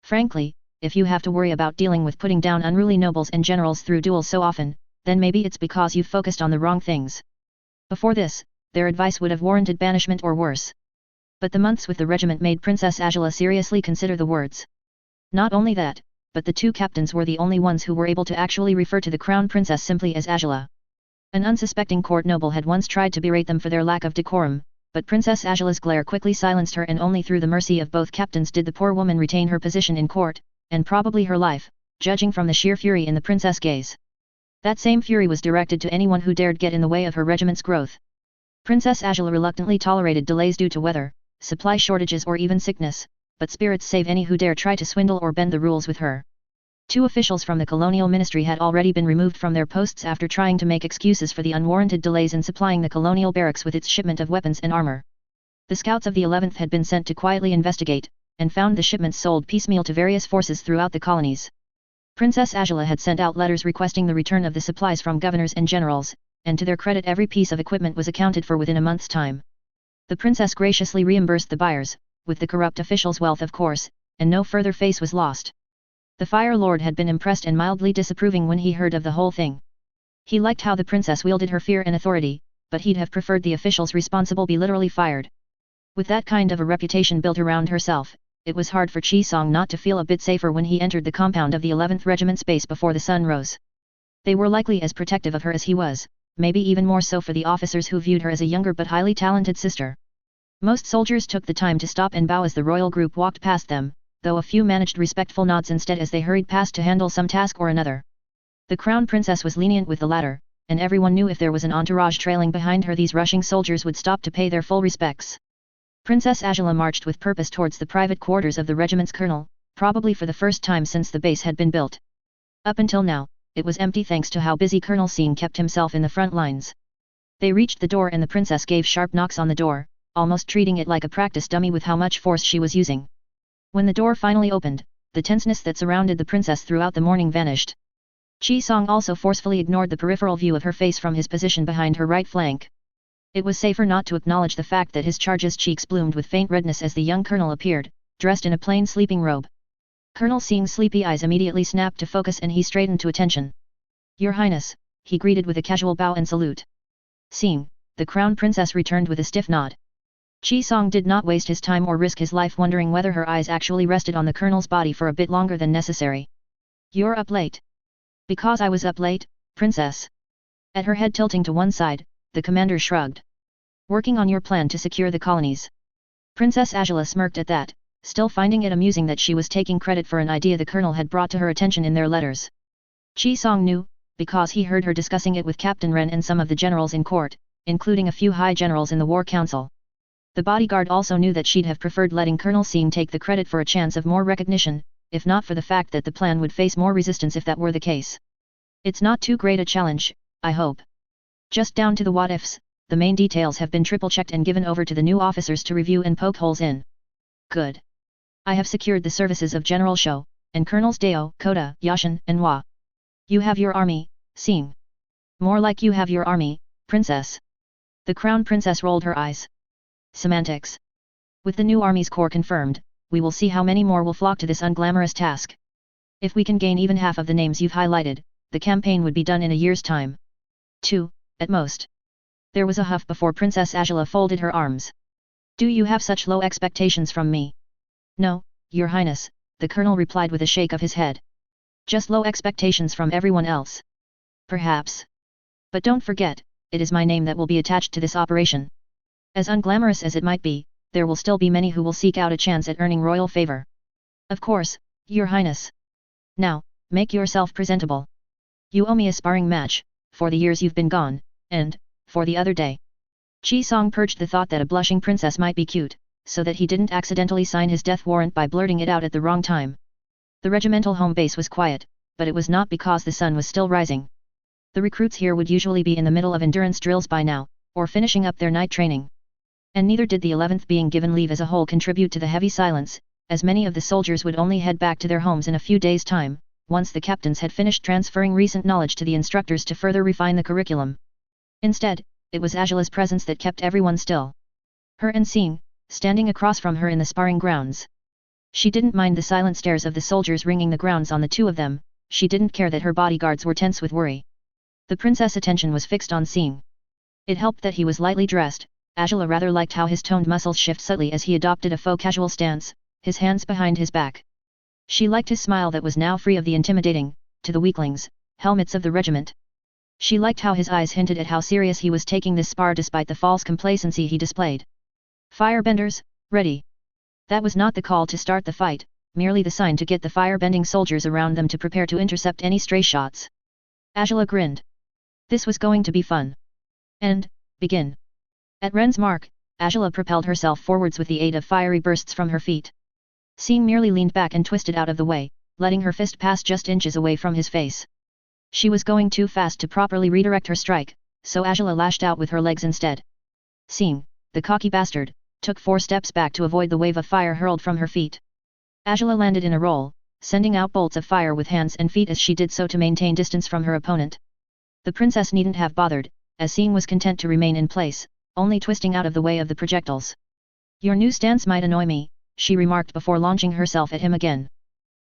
Frankly, if you have to worry about dealing with putting down unruly nobles and generals through duels so often, then maybe it's because you've focused on the wrong things. Before this, their advice would have warranted banishment or worse. But the months with the regiment made Princess Agela seriously consider the words. Not only that, but the two captains were the only ones who were able to actually refer to the Crown Princess simply as Agela. An unsuspecting court noble had once tried to berate them for their lack of decorum, but Princess Agela's glare quickly silenced her, and only through the mercy of both captains did the poor woman retain her position in court, and probably her life, judging from the sheer fury in the princess' gaze. That same fury was directed to anyone who dared get in the way of her regiment's growth. Princess Agela reluctantly tolerated delays due to weather, supply shortages or even sickness, but spirits save any who dare try to swindle or bend the rules with her. 2 officials from the colonial ministry had already been removed from their posts after trying to make excuses for the unwarranted delays in supplying the colonial barracks with its shipment of weapons and armor. The scouts of the 11th had been sent to quietly investigate, and found the shipments sold piecemeal to various forces throughout the colonies. Princess Agela had sent out letters requesting the return of the supplies from governors and generals, and to their credit every piece of equipment was accounted for within a month's time. The princess graciously reimbursed the buyers, with the corrupt officials' wealth of course, and no further face was lost. The Fire Lord had been impressed and mildly disapproving when he heard of the whole thing. He liked how the princess wielded her fear and authority, but he'd have preferred the officials responsible be literally fired. With that kind of a reputation built around herself, it was hard for Chi Song not to feel a bit safer when he entered the compound of the 11th Regiment's base before the sun rose. They were likely as protective of her as he was, maybe even more so for the officers who viewed her as a younger but highly talented sister. Most soldiers took the time to stop and bow as the royal group walked past them, though a few managed respectful nods instead as they hurried past to handle some task or another. The crown princess was lenient with the latter, and everyone knew if there was an entourage trailing behind her these rushing soldiers would stop to pay their full respects. Princess Agela marched with purpose towards the private quarters of the regiment's colonel, probably for the first time since the base had been built. Up until now, it was empty thanks to how busy Colonel Sing kept himself in the front lines. They reached the door and the princess gave sharp knocks on the door, almost treating it like a practice dummy with how much force she was using. When the door finally opened, the tenseness that surrounded the princess throughout the morning vanished. Chi Song also forcefully ignored the peripheral view of her face from his position behind her right flank. It was safer not to acknowledge the fact that his charge's cheeks bloomed with faint redness as the young colonel appeared, dressed in a plain sleeping robe. Colonel Sing's sleepy eyes immediately snapped to focus and he straightened to attention. "Your Highness," he greeted with a casual bow and salute. "Sing," the crown princess returned with a stiff nod. Chi Song did not waste his time or risk his life wondering whether her eyes actually rested on the colonel's body for a bit longer than necessary. "You're up late." "Because I was up late, princess." At her head tilting to one side, the commander shrugged. "Working on your plan to secure the colonies." Princess Agela smirked at that, still finding it amusing that she was taking credit for an idea the colonel had brought to her attention in their letters. Chi Song knew, because he heard her discussing it with Captain Ren and some of the generals in court, including a few high generals in the war council. The bodyguard also knew that she'd have preferred letting Colonel Sing take the credit for a chance of more recognition, if not for the fact that the plan would face more resistance if that were the case. "It's not too great a challenge, I hope. Just down to the what-ifs, the main details have been triple-checked and given over to the new officers to review and poke holes in." "Good. I have secured the services of General Shou, and Colonels Dao, Kota, Yashin, and Hua. You have your army, Sing." "More like you have your army, princess." The crown princess rolled her eyes. "Semantics. With the new army's core confirmed, we will see how many more will flock to this unglamorous task. If we can gain even half of the names you've highlighted, the campaign would be done in a year's time. 2, at most." There was a huff before Princess Agela folded her arms. "Do you have such low expectations from me?" "No, Your Highness," the colonel replied with a shake of his head. "Just low expectations from everyone else." "Perhaps. But don't forget, it is my name that will be attached to this operation. As unglamorous as it might be, there will still be many who will seek out a chance at earning royal favor." "Of course, Your Highness. Now, make yourself presentable. You owe me a sparring match, for the years you've been gone, and, for the other day." Chi Song purged the thought that a blushing princess might be cute, so that he didn't accidentally sign his death warrant by blurting it out at the wrong time. The regimental home base was quiet, but it was not because the sun was still rising. The recruits here would usually be in the middle of endurance drills by now, or finishing up their night training. And neither did the 11th being given leave as a whole contribute to the heavy silence, as many of the soldiers would only head back to their homes in a few days' time, once the captains had finished transferring recent knowledge to the instructors to further refine the curriculum. Instead, it was Agela's presence that kept everyone still. Her and Sing, standing across from her in the sparring grounds. She didn't mind the silent stares of the soldiers ringing the grounds on the two of them, she didn't care that her bodyguards were tense with worry. The princess' attention was fixed on Sing. It helped that he was lightly dressed. Agela rather liked how his toned muscles shift subtly as he adopted a faux casual stance, his hands behind his back. She liked his smile that was now free of the intimidating, to the weaklings, helmets of the regiment. She liked how his eyes hinted at how serious he was taking this spar despite the false complacency he displayed. "Firebenders, ready." That was not the call to start the fight, merely the sign to get the fire-bending soldiers around them to prepare to intercept any stray shots. Agela grinned. This was going to be fun. And, begin. At Ren's mark, Agela propelled herself forwards with the aid of fiery bursts from her feet. Sing merely leaned back and twisted out of the way, letting her fist pass just inches away from his face. She was going too fast to properly redirect her strike, so Agela lashed out with her legs instead. Sing, the cocky bastard, took 4 steps back to avoid the wave of fire hurled from her feet. Agela landed in a roll, sending out bolts of fire with hands and feet as she did so to maintain distance from her opponent. The princess needn't have bothered, as Sing was content to remain in place, only twisting out of the way of the projectiles. Your new stance might annoy me, she remarked before launching herself at him again.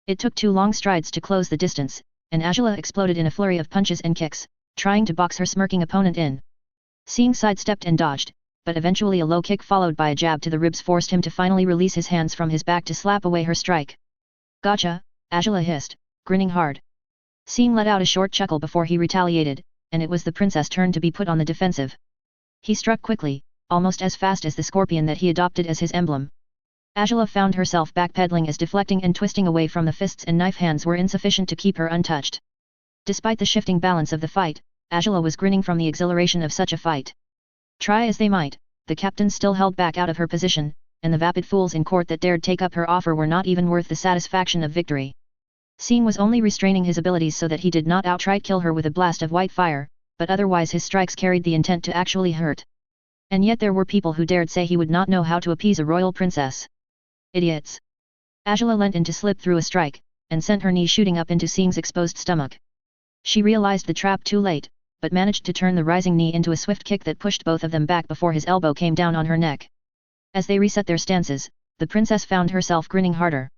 It took 2 long strides to close the distance, and Agela exploded in a flurry of punches and kicks, trying to box her smirking opponent in. Sing sidestepped and dodged, but eventually a low kick followed by a jab to the ribs forced him to finally release his hands from his back to slap away her strike. Gotcha, Agela hissed, grinning hard. Sing let out a short chuckle before he retaliated, and it was the princess' turn to be put on the defensive. He struck quickly, almost as fast as the scorpion that he adopted as his emblem. Agela found herself backpedaling as deflecting and twisting away from the fists and knife hands were insufficient to keep her untouched. Despite the shifting balance of the fight, Agela was grinning from the exhilaration of such a fight. Try as they might, the captains still held back out of her position, and the vapid fools in court that dared take up her offer were not even worth the satisfaction of victory. Sing was only restraining his abilities so that he did not outright kill her with a blast of white fire, but otherwise his strikes carried the intent to actually hurt. And yet there were people who dared say he would not know how to appease a royal princess. Idiots. Agela leant in to slip through a strike, and sent her knee shooting up into Sing's exposed stomach. She realized the trap too late, but managed to turn the rising knee into a swift kick that pushed both of them back before his elbow came down on her neck. As they reset their stances, the princess found herself grinning harder.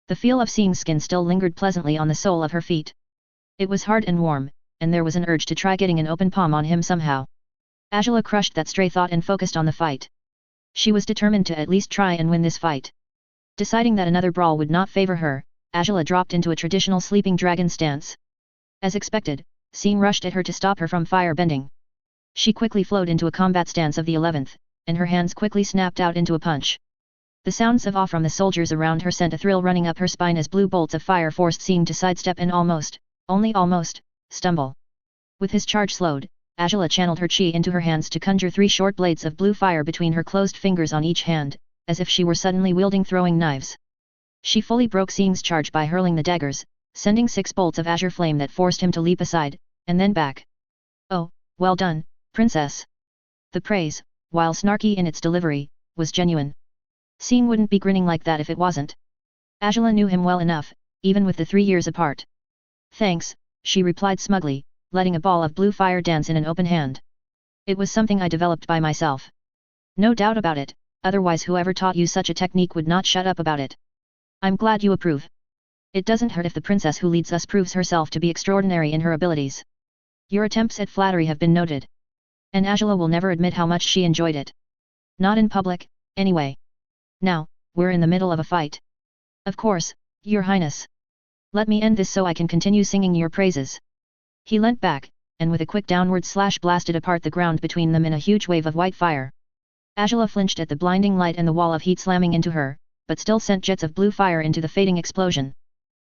The feel of Sing's skin still lingered pleasantly on the sole of her feet. It was hard and warm, and there was an urge to try getting an open palm on him somehow. Agela crushed that stray thought and focused on the fight. She was determined to at least try and win this fight. Deciding that another brawl would not favor her, Agela dropped into a traditional sleeping dragon stance. As expected, Sing rushed at her to stop her from fire bending. She quickly flowed into a combat stance of the 11th, and her hands quickly snapped out into a punch. The sounds of awe from the soldiers around her sent a thrill running up her spine as blue bolts of fire forced Sing to sidestep and only almost, stumble. With his charge slowed, Agela channeled her chi into her hands to conjure 3 short blades of blue fire between her closed fingers on each hand, as if she were suddenly wielding throwing knives. She fully broke Sing's charge by hurling the daggers, sending 6 bolts of azure flame that forced him to leap aside, and then back. Oh, well done, princess. The praise, while snarky in its delivery, was genuine. Sing wouldn't be grinning like that if it wasn't. Agela knew him well enough, even with the 3 years apart. Thanks, she replied smugly, letting a ball of blue fire dance in an open hand. It was something I developed by myself. No doubt about it, otherwise whoever taught you such a technique would not shut up about it. I'm glad you approve. It doesn't hurt if the princess who leads us proves herself to be extraordinary in her abilities. Your attempts at flattery have been noted. And Agela will never admit how much she enjoyed it. Not in public, anyway. Now, we're in the middle of a fight. Of course, your highness. Let me end this so I can continue singing your praises. He leant back, and with a quick downward slash blasted apart the ground between them in a huge wave of white fire. Agela flinched at the blinding light and the wall of heat slamming into her, but still sent jets of blue fire into the fading explosion.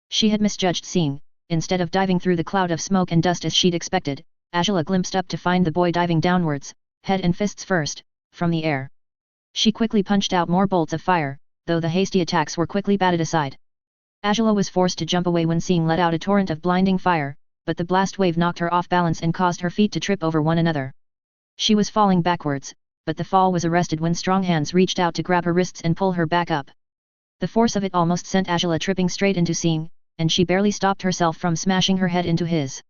She had misjudged Sing. Instead of diving through the cloud of smoke and dust as she'd expected, Agela glimpsed up to find the boy diving downwards, head and fists first, from the air. She quickly punched out more bolts of fire, though the hasty attacks were quickly batted aside. Agela was forced to jump away when Sing let out a torrent of blinding fire, but the blast wave knocked her off balance and caused her feet to trip over one another. She was falling backwards, but the fall was arrested when strong hands reached out to grab her wrists and pull her back up. The force of it almost sent Agela tripping straight into Sing, and she barely stopped herself from smashing her head into his.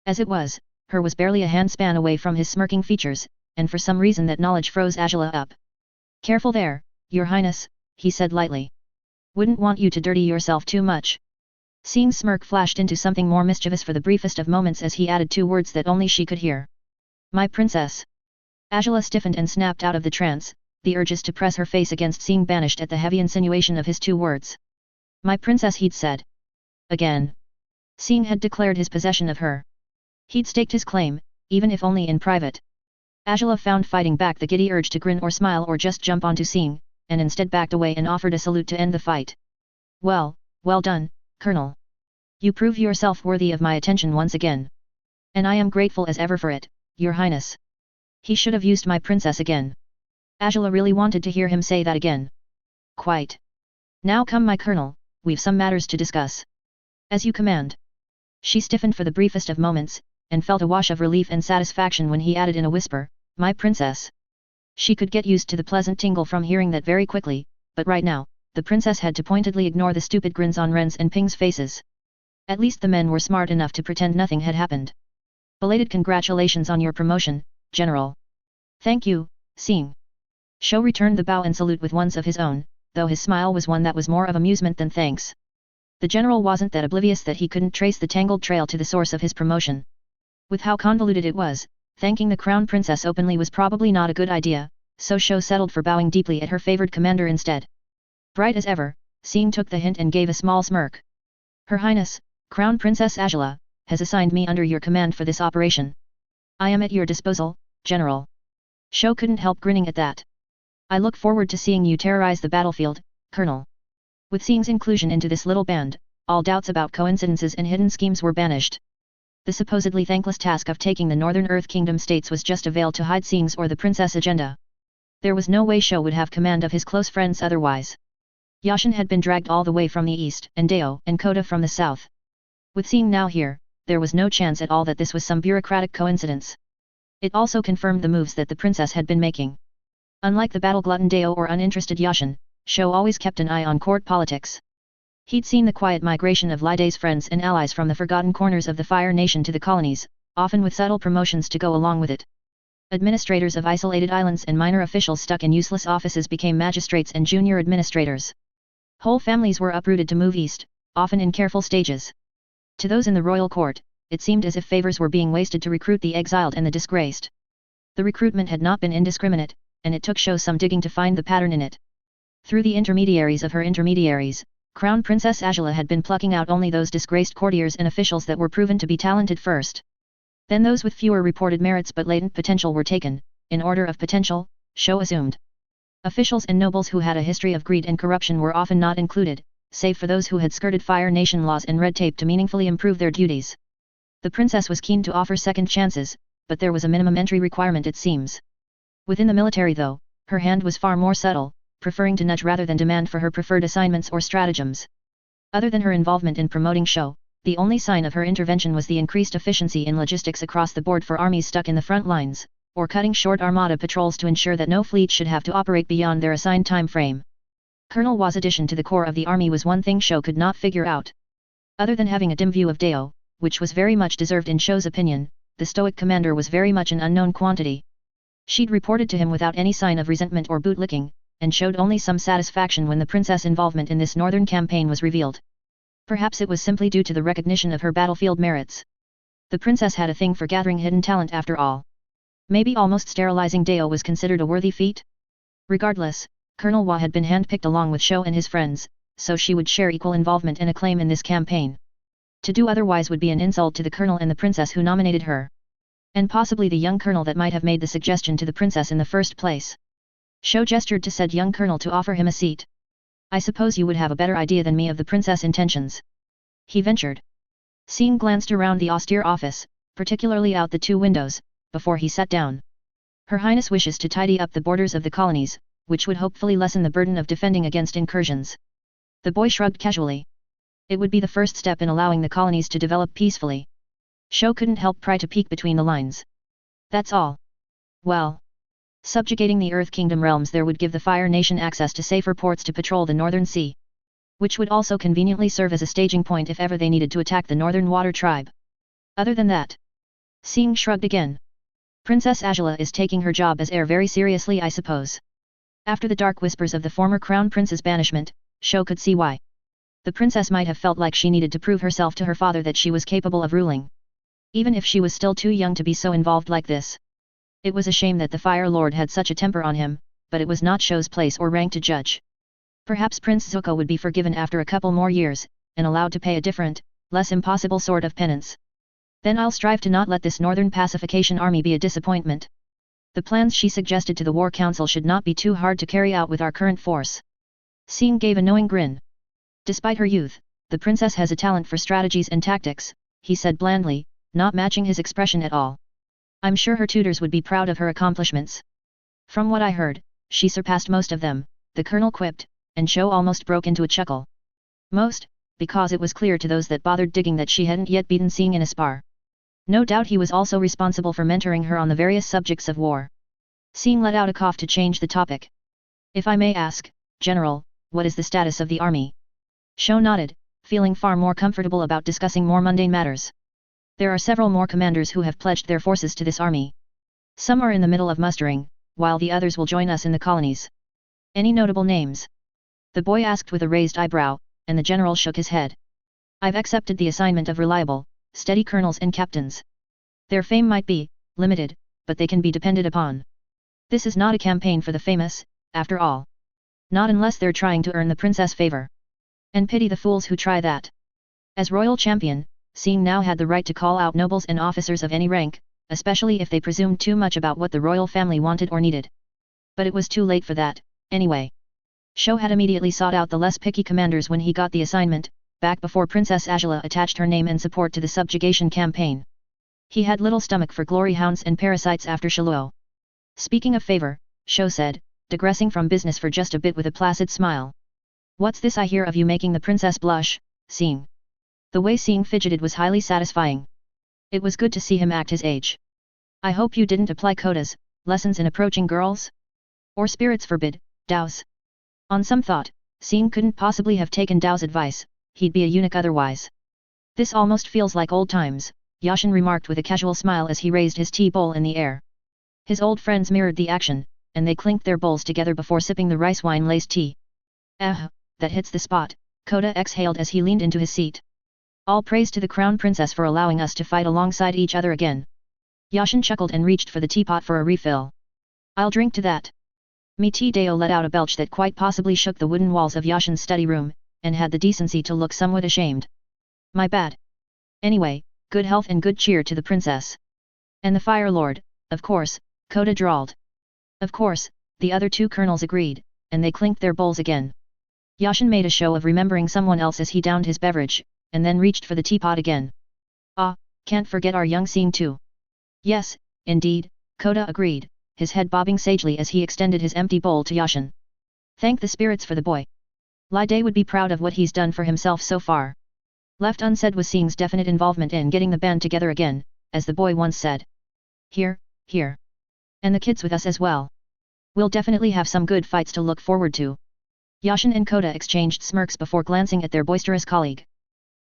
As it was, her was barely a handspan away from his smirking features, and for some reason that knowledge froze Agela up. Careful there, your highness, he said lightly. Wouldn't want you to dirty yourself too much. Sing's smirk flashed into something more mischievous for the briefest of moments as he added 2 words that only she could hear. My princess. Agela stiffened and snapped out of the trance, the urges to press her face against Sing banished at the heavy insinuation of his 2 words. My princess, he'd said. Again. Sing had declared his possession of her. He'd staked his claim, even if only in private. Agela found fighting back the giddy urge to grin or smile or just jump onto Sing, and instead backed away and offered a salute to end the fight. Well, well done, Colonel. You prove yourself worthy of my attention once again. And I am grateful as ever for it, Your Highness. He should have used my princess again. Agela really wanted to hear him say that again. Quite. Now come my Colonel, we've some matters to discuss. As you command. She stiffened for the briefest of moments, and felt a wash of relief and satisfaction when he added in a whisper, my princess. She could get used to the pleasant tingle from hearing that very quickly, but right now, the princess had to pointedly ignore the stupid grins on Ren's and Ping's faces. At least the men were smart enough to pretend nothing had happened. Belated congratulations on your promotion, General. Thank you, Sing. Shou returned the bow and salute with ones of his own, though his smile was one that was more of amusement than thanks. The general wasn't that oblivious that he couldn't trace the tangled trail to the source of his promotion. With how convoluted it was, thanking the crown princess openly was probably not a good idea, so Shou settled for bowing deeply at her favored commander instead. Bright as ever, Sing took the hint and gave a small smirk. Her Highness, Crown Princess Agela, has assigned me under your command for this operation. I am at your disposal, General. Shou couldn't help grinning at that. I look forward to seeing you terrorize the battlefield, Colonel. With Sing's inclusion into this little band, all doubts about coincidences and hidden schemes were banished. The supposedly thankless task of taking the Northern Earth Kingdom states was just a veil to hide Sing's or the princess agenda. There was no way Shou would have command of his close friends otherwise. Yashin had been dragged all the way from the east, and Dao and Kota from the south. With Sing now here, there was no chance at all that this was some bureaucratic coincidence. It also confirmed the moves that the princess had been making. Unlike the battle-glutton Dao or uninterested Yashin, Shou always kept an eye on court politics. He'd seen the quiet migration of Lai Dai's friends and allies from the forgotten corners of the Fire Nation to the colonies, often with subtle promotions to go along with it. Administrators of isolated islands and minor officials stuck in useless offices became magistrates and junior administrators. Whole families were uprooted to move east, often in careful stages. To those in the royal court, it seemed as if favors were being wasted to recruit the exiled and the disgraced. The recruitment had not been indiscriminate, and it took Shou some digging to find the pattern in it. Through the intermediaries of her intermediaries, Crown Princess Agela had been plucking out only those disgraced courtiers and officials that were proven to be talented first. Then those with fewer reported merits but latent potential were taken, in order of potential, Shou assumed. Officials and nobles who had a history of greed and corruption were often not included, save for those who had skirted Fire Nation laws and red tape to meaningfully improve their duties. The princess was keen to offer second chances, but there was a minimum entry requirement it seems. Within the military though, her hand was far more subtle, preferring to nudge rather than demand for her preferred assignments or stratagems. Other than her involvement in promoting Shou, the only sign of her intervention was the increased efficiency in logistics across the board for armies stuck in the front lines, or cutting short armada patrols to ensure that no fleet should have to operate beyond their assigned time frame. Colonel Wa's addition to the core of the army was one thing Shou could not figure out. Other than having a dim view of Dao, which was very much deserved in Shou's opinion, the stoic commander was very much an unknown quantity. She'd reported to him without any sign of resentment or bootlicking, and showed only some satisfaction when the princess' involvement in this northern campaign was revealed. Perhaps it was simply due to the recognition of her battlefield merits. The princess had a thing for gathering hidden talent after all. Maybe almost sterilizing Dao was considered a worthy feat? Regardless, Colonel Wa had been handpicked along with Shou and his friends, so she would share equal involvement and acclaim in this campaign. To do otherwise would be an insult to the colonel and the princess who nominated her. And possibly the young colonel that might have made the suggestion to the princess in the first place. Shou gestured to said young colonel to offer him a seat. I suppose you would have a better idea than me of the princess' intentions. He ventured. Sing glanced around the austere office, particularly out the two windows, before he sat down. Her Highness wishes to tidy up the borders of the colonies, which would hopefully lessen the burden of defending against incursions. The boy shrugged casually. It would be the first step in allowing the colonies to develop peacefully. Shou couldn't help pry to peek between the lines. That's all. Well, subjugating the Earth Kingdom realms there would give the Fire Nation access to safer ports to patrol the Northern Sea. Which would also conveniently serve as a staging point if ever they needed to attack the Northern Water Tribe. Other than that. Sing shrugged again. Princess Agela is taking her job as heir very seriously, I suppose. After the dark whispers of the former Crown Prince's banishment, Shou could see why. The princess might have felt like she needed to prove herself to her father that she was capable of ruling. Even if she was still too young to be so involved like this. It was a shame that the Fire Lord had such a temper on him, but it was not Shou's place or rank to judge. Perhaps Prince Zuko would be forgiven after a couple more years, and allowed to pay a different, less impossible sort of penance. Then I'll strive to not let this Northern Pacification Army be a disappointment. The plans she suggested to the War Council should not be too hard to carry out with our current force. Sing gave a knowing grin. Despite her youth, the princess has a talent for strategies and tactics, he said blandly, not matching his expression at all. I'm sure her tutors would be proud of her accomplishments. From what I heard, she surpassed most of them, the colonel quipped, and Shou almost broke into a chuckle. Most, because it was clear to those that bothered digging that she hadn't yet beaten Sing in a spar. No doubt he was also responsible for mentoring her on the various subjects of war. Sing let out a cough to change the topic. If I may ask, General, what is the status of the army? Shou nodded, feeling far more comfortable about discussing more mundane matters. There are several more commanders who have pledged their forces to this army. Some are in the middle of mustering, while the others will join us in the colonies. Any notable names? The boy asked with a raised eyebrow, and the general shook his head. I've accepted the assignment of reliable, steady colonels and captains. Their fame might be limited, but they can be depended upon. This is not a campaign for the famous, after all. Not unless they're trying to earn the princess' favor. And pity the fools who try that. As royal champion, Sing now had the right to call out nobles and officers of any rank, especially if they presumed too much about what the royal family wanted or needed. But it was too late for that, anyway. Shou had immediately sought out the less picky commanders when he got the assignment, back before Princess Agela attached her name and support to the subjugation campaign. He had little stomach for glory hounds and parasites after Shiluo. Speaking of favor, Shou said, digressing from business for just a bit with a placid smile. What's this I hear of you making the princess blush, Sing? The way Sing fidgeted was highly satisfying. It was good to see him act his age. I hope you didn't apply kotas, lessons in approaching girls? Or spirits forbid, Dao's? On some thought, Sing couldn't possibly have taken Dao's advice, he'd be a eunuch otherwise. This almost feels like old times, Yashin remarked with a casual smile as he raised his tea bowl in the air. His old friends mirrored the action, and they clinked their bowls together before sipping the rice wine-laced tea. That hits the spot, Kota exhaled as he leaned into his seat. All praise to the crown princess for allowing us to fight alongside each other again. Yashin chuckled and reached for the teapot for a refill. I'll drink to that. Dao let out a belch that quite possibly shook the wooden walls of Yashin's study room, and had the decency to look somewhat ashamed. My bad. Anyway, good health and good cheer to the princess. And the Fire Lord, of course, Kota drawled. Of course, the other two colonels agreed, and they clinked their bowls again. Yashin made a show of remembering someone else as he downed his beverage, and then reached for the teapot again. Can't forget our young Sing too. Yes, indeed, Kota agreed, his head bobbing sagely as he extended his empty bowl to Yashin. Thank the spirits for the boy. Lai Dai would be proud of what he's done for himself so far. Left unsaid was Sing's definite involvement in getting the band together again, as the boy once said. Here. And the kids with us as well. We'll definitely have some good fights to look forward to. Yashin and Kota exchanged smirks before glancing at their boisterous colleague.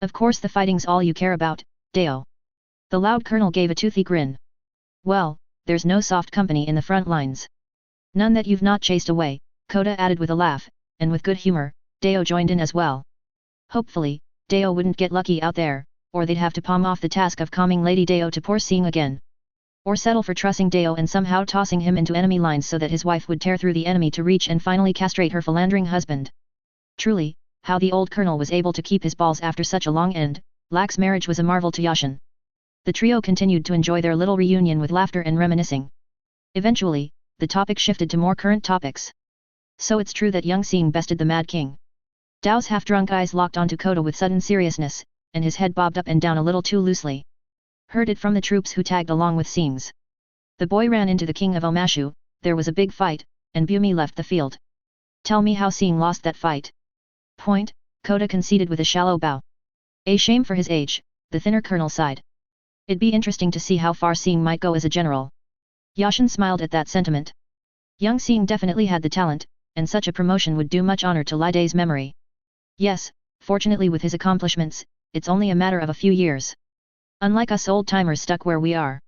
Of course the fighting's all you care about, Dao. The loud colonel gave a toothy grin. Well, there's no soft company in the front lines. None that you've not chased away, Kota added with a laugh, and with good humor, Dao joined in as well. Hopefully, Dao wouldn't get lucky out there, or they'd have to palm off the task of calming Lady Dao to poor Sing again. Or settle for trussing Dao and somehow tossing him into enemy lines so that his wife would tear through the enemy to reach and finally castrate her philandering husband. Truly, how the old colonel was able to keep his balls after such a long and lax marriage was a marvel to Yashin. The trio continued to enjoy their little reunion with laughter and reminiscing. Eventually, the topic shifted to more current topics. So it's true that young Sing bested the Mad King. Dao's half-drunk eyes locked onto Kota with sudden seriousness, and his head bobbed up and down a little too loosely. Heard it from the troops who tagged along with Sing's. The boy ran into the king of Omashu, there was a big fight, and Bumi left the field. Tell me how Sing lost that fight. Point, Kota conceded with a shallow bow. A shame for his age, the thinner colonel sighed. It'd be interesting to see how far Sing might go as a general. Yashin smiled at that sentiment. Young Sing definitely had the talent, and such a promotion would do much honor to Lai Dai's memory. Yes, fortunately with his accomplishments, it's only a matter of a few years. Unlike us old-timers stuck where we are.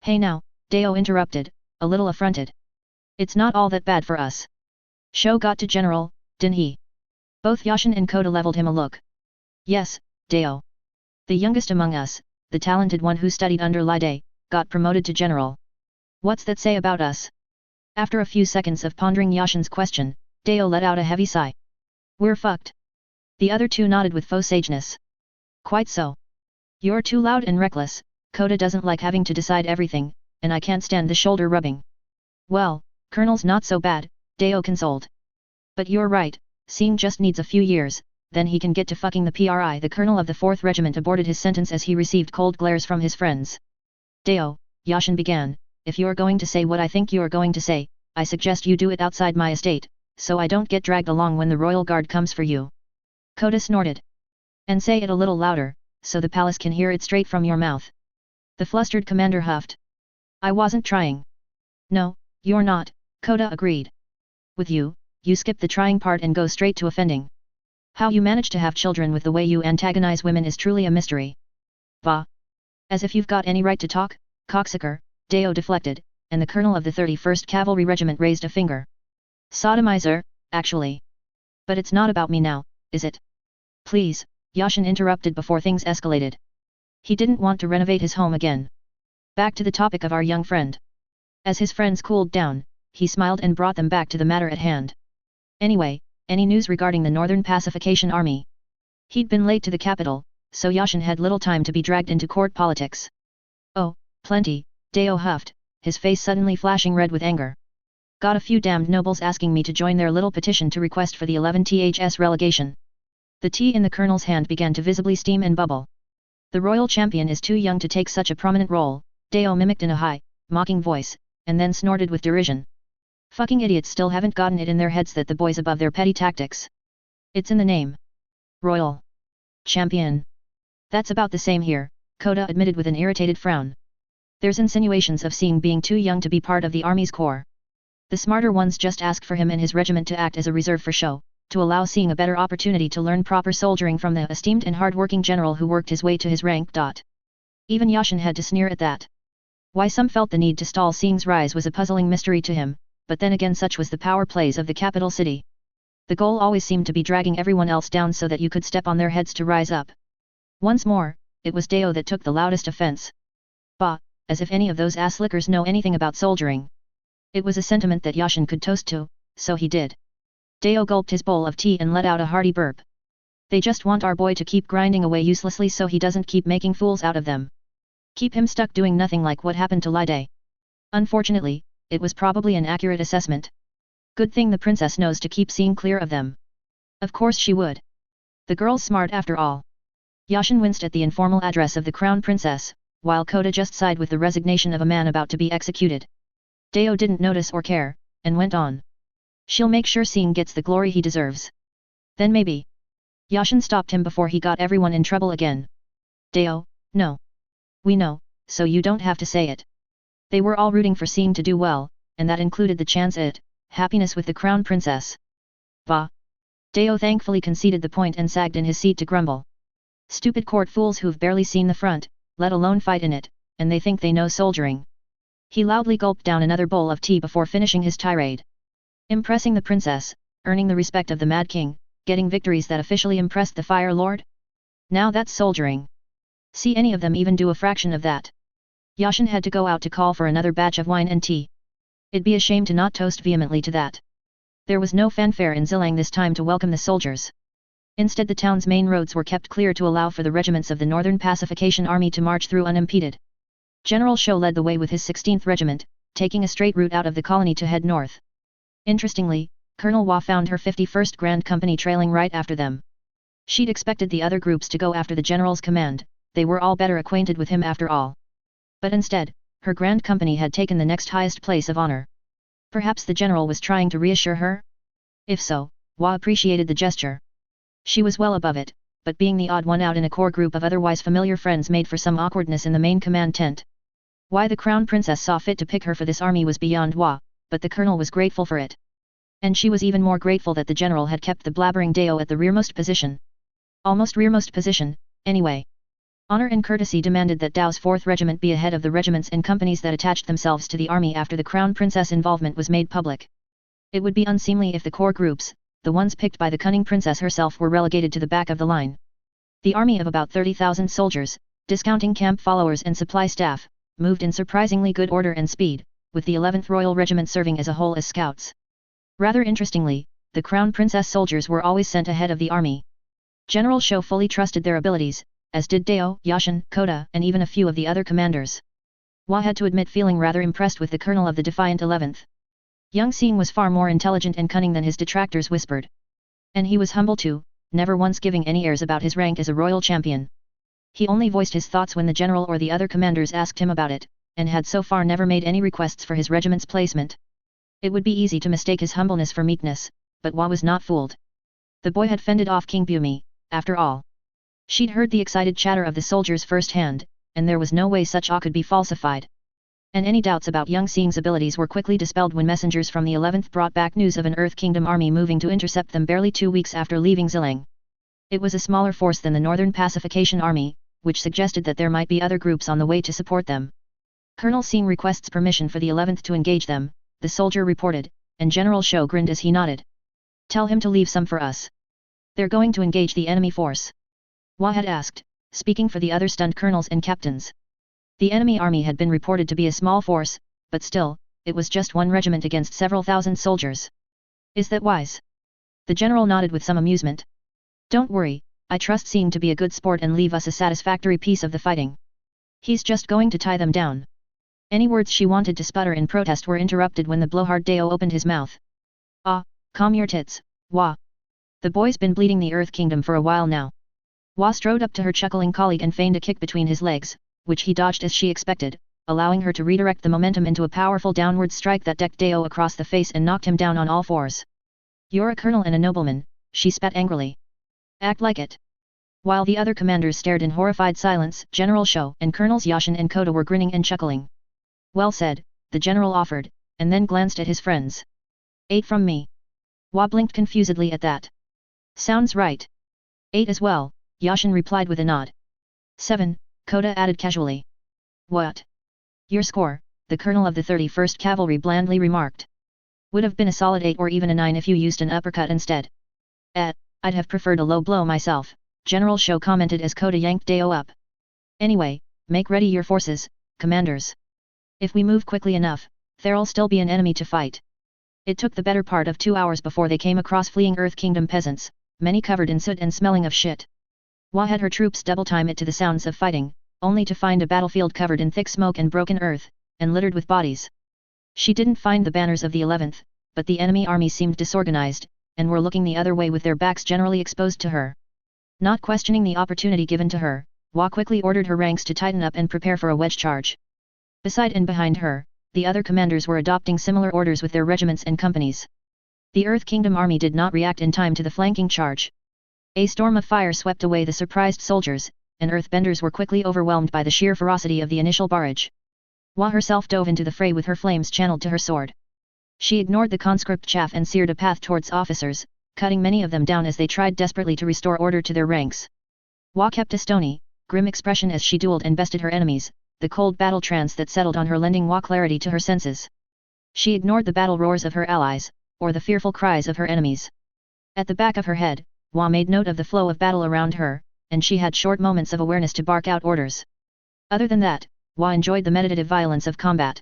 Hey now, Dao interrupted, a little affronted. It's not all that bad for us. Shou got to general, didn't he? Both Yashin and Kota leveled him a look. Yes, Dao. The youngest among us, the talented one who studied under Lai Dai, got promoted to general. What's that say about us? After a few seconds of pondering Yashin's question, Dao let out a heavy sigh. We're fucked. The other two nodded with faux sageness. Quite so. You're too loud and reckless, Kota doesn't like having to decide everything, and I can't stand the shoulder rubbing. Well, Colonel's not so bad, Dao consoled. But you're right, Sing just needs a few years, then he can get to fucking the PRI. The colonel of the 4th Regiment aborted his sentence as he received cold glares from his friends. Deo, Yashin began, if you're going to say what I think you're going to say, I suggest you do it outside my estate, so I don't get dragged along when the royal guard comes for you. Kota snorted. And say it a little louder, so the palace can hear it straight from your mouth. The flustered commander huffed. I wasn't trying. No, you're not, Kota agreed. With you, you skip the trying part and go straight to offending. How you manage to have children with the way you antagonize women is truly a mystery. Bah. As if you've got any right to talk, cocksucker, Deo deflected, and the colonel of the 31st Cavalry Regiment raised a finger. Sodomizer, actually. But it's not about me now, is it? Please, Yashin interrupted before things escalated. He didn't want to renovate his home again. Back to the topic of our young friend. As his friends cooled down, he smiled and brought them back to the matter at hand. Anyway, any news regarding the Northern Pacification Army? He'd been late to the capital, so Yashin had little time to be dragged into court politics. Oh, plenty, Deo huffed, his face suddenly flashing red with anger. Got a few damned nobles asking me to join their little petition to request for the 11th relegation. The tea in the colonel's hand began to visibly steam and bubble. The royal champion is too young to take such a prominent role, Deo mimicked in a high, mocking voice, and then snorted with derision. Fucking idiots still haven't gotten it in their heads that the boy's above their petty tactics. It's in the name. Royal champion. That's about the same here, Kota admitted with an irritated frown. There's insinuations of Sing being too young to be part of the army's core. The smarter ones just ask for him and his regiment to act as a reserve for show, to allow Sing a better opportunity to learn proper soldiering from the esteemed and hard-working general who worked his way to his rank. Even Yashin had to sneer at that. Why some felt the need to stall Sing's rise was a puzzling mystery to him, but then again such was the power plays of the capital city. The goal always seemed to be dragging everyone else down so that you could step on their heads to rise up. Once more, it was Deo that took the loudest offense. Bah, as if any of those ass-lickers know anything about soldiering. It was a sentiment that Yashin could toast to, so he did. Deo gulped his bowl of tea and let out a hearty burp. They just want our boy to keep grinding away uselessly so he doesn't keep making fools out of them. Keep him stuck doing nothing like what happened to Lide. Unfortunately, it was probably an accurate assessment. Good thing the princess knows to keep Sing clear of them. Of course she would. The girl's smart after all. Yashin winced at the informal address of the crown princess, while Kota just sighed with the resignation of a man about to be executed. Deo didn't notice or care, and went on. She'll make sure Sing gets the glory he deserves. Then maybe. Yashin stopped him before he got everyone in trouble again. Deo, no. We know, so you don't have to say it. They were all rooting for Sing to do well, and that included the chance at happiness with the crown princess. Bah. Deo thankfully conceded the point and sagged in his seat to grumble. Stupid court fools who've barely seen the front, let alone fight in it, and they think they know soldiering. He loudly gulped down another bowl of tea before finishing his tirade. Impressing the princess, earning the respect of the Mad King, getting victories that officially impressed the Fire Lord? Now that's soldiering. See any of them even do a fraction of that. Yashin had to go out to call for another batch of wine and tea. It'd be a shame to not toast vehemently to that. There was no fanfare in Zillang this time to welcome the soldiers. Instead the town's main roads were kept clear to allow for the regiments of the Northern Pacification Army to march through unimpeded. General Shou led the way with his 16th Regiment, taking a straight route out of the colony to head north. Interestingly, Colonel Hua found her 51st Grand Company trailing right after them. She'd expected the other groups to go after the general's command, they were all better acquainted with him after all. But instead, her Grand Company had taken the next highest place of honor. Perhaps the general was trying to reassure her? If so, Hua appreciated the gesture. She was well above it, but being the odd one out in a core group of otherwise familiar friends made for some awkwardness in the main command tent. Why the crown princess saw fit to pick her for this army was beyond Hua, but the colonel was grateful for it. And she was even more grateful that the general had kept the blabbering Deo at the rearmost position. Almost rearmost position, anyway. Honor and courtesy demanded that Dao's 4th Regiment be ahead of the regiments and companies that attached themselves to the army after the crown princess involvement was made public. It would be unseemly if the core groups, the ones picked by the cunning princess herself, were relegated to the back of the line. The army of about 30,000 soldiers, discounting camp followers and supply staff, moved in surprisingly good order and speed, with the 11th Royal Regiment serving as a whole as scouts. Rather interestingly, the crown princess soldiers were always sent ahead of the army. General Shou fully trusted their abilities, as did Deo, Yashin, Kota, and even a few of the other commanders. Hua had to admit feeling rather impressed with the colonel of the defiant 11th. Young Sing was far more intelligent and cunning than his detractors whispered. And he was humble too, never once giving any airs about his rank as a royal champion. He only voiced his thoughts when the general or the other commanders asked him about it, and had so far never made any requests for his regiment's placement. It would be easy to mistake his humbleness for meekness, but Hua was not fooled. The boy had fended off King Bumi, after all. She'd heard the excited chatter of the soldiers firsthand, and there was no way such awe could be falsified. And any doubts about young Sing's abilities were quickly dispelled when messengers from the 11th brought back news of an Earth Kingdom army moving to intercept them barely 2 weeks after leaving Zillang. It was a smaller force than the Northern Pacification Army, which suggested that there might be other groups on the way to support them. Colonel Sing requests permission for the 11th to engage them, the soldier reported, and General Shou grinned as he nodded. Tell him to leave some for us. They're going to engage the enemy force. Hua had asked, speaking for the other stunned colonels and captains. The enemy army had been reported to be a small force, but still, it was just one regiment against several thousand soldiers. Is that wise? The general nodded with some amusement. Don't worry, I trust Sing to be a good sport and leave us a satisfactory piece of the fighting. He's just going to tie them down. Any words she wanted to sputter in protest were interrupted when the blowhard Dao opened his mouth. Ah, calm your tits, Hua. The boy's been bleeding the Earth Kingdom for a while now. Hua strode up to her chuckling colleague and feigned a kick between his legs, which he dodged as she expected, allowing her to redirect the momentum into a powerful downward strike that decked Dao across the face and knocked him down on all fours. You're a colonel and a nobleman, she spat angrily. Act like it. While the other commanders stared in horrified silence, General Shou and Colonels Yashin and Kota were grinning and chuckling. Well said, the general offered, and then glanced at his friends. 8 from me. Hua blinked confusedly at that. Sounds right. 8 as well, Yashin replied with a nod. 7, Kota added casually. What? Your score, the colonel of the 31st Cavalry blandly remarked. Would have been a solid 8 or even a 9 if you used an uppercut instead. I'd have preferred a low blow myself, General Shou commented as Kota yanked Dao up. Anyway, make ready your forces, commanders. If we move quickly enough, there'll still be an enemy to fight. It took the better part of 2 hours before they came across fleeing Earth Kingdom peasants, many covered in soot and smelling of shit. Hua had her troops double-time it to the sounds of fighting, only to find a battlefield covered in thick smoke and broken earth, and littered with bodies. She didn't find the banners of the 11th, but the enemy army seemed disorganized, and were looking the other way with their backs generally exposed to her. Not questioning the opportunity given to her, Hua quickly ordered her ranks to tighten up and prepare for a wedge charge. Beside and behind her, the other commanders were adopting similar orders with their regiments and companies. The Earth Kingdom army did not react in time to the flanking charge. A storm of fire swept away the surprised soldiers, and earthbenders were quickly overwhelmed by the sheer ferocity of the initial barrage. Hua herself dove into the fray with her flames channeled to her sword. She ignored the conscript chaff and seared a path towards officers, cutting many of them down as they tried desperately to restore order to their ranks. Hua kept a stony, grim expression as she dueled and bested her enemies, the cold battle trance that settled on her lending Hua clarity to her senses. She ignored the battle roars of her allies, or the fearful cries of her enemies. At the back of her head, Hua made note of the flow of battle around her, and she had short moments of awareness to bark out orders. Other than that, Hua enjoyed the meditative violence of combat.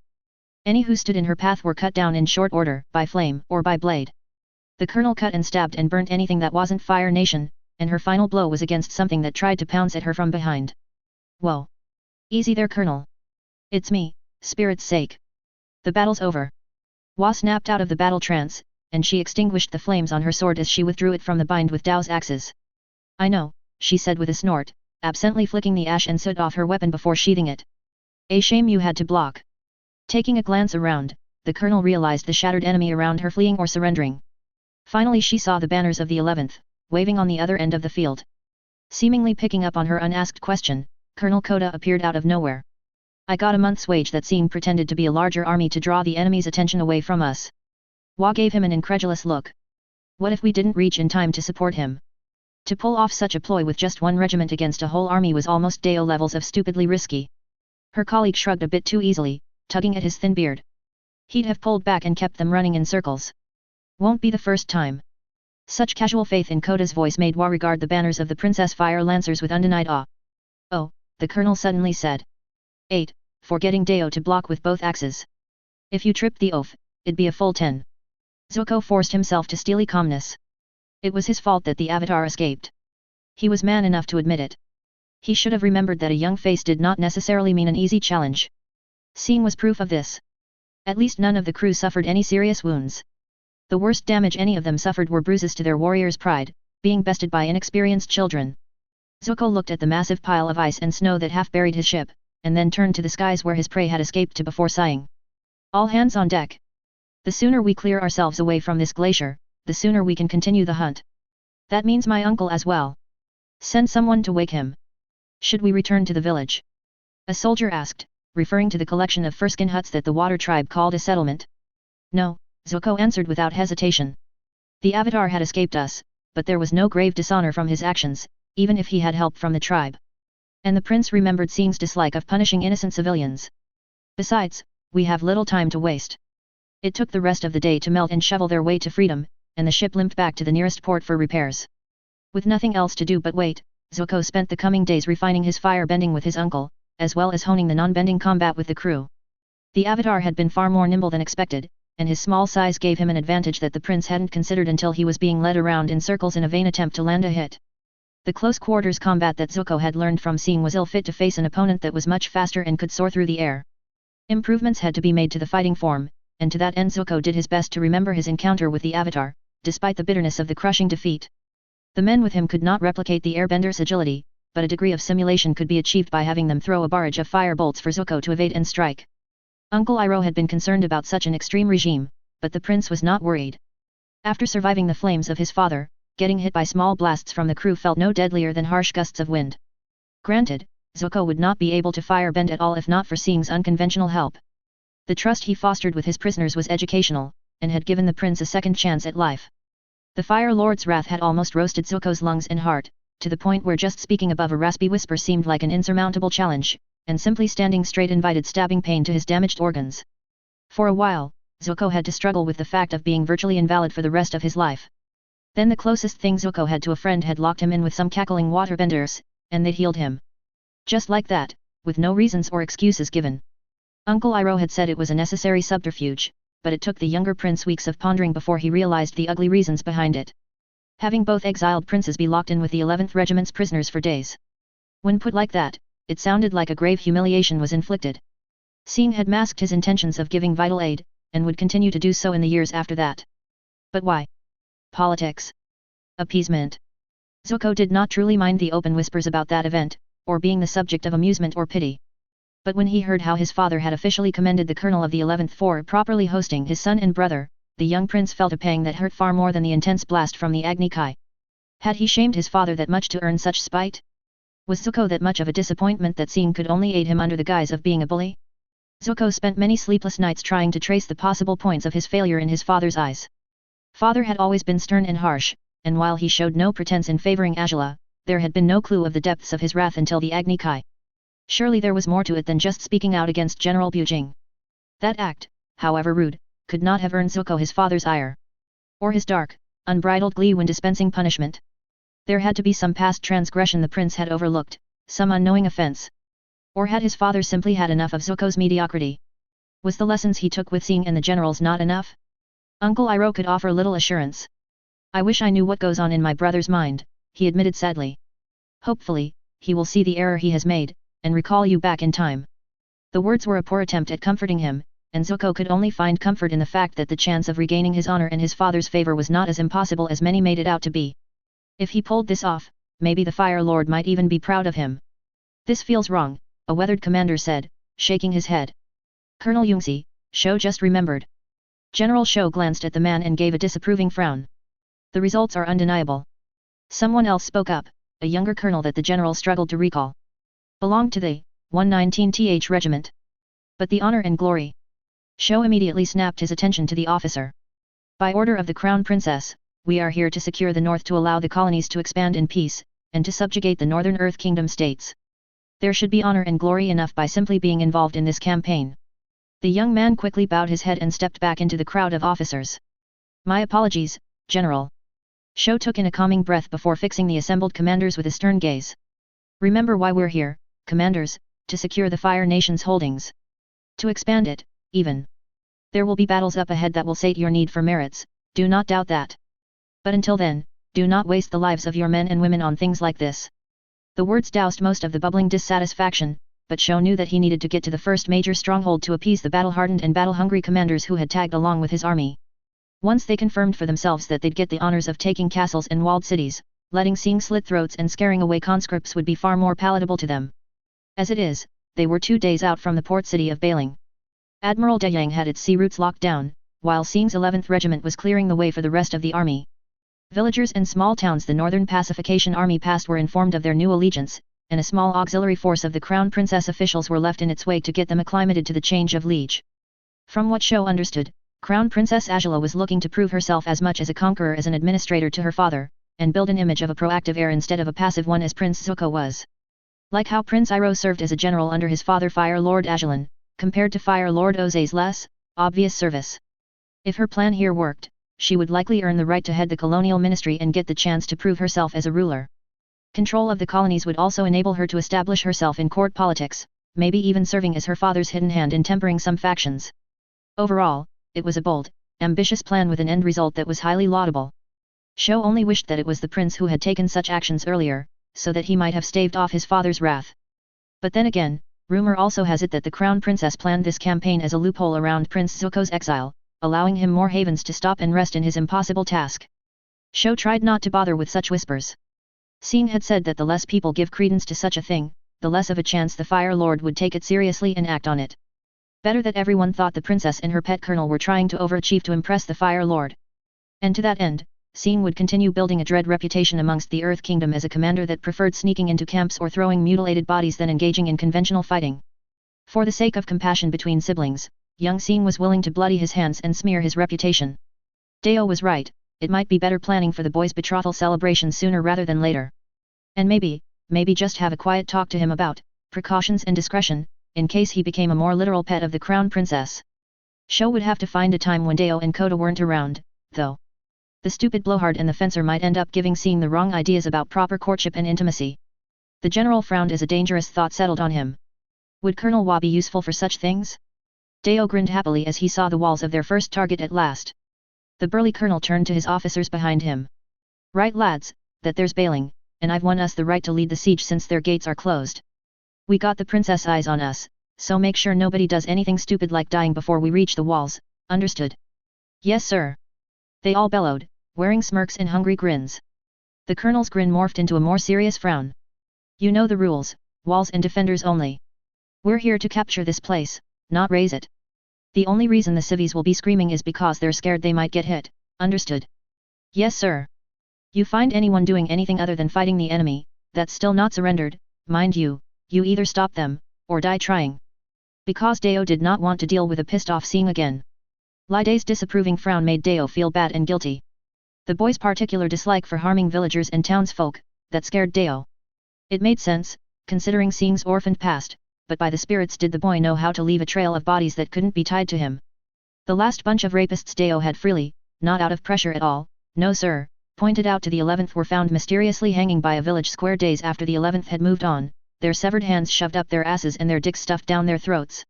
Any who stood in her path were cut down in short order, by flame or by blade. The colonel cut and stabbed and burnt anything that wasn't Fire Nation, and her final blow was against something that tried to pounce at her from behind. Whoa! Easy there, colonel. It's me, spirit's sake. The battle's over. Hua snapped out of the battle trance, and she extinguished the flames on her sword as she withdrew it from the bind with Dao's axes. I know, she said with a snort, absently flicking the ash and soot off her weapon before sheathing it. A shame you had to block. Taking a glance around, the colonel realized the shattered enemy around her fleeing or surrendering. Finally she saw the banners of the 11th, waving on the other end of the field. Seemingly picking up on her unasked question, Colonel Kota appeared out of nowhere. I got a month's wage that Sing pretended to be a larger army to draw the enemy's attention away from us. Hua gave him an incredulous look. What if we didn't reach in time to support him? To pull off such a ploy with just one regiment against a whole army was almost Dao levels of stupidly risky. Her colleague shrugged a bit too easily, tugging at his thin beard. He'd have pulled back and kept them running in circles. Won't be the first time. Such casual faith in Kota's voice made Hua regard the banners of the Princess Fire Lancers with undenied awe. Oh, the colonel suddenly said. 8, forgetting Dao to block with both axes. If you tripped the oaf, it'd be a full 10. Zuko forced himself to steely calmness. It was his fault that the avatar escaped. He was man enough to admit it. He should have remembered that a young face did not necessarily mean an easy challenge. Sing was proof of this. At least none of the crew suffered any serious wounds. The worst damage any of them suffered were bruises to their warrior's pride, being bested by inexperienced children. Zuko looked at the massive pile of ice and snow that half buried his ship, and then turned to the skies where his prey had escaped to before sighing. All hands on deck. The sooner we clear ourselves away from this glacier, the sooner we can continue the hunt. That means my uncle as well. Send someone to wake him. Should we return to the village? A soldier asked, referring to the collection of furskin huts that the water tribe called a settlement. No, Zuko answered without hesitation. The Avatar had escaped us, but there was no grave dishonor from his actions, even if he had help from the tribe. And the prince remembered Sing's dislike of punishing innocent civilians. Besides, we have little time to waste. It took the rest of the day to melt and shovel their way to freedom, and the ship limped back to the nearest port for repairs. With nothing else to do but wait, Zuko spent the coming days refining his fire bending with his uncle, as well as honing the non-bending combat with the crew. The Avatar had been far more nimble than expected, and his small size gave him an advantage that the prince hadn't considered until he was being led around in circles in a vain attempt to land a hit. The close quarters combat that Zuko had learned from Sing was ill fit to face an opponent that was much faster and could soar through the air. Improvements had to be made to the fighting form, and to that end Zuko did his best to remember his encounter with the Avatar, despite the bitterness of the crushing defeat. The men with him could not replicate the airbender's agility, but a degree of simulation could be achieved by having them throw a barrage of fire bolts for Zuko to evade and strike. Uncle Iroh had been concerned about such an extreme regime, but the prince was not worried. After surviving the flames of his father, getting hit by small blasts from the crew felt no deadlier than harsh gusts of wind. Granted, Zuko would not be able to firebend at all if not for Sing's unconventional help. The trust he fostered with his prisoners was educational, and had given the prince a second chance at life. The Fire Lord's wrath had almost roasted Zuko's lungs and heart, to the point where just speaking above a raspy whisper seemed like an insurmountable challenge, and simply standing straight invited stabbing pain to his damaged organs. For a while, Zuko had to struggle with the fact of being virtually invalid for the rest of his life. Then the closest thing Zuko had to a friend had locked him in with some cackling waterbenders, and they'd healed him. Just like that, with no reasons or excuses given. Uncle Iroh had said it was a necessary subterfuge, but it took the younger prince weeks of pondering before he realized the ugly reasons behind it. Having both exiled princes be locked in with the 11th Regiment's prisoners for days. When put like that, it sounded like a grave humiliation was inflicted. Sing had masked his intentions of giving vital aid, and would continue to do so in the years after that. But why? Politics. Appeasement. Zuko did not truly mind the open whispers about that event, or being the subject of amusement or pity. But when he heard how his father had officially commended the colonel of the 11th for properly hosting his son and brother, the young prince felt a pang that hurt far more than the intense blast from the Agni Kai. Had he shamed his father that much to earn such spite? Was Zuko that much of a disappointment that Sing could only aid him under the guise of being a bully? Zuko spent many sleepless nights trying to trace the possible points of his failure in his father's eyes. Father had always been stern and harsh, and while he showed no pretense in favoring Agela, there had been no clue of the depths of his wrath until the Agni Kai. Surely there was more to it than just speaking out against General Bujing. That act, however rude, could not have earned Zuko his father's ire. Or his dark, unbridled glee when dispensing punishment. There had to be some past transgression the prince had overlooked, some unknowing offense. Or had his father simply had enough of Zuko's mediocrity? Was the lessons he took with Sing and the generals not enough? Uncle Iroh could offer little assurance. I wish I knew what goes on in my brother's mind, he admitted sadly. Hopefully, he will see the error he has made, and recall you back in time. The words were a poor attempt at comforting him, and Zuko could only find comfort in the fact that the chance of regaining his honor and his father's favor was not as impossible as many made it out to be. If he pulled this off, maybe the Fire Lord might even be proud of him. This feels wrong, a weathered commander said, shaking his head. Colonel Yungzi, Shou just remembered. General Shou glanced at the man and gave a disapproving frown. The results are undeniable. Someone else spoke up, a younger colonel that the general struggled to recall. Belonged to the 119th Regiment. But the honor and glory. Shou immediately snapped his attention to the officer. By order of the Crown Princess, we are here to secure the North to allow the colonies to expand in peace, and to subjugate the Northern Earth Kingdom states. There should be honor and glory enough by simply being involved in this campaign. The young man quickly bowed his head and stepped back into the crowd of officers. My apologies, General. Shou took in a calming breath before fixing the assembled commanders with a stern gaze. Remember why we're here, commanders, to secure the Fire Nation's holdings. To expand it, even. There will be battles up ahead that will sate your need for merits, do not doubt that. But until then, do not waste the lives of your men and women on things like this. The words doused most of the bubbling dissatisfaction, but Shou knew that he needed to get to the first major stronghold to appease the battle-hardened and battle-hungry commanders who had tagged along with his army. Once they confirmed for themselves that they'd get the honors of taking castles and walled cities, letting Sing slit throats and scaring away conscripts would be far more palatable to them. As it is, they were 2 days out from the port city of Bailing. Admiral De Yang had its sea routes locked down, while Sing's 11th Regiment was clearing the way for the rest of the army. Villagers and small towns the Northern Pacification Army passed were informed of their new allegiance, and a small auxiliary force of the Crown Princess officials were left in its wake to get them acclimated to the change of liege. From what Shou understood, Crown Princess Agela was looking to prove herself as much as a conqueror as an administrator to her father, and build an image of a proactive heir instead of a passive one as Prince Zuko was. Like how Prince Iro served as a general under his father Fire Lord Agelan, compared to Fire Lord Oze's less obvious service. If her plan here worked, she would likely earn the right to head the colonial ministry and get the chance to prove herself as a ruler. Control of the colonies would also enable her to establish herself in court politics, maybe even serving as her father's hidden hand in tempering some factions. Overall, it was a bold, ambitious plan with an end result that was highly laudable. Shou only wished that it was the prince who had taken such actions earlier, so that he might have staved off his father's wrath. But then again, rumor also has it that the Crown Princess planned this campaign as a loophole around Prince Zuko's exile, allowing him more havens to stop and rest in his impossible task. Shou tried not to bother with such whispers. Sing had said that the less people give credence to such a thing, the less of a chance the Fire Lord would take it seriously and act on it. Better that everyone thought the princess and her pet colonel were trying to overachieve to impress the Fire Lord. And to that end, Sing would continue building a dread reputation amongst the Earth Kingdom as a commander that preferred sneaking into camps or throwing mutilated bodies than engaging in conventional fighting. For the sake of compassion between siblings, young Sing was willing to bloody his hands and smear his reputation. Deo was right, it might be better planning for the boy's betrothal celebration sooner rather than later. And maybe just have a quiet talk to him about precautions and discretion, in case he became a more literal pet of the Crown Princess. Shou would have to find a time when Deo and Koda weren't around, though. The stupid blowhard and the fencer might end up giving Sing the wrong ideas about proper courtship and intimacy. The general frowned as a dangerous thought settled on him. Would Colonel Wa be useful for such things? Deo grinned happily as he saw the walls of their first target at last. The burly colonel turned to his officers behind him. Right lads, that there's Bailing, and I've won us the right to lead the siege since their gates are closed. We got the princess eyes on us, so make sure nobody does anything stupid like dying before we reach the walls, understood? Yes sir. They all bellowed, wearing smirks and hungry grins. The colonel's grin morphed into a more serious frown. You know the rules, walls and defenders only. We're here to capture this place, not raise it. The only reason the civvies will be screaming is because they're scared they might get hit, understood? Yes sir. You find anyone doing anything other than fighting the enemy, that's still not surrendered, mind you either stop them, or die trying. Because Deo did not want to deal with a pissed-off Sing again. Lide's disapproving frown made Deo feel bad and guilty. The boy's particular dislike for harming villagers and townsfolk, that scared Deo. It made sense, considering Sing's orphaned past, but by the spirits did the boy know how to leave a trail of bodies that couldn't be tied to him. The last bunch of rapists Deo had freely, not out of pressure at all, no sir, pointed out to the 11th were found mysteriously hanging by a village square days after the 11th had moved on, their severed hands shoved up their asses and their dicks stuffed down their throats.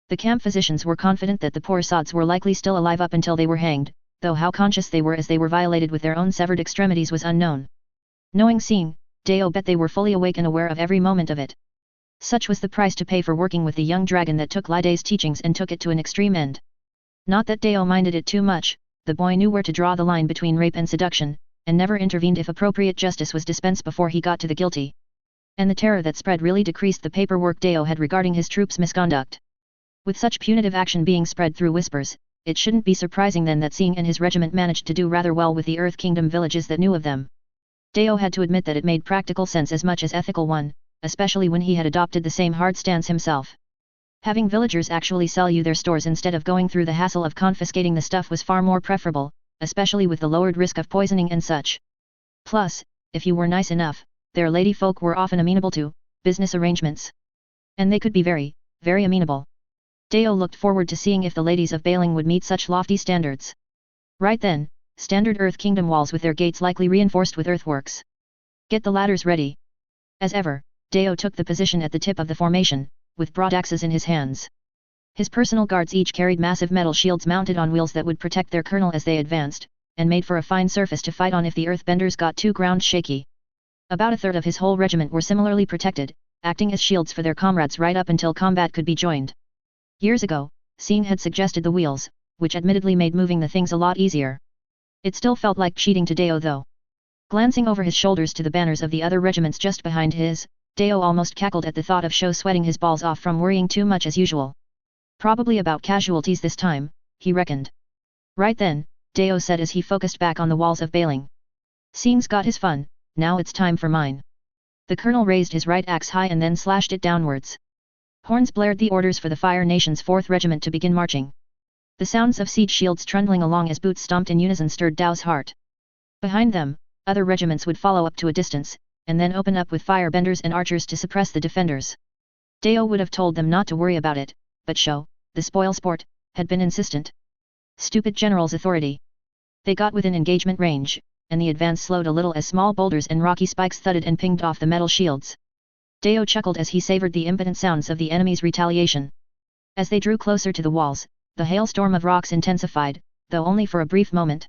The camp physicians were confident that the poor sods were likely still alive up until they were hanged, though how conscious they were as they were violated with their own severed extremities was unknown. Knowing Sing, Deo bet they were fully awake and aware of every moment of it. Such was the price to pay for working with the young dragon that took Lide's teachings and took it to an extreme end. Not that Deo minded it too much, the boy knew where to draw the line between rape and seduction, and never intervened if appropriate justice was dispensed before he got to the guilty. And the terror that spread really decreased the paperwork Deo had regarding his troops' misconduct. With such punitive action being spread through whispers, it shouldn't be surprising then that Sing and his regiment managed to do rather well with the Earth Kingdom villages that knew of them. Deo had to admit that it made practical sense as much as ethical one, especially when he had adopted the same hard stance himself. Having villagers actually sell you their stores instead of going through the hassle of confiscating the stuff was far more preferable, especially with the lowered risk of poisoning and such. Plus, if you were nice enough, their lady folk were often amenable to business arrangements. And they could be very, very amenable. Deo looked forward to seeing if the ladies of Bailing would meet such lofty standards. Right then, standard Earth Kingdom walls with their gates likely reinforced with earthworks. Get the ladders ready. As ever, Deo took the position at the tip of the formation, with broadaxes in his hands. His personal guards each carried massive metal shields mounted on wheels that would protect their colonel as they advanced, and made for a fine surface to fight on if the earthbenders got too ground shaky. About a third of his whole regiment were similarly protected, acting as shields for their comrades right up until combat could be joined. Years ago, Sing had suggested the wheels, which admittedly made moving the things a lot easier. It still felt like cheating to Deo though. Glancing over his shoulders to the banners of the other regiments just behind his, Deo almost cackled at the thought of Sho sweating his balls off from worrying too much as usual. Probably about casualties this time, he reckoned. Right then, Deo said as he focused back on the walls of Bailing. Sing's got his fun, now it's time for mine. The colonel raised his right axe high and then slashed it downwards. Horns blared the orders for the Fire Nation's 4th Regiment to begin marching. The sounds of siege shields trundling along as boots stomped in unison stirred Dao's heart. Behind them, other regiments would follow up to a distance, and then open up with firebenders and archers to suppress the defenders. Deo would have told them not to worry about it, but Sho, the spoil sport, had been insistent. Stupid general's authority. They got within engagement range, and the advance slowed a little as small boulders and rocky spikes thudded and pinged off the metal shields. Deo chuckled as he savored the impotent sounds of the enemy's retaliation. As they drew closer to the walls, the hailstorm of rocks intensified, though only for a brief moment.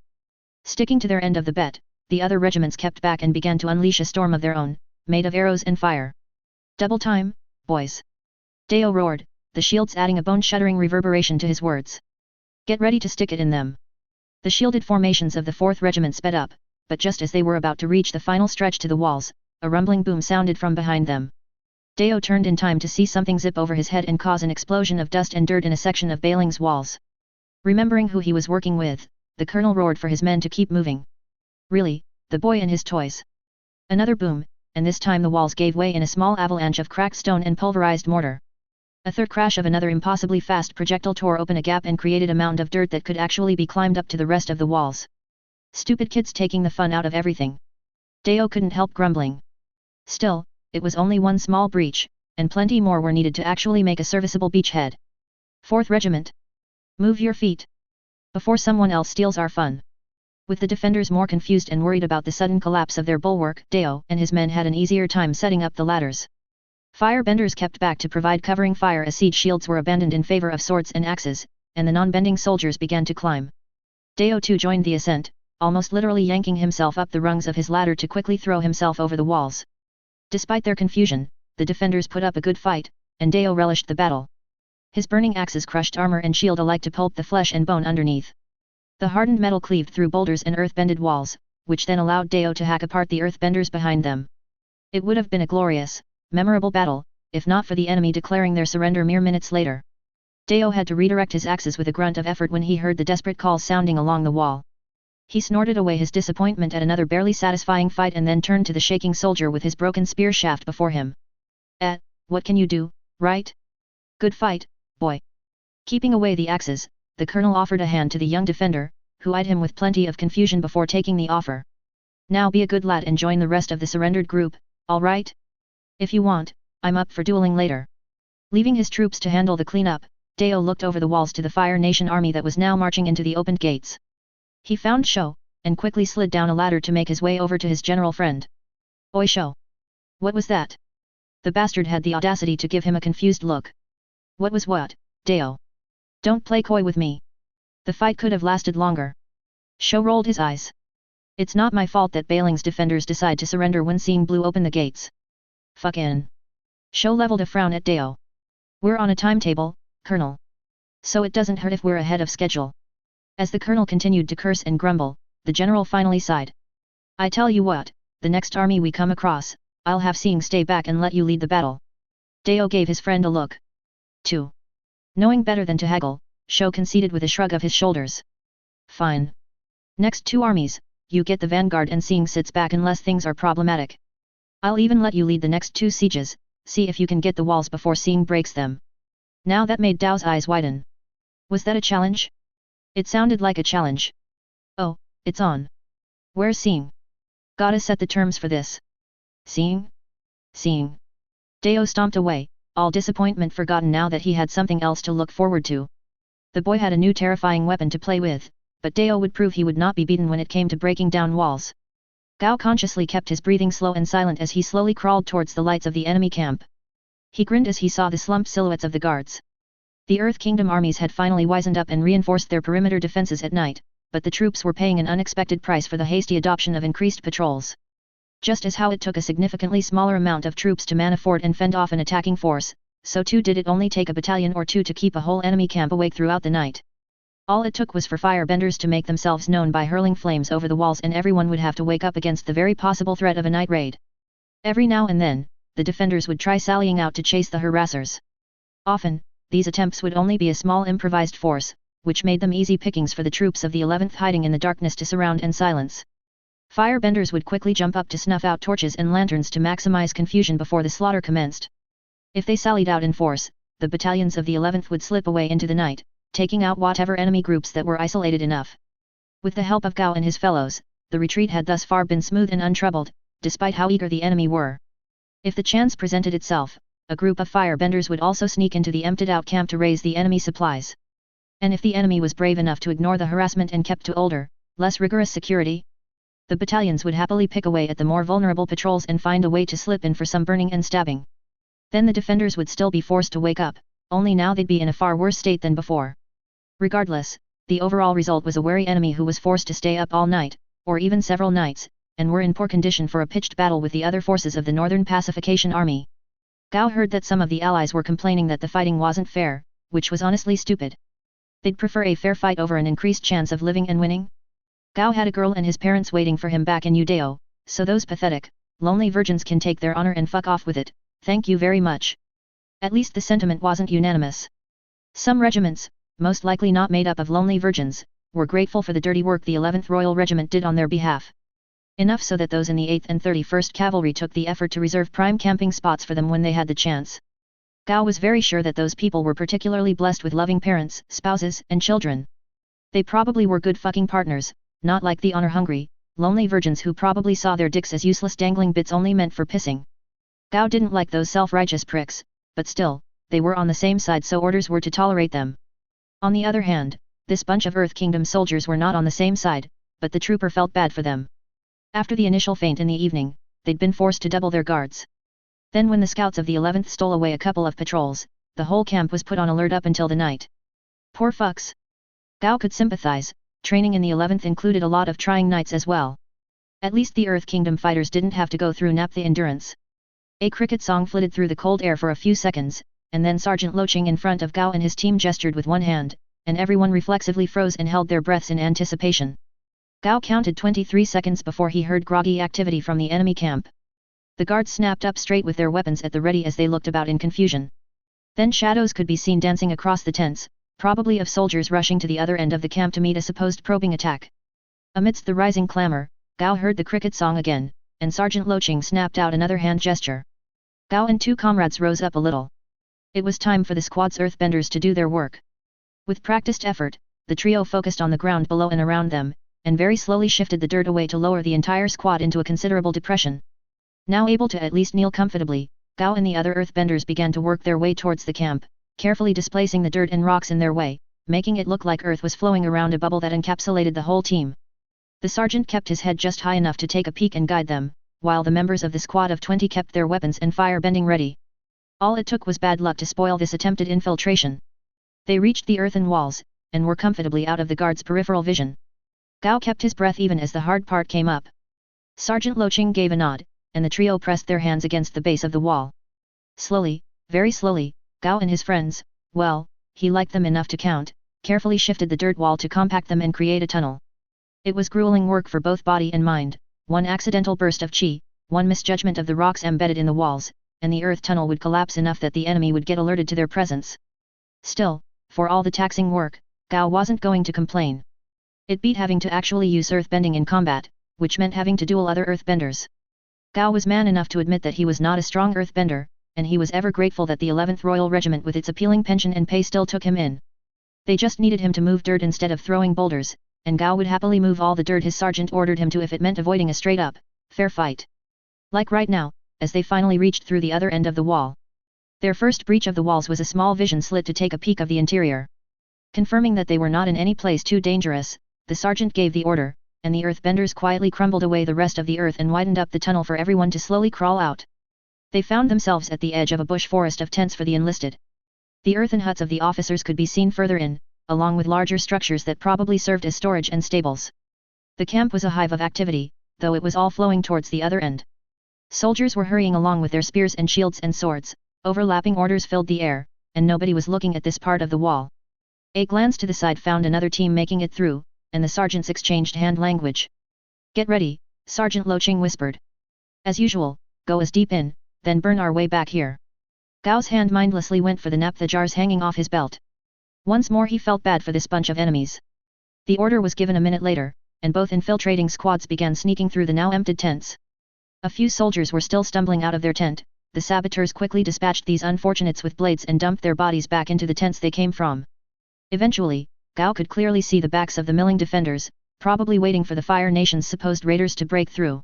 Sticking to their end of the bet, the other regiments kept back and began to unleash a storm of their own, made of arrows and fire. Double time, boys! Deo roared, the shields adding a bone-shuddering reverberation to his words. Get ready to stick it in them. The shielded formations of the 4th Regiment sped up, but just as they were about to reach the final stretch to the walls, a rumbling boom sounded from behind them. Deo turned in time to see something zip over his head and cause an explosion of dust and dirt in a section of Bailing's walls. Remembering who he was working with, the colonel roared for his men to keep moving. Really, the boy and his toys. Another boom, and this time the walls gave way in a small avalanche of cracked stone and pulverized mortar. A third crash of another impossibly fast projectile tore open a gap and created a mound of dirt that could actually be climbed up to the rest of the walls. Stupid kids taking the fun out of everything. Deo couldn't help grumbling. Still, it was only one small breach, and plenty more were needed to actually make a serviceable beachhead. 4th Regiment. Move your feet. Before someone else steals our fun. With the defenders more confused and worried about the sudden collapse of their bulwark, Deo and his men had an easier time setting up the ladders. Firebenders kept back to provide covering fire as siege shields were abandoned in favor of swords and axes, and the non-bending soldiers began to climb. Deo too joined the ascent, almost literally yanking himself up the rungs of his ladder to quickly throw himself over the walls. Despite their confusion, the defenders put up a good fight, and Deo relished the battle. His burning axes crushed armor and shield alike to pulp the flesh and bone underneath. The hardened metal cleaved through boulders and earth-bended walls, which then allowed Deo to hack apart the earth-benders behind them. It would have been a glorious, memorable battle, if not for the enemy declaring their surrender mere minutes later. Deo had to redirect his axes with a grunt of effort when he heard the desperate calls sounding along the wall. He snorted away his disappointment at another barely satisfying fight and then turned to the shaking soldier with his broken spear shaft before him. What can you do, right? Good fight, boy. Keeping away the axes, the colonel offered a hand to the young defender, who eyed him with plenty of confusion before taking the offer. Now be a good lad and join the rest of the surrendered group, all right? If you want, I'm up for dueling later. Leaving his troops to handle the cleanup, Deo looked over the walls to the Fire Nation army that was now marching into the opened gates. He found Sho, and quickly slid down a ladder to make his way over to his general friend. Oi Sho! What was that? The bastard had the audacity to give him a confused look. What was what, Deo? Don't play coy with me. The fight could have lasted longer. Sho rolled his eyes. It's not my fault that Bailing's defenders decide to surrender when Sing blew open the gates. Fuckin'. Sho leveled a frown at Deo. We're on a timetable, Colonel. So it doesn't hurt if we're ahead of schedule. As the colonel continued to curse and grumble, the general finally sighed. I tell you what, the next army we come across, I'll have Sing stay back and let you lead the battle. Deo gave his friend a look. 2. Knowing better than to haggle, Sho conceded with a shrug of his shoulders. Fine. Next 2 armies, you get the vanguard and Sing sits back unless things are problematic. I'll even let you lead the next 2 sieges, see if you can get the walls before Sing breaks them. Now that made Dao's eyes widen. Was that a challenge? It sounded like a challenge. Oh, it's on. Where's Sing? Gotta set the terms for this. Sing? Sing. Deo stomped away, all disappointment forgotten now that he had something else to look forward to. The boy had a new terrifying weapon to play with, but Deo would prove he would not be beaten when it came to breaking down walls. Gao consciously kept his breathing slow and silent as he slowly crawled towards the lights of the enemy camp. He grinned as he saw the slumped silhouettes of the guards. The Earth Kingdom armies had finally wizened up and reinforced their perimeter defenses at night, but the troops were paying an unexpected price for the hasty adoption of increased patrols. Just as how it took a significantly smaller amount of troops to man a fort and fend off an attacking force, so too did it only take a battalion or 2 to keep a whole enemy camp awake throughout the night. All it took was for firebenders to make themselves known by hurling flames over the walls, and everyone would have to wake up against the very possible threat of a night raid. Every now and then, the defenders would try sallying out to chase the harassers. Often, these attempts would only be a small improvised force, which made them easy pickings for the troops of the 11th hiding in the darkness to surround and silence. Firebenders would quickly jump up to snuff out torches and lanterns to maximize confusion before the slaughter commenced. If they sallied out in force, the battalions of the 11th would slip away into the night, taking out whatever enemy groups that were isolated enough. With the help of Gao and his fellows, the retreat had thus far been smooth and untroubled, despite how eager the enemy were. If the chance presented itself, a group of firebenders would also sneak into the emptied-out camp to raise the enemy supplies. And if the enemy was brave enough to ignore the harassment and kept to older, less rigorous security, the battalions would happily pick away at the more vulnerable patrols and find a way to slip in for some burning and stabbing. Then the defenders would still be forced to wake up, only now they'd be in a far worse state than before. Regardless, the overall result was a wary enemy who was forced to stay up all night, or even several nights, and were in poor condition for a pitched battle with the other forces of the Northern Pacification Army. Gao heard that some of the allies were complaining that the fighting wasn't fair, which was honestly stupid. They'd prefer a fair fight over an increased chance of living and winning. Gao had a girl and his parents waiting for him back in Udeo, so those pathetic, lonely virgins can take their honor and fuck off with it, thank you very much. At least the sentiment wasn't unanimous. Some regiments, most likely not made up of lonely virgins, were grateful for the dirty work the 11th Royal Regiment did on their behalf. Enough so that those in the 8th and 31st Cavalry took the effort to reserve prime camping spots for them when they had the chance. Gao was very sure that those people were particularly blessed with loving parents, spouses, and children. They probably were good fucking partners, not like the honor-hungry, lonely virgins who probably saw their dicks as useless dangling bits only meant for pissing. Gao didn't like those self-righteous pricks, but still, they were on the same side, so orders were to tolerate them. On the other hand, this bunch of Earth Kingdom soldiers were not on the same side, but the trooper felt bad for them. After the initial feint in the evening, they'd been forced to double their guards. Then when the scouts of the 11th stole away a couple of patrols, the whole camp was put on alert up until the night. Poor fucks. Gao could sympathize, training in the 11th included a lot of trying nights as well. At least the Earth Kingdom fighters didn't have to go through naphtha endurance. A cricket song flitted through the cold air for a few seconds, and then Sergeant Loching in front of Gao and his team gestured with one hand, and everyone reflexively froze and held their breaths in anticipation. Gao counted 23 seconds before he heard groggy activity from the enemy camp. The guards snapped up straight with their weapons at the ready as they looked about in confusion. Then shadows could be seen dancing across the tents, probably of soldiers rushing to the other end of the camp to meet a supposed probing attack. Amidst the rising clamor, Gao heard the cricket song again, and Sergeant Loching snapped out another hand gesture. Gao and two comrades rose up a little. It was time for the squad's earthbenders to do their work. With practiced effort, the trio focused on the ground below and around them, and very slowly shifted the dirt away to lower the entire squad into a considerable depression. Now able to at least kneel comfortably, Gao and the other earthbenders began to work their way towards the camp, carefully displacing the dirt and rocks in their way, making it look like earth was flowing around a bubble that encapsulated the whole team. The sergeant kept his head just high enough to take a peek and guide them, while the members of the squad of 20 kept their weapons and fire-bending ready. All it took was bad luck to spoil this attempted infiltration. They reached the earthen walls, and were comfortably out of the guard's peripheral vision. Gao kept his breath even as the hard part came up. Sergeant Loching gave a nod, and the trio pressed their hands against the base of the wall. Slowly, very slowly, Gao and his friends, well, he liked them enough to count, carefully shifted the dirt wall to compact them and create a tunnel. It was grueling work for both body and mind, one accidental burst of chi, one misjudgment of the rocks embedded in the walls, and the earth tunnel would collapse enough that the enemy would get alerted to their presence. Still, for all the taxing work, Gao wasn't going to complain. It beat having to actually use earthbending in combat, which meant having to duel other earthbenders. Gao was man enough to admit that he was not a strong earthbender, and he was ever grateful that the 11th Royal Regiment with its appealing pension and pay still took him in. They just needed him to move dirt instead of throwing boulders, and Gao would happily move all the dirt his sergeant ordered him to if it meant avoiding a straight-up, fair fight. Like right now, as they finally reached through the other end of the wall. Their first breach of the walls was a small vision slit to take a peek of the interior. Confirming that they were not in any place too dangerous, the sergeant gave the order, and the earthbenders quietly crumbled away the rest of the earth and widened up the tunnel for everyone to slowly crawl out. They found themselves at the edge of a bush forest of tents for the enlisted. The earthen huts of the officers could be seen further in, along with larger structures that probably served as storage and stables. The camp was a hive of activity, though it was all flowing towards the other end. Soldiers were hurrying along with their spears and shields and swords, overlapping orders filled the air, and nobody was looking at this part of the wall. A glance to the side found another team making it through, and the sergeants exchanged hand language. Get ready, Sergeant Loching whispered. As usual, go as deep in, then burn our way back here. Gao's hand mindlessly went for the naphtha jars hanging off his belt. Once more he felt bad for this bunch of enemies. The order was given a minute later, and both infiltrating squads began sneaking through the now emptied tents. A few soldiers were still stumbling out of their tent. The saboteurs quickly dispatched these unfortunates with blades and dumped their bodies back into the tents they came from. Eventually, Gao could clearly see the backs of the milling defenders, probably waiting for the Fire Nation's supposed raiders to break through.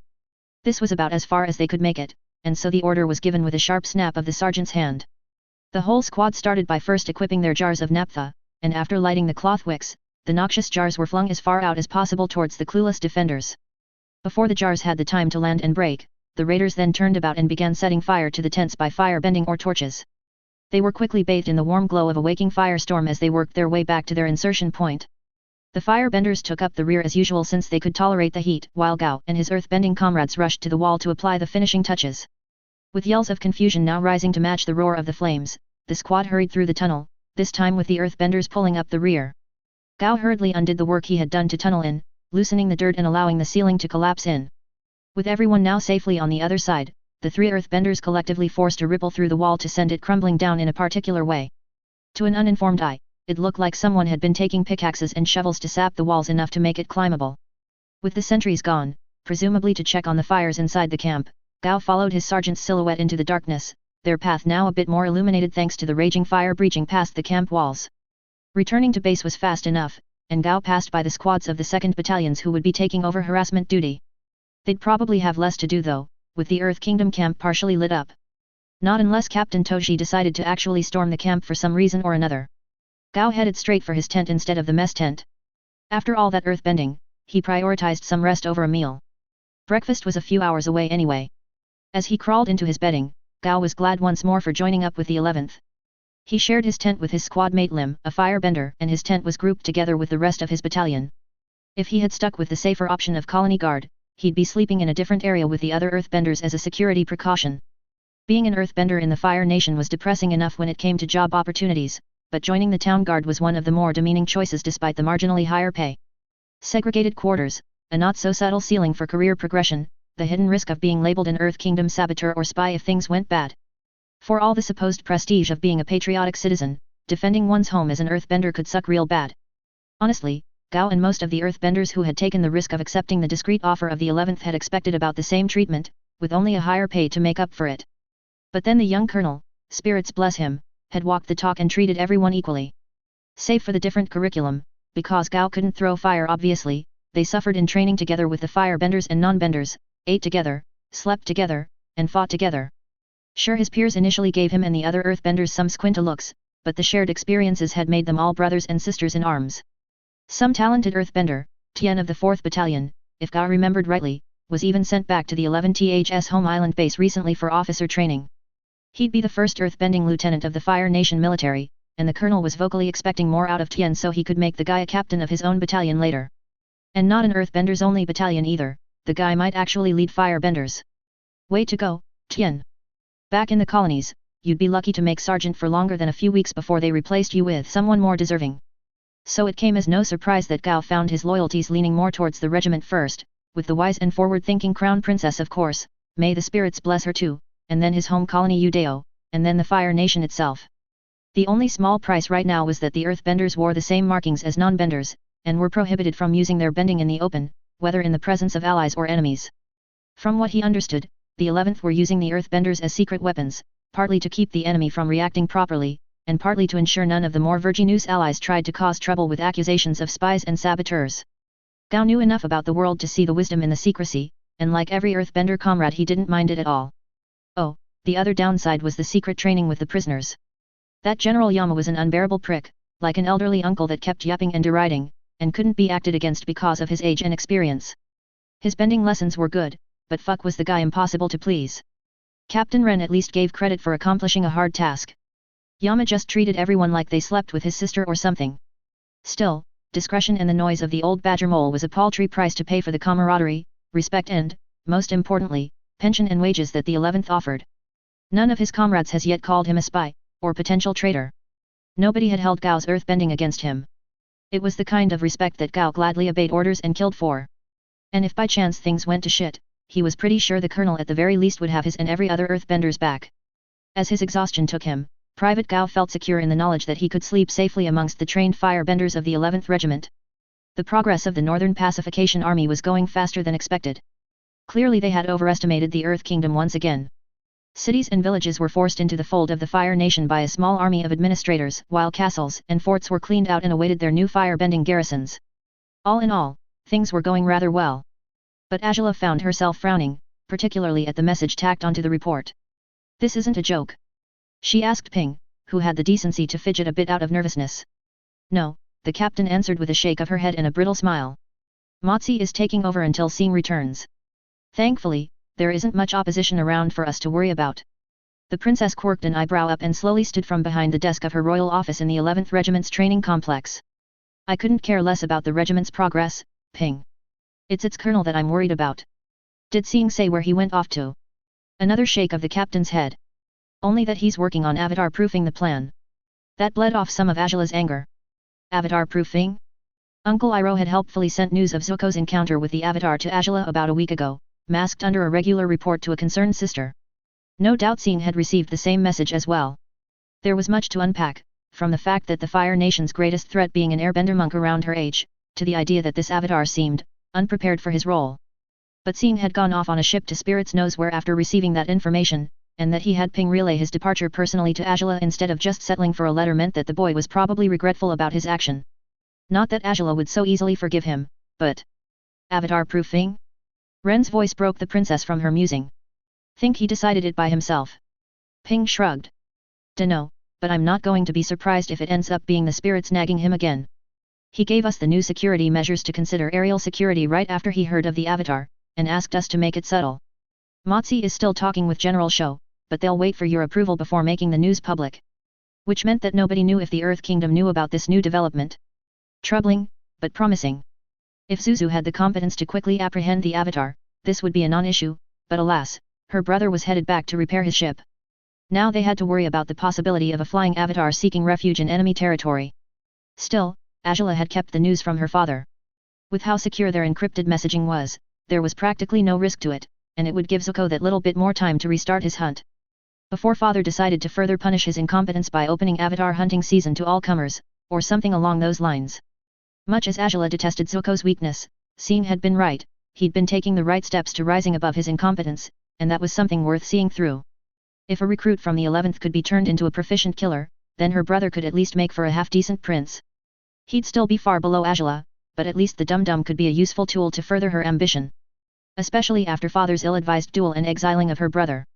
This was about as far as they could make it, and so the order was given with a sharp snap of the sergeant's hand. The whole squad started by first equipping their jars of naphtha, and after lighting the cloth wicks, the noxious jars were flung as far out as possible towards the clueless defenders. Before the jars had the time to land and break, the raiders then turned about and began setting fire to the tents by fire bending or torches. They were quickly bathed in the warm glow of a waking firestorm as they worked their way back to their insertion point. The firebenders took up the rear as usual since they could tolerate the heat, while Gao and his earth-bending comrades rushed to the wall to apply the finishing touches. With yells of confusion now rising to match the roar of the flames, the squad hurried through the tunnel, this time with the earthbenders pulling up the rear. Gao hurriedly undid the work he had done to tunnel in, loosening the dirt and allowing the ceiling to collapse in. With everyone now safely on the other side, the three earthbenders collectively forced a ripple through the wall to send it crumbling down in a particular way. To an uninformed eye, it looked like someone had been taking pickaxes and shovels to sap the walls enough to make it climbable. With the sentries gone, presumably to check on the fires inside the camp, Gao followed his sergeant's silhouette into the darkness, their path now a bit more illuminated thanks to the raging fire breaching past the camp walls. Returning to base was fast enough, and Gao passed by the squads of the 2nd Battalions who would be taking over harassment duty. They'd probably have less to do though, with the Earth Kingdom camp partially lit up. Not unless Captain Toji decided to actually storm the camp for some reason or another. Gao headed straight for his tent instead of the mess tent. After all that earthbending, he prioritized some rest over a meal. Breakfast was a few hours away anyway. As he crawled into his bedding, Gao was glad once more for joining up with the 11th. He shared his tent with his squad mate Lim, a firebender, and his tent was grouped together with the rest of his battalion. If he had stuck with the safer option of colony guard, he'd be sleeping in a different area with the other earthbenders as a security precaution. Being an earthbender in the Fire Nation was depressing enough when it came to job opportunities, but joining the town guard was one of the more demeaning choices despite the marginally higher pay. Segregated quarters, a not-so-subtle ceiling for career progression, the hidden risk of being labeled an Earth Kingdom saboteur or spy if things went bad. For all the supposed prestige of being a patriotic citizen, defending one's home as an earthbender could suck real bad. Honestly, Gao and most of the earthbenders who had taken the risk of accepting the discreet offer of the 11th had expected about the same treatment, with only a higher pay to make up for it. But then the young colonel, spirits bless him, had walked the talk and treated everyone equally. Save for the different curriculum, because Gao couldn't throw fire obviously, they suffered in training together with the firebenders and non-benders, ate together, slept together, and fought together. Sure, his peers initially gave him and the other earthbenders some squinty looks, but the shared experiences had made them all brothers and sisters in arms. Some talented earthbender, Tian of the 4th Battalion, if Gao remembered rightly, was even sent back to the 11th's home island base recently for officer training. He'd be the first earthbending lieutenant of the Fire Nation military, and the colonel was vocally expecting more out of Tian so he could make the guy a captain of his own battalion later. And not an earthbenders only battalion either, the guy might actually lead firebenders. Way to go, Tian. Back in the colonies, you'd be lucky to make sergeant for longer than a few weeks before they replaced you with someone more deserving. So it came as no surprise that Gao found his loyalties leaning more towards the regiment first, with the wise and forward-thinking crown princess of course, may the spirits bless her too, and then his home colony Udeo, and then the Fire Nation itself. The only small price right now was that the earthbenders wore the same markings as non-benders, and were prohibited from using their bending in the open, whether in the presence of allies or enemies. From what he understood, the 11th were using the earthbenders as secret weapons, partly to keep the enemy from reacting properly, and partly to ensure none of the more virginous allies tried to cause trouble with accusations of spies and saboteurs. Gao knew enough about the world to see the wisdom in the secrecy, and like every earthbender comrade he didn't mind it at all. Oh, the other downside was the secret training with the prisoners. That General Yama was an unbearable prick, like an elderly uncle that kept yapping and deriding, and couldn't be acted against because of his age and experience. His bending lessons were good, but fuck was the guy impossible to please. Captain Ren at least gave credit for accomplishing a hard task. Yama just treated everyone like they slept with his sister or something. Still, discretion and the noise of the old badger mole was a paltry price to pay for the camaraderie, respect and, most importantly, pension and wages that the 11th offered. None of his comrades has yet called him a spy, or potential traitor. Nobody had held Gao's earthbending against him. It was the kind of respect that Gao gladly obeyed orders and killed for. And if by chance things went to shit, he was pretty sure the colonel at the very least would have his and every other earthbender's back. As his exhaustion took him, Private Gao felt secure in the knowledge that he could sleep safely amongst the trained firebenders of the 11th Regiment. The progress of the Northern Pacification Army was going faster than expected. Clearly they had overestimated the Earth Kingdom once again. Cities and villages were forced into the fold of the Fire Nation by a small army of administrators, while castles and forts were cleaned out and awaited their new firebending garrisons. All in all, things were going rather well. But Agela found herself frowning, particularly at the message tacked onto the report. "This isn't a joke?" she asked Ping, who had the decency to fidget a bit out of nervousness. "No," the captain answered with a shake of her head and a brittle smile. "Motsi is taking over until Sing returns. Thankfully, there isn't much opposition around for us to worry about." The princess quirked an eyebrow up and slowly stood from behind the desk of her royal office in the 11th Regiment's training complex. "I couldn't care less about the regiment's progress, Ping. It's its colonel that I'm worried about." "Did Sing say where he went off to?" Another shake of the captain's head. "Only that he's working on avatar-proofing the plan." That bled off some of Agela's anger. Avatar-proofing? Uncle Iro had helpfully sent news of Zuko's encounter with the avatar to Agela about a week ago, masked under a regular report to a concerned sister. No doubt Sing had received the same message as well. There was much to unpack, from the fact that the Fire Nation's greatest threat being an airbender monk around her age, to the idea that this avatar seemed unprepared for his role. But Sing had gone off on a ship to Spirit's Nose where after receiving that information, and that he had Ping relay his departure personally to Agela instead of just settling for a letter meant that the boy was probably regretful about his action. Not that Agela would so easily forgive him, but... Avatar-proofing? Ren's voice broke the princess from her musing. "Think he decided it by himself?" Ping shrugged. "Dunno, but I'm not going to be surprised if it ends up being the spirits nagging him again. He gave us the new security measures to consider aerial security right after he heard of the avatar, and asked us to make it subtle. Motsi is still talking with General Shou, but they'll wait for your approval before making the news public." Which meant that nobody knew if the Earth Kingdom knew about this new development. Troubling, but promising. If Zuzu had the competence to quickly apprehend the avatar, this would be a non-issue, but alas, her brother was headed back to repair his ship. Now they had to worry about the possibility of a flying avatar seeking refuge in enemy territory. Still, Agela had kept the news from her father. With how secure their encrypted messaging was, there was practically no risk to it, and it would give Zuko that little bit more time to restart his hunt. Before father decided to further punish his incompetence by opening avatar hunting season to all comers, or something along those lines. Much as Agela detested Zuko's weakness, Sing had been right, he'd been taking the right steps to rising above his incompetence, and that was something worth seeing through. If a recruit from the 11th could be turned into a proficient killer, then her brother could at least make for a half-decent prince. He'd still be far below Agela, but at least the dum-dum could be a useful tool to further her ambition. Especially after father's ill-advised duel and exiling of her brother.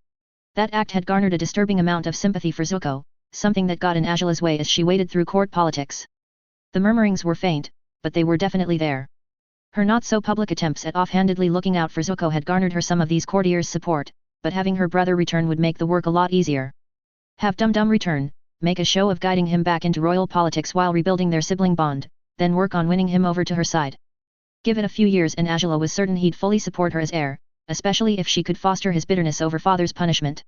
That act had garnered a disturbing amount of sympathy for Zuko, something that got in Agela's way as she waded through court politics. The murmurings were faint, but they were definitely there. Her not-so-public attempts at offhandedly looking out for Zuko had garnered her some of these courtiers' support, but having her brother return would make the work a lot easier. Have Dum-Dum return, make a show of guiding him back into royal politics while rebuilding their sibling bond, then work on winning him over to her side. Give it a few years and Agela was certain he'd fully support her as heir, especially if she could foster his bitterness over father's punishment.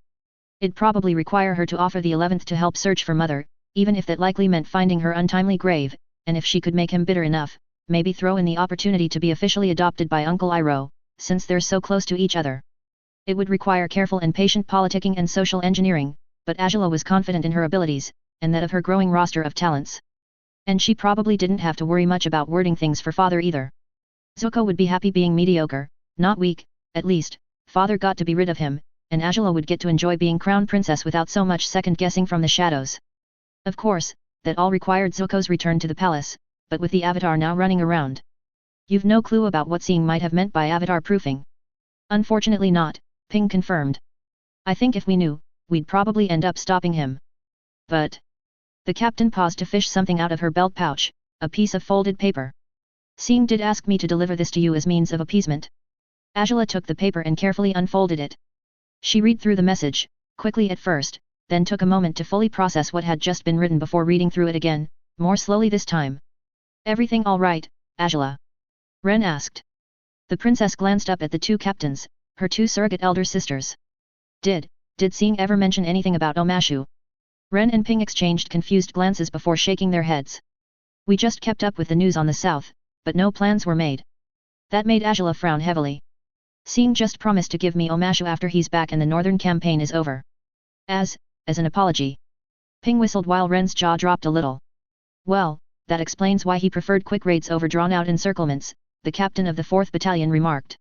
It'd probably require her to offer the 11th to help search for mother, even if that likely meant finding her untimely grave, and if she could make him bitter enough, maybe throw in the opportunity to be officially adopted by Uncle Iro, since they're so close to each other. It would require careful and patient politicking and social engineering, but Agela was confident in her abilities, and that of her growing roster of talents. And she probably didn't have to worry much about wording things for father either. Zuko would be happy being mediocre, not weak, at least, father got to be rid of him, and Agela would get to enjoy being crown princess without so much second-guessing from the shadows. Of course, that all required Zuko's return to the palace, but with the avatar now running around. You've no clue about what Sing might have meant by avatar-proofing. Unfortunately not, Ping confirmed. I think if we knew, we'd probably end up stopping him. But... The captain paused to fish something out of her belt pouch, a piece of folded paper. Sing did ask me to deliver this to you as means of appeasement. Agela took the paper and carefully unfolded it. She read through the message, quickly at first, then took a moment to fully process what had just been written before reading through it again, more slowly this time. Everything all right, Agela? Ren asked. The princess glanced up at the two captains, her two surrogate elder sisters. Did Sing ever mention anything about Omashu? Ren and Ping exchanged confused glances before shaking their heads. We just kept up with the news on the south, but no plans were made. That made Agela frown heavily. Sing just promised to give me Omashu after he's back and the northern campaign is over. As an apology. Ping whistled while Ren's jaw dropped a little. Well, that explains why he preferred quick raids over drawn-out encirclements, the captain of the 4th Battalion remarked.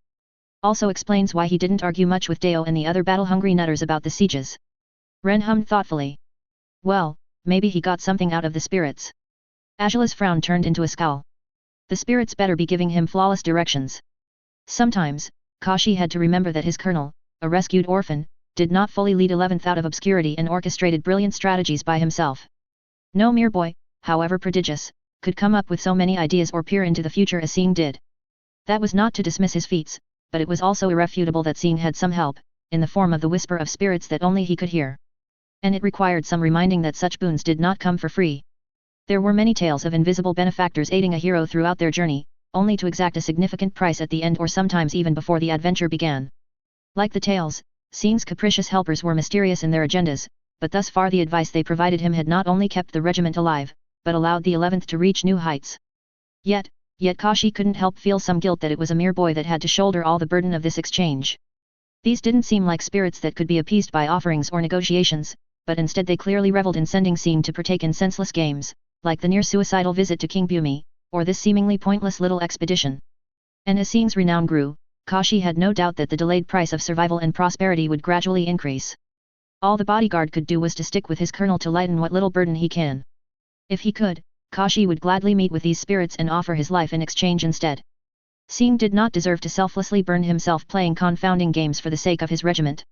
Also explains why he didn't argue much with Deo and the other battle-hungry nutters about the sieges. Ren hummed thoughtfully. Well, maybe he got something out of the spirits. Agela's frown turned into a scowl. The spirits better be giving him flawless directions. Sometimes, Kashi had to remember that his colonel, a rescued orphan, did not fully lead 11th out of obscurity and orchestrated brilliant strategies by himself. No mere boy, however prodigious, could come up with so many ideas or peer into the future as Sing did. That was not to dismiss his feats, but it was also irrefutable that Sing had some help, in the form of the whisper of spirits that only he could hear. And it required some reminding that such boons did not come for free. There were many tales of invisible benefactors aiding a hero throughout their journey, only to exact a significant price at the end or sometimes even before the adventure began. Like the tales, Sing's capricious helpers were mysterious in their agendas, but thus far the advice they provided him had not only kept the regiment alive, but allowed the 11th to reach new heights. Yet Kashi couldn't help feel some guilt that it was a mere boy that had to shoulder all the burden of this exchange. These didn't seem like spirits that could be appeased by offerings or negotiations, but instead they clearly reveled in sending Sing to partake in senseless games, like the near-suicidal visit to King Bumi, or this seemingly pointless little expedition. And as Sing's renown grew, Kashi had no doubt that the delayed price of survival and prosperity would gradually increase. All the bodyguard could do was to stick with his colonel to lighten what little burden he can. If he could, Kashi would gladly meet with these spirits and offer his life in exchange instead. Sing did not deserve to selflessly burn himself playing confounding games for the sake of his regiment.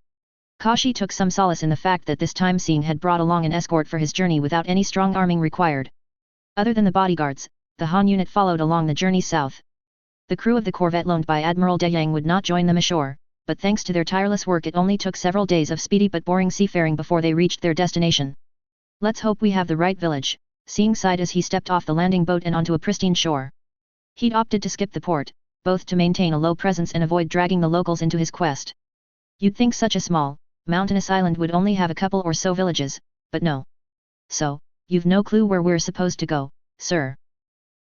Kashi took some solace in the fact that this time Sing had brought along an escort for his journey without any strong arming required. Other than the bodyguards, the Han unit followed along the journey south. The crew of the corvette loaned by Admiral De Yang would not join them ashore, but thanks to their tireless work it only took several days of speedy but boring seafaring before they reached their destination. Let's hope we have the right village, Sing sighed as he stepped off the landing boat and onto a pristine shore. He'd opted to skip the port, both to maintain a low presence and avoid dragging the locals into his quest. You'd think such a small, mountainous island would only have a couple or so villages, but no. So, you've no clue where we're supposed to go, sir?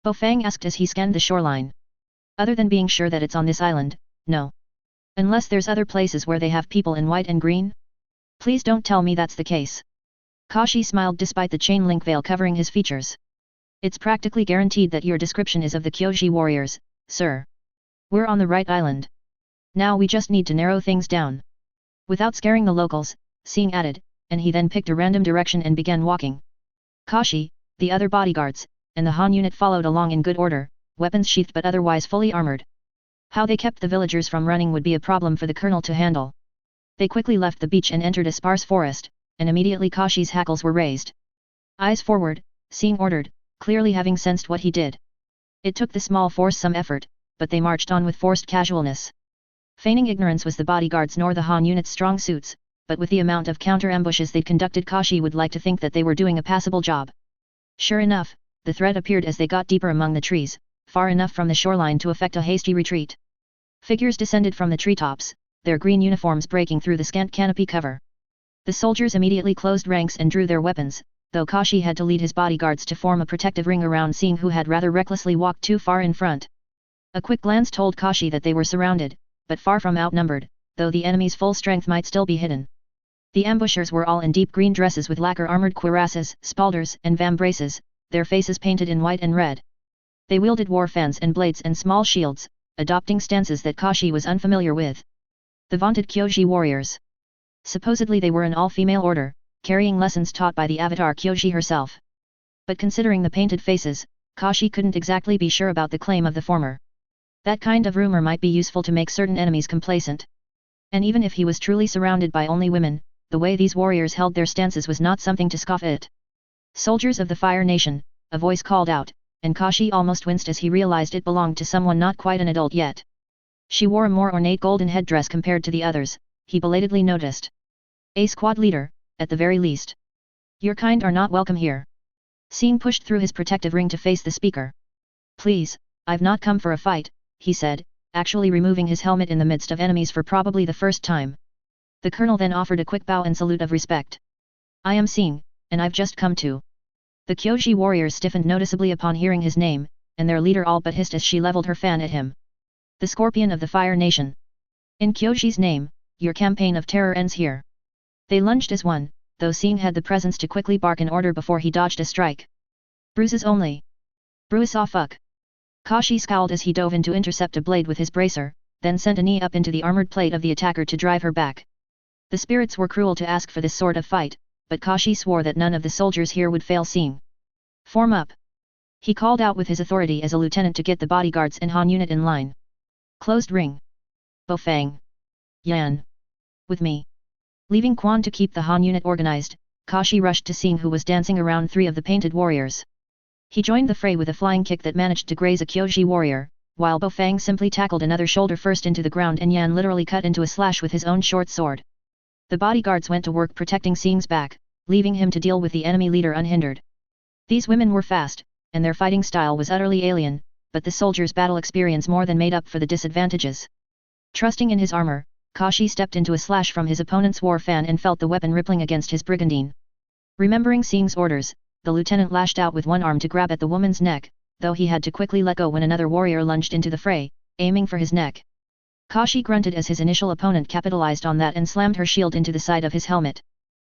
Bo Fang asked as he scanned the shoreline. Other than being sure that it's on this island, no. Unless there's other places where they have people in white and green? Please don't tell me that's the case. Kashi smiled despite the chain link veil covering his features. It's practically guaranteed that your description is of the Kioji warriors, sir. We're on the right island. Now we just need to narrow things down. Without scaring the locals, Sing added, and he then picked a random direction and began walking. Kashi, the other bodyguards, and the Han unit followed along in good order, weapons sheathed but otherwise fully armored. How they kept the villagers from running would be a problem for the colonel to handle. They quickly left the beach and entered a sparse forest, and immediately Kashi's hackles were raised. Eyes forward, Sing ordered, clearly having sensed what he did. It took the small force some effort, but they marched on with forced casualness. Feigning ignorance was the bodyguards nor the Han unit's strong suits, but with the amount of counter-ambushes they'd conducted Kashi would like to think that they were doing a passable job. Sure enough, the threat appeared as they got deeper among the trees, far enough from the shoreline to effect a hasty retreat. Figures descended from the treetops, their green uniforms breaking through the scant canopy cover. The soldiers immediately closed ranks and drew their weapons, though Kashi had to lead his bodyguards to form a protective ring around Sing, who had rather recklessly walked too far in front. A quick glance told Kashi that they were surrounded, but far from outnumbered, though the enemy's full strength might still be hidden. The ambushers were all in deep green dresses with lacquer-armored cuirasses, spalders and vambraces, their faces painted in white and red. They wielded war fans and blades and small shields, adopting stances that Kashi was unfamiliar with. The vaunted Kioji warriors. Supposedly they were an all-female order, carrying lessons taught by the avatar Kioji herself. But considering the painted faces, Kashi couldn't exactly be sure about the claim of the former. That kind of rumor might be useful to make certain enemies complacent. And even if he was truly surrounded by only women, the way these warriors held their stances was not something to scoff at. Soldiers of the Fire Nation, a voice called out, and Kashi almost winced as he realized it belonged to someone not quite an adult yet. She wore a more ornate golden headdress compared to the others, he belatedly noticed. A squad leader, at the very least. Your kind are not welcome here. Sing pushed through his protective ring to face the speaker. Please, I've not come for a fight, he said, actually removing his helmet in the midst of enemies for probably the first time. The colonel then offered a quick bow and salute of respect. I am Sing, and I've just come to. The Kioji warriors stiffened noticeably upon hearing his name, and their leader all but hissed as she leveled her fan at him. The Scorpion of the Fire Nation. In Kyoji's name, your campaign of terror ends here. They lunged as one, though Sing had the presence to quickly bark an order before he dodged a strike. Bruises only. Bruise off fuck. Kashi scowled as he dove in to intercept a blade with his bracer, then sent a knee up into the armored plate of the attacker to drive her back. The spirits were cruel to ask for this sort of fight, but Kashi swore that none of the soldiers here would fail Sing. Form up. He called out with his authority as a lieutenant to get the bodyguards and Han unit in line. Closed ring. Bofang. Yan. With me. Leaving Quan to keep the Han unit organized, Kashi rushed to Sing, who was dancing around 3 of the painted warriors. He joined the fray with a flying kick that managed to graze a Kyoji warrior, while Bofang simply tackled another shoulder first into the ground and Yan literally cut into a slash with his own short sword. The bodyguards went to work protecting Sing's back, leaving him to deal with the enemy leader unhindered. These women were fast, and their fighting style was utterly alien, but the soldiers' battle experience more than made up for the disadvantages. Trusting in his armor, Kashi stepped into a slash from his opponent's war fan and felt the weapon rippling against his brigandine. Remembering Sing's orders, the lieutenant lashed out with one arm to grab at the woman's neck, though he had to quickly let go when another warrior lunged into the fray, aiming for his neck. Kashi grunted as his initial opponent capitalized on that and slammed her shield into the side of his helmet.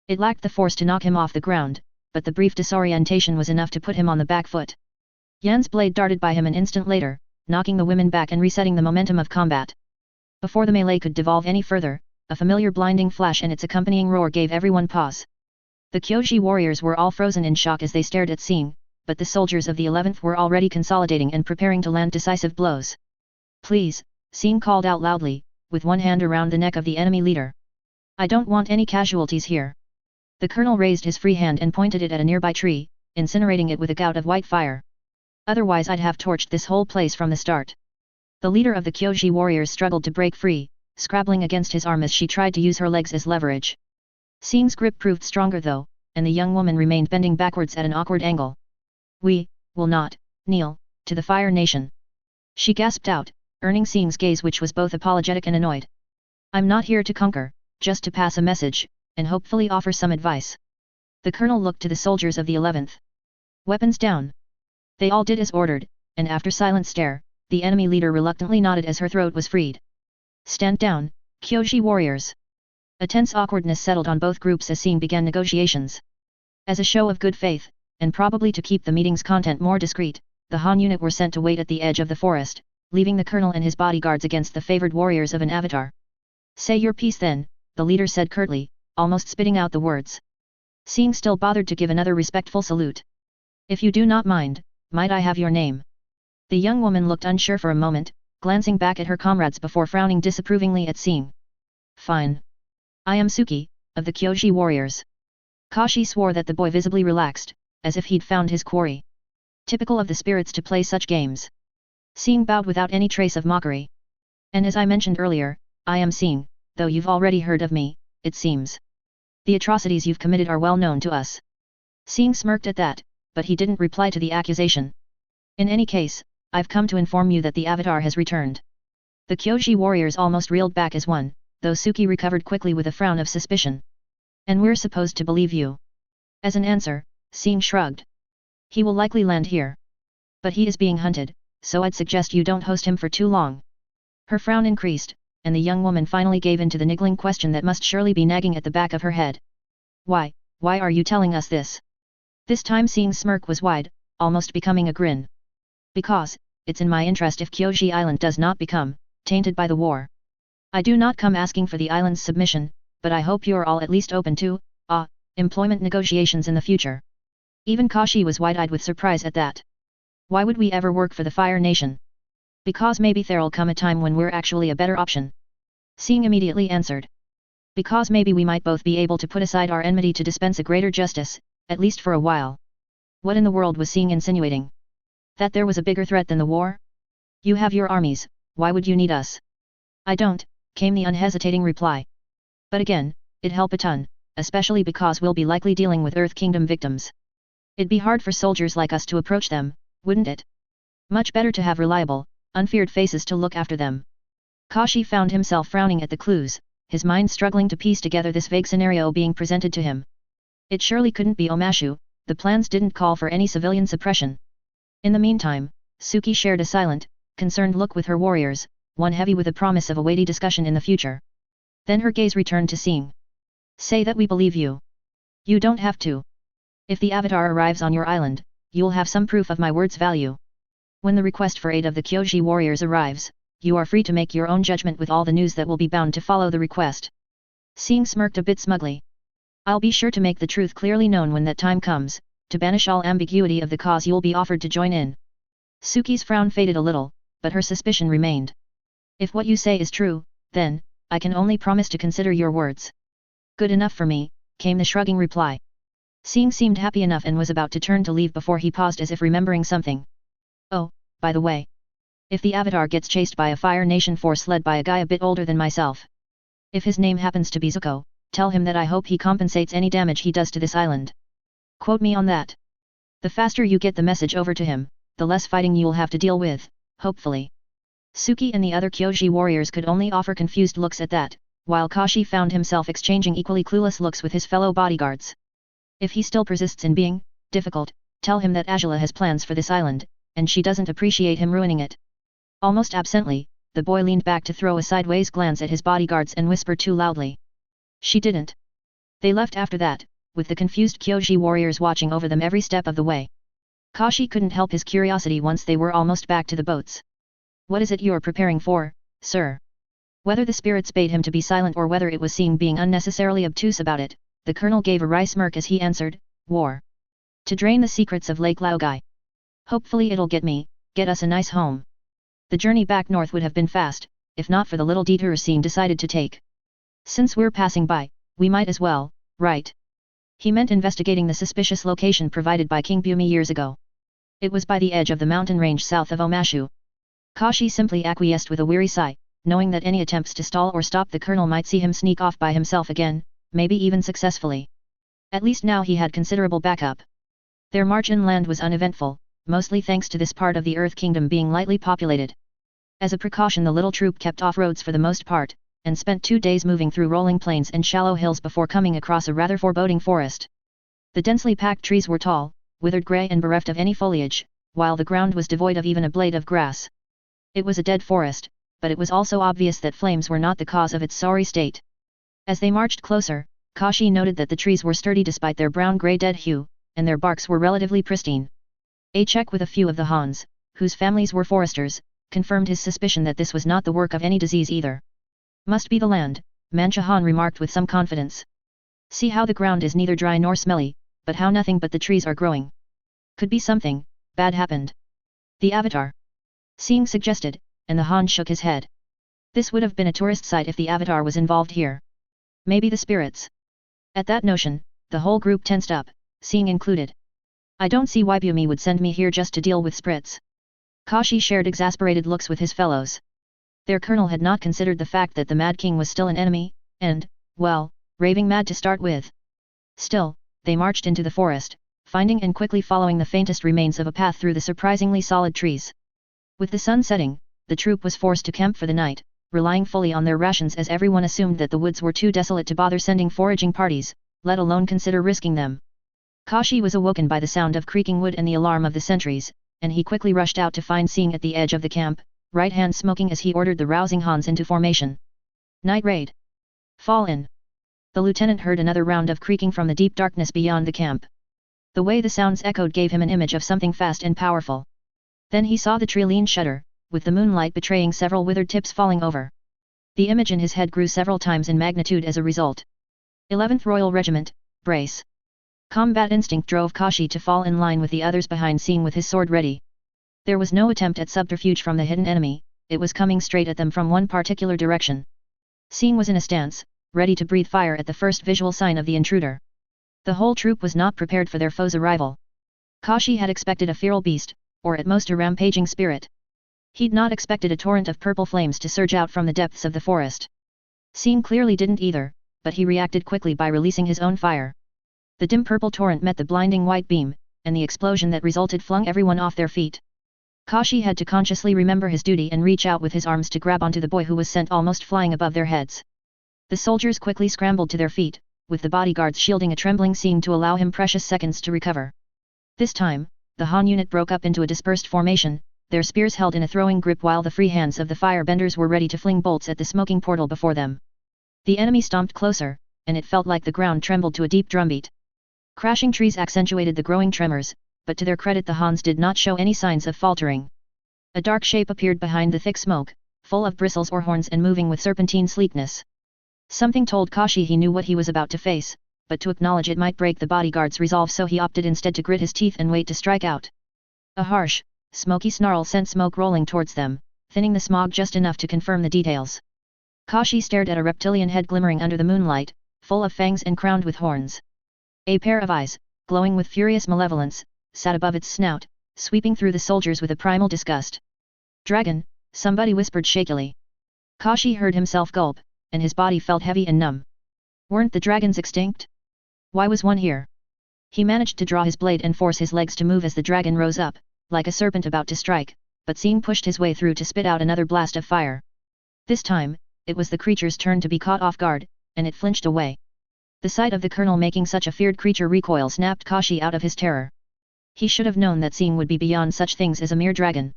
It lacked the force to knock him off the ground, but the brief disorientation was enough to put him on the back foot. Yan's blade darted by him an instant later, knocking the women back and resetting the momentum of combat. Before the melee could devolve any further, a familiar blinding flash and its accompanying roar gave everyone pause. The Kyoji warriors were all frozen in shock as they stared at Sing, but the soldiers of the 11th were already consolidating and preparing to land decisive blows. Please, Sing called out loudly, with one hand around the neck of the enemy leader. I don't want any casualties here. The colonel raised his free hand and pointed it at a nearby tree, incinerating it with a gout of white fire. Otherwise I'd have torched this whole place from the start. The leader of the Kyoji warriors struggled to break free, scrabbling against his arm as she tried to use her legs as leverage. Sing's grip proved stronger though, and the young woman remained bending backwards at an awkward angle. We will not kneel to the Fire Nation. She gasped out, earning Sing's gaze, which was both apologetic and annoyed. I'm not here to conquer, just to pass a message, and hopefully offer some advice. The colonel looked to the soldiers of the 11th. Weapons down. They all did as ordered, and after silent stare, the enemy leader reluctantly nodded as her throat was freed. Stand down, Kyoji warriors. A tense awkwardness settled on both groups as Sing began negotiations. As a show of good faith, and probably to keep the meeting's content more discreet, the Han unit were sent to wait at the edge of the forest, leaving the colonel and his bodyguards against the favored warriors of an avatar. Say your piece then, the leader said curtly, almost spitting out the words. Sing still bothered to give another respectful salute. If you do not mind, might I have your name? The young woman looked unsure for a moment, glancing back at her comrades before frowning disapprovingly at Sing. Fine. I am Suki, of the Kyoji warriors. Kashi swore that the boy visibly relaxed, as if he'd found his quarry. Typical of the spirits to play such games. Sing bowed without any trace of mockery. And as I mentioned earlier, I am Sing, though you've already heard of me, it seems. The atrocities you've committed are well known to us. Sing smirked at that, but he didn't reply to the accusation. In any case, I've come to inform you that the avatar has returned. The Kyoji warriors almost reeled back as one, though Suki recovered quickly with a frown of suspicion. And we're supposed to believe you? As an answer, Sing shrugged. He will likely land here. But he is being hunted, so I'd suggest you don't host him for too long. Her frown increased, and the young woman finally gave in to the niggling question that must surely be nagging at the back of her head. Why are you telling us this? This time Sing's smirk was wide, almost becoming a grin. Because, it's in my interest if Kyoji Island does not become tainted by the war. I do not come asking for the island's submission, but I hope you're all at least open to, employment negotiations in the future. Even Kashi was wide-eyed with surprise at that. Why would we ever work for the Fire Nation? Because maybe there'll come a time when we're actually a better option. Sing immediately answered. Because maybe we might both be able to put aside our enmity to dispense a greater justice, at least for a while. What in the world was Sing insinuating? That there was a bigger threat than the war? You have your armies, why would you need us? I don't, came the unhesitating reply. But again, it'd help a ton, especially because we'll be likely dealing with Earth Kingdom victims. It'd be hard for soldiers like us to approach them, wouldn't it? Much better to have reliable, unfeared faces to look after them. Kashi found himself frowning at the clues, his mind struggling to piece together this vague scenario being presented to him. It surely couldn't be Omashu, the plans didn't call for any civilian suppression. In the meantime, Suki shared a silent, concerned look with her warriors, one heavy with a promise of a weighty discussion in the future. Then her gaze returned to Sing. Say that we believe you. You don't have to. If the avatar arrives on your island, you'll have some proof of my word's value. When the request for aid of the Kioji warriors arrives, you are free to make your own judgment with all the news that will be bound to follow the request. Sing smirked a bit smugly. I'll be sure to make the truth clearly known when that time comes, to banish all ambiguity of the cause you'll be offered to join in. Suki's frown faded a little, but her suspicion remained. If what you say is true, then, I can only promise to consider your words. Good enough for me, came the shrugging reply. Sing seemed happy enough and was about to turn to leave before he paused as if remembering something. Oh, by the way. If the Avatar gets chased by a Fire Nation force led by a guy a bit older than myself. If his name happens to be Zuko, tell him that I hope he compensates any damage he does to this island. Quote me on that. The faster you get the message over to him, the less fighting you'll have to deal with, hopefully. Suki and the other Kyoji warriors could only offer confused looks at that, while Kashi found himself exchanging equally clueless looks with his fellow bodyguards. If he still persists in being difficult, tell him that Agela has plans for this island, and she doesn't appreciate him ruining it. Almost absently, the boy leaned back to throw a sideways glance at his bodyguards and whisper too loudly. She didn't. They left after that, with the confused Kyoji warriors watching over them every step of the way. Kashi couldn't help his curiosity once they were almost back to the boats. What is it you're preparing for, sir? Whether the spirits bade him to be silent or whether it was Sing being unnecessarily obtuse about it, the colonel gave a wry smirk as he answered, war. To drain the secrets of Lake Laogai. Hopefully it'll get us a nice home. The journey back north would have been fast, if not for the little detour Sing decided to take. Since we're passing by, we might as well, right? He meant investigating the suspicious location provided by King Bumi years ago. It was by the edge of the mountain range south of Omashu. Kashi simply acquiesced with a weary sigh, knowing that any attempts to stall or stop the colonel might see him sneak off by himself again, maybe even successfully. At least now he had considerable backup. Their march inland was uneventful, mostly thanks to this part of the Earth Kingdom being lightly populated. As a precaution the little troop kept off roads for the most part, and spent 2 days moving through rolling plains and shallow hills before coming across a rather foreboding forest. The densely packed trees were tall, withered grey and bereft of any foliage, while the ground was devoid of even a blade of grass. It was a dead forest, but it was also obvious that flames were not the cause of its sorry state. As they marched closer, Kashi noted that the trees were sturdy despite their brown-grey dead hue, and their barks were relatively pristine. A check with a few of the Hans, whose families were foresters, confirmed his suspicion that this was not the work of any disease either. Must be the land, Manchahan remarked with some confidence. See how the ground is neither dry nor smelly, but how nothing but the trees are growing. Could be something bad happened. The Avatar. Sing suggested, and the Han shook his head. This would have been a tourist site if the Avatar was involved here. Maybe the spirits. At that notion, the whole group tensed up, Sing included. I don't see why Bumi would send me here just to deal with spirits. Kashi shared exasperated looks with his fellows. Their colonel had not considered the fact that the Mad King was still an enemy, and, well, raving mad to start with. Still, they marched into the forest, finding and quickly following the faintest remains of a path through the surprisingly solid trees. With the sun setting, the troop was forced to camp for the night, relying fully on their rations as everyone assumed that the woods were too desolate to bother sending foraging parties, let alone consider risking them. Kashi was awoken by the sound of creaking wood and the alarm of the sentries, and he quickly rushed out to find Sing at the edge of the camp, right hand smoking as he ordered the rousing Hans into formation. Night raid. Fall in. The lieutenant heard another round of creaking from the deep darkness beyond the camp. The way the sounds echoed gave him an image of something fast and powerful. Then he saw the tree shudder, with the moonlight betraying several withered tips falling over. The image in his head grew several times in magnitude as a result. 11th Royal Regiment, brace. Combat instinct drove Kashi to fall in line with the others behind Sing with his sword ready. There was no attempt at subterfuge from the hidden enemy, it was coming straight at them from one particular direction. Sing was in a stance, ready to breathe fire at the first visual sign of the intruder. The whole troop was not prepared for their foe's arrival. Kashi had expected a feral beast, or at most a rampaging spirit. He'd not expected a torrent of purple flames to surge out from the depths of the forest. Sing clearly didn't either, but he reacted quickly by releasing his own fire. The dim purple torrent met the blinding white beam, and the explosion that resulted flung everyone off their feet. Kashi had to consciously remember his duty and reach out with his arms to grab onto the boy who was sent almost flying above their heads. The soldiers quickly scrambled to their feet, with the bodyguards shielding a trembling Sing to allow him precious seconds to recover. This time, the Han unit broke up into a dispersed formation, their spears held in a throwing grip while the free hands of the firebenders were ready to fling bolts at the smoking portal before them. The enemy stomped closer, and it felt like the ground trembled to a deep drumbeat. Crashing trees accentuated the growing tremors, but to their credit the Hans did not show any signs of faltering. A dark shape appeared behind the thick smoke, full of bristles or horns and moving with serpentine sleekness. Something told Kashi he knew what he was about to face, but to acknowledge it might break the bodyguard's resolve, so he opted instead to grit his teeth and wait to strike out. A harsh, smoky snarl sent smoke rolling towards them, thinning the smog just enough to confirm the details. Kashi stared at a reptilian head glimmering under the moonlight, full of fangs and crowned with horns. A pair of eyes, glowing with furious malevolence, sat above its snout, sweeping through the soldiers with a primal disgust. "Dragon," somebody whispered shakily. Kashi heard himself gulp, and his body felt heavy and numb. Weren't the dragons extinct? Why was one here? He managed to draw his blade and force his legs to move as the dragon rose up, like a serpent about to strike, but Sing pushed his way through to spit out another blast of fire. This time, it was the creature's turn to be caught off guard, and it flinched away. The sight of the colonel making such a feared creature recoil snapped Kashi out of his terror. He should have known that Sing would be beyond such things as a mere dragon.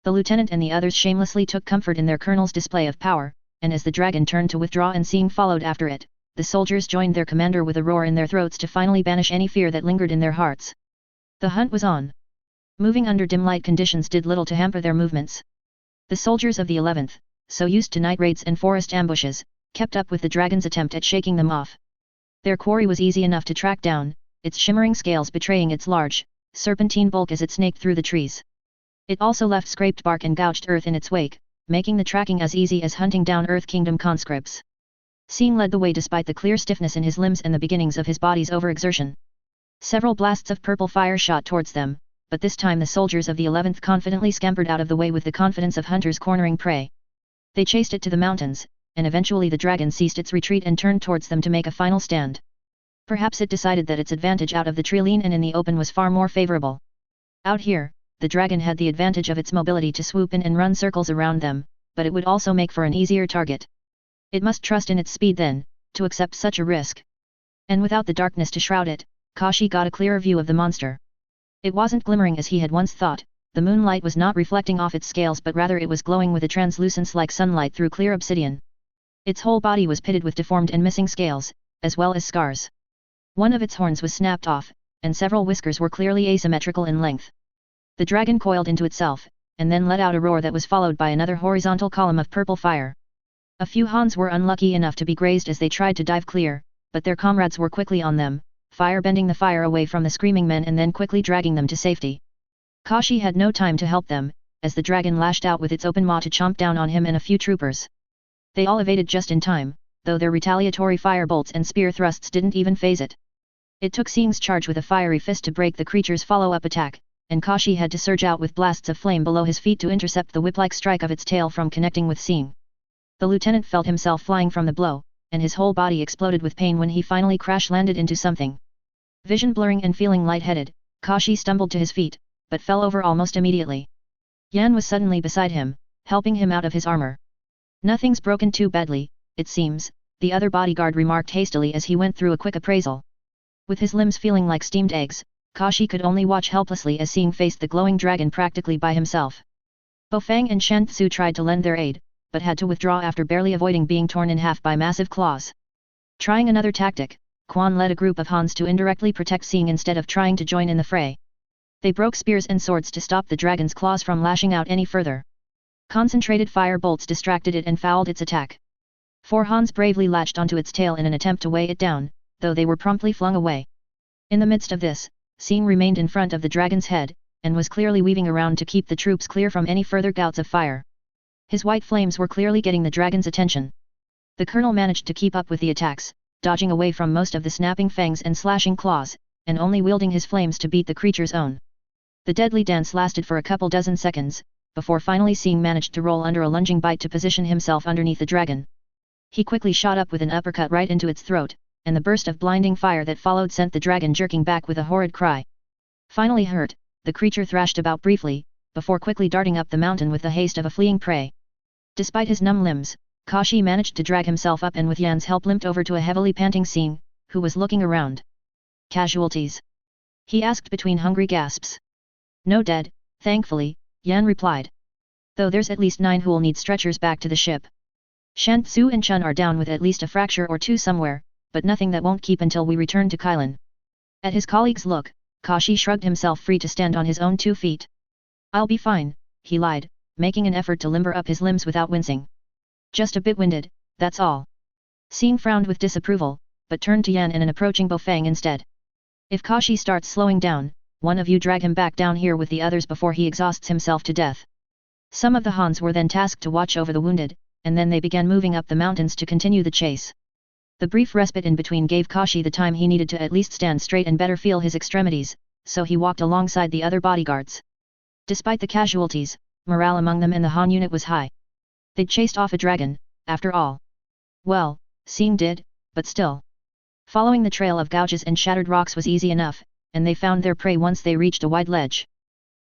The lieutenant and the others shamelessly took comfort in their colonel's display of power, and as the dragon turned to withdraw and Sing followed after it, the soldiers joined their commander with a roar in their throats to finally banish any fear that lingered in their hearts. The hunt was on. Moving under dim light conditions did little to hamper their movements. The soldiers of the 11th, so used to night raids and forest ambushes, kept up with the dragon's attempt at shaking them off. Their quarry was easy enough to track down, its shimmering scales betraying its large, serpentine bulk as it snaked through the trees. It also left scraped bark and gouged earth in its wake, making the tracking as easy as hunting down Earth Kingdom conscripts. Sing led the way despite the clear stiffness in his limbs and the beginnings of his body's overexertion. Several blasts of purple fire shot towards them, but this time the soldiers of the 11th confidently scampered out of the way with the confidence of hunters cornering prey. They chased it to the mountains, and eventually the dragon ceased its retreat and turned towards them to make a final stand. Perhaps it decided that its advantage out of the treeline and in the open was far more favorable. Out here, the dragon had the advantage of its mobility to swoop in and run circles around them, but it would also make for an easier target. It must trust in its speed then, to accept such a risk. And without the darkness to shroud it, Kashi got a clearer view of the monster. It wasn't glimmering as he had once thought, the moonlight was not reflecting off its scales but rather it was glowing with a translucence like sunlight through clear obsidian. Its whole body was pitted with deformed and missing scales, as well as scars. One of its horns was snapped off, and several whiskers were clearly asymmetrical in length. The dragon coiled into itself, and then let out a roar that was followed by another horizontal column of purple fire. A few Hans were unlucky enough to be grazed as they tried to dive clear, but their comrades were quickly on them, fire-bending the fire away from the screaming men and then quickly dragging them to safety. Kashi had no time to help them, as the dragon lashed out with its open maw to chomp down on him and a few troopers. They all evaded just in time, though their retaliatory fire bolts and spear thrusts didn't even faze it. It took Sing's charge with a fiery fist to break the creature's follow-up attack, and Kashi had to surge out with blasts of flame below his feet to intercept the whip-like strike of its tail from connecting with Sing. The lieutenant felt himself flying from the blow, and his whole body exploded with pain when he finally crash-landed into something. Vision blurring and feeling lightheaded, Kashi stumbled to his feet, but fell over almost immediately. Yan was suddenly beside him, helping him out of his armor. "Nothing's broken too badly, it seems," the other bodyguard remarked hastily as he went through a quick appraisal. With his limbs feeling like steamed eggs, Kashi could only watch helplessly as Sing faced the glowing dragon practically by himself. Bofang and Shan Tzu tried to lend their aid, but had to withdraw after barely avoiding being torn in half by massive claws. Trying another tactic, Quan led a group of Hans to indirectly protect Sing instead of trying to join in the fray. They broke spears and swords to stop the dragon's claws from lashing out any further. Concentrated fire bolts distracted it and fouled its attack. 4 Hans bravely latched onto its tail in an attempt to weigh it down, though they were promptly flung away. In the midst of this, Sing remained in front of the dragon's head, and was clearly weaving around to keep the troops clear from any further gouts of fire. His white flames were clearly getting the dragon's attention. The colonel managed to keep up with the attacks, dodging away from most of the snapping fangs and slashing claws, and only wielding his flames to beat the creature's own. The deadly dance lasted for a couple dozen seconds, before finally Sing managed to roll under a lunging bite to position himself underneath the dragon. He quickly shot up with an uppercut right into its throat, and the burst of blinding fire that followed sent the dragon jerking back with a horrid cry. Finally hurt, the creature thrashed about briefly, before quickly darting up the mountain with the haste of a fleeing prey. Despite his numb limbs, Kashi managed to drag himself up and with Yan's help limped over to a heavily panting Sing, who was looking around. Casualties? He asked between hungry gasps. No dead, thankfully, Yan replied. Though there's at least 9 who'll need stretchers back to the ship. Shan Tzu and Chun are down with at least a fracture or 2 somewhere, but nothing that won't keep until we return to Kailan. At his colleague's look, Kashi shrugged himself free to stand on his own 2 feet. I'll be fine, he lied, making an effort to limber up his limbs without wincing. Just a bit winded, that's all. Sing frowned with disapproval, but turned to Yan and an approaching Bofang instead. If Kashi starts slowing down, one of you drag him back down here with the others before he exhausts himself to death. Some of the Hans were then tasked to watch over the wounded, and then they began moving up the mountains to continue the chase. The brief respite in between gave Kashi the time he needed to at least stand straight and better feel his extremities, so he walked alongside the other bodyguards. Despite the casualties, morale among them and the Han unit was high. They'd chased off a dragon, after all. Well, Sing did, but still. Following the trail of gouges and shattered rocks was easy enough, and they found their prey once they reached a wide ledge.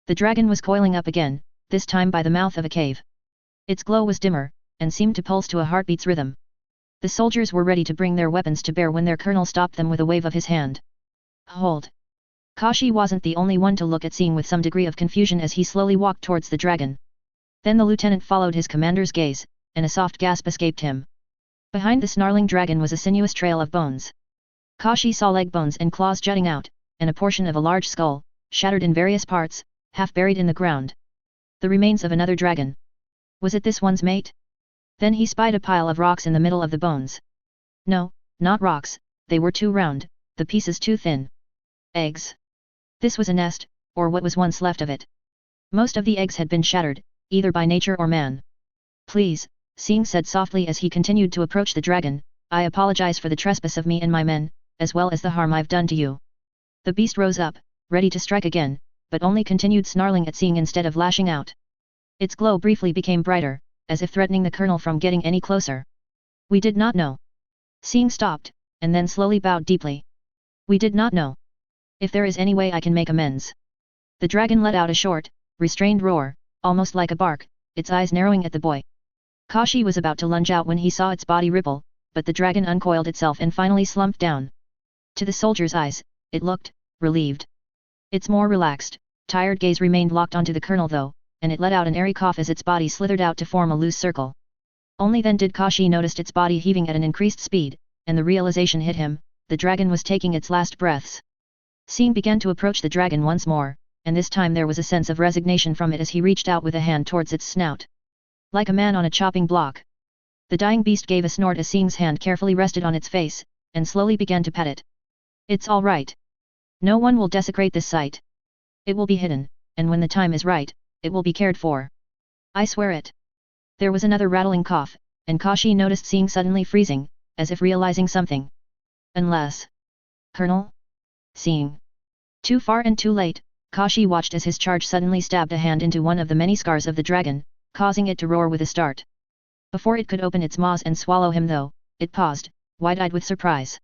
The dragon was coiling up again, this time by the mouth of a cave. Its glow was dimmer, and seemed to pulse to a heartbeat's rhythm. The soldiers were ready to bring their weapons to bear when their colonel stopped them with a wave of his hand. Hold! Kashi wasn't the only one to look at Sing with some degree of confusion as he slowly walked towards the dragon. Then the lieutenant followed his commander's gaze, and a soft gasp escaped him. Behind the snarling dragon was a sinuous trail of bones. Kashi saw leg bones and claws jutting out, and a portion of a large skull, shattered in various parts, half buried in the ground. The remains of another dragon. Was it this one's mate? Then he spied a pile of rocks in the middle of the bones. No, not rocks, they were too round, the pieces too thin. Eggs. This was a nest, or what was once left of it. Most of the eggs had been shattered, either by nature or man. Please, Sing said softly as he continued to approach the dragon, I apologize for the trespass of me and my men, as well as the harm I've done to you. The beast rose up, ready to strike again, but only continued snarling at Sing instead of lashing out. Its glow briefly became brighter, as if threatening the colonel from getting any closer. We did not know. Sing stopped, and then slowly bowed deeply. We did not know. If there is any way I can make amends. The dragon let out a short, restrained roar, almost like a bark, its eyes narrowing at the boy. Kashi was about to lunge out when he saw its body ripple, but the dragon uncoiled itself and finally slumped down. To the soldier's eyes, it looked relieved. Its more relaxed, tired gaze remained locked onto the colonel though, and it let out an airy cough as its body slithered out to form a loose circle. Only then did Kashi notice its body heaving at an increased speed, and the realization hit him, the dragon was taking its last breaths. Sing began to approach the dragon once more, and this time there was a sense of resignation from it as he reached out with a hand towards its snout. Like a man on a chopping block. The dying beast gave a snort as Sing's hand carefully rested on its face, and slowly began to pet it. It's all right. No one will desecrate this site. It will be hidden, and when the time is right, it will be cared for. I swear it. There was another rattling cough, and Kashi noticed Sing suddenly freezing, as if realizing something. Unless... Colonel? Sing. Too far and too late, Kashi watched as his charge suddenly stabbed a hand into one of the many scars of the dragon, causing it to roar with a start. Before it could open its maws and swallow him though, it paused, wide-eyed with surprise.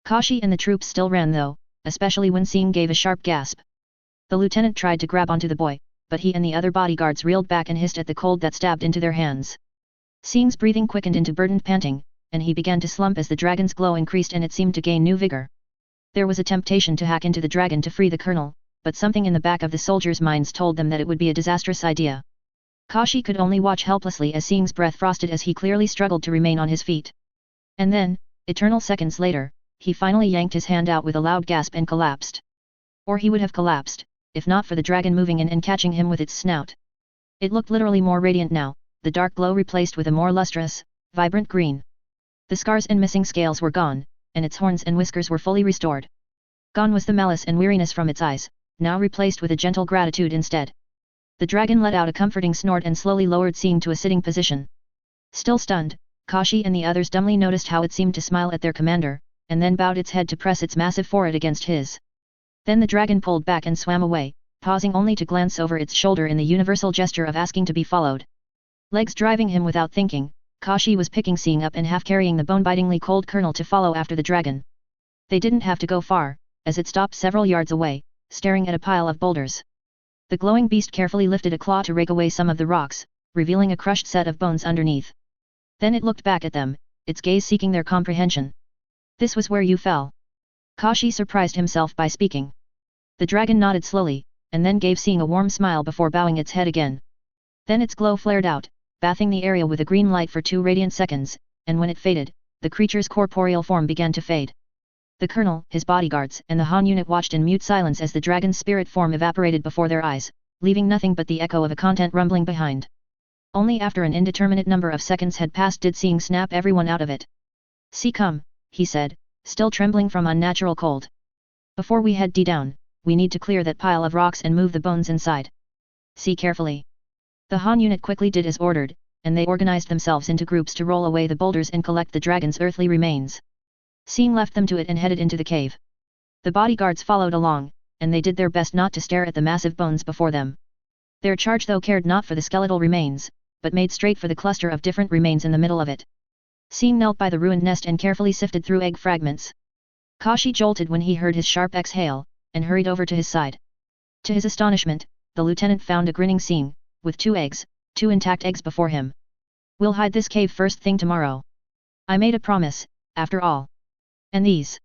Kashi and the troops still ran though, especially when Sing gave a sharp gasp. The lieutenant tried to grab onto the boy, but he and the other bodyguards reeled back and hissed at the cold that stabbed into their hands. Sing's breathing quickened into burdened panting, and he began to slump as the dragon's glow increased and it seemed to gain new vigor. There was a temptation to hack into the dragon to free the colonel, but something in the back of the soldiers' minds told them that it would be a disastrous idea. Kashi could only watch helplessly as Sing's breath frosted as he clearly struggled to remain on his feet. And then, eternal seconds later, he finally yanked his hand out with a loud gasp and collapsed. Or he would have collapsed, if not for the dragon moving in and catching him with its snout. It looked literally more radiant now, the dark glow replaced with a more lustrous, vibrant green. The scars and missing scales were gone, and its horns and whiskers were fully restored. Gone was the malice and weariness from its eyes, now replaced with a gentle gratitude instead. The dragon let out a comforting snort and slowly lowered Sing to a sitting position. Still stunned, Kashi and the others dumbly noticed how it seemed to smile at their commander, and then bowed its head to press its massive forehead against his. Then the dragon pulled back and swam away, pausing only to glance over its shoulder in the universal gesture of asking to be followed. Legs driving him without thinking, Kashi was picking Sing up and half-carrying the bone-bitingly cold colonel to follow after the dragon. They didn't have to go far, as it stopped several yards away, staring at a pile of boulders. The glowing beast carefully lifted a claw to rake away some of the rocks, revealing a crushed set of bones underneath. Then it looked back at them, its gaze seeking their comprehension. This was where you fell. Kashi surprised himself by speaking. The dragon nodded slowly, and then gave Sing a warm smile before bowing its head again. Then its glow flared out, bathing the area with a green light for 2 radiant seconds, and when it faded, the creature's corporeal form began to fade. The colonel, his bodyguards, and the Han unit watched in mute silence as the dragon's spirit form evaporated before their eyes, leaving nothing but the echo of a content rumbling behind. Only after an indeterminate number of seconds had passed did Sing snap everyone out of it. "See, come," he said, still trembling from unnatural cold. "Before we head down, we need to clear that pile of rocks and move the bones inside. See carefully." The Han unit quickly did as ordered, and they organized themselves into groups to roll away the boulders and collect the dragon's earthly remains. Sing left them to it and headed into the cave. The bodyguards followed along, and they did their best not to stare at the massive bones before them. Their charge though cared not for the skeletal remains, but made straight for the cluster of different remains in the middle of it. Sing knelt by the ruined nest and carefully sifted through egg fragments. Kashi jolted when he heard his sharp exhale, and hurried over to his side. To his astonishment, the lieutenant found a grinning Sing, with 2 intact eggs before him. "We'll hide this cave first thing tomorrow. I made a promise, after all. And these?"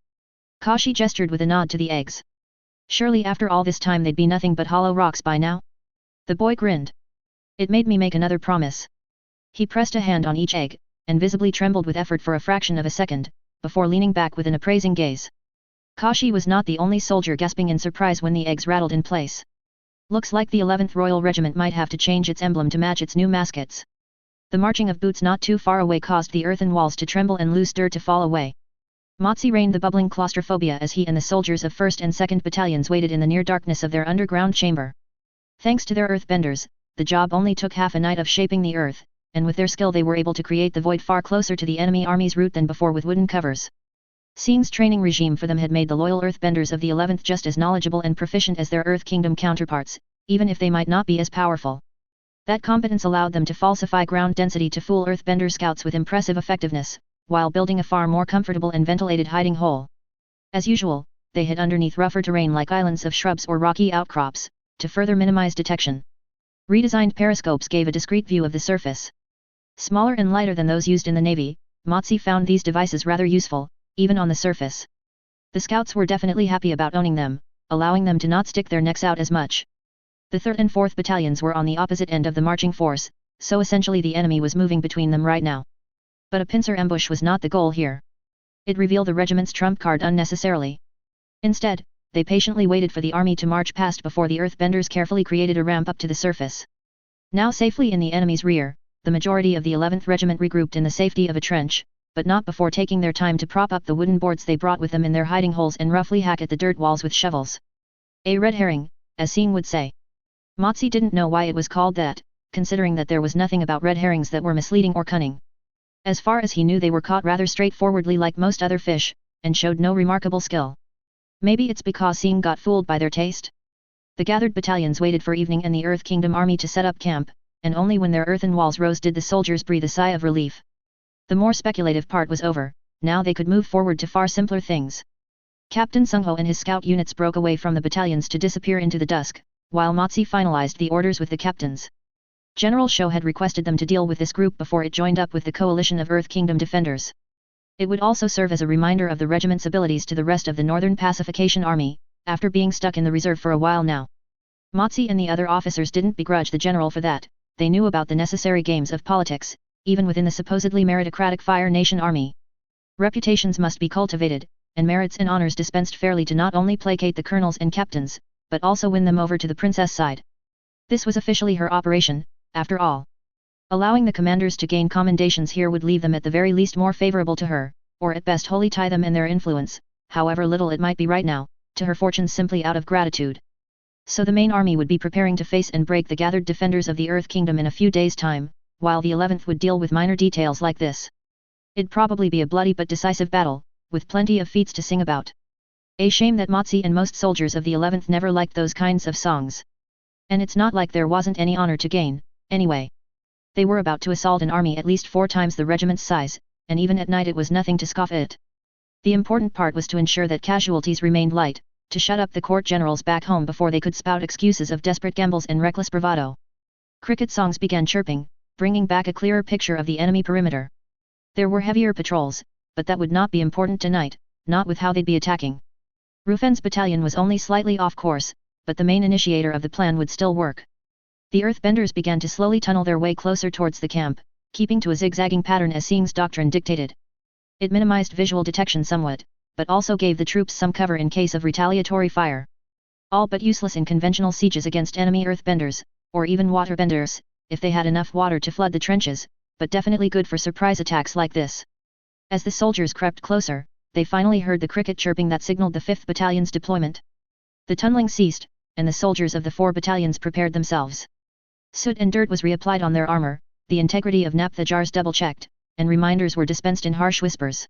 Kashi gestured with a nod to the eggs. "Surely after all this time they'd be nothing but hollow rocks by now?" The boy grinned. "It made me make another promise." He pressed a hand on each egg, and visibly trembled with effort for a fraction of a second, before leaning back with an appraising gaze. Kashi was not the only soldier gasping in surprise when the eggs rattled in place. "Looks like the 11th Royal Regiment might have to change its emblem to match its new mascots." The marching of boots not too far away caused the earthen walls to tremble and loose dirt to fall away. Motsi reigned the bubbling claustrophobia as he and the soldiers of 1st and 2nd Battalions waited in the near darkness of their underground chamber. Thanks to their earthbenders, the job only took half a night of shaping the earth, and with their skill they were able to create the void far closer to the enemy army's route than before with wooden covers. Sing's training regime for them had made the loyal earthbenders of the 11th just as knowledgeable and proficient as their Earth Kingdom counterparts, even if they might not be as powerful. That competence allowed them to falsify ground density to fool earthbender scouts with impressive effectiveness, while building a far more comfortable and ventilated hiding hole. As usual, they hid underneath rougher terrain like islands of shrubs or rocky outcrops, to further minimize detection. Redesigned periscopes gave a discrete view of the surface. Smaller and lighter than those used in the Navy, Motsi found these devices rather useful, even on the surface. The scouts were definitely happy about owning them, allowing them to not stick their necks out as much. The 3rd and 4th Battalions were on the opposite end of the marching force, so essentially the enemy was moving between them right now. But a pincer ambush was not the goal here. It revealed the regiment's trump card unnecessarily. Instead, they patiently waited for the army to march past before the earthbenders carefully created a ramp up to the surface. Now safely in the enemy's rear, the majority of the 11th Regiment regrouped in the safety of a trench, but not before taking their time to prop up the wooden boards they brought with them in their hiding holes and roughly hack at the dirt walls with shovels. A red herring, as Sing would say. Motsi didn't know why it was called that, considering that there was nothing about red herrings that were misleading or cunning. As far as he knew they were caught rather straightforwardly like most other fish, and showed no remarkable skill. Maybe it's because Sing got fooled by their taste? The gathered battalions waited for evening and the Earth Kingdom army to set up camp, and only when their earthen walls rose did the soldiers breathe a sigh of relief. The more speculative part was over, now they could move forward to far simpler things. Captain Sungho and his scout units broke away from the battalions to disappear into the dusk, while Motsi finalized the orders with the captains. General Shou had requested them to deal with this group before it joined up with the coalition of Earth Kingdom defenders. It would also serve as a reminder of the regiment's abilities to the rest of the Northern Pacification Army, after being stuck in the reserve for a while now. Motsi and the other officers didn't begrudge the general for that. They knew about the necessary games of politics, even within the supposedly meritocratic Fire Nation Army. Reputations must be cultivated, and merits and honors dispensed fairly to not only placate the colonels and captains, but also win them over to the princess side. This was officially her operation, after all. Allowing the commanders to gain commendations here would leave them at the very least more favorable to her, or at best wholly tie them and their influence, however little it might be right now, to her fortunes simply out of gratitude. So the main army would be preparing to face and break the gathered defenders of the Earth Kingdom in a few days' time, while the 11th would deal with minor details like this. It'd probably be a bloody but decisive battle, with plenty of feats to sing about. A shame that Motsi and most soldiers of the 11th never liked those kinds of songs. And it's not like there wasn't any honor to gain, anyway. They were about to assault an army at least 4 times the regiment's size, and even at night it was nothing to scoff at. The important part was to ensure that casualties remained light, to shut up the court generals back home before they could spout excuses of desperate gambles and reckless bravado. Cricket songs began chirping, bringing back a clearer picture of the enemy perimeter. There were heavier patrols, but that would not be important tonight, not with how they'd be attacking. Rufen's battalion was only slightly off course, but the main initiator of the plan would still work. The earthbenders began to slowly tunnel their way closer towards the camp, keeping to a zigzagging pattern as Sing's doctrine dictated. It minimized visual detection somewhat, but also gave the troops some cover in case of retaliatory fire. All but useless in conventional sieges against enemy earthbenders, or even waterbenders, if they had enough water to flood the trenches, but definitely good for surprise attacks like this. As the soldiers crept closer, they finally heard the cricket chirping that signaled the 5th Battalion's deployment. The tunneling ceased, and the soldiers of the 4 battalions prepared themselves. Soot and dirt was reapplied on their armor, the integrity of naphtha jars double-checked, and reminders were dispensed in harsh whispers.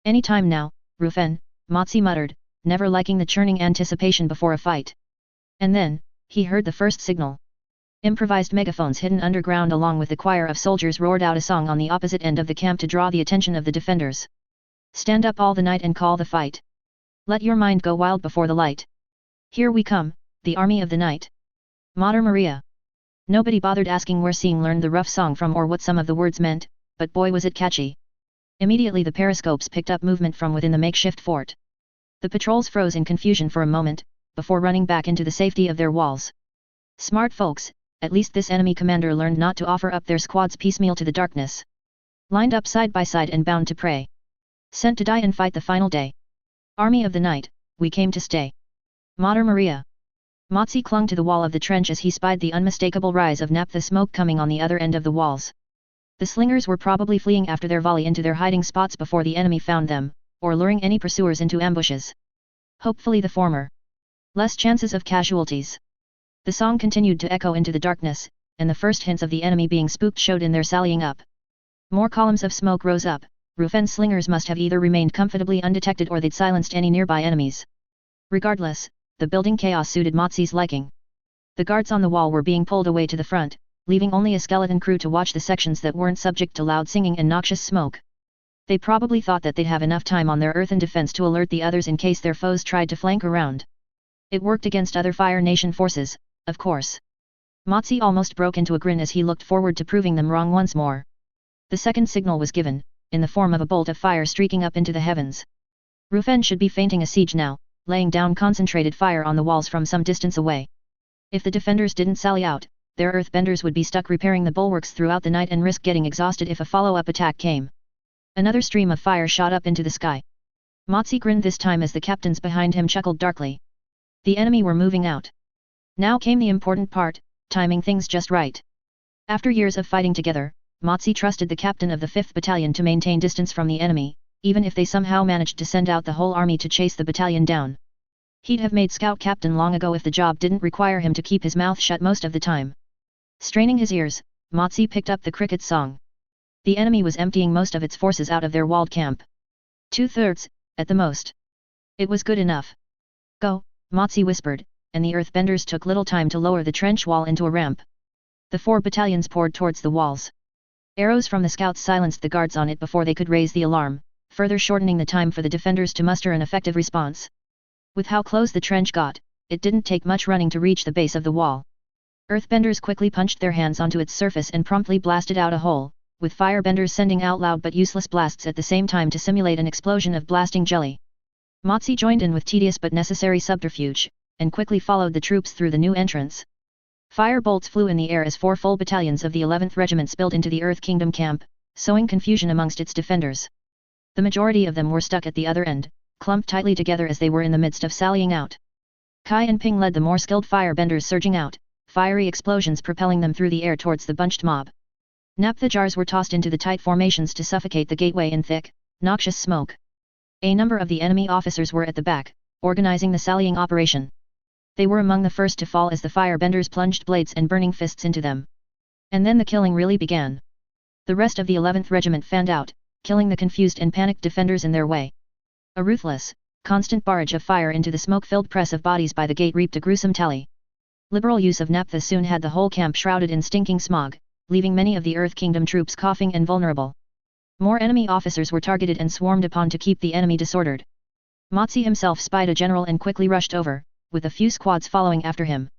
"Any time now, Rufen," Motsi muttered, never liking the churning anticipation before a fight. And then, he heard the first signal. Improvised megaphones hidden underground along with the choir of soldiers roared out a song on the opposite end of the camp to draw the attention of the defenders. "Stand up all the night and call the fight. Let your mind go wild before the light. Here we come, the army of the night. Mater Maria." Nobody bothered asking where Sing learned the rough song from or what some of the words meant, but boy was it catchy. Immediately the periscopes picked up movement from within the makeshift fort. The patrols froze in confusion for a moment, before running back into the safety of their walls. Smart folks, at least this enemy commander learned not to offer up their squads piecemeal to the darkness. Lined up side by side and bound to prey. Sent to die and fight the final day. Army of the night, we came to stay. Mater Maria. Motsi clung to the wall of the trench as he spied the unmistakable rise of naphtha smoke coming on the other end of the walls. The slingers were probably fleeing after their volley into their hiding spots before the enemy found them, or luring any pursuers into ambushes. Hopefully the former. Less chances of casualties. The song continued to echo into the darkness, and the first hints of the enemy being spooked showed in their sallying up. More columns of smoke rose up. Rufen's slingers must have either remained comfortably undetected or they'd silenced any nearby enemies. Regardless, the building chaos suited Motsi's liking. The guards on the wall were being pulled away to the front, leaving only a skeleton crew to watch the sections that weren't subject to loud singing and noxious smoke. They probably thought that they'd have enough time on their earthen defense to alert the others in case their foes tried to flank around. It worked against other Fire Nation forces, of course. Motsi almost broke into a grin as he looked forward to proving them wrong once more. The second signal was given, in the form of a bolt of fire streaking up into the heavens. Rufen should be feinting a siege now, laying down concentrated fire on the walls from some distance away. If the defenders didn't sally out, their earthbenders would be stuck repairing the bulwarks throughout the night and risk getting exhausted if a follow-up attack came. Another stream of fire shot up into the sky. Motsi grinned this time as the captains behind him chuckled darkly. The enemy were moving out. Now came the important part, timing things just right. After years of fighting together, Motsi trusted the captain of the 5th Battalion to maintain distance from the enemy, even if they somehow managed to send out the whole army to chase the battalion down. He'd have made scout captain long ago if the job didn't require him to keep his mouth shut most of the time. Straining his ears, Motsi picked up the cricket song. The enemy was emptying most of its forces out of their walled camp. 2/3, at the most. It was good enough. "Go," Motsi whispered, and the earthbenders took little time to lower the trench wall into a ramp. The 4 battalions poured towards the walls. Arrows from the scouts silenced the guards on it before they could raise the alarm, further shortening the time for the defenders to muster an effective response. With how close the trench got, it didn't take much running to reach the base of the wall. Earthbenders quickly punched their hands onto its surface and promptly blasted out a hole, with firebenders sending out loud but useless blasts at the same time to simulate an explosion of blasting jelly. Motsi joined in with tedious but necessary subterfuge, and quickly followed the troops through the new entrance. Fire bolts flew in the air as 4 full battalions of the 11th Regiment spilled into the Earth Kingdom camp, sowing confusion amongst its defenders. The majority of them were stuck at the other end, clumped tightly together as they were in the midst of sallying out. Kai and Ping led the more skilled firebenders surging out, fiery explosions propelling them through the air towards the bunched mob. Naphtha jars were tossed into the tight formations to suffocate the gateway in thick, noxious smoke. A number of the enemy officers were at the back, organizing the sallying operation. They were among the first to fall as the firebenders plunged blades and burning fists into them. And then the killing really began. The rest of the 11th Regiment fanned out, killing the confused and panicked defenders in their way. A ruthless, constant barrage of fire into the smoke-filled press of bodies by the gate reaped a gruesome tally. Liberal use of naphtha soon had the whole camp shrouded in stinking smog, leaving many of the Earth Kingdom troops coughing and vulnerable. More enemy officers were targeted and swarmed upon to keep the enemy disordered. Motsi himself spied a general and quickly rushed over, with a few squads following after him.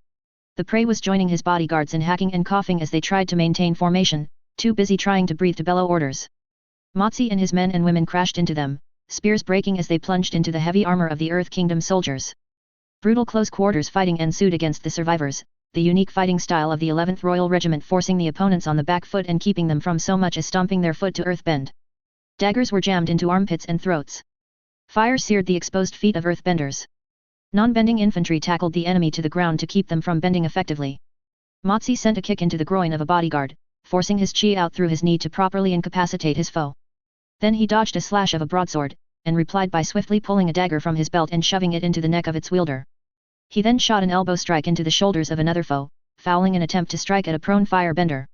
The prey was joining his bodyguards in hacking and coughing as they tried to maintain formation, too busy trying to breathe to bellow orders. Motsi and his men and women crashed into them, spears breaking as they plunged into the heavy armor of the Earth Kingdom soldiers. Brutal close quarters fighting ensued against the survivors, the unique fighting style of the 11th Royal Regiment forcing the opponents on the back foot and keeping them from so much as stomping their foot to earthbend. Daggers were jammed into armpits and throats. Fire seared the exposed feet of earthbenders. Non-bending infantry tackled the enemy to the ground to keep them from bending effectively. Motsi sent a kick into the groin of a bodyguard, forcing his chi out through his knee to properly incapacitate his foe. Then he dodged a slash of a broadsword, and replied by swiftly pulling a dagger from his belt and shoving it into the neck of its wielder. He then shot an elbow strike into the shoulders of another foe, fouling an attempt to strike at a prone firebender.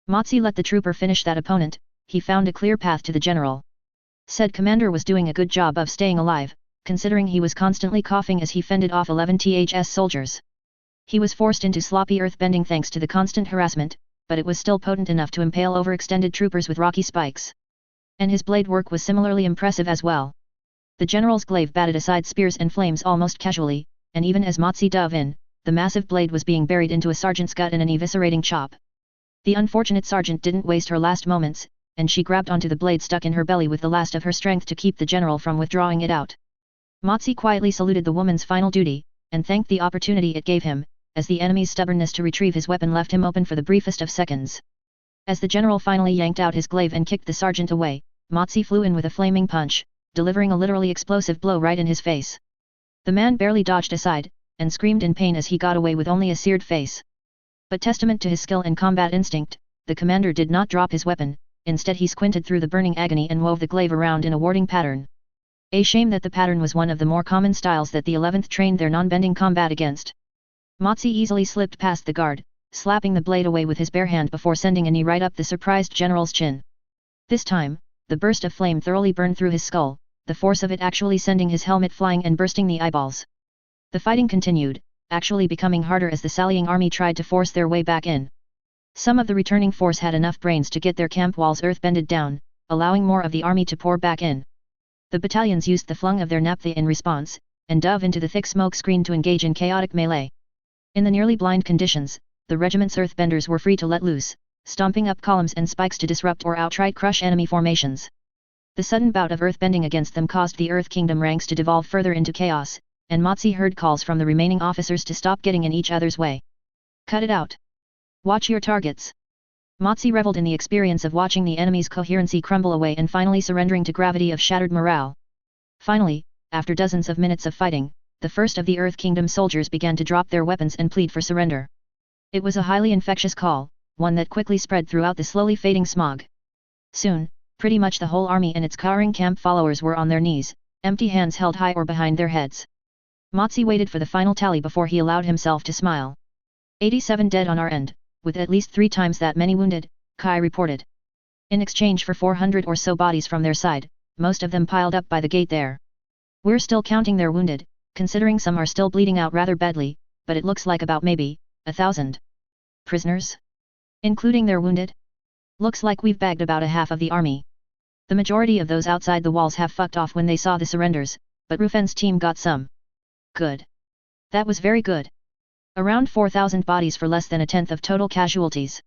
Motsi let the trooper finish that opponent. He found a clear path to the general. Said commander was doing a good job of staying alive, considering he was constantly coughing as he fended off 11 THS soldiers. He was forced into sloppy earthbending thanks to the constant harassment, but it was still potent enough to impale overextended troopers with rocky spikes. And his blade work was similarly impressive as well. The general's glaive batted aside spears and flames almost casually, and even as Motsi dove in, the massive blade was being buried into a sergeant's gut in an eviscerating chop. The unfortunate sergeant didn't waste her last moments, and she grabbed onto the blade stuck in her belly with the last of her strength to keep the general from withdrawing it out. Motsi quietly saluted the woman's final duty, and thanked the opportunity it gave him, as the enemy's stubbornness to retrieve his weapon left him open for the briefest of seconds. As the general finally yanked out his glaive and kicked the sergeant away, Motsi flew in with a flaming punch, delivering a literally explosive blow right in his face. The man barely dodged aside, and screamed in pain as he got away with only a seared face. But testament to his skill and combat instinct, the commander did not drop his weapon. Instead he squinted through the burning agony and wove the glaive around in a warding pattern. A shame that the pattern was one of the more common styles that the 11th trained their non-bending combat against. Motsi easily slipped past the guard, slapping the blade away with his bare hand before sending a knee right up the surprised general's chin. This time, the burst of flame thoroughly burned through his skull, the force of it actually sending his helmet flying and bursting the eyeballs. The fighting continued, actually becoming harder as the sallying army tried to force their way back in. Some of the returning force had enough brains to get their camp walls earthbended down, allowing more of the army to pour back in. The battalions used the flung of their naphtha in response, and dove into the thick smoke screen to engage in chaotic melee. In the nearly blind conditions, the regiment's earthbenders were free to let loose, stomping up columns and spikes to disrupt or outright crush enemy formations. The sudden bout of earthbending against them caused the Earth Kingdom ranks to devolve further into chaos, and Motsi heard calls from the remaining officers to stop getting in each other's way. Cut it out. Watch your targets. Motsi reveled in the experience of watching the enemy's coherency crumble away and finally surrendering to gravity of shattered morale. Finally, after dozens of minutes of fighting, the first of the Earth Kingdom soldiers began to drop their weapons and plead for surrender. It was a highly infectious call, one that quickly spread throughout the slowly fading smog. Soon, pretty much the whole army and its cowering camp followers were on their knees, empty hands held high or behind their heads. Motsi waited for the final tally before he allowed himself to smile. 87 dead on our end, with at least 3 times that many wounded, Kai reported. In exchange for 400 or so bodies from their side, most of them piled up by the gate there. We're still counting their wounded, considering some are still bleeding out rather badly, but it looks like about maybe 1,000. Prisoners? Including their wounded? Looks like we've bagged about a half of the army. The majority of those outside the walls have fucked off when they saw the surrenders, but Rufen's team got some. Good. That was very good. Around 4,000 bodies for less than a tenth of total casualties.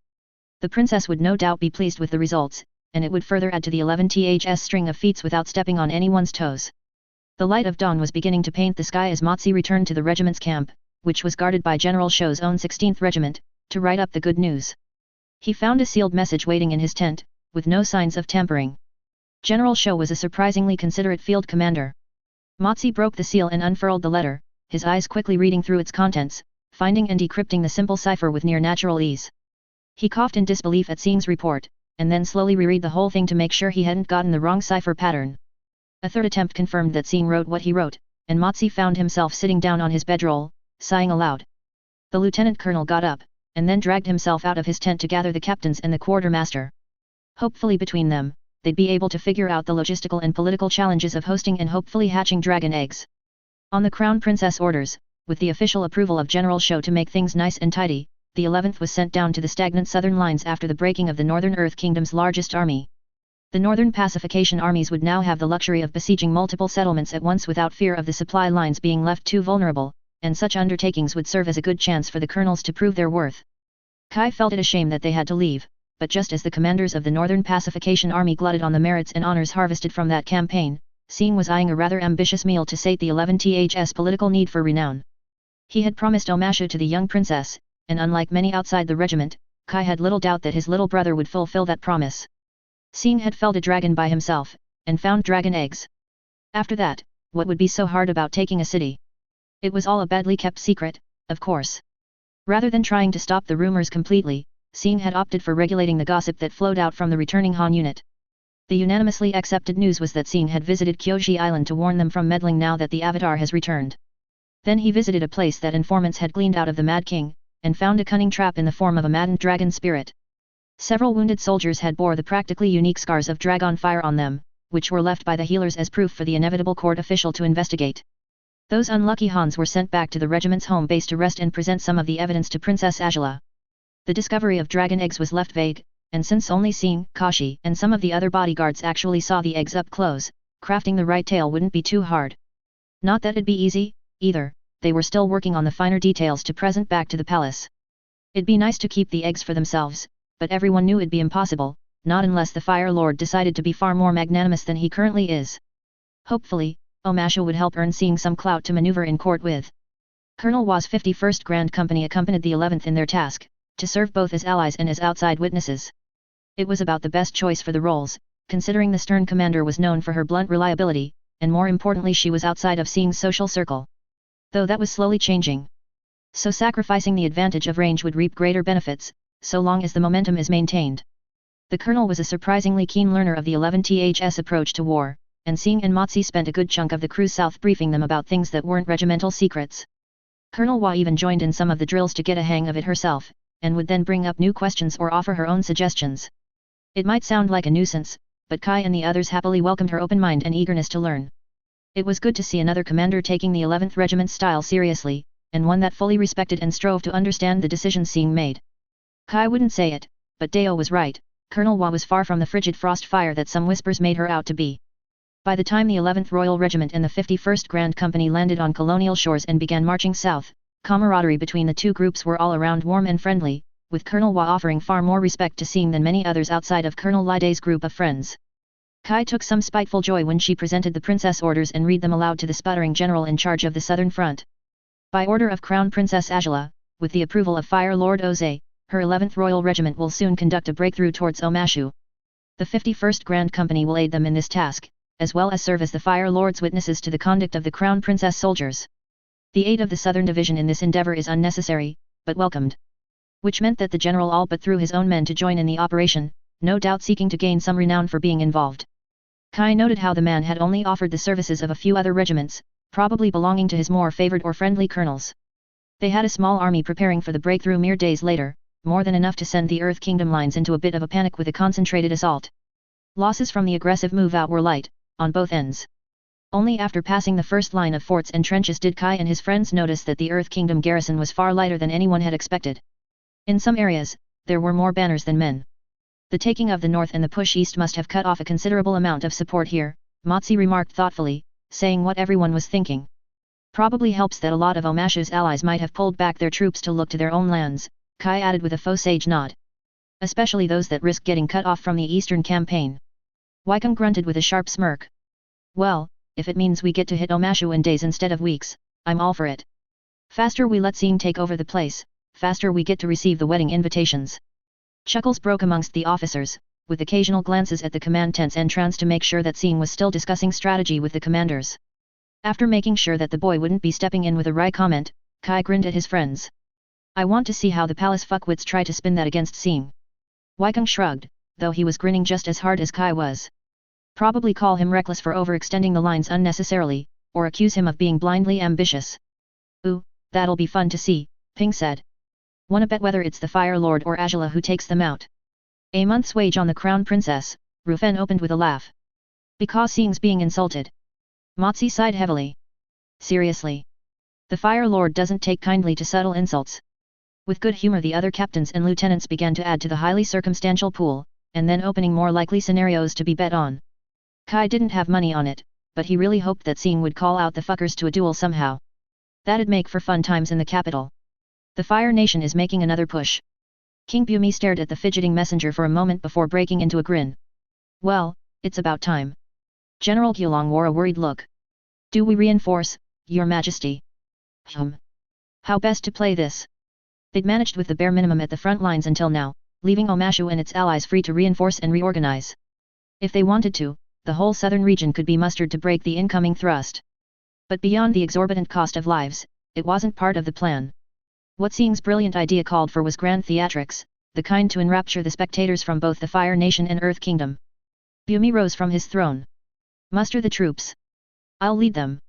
The princess would no doubt be pleased with the results, and it would further add to the 11 THS string of feats without stepping on anyone's toes. The light of dawn was beginning to paint the sky as Motsi returned to the regiment's camp, which was guarded by General Shou's own 16th Regiment, to write up the good news. He found a sealed message waiting in his tent, with no signs of tampering. General Shou was a surprisingly considerate field commander. Motsi broke the seal and unfurled the letter, his eyes quickly reading through its contents, finding and decrypting the simple cipher with near natural ease. He coughed in disbelief at Sing's report, and then slowly reread the whole thing to make sure he hadn't gotten the wrong cipher pattern. A third attempt confirmed that Sing wrote what he wrote, and Motsi found himself sitting down on his bedroll, sighing aloud. The lieutenant colonel got up, and then dragged himself out of his tent to gather the captains and the quartermaster. Hopefully between them, they'd be able to figure out the logistical and political challenges of hosting and hopefully hatching dragon eggs. On the Crown Princess orders, with the official approval of General Shou to make things nice and tidy, the 11th was sent down to the stagnant southern lines after the breaking of the Northern Earth Kingdom's largest army. The Northern Pacification armies would now have the luxury of besieging multiple settlements at once without fear of the supply lines being left too vulnerable, and such undertakings would serve as a good chance for the colonels to prove their worth. Kai felt it a shame that they had to leave, but just as the commanders of the Northern Pacification Army glutted on the merits and honors harvested from that campaign, Sing was eyeing a rather ambitious meal to sate the 11th's political need for renown. He had promised Omashu to the young princess, and unlike many outside the regiment, Kai had little doubt that his little brother would fulfill that promise. Sing had felled a dragon by himself, and found dragon eggs. After that, what would be so hard about taking a city? It was all a badly kept secret, of course. Rather than trying to stop the rumors completely, Sing had opted for regulating the gossip that flowed out from the returning Han unit. The unanimously accepted news was that Sing had visited Kioji Island to warn them from meddling now that the Avatar has returned. Then he visited a place that informants had gleaned out of the Mad King, and found a cunning trap in the form of a maddened dragon spirit. Several wounded soldiers had bore the practically unique scars of dragon fire on them, which were left by the healers as proof for the inevitable court official to investigate. Those unlucky Hans were sent back to the regiment's home base to rest and present some of the evidence to Princess Agela. The discovery of dragon eggs was left vague, and since only Sing, Kashi, and some of the other bodyguards actually saw the eggs up close, crafting the right tale wouldn't be too hard. Not that it'd be easy, either. They were still working on the finer details to present back to the palace. It'd be nice to keep the eggs for themselves, but everyone knew it'd be impossible, not unless the Fire Lord decided to be far more magnanimous than he currently is. Hopefully, Omashu would help earn Sing some clout to maneuver in court with. Colonel Wa's 51st Grand Company accompanied the 11th in their task, to serve both as allies and as outside witnesses. It was about the best choice for the roles, considering the stern commander was known for her blunt reliability, and more importantly she was outside of Sing's social circle. Though that was slowly changing. So sacrificing the advantage of range would reap greater benefits, so long as the momentum is maintained. The colonel was a surprisingly keen learner of the 11th's approach to war, and Sing and Motsi spent a good chunk of the cruise south briefing them about things that weren't regimental secrets. Colonel Wa even joined in some of the drills to get a hang of it herself, and would then bring up new questions or offer her own suggestions. It might sound like a nuisance, but Kai and the others happily welcomed her open mind and eagerness to learn. It was good to see another commander taking the 11th Regiment's style seriously, and one that fully respected and strove to understand the decisions Sing made. Kai wouldn't say it, but Deo was right, Colonel Wa was far from the frigid frost fire that some whispers made her out to be. By the time the 11th Royal Regiment and the 51st Grand Company landed on colonial shores and began marching south, camaraderie between the two groups were all around warm and friendly, with Colonel Wa offering far more respect to Sing than many others outside of Colonel Lide's group of friends. Kai took some spiteful joy when she presented the princess orders and read them aloud to the sputtering general in charge of the southern front. By order of Crown Princess Agela, with the approval of Fire Lord Oze, her 11th Royal Regiment will soon conduct a breakthrough towards Omashu. The 51st Grand Company will aid them in this task, as well as serve as the Fire Lord's witnesses to the conduct of the Crown Princess soldiers. The aid of the Southern Division in this endeavor is unnecessary, but welcomed. Which meant that the general all but threw his own men to join in the operation, no doubt seeking to gain some renown for being involved. Kai noted how the man had only offered the services of a few other regiments, probably belonging to his more favored or friendly colonels. They had a small army preparing for the breakthrough mere days later, more than enough to send the Earth Kingdom lines into a bit of a panic with a concentrated assault. Losses from the aggressive move out were light, on both ends. Only after passing the first line of forts and trenches did Kai and his friends notice that the Earth Kingdom garrison was far lighter than anyone had expected. In some areas, there were more banners than men. The taking of the north and the push east must have cut off a considerable amount of support here, Motsi remarked thoughtfully, saying what everyone was thinking. Probably helps that a lot of Omashu's allies might have pulled back their troops to look to their own lands, Kai added with a faux sage nod. Especially those that risked getting cut off from the eastern campaign. Wykong grunted with a sharp smirk. Well, if it means we get to hit Omashu in days instead of weeks, I'm all for it. Faster we let Sing take over the place, faster we get to receive the wedding invitations. Chuckles broke amongst the officers, with occasional glances at the command tent's entrance to make sure that Sing was still discussing strategy with the commanders. After making sure that the boy wouldn't be stepping in with a wry comment, Kai grinned at his friends. I want to see how the palace fuckwits try to spin that against Sing. Wykong shrugged, though he was grinning just as hard as Kai was. Probably call him reckless for overextending the lines unnecessarily, or accuse him of being blindly ambitious. Ooh, that'll be fun to see, Ping said. Wanna bet whether it's the Fire Lord or Agela who takes them out? A month's wage on the Crown Princess, Rufen opened with a laugh. Because Sing's being insulted. Motsi sighed heavily. Seriously. The Fire Lord doesn't take kindly to subtle insults. With good humor the other captains and lieutenants began to add to the highly circumstantial pool, and then opening more likely scenarios to be bet on. Kai didn't have money on it, but he really hoped that Sing would call out the fuckers to a duel somehow. That'd make for fun times in the capital. The Fire Nation is making another push. King Bumi stared at the fidgeting messenger for a moment before breaking into a grin. Well, it's about time. General Zillang wore a worried look. Do we reinforce, Your Majesty? How best to play this? They'd managed with the bare minimum at the front lines until now, leaving Omashu and its allies free to reinforce and reorganize. If they wanted to, the whole southern region could be mustered to break the incoming thrust. But beyond the exorbitant cost of lives, it wasn't part of the plan. What Sing's brilliant idea called for was grand theatrics, the kind to enrapture the spectators from both the Fire Nation and Earth Kingdom. Bumi rose from his throne. Muster the troops. I'll lead them.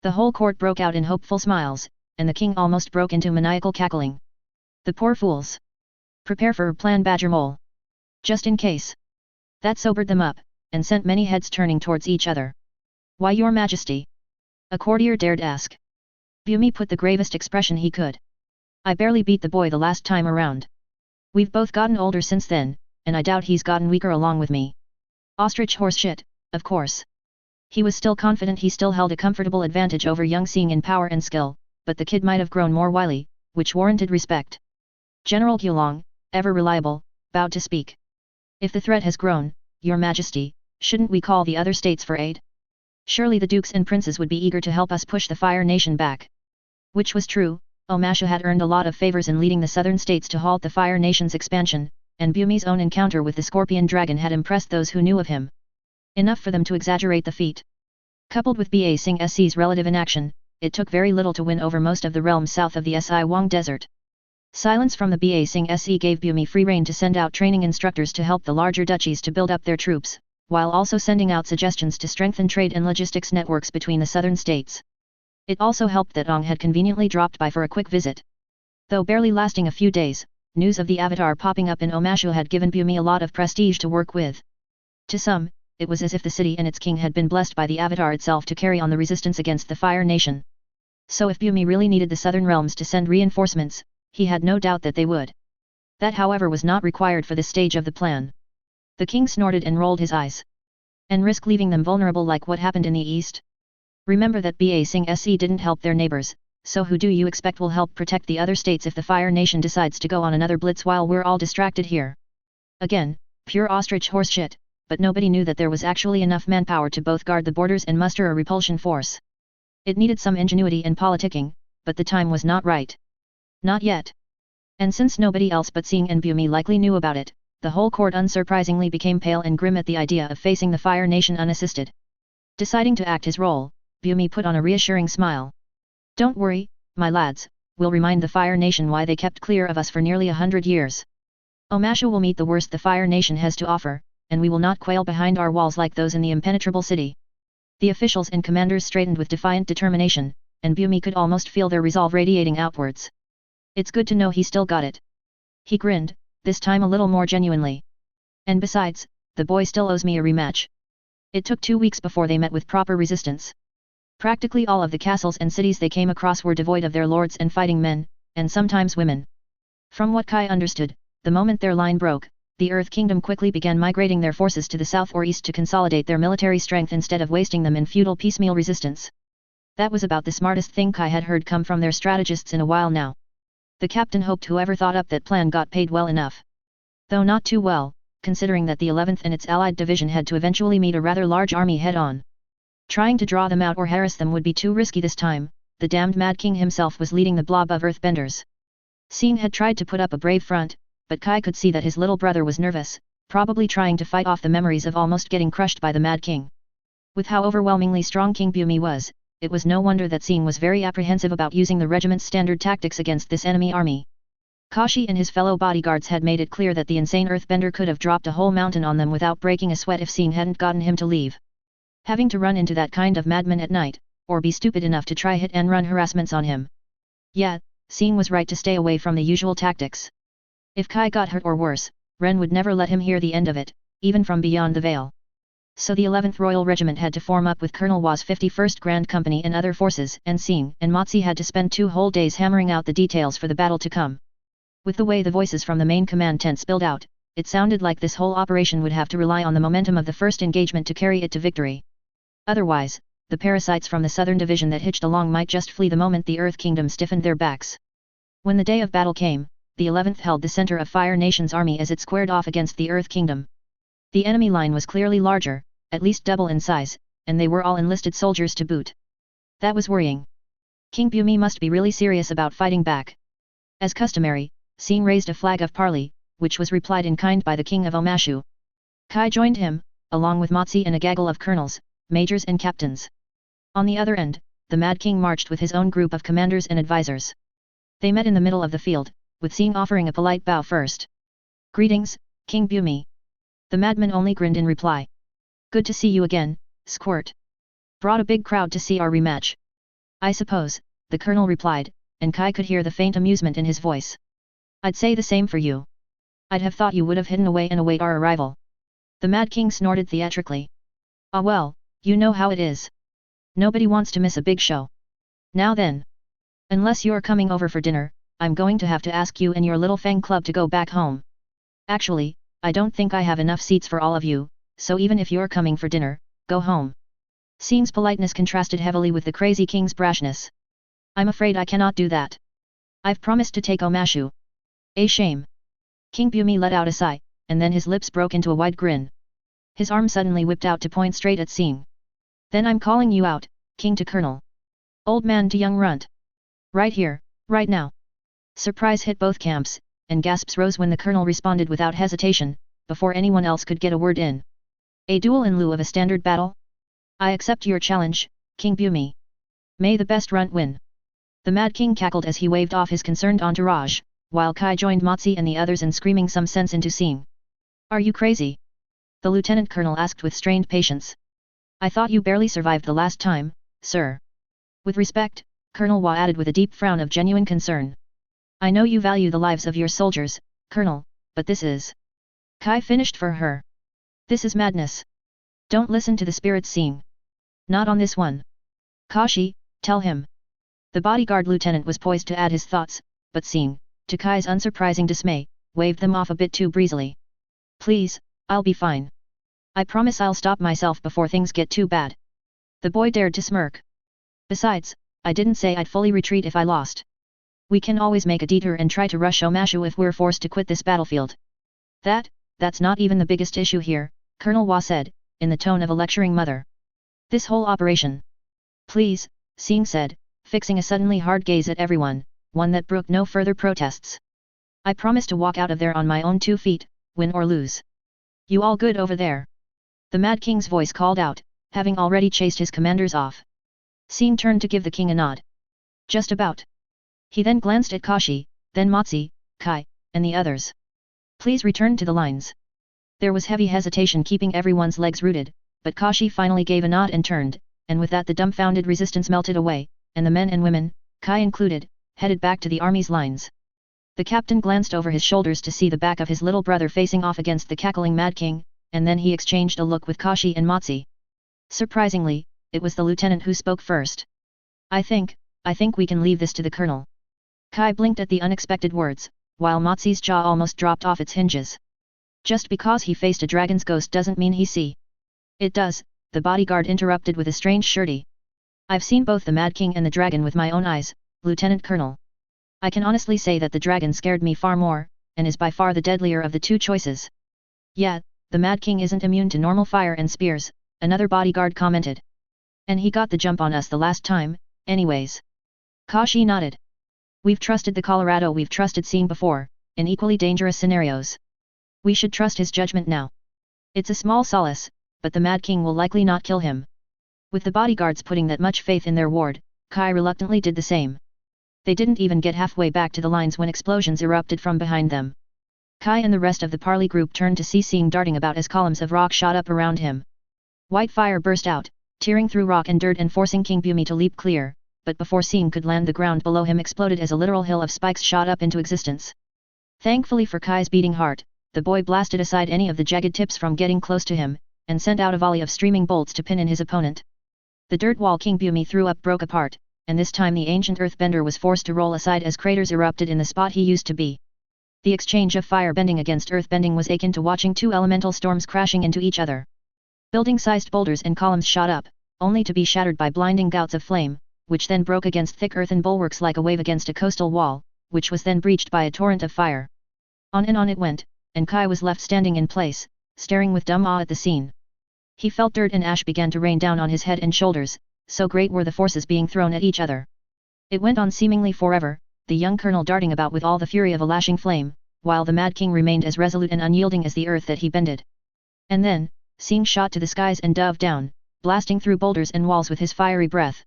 The whole court broke out in hopeful smiles, and the king almost broke into maniacal cackling. The poor fools. Prepare for Plan Badger Mole. Just in case. That sobered them up, and sent many heads turning towards each other. Why, Your Majesty? A courtier dared ask. Bumi put the gravest expression he could. I barely beat the boy the last time around. We've both gotten older since then, and I doubt he's gotten weaker along with me. Ostrich horseshit, of course. He was still confident he still held a comfortable advantage over young Sing in power and skill, but the kid might have grown more wily, which warranted respect. General Zillang, ever reliable, bowed to speak. If the threat has grown, Your Majesty, shouldn't we call the other states for aid? Surely the dukes and princes would be eager to help us push the Fire Nation back. Which was true. Omashu had earned a lot of favors in leading the southern states to halt the Fire Nation's expansion, and Bumi's own encounter with the Scorpion Dragon had impressed those who knew of him. Enough for them to exaggerate the feat. Coupled with Ba Sing SC's relative inaction, it took very little to win over most of the realms south of the Si Wang Desert. Silence from the Ba Sing SC gave Bumi free rein to send out training instructors to help the larger duchies to build up their troops, while also sending out suggestions to strengthen trade and logistics networks between the southern states. It also helped that Ong had conveniently dropped by for a quick visit. Though barely lasting a few days, news of the Avatar popping up in Omashu had given Bumi a lot of prestige to work with. To some, it was as if the city and its king had been blessed by the Avatar itself to carry on the resistance against the Fire Nation. So if Bumi really needed the southern realms to send reinforcements, he had no doubt that they would. That however was not required for this stage of the plan. The king snorted and rolled his eyes. And risk leaving them vulnerable like what happened in the east? Remember that Ba Sing SC didn't help their neighbors, so who do you expect will help protect the other states if the Fire Nation decides to go on another blitz while we're all distracted here? Again, pure ostrich horseshit, but nobody knew that there was actually enough manpower to both guard the borders and muster a repulsion force. It needed some ingenuity and politicking, but the time was not right. Not yet. And since nobody else but Sing and Bumi likely knew about it, the whole court unsurprisingly became pale and grim at the idea of facing the Fire Nation unassisted. Deciding to act his role, Bumi put on a reassuring smile. Don't worry, my lads, we'll remind the Fire Nation why they kept clear of us for nearly 100 years. Omashu will meet the worst the Fire Nation has to offer, and we will not quail behind our walls like those in the impenetrable city. The officials and commanders straightened with defiant determination, and Bumi could almost feel their resolve radiating outwards. It's good to know he still got it. He grinned, this time a little more genuinely. And besides, the boy still owes me a rematch. It took 2 weeks before they met with proper resistance. Practically all of the castles and cities they came across were devoid of their lords and fighting men, and sometimes women. From what Kai understood, the moment their line broke, the Earth Kingdom quickly began migrating their forces to the south or east to consolidate their military strength instead of wasting them in futile piecemeal resistance. That was about the smartest thing Kai had heard come from their strategists in a while now. The captain hoped whoever thought up that plan got paid well enough. Though not too well, considering that the 11th and its allied division had to eventually meet a rather large army head-on. Trying to draw them out or harass them would be too risky this time. The damned Mad King himself was leading the blob of earthbenders. Sing had tried to put up a brave front, but Kai could see that his little brother was nervous, probably trying to fight off the memories of almost getting crushed by the Mad King. With how overwhelmingly strong King Bumi was, it was no wonder that Sing was very apprehensive about using the regiment's standard tactics against this enemy army. Kashi and his fellow bodyguards had made it clear that the insane earthbender could have dropped a whole mountain on them without breaking a sweat if Sing hadn't gotten him to leave. Having to run into that kind of madman at night, or be stupid enough to try hit and run harassments on him. Yeah, Sing was right to stay away from the usual tactics. If Kai got hurt or worse, Ren would never let him hear the end of it, even from beyond the veil. So the 11th Royal Regiment had to form up with Colonel Wa's 51st Grand Company and other forces, and Sing and Motsi had to spend 2 whole days hammering out the details for the battle to come. With the way the voices from the main command tent spilled out, it sounded like this whole operation would have to rely on the momentum of the first engagement to carry it to victory. Otherwise, the parasites from the southern division that hitched along might just flee the moment the Earth Kingdom stiffened their backs. When the day of battle came, the 11th held the center of Fire Nation's army as it squared off against the Earth Kingdom. The enemy line was clearly larger, at least double in size, and they were all enlisted soldiers to boot. That was worrying. King Bumi must be really serious about fighting back. As customary, Sing raised a flag of parley, which was replied in kind by the king of Omashu. Kai joined him, along with Motsi and a gaggle of colonels, majors and captains. On the other end, the Mad King marched with his own group of commanders and advisors. They met in the middle of the field, with Sing offering a polite bow first. "Greetings, King Bumi." The madman only grinned in reply. "Good to see you again, Squirt. Brought a big crowd to see our rematch." "I suppose," the colonel replied, and Kai could hear the faint amusement in his voice. "I'd say the same for you. I'd have thought you would have hidden away and await our arrival." The Mad King snorted theatrically. "Ah well, you know how it is. Nobody wants to miss a big show. Now then. Unless you're coming over for dinner, I'm going to have to ask you and your little Fang Club to go back home. Actually, I don't think I have enough seats for all of you, so even if you're coming for dinner, go home." Sing's politeness contrasted heavily with the crazy king's brashness. "I'm afraid I cannot do that. I've promised to take Omashu." "A shame." King Bumi let out a sigh, and then his lips broke into a wide grin. His arm suddenly whipped out to point straight at Sing. "Then I'm calling you out, king to colonel. Old man to young runt. Right here, right now." Surprise hit both camps, and gasps rose when the colonel responded without hesitation, before anyone else could get a word in. "A duel in lieu of a standard battle? I accept your challenge, King Bumi. May the best runt win." The Mad King cackled as he waved off his concerned entourage, while Kai joined Motsi and the others in screaming some sense into Sing. "Are you crazy?" the lieutenant colonel asked with strained patience. "I thought you barely survived the last time, sir." "With respect," Colonel Wa added with a deep frown of genuine concern. "I know you value the lives of your soldiers, Colonel, but this is..." Kai finished for her. "This is madness. Don't listen to the spirits, Sing. Not on this one. Kashi, tell him." The bodyguard lieutenant was poised to add his thoughts, but Sing, to Kai's unsurprising dismay, waved them off a bit too breezily. "Please, I'll be fine. I promise I'll stop myself before things get too bad." The boy dared to smirk. "Besides, I didn't say I'd fully retreat if I lost. We can always make a detour and try to rush Omashu if we're forced to quit this battlefield." That's not even the biggest issue here," Colonel Wa said, in the tone of a lecturing mother. "This whole operation." "Please," Sing said, fixing a suddenly hard gaze at everyone, one that brooked no further protests. "I promise to walk out of there on my own 2 feet, win or lose. You all good over there?" The Mad King's voice called out, having already chased his commanders off. Sing turned to give the king a nod. "Just about." He then glanced at Kashi, then Motsi, Kai, and the others. "Please return to the lines." There was heavy hesitation keeping everyone's legs rooted, but Kashi finally gave a nod and turned, and with that the dumbfounded resistance melted away, and the men and women, Kai included, headed back to the army's lines. The captain glanced over his shoulders to see the back of his little brother facing off against the cackling Mad King, and then he exchanged a look with Kashi and Motsi. Surprisingly, it was the lieutenant who spoke first. I think we can leave this to the colonel." Kai blinked at the unexpected words, while Motsi's jaw almost dropped off its hinges. "Just because he faced a dragon's ghost doesn't mean he see." "It does," the bodyguard interrupted with a strange surety. "I've seen both the Mad King and the dragon with my own eyes, Lieutenant Colonel. I can honestly say that the dragon scared me far more, and is by far the deadlier of the two choices." "Yeah, the Mad King isn't immune to normal fire and spears," another bodyguard commented. "And he got the jump on us the last time, anyways." Kashi nodded. "We've trusted the Colorado, we've trusted Sing before, in equally dangerous scenarios. We should trust his judgment now. It's a small solace, but the Mad King will likely not kill him." With the bodyguards putting that much faith in their ward, Kai reluctantly did the same. They didn't even get halfway back to the lines when explosions erupted from behind them. Kai and the rest of the parley group turned to see Sing darting about as columns of rock shot up around him. White fire burst out, tearing through rock and dirt and forcing King Bumi to leap clear, but before Sing could land, the ground below him exploded as a literal hill of spikes shot up into existence. Thankfully for Kai's beating heart, the boy blasted aside any of the jagged tips from getting close to him, and sent out a volley of streaming bolts to pin in his opponent. The dirt wall King Bumi threw up broke apart, and this time the ancient earthbender was forced to roll aside as craters erupted in the spot he used to be. The exchange of fire bending against earthbending was akin to watching two elemental storms crashing into each other. Building-sized boulders and columns shot up, only to be shattered by blinding gouts of flame, which then broke against thick earthen bulwarks like a wave against a coastal wall, which was then breached by a torrent of fire. On and on it went, and Kai was left standing in place, staring with dumb awe at the scene. He felt dirt and ash began to rain down on his head and shoulders, so great were the forces being thrown at each other. It went on seemingly forever, the young colonel darting about with all the fury of a lashing flame, while the Mad King remained as resolute and unyielding as the earth that he bended. And then, Sing shot to the skies and dove down, blasting through boulders and walls with his fiery breath.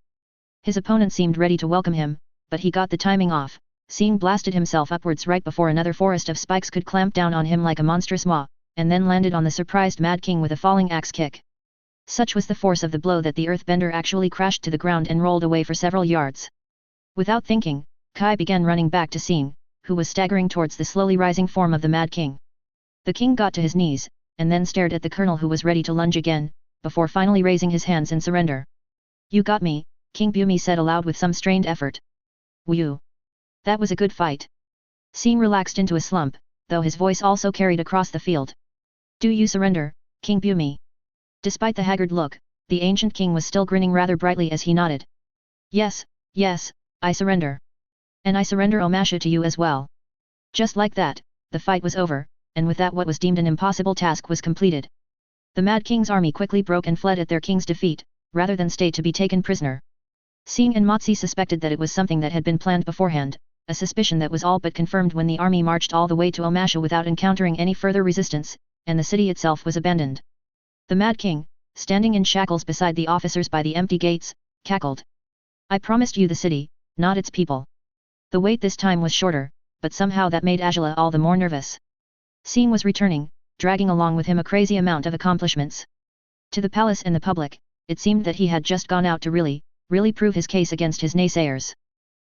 His opponent seemed ready to welcome him, but he got the timing off. Sing blasted himself upwards right before another forest of spikes could clamp down on him like a monstrous maw, and then landed on the surprised Mad King with a falling axe kick. Such was the force of the blow that the earthbender actually crashed to the ground and rolled away for several yards. Without thinking, Kai began running back to Sing, who was staggering towards the slowly rising form of the Mad King. The king got to his knees, and then stared at the colonel who was ready to lunge again, before finally raising his hands in surrender. "You got me," King Bumi said aloud with some strained effort. "Whew. That was a good fight." Sing relaxed into a slump, though his voice also carried across the field. "Do you surrender, King Bumi?" Despite the haggard look, the ancient king was still grinning rather brightly as he nodded. "Yes, yes, I surrender. And I surrender Omashu to you as well." Just like that, the fight was over, and with that what was deemed an impossible task was completed. The Mad King's army quickly broke and fled at their king's defeat, rather than stay to be taken prisoner. Sing and Motsi suspected that it was something that had been planned beforehand, a suspicion that was all but confirmed when the army marched all the way to Omashu without encountering any further resistance, and the city itself was abandoned. The Mad King, standing in shackles beside the officers by the empty gates, cackled. "I promised you the city, not its people." The wait this time was shorter, but somehow that made Agela all the more nervous. Sing was returning, dragging along with him a crazy amount of accomplishments. To the palace and the public, it seemed that he had just gone out to really prove his case against his naysayers.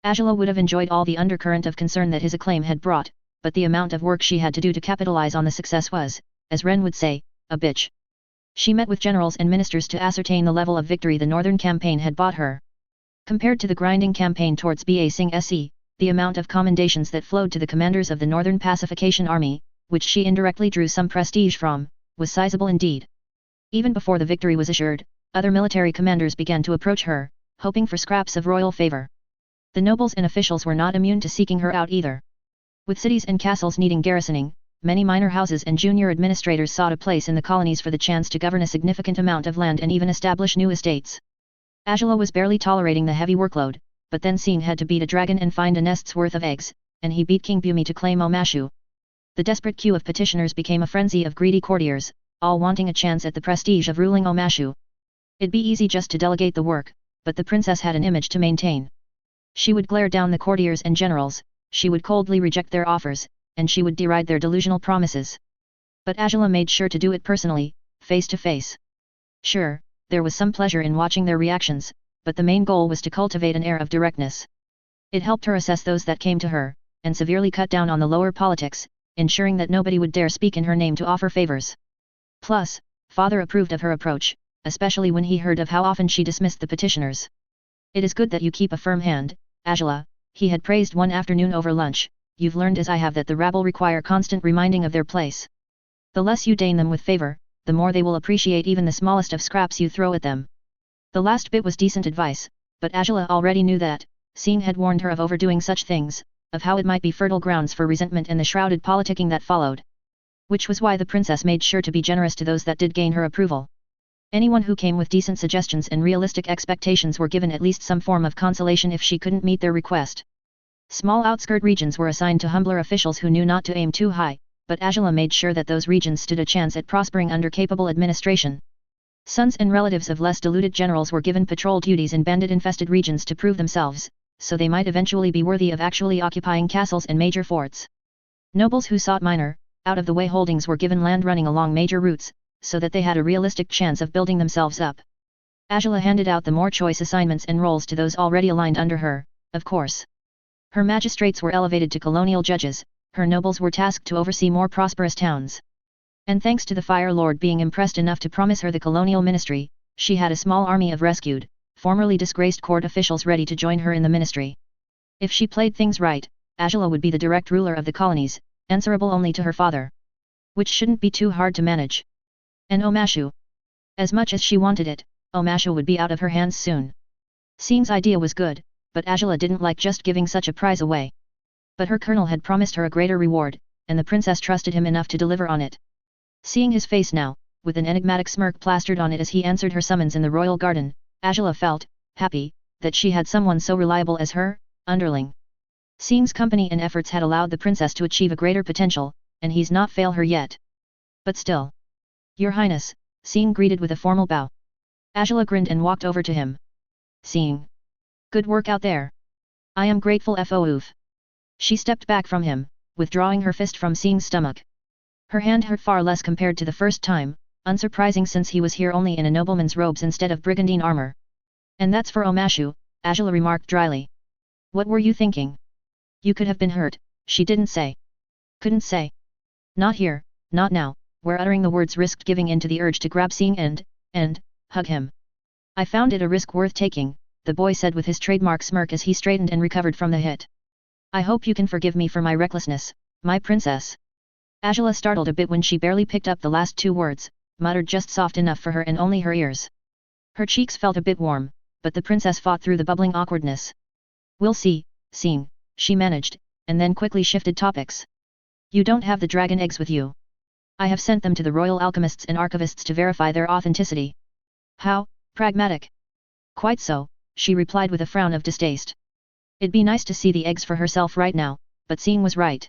Agela would have enjoyed all the undercurrent of concern that his acclaim had brought, but the amount of work she had to do to capitalize on the success was, as Ren would say, a bitch. She met with generals and ministers to ascertain the level of victory the northern campaign had bought her. Compared to the grinding campaign towards Ba Sing Se, the amount of commendations that flowed to the commanders of the Northern Pacification Army, which she indirectly drew some prestige from, was sizable indeed. Even before the victory was assured, other military commanders began to approach her, hoping for scraps of royal favor. The nobles and officials were not immune to seeking her out either. With cities and castles needing garrisoning, many minor houses and junior administrators sought a place in the colonies for the chance to govern a significant amount of land and even establish new estates. Agela was barely tolerating the heavy workload, but then Sing had to beat a dragon and find a nest's worth of eggs, and he beat King Bumi to claim Omashu. The desperate queue of petitioners became a frenzy of greedy courtiers, all wanting a chance at the prestige of ruling Omashu. It'd be easy just to delegate the work, but the princess had an image to maintain. She would glare down the courtiers and generals, she would coldly reject their offers, and she would deride their delusional promises. But Agela made sure to do it personally, face to face. Sure, there was some pleasure in watching their reactions, but the main goal was to cultivate an air of directness. It helped her assess those that came to her, and severely cut down on the lower politics, ensuring that nobody would dare speak in her name to offer favors. Plus, father approved of her approach, especially when he heard of how often she dismissed the petitioners. "It is good that you keep a firm hand, Agela," he had praised one afternoon over lunch. "You've learned as I have that the rabble require constant reminding of their place. The less you deign them with favor, the more they will appreciate even the smallest of scraps you throw at them." The last bit was decent advice, but Agela already knew that, Sing had warned her of overdoing such things, of how it might be fertile grounds for resentment and the shrouded politicking that followed. Which was why the princess made sure to be generous to those that did gain her approval. Anyone who came with decent suggestions and realistic expectations were given at least some form of consolation if she couldn't meet their request. Small outskirt regions were assigned to humbler officials who knew not to aim too high, but Agela made sure that those regions stood a chance at prospering under capable administration. Sons and relatives of less deluded generals were given patrol duties in bandit-infested regions to prove themselves, so they might eventually be worthy of actually occupying castles and major forts. Nobles who sought minor, out-of-the-way holdings were given land running along major routes, so that they had a realistic chance of building themselves up. Agela handed out the more choice assignments and roles to those already aligned under her, of course. Her magistrates were elevated to colonial judges, her nobles were tasked to oversee more prosperous towns. And thanks to the Fire Lord being impressed enough to promise her the colonial ministry, she had a small army of rescued, formerly disgraced court officials ready to join her in the ministry. If she played things right, Agela would be the direct ruler of the colonies, answerable only to her father. Which shouldn't be too hard to manage. And Omashu. As much as she wanted it, Omashu would be out of her hands soon. Sing's idea was good, but Agela didn't like just giving such a prize away. But her colonel had promised her a greater reward, and the princess trusted him enough to deliver on it. Seeing his face now, with an enigmatic smirk plastered on it as he answered her summons in the royal garden, Agela felt happy that she had someone so reliable as her underling. Sing's company and efforts had allowed the princess to achieve a greater potential, and he's not failed her yet. But still. Your Highness, Sing greeted with a formal bow. Agela grinned and walked over to him. Sing. Good work out there. I am grateful for oof. She stepped back from him, withdrawing her fist from Sing's stomach. Her hand hurt far less compared to the first time, unsurprising since he was here only in a nobleman's robes instead of brigandine armor. And that's for Omashu, Agela remarked dryly. What were you thinking? You could have been hurt, she didn't say. Couldn't say. Not here, not now, where uttering the words risked giving in to the urge to grab Sing and hug him. I found it a risk worth taking, the boy said with his trademark smirk as he straightened and recovered from the hit. I hope you can forgive me for my recklessness, my princess. Agela startled a bit when she barely picked up the last two words, muttered just soft enough for her and only her ears. Her cheeks felt a bit warm, but the princess fought through the bubbling awkwardness. We'll see, Sing, she managed, and then quickly shifted topics. You don't have the dragon eggs with you. I have sent them to the royal alchemists and archivists to verify their authenticity. How pragmatic. Quite so, she replied with a frown of distaste. It'd be nice to see the eggs for herself right now, but Sing was right.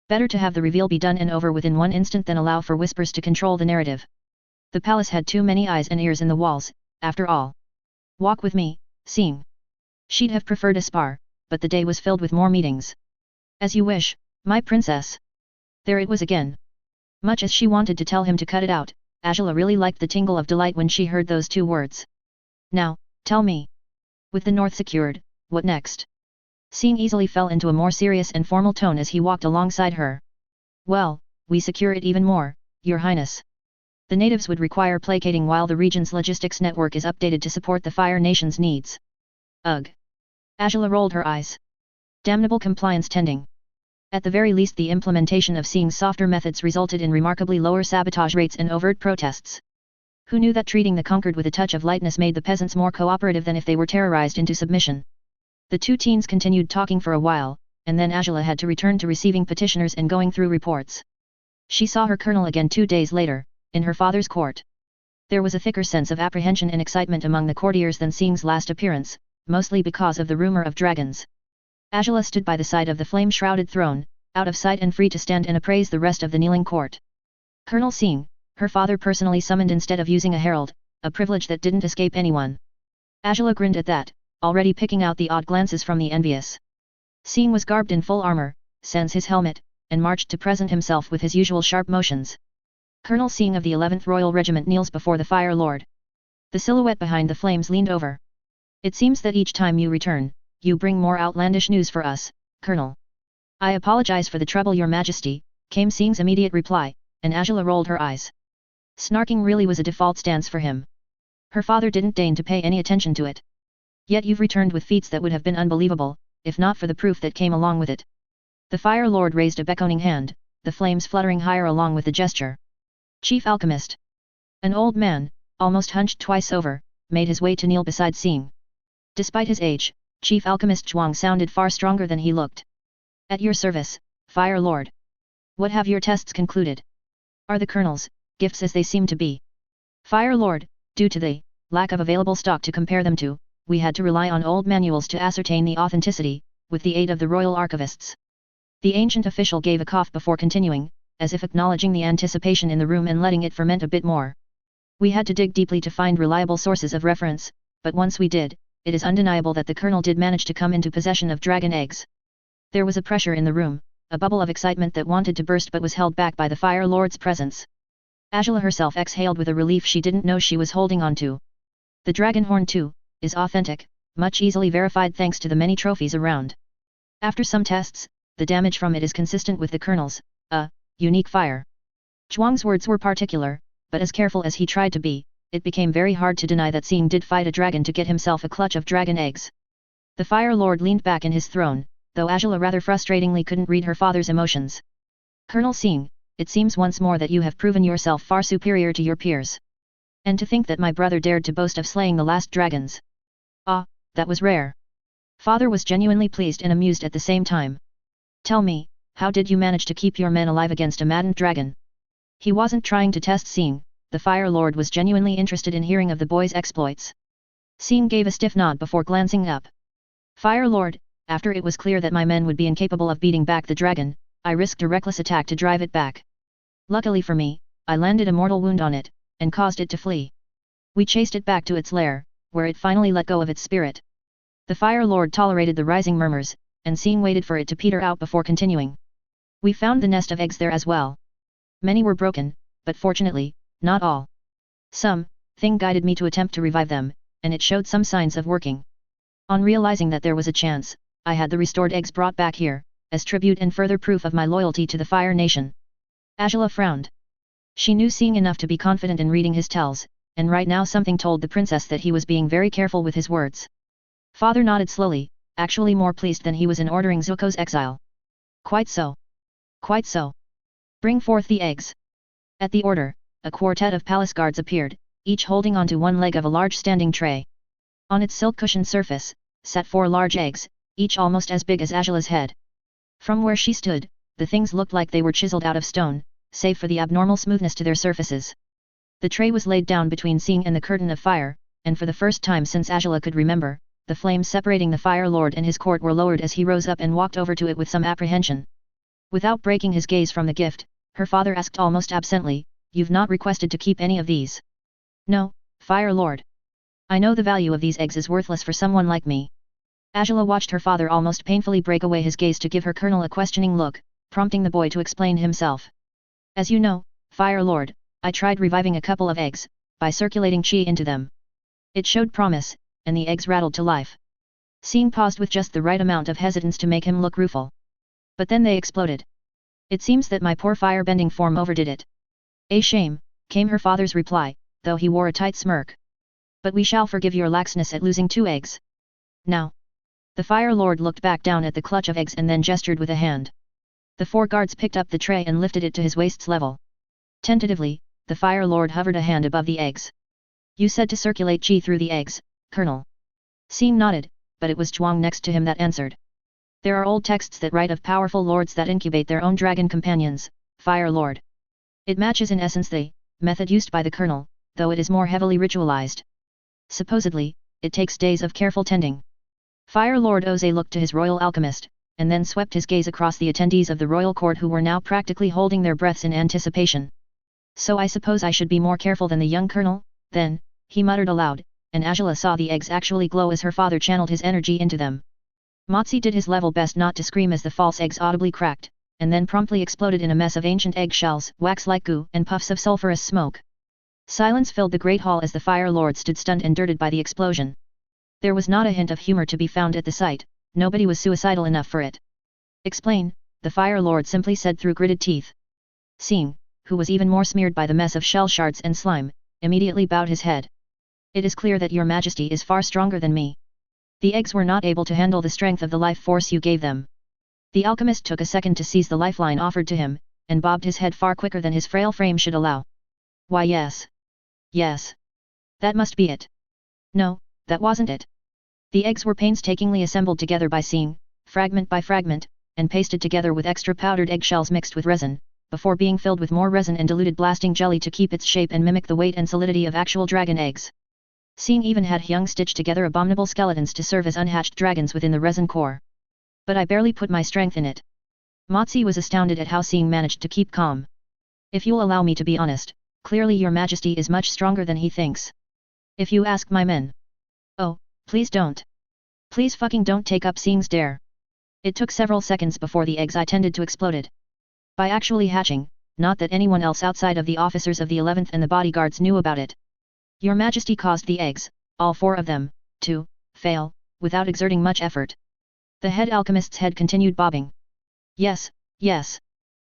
Better to have the reveal be done and over within one instant than allow for whispers to control the narrative. The palace had too many eyes and ears in the walls, after all. Walk with me, Sing. She'd have preferred a spar, but the day was filled with more meetings. As you wish, my princess. There it was again. Much as she wanted to tell him to cut it out, Agela really liked the tingle of delight when she heard those two words. Now, tell me. With the north secured, what next? Sing easily fell into a more serious and formal tone as he walked alongside her. Well, we secure it even more, Your Highness. The natives would require placating while the region's logistics network is updated to support the Fire Nation's needs. Ugh. Agela rolled her eyes. Damnable compliance tending. At the very least the implementation of Sing's softer methods resulted in remarkably lower sabotage rates and overt protests. Who knew that treating the conquered with a touch of lightness made the peasants more cooperative than if they were terrorized into submission? The two teens continued talking for a while, and then Agela had to return to receiving petitioners and going through reports. She saw her colonel again 2 days later, in her father's court. There was a thicker sense of apprehension and excitement among the courtiers than Sing's last appearance, mostly because of the rumor of dragons. Agela stood by the side of the flame-shrouded throne, out of sight and free to stand and appraise the rest of the kneeling court. Colonel Sing, her father personally summoned instead of using a herald, a privilege that didn't escape anyone. Agela grinned at that, already picking out the odd glances from the envious. Sing was garbed in full armor, sans his helmet, and marched to present himself with his usual sharp motions. Colonel Sing of the 11th Royal Regiment kneels before the Fire Lord. The silhouette behind the flames leaned over. It seems that each time you return, you bring more outlandish news for us, Colonel. I apologize for the trouble, Your Majesty, came Sing's immediate reply, and Agela rolled her eyes. Snarking really was a default stance for him. Her father didn't deign to pay any attention to it. Yet you've returned with feats that would have been unbelievable, if not for the proof that came along with it. The Fire Lord raised a beckoning hand, the flames fluttering higher along with the gesture. Chief Alchemist. An old man, almost hunched twice over, made his way to kneel beside Sing. Despite his age, Chief Alchemist Zhuang sounded far stronger than he looked. At your service, Fire Lord. What have your tests concluded? Are the kernels, gifts as they seem to be? Fire Lord, due to the lack of available stock to compare them to, we had to rely on old manuals to ascertain the authenticity, with the aid of the royal archivists. The ancient official gave a cough before continuing, as if acknowledging the anticipation in the room and letting it ferment a bit more. We had to dig deeply to find reliable sources of reference, but once we did, it is undeniable that the colonel did manage to come into possession of dragon eggs. There was a pressure in the room, a bubble of excitement that wanted to burst but was held back by the Fire Lord's presence. Agela herself exhaled with a relief she didn't know she was holding on to. The dragon horn too, is authentic, much easily verified thanks to the many trophies around. After some tests, the damage from it is consistent with the colonel's, unique fire. Zhuang's words were particular, but as careful as he tried to be, it became very hard to deny that Sing did fight a dragon to get himself a clutch of dragon eggs. The Fire Lord leaned back in his throne, though Agela rather frustratingly couldn't read her father's emotions. Colonel Sing, it seems once more that you have proven yourself far superior to your peers. And to think that my brother dared to boast of slaying the last dragons. Ah, that was rare. Father was genuinely pleased and amused at the same time. Tell me, how did you manage to keep your men alive against a maddened dragon? He wasn't trying to test Sing, the Fire Lord was genuinely interested in hearing of the boy's exploits. Sing gave a stiff nod before glancing up. Fire Lord, after it was clear that my men would be incapable of beating back the dragon, I risked a reckless attack to drive it back. Luckily for me, I landed a mortal wound on it, and caused it to flee. We chased it back to its lair, where it finally let go of its spirit. The Fire Lord tolerated the rising murmurs, and Sing waited for it to peter out before continuing. We found the nest of eggs there as well. Many were broken, but fortunately, not all. Some, Thing guided me to attempt to revive them, and it showed some signs of working. On realizing that there was a chance, I had the restored eggs brought back here, as tribute and further proof of my loyalty to the Fire Nation. Agela frowned. She knew Sing enough to be confident in reading his tells, and right now something told the princess that he was being very careful with his words. Father nodded slowly, actually more pleased than he was in ordering Zuko's exile. Quite so. Quite so. Bring forth the eggs. At the order, a quartet of palace guards appeared, each holding onto one leg of a large standing tray. On its silk-cushioned surface, sat 4 large eggs, each almost as big as Agela's head. From where she stood, the things looked like they were chiseled out of stone, save for the abnormal smoothness to their surfaces. The tray was laid down between Sing and the curtain of fire, and for the first time since Agela could remember, the flames separating the Fire Lord and his court were lowered as he rose up and walked over to it with some apprehension. Without breaking his gaze from the gift, her father asked almost absently, "You've not requested to keep any of these?" "No, Fire Lord. I know the value of these eggs is worthless for someone like me." Agela watched her father almost painfully break away his gaze to give her colonel a questioning look, prompting the boy to explain himself. "As you know, Fire Lord, I tried reviving a couple of eggs, by circulating chi into them. It showed promise, and the eggs rattled to life." Sing paused with just the right amount of hesitance to make him look rueful. "But then they exploded. It seems that my poor fire-bending form overdid it." "A shame," came her father's reply, though he wore a tight smirk. "But we shall forgive your laxness at losing 2 eggs. Now." The Fire Lord looked back down at the clutch of eggs and then gestured with a hand. The 4 guards picked up the tray and lifted it to his waist's level. Tentatively, the Fire Lord hovered a hand above the eggs. "You said to circulate chi through the eggs, Colonel." Sing nodded, but it was Zhuang next to him that answered. "There are old texts that write of powerful lords that incubate their own dragon companions, Fire Lord. It matches in essence the method used by the Colonel, though it is more heavily ritualized. Supposedly, it takes days of careful tending." Fire Lord Oze looked to his royal alchemist, and then swept his gaze across the attendees of the royal court who were now practically holding their breaths in anticipation. "So I suppose I should be more careful than the young colonel, then," he muttered aloud, and Agela saw the eggs actually glow as her father channeled his energy into them. Motzi did his level best not to scream as the false eggs audibly cracked, and then promptly exploded in a mess of ancient egg shells, wax-like goo and puffs of sulphurous smoke. Silence filled the great hall as the Fire Lord stood stunned and dirted by the explosion. There was not a hint of humor to be found at the sight, nobody was suicidal enough for it. "Explain," the Fire Lord simply said through gritted teeth. Sing, who was even more smeared by the mess of shell shards and slime, immediately bowed his head. "It is clear that your majesty is far stronger than me. The eggs were not able to handle the strength of the life force you gave them." The alchemist took a second to seize the lifeline offered to him, and bobbed his head far quicker than his frail frame should allow. "Why yes. Yes. That must be it." "No, that wasn't it. The eggs were painstakingly assembled together by Sing, fragment by fragment, and pasted together with extra powdered eggshells mixed with resin, before being filled with more resin and diluted blasting jelly to keep its shape and mimic the weight and solidity of actual dragon eggs. Sing even had Hyung stitch together abominable skeletons to serve as unhatched dragons within the resin core. "But I barely put my strength in it." Motzi was astounded at how Sing managed to keep calm. "If you'll allow me to be honest, clearly your majesty is much stronger than he thinks. If you ask my men." "Oh, please don't. Please fucking don't take up Sing's dare." It took several seconds before the eggs I tended to exploded. By actually hatching, not that anyone else outside of the officers of the 11th and the bodyguards knew about it. Your majesty caused the eggs, all 4 of them, to fail, without exerting much effort. The head alchemist's head continued bobbing. "Yes, yes.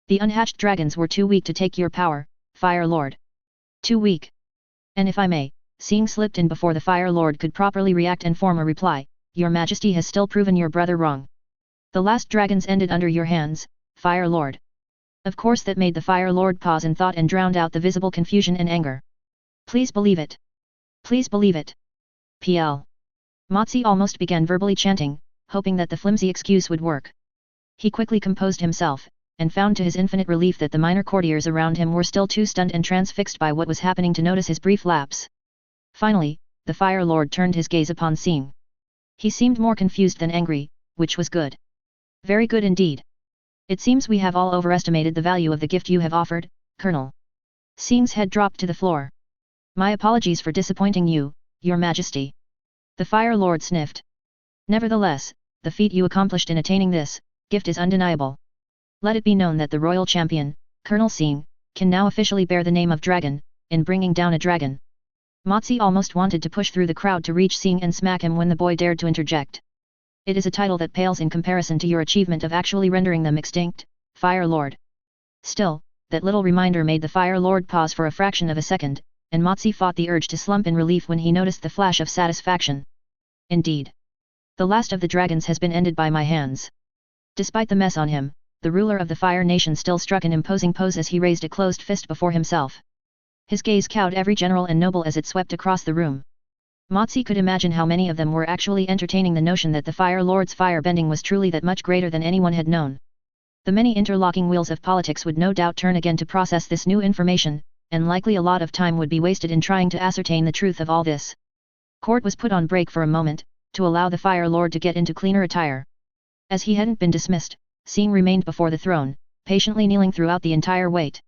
The unhatched dragons were too weak to take your power, Fire Lord. Too weak. And if I may," Sing slipped in before the Fire Lord could properly react and form a reply, "your majesty has still proven your brother wrong. The last dragons ended under your hands, Fire Lord." Of course that made the Fire Lord pause in thought and drowned out the visible confusion and anger. "Please believe it. Please believe it. PL." Motzi almost began verbally chanting, hoping that the flimsy excuse would work. He quickly composed himself, and found to his infinite relief that the minor courtiers around him were still too stunned and transfixed by what was happening to notice his brief lapse. Finally, the Fire Lord turned his gaze upon Sing. He seemed more confused than angry, which was good. Very good indeed. It seems we have all overestimated the value of the gift you have offered, Colonel. Sing's head dropped to the floor. My apologies for disappointing you, Your Majesty. The Fire Lord sniffed. Nevertheless, the feat you accomplished in attaining this gift is undeniable. Let it be known that the royal champion, Colonel Sing, can now officially bear the name of dragon, in bringing down a dragon. Motzi almost wanted to push through the crowd to reach Sing and smack him when the boy dared to interject. It is a title that pales in comparison to your achievement of actually rendering them extinct, Fire Lord. Still, that little reminder made the Fire Lord pause for a fraction of a second, and Motzi fought the urge to slump in relief when he noticed the flash of satisfaction. Indeed. The last of the dragons has been ended by my hands. Despite the mess on him, the ruler of the Fire Nation still struck an imposing pose as he raised a closed fist before himself. His gaze cowed every general and noble as it swept across the room. Motzi could imagine how many of them were actually entertaining the notion that the Fire Lord's fire-bending was truly that much greater than anyone had known. The many interlocking wheels of politics would no doubt turn again to process this new information, and likely a lot of time would be wasted in trying to ascertain the truth of all this. Court was put on break for a moment, to allow the Fire Lord to get into cleaner attire. As he hadn't been dismissed, Sing remained before the throne, patiently kneeling throughout the entire wait.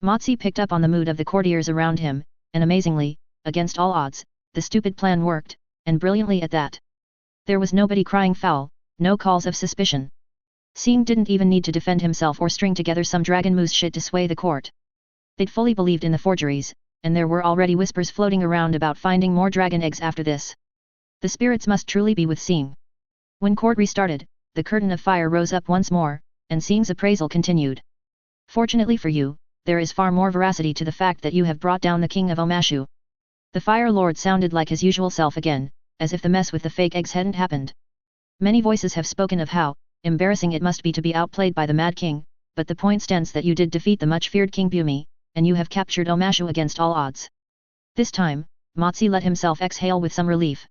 Motzi picked up on the mood of the courtiers around him, and amazingly, against all odds, the stupid plan worked, and brilliantly at that. There was nobody crying foul, no calls of suspicion. Sing didn't even need to defend himself or string together some dragon moose shit to sway the court. They'd fully believed in the forgeries, and there were already whispers floating around about finding more dragon eggs after this. The spirits must truly be with Sing. When court restarted, the curtain of fire rose up once more, and Sing's appraisal continued. Fortunately for you, there is far more veracity to the fact that you have brought down the king of Omashu. The Fire Lord sounded like his usual self again, as if the mess with the fake eggs hadn't happened. Many voices have spoken of how embarrassing it must be to be outplayed by the Mad King, but the point stands that you did defeat the much-feared King Bumi, and you have captured Omashu against all odds. This time, Motzi let himself exhale with some relief.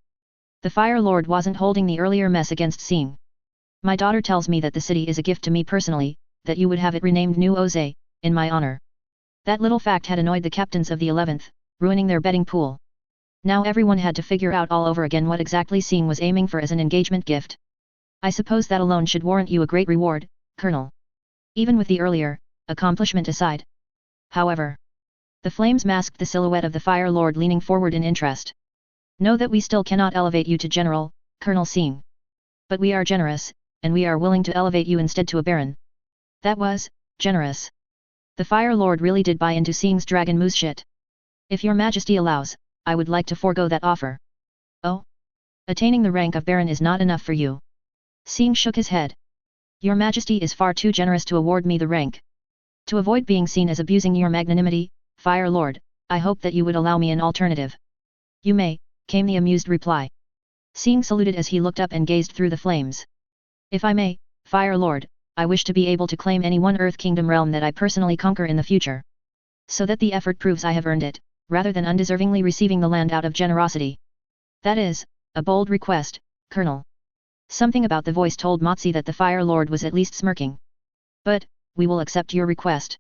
The Fire Lord wasn't holding the earlier mess against Sing. My daughter tells me that the city is a gift to me personally, that you would have it renamed New Oze, in my honor. That little fact had annoyed the captains of the 11th, ruining their betting pool. Now everyone had to figure out all over again what exactly Sing was aiming for as an engagement gift. I suppose that alone should warrant you a great reward, Colonel. Even with the earlier accomplishment aside. However, the flames masked the silhouette of the Fire Lord leaning forward in interest. Know that we still cannot elevate you to General, Colonel Sing. But we are generous, and we are willing to elevate you instead to a Baron. That was generous. The Fire Lord really did buy into Sing's dragon moose shit. If your Majesty allows, I would like to forego that offer. Oh? Attaining the rank of Baron is not enough for you. Sing shook his head. Your Majesty is far too generous to award me the rank. To avoid being seen as abusing your magnanimity, Fire Lord, I hope that you would allow me an alternative. You may, came the amused reply. Sing saluted as he looked up and gazed through the flames. If I may, Fire Lord, I wish to be able to claim any one Earth Kingdom realm that I personally conquer in the future. So that the effort proves I have earned it, rather than undeservingly receiving the land out of generosity. That is, a bold request, Colonel. Something about the voice told Motzi that the Fire Lord was at least smirking. But, we will accept your request.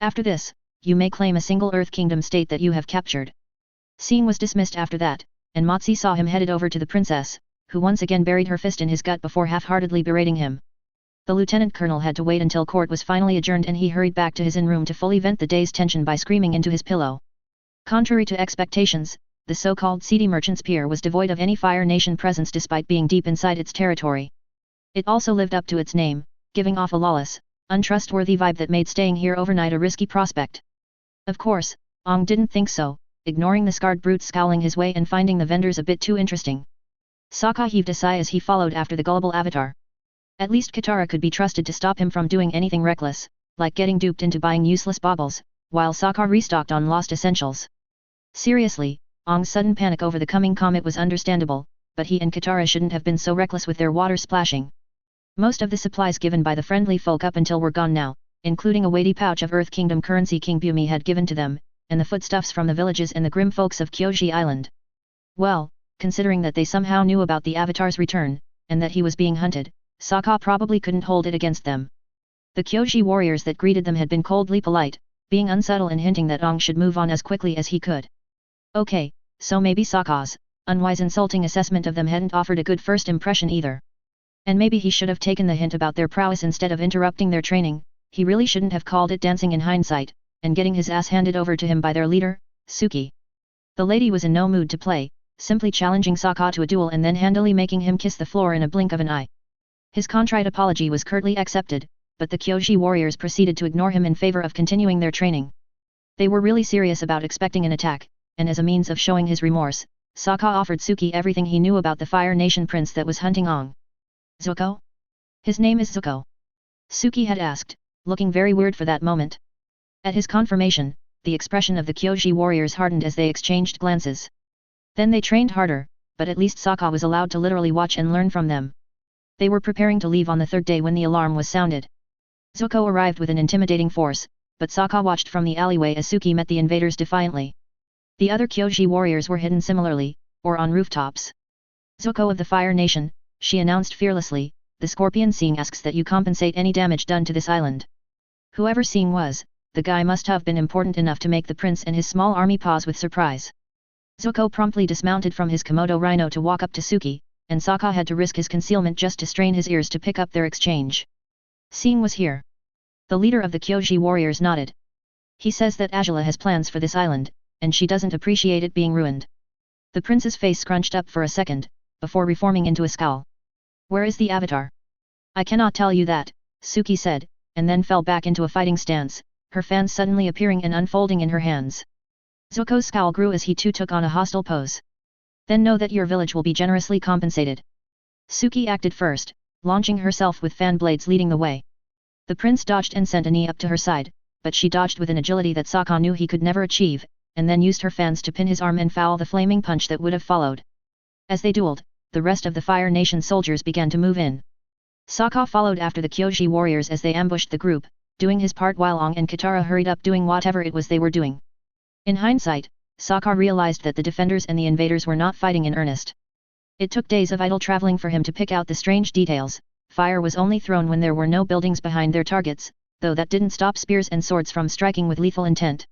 After this, you may claim a single Earth Kingdom state that you have captured. Sing was dismissed after that, and Motzi saw him headed over to the princess, who once again buried her fist in his gut before half-heartedly berating him. The lieutenant colonel had to wait until court was finally adjourned and he hurried back to his inn room to fully vent the day's tension by screaming into his pillow. Contrary to expectations, the so-called seedy merchant's pier was devoid of any Fire Nation presence despite being deep inside its territory. It also lived up to its name, giving off a lawless, untrustworthy vibe that made staying here overnight a risky prospect. Of course, Ong didn't think so, ignoring the scarred brute scowling his way and finding the vendors a bit too interesting. Sokka heaved a sigh as he followed after the gullible avatar. At least Katara could be trusted to stop him from doing anything reckless, like getting duped into buying useless baubles, while Sokka restocked on lost essentials. Seriously, Ong's sudden panic over the coming comet was understandable, but he and Katara shouldn't have been so reckless with their water splashing. Most of the supplies given by the friendly folk up until were gone now, including a weighty pouch of Earth Kingdom currency King Bumi had given to them, and the foodstuffs from the villages and the grim folks of Kioji Island. Well, considering that they somehow knew about the Avatar's return, and that he was being hunted, Sokka probably couldn't hold it against them. The Kyoji warriors that greeted them had been coldly polite, being unsubtle and hinting that Ong should move on as quickly as he could. Okay, so maybe Sokka's unwise insulting assessment of them hadn't offered a good first impression either. And maybe he should have taken the hint about their prowess instead of interrupting their training. He really shouldn't have called it dancing in hindsight, and getting his ass handed over to him by their leader, Suki. The lady was in no mood to play, simply challenging Sokka to a duel and then handily making him kiss the floor in a blink of an eye. His contrite apology was curtly accepted, but the Kyoji warriors proceeded to ignore him in favor of continuing their training. They were really serious about expecting an attack, and as a means of showing his remorse, Sokka offered Suki everything he knew about the Fire Nation prince that was hunting Ong. Zuko? His name is Zuko. Suki had asked, looking very weird for that moment. At his confirmation, the expression of the Kyoji warriors hardened as they exchanged glances. Then they trained harder, but at least Sokka was allowed to literally watch and learn from them. They were preparing to leave on the third day when the alarm was sounded. Zuko arrived with an intimidating force, but Sokka watched from the alleyway as Suki met the invaders defiantly. The other Kyoji warriors were hidden similarly, or on rooftops. Zuko of the Fire Nation, she announced fearlessly, the Scorpion Sing asks that you compensate any damage done to this island. Whoever Sing was, the guy must have been important enough to make the prince and his small army pause with surprise. Zuko promptly dismounted from his Komodo rhino to walk up to Suki, and Sokka had to risk his concealment just to strain his ears to pick up their exchange. Sing was here. The leader of the Kyoji warriors nodded. He says that Agela has plans for this island, and she doesn't appreciate it being ruined. The prince's face scrunched up for a second, before reforming into a scowl. Where is the avatar? I cannot tell you that, Suki said, and then fell back into a fighting stance, her fans suddenly appearing and unfolding in her hands. Zuko's scowl grew as he too took on a hostile pose. Then know that your village will be generously compensated. Suki acted first, launching herself with fan blades leading the way. The prince dodged and sent a knee up to her side, but she dodged with an agility that Sokka knew he could never achieve, and then used her fans to pin his arm and foul the flaming punch that would have followed. As they dueled, the rest of the Fire Nation soldiers began to move in. Sokka followed after the Kyoji warriors as they ambushed the group, doing his part while Ong and Katara hurried up doing whatever it was they were doing. In hindsight, Sokka realized that the defenders and the invaders were not fighting in earnest. It took days of idle traveling for him to pick out the strange details. Fire was only thrown when there were no buildings behind their targets, though that didn't stop spears and swords from striking with lethal intent.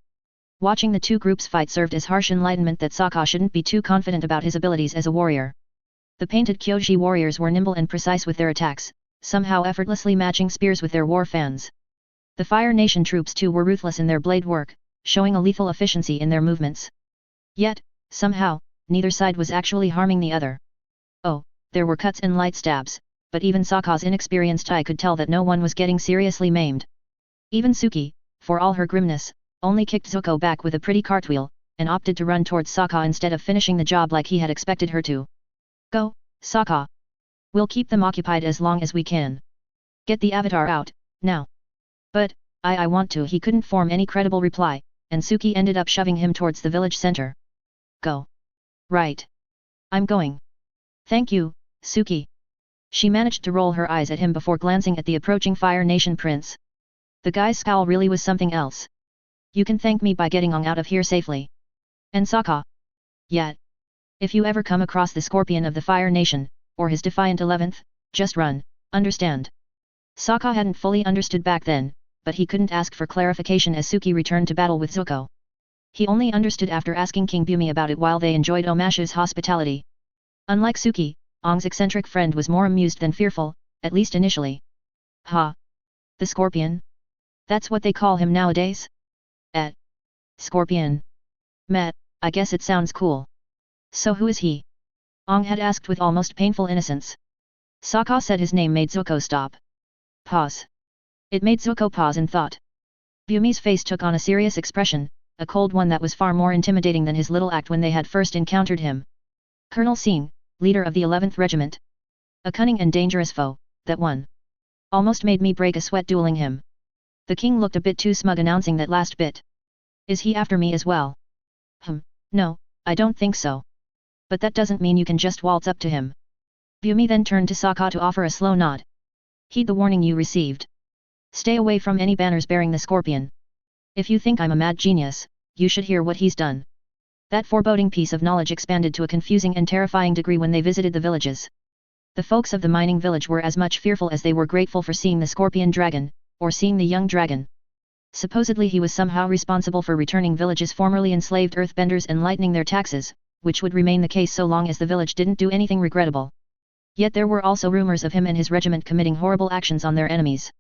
Watching the two groups fight served as harsh enlightenment that Sokka shouldn't be too confident about his abilities as a warrior. The painted Kyoji warriors were nimble and precise with their attacks, somehow effortlessly matching spears with their war fans. The Fire Nation troops too were ruthless in their blade work, showing a lethal efficiency in their movements. Yet, somehow, neither side was actually harming the other. Oh, there were cuts and light stabs, but even Sokka's inexperienced eye could tell that no one was getting seriously maimed. Even Suki, for all her grimness, only kicked Zuko back with a pretty cartwheel, and opted to run towards Sokka instead of finishing the job like he had expected her to. Go, Sokka. We'll keep them occupied as long as we can. Get the avatar out, now. But, I want to. He couldn't form any credible reply, and Suki ended up shoving him towards the village center. Go. Right. I'm going. Thank you, Suki. She managed to roll her eyes at him before glancing at the approaching Fire Nation prince. The guy's scowl really was something else. You can thank me by getting Ong out of here safely. And Sokka. Yeah. If you ever come across the Scorpion of the Fire Nation, or his defiant 11th, just run, understand? Sokka hadn't fully understood back then, but he couldn't ask for clarification as Suki returned to battle with Zuko. He only understood after asking King Bumi about it while they enjoyed Omash's hospitality. Unlike Suki, Ong's eccentric friend was more amused than fearful, at least initially. Ha! The Scorpion? That's what they call him nowadays? Scorpion. Meh, I guess it sounds cool. So who is he? Ong had asked with almost painful innocence. Sokka said his name made Zuko stop. Pause. It made Zuko pause in thought. Bumi's face took on a serious expression, a cold one that was far more intimidating than his little act when they had first encountered him. Colonel Sing, leader of the 11th Regiment. A cunning and dangerous foe, that one. Almost made me break a sweat dueling him. The king looked a bit too smug announcing that last bit. Is he after me as well? No, I don't think so. But that doesn't mean you can just waltz up to him. Bumi then turned to Sokka to offer a slow nod. Heed the warning you received. Stay away from any banners bearing the Scorpion. If you think I'm a mad genius, you should hear what he's done. That foreboding piece of knowledge expanded to a confusing and terrifying degree when they visited the villages. The folks of the mining village were as much fearful as they were grateful for seeing the scorpion dragon, or seeing the young dragon. Supposedly he was somehow responsible for returning village's formerly enslaved earthbenders and lightening their taxes, which would remain the case so long as the village didn't do anything regrettable. Yet there were also rumors of him and his regiment committing horrible actions on their enemies.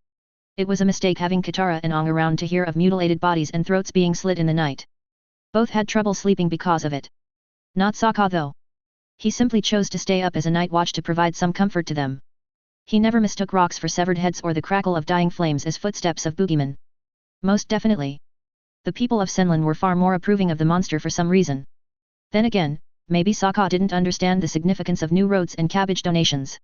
It was a mistake having Katara and Ong around to hear of mutilated bodies and throats being slit in the night. Both had trouble sleeping because of it. Not Sokka though. He simply chose to stay up as a night watch to provide some comfort to them. He never mistook rocks for severed heads or the crackle of dying flames as footsteps of boogeymen. Most definitely. The people of Senlin were far more approving of the monster for some reason. Then again, maybe Sokka didn't understand the significance of new roads and cabbage donations.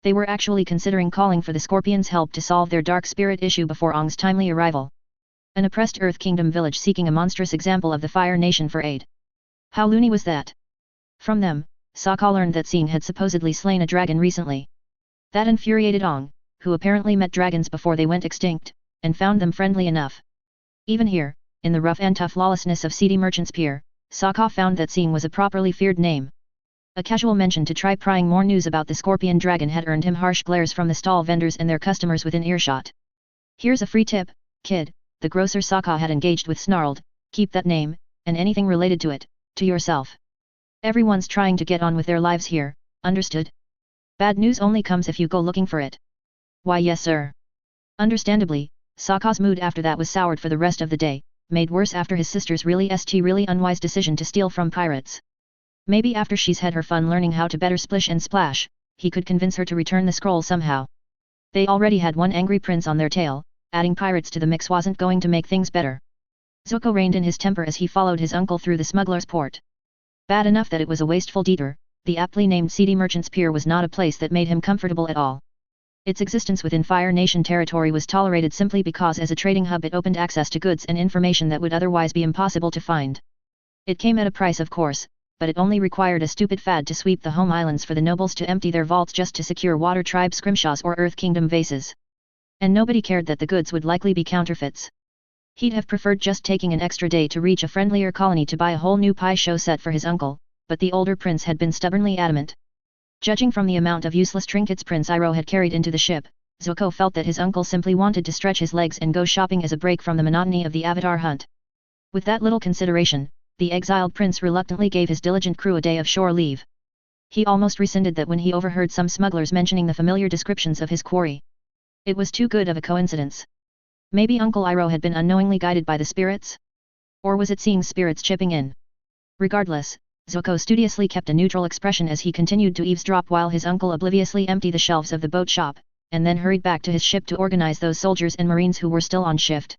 They were actually considering calling for the Scorpion's help to solve their dark spirit issue before Ong's timely arrival. An oppressed Earth Kingdom village seeking a monstrous example of the Fire Nation for aid. How loony was that? From them, Sokka learned that Sing had supposedly slain a dragon recently. That infuriated Ong, who apparently met dragons before they went extinct, and found them friendly enough. Even here, in the rough and tough lawlessness of seedy merchants' pier, Sokka found that Sing was a properly feared name. A casual mention to try prying more news about the scorpion dragon had earned him harsh glares from the stall vendors and their customers within earshot. Here's a free tip, kid, the grocer Sokka had engaged with snarled, keep that name, and anything related to it, to yourself. Everyone's trying to get on with their lives here, understood? Bad news only comes if you go looking for it. Why yes sir. Understandably, Sokka's mood after that was soured for the rest of the day, made worse after his sister's really unwise decision to steal from pirates. Maybe after she's had her fun learning how to better splish and splash, he could convince her to return the scroll somehow. They already had one angry prince on their tail, adding pirates to the mix wasn't going to make things better. Zuko reined in his temper as he followed his uncle through the smuggler's port. Bad enough that it was a wasteful detour, the aptly named seedy merchant's pier was not a place that made him comfortable at all. Its existence within Fire Nation territory was tolerated simply because as a trading hub it opened access to goods and information that would otherwise be impossible to find. It came at a price of course, but it only required a stupid fad to sweep the home islands for the nobles to empty their vaults just to secure Water Tribe scrimshaws or Earth Kingdom vases. And nobody cared that the goods would likely be counterfeits. He'd have preferred just taking an extra day to reach a friendlier colony to buy a whole new pie show set for his uncle, but the older prince had been stubbornly adamant. Judging from the amount of useless trinkets Prince Iro had carried into the ship, Zuko felt that his uncle simply wanted to stretch his legs and go shopping as a break from the monotony of the Avatar hunt. With that little consideration, the exiled prince reluctantly gave his diligent crew a day of shore leave. He almost rescinded that when he overheard some smugglers mentioning the familiar descriptions of his quarry. It was too good of a coincidence. Maybe Uncle Iro had been unknowingly guided by the spirits? Or was it seeing spirits chipping in? Regardless, Zuko studiously kept a neutral expression as he continued to eavesdrop while his uncle obliviously emptied the shelves of the boat shop, and then hurried back to his ship to organize those soldiers and marines who were still on shift.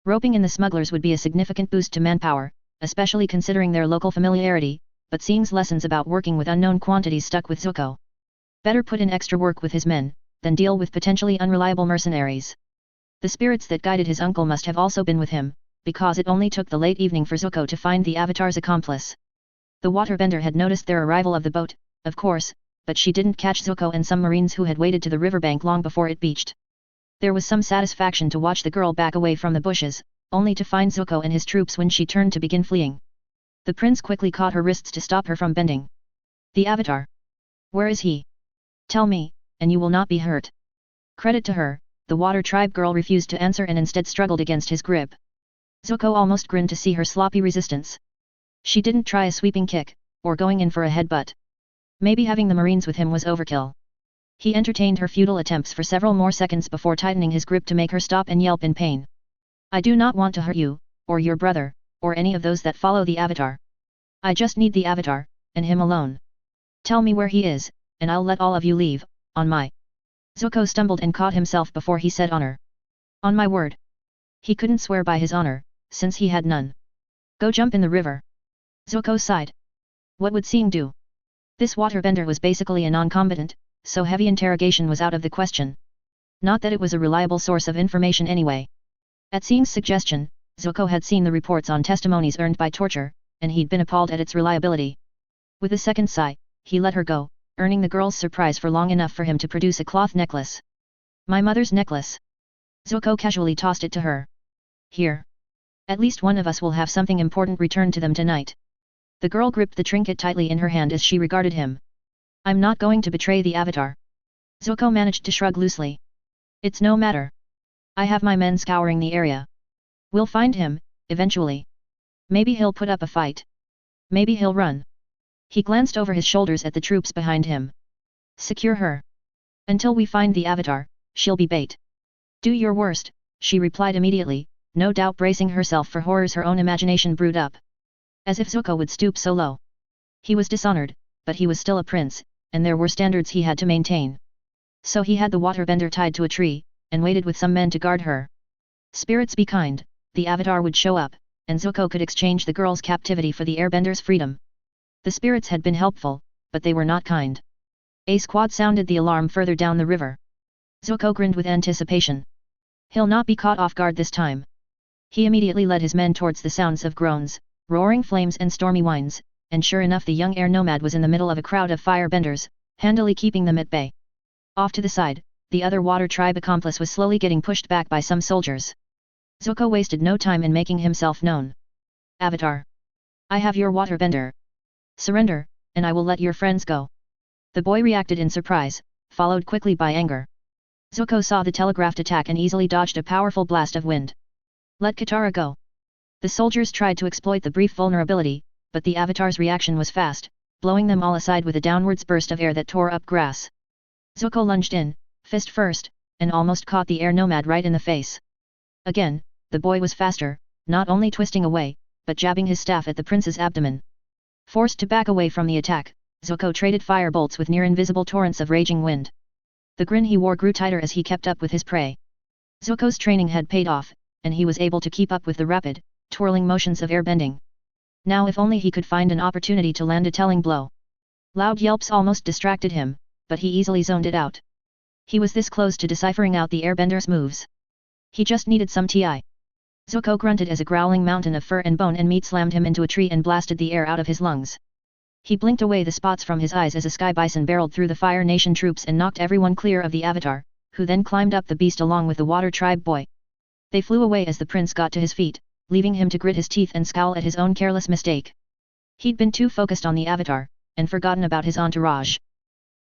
Roping in the smugglers would be a significant boost to manpower, especially considering their local familiarity, but Sing's lessons about working with unknown quantities stuck with Zuko. Better put in extra work with his men, than deal with potentially unreliable mercenaries. The spirits that guided his uncle must have also been with him, because it only took the late evening for Zuko to find the Avatar's accomplice. The waterbender had noticed their arrival of the boat, of course, but she didn't catch Zuko and some marines who had waded to the riverbank long before it beached. There was some satisfaction to watch the girl back away from the bushes, only to find Zuko and his troops when she turned to begin fleeing. The prince quickly caught her wrists to stop her from bending. The Avatar. Where is he? Tell me, and you will not be hurt. Credit to her, the Water Tribe girl refused to answer and instead struggled against his grip. Zuko almost grinned to see her sloppy resistance. She didn't try a sweeping kick, or going in for a headbutt. Maybe having the marines with him was overkill. He entertained her futile attempts for several more seconds before tightening his grip to make her stop and yelp in pain. I do not want to hurt you, or your brother, or any of those that follow the Avatar. I just need the Avatar, and him alone. Tell me where he is, and I'll let all of you leave, on my... Zuko stumbled and caught himself before he said honor. On my word. He couldn't swear by his honor, since he had none. Go jump in the river. Zuko sighed. What would Sing do? This waterbender was basically a non-combatant, so heavy interrogation was out of the question. Not that it was a reliable source of information anyway. At Sing's suggestion, Zuko had seen the reports on testimonies earned by torture, and he'd been appalled at its reliability. With a second sigh, he let her go, earning the girl's surprise for long enough for him to produce a cloth necklace. My mother's necklace. Zuko casually tossed it to her. Here. At least one of us will have something important returned to them tonight. The girl gripped the trinket tightly in her hand as she regarded him. I'm not going to betray the Avatar. Zuko managed to shrug loosely. It's no matter. I have my men scouring the area. We'll find him, eventually. Maybe he'll put up a fight. Maybe he'll run. He glanced over his shoulders at the troops behind him. Secure her. Until we find the Avatar, she'll be bait. Do your worst, she replied immediately, no doubt bracing herself for horrors her own imagination brewed up. As if Zuko would stoop so low. He was dishonored, but he was still a prince, and there were standards he had to maintain. So he had the waterbender tied to a tree, and waited with some men to guard her. Spirits be kind, the Avatar would show up, and Zuko could exchange the girl's captivity for the airbender's freedom. The spirits had been helpful, but they were not kind. A squad sounded the alarm further down the river. Zuko grinned with anticipation. He'll not be caught off guard this time. He immediately led his men towards the sounds of groans, roaring flames and stormy winds, and sure enough the young air nomad was in the middle of a crowd of firebenders, handily keeping them at bay. Off to the side, the other water tribe accomplice was slowly getting pushed back by some soldiers. Zuko wasted no time in making himself known. Avatar. I have your waterbender. Surrender, and I will let your friends go. The boy reacted in surprise, followed quickly by anger. Zuko saw the telegraphed attack and easily dodged a powerful blast of wind. Let Katara go. The soldiers tried to exploit the brief vulnerability, but the Avatar's reaction was fast, blowing them all aside with a downwards burst of air that tore up grass. Zuko lunged in, fist first, and almost caught the air nomad right in the face. Again, the boy was faster, not only twisting away, but jabbing his staff at the prince's abdomen. Forced to back away from the attack, Zuko traded firebolts with near-invisible torrents of raging wind. The grin he wore grew tighter as he kept up with his prey. Zuko's training had paid off, and he was able to keep up with the rapid, twirling motions of airbending. Now if only he could find an opportunity to land a telling blow. Loud yelps almost distracted him, but he easily zoned it out. He was this close to deciphering out the airbender's moves. He just needed some TI. Zuko grunted as a growling mountain of fur and bone and meat slammed him into a tree and blasted the air out of his lungs. He blinked away the spots from his eyes as a sky bison barreled through the Fire Nation troops and knocked everyone clear of the Avatar, who then climbed up the beast along with the water tribe boy. They flew away as the prince got to his feet, leaving him to grit his teeth and scowl at his own careless mistake. He'd been too focused on the Avatar, and forgotten about his entourage.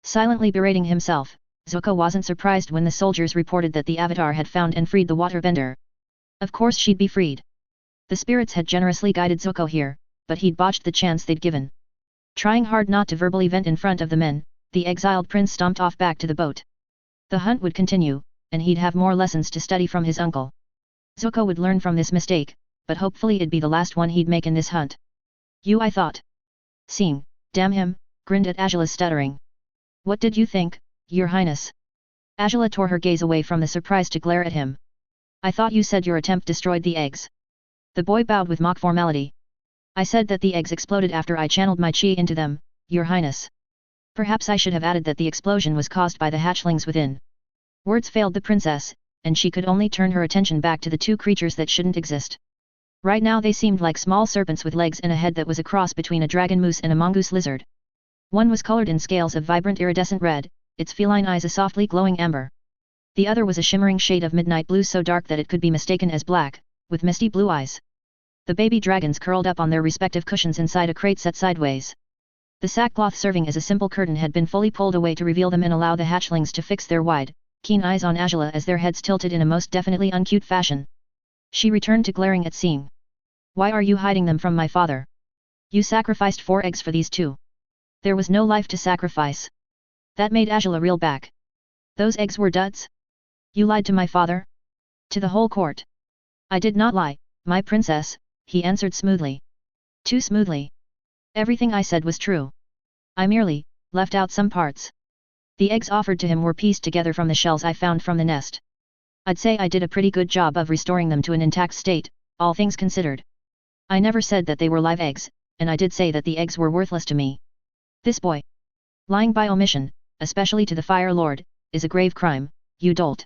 Silently berating himself, Zuko wasn't surprised when the soldiers reported that the Avatar had found and freed the waterbender. Of course she'd be freed. The spirits had generously guided Zuko here, but he'd botched the chance they'd given. Trying hard not to verbally vent in front of the men, the exiled prince stomped off back to the boat. The hunt would continue, and he'd have more lessons to study from his uncle. Zuko would learn from this mistake, but hopefully it'd be the last one he'd make in this hunt. I thought. Sing, damn him, grinned at Agela's stuttering. What did you think, Your Highness? Agela tore her gaze away from the surprise to glare at him. I thought you said your attempt destroyed the eggs. The boy bowed with mock formality. I said that the eggs exploded after I channeled my chi into them, Your Highness. Perhaps I should have added that the explosion was caused by the hatchlings within. Words failed the princess, and she could only turn her attention back to the two creatures that shouldn't exist. Right now they seemed like small serpents with legs and a head that was a cross between a dragon moose and a mongoose lizard. One was colored in scales of vibrant iridescent red, its feline eyes a softly glowing amber. The other was a shimmering shade of midnight blue so dark that it could be mistaken as black, with misty blue eyes. The baby dragons curled up on their respective cushions inside a crate set sideways. The sackcloth serving as a simple curtain had been fully pulled away to reveal them and allow the hatchlings to fix their wide, keen eyes on Agela as their heads tilted in a most definitely uncute fashion. She returned to glaring at Sing. Why are you hiding them from my father? You sacrificed 4 eggs for these two. There was no life to sacrifice. That made Agela reel back. Those eggs were duds? You lied to my father? To the whole court. I did not lie, my princess, he answered smoothly. Too smoothly. Everything I said was true. I merely left out some parts. The eggs offered to him were pieced together from the shells I found from the nest. I'd say I did a pretty good job of restoring them to an intact state, all things considered. I never said that they were live eggs, and I did say that the eggs were worthless to me. This boy. Lying by omission, especially to the Fire Lord, is a grave crime, you dolt.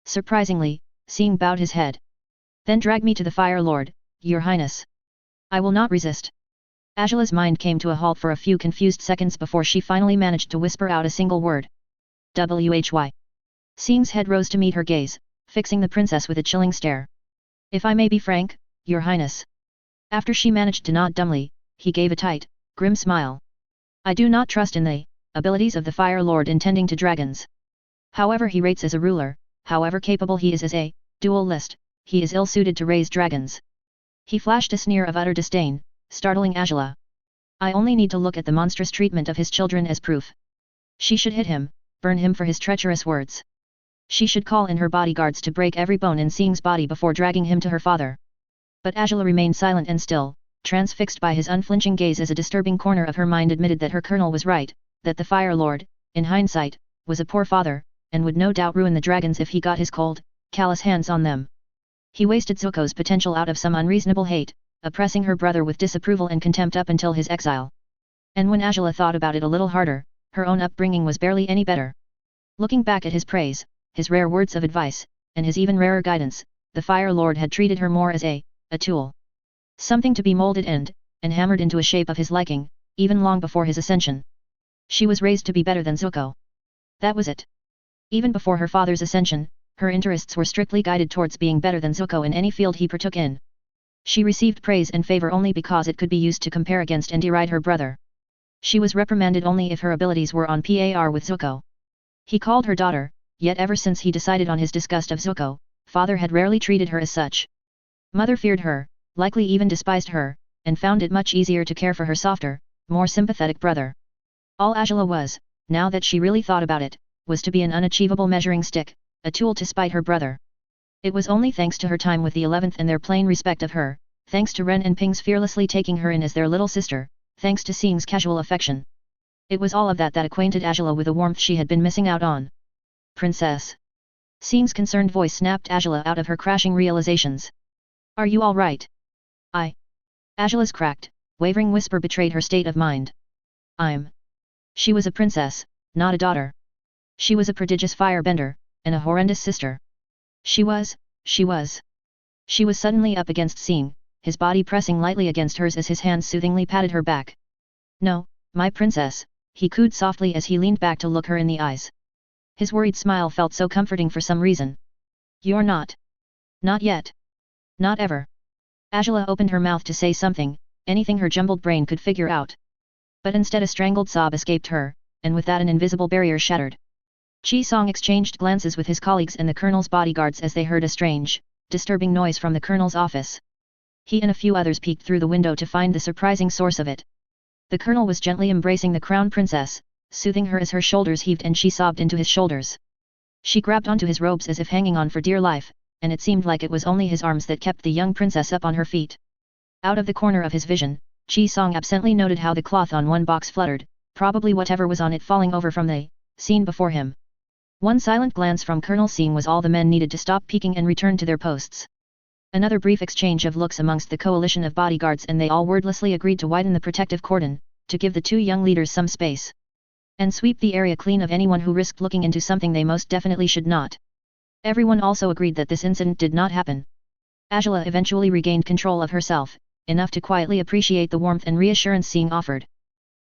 Surprisingly, Sing bowed his head. Then drag me to the Fire Lord, Your Highness. I will not resist. Agela's mind came to a halt for a few confused seconds before she finally managed to whisper out a single word. Why? Sing's head rose to meet her gaze, fixing the princess with a chilling stare. If I may be frank, Your Highness. After she managed to nod dumbly, he gave a tight, grim smile. I do not trust in the abilities of the Fire Lord intending to dragons. However he rates as a ruler, however capable he is as a duelist, he is ill-suited to raise dragons. He flashed a sneer of utter disdain, startling Agela. I only need to look at the monstrous treatment of his children as proof. She should hit him, burn him for his treacherous words. She should call in her bodyguards to break every bone in Sing's body before dragging him to her father. But Agela remained silent and still, transfixed by his unflinching gaze as a disturbing corner of her mind admitted that her colonel was right, that the Fire Lord, in hindsight, was a poor father, and would no doubt ruin the dragons if he got his cold, callous hands on them. He wasted Zuko's potential out of some unreasonable hate, oppressing her brother with disapproval and contempt up until his exile. And when Agela thought about it a little harder, her own upbringing was barely any better. Looking back at his praise, his rare words of advice, and his even rarer guidance, the Fire Lord had treated her more as a tool. Something to be molded and hammered into a shape of his liking, even long before his ascension. She was raised to be better than Zuko. That was it. Even before her father's ascension, her interests were strictly guided towards being better than Zuko in any field he partook in. She received praise and favor only because it could be used to compare against and deride her brother. She was reprimanded only if her abilities were on par with Zuko. He called her daughter, yet ever since he decided on his disgust of Zuko, father had rarely treated her as such. Mother feared her, likely even despised her, and found it much easier to care for her softer, more sympathetic brother. All Agela was, now that she really thought about it, was to be an unachievable measuring stick, a tool to spite her brother. It was only thanks to her time with the 11th and their plain respect of her, thanks to Ren and Ping's fearlessly taking her in as their little sister, thanks to Sing's casual affection. It was all of that that acquainted Agela with a warmth she had been missing out on. Princess. Sing's concerned voice snapped Agela out of her crashing realizations. Are you all right? Agela's cracked, wavering whisper betrayed her state of mind. She was a princess, not a daughter. She was a prodigious firebender, and a horrendous sister. She was suddenly up against Sing, his body pressing lightly against hers as his hands soothingly patted her back. No, my princess, he cooed softly as he leaned back to look her in the eyes. His worried smile felt so comforting for some reason. You're not. Not yet. Not ever. Agela opened her mouth to say something, anything her jumbled brain could figure out. But instead a strangled sob escaped her, and with that an invisible barrier shattered. Chi Song exchanged glances with his colleagues and the colonel's bodyguards as they heard a strange, disturbing noise from the colonel's office. He and a few others peeked through the window to find the surprising source of it. The colonel was gently embracing the crown princess, soothing her as her shoulders heaved and she sobbed into his shoulders. She grabbed onto his robes as if hanging on for dear life, and it seemed like it was only his arms that kept the young princess up on her feet. Out of the corner of his vision, Chi Song absently noted how the cloth on one box fluttered, probably whatever was on it falling over from the scene before him. One silent glance from Colonel Sing was all the men needed to stop peeking and return to their posts. Another brief exchange of looks amongst the coalition of bodyguards and they all wordlessly agreed to widen the protective cordon, to give the two young leaders some space. And sweep the area clean of anyone who risked looking into something they most definitely should not. Everyone also agreed that this incident did not happen. Agela eventually regained control of herself, enough to quietly appreciate the warmth and reassurance Sing offered.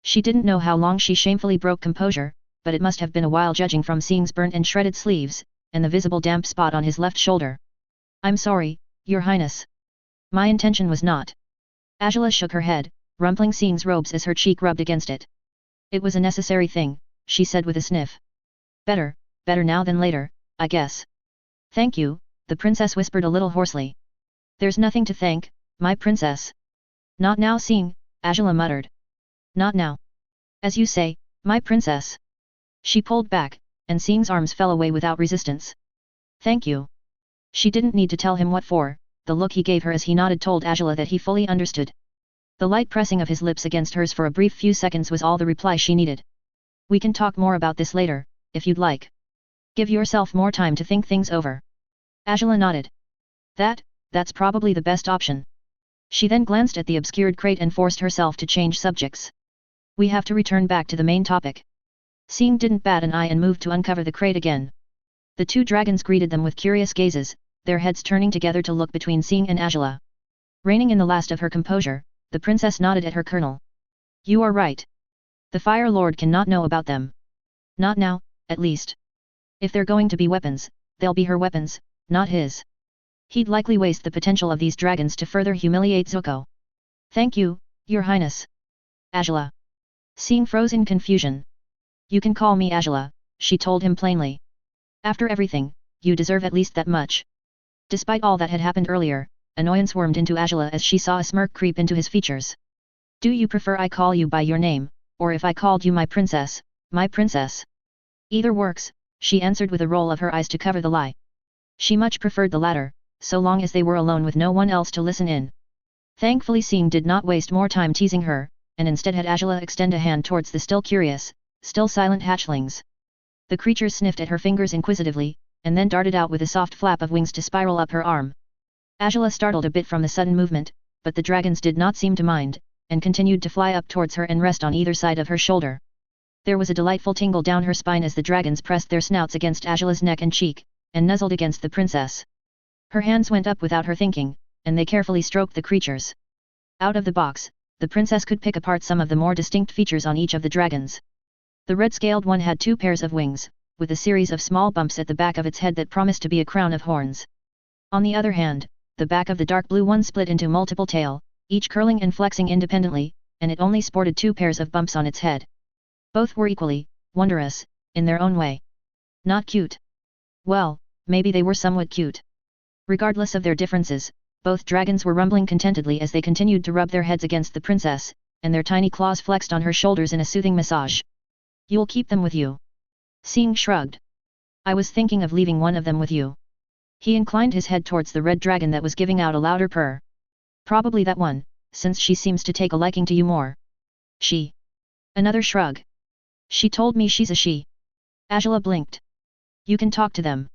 She didn't know how long she shamefully broke composure, but it must have been a while judging from Sing's burnt and shredded sleeves, and the visible damp spot on his left shoulder. I'm sorry, Your Highness. My intention was not. Agela shook her head, rumpling Sing's robes as her cheek rubbed against it. It was a necessary thing, she said with a sniff. Better now than later, I guess. Thank you, the princess whispered a little hoarsely. There's nothing to thank, my princess. Not now, Sing, Agela muttered. Not now. As you say, my princess. She pulled back, and Sing's arms fell away without resistance. Thank you. She didn't need to tell him what for, the look he gave her as he nodded told Agela that he fully understood. The light pressing of his lips against hers for a brief few seconds was all the reply she needed. We can talk more about this later, if you'd like. Give yourself more time to think things over. Agela nodded. That's probably the best option. She then glanced at the obscured crate and forced herself to change subjects. We have to return back to the main topic. Sing didn't bat an eye and moved to uncover the crate again. The two dragons greeted them with curious gazes, their heads turning together to look between Sing and Agela. Reining in the last of her composure, the princess nodded at her colonel. You are right. The Fire Lord cannot know about them. Not now, at least. If they're going to be weapons, they'll be her weapons, not his. He'd likely waste the potential of these dragons to further humiliate Zuko. Thank you, Your Highness. Agela. Sing froze in confusion. You can call me Agela, she told him plainly. After everything, you deserve at least that much. Despite all that had happened earlier, annoyance warmed into Agela as she saw a smirk creep into his features. Do you prefer I call you by your name, or if I called you my princess, my princess? Either works, she answered with a roll of her eyes to cover the lie. She much preferred the latter, so long as they were alone with no one else to listen in. Thankfully Sing did not waste more time teasing her, and instead had Agela extend a hand towards the still curious, still silent hatchlings. The creatures sniffed at her fingers inquisitively, and then darted out with a soft flap of wings to spiral up her arm. Agela startled a bit from the sudden movement, but the dragons did not seem to mind, and continued to fly up towards her and rest on either side of her shoulder. There was a delightful tingle down her spine as the dragons pressed their snouts against Agela's neck and cheek, and nuzzled against the princess. Her hands went up without her thinking, and they carefully stroked the creatures. Out of the box, the princess could pick apart some of the more distinct features on each of the dragons. The red-scaled one had 2 pairs of wings, with a series of small bumps at the back of its head that promised to be a crown of horns. On the other hand, the back of the dark blue one split into multiple tail, each curling and flexing independently, and it only sported 2 pairs of bumps on its head. Both were equally wondrous, in their own way. Not cute. Well, maybe they were somewhat cute. Regardless of their differences, both dragons were rumbling contentedly as they continued to rub their heads against the princess, and their tiny claws flexed on her shoulders in a soothing massage. You'll keep them with you? Sing shrugged. I was thinking of leaving one of them with you. He inclined his head towards the red dragon that was giving out a louder purr. Probably that one, since she seems to take a liking to you more. She. Another shrug. She told me she's a she. Agela blinked. You can talk to them.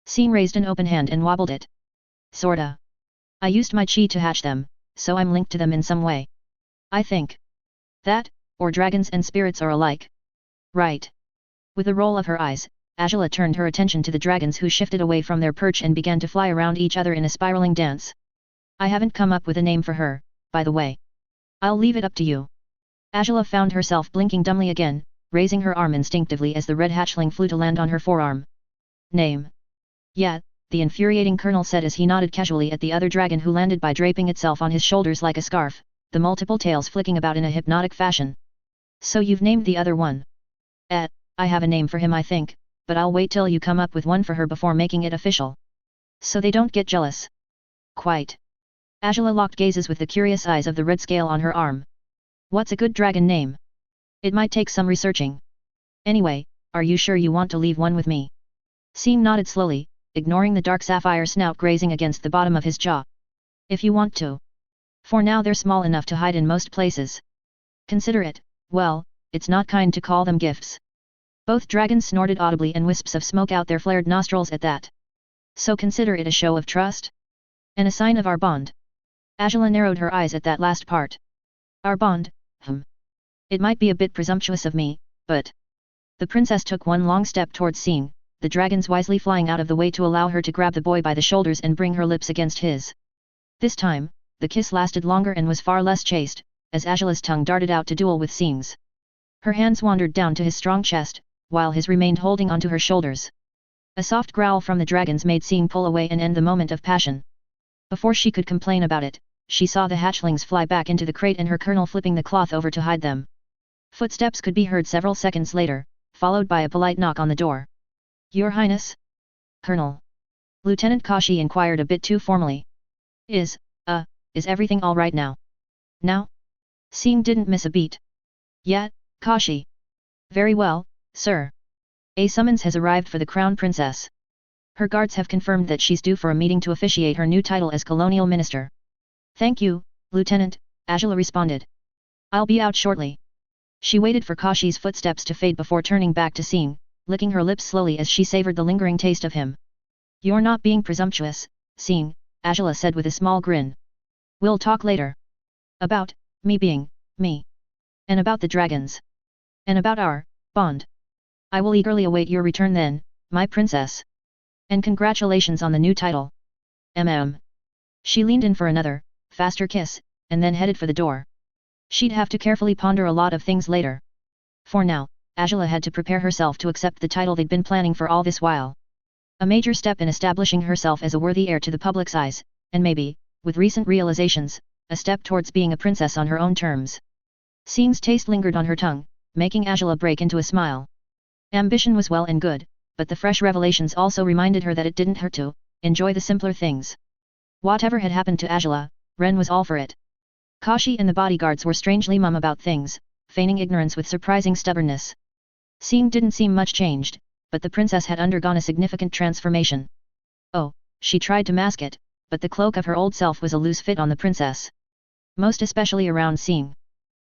Sing raised an open hand and wobbled it. Sorta. I used my chi to hatch them, so I'm linked to them in some way. I think. That, or dragons and spirits are alike. Right. With a roll of her eyes, Agela turned her attention to the dragons who shifted away from their perch and began to fly around each other in a spiraling dance. I haven't come up with a name for her, by the way. I'll leave it up to you. Agela found herself blinking dumbly again, raising her arm instinctively as the red hatchling flew to land on her forearm. Name. Yeah, the infuriating colonel said as he nodded casually at the other dragon who landed by draping itself on his shoulders like a scarf, the multiple tails flicking about in a hypnotic fashion. So you've named the other one? I have a name for him I think, but I'll wait till you come up with one for her before making it official. So they don't get jealous. Quite. Agela locked gazes with the curious eyes of the red scale on her arm. What's a good dragon name? It might take some researching. Anyway, are you sure you want to leave one with me? Sing nodded slowly, ignoring the dark sapphire snout grazing against the bottom of his jaw. If you want to. For now they're small enough to hide in most places. Consider it, well, it's not kind to call them gifts. Both dragons snorted audibly and wisps of smoke out their flared nostrils at that. So consider it a show of trust? And a sign of our bond. Agela narrowed her eyes at that last part. Our bond, It might be a bit presumptuous of me, but... The princess took one long step towards Sing, the dragons wisely flying out of the way to allow her to grab the boy by the shoulders and bring her lips against his. This time, the kiss lasted longer and was far less chaste, as Agela's tongue darted out to duel with Sing's. Her hands wandered down to his strong chest, while his remained holding onto her shoulders. A soft growl from the dragons made Sing pull away and end the moment of passion. Before she could complain about it, she saw the hatchlings fly back into the crate and her colonel flipping the cloth over to hide them. Footsteps could be heard several seconds later, followed by a polite knock on the door. Your Highness? Colonel. Lieutenant Kioji inquired a bit too formally. Is everything all right now? Now? Sing didn't miss a beat. Yeah, Kioji. Very well, sir. A summons has arrived for the Crown Princess. Her guards have confirmed that she's due for a meeting to officiate her new title as Colonial Minister. Thank you, Lieutenant, Agela responded. I'll be out shortly. She waited for Kioji's footsteps to fade before turning back to Sing, licking her lips slowly as she savored the lingering taste of him. You're not being presumptuous, Sing, Agela said with a small grin. We'll talk later. About me being me. And about the dragons. And about our bond. I will eagerly await your return then, my princess. And congratulations on the new title. She leaned in for another, faster kiss, and then headed for the door. She'd have to carefully ponder a lot of things later. For now, Agela had to prepare herself to accept the title they'd been planning for all this while. A major step in establishing herself as a worthy heir to the public's eyes, and maybe, with recent realizations, a step towards being a princess on her own terms. Sing's taste lingered on her tongue, making Agela break into a smile. Ambition was well and good, but the fresh revelations also reminded her that it didn't hurt to enjoy the simpler things. Whatever had happened to Agela, Ren was all for it. Kashi and the bodyguards were strangely mum about things, feigning ignorance with surprising stubbornness. Sing didn't seem much changed, but the princess had undergone a significant transformation. Oh, she tried to mask it, but the cloak of her old self was a loose fit on the princess. Most especially around Sing.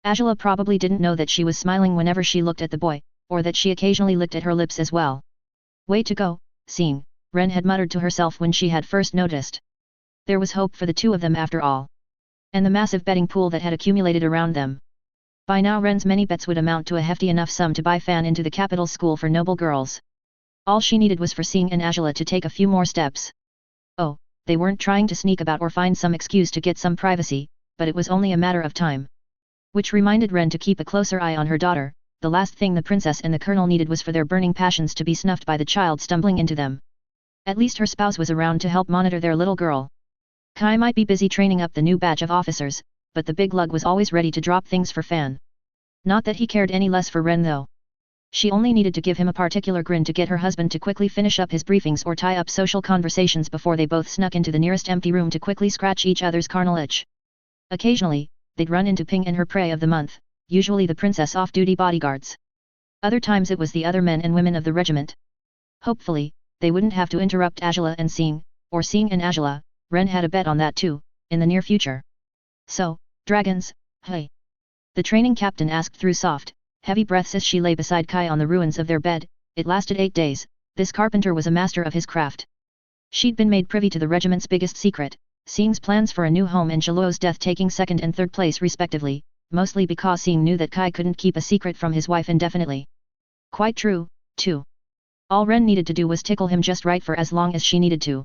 Agela probably didn't know that she was smiling whenever she looked at the boy, or that she occasionally licked at her lips as well. Way to go, Sing, Ren had muttered to herself when she had first noticed. There was hope for the two of them after all. And the massive betting pool that had accumulated around them. By now Ren's many bets would amount to a hefty enough sum to buy Fan into the capital school for noble girls. All she needed was for Sing and Agela to take a few more steps. Oh, they weren't trying to sneak about or find some excuse to get some privacy, but it was only a matter of time. Which reminded Ren to keep a closer eye on her daughter. The last thing the princess and the colonel needed was for their burning passions to be snuffed by the child stumbling into them. At least her spouse was around to help monitor their little girl. Kai might be busy training up the new batch of officers, but the big lug was always ready to drop things for Fan. Not that he cared any less for Ren though. She only needed to give him a particular grin to get her husband to quickly finish up his briefings or tie up social conversations before they both snuck into the nearest empty room to quickly scratch each other's carnal itch. Occasionally, they'd run into Ping and her prey of the month, usually the princess off-duty bodyguards. Other times it was the other men and women of the regiment. Hopefully, they wouldn't have to interrupt Agela and Sing, or Sing and Agela. Ren had a bet on that too, in the near future. So, dragons, hey? The training captain asked through soft, heavy breaths as she lay beside Kai on the ruins of their bed. It lasted 8 days, this carpenter was a master of his craft. She'd been made privy to the regiment's biggest secret, Sing's plans for a new home and Xiluo's death taking second and third place respectively, mostly because Sing knew that Kai couldn't keep a secret from his wife indefinitely. Quite true, too. All Ren needed to do was tickle him just right for as long as she needed to.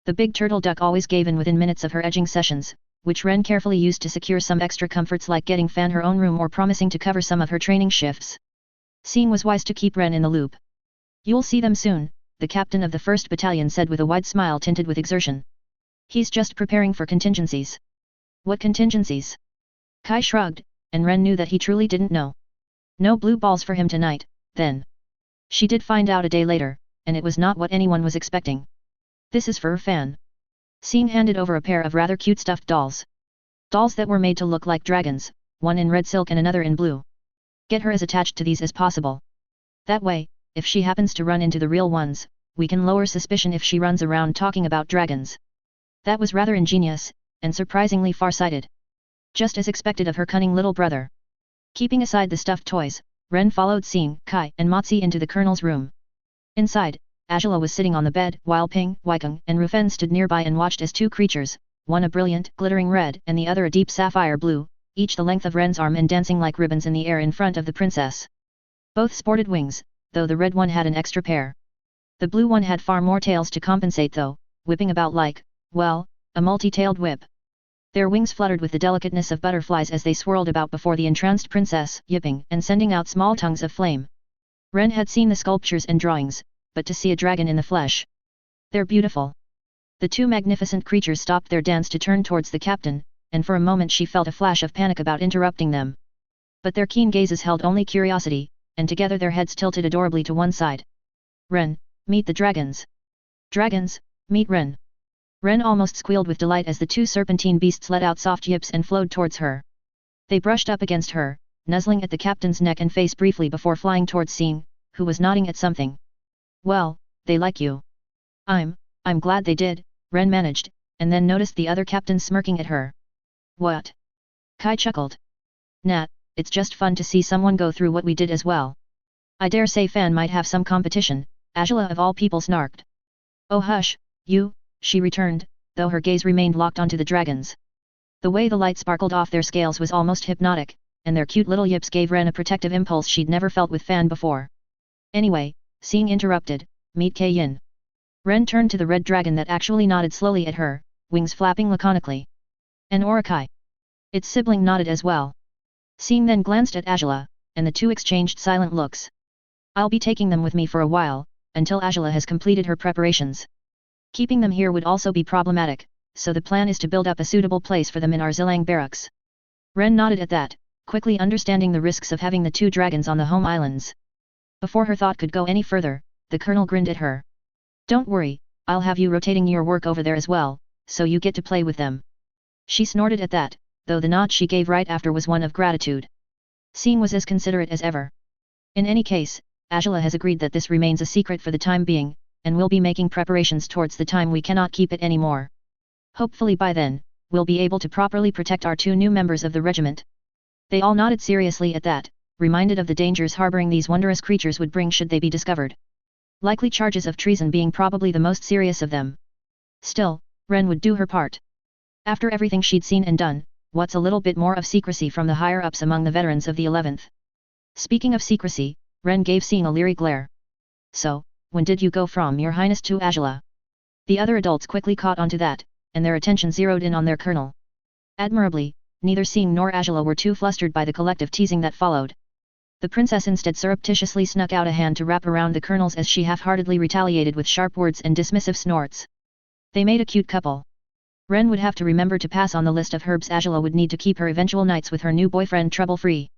The big turtle duck always gave in within minutes of her edging sessions, which Ren carefully used to secure some extra comforts like getting Fan her own room or promising to cover some of her training shifts. Sing was wise to keep Ren in the loop. You'll see them soon, the captain of the 1st Battalion said with a wide smile tinted with exertion. He's just preparing for contingencies. What contingencies? Kai shrugged, and Ren knew that he truly didn't know. No blue balls for him tonight, then. She did find out a day later, and it was not what anyone was expecting. This is for Fan. Sing handed over a pair of rather cute stuffed dolls. Dolls that were made to look like dragons, one in red silk and another in blue. Get her as attached to these as possible. That way, if she happens to run into the real ones, we can lower suspicion if she runs around talking about dragons. That was rather ingenious, and surprisingly far-sighted. Just as expected of her cunning little brother. Keeping aside the stuffed toys, Ren followed Sing, Kai, and Motzi into the colonel's room. Inside, Agela was sitting on the bed, while Ping, Weikeng, and Rufen stood nearby and watched as two creatures, one a brilliant, glittering red and the other a deep sapphire blue, each the length of Ren's arm and dancing like ribbons in the air in front of the princess. Both sported wings, though the red one had an extra pair. The blue one had far more tails to compensate though, whipping about like, well, a multi-tailed whip. Their wings fluttered with the delicateness of butterflies as they swirled about before the entranced princess, yipping and sending out small tongues of flame. Ren had seen the sculptures and drawings, but to see a dragon in the flesh. They're beautiful. The two magnificent creatures stopped their dance to turn towards the captain, and for a moment she felt a flash of panic about interrupting them. But their keen gazes held only curiosity, and together their heads tilted adorably to one side. Ren, meet the dragons. Dragons, meet Ren. Ren almost squealed with delight as the two serpentine beasts let out soft yips and flowed towards her. They brushed up against her, nuzzling at the captain's neck and face briefly before flying towards Sing, who was nodding at something. Well, they like you. I'm glad they did, Ren managed, and then noticed the other captain smirking at her. What? Kai chuckled. Nat, it's just fun to see someone go through what we did as well. I dare say Fan might have some competition, Agela of all people snarked. Oh hush, you, she returned, though her gaze remained locked onto the dragons. The way the light sparkled off their scales was almost hypnotic, and their cute little yips gave Ren a protective impulse she'd never felt with Fan before. Anyway, Sing interrupted, meet Kayin. Ren turned to the red dragon that actually nodded slowly at her, wings flapping laconically. An Orakai. Its sibling nodded as well. Sing then glanced at Agela, and the two exchanged silent looks. I'll be taking them with me for a while, until Agela has completed her preparations. Keeping them here would also be problematic, so the plan is to build up a suitable place for them in our Zillang barracks. Ren nodded at that, quickly understanding the risks of having the two dragons on the home islands. Before her thought could go any further, the colonel grinned at her. Don't worry, I'll have you rotating your work over there as well, so you get to play with them. She snorted at that, though the nod she gave right after was one of gratitude. Sing was as considerate as ever. In any case, Agela has agreed that this remains a secret for the time being, and we'll be making preparations towards the time we cannot keep it anymore. Hopefully by then, we'll be able to properly protect our 2 new members of the regiment. They all nodded seriously at that, reminded of the dangers harboring these wondrous creatures would bring should they be discovered. Likely charges of treason being probably the most serious of them. Still, Ren would do her part. After everything she'd seen and done, what's a little bit more of secrecy from the higher-ups among the veterans of the 11th? Speaking of secrecy, Ren gave Sing a leery glare. So, when did you go from your highness to Agela? The other adults quickly caught onto that, and their attention zeroed in on their colonel. Admirably, neither Sing nor Agela were too flustered by the collective teasing that followed. The princess instead surreptitiously snuck out a hand to wrap around the colonel's as she half-heartedly retaliated with sharp words and dismissive snorts. They made a cute couple. Ren would have to remember to pass on the list of herbs Agela would need to keep her eventual nights with her new boyfriend trouble-free.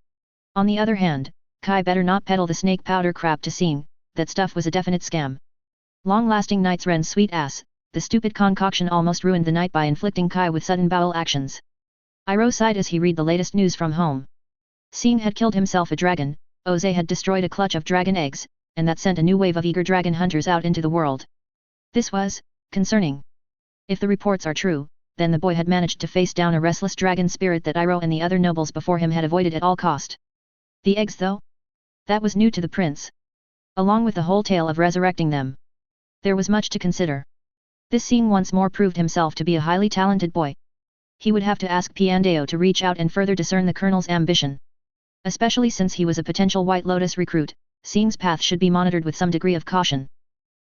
On the other hand, Kai better not peddle the snake powder crap to Sing, that stuff was a definite scam. Long-lasting nights Ren's sweet ass, the stupid concoction almost ruined the night by inflicting Kai with sudden bowel actions. Iro sighed as he read the latest news from home. Sing had killed himself a dragon, Oze had destroyed a clutch of dragon eggs, and that sent a new wave of eager dragon hunters out into the world. This was concerning. If the reports are true, then the boy had managed to face down a restless dragon spirit that Iro and the other nobles before him had avoided at all cost. The eggs though? That was new to the prince. Along with the whole tale of resurrecting them. There was much to consider. This Sing once more proved himself to be a highly talented boy. He would have to ask Piandeo to reach out and further discern the colonel's ambition. Especially since he was a potential White Lotus recruit, Sing's path should be monitored with some degree of caution.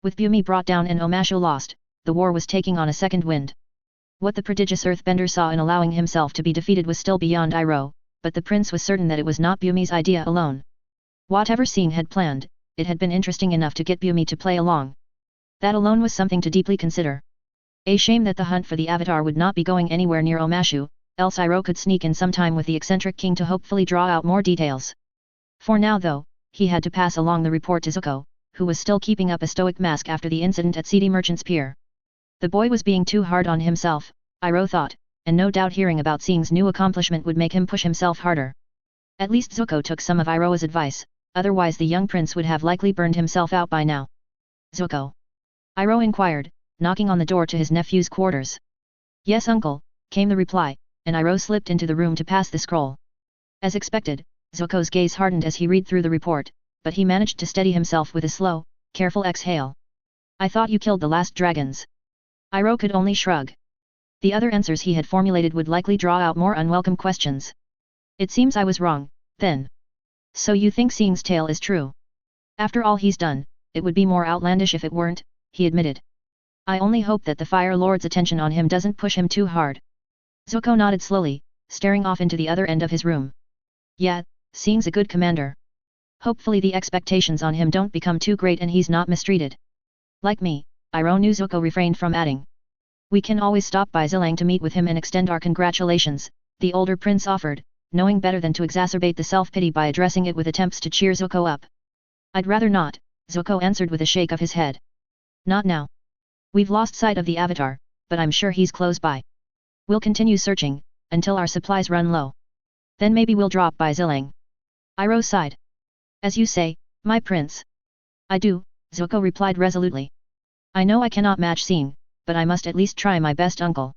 With Bumi brought down and Omashu lost, the war was taking on a second wind. What the prodigious earthbender saw in allowing himself to be defeated was still beyond Iro, but the prince was certain that it was not Bumi's idea alone. Whatever Sing had planned, it had been interesting enough to get Bumi to play along. That alone was something to deeply consider. A shame that the hunt for the Avatar would not be going anywhere near Omashu, else Iro could sneak in some time with the eccentric king to hopefully draw out more details. For now though, he had to pass along the report to Zuko, who was still keeping up a stoic mask after the incident at Seedy Merchant's Pier. The boy was being too hard on himself, Iro thought, and no doubt hearing about Sing's new accomplishment would make him push himself harder. At least Zuko took some of Iro's advice, otherwise the young prince would have likely burned himself out by now. Zuko? Iro inquired, knocking on the door to his nephew's quarters. Yes uncle, came the reply, and Iro slipped into the room to pass the scroll. As expected, Zuko's gaze hardened as he read through the report, but he managed to steady himself with a slow, careful exhale. I thought you killed the last dragons. Iro could only shrug. The other answers he had formulated would likely draw out more unwelcome questions. It seems I was wrong, then. So you think Sing's tale is true? After all he's done, it would be more outlandish if it weren't, he admitted. I only hope that the Fire Lord's attention on him doesn't push him too hard. Zuko nodded slowly, staring off into the other end of his room. Yeah, Sing's a good commander. Hopefully the expectations on him don't become too great and he's not mistreated. Like me, Iro knew Zuko refrained from adding. We can always stop by Zillang to meet with him and extend our congratulations, the older prince offered, knowing better than to exacerbate the self-pity by addressing it with attempts to cheer Zuko up. I'd rather not, Zuko answered with a shake of his head. Not now. We've lost sight of the Avatar, but I'm sure he's close by. We'll continue searching, until our supplies run low. Then maybe we'll drop by Zillang. Iro sighed. As you say, my prince. I do, Zuko replied resolutely. I know I cannot match Sing, but I must at least try my best uncle.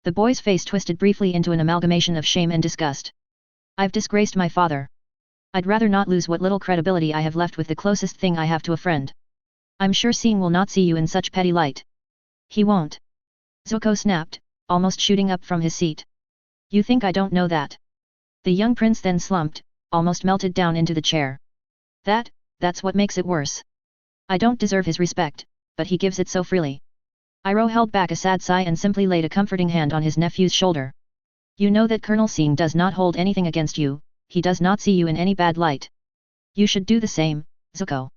The boy's face twisted briefly into an amalgamation of shame and disgust. I've disgraced my father. I'd rather not lose what little credibility I have left with the closest thing I have to a friend. I'm sure Sing will not see you in such petty light. He won't. Zuko snapped, almost shooting up from his seat. You think I don't know that? The young prince then slumped, almost melted down into the chair. That's what makes it worse. I don't deserve his respect, but he gives it so freely. Iro held back a sad sigh and simply laid a comforting hand on his nephew's shoulder. You know that Colonel Sing does not hold anything against you, he does not see you in any bad light. You should do the same, Zuko.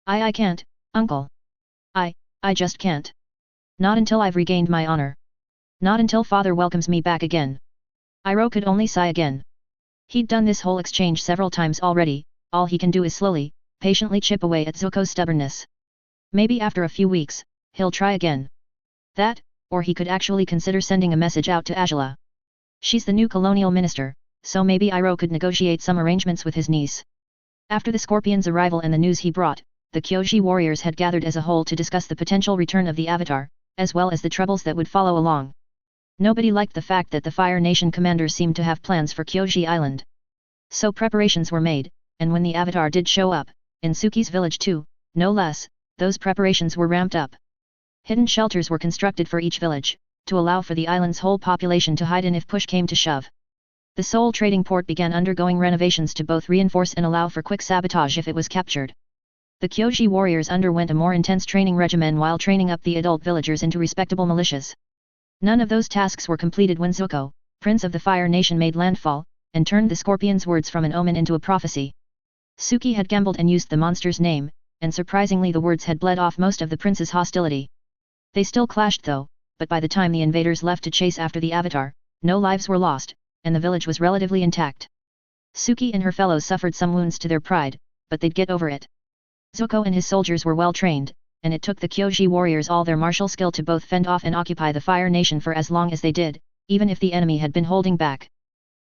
I can't, uncle. I just can't. Not until I've regained my honor. Not until father welcomes me back again. Iro could only sigh again. He'd done this whole exchange several times already, all he can do is slowly, patiently chip away at Zuko's stubbornness. Maybe after a few weeks, he'll try again. That, or he could actually consider sending a message out to Agela. She's the new colonial minister, so maybe Iro could negotiate some arrangements with his niece. After the Scorpion's arrival and the news he brought, the Kioji warriors had gathered as a whole to discuss the potential return of the Avatar, as well as the troubles that would follow along. Nobody liked the fact that the Fire Nation commander seemed to have plans for Kioji Island. So preparations were made, and when the Avatar did show up, in Suki's village too, no less, those preparations were ramped up. Hidden shelters were constructed for each village, to allow for the island's whole population to hide in if push came to shove. The Seoul trading port began undergoing renovations to both reinforce and allow for quick sabotage if it was captured. The Kioji warriors underwent a more intense training regimen while training up the adult villagers into respectable militias. None of those tasks were completed when Zuko, Prince of the Fire Nation, made landfall, and turned the Scorpion's words from an omen into a prophecy. Suki had gambled and used the monster's name, and surprisingly the words had bled off most of the prince's hostility. They still clashed though, but by the time the invaders left to chase after the Avatar, no lives were lost, and the village was relatively intact. Suki and her fellows suffered some wounds to their pride, but they'd get over it. Zuko and his soldiers were well trained, and it took the Kioji warriors all their martial skill to both fend off and occupy the Fire Nation for as long as they did, even if the enemy had been holding back.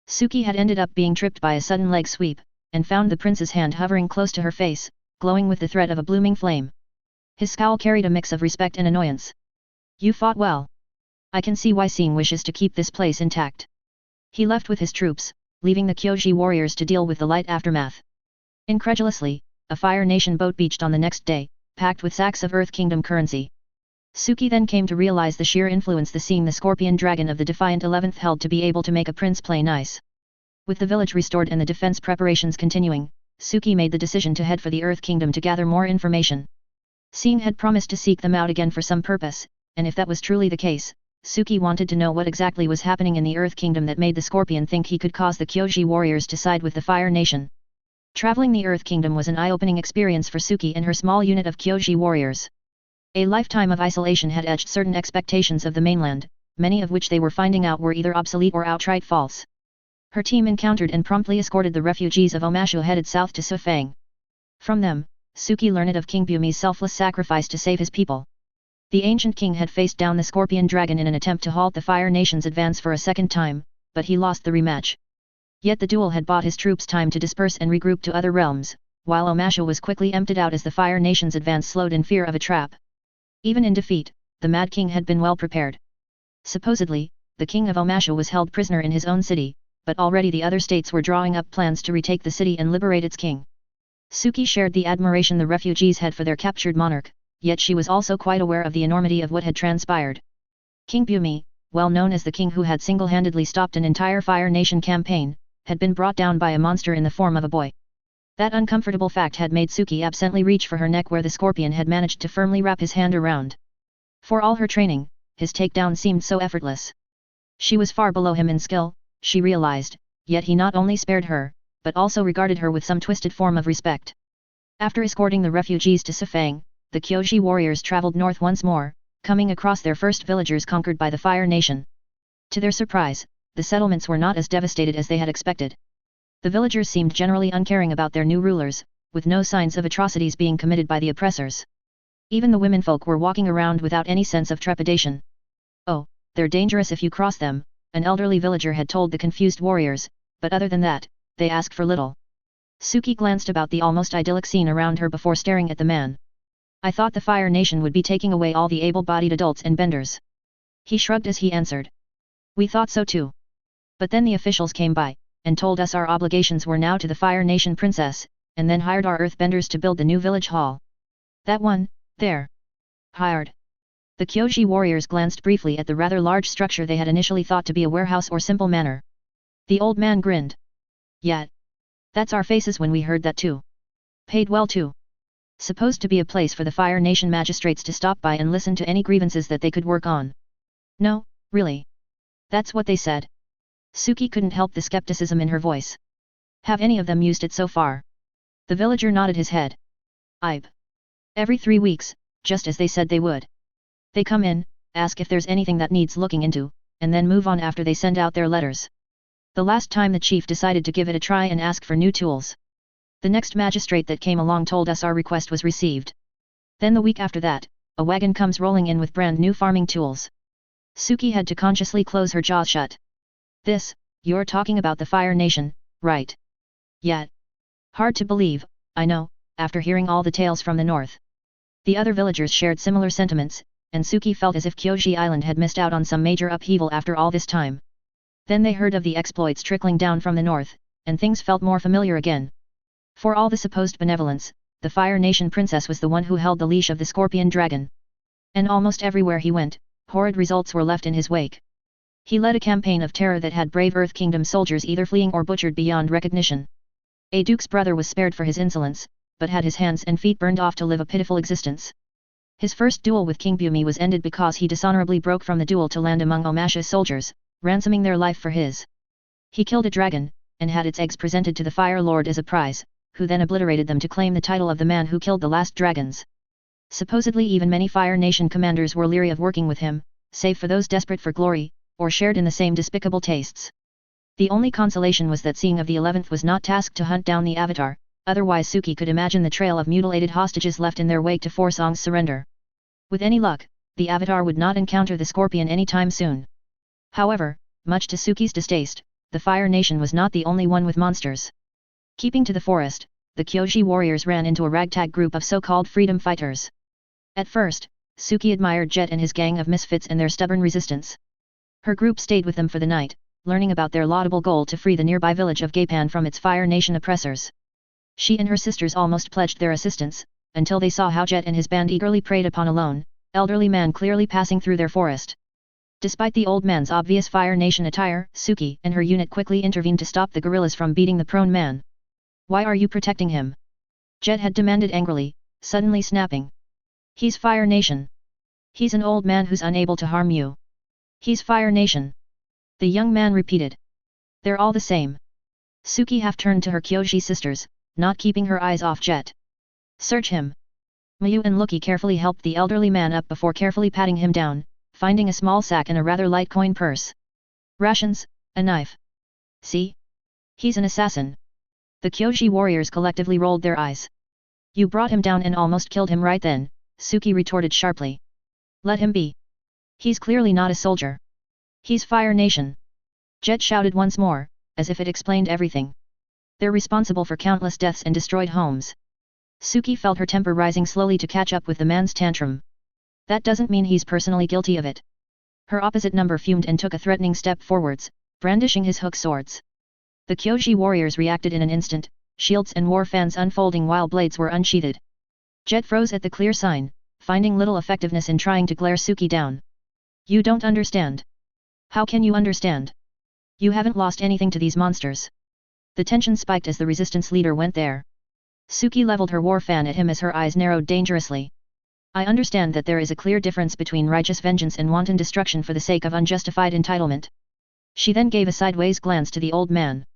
Suki had ended up being tripped by a sudden leg sweep, and found the prince's hand hovering close to her face, glowing with the threat of a blooming flame. His scowl carried a mix of respect and annoyance. "You fought well. I can see why Sing wishes to keep this place intact." He left with his troops, leaving the Kioji warriors to deal with the light aftermath. Incredulously, a Fire Nation boat beached on the next day, packed with sacks of Earth Kingdom currency. Suki then came to realize the sheer influence the Scorpion Dragon of the Defiant 11th held to be able to make a prince play nice. With the village restored and the defense preparations continuing, Suki made the decision to head for the Earth Kingdom to gather more information. Sing had promised to seek them out again for some purpose, and if that was truly the case, Suki wanted to know what exactly was happening in the Earth Kingdom that made the Scorpion think he could cause the Kioji warriors to side with the Fire Nation. Traveling the Earth Kingdom was an eye-opening experience for Suki and her small unit of Kioji warriors. A lifetime of isolation had etched certain expectations of the mainland, many of which they were finding out were either obsolete or outright false. Her team encountered and promptly escorted the refugees of Omashu headed south to Sufang. From them, Suki learned of King Bumi's selfless sacrifice to save his people. The ancient king had faced down the Scorpion Dragon in an attempt to halt the Fire Nation's advance for a second time, but he lost the rematch. Yet the duel had bought his troops time to disperse and regroup to other realms, while Omashu was quickly emptied out as the Fire Nation's advance slowed in fear of a trap. Even in defeat, the Mad King had been well prepared. Supposedly, the king of Omashu was held prisoner in his own city, but already the other states were drawing up plans to retake the city and liberate its king. Suki shared the admiration the refugees had for their captured monarch, yet she was also quite aware of the enormity of what had transpired. King Bumi, well known as the king who had single-handedly stopped an entire Fire Nation campaign, had been brought down by a monster in the form of a boy. That uncomfortable fact had made Suki absently reach for her neck where the Scorpion had managed to firmly wrap his hand around. For all her training, his takedown seemed so effortless. She was far below him in skill, she realized, yet he not only spared her, but also regarded her with some twisted form of respect. After escorting the refugees to Sufang, the Kioji warriors traveled north once more, coming across their first villagers conquered by the Fire Nation. To their surprise, the settlements were not as devastated as they had expected. The villagers seemed generally uncaring about their new rulers, with no signs of atrocities being committed by the oppressors. Even the womenfolk were walking around without any sense of trepidation. "Oh, they're dangerous if you cross them," an elderly villager had told the confused warriors, but other than that, they ask for little. Suki glanced about the almost idyllic scene around her before staring at the man. "I thought the Fire Nation would be taking away all the able-bodied adults and benders." He shrugged as he answered. "We thought so too. But then the officials came by, and told us our obligations were now to the Fire Nation princess, and then hired our earthbenders to build the new village hall. That one, there. Hired." The Kioji warriors glanced briefly at the rather large structure they had initially thought to be a warehouse or simple manor. The old man grinned. "Yeah. That's our faces when we heard that too. Paid well too. Supposed to be a place for the Fire Nation magistrates to stop by and listen to any grievances that they could work on." "No, really. That's what they said." Suki couldn't help the skepticism in her voice. "Have any of them used it so far?" The villager nodded his head. "Ibe. Every 3 weeks, just as they said they would. They come in, ask if there's anything that needs looking into, and then move on after they send out their letters. The last time the chief decided to give it a try and ask for new tools. The next magistrate that came along told us our request was received. Then the week after that, a wagon comes rolling in with brand new farming tools. Suki had to consciously close her jaws shut. This, you're talking about the Fire Nation, right? Yeah. Hard to believe, I know, after hearing all the tales from the north. The other villagers shared similar sentiments, and Suki felt as if Kioji Island had missed out on some major upheaval after all this time. Then they heard of the exploits trickling down from the north, and things felt more familiar again. For all the supposed benevolence, the Fire Nation princess was the one who held the leash of the scorpion dragon. And almost everywhere he went, horrid results were left in his wake. He led a campaign of terror that had brave Earth Kingdom soldiers either fleeing or butchered beyond recognition. A duke's brother was spared for his insolence, but had his hands and feet burned off to live a pitiful existence. His first duel with King Bumi was ended because he dishonorably broke from the duel to land among Omasha's soldiers, ransoming their life for his. He killed a dragon, and had its eggs presented to the Fire Lord as a prize, who then obliterated them to claim the title of the man who killed the last dragons. Supposedly even many Fire Nation commanders were leery of working with him, save for those desperate for glory, or shared in the same despicable tastes. The only consolation was that Seeing of the 11th was not tasked to hunt down the Avatar, otherwise Suki could imagine the trail of mutilated hostages left in their wake to force Aang's surrender. With any luck, the Avatar would not encounter the Scorpion anytime soon. However, much to Suki's distaste, the Fire Nation was not the only one with monsters. Keeping to the forest, the Kyoji warriors ran into a ragtag group of so-called freedom fighters. At first, Suki admired Jet and his gang of misfits and their stubborn resistance. Her group stayed with them for the night, learning about their laudable goal to free the nearby village of Gaipan from its Fire Nation oppressors. She and her sisters almost pledged their assistance, until they saw how Jet and his band eagerly preyed upon a lone, elderly man clearly passing through their forest. Despite the old man's obvious Fire Nation attire, Suki and her unit quickly intervened to stop the guerrillas from beating the prone man. Why are you protecting him? Jet had demanded angrily, suddenly snapping. He's Fire Nation. He's an old man who's unable to harm you. He's Fire Nation. The young man repeated. They're all the same. Suki half turned to her Kyoji sisters, not keeping her eyes off Jet. Search him. Mayu and Lucky carefully helped the elderly man up before carefully patting him down, finding a small sack and a rather light coin purse. Rations, a knife. See? He's an assassin. The Kyoji warriors collectively rolled their eyes. You brought him down and almost killed him right then, Suki retorted sharply. Let him be. He's clearly not a soldier. He's Fire Nation. Jet shouted once more, as if it explained everything. They're responsible for countless deaths and destroyed homes. Suki felt her temper rising slowly to catch up with the man's tantrum. That doesn't mean he's personally guilty of it. Her opposite number fumed and took a threatening step forwards, brandishing his hook swords. The Kyoji warriors reacted in an instant, shields and war fans unfolding while blades were unsheathed. Jet froze at the clear sign, finding little effectiveness in trying to glare Suki down. You don't understand. How can you understand? You haven't lost anything to these monsters. The tension spiked as the resistance leader went there. Suki leveled her war fan at him as her eyes narrowed dangerously. I understand that there is a clear difference between righteous vengeance and wanton destruction for the sake of unjustified entitlement. She then gave a sideways glance to the old man.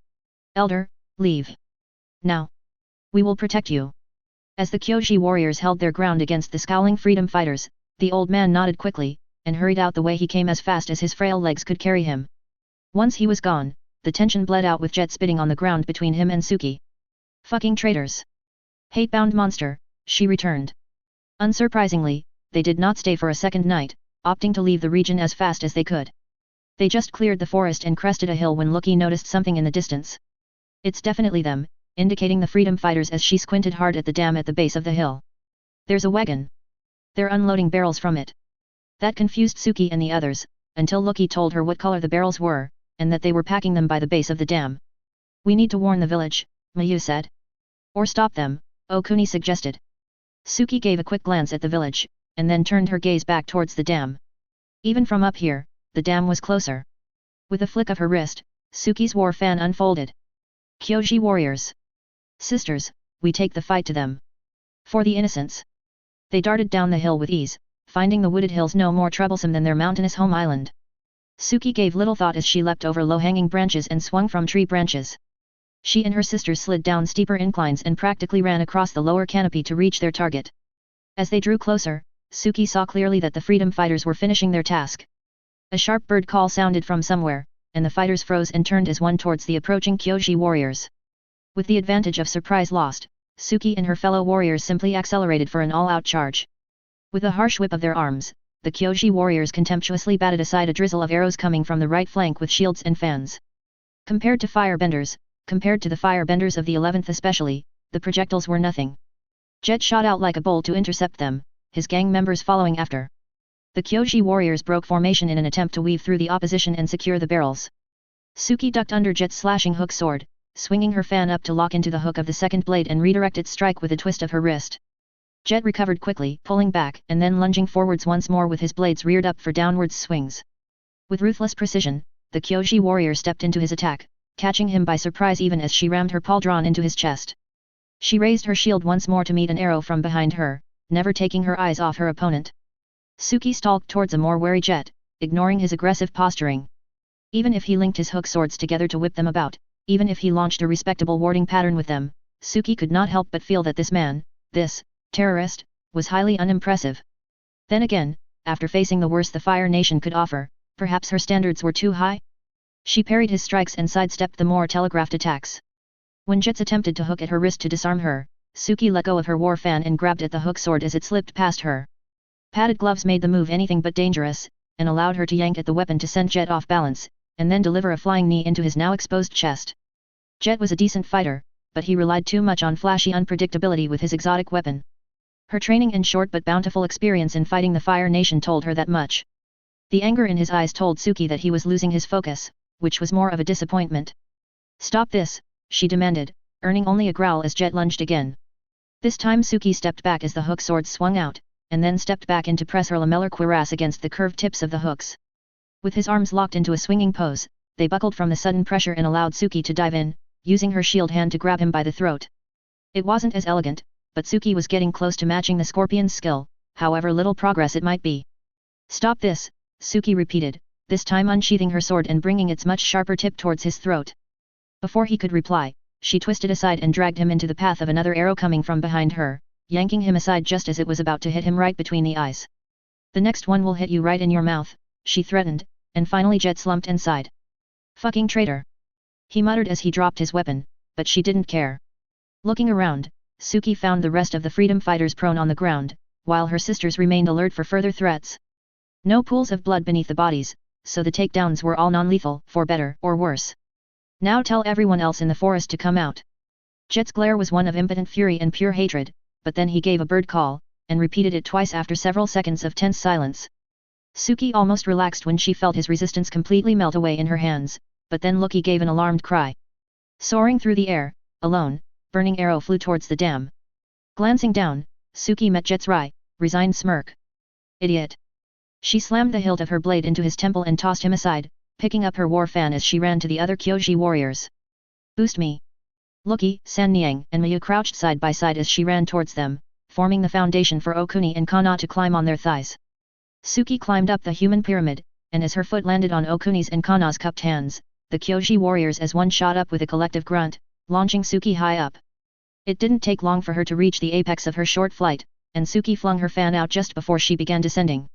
Elder, leave. Now. We will protect you. As the Kyoji warriors held their ground against the scowling freedom fighters, the old man nodded quickly, and hurried out the way he came as fast as his frail legs could carry him. Once he was gone, the tension bled out with Jet spitting on the ground between him and Suki. Fucking traitors. Hate-bound monster, she returned. Unsurprisingly, they did not stay for a second night, opting to leave the region as fast as they could. They just cleared the forest and crested a hill when Lucky noticed something in the distance. It's definitely them, indicating the freedom fighters as she squinted hard at the dam at the base of the hill. There's a wagon. They're unloading barrels from it. That confused Suki and the others, until Lucky told her what color the barrels were, and that they were packing them by the base of the dam. We need to warn the village, Mayu said. Or stop them, Okuni suggested. Suki gave a quick glance at the village, and then turned her gaze back towards the dam. Even from up here, the dam was closer. With a flick of her wrist, Suki's war fan unfolded. Kyoji warriors. Sisters, we take the fight to them. For the innocents. They darted down the hill with ease, finding the wooded hills no more troublesome than their mountainous home island. Suki gave little thought as she leapt over low-hanging branches and swung from tree branches. She and her sisters slid down steeper inclines and practically ran across the lower canopy to reach their target. As they drew closer, Suki saw clearly that the freedom fighters were finishing their task. A sharp bird call sounded from somewhere, and the fighters froze and turned as one towards the approaching Kyoji warriors. With the advantage of surprise lost, Suki and her fellow warriors simply accelerated for an all-out charge. With a harsh whip of their arms, the Kioji warriors contemptuously batted aside a drizzle of arrows coming from the right flank with shields and fans. Compared to the firebenders of the 11th especially, the projectiles were nothing. Jet shot out like a bolt to intercept them, his gang members following after. The Kioji warriors broke formation in an attempt to weave through the opposition and secure the barrels. Suki ducked under Jet's slashing hook sword, swinging her fan up to lock into the hook of the second blade and redirect its strike with a twist of her wrist. Jet recovered quickly, pulling back and then lunging forwards once more with his blades reared up for downwards swings. With ruthless precision, the Kioji warrior stepped into his attack, catching him by surprise even as she rammed her pauldron into his chest. She raised her shield once more to meet an arrow from behind her, never taking her eyes off her opponent. Suki stalked towards a more wary Jet, ignoring his aggressive posturing. Even if he linked his hook swords together to whip them about, even if he launched a respectable warding pattern with them, Suki could not help but feel that this man, this terrorist, was highly unimpressive. Then again, after facing the worst the Fire Nation could offer, perhaps her standards were too high? She parried his strikes and sidestepped the more telegraphed attacks. When Jets attempted to hook at her wrist to disarm her, Suki let go of her war fan and grabbed at the hook sword as it slipped past her. Padded gloves made the move anything but dangerous, and allowed her to yank at the weapon to send Jet off balance, and then deliver a flying knee into his now exposed chest. Jet was a decent fighter, but he relied too much on flashy unpredictability with his exotic weapon. Her training and short but bountiful experience in fighting the Fire Nation told her that much. The anger in his eyes told Suki that he was losing his focus, which was more of a disappointment. "Stop this," she demanded, earning only a growl as Jet lunged again. This time Suki stepped back as the hook sword swung out, and then stepped back in to press her lamellar cuirass against the curved tips of the hooks. With his arms locked into a swinging pose, they buckled from the sudden pressure and allowed Suki to dive in, using her shield hand to grab him by the throat. It wasn't as elegant, but Suki was getting close to matching the scorpion's skill, however little progress it might be. "Stop this," Suki repeated, this time unsheathing her sword and bringing its much sharper tip towards his throat. Before he could reply, she twisted aside and dragged him into the path of another arrow coming from behind her, yanking him aside just as it was about to hit him right between the eyes. "The next one will hit you right in your mouth," she threatened, and finally Jet slumped and sighed. "Fucking traitor," he muttered as he dropped his weapon, but she didn't care. Looking around, Suki found the rest of the freedom fighters prone on the ground, while her sisters remained alert for further threats. No pools of blood beneath the bodies, so the takedowns were all non-lethal, for better or worse. "Now tell everyone else in the forest to come out." Jet's glare was one of impotent fury and pure hatred, but then he gave a bird call, and repeated it twice after several seconds of tense silence. Suki almost relaxed when she felt his resistance completely melt away in her hands, but then Loki gave an alarmed cry. Soaring through the air, alone, burning arrow flew towards the dam. Glancing down, Suki met Jet's resigned smirk. "Idiot." She slammed the hilt of her blade into his temple and tossed him aside, picking up her war fan as she ran to the other Kyoji warriors. "Boost me." Loki, San Niang and Mayu crouched side by side as she ran towards them, forming the foundation for Okuni and Kana to climb on their thighs. Suki climbed up the human pyramid, and as her foot landed on Okuni's and Kana's cupped hands, the Kyoji warriors as one shot up with a collective grunt, launching Suki high up. It didn't take long for her to reach the apex of her short flight, and Suki flung her fan out just before she began descending.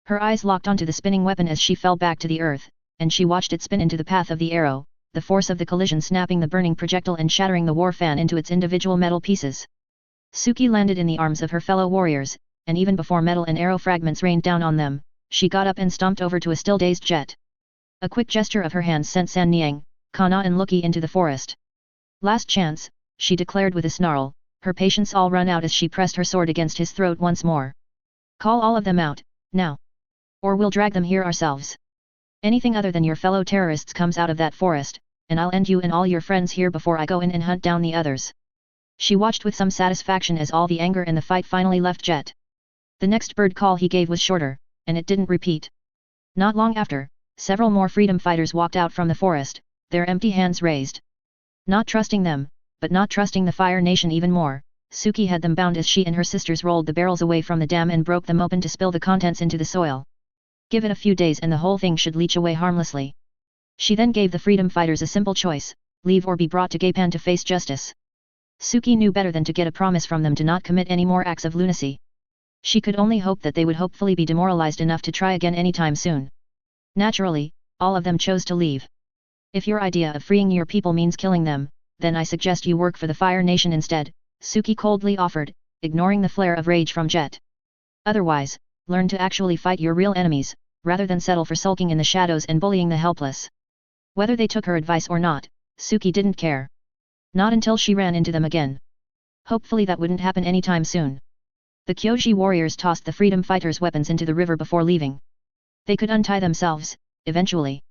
Her eyes locked onto the spinning weapon as she fell back to the earth, and she watched it spin into the path of the arrow, the force of the collision snapping the burning projectile and shattering the war fan into its individual metal pieces. Suki landed in the arms of her fellow warriors, and even before metal and arrow fragments rained down on them, she got up and stomped over to a still dazed Jet. A quick gesture of her hands sent San Niang, Kana and Loki into the forest. "Last chance," she declared with a snarl, her patience all run out as she pressed her sword against his throat once more. "Call all of them out, now. Or we'll drag them here ourselves. Anything other than your fellow terrorists comes out of that forest, and I'll end you and all your friends here before I go in and hunt down the others." She watched with some satisfaction as all the anger in the fight finally left Jet. The next bird call he gave was shorter, and it didn't repeat. Not long after, several more freedom fighters walked out from the forest, their empty hands raised. Not trusting them, but not trusting the Fire Nation even more, Suki had them bound as she and her sisters rolled the barrels away from the dam and broke them open to spill the contents into the soil. Give it a few days and the whole thing should leach away harmlessly. She then gave the freedom fighters a simple choice, leave or be brought to Gapan to face justice. Suki knew better than to get a promise from them to not commit any more acts of lunacy. She could only hope that they would hopefully be demoralized enough to try again anytime soon. Naturally, all of them chose to leave. If your idea of freeing your people means killing them, then I suggest you work for the Fire Nation instead, Suki coldly offered, ignoring the flare of rage from Jet. Otherwise, learn to actually fight your real enemies, rather than settle for sulking in the shadows and bullying the helpless. Whether they took her advice or not, Suki didn't care. Not until she ran into them again. Hopefully that wouldn't happen anytime soon. The Kioji warriors tossed the freedom fighters' weapons into the river before leaving. They could untie themselves, eventually.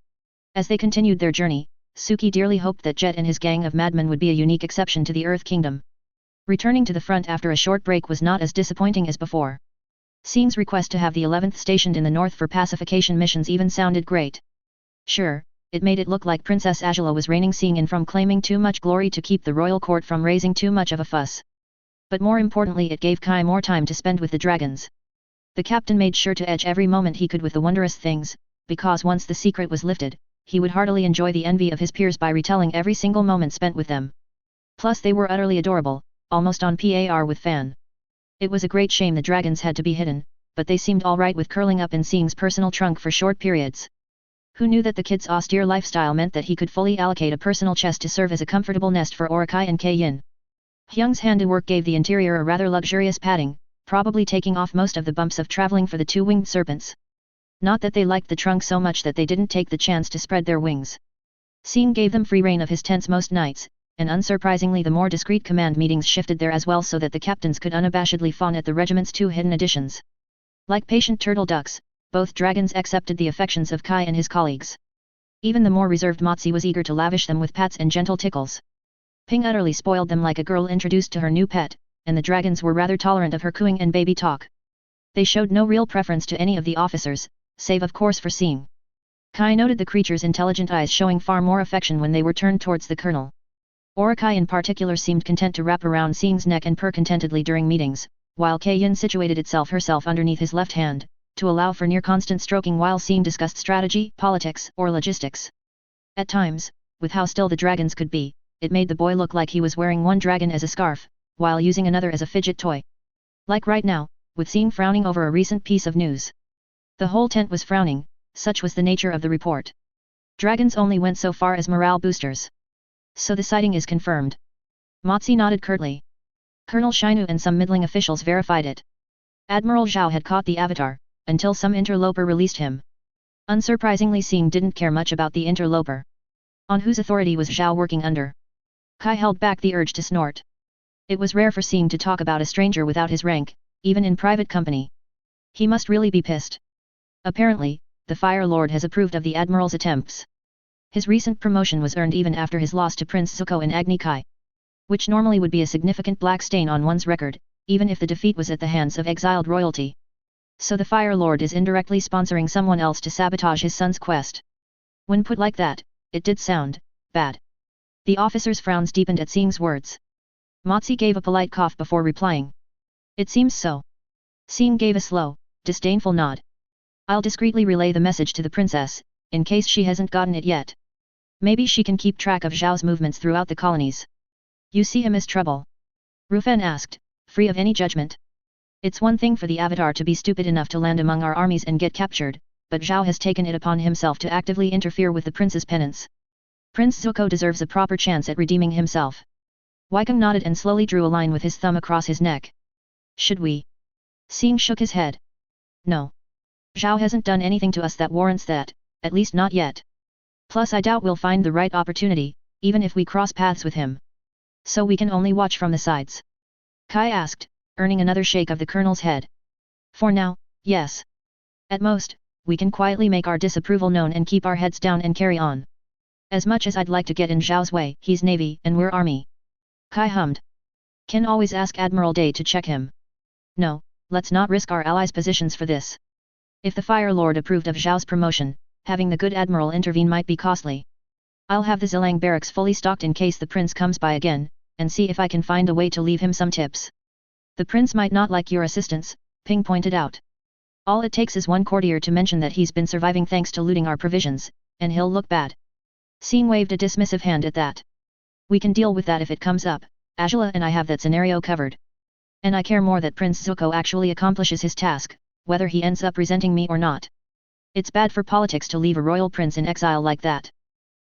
As they continued their journey, Suki dearly hoped that Jet and his gang of madmen would be a unique exception to the Earth Kingdom. Returning to the front after a short break was not as disappointing as before. Sing's request to have the 11th stationed in the north for pacification missions even sounded great. Sure, it made it look like Princess Agela was reining Sing in from claiming too much glory to keep the royal court from raising too much of a fuss. But more importantly, it gave Kai more time to spend with the dragons. The captain made sure to edge every moment he could with the wondrous things, because once the secret was lifted, he would heartily enjoy the envy of his peers by retelling every single moment spent with them. Plus they were utterly adorable, almost on par with Fan. It was a great shame the dragons had to be hidden, but they seemed alright with curling up in Sing's personal trunk for short periods. Who knew that the kid's austere lifestyle meant that he could fully allocate a personal chest to serve as a comfortable nest for Orakai and Kei-yin. Hyung's handiwork gave the interior a rather luxurious padding, probably taking off most of the bumps of traveling for the two winged serpents. Not that they liked the trunk so much that they didn't take the chance to spread their wings. Sing gave them free rein of his tents most nights, and unsurprisingly the more discreet command meetings shifted there as well so that the captains could unabashedly fawn at the regiment's two hidden additions. Like patient turtle ducks, both dragons accepted the affections of Kai and his colleagues. Even the more reserved Motsi was eager to lavish them with pats and gentle tickles. Ping utterly spoiled them like a girl introduced to her new pet, and the dragons were rather tolerant of her cooing and baby talk. They showed no real preference to any of the officers, save of course for Sing. Kai noted the creature's intelligent eyes showing far more affection when they were turned towards the colonel. Orakai in particular seemed content to wrap around Sing's neck and purr contentedly during meetings, while Kei-yin situated herself underneath his left hand, to allow for near-constant stroking while Sing discussed strategy, politics, or logistics. At times, with how still the dragons could be, it made the boy look like he was wearing one dragon as a scarf, while using another as a fidget toy. Like right now, with Sing frowning over a recent piece of news. The whole tent was frowning, such was the nature of the report. Dragons only went so far as morale boosters. So the sighting is confirmed. Motsi nodded curtly. Colonel Shinu and some middling officials verified it. Admiral Zhao had caught the avatar, until some interloper released him. Unsurprisingly, Sing didn't care much about the interloper. On whose authority was Zhao working under? Kai held back the urge to snort. It was rare for Sing to talk about a stranger without his rank, even in private company. He must really be pissed. Apparently, the Fire Lord has approved of the Admiral's attempts. His recent promotion was earned even after his loss to Prince Zuko and Agni Kai. Which normally would be a significant black stain on one's record, even if the defeat was at the hands of exiled royalty. So the Fire Lord is indirectly sponsoring someone else to sabotage his son's quest. When put like that, it did sound bad. The officer's frowns deepened at Sing's words. Motsi gave a polite cough before replying. It seems so. Sing gave a slow, disdainful nod. I'll discreetly relay the message to the princess, in case she hasn't gotten it yet. Maybe she can keep track of Zhao's movements throughout the colonies. You see him as trouble? Rufen asked, free of any judgment. It's one thing for the Avatar to be stupid enough to land among our armies and get captured, but Zhao has taken it upon himself to actively interfere with the prince's penance. Prince Zuko deserves a proper chance at redeeming himself. Wykong nodded and slowly drew a line with his thumb across his neck. Should we? Sing shook his head. No. Zhao hasn't done anything to us that warrants that, at least not yet. Plus I doubt we'll find the right opportunity, even if we cross paths with him. So we can only watch from the sides? Kai asked, earning another shake of the colonel's head. For now, yes. At most, we can quietly make our disapproval known and keep our heads down and carry on. As much as I'd like to get in Zhao's way, he's Navy and we're Army. Kai hummed. Can always ask Admiral Day to check him. No, let's not risk our allies' positions for this. If the Fire Lord approved of Zhao's promotion, having the good Admiral intervene might be costly. I'll have the Zillang barracks fully stocked in case the prince comes by again, and see if I can find a way to leave him some tips. The prince might not like your assistance, Ping pointed out. All it takes is one courtier to mention that he's been surviving thanks to looting our provisions, and he'll look bad. Sing waved a dismissive hand at that. We can deal with that if it comes up, Agela and I have that scenario covered. And I care more that Prince Zuko actually accomplishes his task, whether he ends up resenting me or not. It's bad for politics to leave a royal prince in exile like that.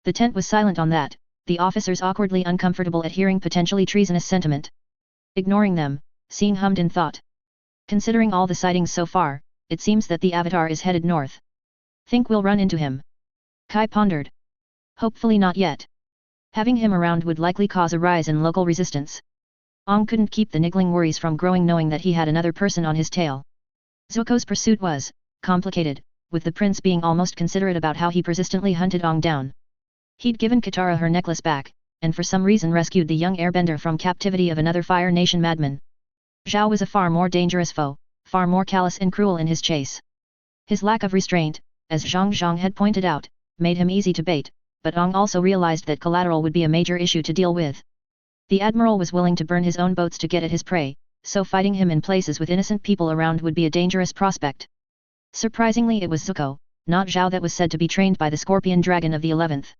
The tent was silent on that, the officers awkwardly uncomfortable at hearing potentially treasonous sentiment. Ignoring them, Sing hummed in thought. Considering all the sightings so far, it seems that the Avatar is headed north. Think we'll run into him? Kai pondered. Hopefully not yet. Having him around would likely cause a rise in local resistance. Ong couldn't keep the niggling worries from growing knowing that he had another person on his tail. Zuko's pursuit was complicated, with the prince being almost considerate about how he persistently hunted Ong down. He'd given Katara her necklace back, and for some reason rescued the young airbender from captivity of another Fire Nation madman. Zhao was a far more dangerous foe, far more callous and cruel in his chase. His lack of restraint, as Zhang had pointed out, made him easy to bait, but Ong also realized that collateral would be a major issue to deal with. The admiral was willing to burn his own boats to get at his prey, so fighting him in places with innocent people around would be a dangerous prospect. Surprisingly it was Zuko, not Zhao, that was said to be trained by the scorpion dragon of the 11th.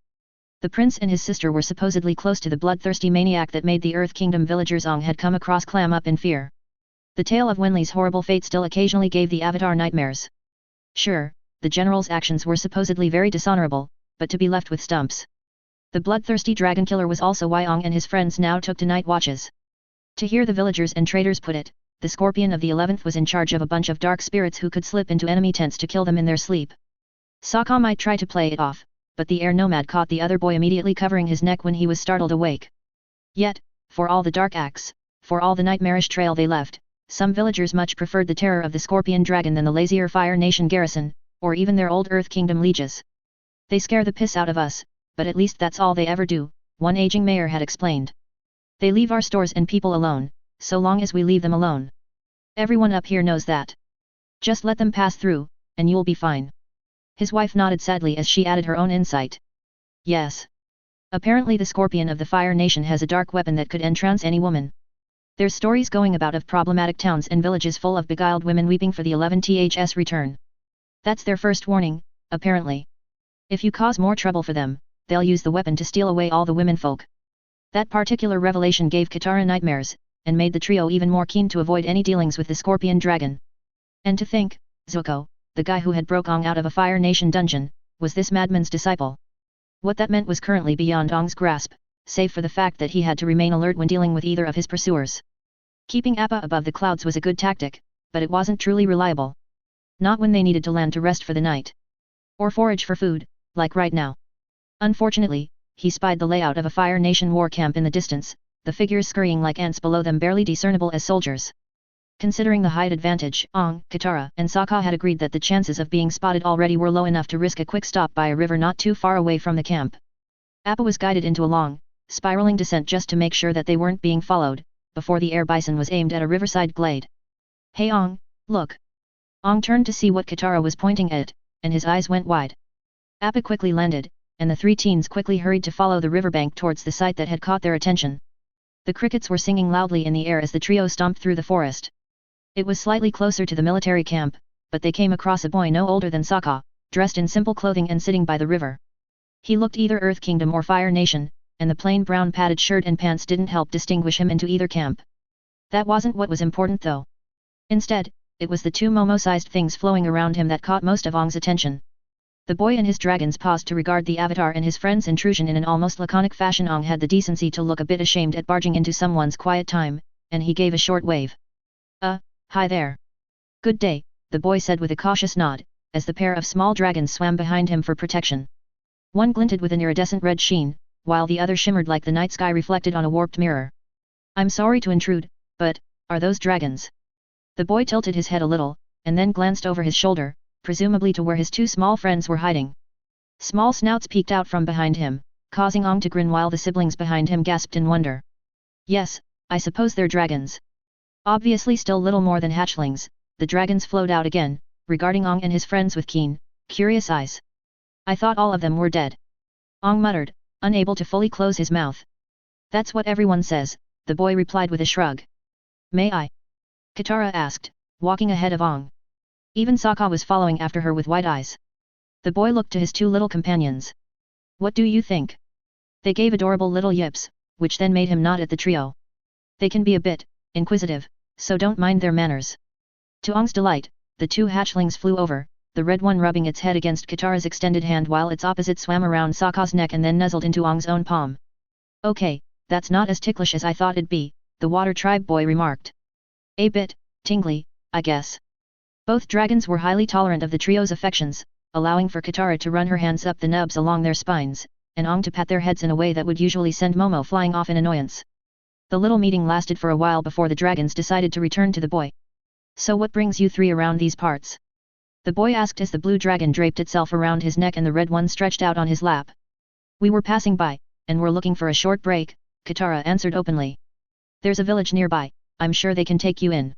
The prince and his sister were supposedly close to the bloodthirsty maniac that made the Earth Kingdom villagers Ong had come across clam up in fear. The tale of Wenli's horrible fate still occasionally gave the Avatar nightmares. Sure, the general's actions were supposedly very dishonorable, but to be left with stumps. The bloodthirsty dragon killer was also why Ong and his friends now took to night watches. To hear the villagers and traders put it, the scorpion of the 11th was in charge of a bunch of dark spirits who could slip into enemy tents to kill them in their sleep. Sokka might try to play it off, but the air nomad caught the other boy immediately covering his neck when he was startled awake. Yet, for all the dark acts, for all the nightmarish trail they left, some villagers much preferred the terror of the scorpion dragon than the lazier Fire Nation garrison, or even their old Earth Kingdom lieges. They scare the piss out of us, but at least that's all they ever do, one aging mayor had explained. They leave our stores and people alone, so long as we leave them alone. Everyone up here knows that. Just let them pass through, and you'll be fine. His wife nodded sadly as she added her own insight. Yes. Apparently the scorpion of the Fire Nation has a dark weapon that could entrance any woman. There's stories going about of problematic towns and villages full of beguiled women weeping for the 11th's return. That's their first warning, apparently. If you cause more trouble for them, they'll use the weapon to steal away all the womenfolk. That particular revelation gave Katara nightmares, and made the trio even more keen to avoid any dealings with the scorpion dragon. And to think, Zuko, the guy who had broke Ong out of a Fire Nation dungeon, was this madman's disciple. What that meant was currently beyond Ong's grasp, save for the fact that he had to remain alert when dealing with either of his pursuers. Keeping Appa above the clouds was a good tactic, but it wasn't truly reliable. Not when they needed to land to rest for the night. Or forage for food, like right now. Unfortunately, he spied the layout of a Fire Nation war camp in the distance, the figures scurrying like ants below them barely discernible as soldiers. Considering the height advantage, Ong, Katara, and Sokka had agreed that the chances of being spotted already were low enough to risk a quick stop by a river not too far away from the camp. Appa was guided into a long, spiraling descent just to make sure that they weren't being followed, before the air bison was aimed at a riverside glade. Hey Ong, look! Ong turned to see what Katara was pointing at, and his eyes went wide. Appa quickly landed, and the three teens quickly hurried to follow the riverbank towards the sight that had caught their attention. The crickets were singing loudly in the air as the trio stomped through the forest. It was slightly closer to the military camp, but they came across a boy no older than Sokka, dressed in simple clothing and sitting by the river. He looked either Earth Kingdom or Fire Nation, and the plain brown padded shirt and pants didn't help distinguish him into either camp. That wasn't what was important though. Instead, it was the two Momo-sized things flowing around him that caught most of Ong's attention. The boy and his dragons paused to regard the Avatar and his friend's intrusion in an almost laconic fashion. Ong had the decency to look a bit ashamed at barging into someone's quiet time, and he gave a short wave. Hi there. Good day, the boy said with a cautious nod, as the pair of small dragons swam behind him for protection. One glinted with an iridescent red sheen, while the other shimmered like the night sky reflected on a warped mirror. I'm sorry to intrude, but, are those dragons? The boy tilted his head a little, and then glanced over his shoulder, presumably to where his two small friends were hiding. Small snouts peeked out from behind him, causing Ong to grin while the siblings behind him gasped in wonder. Yes, I suppose they're dragons. Obviously still little more than hatchlings, the dragons flowed out again, regarding Ong and his friends with keen, curious eyes. I thought all of them were dead. Ong muttered, unable to fully close his mouth. That's what everyone says, the boy replied with a shrug. May I? Katara asked, walking ahead of Ong. Even Sokka was following after her with wide eyes. The boy looked to his two little companions. What do you think? They gave adorable little yips, which then made him nod at the trio. They can be a bit inquisitive, so don't mind their manners. To Ong's delight, the two hatchlings flew over, the red one rubbing its head against Katara's extended hand while its opposite swam around Sokka's neck and then nuzzled into Ong's own palm. Okay, that's not as ticklish as I thought it'd be, the water tribe boy remarked. A bit, tingly, I guess. Both dragons were highly tolerant of the trio's affections, allowing for Katara to run her hands up the nubs along their spines, and Ong to pat their heads in a way that would usually send Momo flying off in annoyance. The little meeting lasted for a while before the dragons decided to return to the boy. So what brings you three around these parts? The boy asked as the blue dragon draped itself around his neck and the red one stretched out on his lap. We were passing by, and were looking for a short break, Katara answered openly. There's a village nearby, I'm sure they can take you in.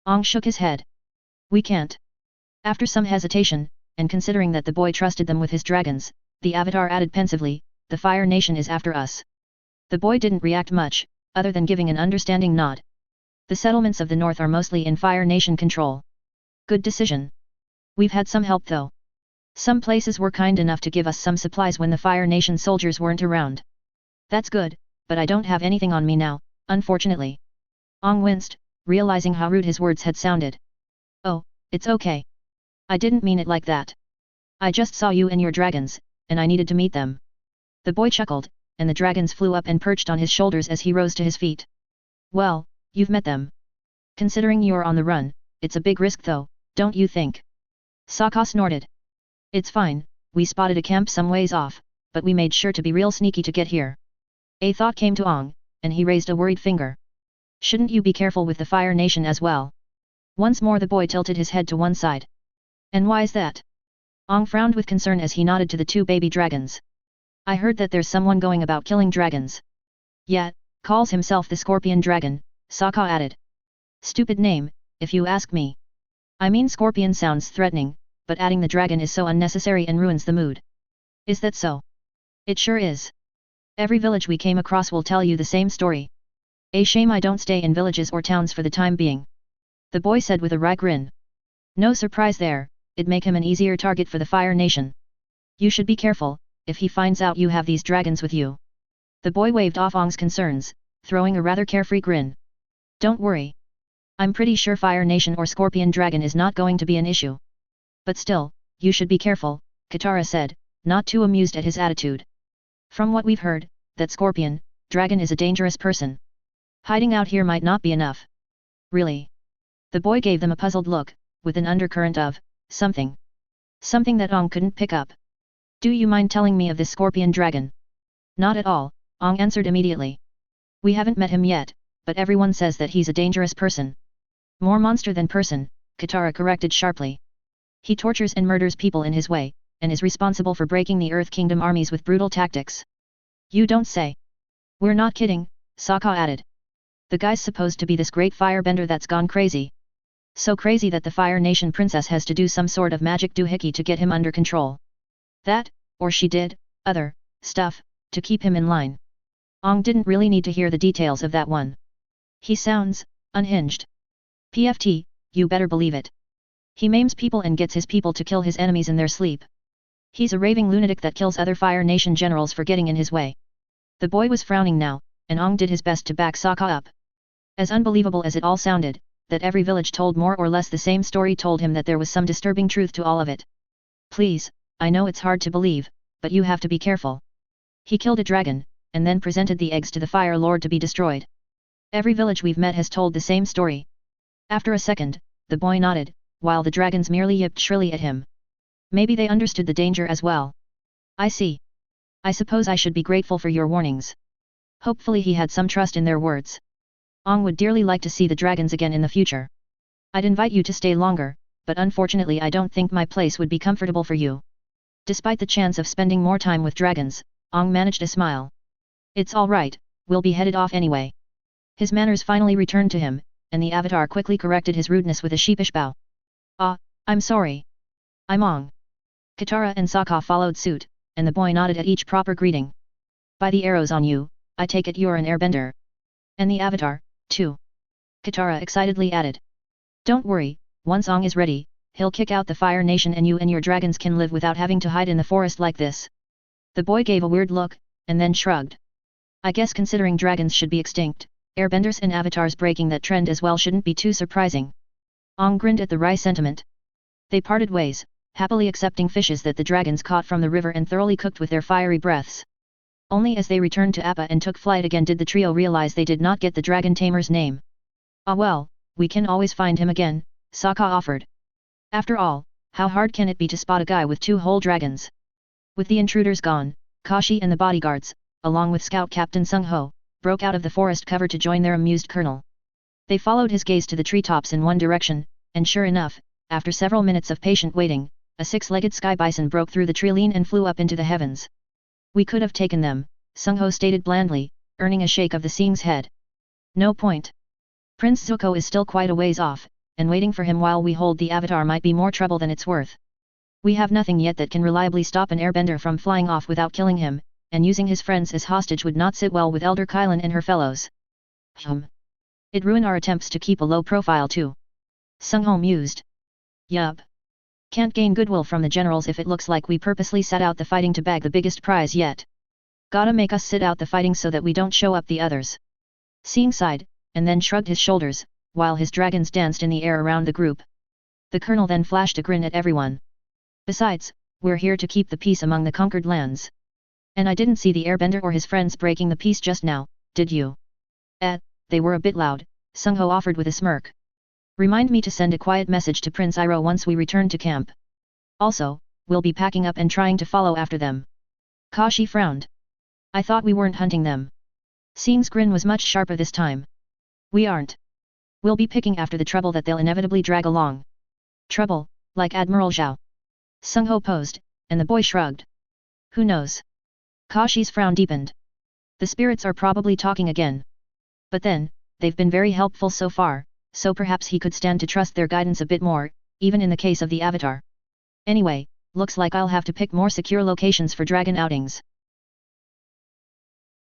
Ong shook his head. We can't. After some hesitation, and considering that the boy trusted them with his dragons, the Avatar added pensively, the Fire Nation is after us. The boy didn't react much, other than giving an understanding nod. The settlements of the north are mostly in Fire Nation control. Good decision. We've had some help though. Some places were kind enough to give us some supplies when the Fire Nation soldiers weren't around. That's good, but I don't have anything on me now, unfortunately. Ong winced, realizing how rude his words had sounded. Oh, it's okay. I didn't mean it like that. I just saw you and your dragons, and I needed to meet them. The boy chuckled, and the dragons flew up and perched on his shoulders as he rose to his feet. Well, you've met them. Considering you're on the run, it's a big risk though, don't you think? Sokka snorted. It's fine, we spotted a camp some ways off, but we made sure to be real sneaky to get here. A thought came to Ong, and he raised a worried finger. Shouldn't you be careful with the Fire Nation as well? Once more the boy tilted his head to one side. And why is that? Ong frowned with concern as he nodded to the two baby dragons. I heard that there's someone going about killing dragons. Yeah, calls himself the Scorpion Dragon, Sokka added. Stupid name, if you ask me. I mean Scorpion sounds threatening, but adding the dragon is so unnecessary and ruins the mood. Is that so? It sure is. Every village we came across will tell you the same story. A shame I don't stay in villages or towns for the time being. The boy said with a wry grin. No surprise there, it'd make him an easier target for the Fire Nation. You should be careful, if he finds out you have these dragons with you. The boy waved off Ong's concerns, throwing a rather carefree grin. Don't worry. I'm pretty sure Fire Nation or Scorpion Dragon is not going to be an issue. But still, you should be careful, Katara said, not too amused at his attitude. From what we've heard, that Scorpion Dragon is a dangerous person. Hiding out here might not be enough. Really? The boy gave them a puzzled look, with an undercurrent of something. Something that Ong couldn't pick up. Do you mind telling me of this Scorpion Dragon? Not at all, Ong answered immediately. We haven't met him yet, but everyone says that he's a dangerous person. More monster than person, Katara corrected sharply. He tortures and murders people in his way, and is responsible for breaking the Earth Kingdom armies with brutal tactics. You don't say. We're not kidding, Sokka added. The guy's supposed to be this great firebender that's gone crazy. So crazy that the Fire Nation princess has to do some sort of magic doohickey to get him under control. That, or she did, other stuff, to keep him in line. Ong didn't really need to hear the details of that one. He sounds unhinged. PFT, you better believe it. He maims people and gets his people to kill his enemies in their sleep. He's a raving lunatic that kills other Fire Nation generals for getting in his way. The boy was frowning now, and Ong did his best to back Sokka up. As unbelievable as it all sounded, that every village told more or less the same story told him that there was some disturbing truth to all of it. Please, I know it's hard to believe, but you have to be careful. He killed a dragon, and then presented the eggs to the Fire Lord to be destroyed. Every village we've met has told the same story. After a second, the boy nodded, while the dragons merely yipped shrilly at him. Maybe they understood the danger as well. I see. I suppose I should be grateful for your warnings. Hopefully he had some trust in their words. Ong would dearly like to see the dragons again in the future. I'd invite you to stay longer, but unfortunately I don't think my place would be comfortable for you. Despite the chance of spending more time with dragons, Ong managed a smile. It's all right, we'll be headed off anyway. His manners finally returned to him, and the Avatar quickly corrected his rudeness with a sheepish bow. I'm sorry. I'm Ong. Katara and Sokka followed suit, and the boy nodded at each proper greeting. By the arrows on you, I take it you're an airbender. And the Avatar, too. Katara excitedly added. Don't worry, once Ong is ready, he'll kick out the Fire Nation and you and your dragons can live without having to hide in the forest like this. The boy gave a weird look, and then shrugged. I guess considering dragons should be extinct, airbenders and avatars breaking that trend as well shouldn't be too surprising. Ong grinned at the wry sentiment. They parted ways, happily accepting fishes that the dragons caught from the river and thoroughly cooked with their fiery breaths. Only as they returned to Appa and took flight again did the trio realize they did not get the dragon tamer's name. Ah well, we can always find him again, Sokka offered. After all, how hard can it be to spot a guy with 2 whole dragons? With the intruders gone, Kashi and the bodyguards, along with Scout Captain Sung Ho, broke out of the forest cover to join their amused colonel. They followed his gaze to the treetops in one direction, and sure enough, after several minutes of patient waiting, a 6-legged sky bison broke through the treeline and flew up into the heavens. We could have taken them, Sung Ho stated blandly, earning a shake of the Seing's head. No point. Prince Zuko is still quite a ways off, and waiting for him while we hold the avatar might be more trouble than it's worth. We have nothing yet that can reliably stop an airbender from flying off without killing him, and using his friends as hostage would not sit well with Elder Kylan and her fellows. It'd ruin our attempts to keep a low profile too. Sung Ho mused. Yup. Can't gain goodwill from the generals if it looks like we purposely set out the fighting to bag the biggest prize yet. Gotta make us sit out the fighting so that we don't show up the others. Seeing sighed, and then shrugged his shoulders, while his dragons danced in the air around the group. The colonel then flashed a grin at everyone. Besides, we're here to keep the peace among the conquered lands. And I didn't see the airbender or his friends breaking the peace just now, did you? They were a bit loud, Sung Ho offered with a smirk. Remind me to send a quiet message to Prince Iro once we return to camp. Also, we'll be packing up and trying to follow after them. Kashi frowned. I thought we weren't hunting them. Sing's grin was much sharper this time. We aren't. We'll be picking after the trouble that they'll inevitably drag along. Trouble, like Admiral Zhao. Sung Ho posed, and the boy shrugged. Who knows? Kashi's frown deepened. The spirits are probably talking again. But then, they've been very helpful so far, so perhaps he could stand to trust their guidance a bit more, even in the case of the avatar. Anyway, looks like I'll have to pick more secure locations for dragon outings.